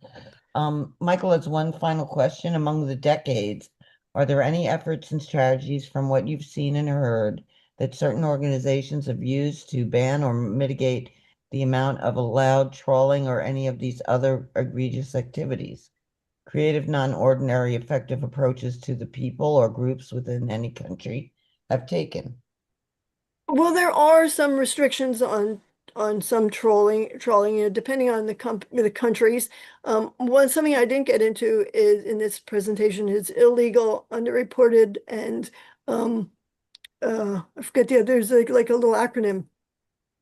Michael has one final question. Among the decades, are there any efforts and strategies from what you've seen and heard that certain organizations have used to ban or mitigate the amount of allowed trawling or any of these other egregious activities? Creative, non-ordinary, effective approaches to the people or groups within any country have taken? Well, there are some restrictions on some trawling, depending on the countries. Something I didn't get into is in this presentation is illegal, underreported, and I forget there's like a little acronym.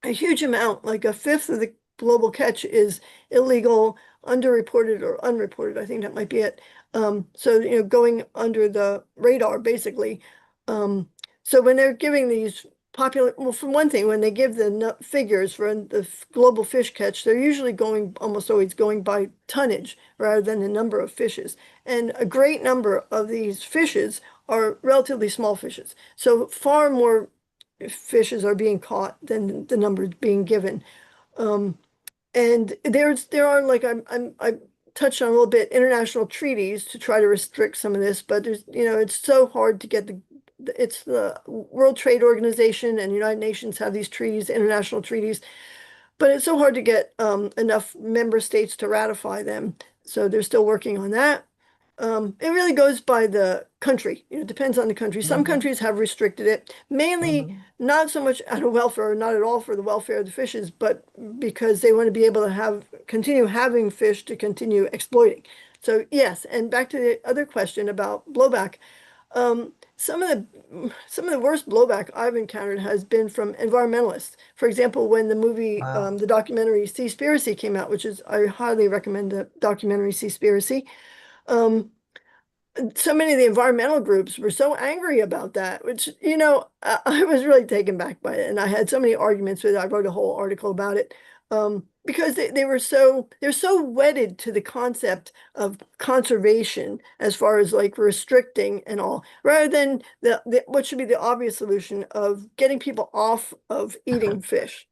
A huge amount, like a fifth of the global catch, is illegal, underreported, or unreported. I think that might be it. So going under the radar, basically. So when they're giving these well, for one thing, when they give the figures for the global fish catch, they're usually almost always going by tonnage rather than the number of fishes. And a great number of these fishes are relatively small fishes. So far more fishes are being caught than the numbers being given. And there are, like I touched on a little bit, international treaties to try to restrict some of this, but there's it's so hard to get it's the World Trade Organization and United Nations have these treaties, international treaties, but it's so hard to get enough member states to ratify them. So they're still working on that. It really goes by the country. It depends on the country. Some countries have restricted it, mainly not so much out of welfare, or not at all for the welfare of the fishes, but because they want to be able to continue having fish to continue exploiting. So yes, and back to the other question about blowback. Some of the worst blowback I've encountered has been from environmentalists. For example, when the movie, the documentary Seaspiracy came out, I highly recommend the documentary Seaspiracy. So many of the environmental groups were so angry about that, which, I was really taken back by it. And I had so many arguments with it. I wrote a whole article about it. Because they're so wedded to the concept of conservation as far as like restricting and all, rather than what should be the obvious solution of getting people off of eating fish,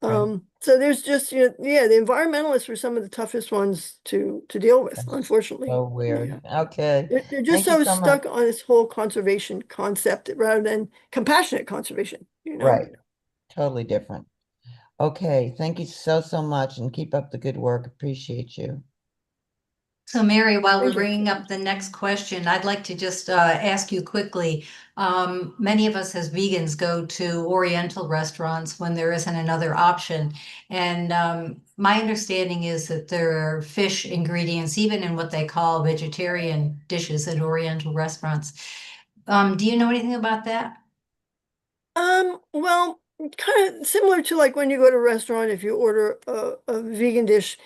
So there's just, the environmentalists were some of the toughest ones to deal with, unfortunately. So weird. Okay. They're just Thank you so so stuck much. on this whole conservation concept rather than compassionate conservation, Right. Totally different. Okay. Thank you so, so much, and keep up the good work. Appreciate you. So Mary, while we're Thank you. bringing up the next question, I'd like to just ask you quickly. Many of us as vegans go to Oriental restaurants when there isn't another option. And my understanding is that there are fish ingredients, even in what they call vegetarian dishes at Oriental restaurants. Do you know anything about that? Well, kind of similar to like when you go to a restaurant, if you order a vegan dish,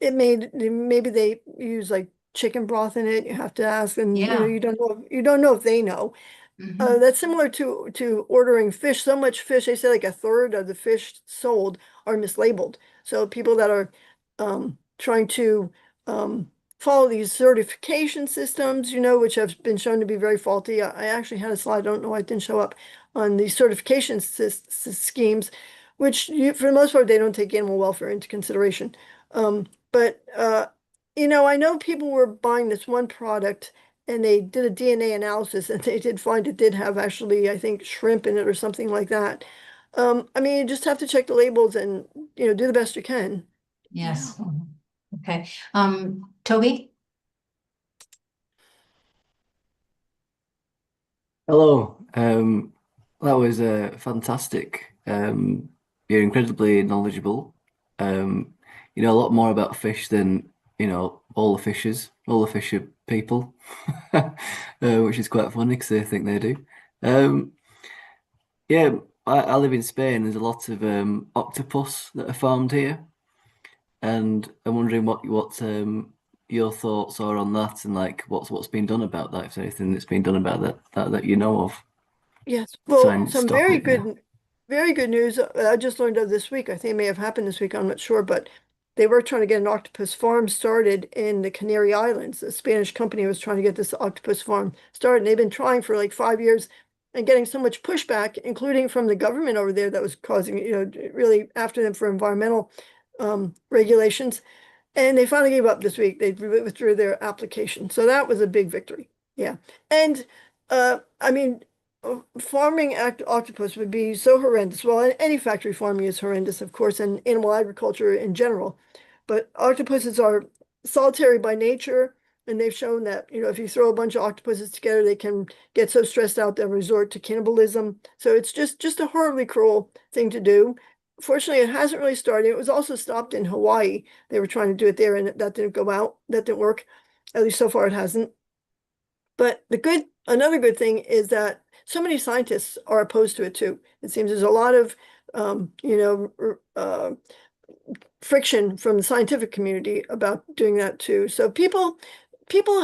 maybe they use like chicken broth in it. You have to ask, and Yeah. you don't know if they know. That's similar to ordering fish. So much fish, they say like a third of the fish sold are mislabeled. So people that are trying to follow these certification systems, which have been shown to be very faulty. I actually had a slide, I don't know why it didn't show up, on these certification schemes, which for the most part, they don't take animal welfare into consideration. But I know people were buying this one product and they did a DNA analysis and they did find it did have actually, I think, shrimp in it or something like that. I mean, you just have to check the labels and, do the best you can. Yes. Okay. Toby? Hello. That was fantastic. You're incredibly knowledgeable. You know a lot more about fish than all the fishers. All the fisher people, which is quite funny because they think they do. Yeah, I live in Spain. There's a lot of octopus that are farmed here, and I'm wondering what your thoughts are on that, and like what's been done about that. If there's anything that's been done about that you know of. Yes. Try Well, and some stop very it, yeah. good news. I just learned of this week. I think it may have happened this week. I'm not sure, but they were trying to get an octopus farm started in the Canary Islands. A Spanish company was trying to get this octopus farm started. And they've been trying for like 5 years and getting so much pushback, including from the government over there, that was causing, really after them for environmental regulations. And they finally gave up this week. They withdrew their application. So that was a big victory. Yeah. And I mean, farming octopus would be so horrendous. Well, any factory farming is horrendous, of course, and animal agriculture in general. But octopuses are solitary by nature, and they've shown that, if you throw a bunch of octopuses together, they can get so stressed out they'll resort to cannibalism. So it's just a horribly cruel thing to do. Fortunately, it hasn't really started. It was also stopped in Hawaii. They were trying to do it there, and that didn't go out. That didn't work. At least so far, it hasn't. But another good thing is that so many scientists are opposed to it too. It seems there's a lot of, friction from the scientific community about doing that too. So people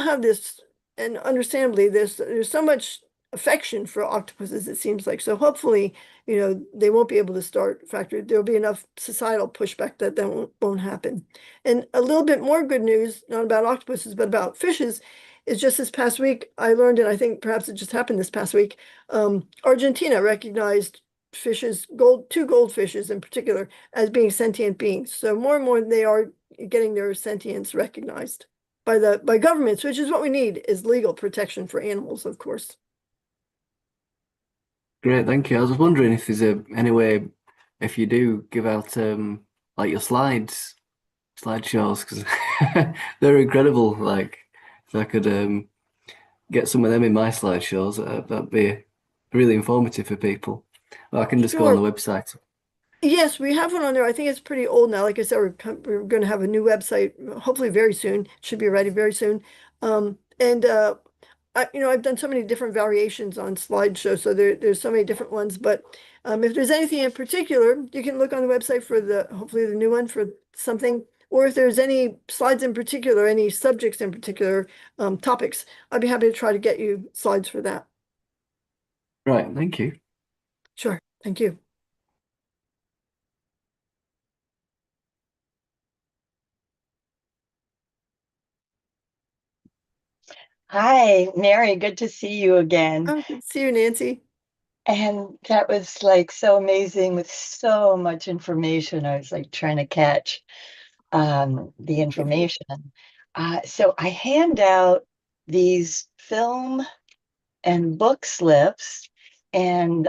have this, and understandably, there's so much affection for octopuses, it seems like. So hopefully, they won't be able to start factory. There'll be enough societal pushback that won't happen. And a little bit more good news, not about octopuses, but about fishes, is just this past week, I learned, and I think perhaps it just happened this past week, Argentina recognized two goldfishes in particular, as being sentient beings. So more and more they are getting their sentience recognized by governments, which is what we need, is legal protection for animals, of course. Great, thank you. I was just wondering if there's any way, if you do give out like your slideshows, because they're incredible. Like if I could get some of them in my slideshows, that'd be really informative for people. Well, I can just go on the website. Yes, we have one on there. I think it's pretty old now. Like I said, we're going to have a new website, hopefully very soon. It should be ready very soon. I've done so many different variations on slideshow, so there's so many different ones. But if there's anything in particular, you can look on the website for hopefully the new one for something. Or if there's any slides in particular, any subjects in particular, topics, I'd be happy to try to get you slides for that. Right, thank you. Sure, thank you. Hi, Mary. Good to see you again. Oh, good to see you, Nancy. And that was like so amazing with so much information. I was like trying to catch the information. So I hand out these film and book slips. And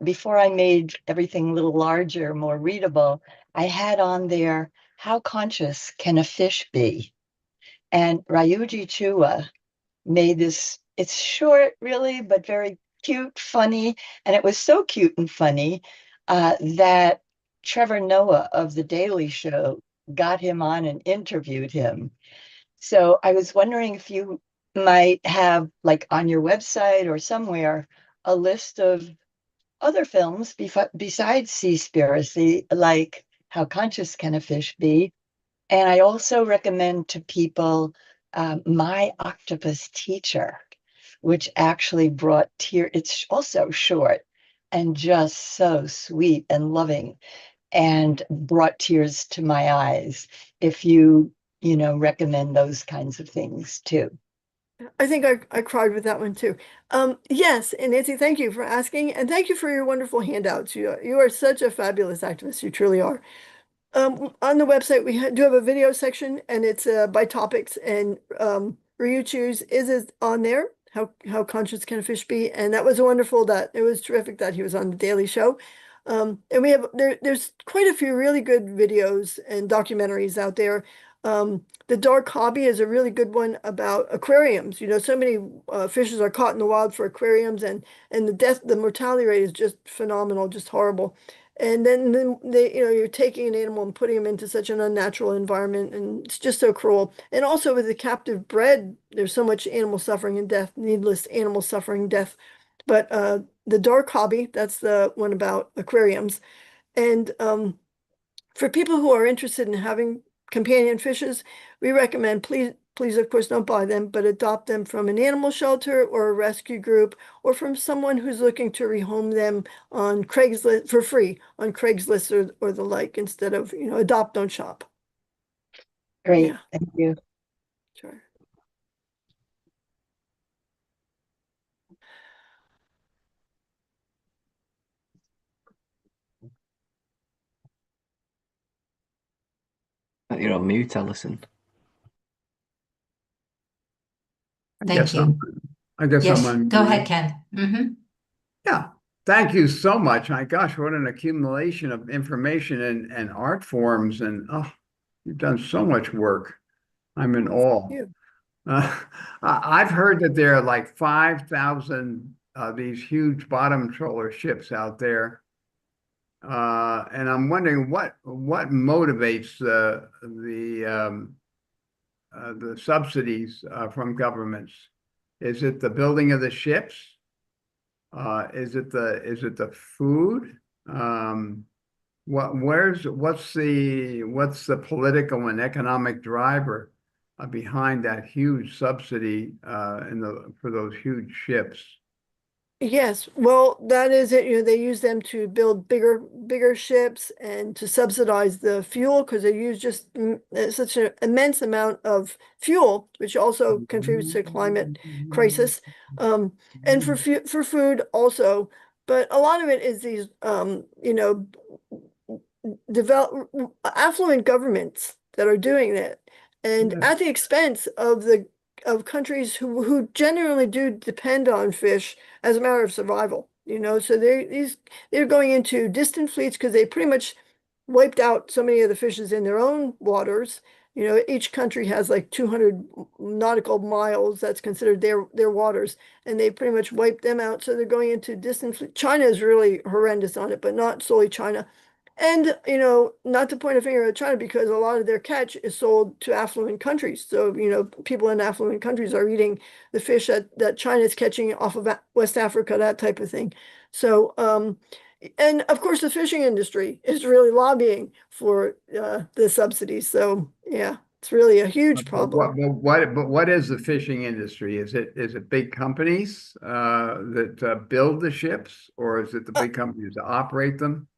before I made everything a little larger, more readable, I had on there, how conscious can a fish be? And Ryuji Chua made this, it's short really, but very cute, funny. And it was so cute and funny that Trevor Noah of The Daily Show got him on and interviewed him. So I was wondering if you might have, like on your website or somewhere, a list of other films besides Seaspiracy, like How Conscious Can a Fish Be? And I also recommend to people My Octopus Teacher, which actually brought tears. It's also short and just so sweet and loving and brought tears to my eyes. If you recommend those kinds of things too. I think I cried with that one too. Yes, and Nancy, thank you for asking, and thank you for your wonderful handouts. You are such a fabulous activist. You truly are. On the website, we do have a video section, and it's by topics, and Ryuchu's is on there. How conscious can a fish be? And that was wonderful. That it was terrific that he was on the Daily Show. And we have there's quite a few really good videos and documentaries out there. The Dark Hobby is a really good one about aquariums. You know, so many fishes are caught in the wild for aquariums, and the mortality rate is just phenomenal, just horrible. And then they, you're taking an animal and putting them into such an unnatural environment, and it's just so cruel. And also with the captive bred, there's so much animal suffering and death, needless animal suffering and death. But the Dark Hobby, that's the one about aquariums. And for people who are interested in having companion fishes, we recommend, please, of course, don't buy them, but adopt them from an animal shelter or a rescue group, or from someone who's looking to rehome them on Craigslist for free, on Craigslist or the like, instead of, adopt, don't shop. Great, Yeah. thank you. Sure. You're on mute, Alison. Thank you. I guess Yes, I'm on. go ahead, Ken. Mm-hmm. Yeah. Thank you so much. My gosh, what an accumulation of information and art forms. And you've done so much work. I'm in awe. I've heard that there are like 5,000 these huge bottom trawler ships out there. And I'm wondering what motivates the subsidies from governments. Is it the building of the ships? Is it the food? What's the political and economic driver behind that huge subsidy for those huge ships? Yes, well, that is it. They use them to build bigger ships and to subsidize the fuel, because they use just such an immense amount of fuel, which also contributes to the climate crisis. And for food also, but a lot of it is these affluent governments that are doing it, and at the expense of countries who genuinely do depend on fish as a matter of survival. So they're going into distant fleets because they pretty much wiped out so many of the fishes in their own waters. Each country has like 200 nautical miles that's considered their waters, and they pretty much wiped them out. So they're going into distant fleets. China is really horrendous on it, but not solely China. And, not to point a finger at China, because a lot of their catch is sold to affluent countries. So, people in affluent countries are eating the fish that China is catching off of West Africa, that type of thing. So, and of course, the fishing industry is really lobbying for the subsidies. So, yeah, it's really a huge problem. But what is the fishing industry? Is it big companies that build the ships, or is it the big companies that operate them?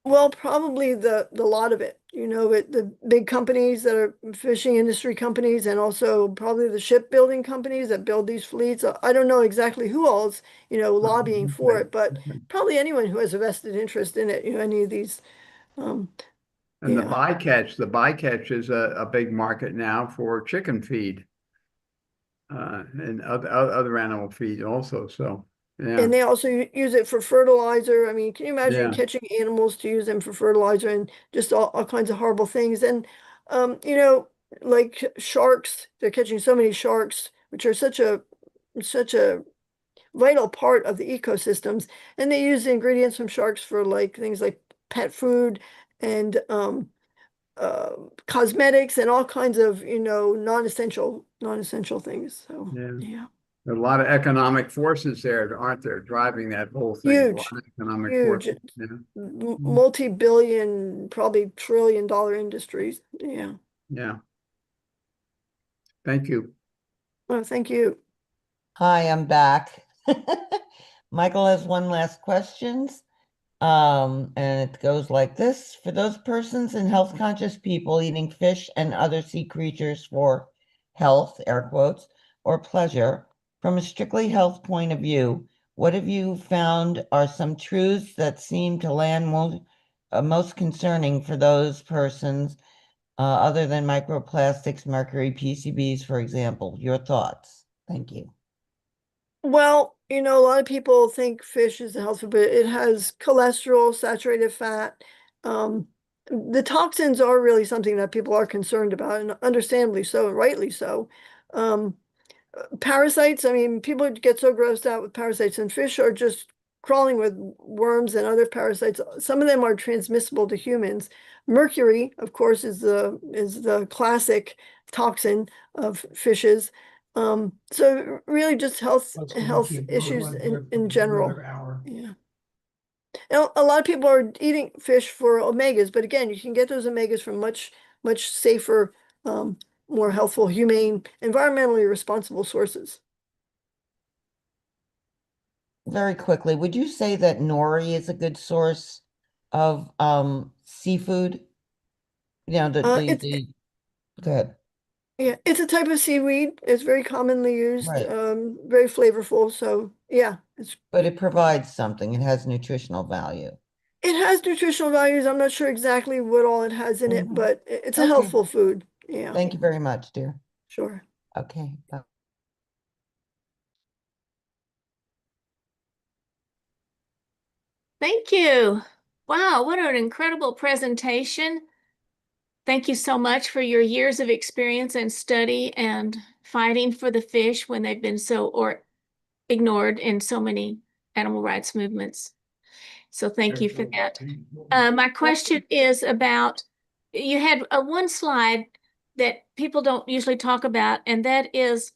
Well, probably the lot of it, the big companies that are fishing industry companies, and also probably the shipbuilding companies that build these fleets. I don't know exactly who all's, lobbying for it, but probably anyone who has a vested interest in it, any of these. And Yeah. the bycatch is a big market now for chicken feed, and other animal feed also. So, yeah. And they also use it for fertilizer. I mean, can you imagine Yeah. catching animals to use them for fertilizer and just all kinds of horrible things? And, like sharks, they're catching so many sharks, which are such a vital part of the ecosystems. And they use the ingredients from sharks for like things like pet food and cosmetics and all kinds of, non-essential things. So, yeah. There are a lot of economic forces there, aren't there, driving that whole thing? Huge, A lot of economic huge, forces. Yeah. multi-billion, probably trillion-dollar industries. Yeah. Yeah. Thank you. Well, thank you. Hi, I'm back. Michael has one last question. And it goes like this. For those persons and health conscious people eating fish and other sea creatures for health, air quotes, or pleasure, from a strictly health point of view, what have you found are some truths that seem to land most concerning for those persons, other than microplastics, mercury, PCBs, for example? Your thoughts. Thank you. Well, a lot of people think fish is a health food, but it has cholesterol, saturated fat. The toxins are really something that people are concerned about, and understandably so, and rightly so. Parasites, I mean, people get so grossed out with parasites, and fish are just crawling with worms and other parasites. Some of them are transmissible to humans. Mercury, of course, is the classic toxin of fishes. So really just health issues in general. Yeah. And a lot of people are eating fish for omegas, but again, you can get those omegas from much safer, more healthful, humane, environmentally responsible sources. Very quickly, would you say that nori is a good source of seafood? Go ahead. Yeah, it's a type of seaweed. It's very commonly used, Right. Very flavorful. So yeah, But it provides something. It has nutritional value. it has nutritional values. I'm not sure exactly what all it has in it, but it's a healthful food. Yeah. Thank you very much, dear. Sure. Okay. Bye. Thank you. Wow, what an incredible presentation. Thank you so much for your years of experience and study and fighting for the fish when they've been ignored in so many animal rights movements. So thank you for that. My question is about, you had one slide that people don't usually talk about, and that is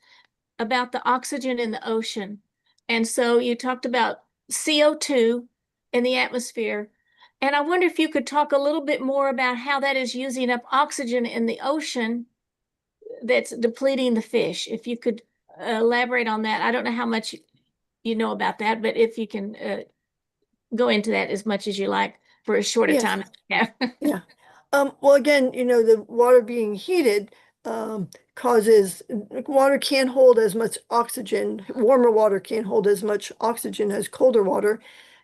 about the oxygen in the ocean. And so you talked about CO2 in the atmosphere. And I wonder if you could talk a little bit more about how that is using up oxygen in the ocean that's depleting the fish. If you could elaborate on that. I don't know how much you know about that, but if you can go into that as much as you like for as short a time. Yeah. Yeah. Well, again, the water being heated causes water can't hold as much oxygen. Warmer water can't hold as much oxygen as colder water.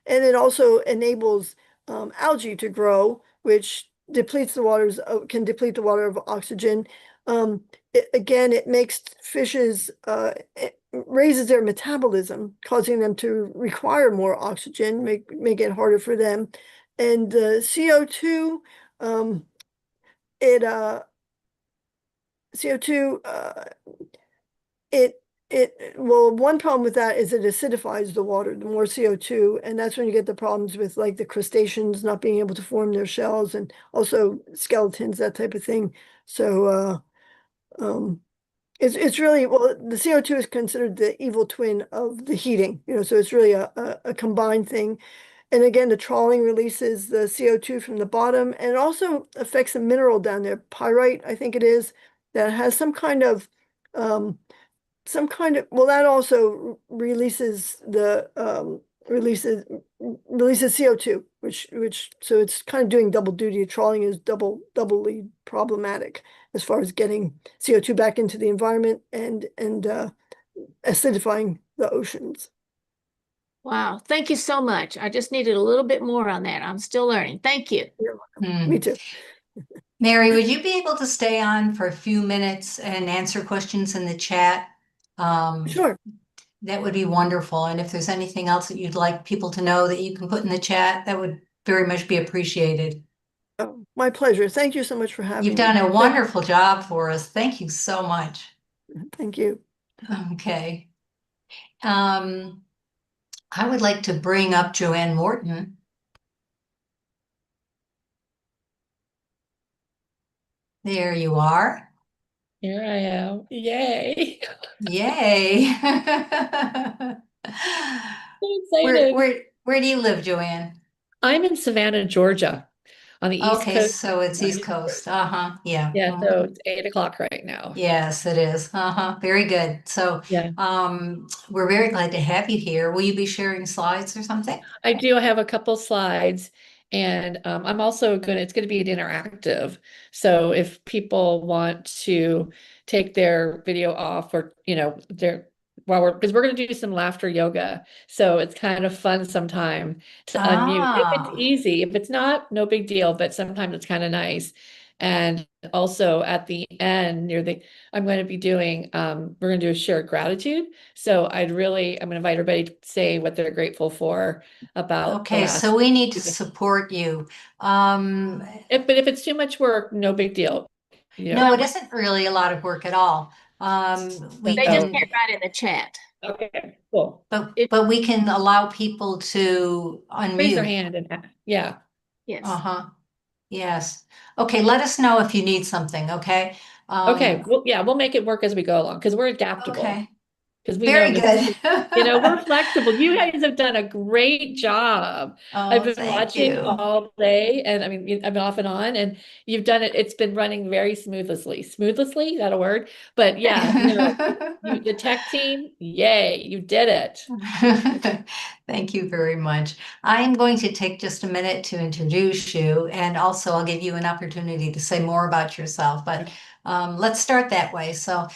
And it also enables algae to grow, which depletes the waters, can deplete the water of oxygen. It makes fishes, it raises their metabolism, causing them to require more oxygen, make it harder for them. And the CO2, one problem with that is it acidifies the water, the more CO2, and that's when you get the problems with like the crustaceans not being able to form their shells, and also skeletons, that type of thing. So it's really, well, the CO2 is considered the evil twin of the heating, so it's really a combined thing. And again, the trawling releases the CO2 from the bottom, and it also affects a mineral down there, pyrite, I think it is, that has some kind of, well, that also releases CO2, so it's kind of doing double duty. Trawling is doubly problematic as far as getting CO2 back into the environment and acidifying the oceans. Wow, thank you so much. I just needed a little bit more on that. I'm still learning. Thank you. Me too. Mary, would you be able to stay on for a few minutes and answer questions in the chat? Sure. That would be wonderful. And if there's anything else that you'd like people to know that you can put in the chat, that would very much be appreciated. Oh, my pleasure. Thank you so much for having me. You've done a wonderful job for us. Thank you so much. Thank you. Okay. I would like to bring up Joanne Morton. There you are. Here I am. Yay. Yay. So excited. Where do you live, Joanne? I'm in Savannah, Georgia, on the East Okay, Coast. so it's East Coast. Yeah. Yeah, so it's 8 o'clock right now. Yes, it is. Very good. So Yeah. We're very glad to have you here. Will you be sharing slides or something? I do. I have a couple slides, and I'm also it's going to be an interactive. So if people want to take their video off, or because we're going to do some laughter yoga, so it's kind of fun sometime to unmute. If it's easy, if it's not, no big deal. But sometimes it's kind of nice. And also at the end, I'm going to be doing, we're going to do a shared gratitude. So I'm going to invite everybody to say what they're grateful for about. Okay, so we need to support you. But if it's too much work, no big deal. No, it isn't really a lot of work at all. They just can't write in the chat. Okay, cool. But we can allow people to unmute. Raise their hand and yeah. Yes. Yes. Okay, let us know if you need something, okay? Okay, well, yeah, we'll make it work as we go along because we're adaptable. Okay. Because we Very know good. we're flexible. You guys have done a great job. I've been watching all day, and I mean, I've been off and on, and you've done it. It's been running very smoothly. Smoothly, is that a word? But yeah, the tech team, yay, you did it. Thank you very much. I'm going to take just a minute to introduce you, and also I'll give you an opportunity to say more about yourself, but let's start that way. So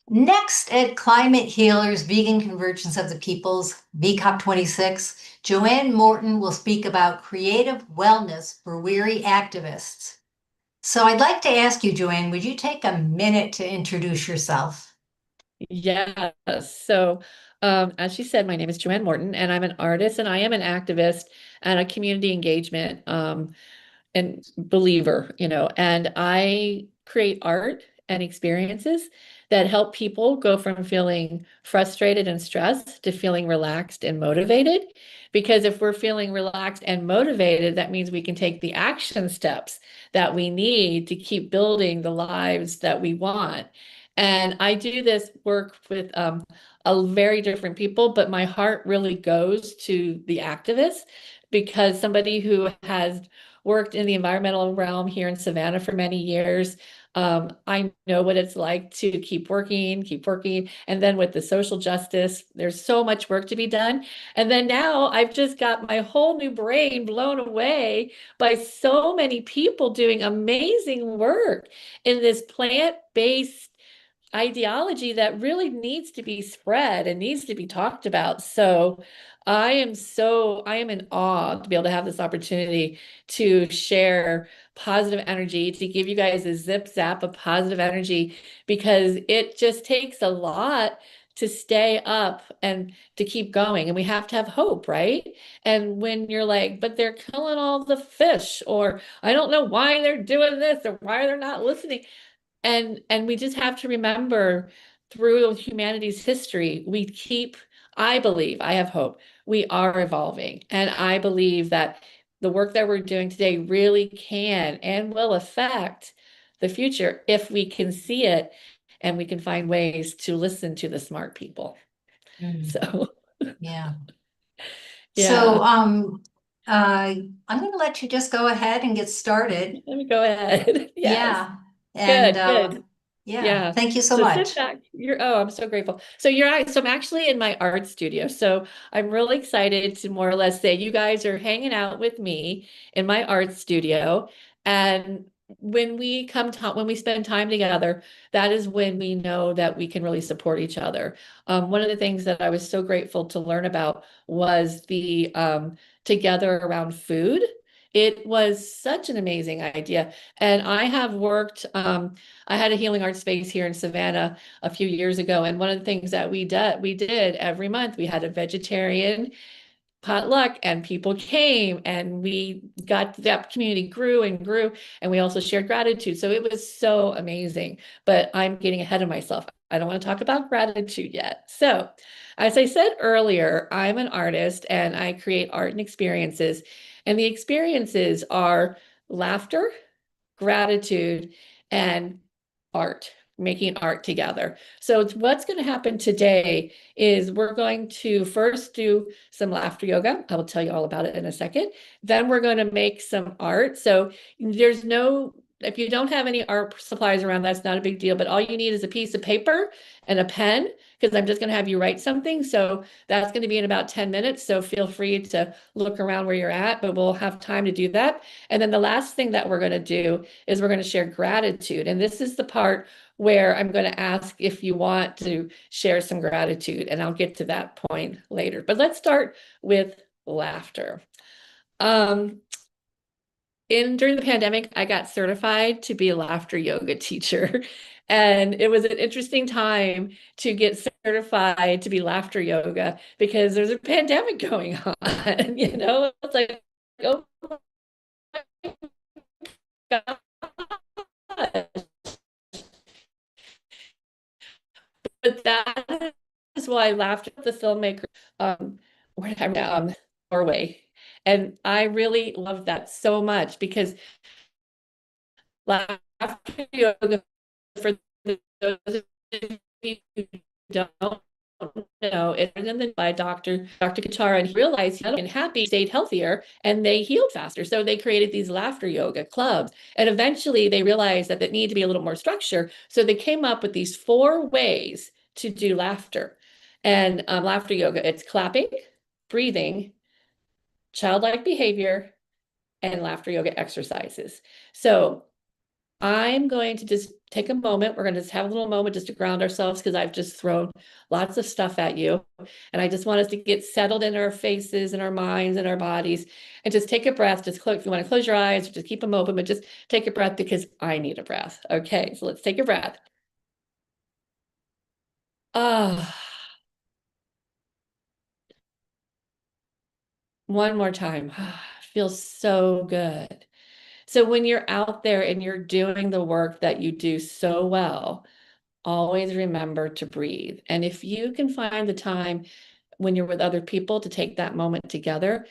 next at Climate Healers, Vegan Convergence of the Peoples, VCOP 26, Joanne Morton will speak about creative wellness for weary activists. So I'd like to ask you, Joanne, would you take a minute to introduce yourself? Yes. So, as she said, my name is Joanne Morton, and I'm an artist, and I am an activist and a community engagement and believer, and I create art and experiences that help people go from feeling frustrated and stressed to feeling relaxed and motivated. Because if we're feeling relaxed and motivated, that means we can take the action steps that we need to keep building the lives that we want. And I do this work with a very different people, but my heart really goes to the activists, because somebody who has worked in the environmental realm here in Savannah for many years, I know what it's like to keep working. And then with the social justice, there's so much work to be done. And then now I've just got my whole new brain blown away by so many people doing amazing work in this plant-based ideology that really needs to be spread and needs to be talked about. So I am in awe to be able to have this opportunity to share positive energy, to give you guys a zip zap of positive energy, because it just takes a lot to stay up and to keep going. And we have to have hope, right? And when you're like, but they're killing all the fish, or I don't know why they're doing this, or why they're not listening. And we just have to remember, through humanity's history, I believe, I have hope, we are evolving. And I believe that the work that we're doing today really can and will affect the future if we can see it and we can find ways to listen to the smart people. So yeah. Yeah. So I'm going to let you just go ahead and get started. Let me go ahead. Yes. Yeah. And Good. Yeah. Thank you so So much. sit back. I'm so grateful. So I'm actually in my art studio. So I'm really excited to more or less say you guys are hanging out with me in my art studio. And when we spend time together, that is when we know that we can really support each other. One of the things that I was so grateful to learn about was the together around food. It was such an amazing idea. And I have worked, I had a healing art space here in Savannah a few years ago. And one of the things that we did every month, we had a vegetarian potluck and people came and that community grew and grew, and we also shared gratitude. So it was so amazing, but I'm getting ahead of myself. I don't want to talk about gratitude yet. So as I said earlier, I'm an artist and I create art and experiences, and the experiences are laughter, gratitude, and art, making art together. So what's going to happen today is we're going to first do some laughter yoga. I will tell you all about it in a second. Then we're going to make some art. So if you don't have any art supplies around, that's not a big deal, but all you need is a piece of paper and a pen, because I'm just going to have you write something. So that's going to be in about 10 minutes. So feel free to look around where you're at, but we'll have time to do that. And then the last thing that we're going to do is we're going to share gratitude. And this is the part where I'm going to ask if you want to share some gratitude, and I'll get to that point later. But let's start with laughter. During the pandemic, I got certified to be a laughter yoga teacher. And it was an interesting time to get certified to be laughter yoga because there's a pandemic going on. It's like, oh my God. But that is why I laughed at the filmmaker, Norway. And I really love that so much because laughter yoga, for those of you who don't know, it's written by Dr. Kachara, and he realized and happy stayed healthier and they healed faster. So they created these laughter yoga clubs. And eventually they realized that it needed to be a little more structure. So they came up with these 4 ways to do laughter. And laughter yoga, it's clapping, breathing, childlike behavior, and laughter yoga exercises. So I'm going to just take a moment. We're going to just have a little moment just to ground ourselves, because I've just thrown lots of stuff at you. And I just want us to get settled in our faces and our minds and our bodies, and just take a breath. Just if you want to close your eyes, just keep them open, but just take a breath, because I need a breath. Okay, so let's take a breath. One more time. Feels so good. So when you're out there and you're doing the work that you do so well, always remember to breathe. And if you can find the time when you're with other people to take that moment together,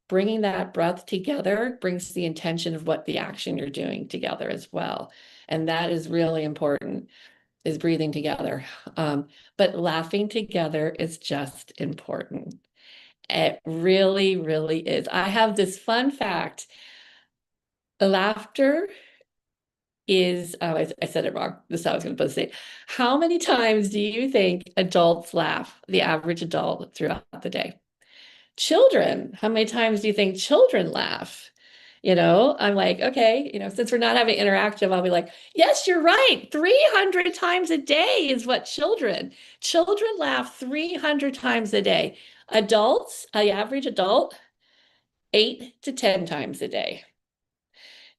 bringing that breath together brings the intention of what the action you're doing together as well. And that is really important, is breathing together. But laughing together is just important. It really, really is. I have this fun fact. Laughter is, I said it wrong. This is how I was going to say. How many times do you think adults laugh, the average adult, throughout the day? Children, how many times do you think children laugh? I'm like, okay, since we're not having interactive, I'll be like, yes, you're right. 300 times a day is what children laugh 300 times a day. Adults, the average adult, 8 to 10 times a day.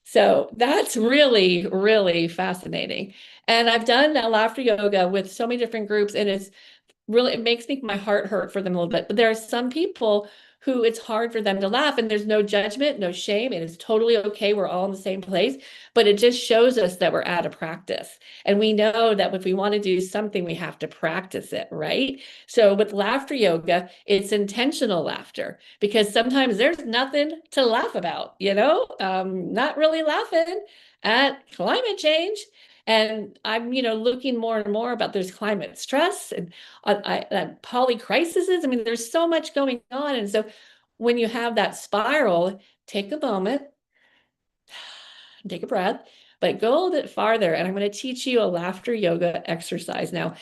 So that's really, really fascinating. And I've done laughter yoga with so many different groups, and it makes my heart hurt for them a little bit. But there are some people who it's hard for them to laugh, and there's no judgment, no shame. It is totally okay. We're all in the same place, but it just shows us that we're out of practice. And we know that if we want to do something, we have to practice it, right? So with laughter yoga, it's intentional laughter, because sometimes there's nothing to laugh about, not really laughing at climate change. And I'm, looking more and more about there's climate stress and polycrises. I mean, there's so much going on. And so when you have that spiral, take a moment, take a breath, but go a little bit farther, and I'm going to teach you a laughter yoga exercise. Now,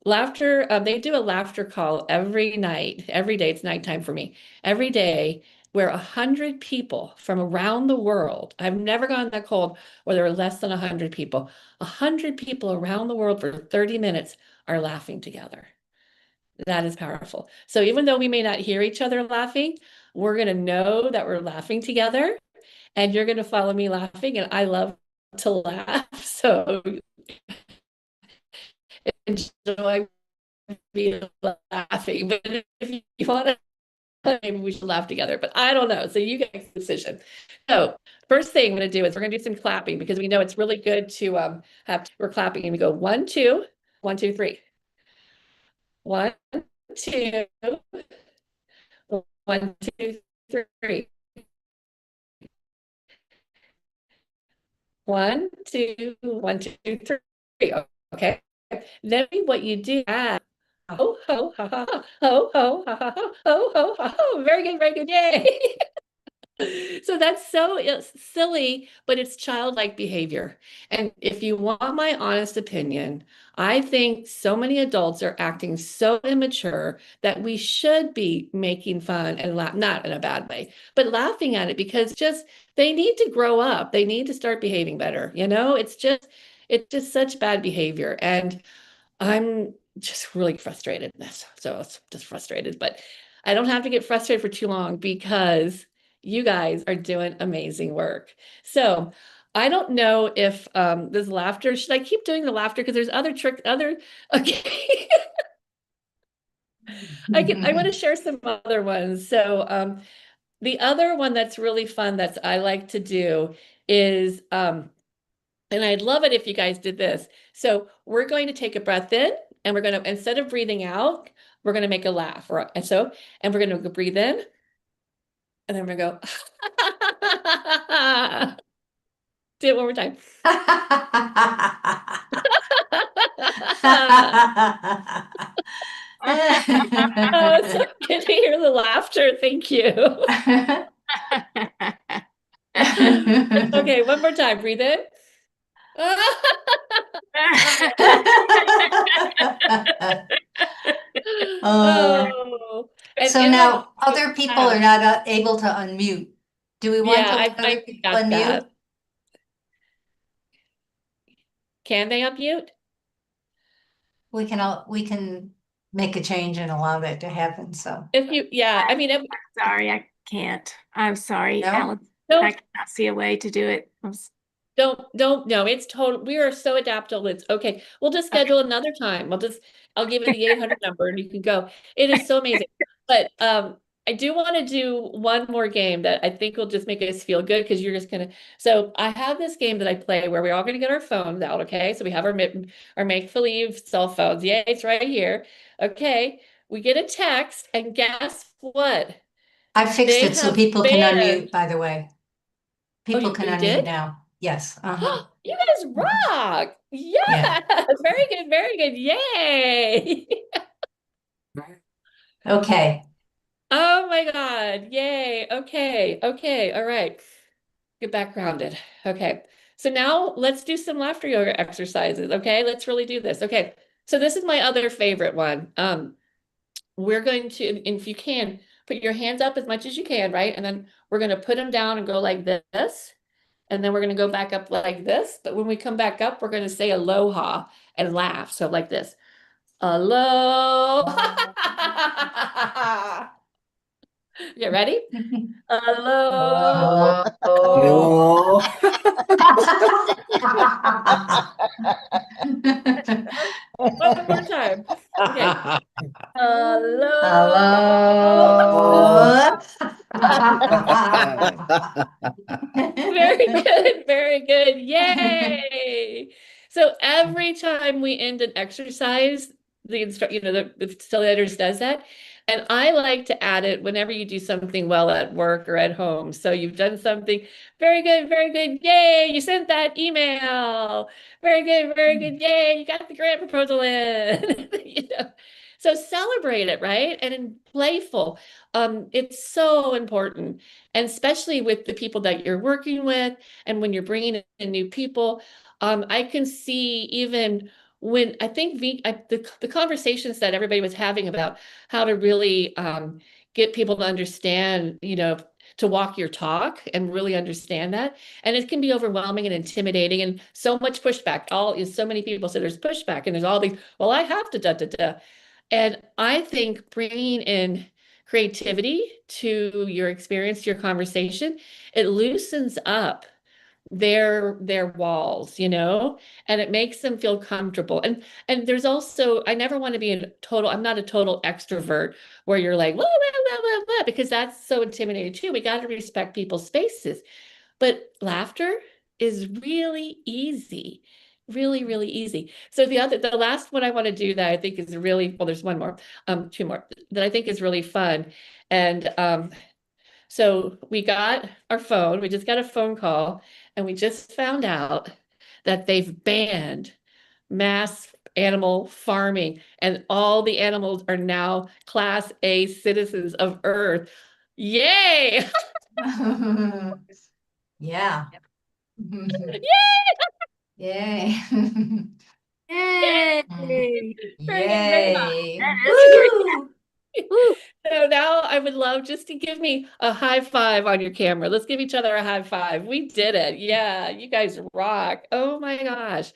laughter, they do a laughter call every night, every day. It's nighttime for me. Every day, where 100 people from around the world, I've never gone that cold where there are less than 100 people. 100 people around the world for 30 minutes are laughing together. That is powerful. So even though we may not hear each other laughing, we're going to know that we're laughing together, and you're going to follow me laughing, and I love to laugh. So enjoy me laughing. But if you want to, maybe we should laugh together, but I don't know. So you guys make the decision. So first thing I'm going to do is we're going to do some clapping, because we know it's really good to we're clapping, and we go 1, 2, 1, 2, 3. 1, 2, 1, 2, 3. 1, 2, 1, 2, 3. Okay. Then what you do, ho ho ha ha ho ho ha ha ho ho ha ho. Very good, very good. Yay. So that's so silly, but it's childlike behavior. And if you want my honest opinion, I think so many adults are acting so immature that we should be making fun and laugh, not in a bad way, but laughing at it, because just they need to grow up. They need to start behaving better. You know, it's just such bad behavior. And I'm just really frustrated in this. So it's just frustrated, but I don't have to get frustrated for too long, because you guys are doing amazing work. So I don't know if this laughter, should I keep doing the laughter? Because there's other okay. I want to share some other ones. So the other one that's really fun that I like to do is, and I'd love it if you guys did this. So we're going to take a breath in, and we're going to, instead of breathing out, we're going to make a laugh. And we're going to breathe in, and then we're going to go, do it one more time. Oh, so good to hear the laughter. Thank you. Okay, one more time. Breathe in. Oh. So now other people are not able to unmute. Do we want to let other people unmute? That. Can they unmute? We can make a change and allow that to happen. So if you, I mean, sorry, I can't. I'm sorry, No? Alice. I cannot see a way to do it. Don't no, it's total. We are so adaptable. It's okay. We'll just schedule another time. I'll give you the 800 number, and you can go. It is so amazing. But I do want to do one more game that I think will just make us feel good, because you're just gonna. So I have this game that I play where we're all gonna get our phones out. Okay, so we have our make-believe cell phones. Yeah, it's right here. Okay, we get a text, and guess what? I fixed it so people can unmute. By the way, people can unmute now. Yes. You guys rock. Yeah. Very good. Very good. Yay. Okay. Oh my God. Yay. Okay. Okay. All right. Get back grounded. Okay. So now let's do some laughter yoga exercises. Okay. Let's really do this. Okay. So this is my other favorite one. We're going to, if you can, put your hands up as much as you can, right? And then we're going to put them down and go like this. And then we're going to go back up like this. But when we come back up, we're going to say aloha and laugh. So like this. Aloha. You ready? Aloha. One more time. Okay. Hello. Very good, very good. Yay! So every time we end an exercise, the facilitators does that. And I like to add it whenever you do something well at work or at home. So you've done something very good, very good. Yay, you sent that email. Very good, very good. Yay, you got the grant proposal in. You know? So celebrate it, right? And in playful. It's so important. And especially with the people that you're working with and when you're bringing in new people, I can see even when I think the conversations that everybody was having about how to really get people to understand, you know, to walk your talk and really understand that. And it can be overwhelming and intimidating and so much pushback. So many people say there's pushback and there's all these, well, I have to da da da. And I think bringing in creativity to your experience, to your conversation, it loosens up their walls, you know, and it makes them feel comfortable. And there's also, I never want to be I'm not a total extrovert where you're like, blah, blah, blah, blah, blah, because that's so intimidating too. We got to respect people's spaces. But laughter is really easy. Really, really easy. So the last one I want to do that I think is really, well, there's one more, two more that I think is really fun. And so we got our phone, we just got a phone call, and we just found out that they've banned mass animal farming, and all the animals are now Class A citizens of Earth. Yay! Yeah. Yay! Yay. Yay! Yay. Woo! So now I would love just to give me a high five on your camera. Let's give each other a high five. We did it. Yeah, you guys rock. Oh my gosh.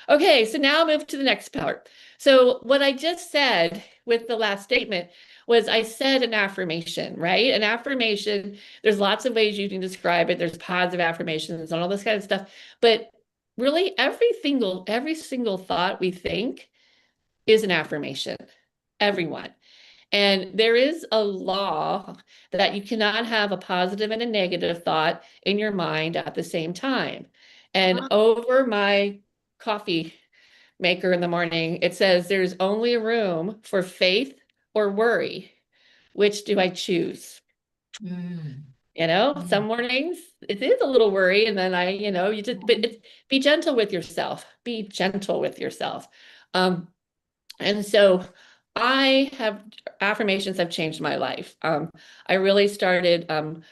Okay, so now I'll move to the next part. So what I just said with the last statement was I said an affirmation, right? An affirmation, there's lots of ways you can describe it. There's positive affirmations and all this kind of stuff. But really every single thought we think is an affirmation. Everyone. And there is a law that you cannot have a positive and a negative thought in your mind at the same time. And over my coffee maker in the morning, it says there's only room for faith or worry. Which do I choose? You know, some mornings it is a little worry, and then be gentle with yourself. Be gentle with yourself. And so affirmations have changed my life. I really started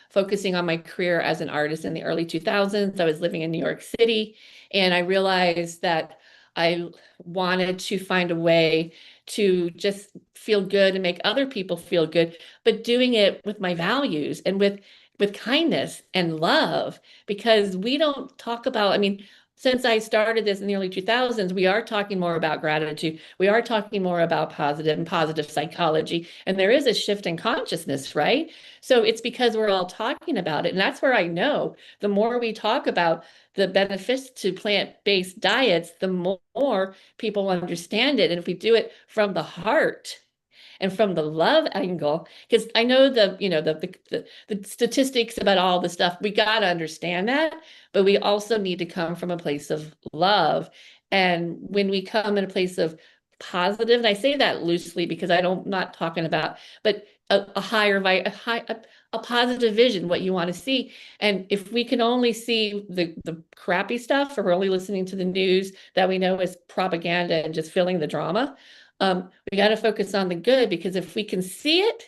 focusing on my career as an artist in the early 2000s. I was living in New York City, and I realized that I wanted to find a way to just feel good and make other people feel good, but doing it with my values and with kindness and love, because we don't talk about, I mean, since I started this in the early 2000s, we are talking more about gratitude. We are talking more about positive psychology. And there is a shift in consciousness, right? So it's because we're all talking about it. And that's where I know the more we talk about the benefits to plant-based diets, the more people understand it. And if we do it from the heart, and from the love angle, because I know the statistics about all the stuff, we got to understand that, but we also need to come from a place of love. And when we come in a place of positive, and I say that loosely because I'm not talking about, but a positive vision, what you want to see. And if we can only see the crappy stuff, or we're only listening to the news that we know is propaganda and just filling the drama, we got to focus on the good, because if we can see it,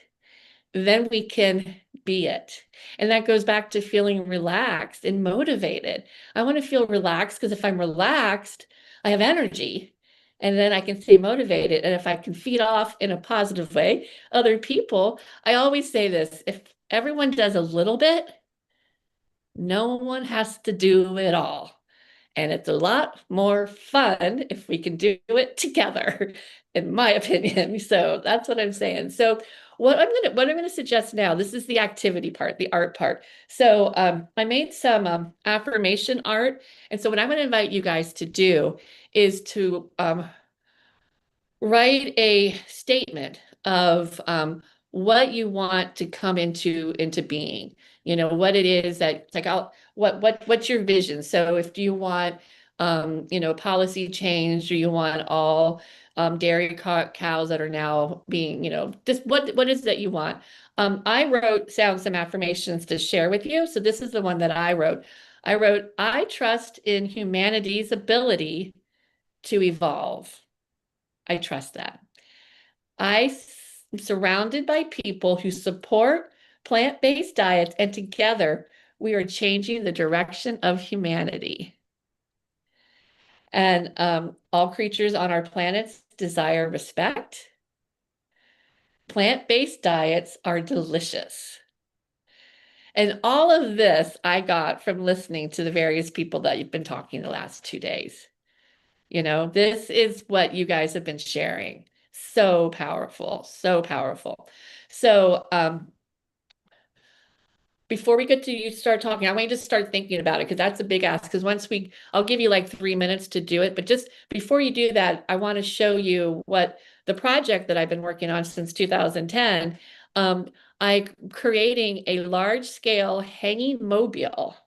then we can be it. And that goes back to feeling relaxed and motivated. I want to feel relaxed, because if I'm relaxed, I have energy, and then I can stay motivated. And if I can feed off in a positive way other people, I always say this, if everyone does a little bit, no one has to do it all. And it's a lot more fun if we can do it together, in my opinion. So that's what I'm saying. So what I'm gonna suggest now, this is the activity part, the art part. So I made some affirmation art. And so what I'm gonna invite you guys to do is to write a statement of what you want to come into being. You know, what it is that, it's like, what's your vision? So if you want policy change? Do you want all dairy cows that are now being, just what is it that you want? I wrote down some affirmations to share with you. So this is the one that I wrote. I trust in humanity's ability to evolve. I trust that. I'm surrounded by people who support plant-based diets, and together we are changing the direction of humanity. And all creatures on our planet desire respect. Plant-based diets are delicious. And all of this I got from listening to the various people that you've been talking the last 2 days. This is what you guys have been sharing. So powerful, so powerful. So before we get to you start talking, I want you to start thinking about it, because that's a big ask. Because I'll give you like 3 minutes to do it. But just before you do that, I want to show you what the project that I've been working on since 2010. I'm creating a large scale hanging mobile.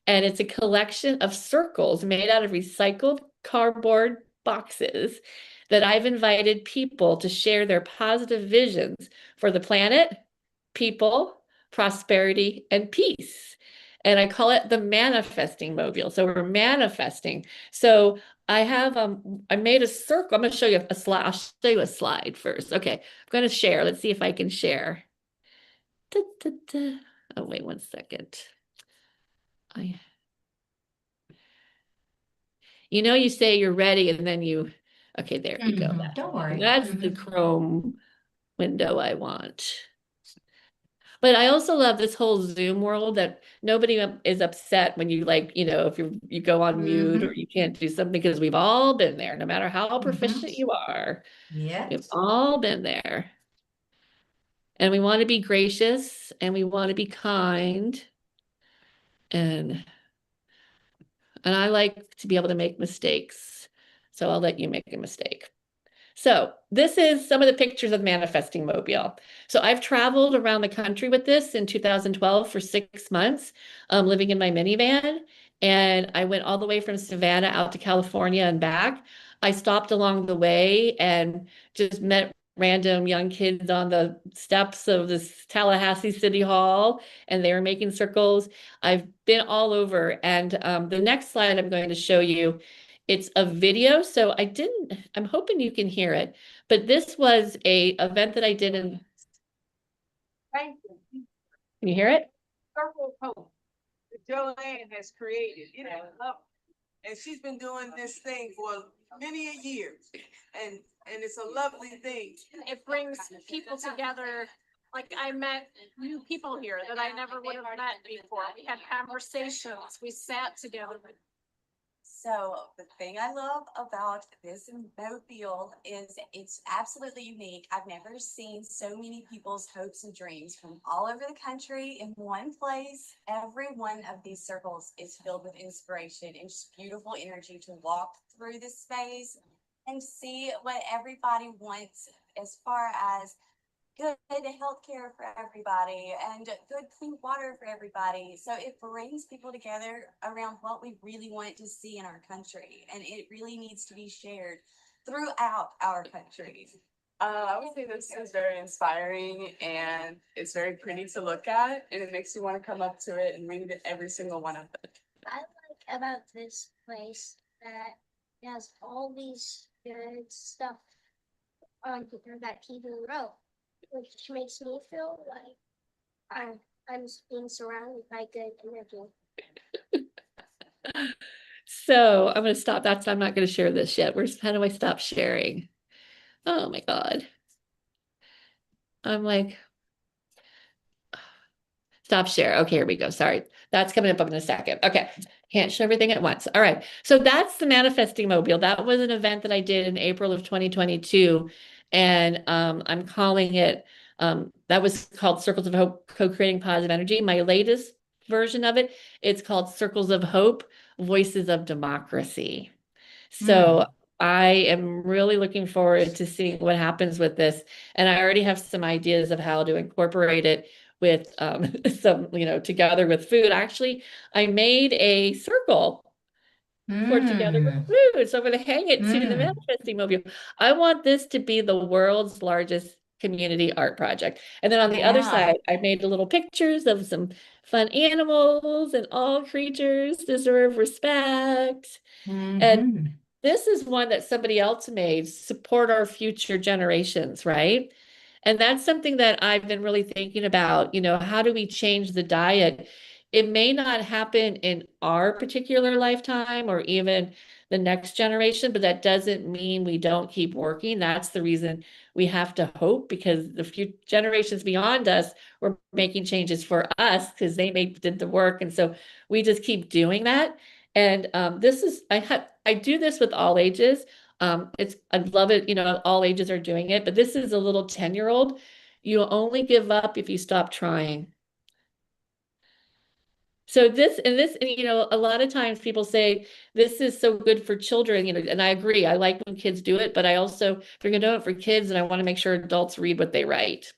And it's a collection of circles made out of recycled cardboard boxes that I've invited people to share their positive visions for the planet, people, prosperity, and peace. And I call it the manifesting mobile. So we're manifesting. So I have I made a circle. I'm going to show you a slide. I'll show you a slide first. Okay, I'm going to share. Let's see if I can share. Da, da, da. Oh, wait 1 second. You say you're ready, and then okay, there you go. Don't worry. That's the Chrome window I want. But I also love this whole Zoom world that nobody is upset when you if you go on mute or you can't do something, because we've all been there, no matter how proficient you are. Yeah. We've all been there. And we want to be gracious, and we want to be kind. And I like to be able to make mistakes. So I'll let you make a mistake. So this is some of the pictures of Manifesting Mobile. So I've traveled around the country with this in 2012 for 6 months, living in my minivan. And I went all the way from Savannah out to California and back. I stopped along the way and just met random young kids on the steps of this Tallahassee City Hall, and they were making circles. I've been all over. And the next slide I'm going to show you, it's a video. So I'm hoping you can hear it, but this was a event that I did in. Can you hear it? Circle of Hope that Joanne has created. And she's been doing this thing for many a years. And it's a lovely thing. It brings people together. Like, I met new people here that I never would have met before. We had conversations. We sat together. So the thing I love about this mobile is it's absolutely unique. I've never seen so many people's hopes and dreams from all over the country in one place. Every one of these circles is filled with inspiration and just beautiful energy to walk through this space and see what everybody wants as far as good healthcare for everybody and good clean water for everybody. So it brings people together around what we really want to see in our country, and it really needs to be shared throughout our country. I would say this is very inspiring, and it's very pretty to look at, and it makes you want to come up to it and read every single one of them. I like about this place that it has all these good stuff on here that people wrote, which makes me feel like I'm being surrounded by good energy. So I'm going to stop. I'm not going to share this yet. How do I stop sharing? Oh my God. I'm like, stop share. Okay, here we go. Sorry. That's coming up in a second. Okay. Can't show everything at once. All right. So that's the Manifesting Mobile. That was an event that I did in April of 2022. And I'm calling it, that was called Circles of Hope, Co-Creating Positive Energy. My latest version of it, it's called Circles of Hope, Voices of Democracy. So I am really looking forward to seeing what happens with this. And I already have some ideas of how to incorporate it with some, together with food. Actually, I made a circle poured together with Mm. food. So I'm going to hang it to the manifesting mobile. I want this to be the world's largest community art project. And then on the other Yeah. side, I made little pictures of some fun animals, and all creatures deserve respect. And this is one that somebody else made, support our future generations, right? And that's something that I've been really thinking about, how do we change the diet? It may not happen in our particular lifetime or even the next generation, but that doesn't mean we don't keep working. That's the reason we have to hope, because the few generations beyond us were making changes for us because did the work. And so we just keep doing that. And I do this with all ages. I love it, all ages are doing it, but this is a little 10-year-old. You'll only give up if you stop trying. So a lot of times people say this is so good for children, and I agree. I like when kids do it, but I also, if you're gonna do it for kids, and I want to make sure adults read what they write.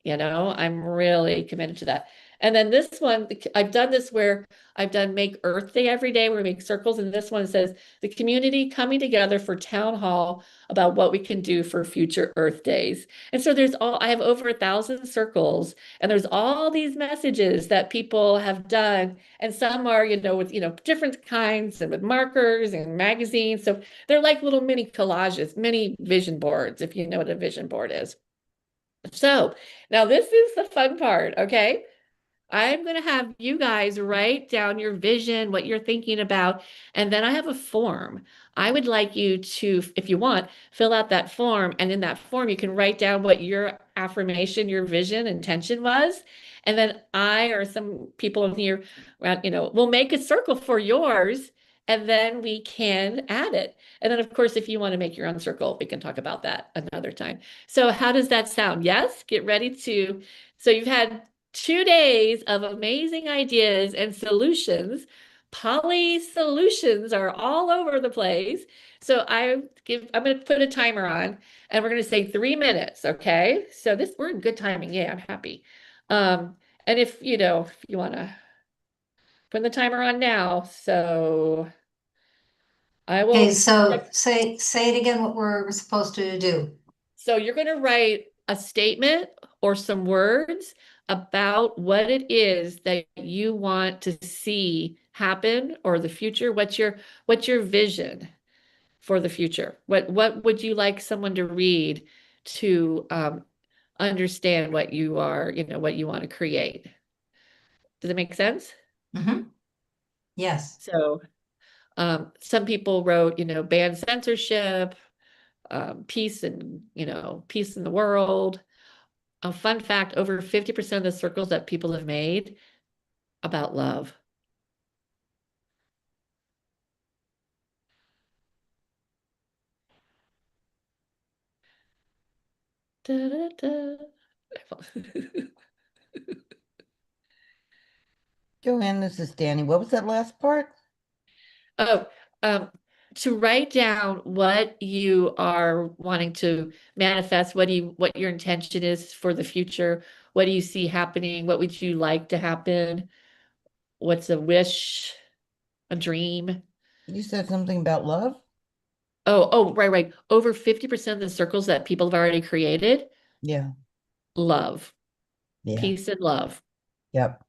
I'm really committed to that. And then this one, I've done this where I've done Make Earth Day every day, where we make circles. And this one says the community coming together for town hall about what we can do for future Earth Days. And so I have over 1,000 circles, and there's all these messages that people have done. And some are, with, different kinds, and with markers and magazines. So they're like little mini collages, mini vision boards, if you know what a vision board is. So now this is the fun part, okay? I'm going to have you guys write down your vision, what you're thinking about, and then I have a form. I would like you to, if you want, fill out that form, and in that form you can write down what your affirmation, your vision, intention was, and then I or some people in here, will make a circle for yours, and then we can add it. And then, of course, if you want to make your own circle, we can talk about that another time. So how does that sound? Yes? Get ready to. So you've had 2 days of amazing ideas and solutions. Poly solutions are all over the place. So I'm going to put a timer on, and we're going to say 3 minutes. Okay. So we're in good timing. Yeah, I'm happy. And if you want to put the timer on now, so I will. Okay, so say it again, what we're supposed to do. So you're going to write a statement or some words about what it is that you want to see happen, or the future. What's your vision for the future? What would you like someone to read to understand what you are, what you want to create? Does it make sense? Yes. So some people wrote, ban censorship, peace and peace in the world. A fun fact, over 50% of the circles that people have made about love. Da, da, da. Joanne, this is Danny. What was that last part? Oh, to write down what you are wanting to manifest, what your intention is for the future. What do you see happening? What would you like to happen? What's a wish, a dream? You said something about love? Oh, right. Over 50% of the circles that people have already created. Yeah. Love. Yeah. Peace and love. Yep.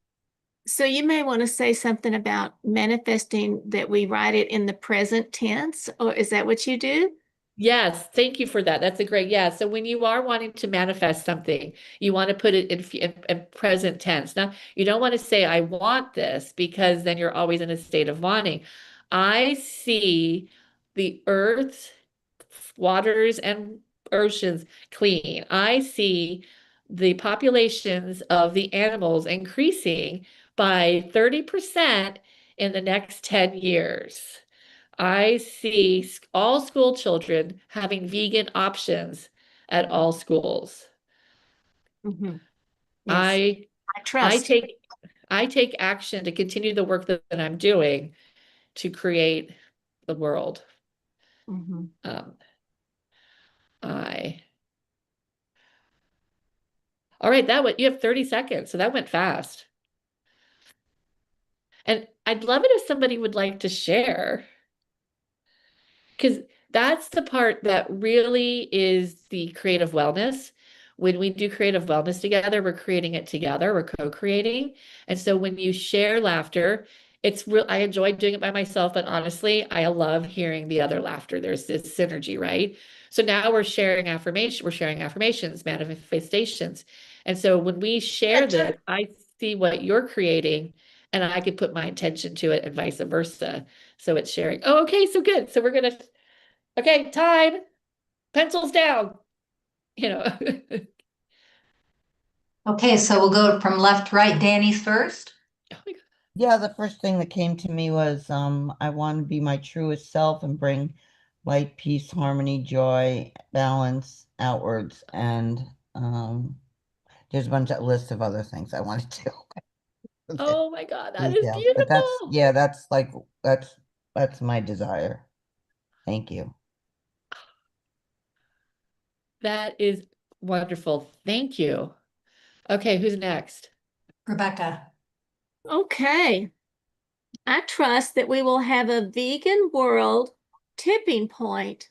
So you may want to say something about manifesting, that we write it in the present tense, or is that what you do? Yes, thank you for that. That's a great, yeah. So when you are wanting to manifest something, you want to put it in present tense. Now, you don't want to say, I want this, because then you're always in a state of wanting. I see the earth, waters, and oceans clean. I see the populations of the animals increasing by 30% in the next 10 years. I see all school children having vegan options at all schools. Yes. I trust. I take action to continue the work that I'm doing to create the world. All right, you have 30 seconds, so that went fast. And I'd love it if somebody would like to share. Because that's the part that really is the creative wellness. When we do creative wellness together, we're creating it together, we're co-creating. And so when you share laughter, it's real. I enjoy doing it by myself, but honestly, I love hearing the other laughter. There's this synergy, right? So now we're sharing affirmations, manifestations. And so when we share this, I see what you're creating and I could put my intention to it and vice versa. So it's sharing. Oh, okay. So good. So we're going to, okay, time, pencils down, you know. Okay, so we'll go from left to right. Danny's first. Yeah, the first thing that came to me was I want to be my truest self and bring light, peace, harmony, joy, balance outwards. And there's a bunch of list of other things I want to do. Oh my God, that is Details. But beautiful. that's like that's my desire. Thank you. That is wonderful. Thank you. Okay, who's next? Rebecca. Okay. I trust that we will have a vegan world tipping point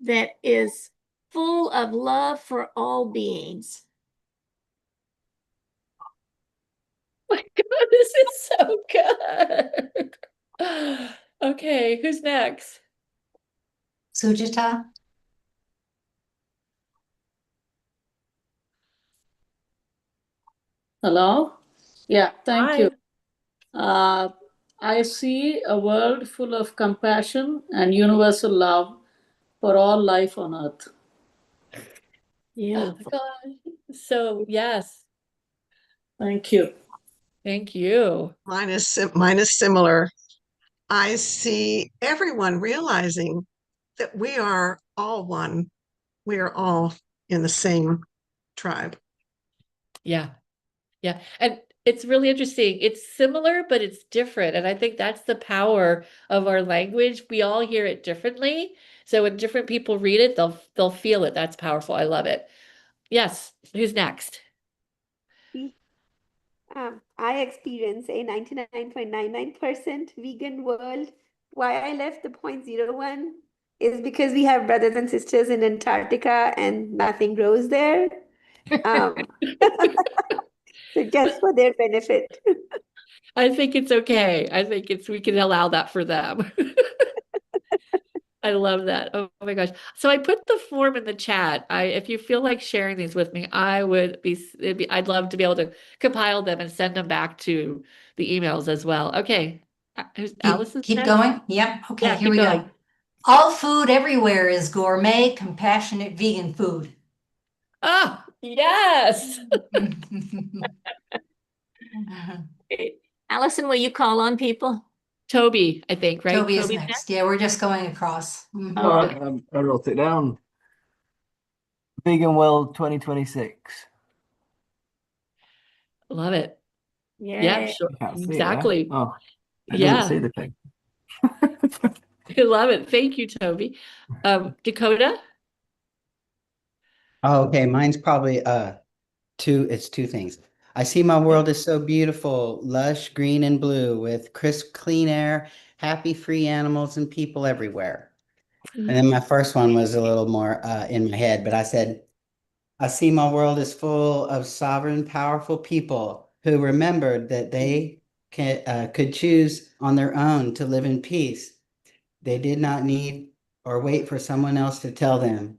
that is full of love for all beings. Oh my God, this is so good. Okay, who's next? Sujata. Hello? Yeah, thank Hi. you. I see a world full of compassion and universal love for all life on earth. Oh my God. So yes. Thank you. Thank you. Mine is similar. I see everyone realizing that we are all one. We are all in the same tribe. Yeah. Yeah. And it's really interesting. It's similar, but it's different. And I think that's the power of our language. We all hear it differently. So when different people read it, they'll feel it. That's powerful. I love it. Yes. Who's next? I experience a 99.99% vegan world. Why I left the 0.01 is because we have brothers and sisters in Antarctica and nothing grows there. So just for their benefit. I think it's okay. I think we can allow that for them. I love that. Oh my gosh. So I put the form in the chat. If you feel like sharing these with me, I'd love to be able to compile them and send them back to the emails as well. Okay. Allison's Keep next? going. Yep. Okay, Yeah, here keep we going. go. All food everywhere is gourmet, compassionate vegan food. Ah, yes. Allison, will you call on people? Toby, I think, right? Toby is Toby's next. Yeah, we're just going across. All right, I wrote it down. Vegan World 2026. Love it. Yeah, sure. You can't see it, Exactly. yeah? Oh, I Yeah. didn't see the thing. I love it. Thank you, Toby. Dakota? Oh, okay, mine's probably two things. I see my world is so beautiful, lush, green and blue with crisp, clean air, happy, free animals and people everywhere. And then my first one was a little more in my head, but I said, I see my world is full of sovereign, powerful people who remembered that they could choose on their own to live in peace. They did not need or wait for someone else to tell them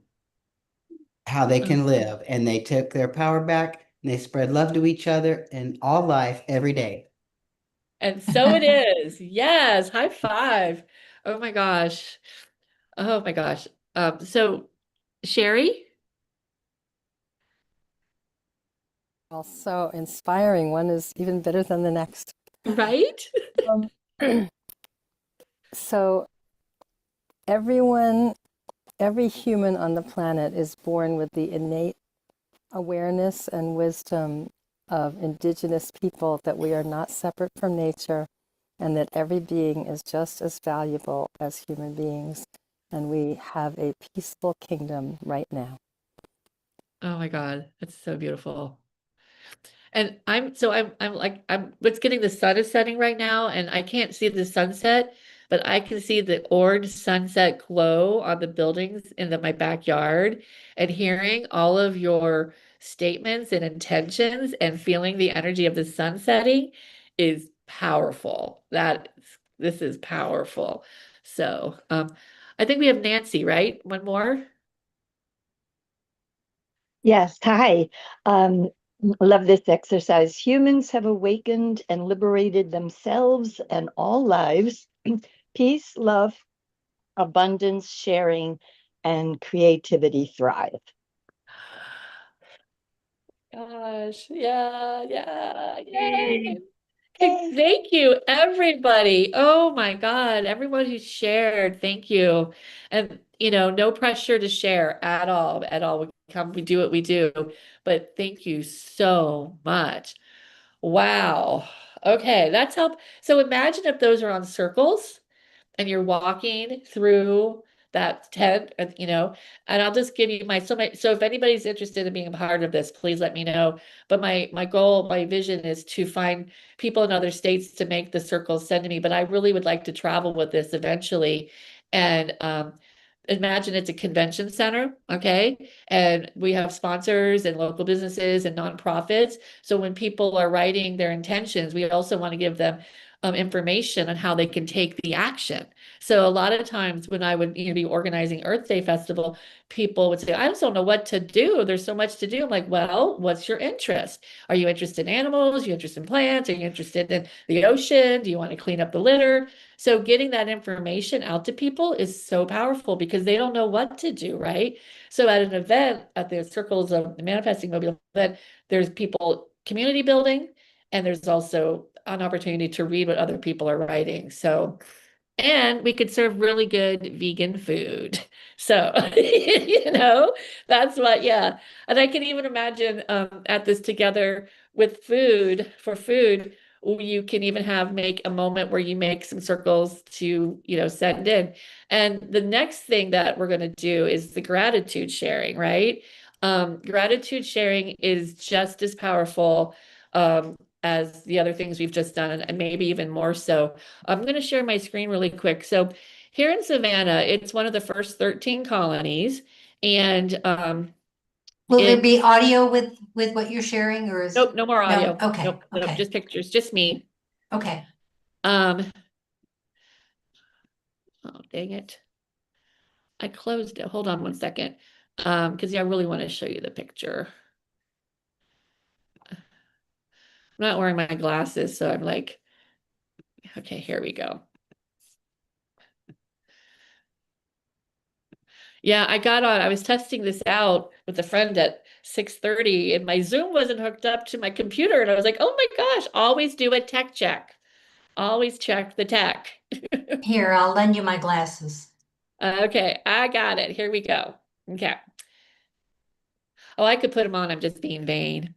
how they can live, and they took their power back and they spread love to each other in all life every day. And so it is. Yes. High five. Oh my gosh. Oh my gosh. So Sherry? Also inspiring. One is even better than the next. Right? So every human on the planet is born with the innate awareness and wisdom of indigenous people that we are not separate from nature and that every being is just as valuable as human beings. And we have a peaceful kingdom right now. Oh my God. That's so beautiful. And I'm it's getting the sun is setting right now and I can't see the sunset, but I can see the orange sunset glow on the buildings in my backyard, and hearing all of your statements and intentions and feeling the energy of the sun setting is powerful. This is powerful. So I think we have Nancy, right? One more. Yes, hi. Love this exercise. Humans have awakened and liberated themselves and all lives. Peace, love, abundance, sharing, and creativity thrive. Gosh, yeah, yay. Okay, thank you, everybody. Oh my God, everyone who shared, thank you. And no pressure to share at all, at all. We do what we do, but thank you so much. Wow. Okay, that's help. So imagine if those are on circles and you're walking through that tent, and I'll just give you so if anybody's interested in being a part of this, please let me know. But my goal, my vision is to find people in other states to make the circles send to me, but I really would like to travel with this eventually. And imagine it's a convention center, okay? And we have sponsors and local businesses and nonprofits. So when people are writing their intentions, we also want to give them information on how they can take the action. So a lot of times when I would be organizing Earth Day Festival, people would say, I just don't know what to do. There's so much to do. I'm like, well, what's your interest? Are you interested in animals? Are you interested in plants? Are you interested in the ocean? Do you want to clean up the litter? So getting that information out to people is so powerful because they don't know what to do, right? So at an event, at the Circles of the Manifesting Mobile event, there's people community building, and there's also an opportunity to read what other people are writing. So, and we could serve really good vegan food. So, that's what, yeah. And I can even imagine at this together with food, you can even make a moment where you make some circles to, send in. And the next thing that we're going to do is the gratitude sharing, right? Gratitude sharing is just as powerful as the other things we've just done, and maybe even more so. I'm going to share my screen really quick. So here in Savannah, it's one of the first 13 colonies, and will there be audio with what you're sharing, or is nope, no more audio. No? Okay, nope, okay. just pictures, just me. Okay. Oh, dang it. I closed it. Hold on one second. Because I really want to show you the picture. I'm not wearing my glasses, so I'm like, okay, here we go. Yeah, I was testing this out with a friend at 6:30, and my Zoom wasn't hooked up to my computer. And I was like, oh my gosh, always do a tech check. Always check the tech. Here, I'll lend you my glasses. Okay, I got it. Here we go. Okay. Oh, I could put them on. I'm just being vain.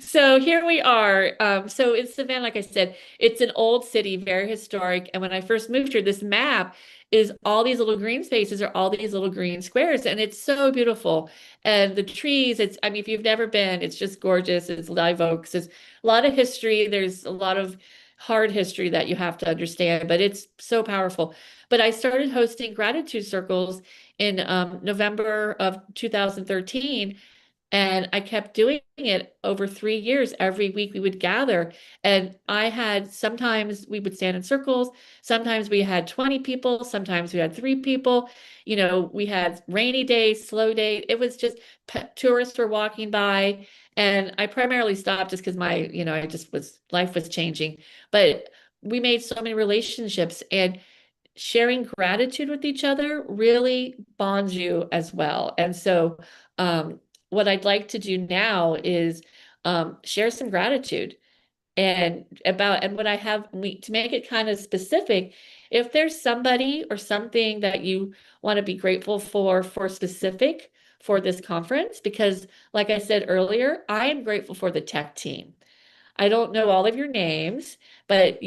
So here we are. So in Savannah, like I said, it's an old city, very historic. And when I first moved here, this map is all these little green spaces are all these little green squares, and it's so beautiful. And the trees, if you've never been, it's just gorgeous. It's live oaks. There's a lot of history. There's a lot of hard history that you have to understand, but it's so powerful. But I started hosting gratitude circles in November of 2013. And I kept doing it over 3 years. Every week we would gather. And sometimes we would stand in circles. Sometimes we had 20 people. Sometimes we had 3 people. We had rainy days, slow days. It was just tourists were walking by. And I primarily stopped just because life was changing. But we made so many relationships, and sharing gratitude with each other really bonds you as well. And so, what I'd like to do now is share some gratitude and what I have to make it kind of specific. If there's somebody or something that you want to be grateful for specific for this conference, because like I said earlier, I am grateful for the tech team. I don't know all of your names, but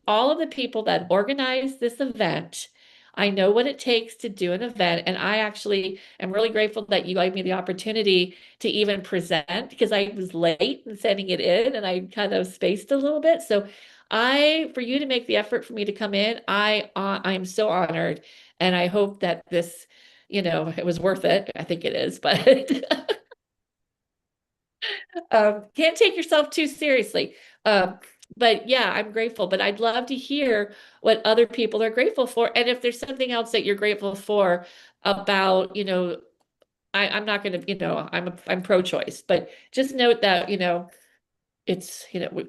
all of the people that organized this event, I know what it takes to do an event. And I actually am really grateful that you gave me the opportunity to even present, because I was late in sending it in and I kind of spaced a little bit. So for you to make the effort for me to come in, I'm so honored, and I hope that this, it was worth it. I think it is, but can't take yourself too seriously. But yeah, I'm grateful, but I'd love to hear what other people are grateful for. And if there's something else that you're grateful for about, I'm not going to, I'm pro-choice, but just note that, it's, we're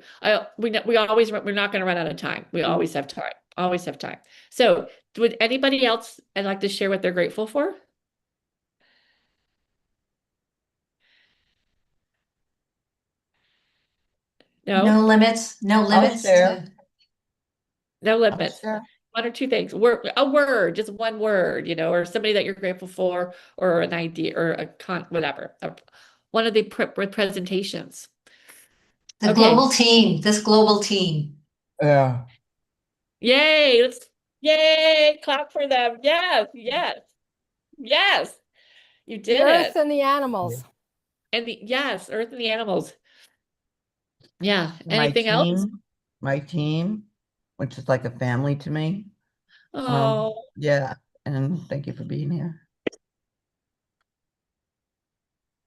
not going to run out of time. We always have time, always have time. So would anybody else I'd like to share what they're grateful for? No? No limits, no limits to. No limits. One or two things. A word, just one word, or somebody that you're grateful for, or an idea, or whatever. One of the presentations. The global team, this global team. Yeah. Yay! Yay! Clap for them. Yes, yes, yes. You did the it. Earth and the animals. And yes, Earth and the animals. Yeah. Anything else? My team, which is like a family to me. Oh. Yeah. And thank you for being here.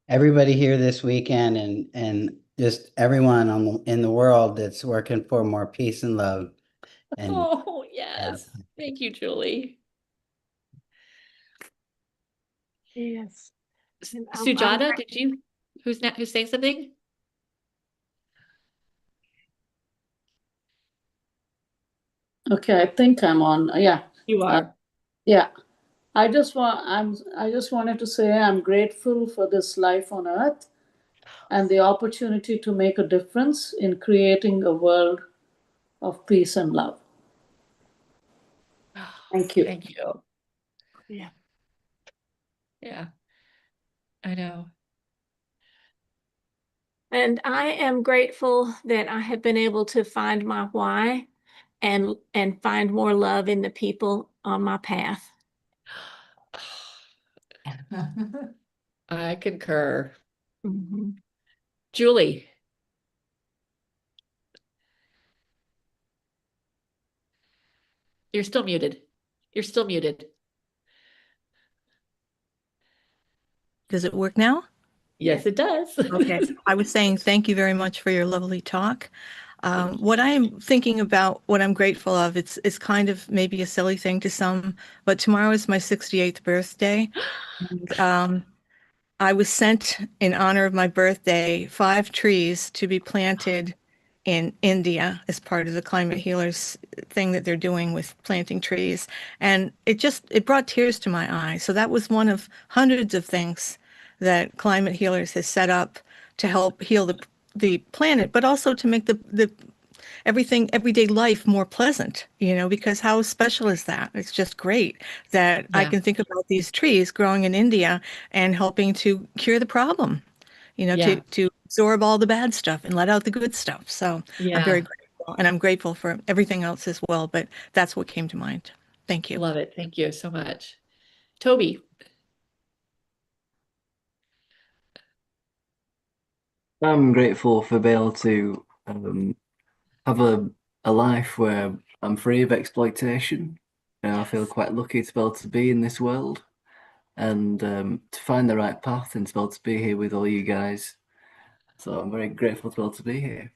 Everybody here this weekend and just everyone in the world that's working for more peace and love. And oh, yes. Thank you, Julie. Yes. Sujata, who's saying something? Okay, I think I'm on. Yeah. You are. Yeah. I just wanted to say I'm grateful for this life on Earth and the opportunity to make a difference in creating a world of peace and love. Thank you. Thank you. Yeah. Yeah. I know. And I am grateful that I have been able to find my why and find more love in the people on my path. I concur. Mm-hmm. Julie. You're still muted. You're still muted. Does it work now? Yes, it does. Okay. I was saying thank you very much for your lovely talk. What I am thinking about, what I'm grateful of, it's kind of maybe a silly thing to some, but tomorrow is my 68th birthday. And, I was sent in honor of my birthday 5 trees to be planted in India as part of the Climate Healers thing that they're doing with planting trees. And it brought tears to my eyes. So that was one of hundreds of things that Climate Healers has set up to help heal the planet, but also to make the everyday life more pleasant, because how special is that? It's just great that I can think about these trees growing in India and helping to cure the problem, to absorb all the bad stuff and let out the good stuff. So I'm very grateful, and I'm grateful for everything else as well, but that's what came to mind. Thank you. Love it. Thank you so much. Toby. I'm grateful for being able to have a life where I'm free of exploitation. I feel quite lucky to be able to be in this world and to find the right path and to be able to be here with all you guys. So I'm very grateful to be able to be here.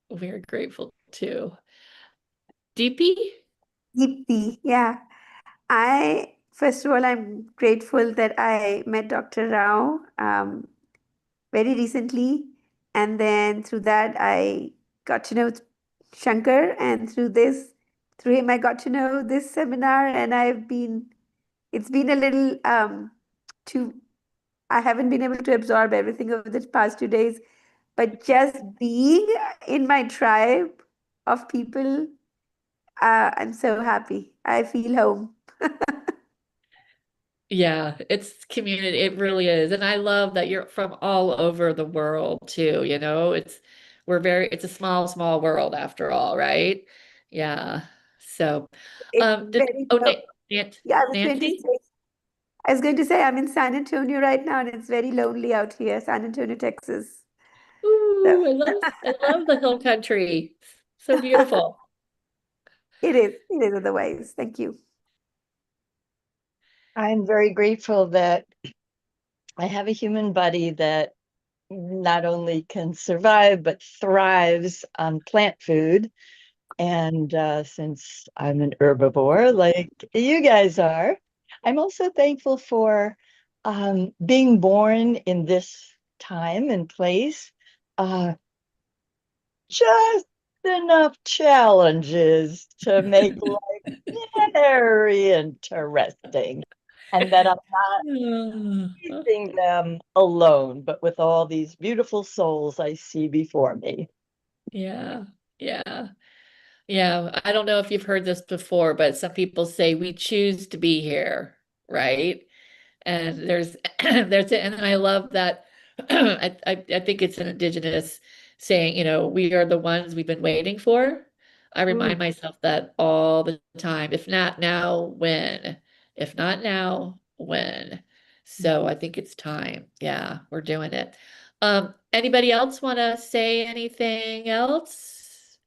We're grateful too. Deepy? Deepti, yeah. First of all, I'm grateful that I met Dr. Rao very recently. And then through that, I got to know Shankar. And through him, I got to know this seminar. And it's been a little I haven't been able to absorb everything over the past 2 days. But just being in my tribe of people, I'm so happy. I feel home. Yeah, it's community. It really is. And I love that you're from all over the world too, it's a small, small world after all, right? Yeah. So, It's very yeah, Nancy? I was going to say I'm in San Antonio right now, and it's very lonely out here, San Antonio, Texas. Ooh, I love the hill country. So beautiful. It is otherwise. Thank you. I'm very grateful that I have a human body that not only can survive, but thrives on plant food. And since I'm an herbivore, like you guys are, I'm also thankful for being born in this time and place. Just enough challenges to make life very interesting. And that I'm not facing them alone, but with all these beautiful souls I see before me. Yeah, yeah. Yeah, I don't know if you've heard this before, but some people say we choose to be here, right? And there's there's and I love that. I think it's an indigenous saying, we are the ones we've been waiting for. I remind myself that all the time. If not now, when? If not now, when? So I think it's time. Yeah, we're doing it. Anybody else want to say anything else?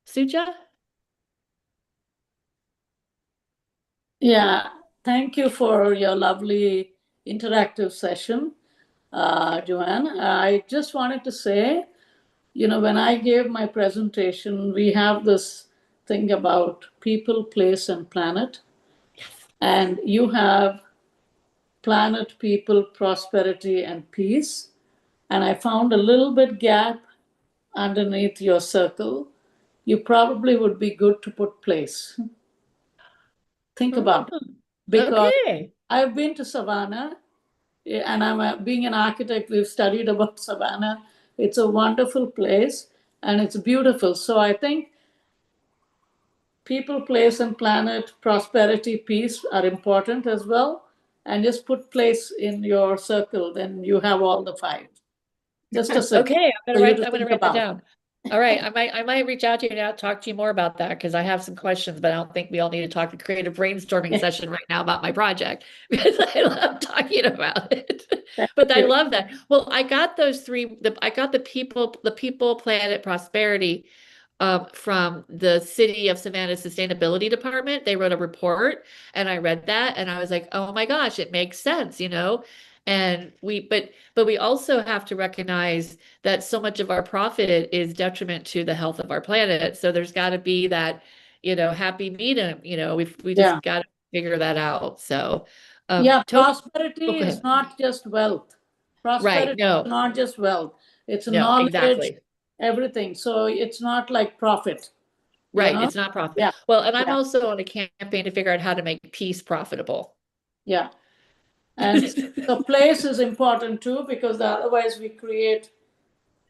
Suja? Yeah, thank you for your lovely interactive session, Joanne. I just wanted to say, when I gave my presentation, we have this thing about people, place, and planet. And you have planet, people, prosperity, and peace. And I found a little bit gap underneath your circle. You probably would be good to put place. Think about it. Because Okay. I've been to Savannah, and being an architect, we've studied about Savannah. It's a wonderful place and it's beautiful. So I think people, place, and planet, prosperity, peace are important as well. And just put place in your circle, then you have all the five. Just a second. Okay, I'm for you gonna think write that about. down. All right, I might reach out to you now, talk to you more about that because I have some questions, but I don't think we all need to talk a creative brainstorming session right now about my project because I love talking about it. But I love that. Well, I got those three. I got the people, planet, prosperity from the City of Savannah Sustainability Department. They wrote a report, and I read that, and I was like, oh my gosh, it makes sense, And but we also have to recognize that so much of our profit is detriment to the health of our planet. So there's got to be that, happy medium. We just got to figure that out. So, Prosperity is ahead. not just wealth. Prosperity Right? No, is not just wealth. It's no, knowledge, exactly. everything. So it's not like profit. Right. It's not profit. Yeah. Well, and I'm also on a campaign to figure out how to make peace profitable. Yeah. And the place is important too, because otherwise we create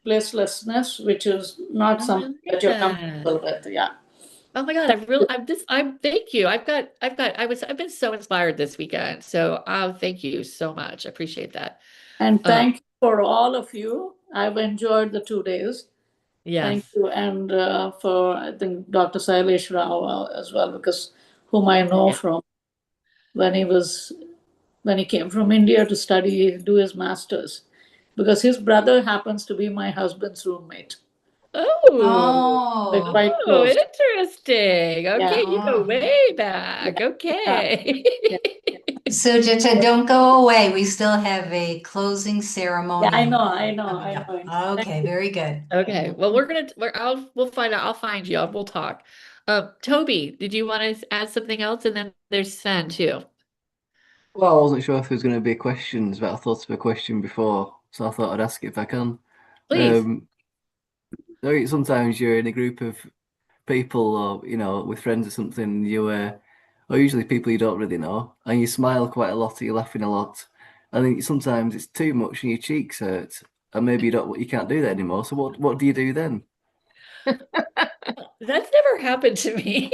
placelessness, which is not something that you're comfortable with. Yeah. Oh my God, thank you. I've been so inspired this weekend. So thank you so much. I appreciate that. And thank you for all of you. I've enjoyed the 2 days. Yes. Thank you. And for, I think, Dr. Sailesh Rao as well, because whom I know from when he came from India to do his master's, because his brother happens to be my husband's roommate. They're quite close. Interesting. Okay, you go way back. Okay. So Jita, don't go away. We still have a closing ceremony. Yeah, I know. Okay, very good. Okay. Well, we'll find out. I'll find you. We'll talk. Toby, did you want to add something else? And then there's Sven too. Well, I wasn't sure if there was going to be questions, but I thought of a question before, so I thought I'd ask it if I can. Please. Sometimes you're in a group of people, or with friends or something. Or usually people you don't really know, and you smile quite a lot, or you're laughing a lot. I think sometimes it's too much, and your cheeks hurt, and maybe you can't do that anymore. So what do you do then? That's never happened to me.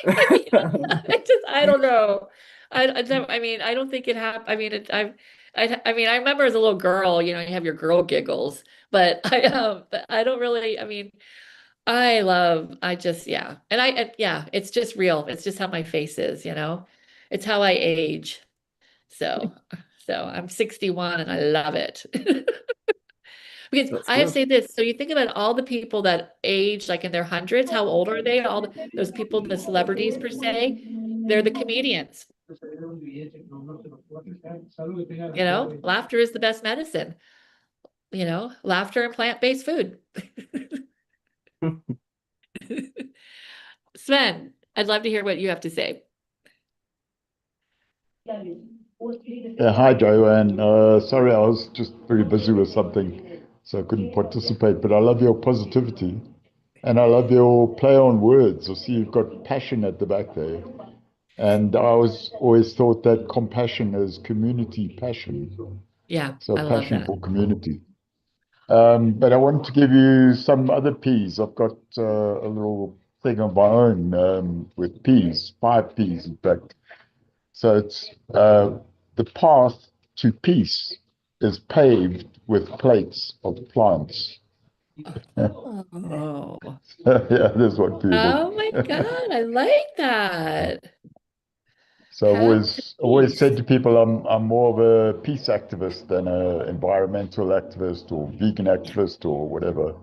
I don't know. I mean, I don't think it happened. I mean, I remember as a little girl, you have your girl giggles, but I don't really, I mean, yeah. Yeah, it's just real. It's just how my face is, it's how I age. So I'm 61 and I love it. Because That's I have to good. say this, so you think about all the people that age like in their hundreds, how old are they? Those people, the celebrities per se, they're the comedians. You know, laughter is the best medicine. You know, laughter and plant-based food. Sven, I'd love to hear what you have to say. Hi, Joanne. Sorry, I was just very busy with something, so I couldn't participate. But I love your positivity, and I love your play on words. I see you've got passion at the back there. And I always thought that compassion is community passion. Yeah, So I love passion that. for community. But I wanted to give you some other P's. I've got a little thing of my own with P's, 5 P's in fact. So it's the path to peace is paved with plates of plants. Oh. Yeah, that's what people. Oh my God, I like that. So I've Path to always said peace. to people, I'm more of a peace activist than an environmental activist or vegan activist or whatever.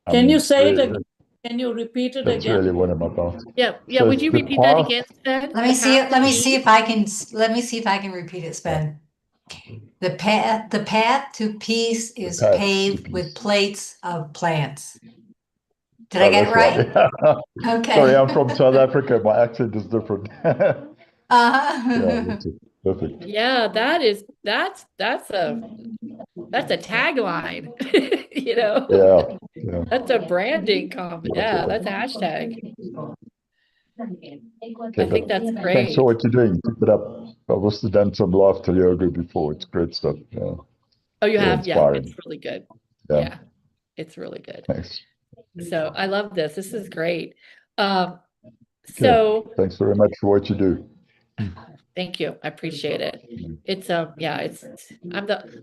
Can you say it Really, again? Can you repeat it that's again? really what I'm about. Yeah, So would it's you the repeat that path. again, Sven? Let The me see path it. to Let me peace? see if I can. Let me see if I can repeat it, Sven. The path to peace The is path to paved with peace. plates of plants. Did I Oh, get it that's right? right. Okay. Sorry, I'm from South Africa. My accent is different. Yeah, Uh-huh. that's it. Perfect. Yeah, that's a tagline. You know, Yeah, yeah. that's a branding comment. Yeah, that's a hashtag. Okay, I think but that's thanks for great. what you're doing. Keep it up. I've also done some laughter yoga before. It's great stuff. Yeah, Oh, you very have? Yeah, it's inspiring. really good. Yeah, Yeah, it's really good. thanks. So I love this. This is great. Um, Okay, so thanks very much for what you do. thank you. I appreciate it. It's yeah,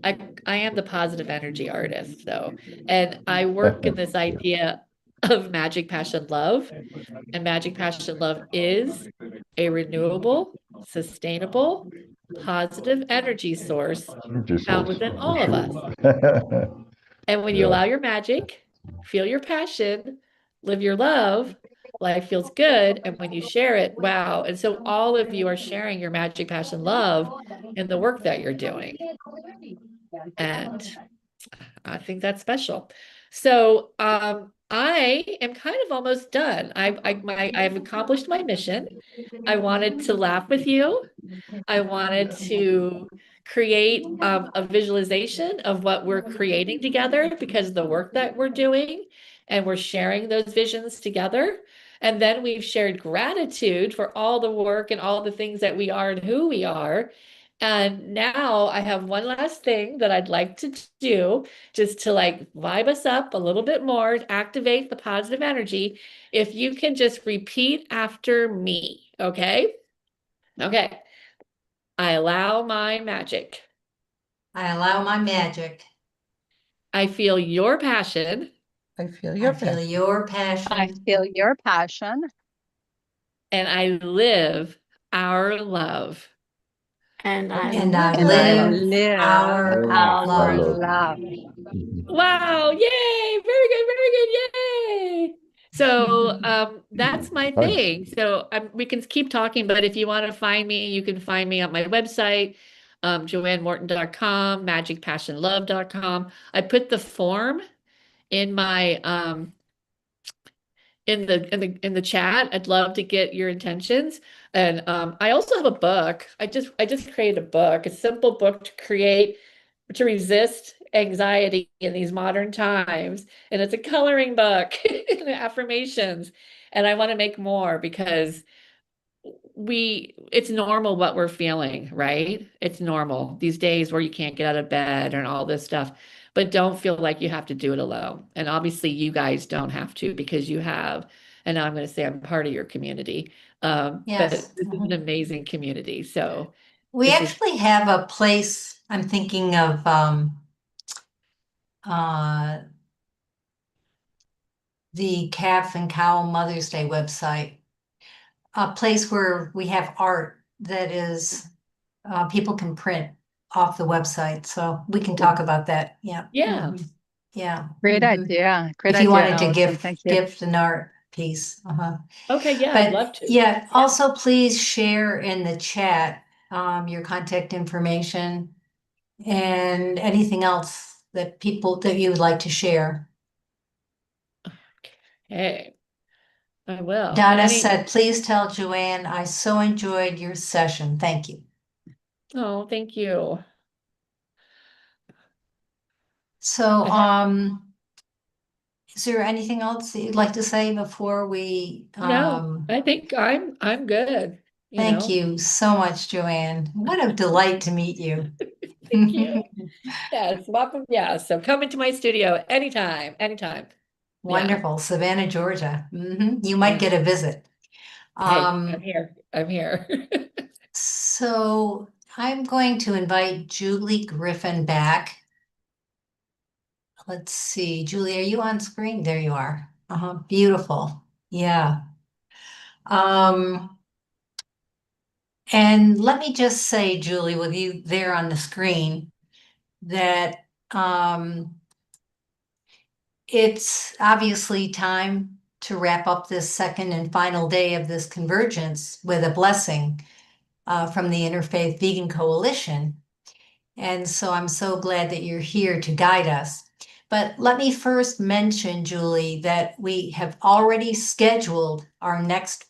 I am the positive energy artist, so and I work in this idea of magic, passion, love. And magic, passion, love is a renewable, sustainable, positive energy source Energy found source, within for all of us. sure. And when you Yeah, allow your magic, feel your passion, live your love, life feels good. And when you share it, wow. And so all of you are sharing your magic, passion, love in the work that you're doing. And I think that's special. So I am kind of almost done. I've accomplished my mission. I wanted to laugh with you. I wanted to create a visualization of what we're creating together because of the work that we're doing, and we're sharing those visions together. And then we've shared gratitude for all the work and all the things that we are and who we are. And now I have one last thing that I'd like to do just to like vibe us up a little bit more, activate the positive energy. If you can just repeat after me, okay? Okay. I allow my magic. I allow my magic. I feel your passion. I feel I your feel passion. your I passion. feel your passion. And I live our love. And I And I And I live live our our love. love. Wow, yay! Very good, yay! So that's my thanks. thing. So we can keep talking, but if you want to find me, you can find me on my website, joannemorton.com, magicpassionlove.com. I put the form in my in the chat. I'd love to get your intentions. And I also have a book. I just created a book, a simple book to resist anxiety in these modern times. And it's a coloring book and affirmations. And I want to make more because it's normal what we're feeling, right? It's normal these days where you can't get out of bed and all this stuff, but don't feel like you have to do it alone. And obviously you guys don't have to because you have, and now I'm going to say I'm part of your community. But Yes. this is an amazing community. So We this is actually have a place, I'm thinking of uh, the Calf and Cow Mother's Day website, a place where we have art that is people can print off the website. So we can talk about that. Yeah. yeah. Yeah. Great Mhm. idea. Great If you idea, wanted to Allison. Thank you. gift an art piece. Okay, yeah, I'd But love to. yeah, also please share in the chat your contact information and anything else that you would like to share. Hey, I will. Donna said, please tell Joanne I so enjoyed your session. Thank you. Oh, thank you. So, is there anything else that you'd like to say before we? No, I think I'm good. Thank you so much, Joanne. What a delight to meet you. Thank you. Yes, welcome. Yeah, so come into my studio anytime, anytime. Wonderful, Savannah, Georgia. You might get a visit. Hey, I'm here. I'm here. So I'm going to invite Julie Griffin back. Let's see, Julie, are you on screen? There you are. Beautiful. Yeah. And let me just say, Julie, with you there on the screen, that it's obviously time to wrap up this second and final day of this convergence with a blessing from the Interfaith Vegan Coalition. And so I'm so glad that you're here to guide us. But let me first mention, Julie, that we have already scheduled our next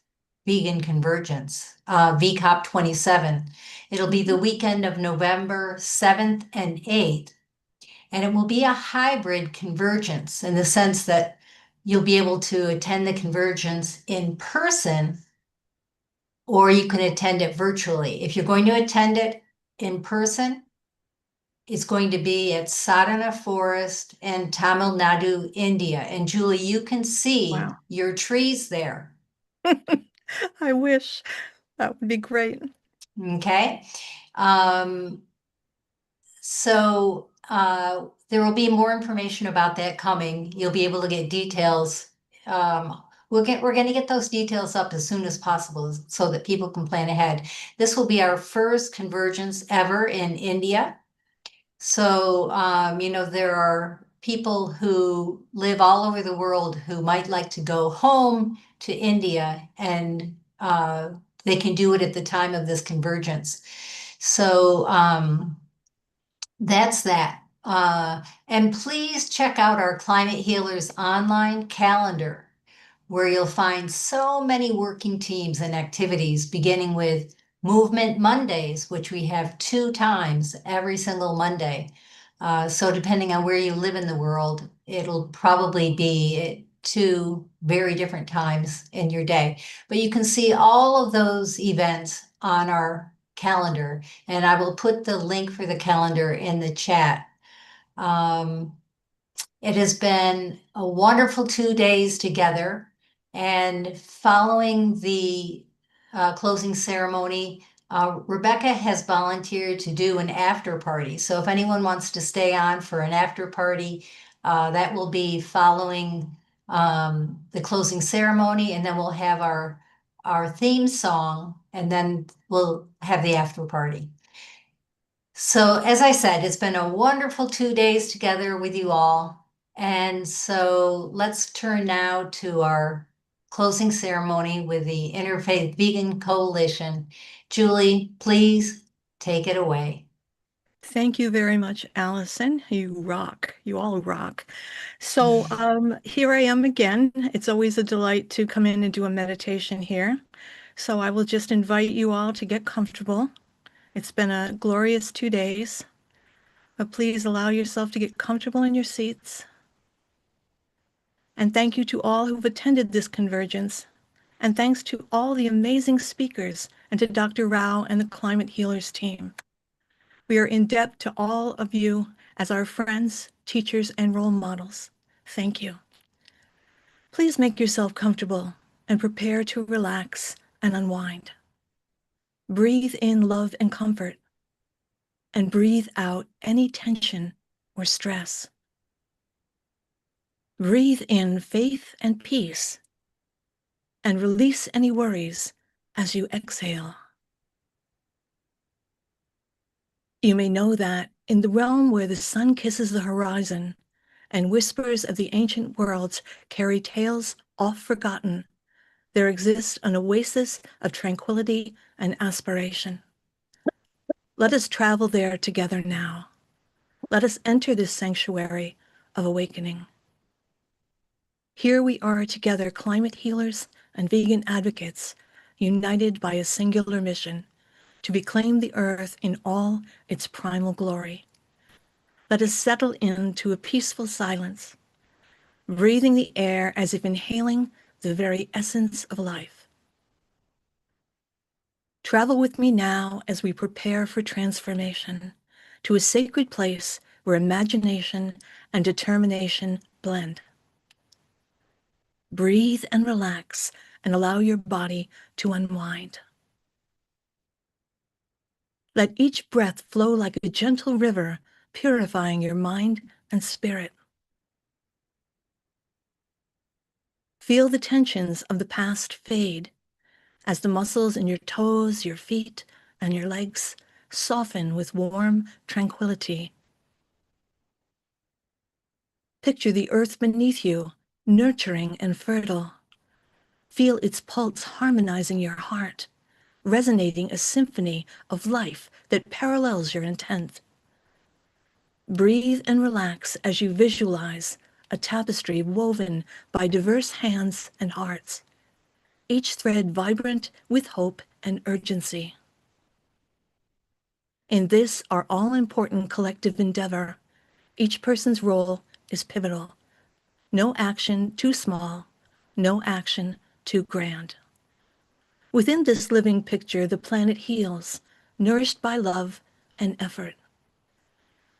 vegan convergence, VCOP 27. It'll be the weekend of November 7th and 8th. And it will be a hybrid convergence in the sense that you'll be able to attend the convergence in person, or you can attend it virtually. If you're going to attend it in person, it's going to be at Sadhana Forest in Tamil Nadu, India. And Julie, you can see your trees there. I wish. That would be great. Okay. So there will be more information about that coming. You'll be able to get details. We're going to get those details up as soon as possible so that people can plan ahead. This will be our first convergence ever in India. So, there are people who live all over the world who might like to go home to India, and they can do it at the time of this convergence. So that's that. And please check out our Climate Healers online calendar, where you'll find so many working teams and activities, beginning with Movement Mondays, which we have 2 times every single Monday. So depending on where you live in the world, it'll probably be at 2 very different times in your day. But you can see all of those events on our calendar, and I will put the link for the calendar in the chat. It has been a wonderful 2 days together. And following the closing ceremony, Rebecca has volunteered to do an after party. So if anyone wants to stay on for an after party, that will be following the closing ceremony, and then we'll have our theme song, and then we'll have the after party. So as I said, it's been a wonderful 2 days together with you all. And so let's turn now to our closing ceremony with the Interfaith Vegan Coalition. Julie, please take it away. Thank you very much, Allison. You rock. You all rock. So here I am again. It's always a delight to come in and do a meditation here. So I will just invite you all to get comfortable. It's been a glorious 2 days, but please allow yourself to get comfortable in your seats. And thank you to all who've attended this convergence. And thanks to all the amazing speakers and to Dr. Rao and the Climate Healers team. We are in debt to all of you as our friends, teachers, and role models. Thank you. Please make yourself comfortable and prepare to relax and unwind. Breathe in love and comfort, and breathe out any tension or stress. Breathe in faith and peace, and release any worries as you exhale. You may know that in the realm where the sun kisses the horizon and whispers of the ancient worlds carry tales oft forgotten. There exists an oasis of tranquility and aspiration. Let us travel there together now. Let us enter this sanctuary of awakening. Here we are together, climate healers and vegan advocates, united by a singular mission, to reclaim the earth in all its primal glory. Let us settle into a peaceful silence, breathing the air as if inhaling the very essence of life. Travel with me now as we prepare for transformation to a sacred place where imagination and determination blend. Breathe and relax and allow your body to unwind. Let each breath flow like a gentle river, purifying your mind and spirit. Feel the tensions of the past fade as the muscles in your toes, your feet, and your legs soften with warm tranquility. Picture the earth beneath you, nurturing and fertile. Feel its pulse harmonizing your heart, resonating a symphony of life that parallels your intent. Breathe and relax as you visualize a tapestry woven by diverse hands and hearts, each thread vibrant with hope and urgency. In this, our all-important collective endeavor, each person's role is pivotal. No action too small, no action too grand. Within this living picture, the planet heals, nourished by love and effort.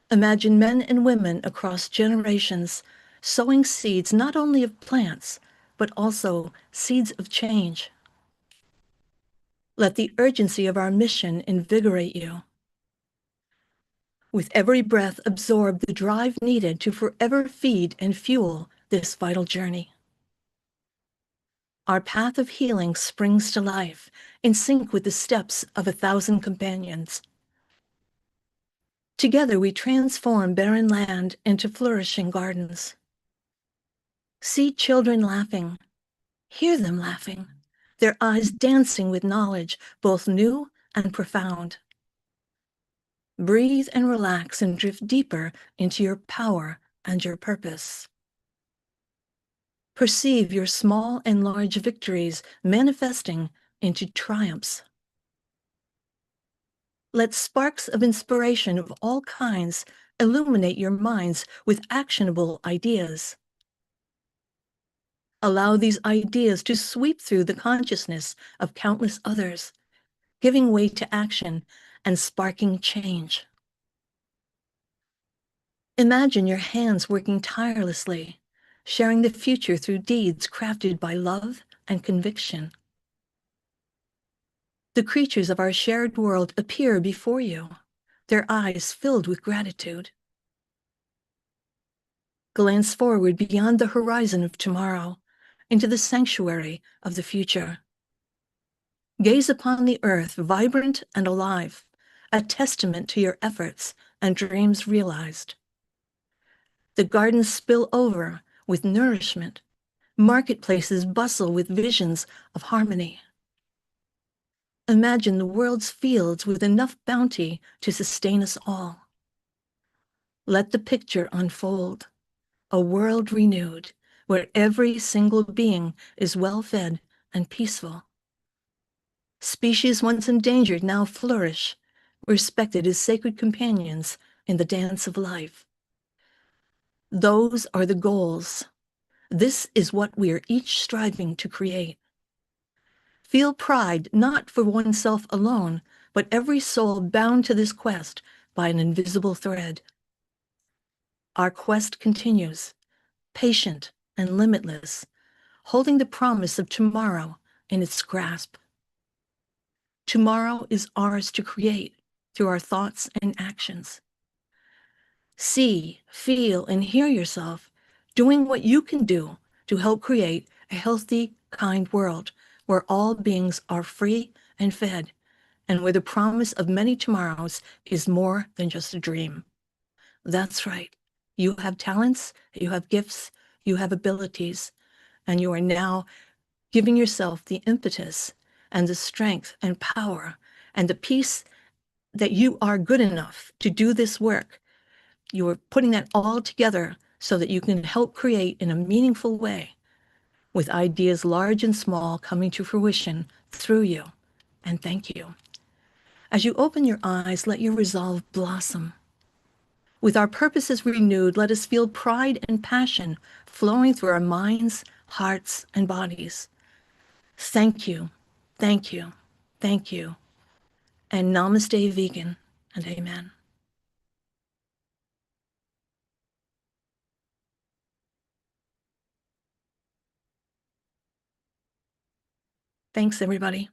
Imagine men and women across generations sowing seeds not only of plants, but also seeds of change. Let the urgency of our mission invigorate you. With every breath, absorb the drive needed to forever feed and fuel this vital journey. Our path of healing springs to life, in sync with the steps of 1,000 companions. Together we transform barren land into flourishing gardens. See children laughing, hear them laughing, their eyes dancing with knowledge, both new and profound. Breathe and relax and drift deeper into your power and your purpose. Perceive your small and large victories manifesting into triumphs. Let sparks of inspiration of all kinds illuminate your minds with actionable ideas. Allow these ideas to sweep through the consciousness of countless others, giving way to action and sparking change. Imagine your hands working tirelessly, sharing the future through deeds crafted by love and conviction. The creatures of our shared world appear before you, their eyes filled with gratitude. Glance forward beyond the horizon of tomorrow, into the sanctuary of the future. Gaze upon the earth, vibrant and alive, a testament to your efforts and dreams realized. The gardens spill over with nourishment. Marketplaces bustle with visions of harmony. Imagine the world's fields with enough bounty to sustain us all. Let the picture unfold, a world renewed, where every single being is well-fed and peaceful. Species once endangered now flourish, respected as sacred companions in the dance of life. Those are the goals. This is what we are each striving to create. Feel pride not for oneself alone, but every soul bound to this quest by an invisible thread. Our quest continues, patient and limitless, holding the promise of tomorrow in its grasp. Tomorrow is ours to create through our thoughts and actions. See, feel, and hear yourself doing what you can do to help create a healthy, kind world where all beings are free and fed, and where the promise of many tomorrows is more than just a dream. That's right. You have talents, you have gifts, you have abilities, and you are now giving yourself the impetus and the strength and power and the peace that you are good enough to do this work. You are putting that all together so that you can help create in a meaningful way, with ideas large and small coming to fruition through you. And thank you. As you open your eyes, let your resolve blossom. With our purposes renewed, let us feel pride and passion flowing through our minds, hearts, and bodies. Thank you, thank you, thank you. And namaste, vegan, and amen. Thanks, everybody.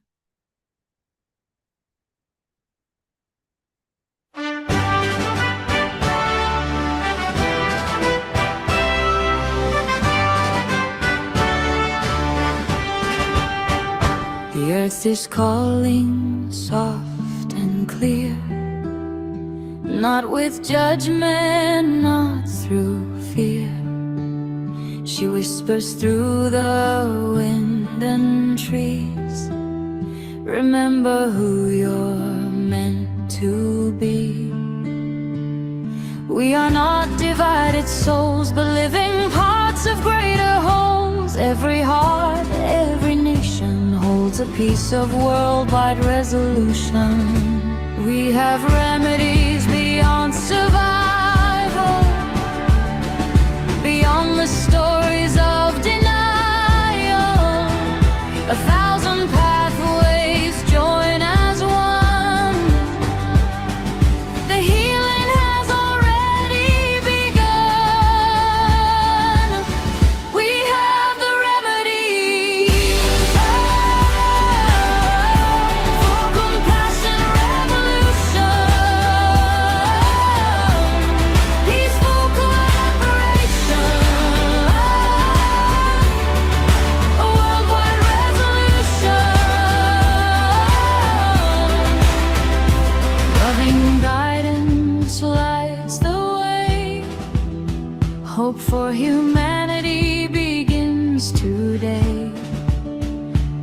The earth is calling soft and clear, not with judgment, not through fear. She whispers through the wind and trees, remember who you're meant to be. We are not divided souls, but living parts of greater wholes. Every heart, every nation holds a piece of worldwide resolution. We have remedies beyond survival, beyond the stories of denial. 1,000 pathways join as one. The healing has already begun. We have the remedy for compassion revolution, peaceful collaboration, a worldwide resolution, loving guidance lights the way. Hope for humanity begins today,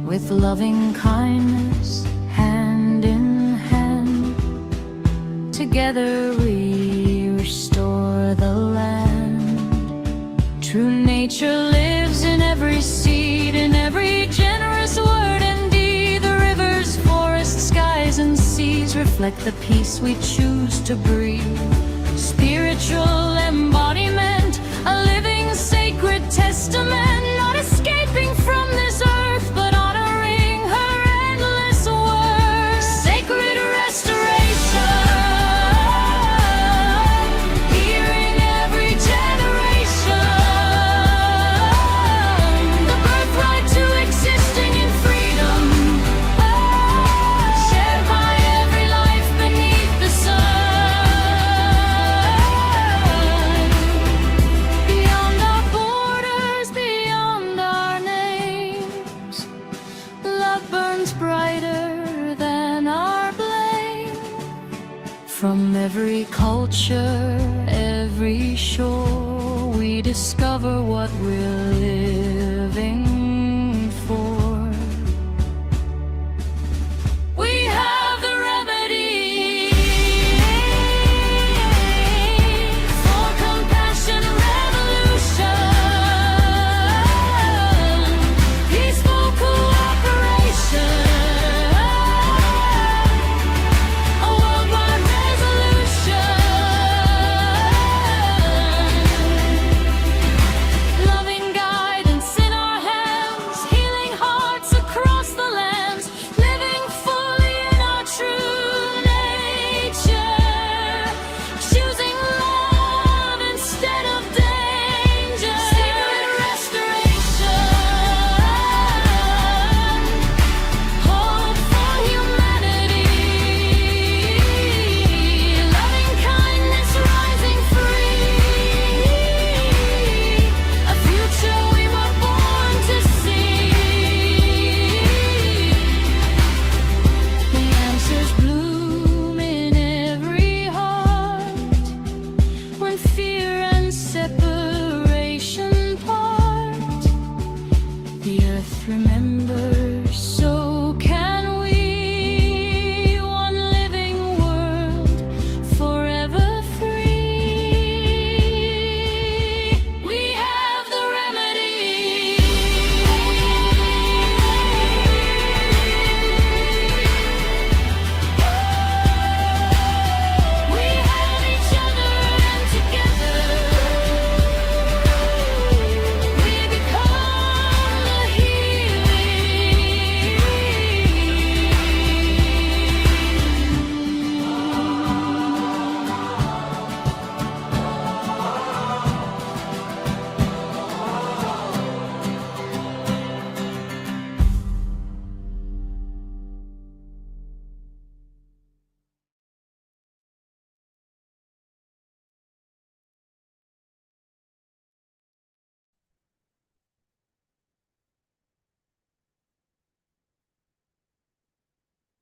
with loving kindness hand in hand. Together we restore the land. True nature lives in every seed, in every generous word and deed. The rivers, forests, skies and seas reflect the peace we choose to breathe. Spiritual embodiment, a living sacred testament, not escaping from this earth, but honoring her endless worth. Sacred restoration, hearing every generation. The birthright to existing in freedom, shared by every life beneath the sun. Beyond our borders, beyond our names, love burns brighter than our blame. From every culture, every shore, we discover what we're living for. We have the remedy for compassion revolution, peaceful cooperation, a worldwide resolution, loving guidance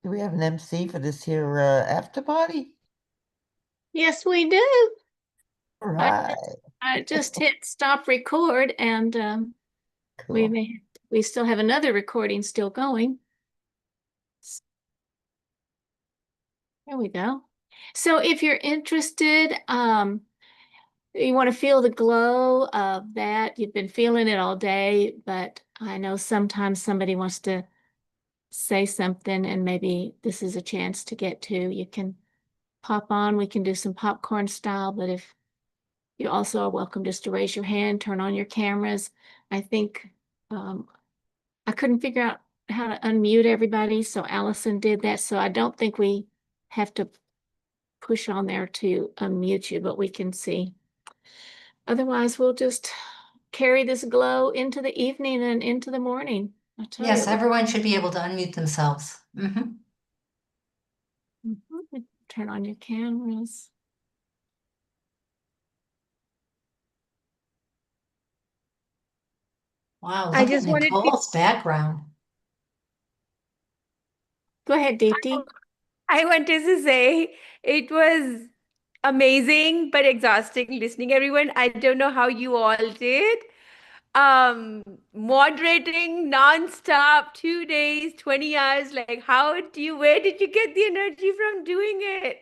Do we have an MC for this here after party? Yes, we do. All right. I just hit stop record, and Cool. we still have another recording still going. There we go. So if you're interested, you want to feel the glow of that. You've been feeling it all day, but I know sometimes somebody wants to say something, and maybe this is a chance to get to. You can pop on. We can do some popcorn style, but if you also are welcome just to raise your hand, turn on your cameras. I think I couldn't figure out how to unmute everybody, so Allison did that. So I don't think we have to push on there to unmute you, but we can see. Otherwise, we'll just carry this glow into the evening and into the morning. I tell Yes, you. everyone should be able to unmute themselves. Mhm. Turn on your cameras. Wow, I look at just wanted to- Nicole's background. Go ahead, Deepti. I wanted to say it was amazing but exhausting listening, everyone. I don't know how you all did. Moderating nonstop, 2 days, 20 hours. Like, where did you get the energy from doing it?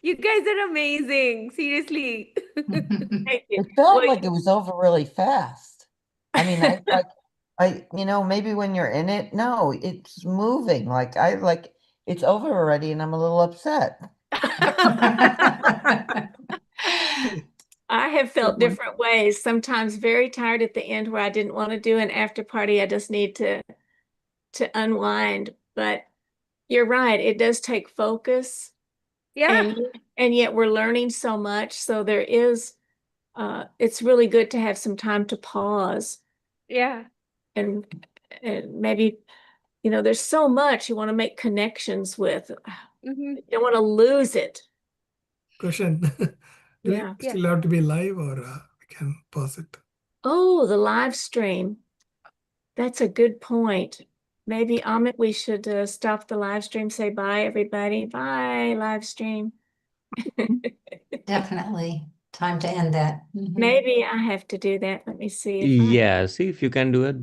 You guys are amazing. Seriously. Thank you. It felt like it was over really fast. I mean, maybe when you're in it, no, it's moving. It's over already, and I'm a little upset. I have felt different ways, sometimes very tired at the end where I didn't want to do an after party. I just need to unwind. But you're right, it does take focus. Yeah. And yet we're learning so much. So there is, it's really good to have some time to pause. Yeah. And maybe, there's so much you want to make connections with. You don't want to lose it. Question. Do Yeah. we still have to be live, or we can pause it? Oh, the live stream. That's a good point. Maybe, Amit, we should stop the live stream, say bye, everybody. Bye, live stream. Definitely. Time to end that. Mhm. Maybe I have to do that. Let me see if Yeah, see if you can do it.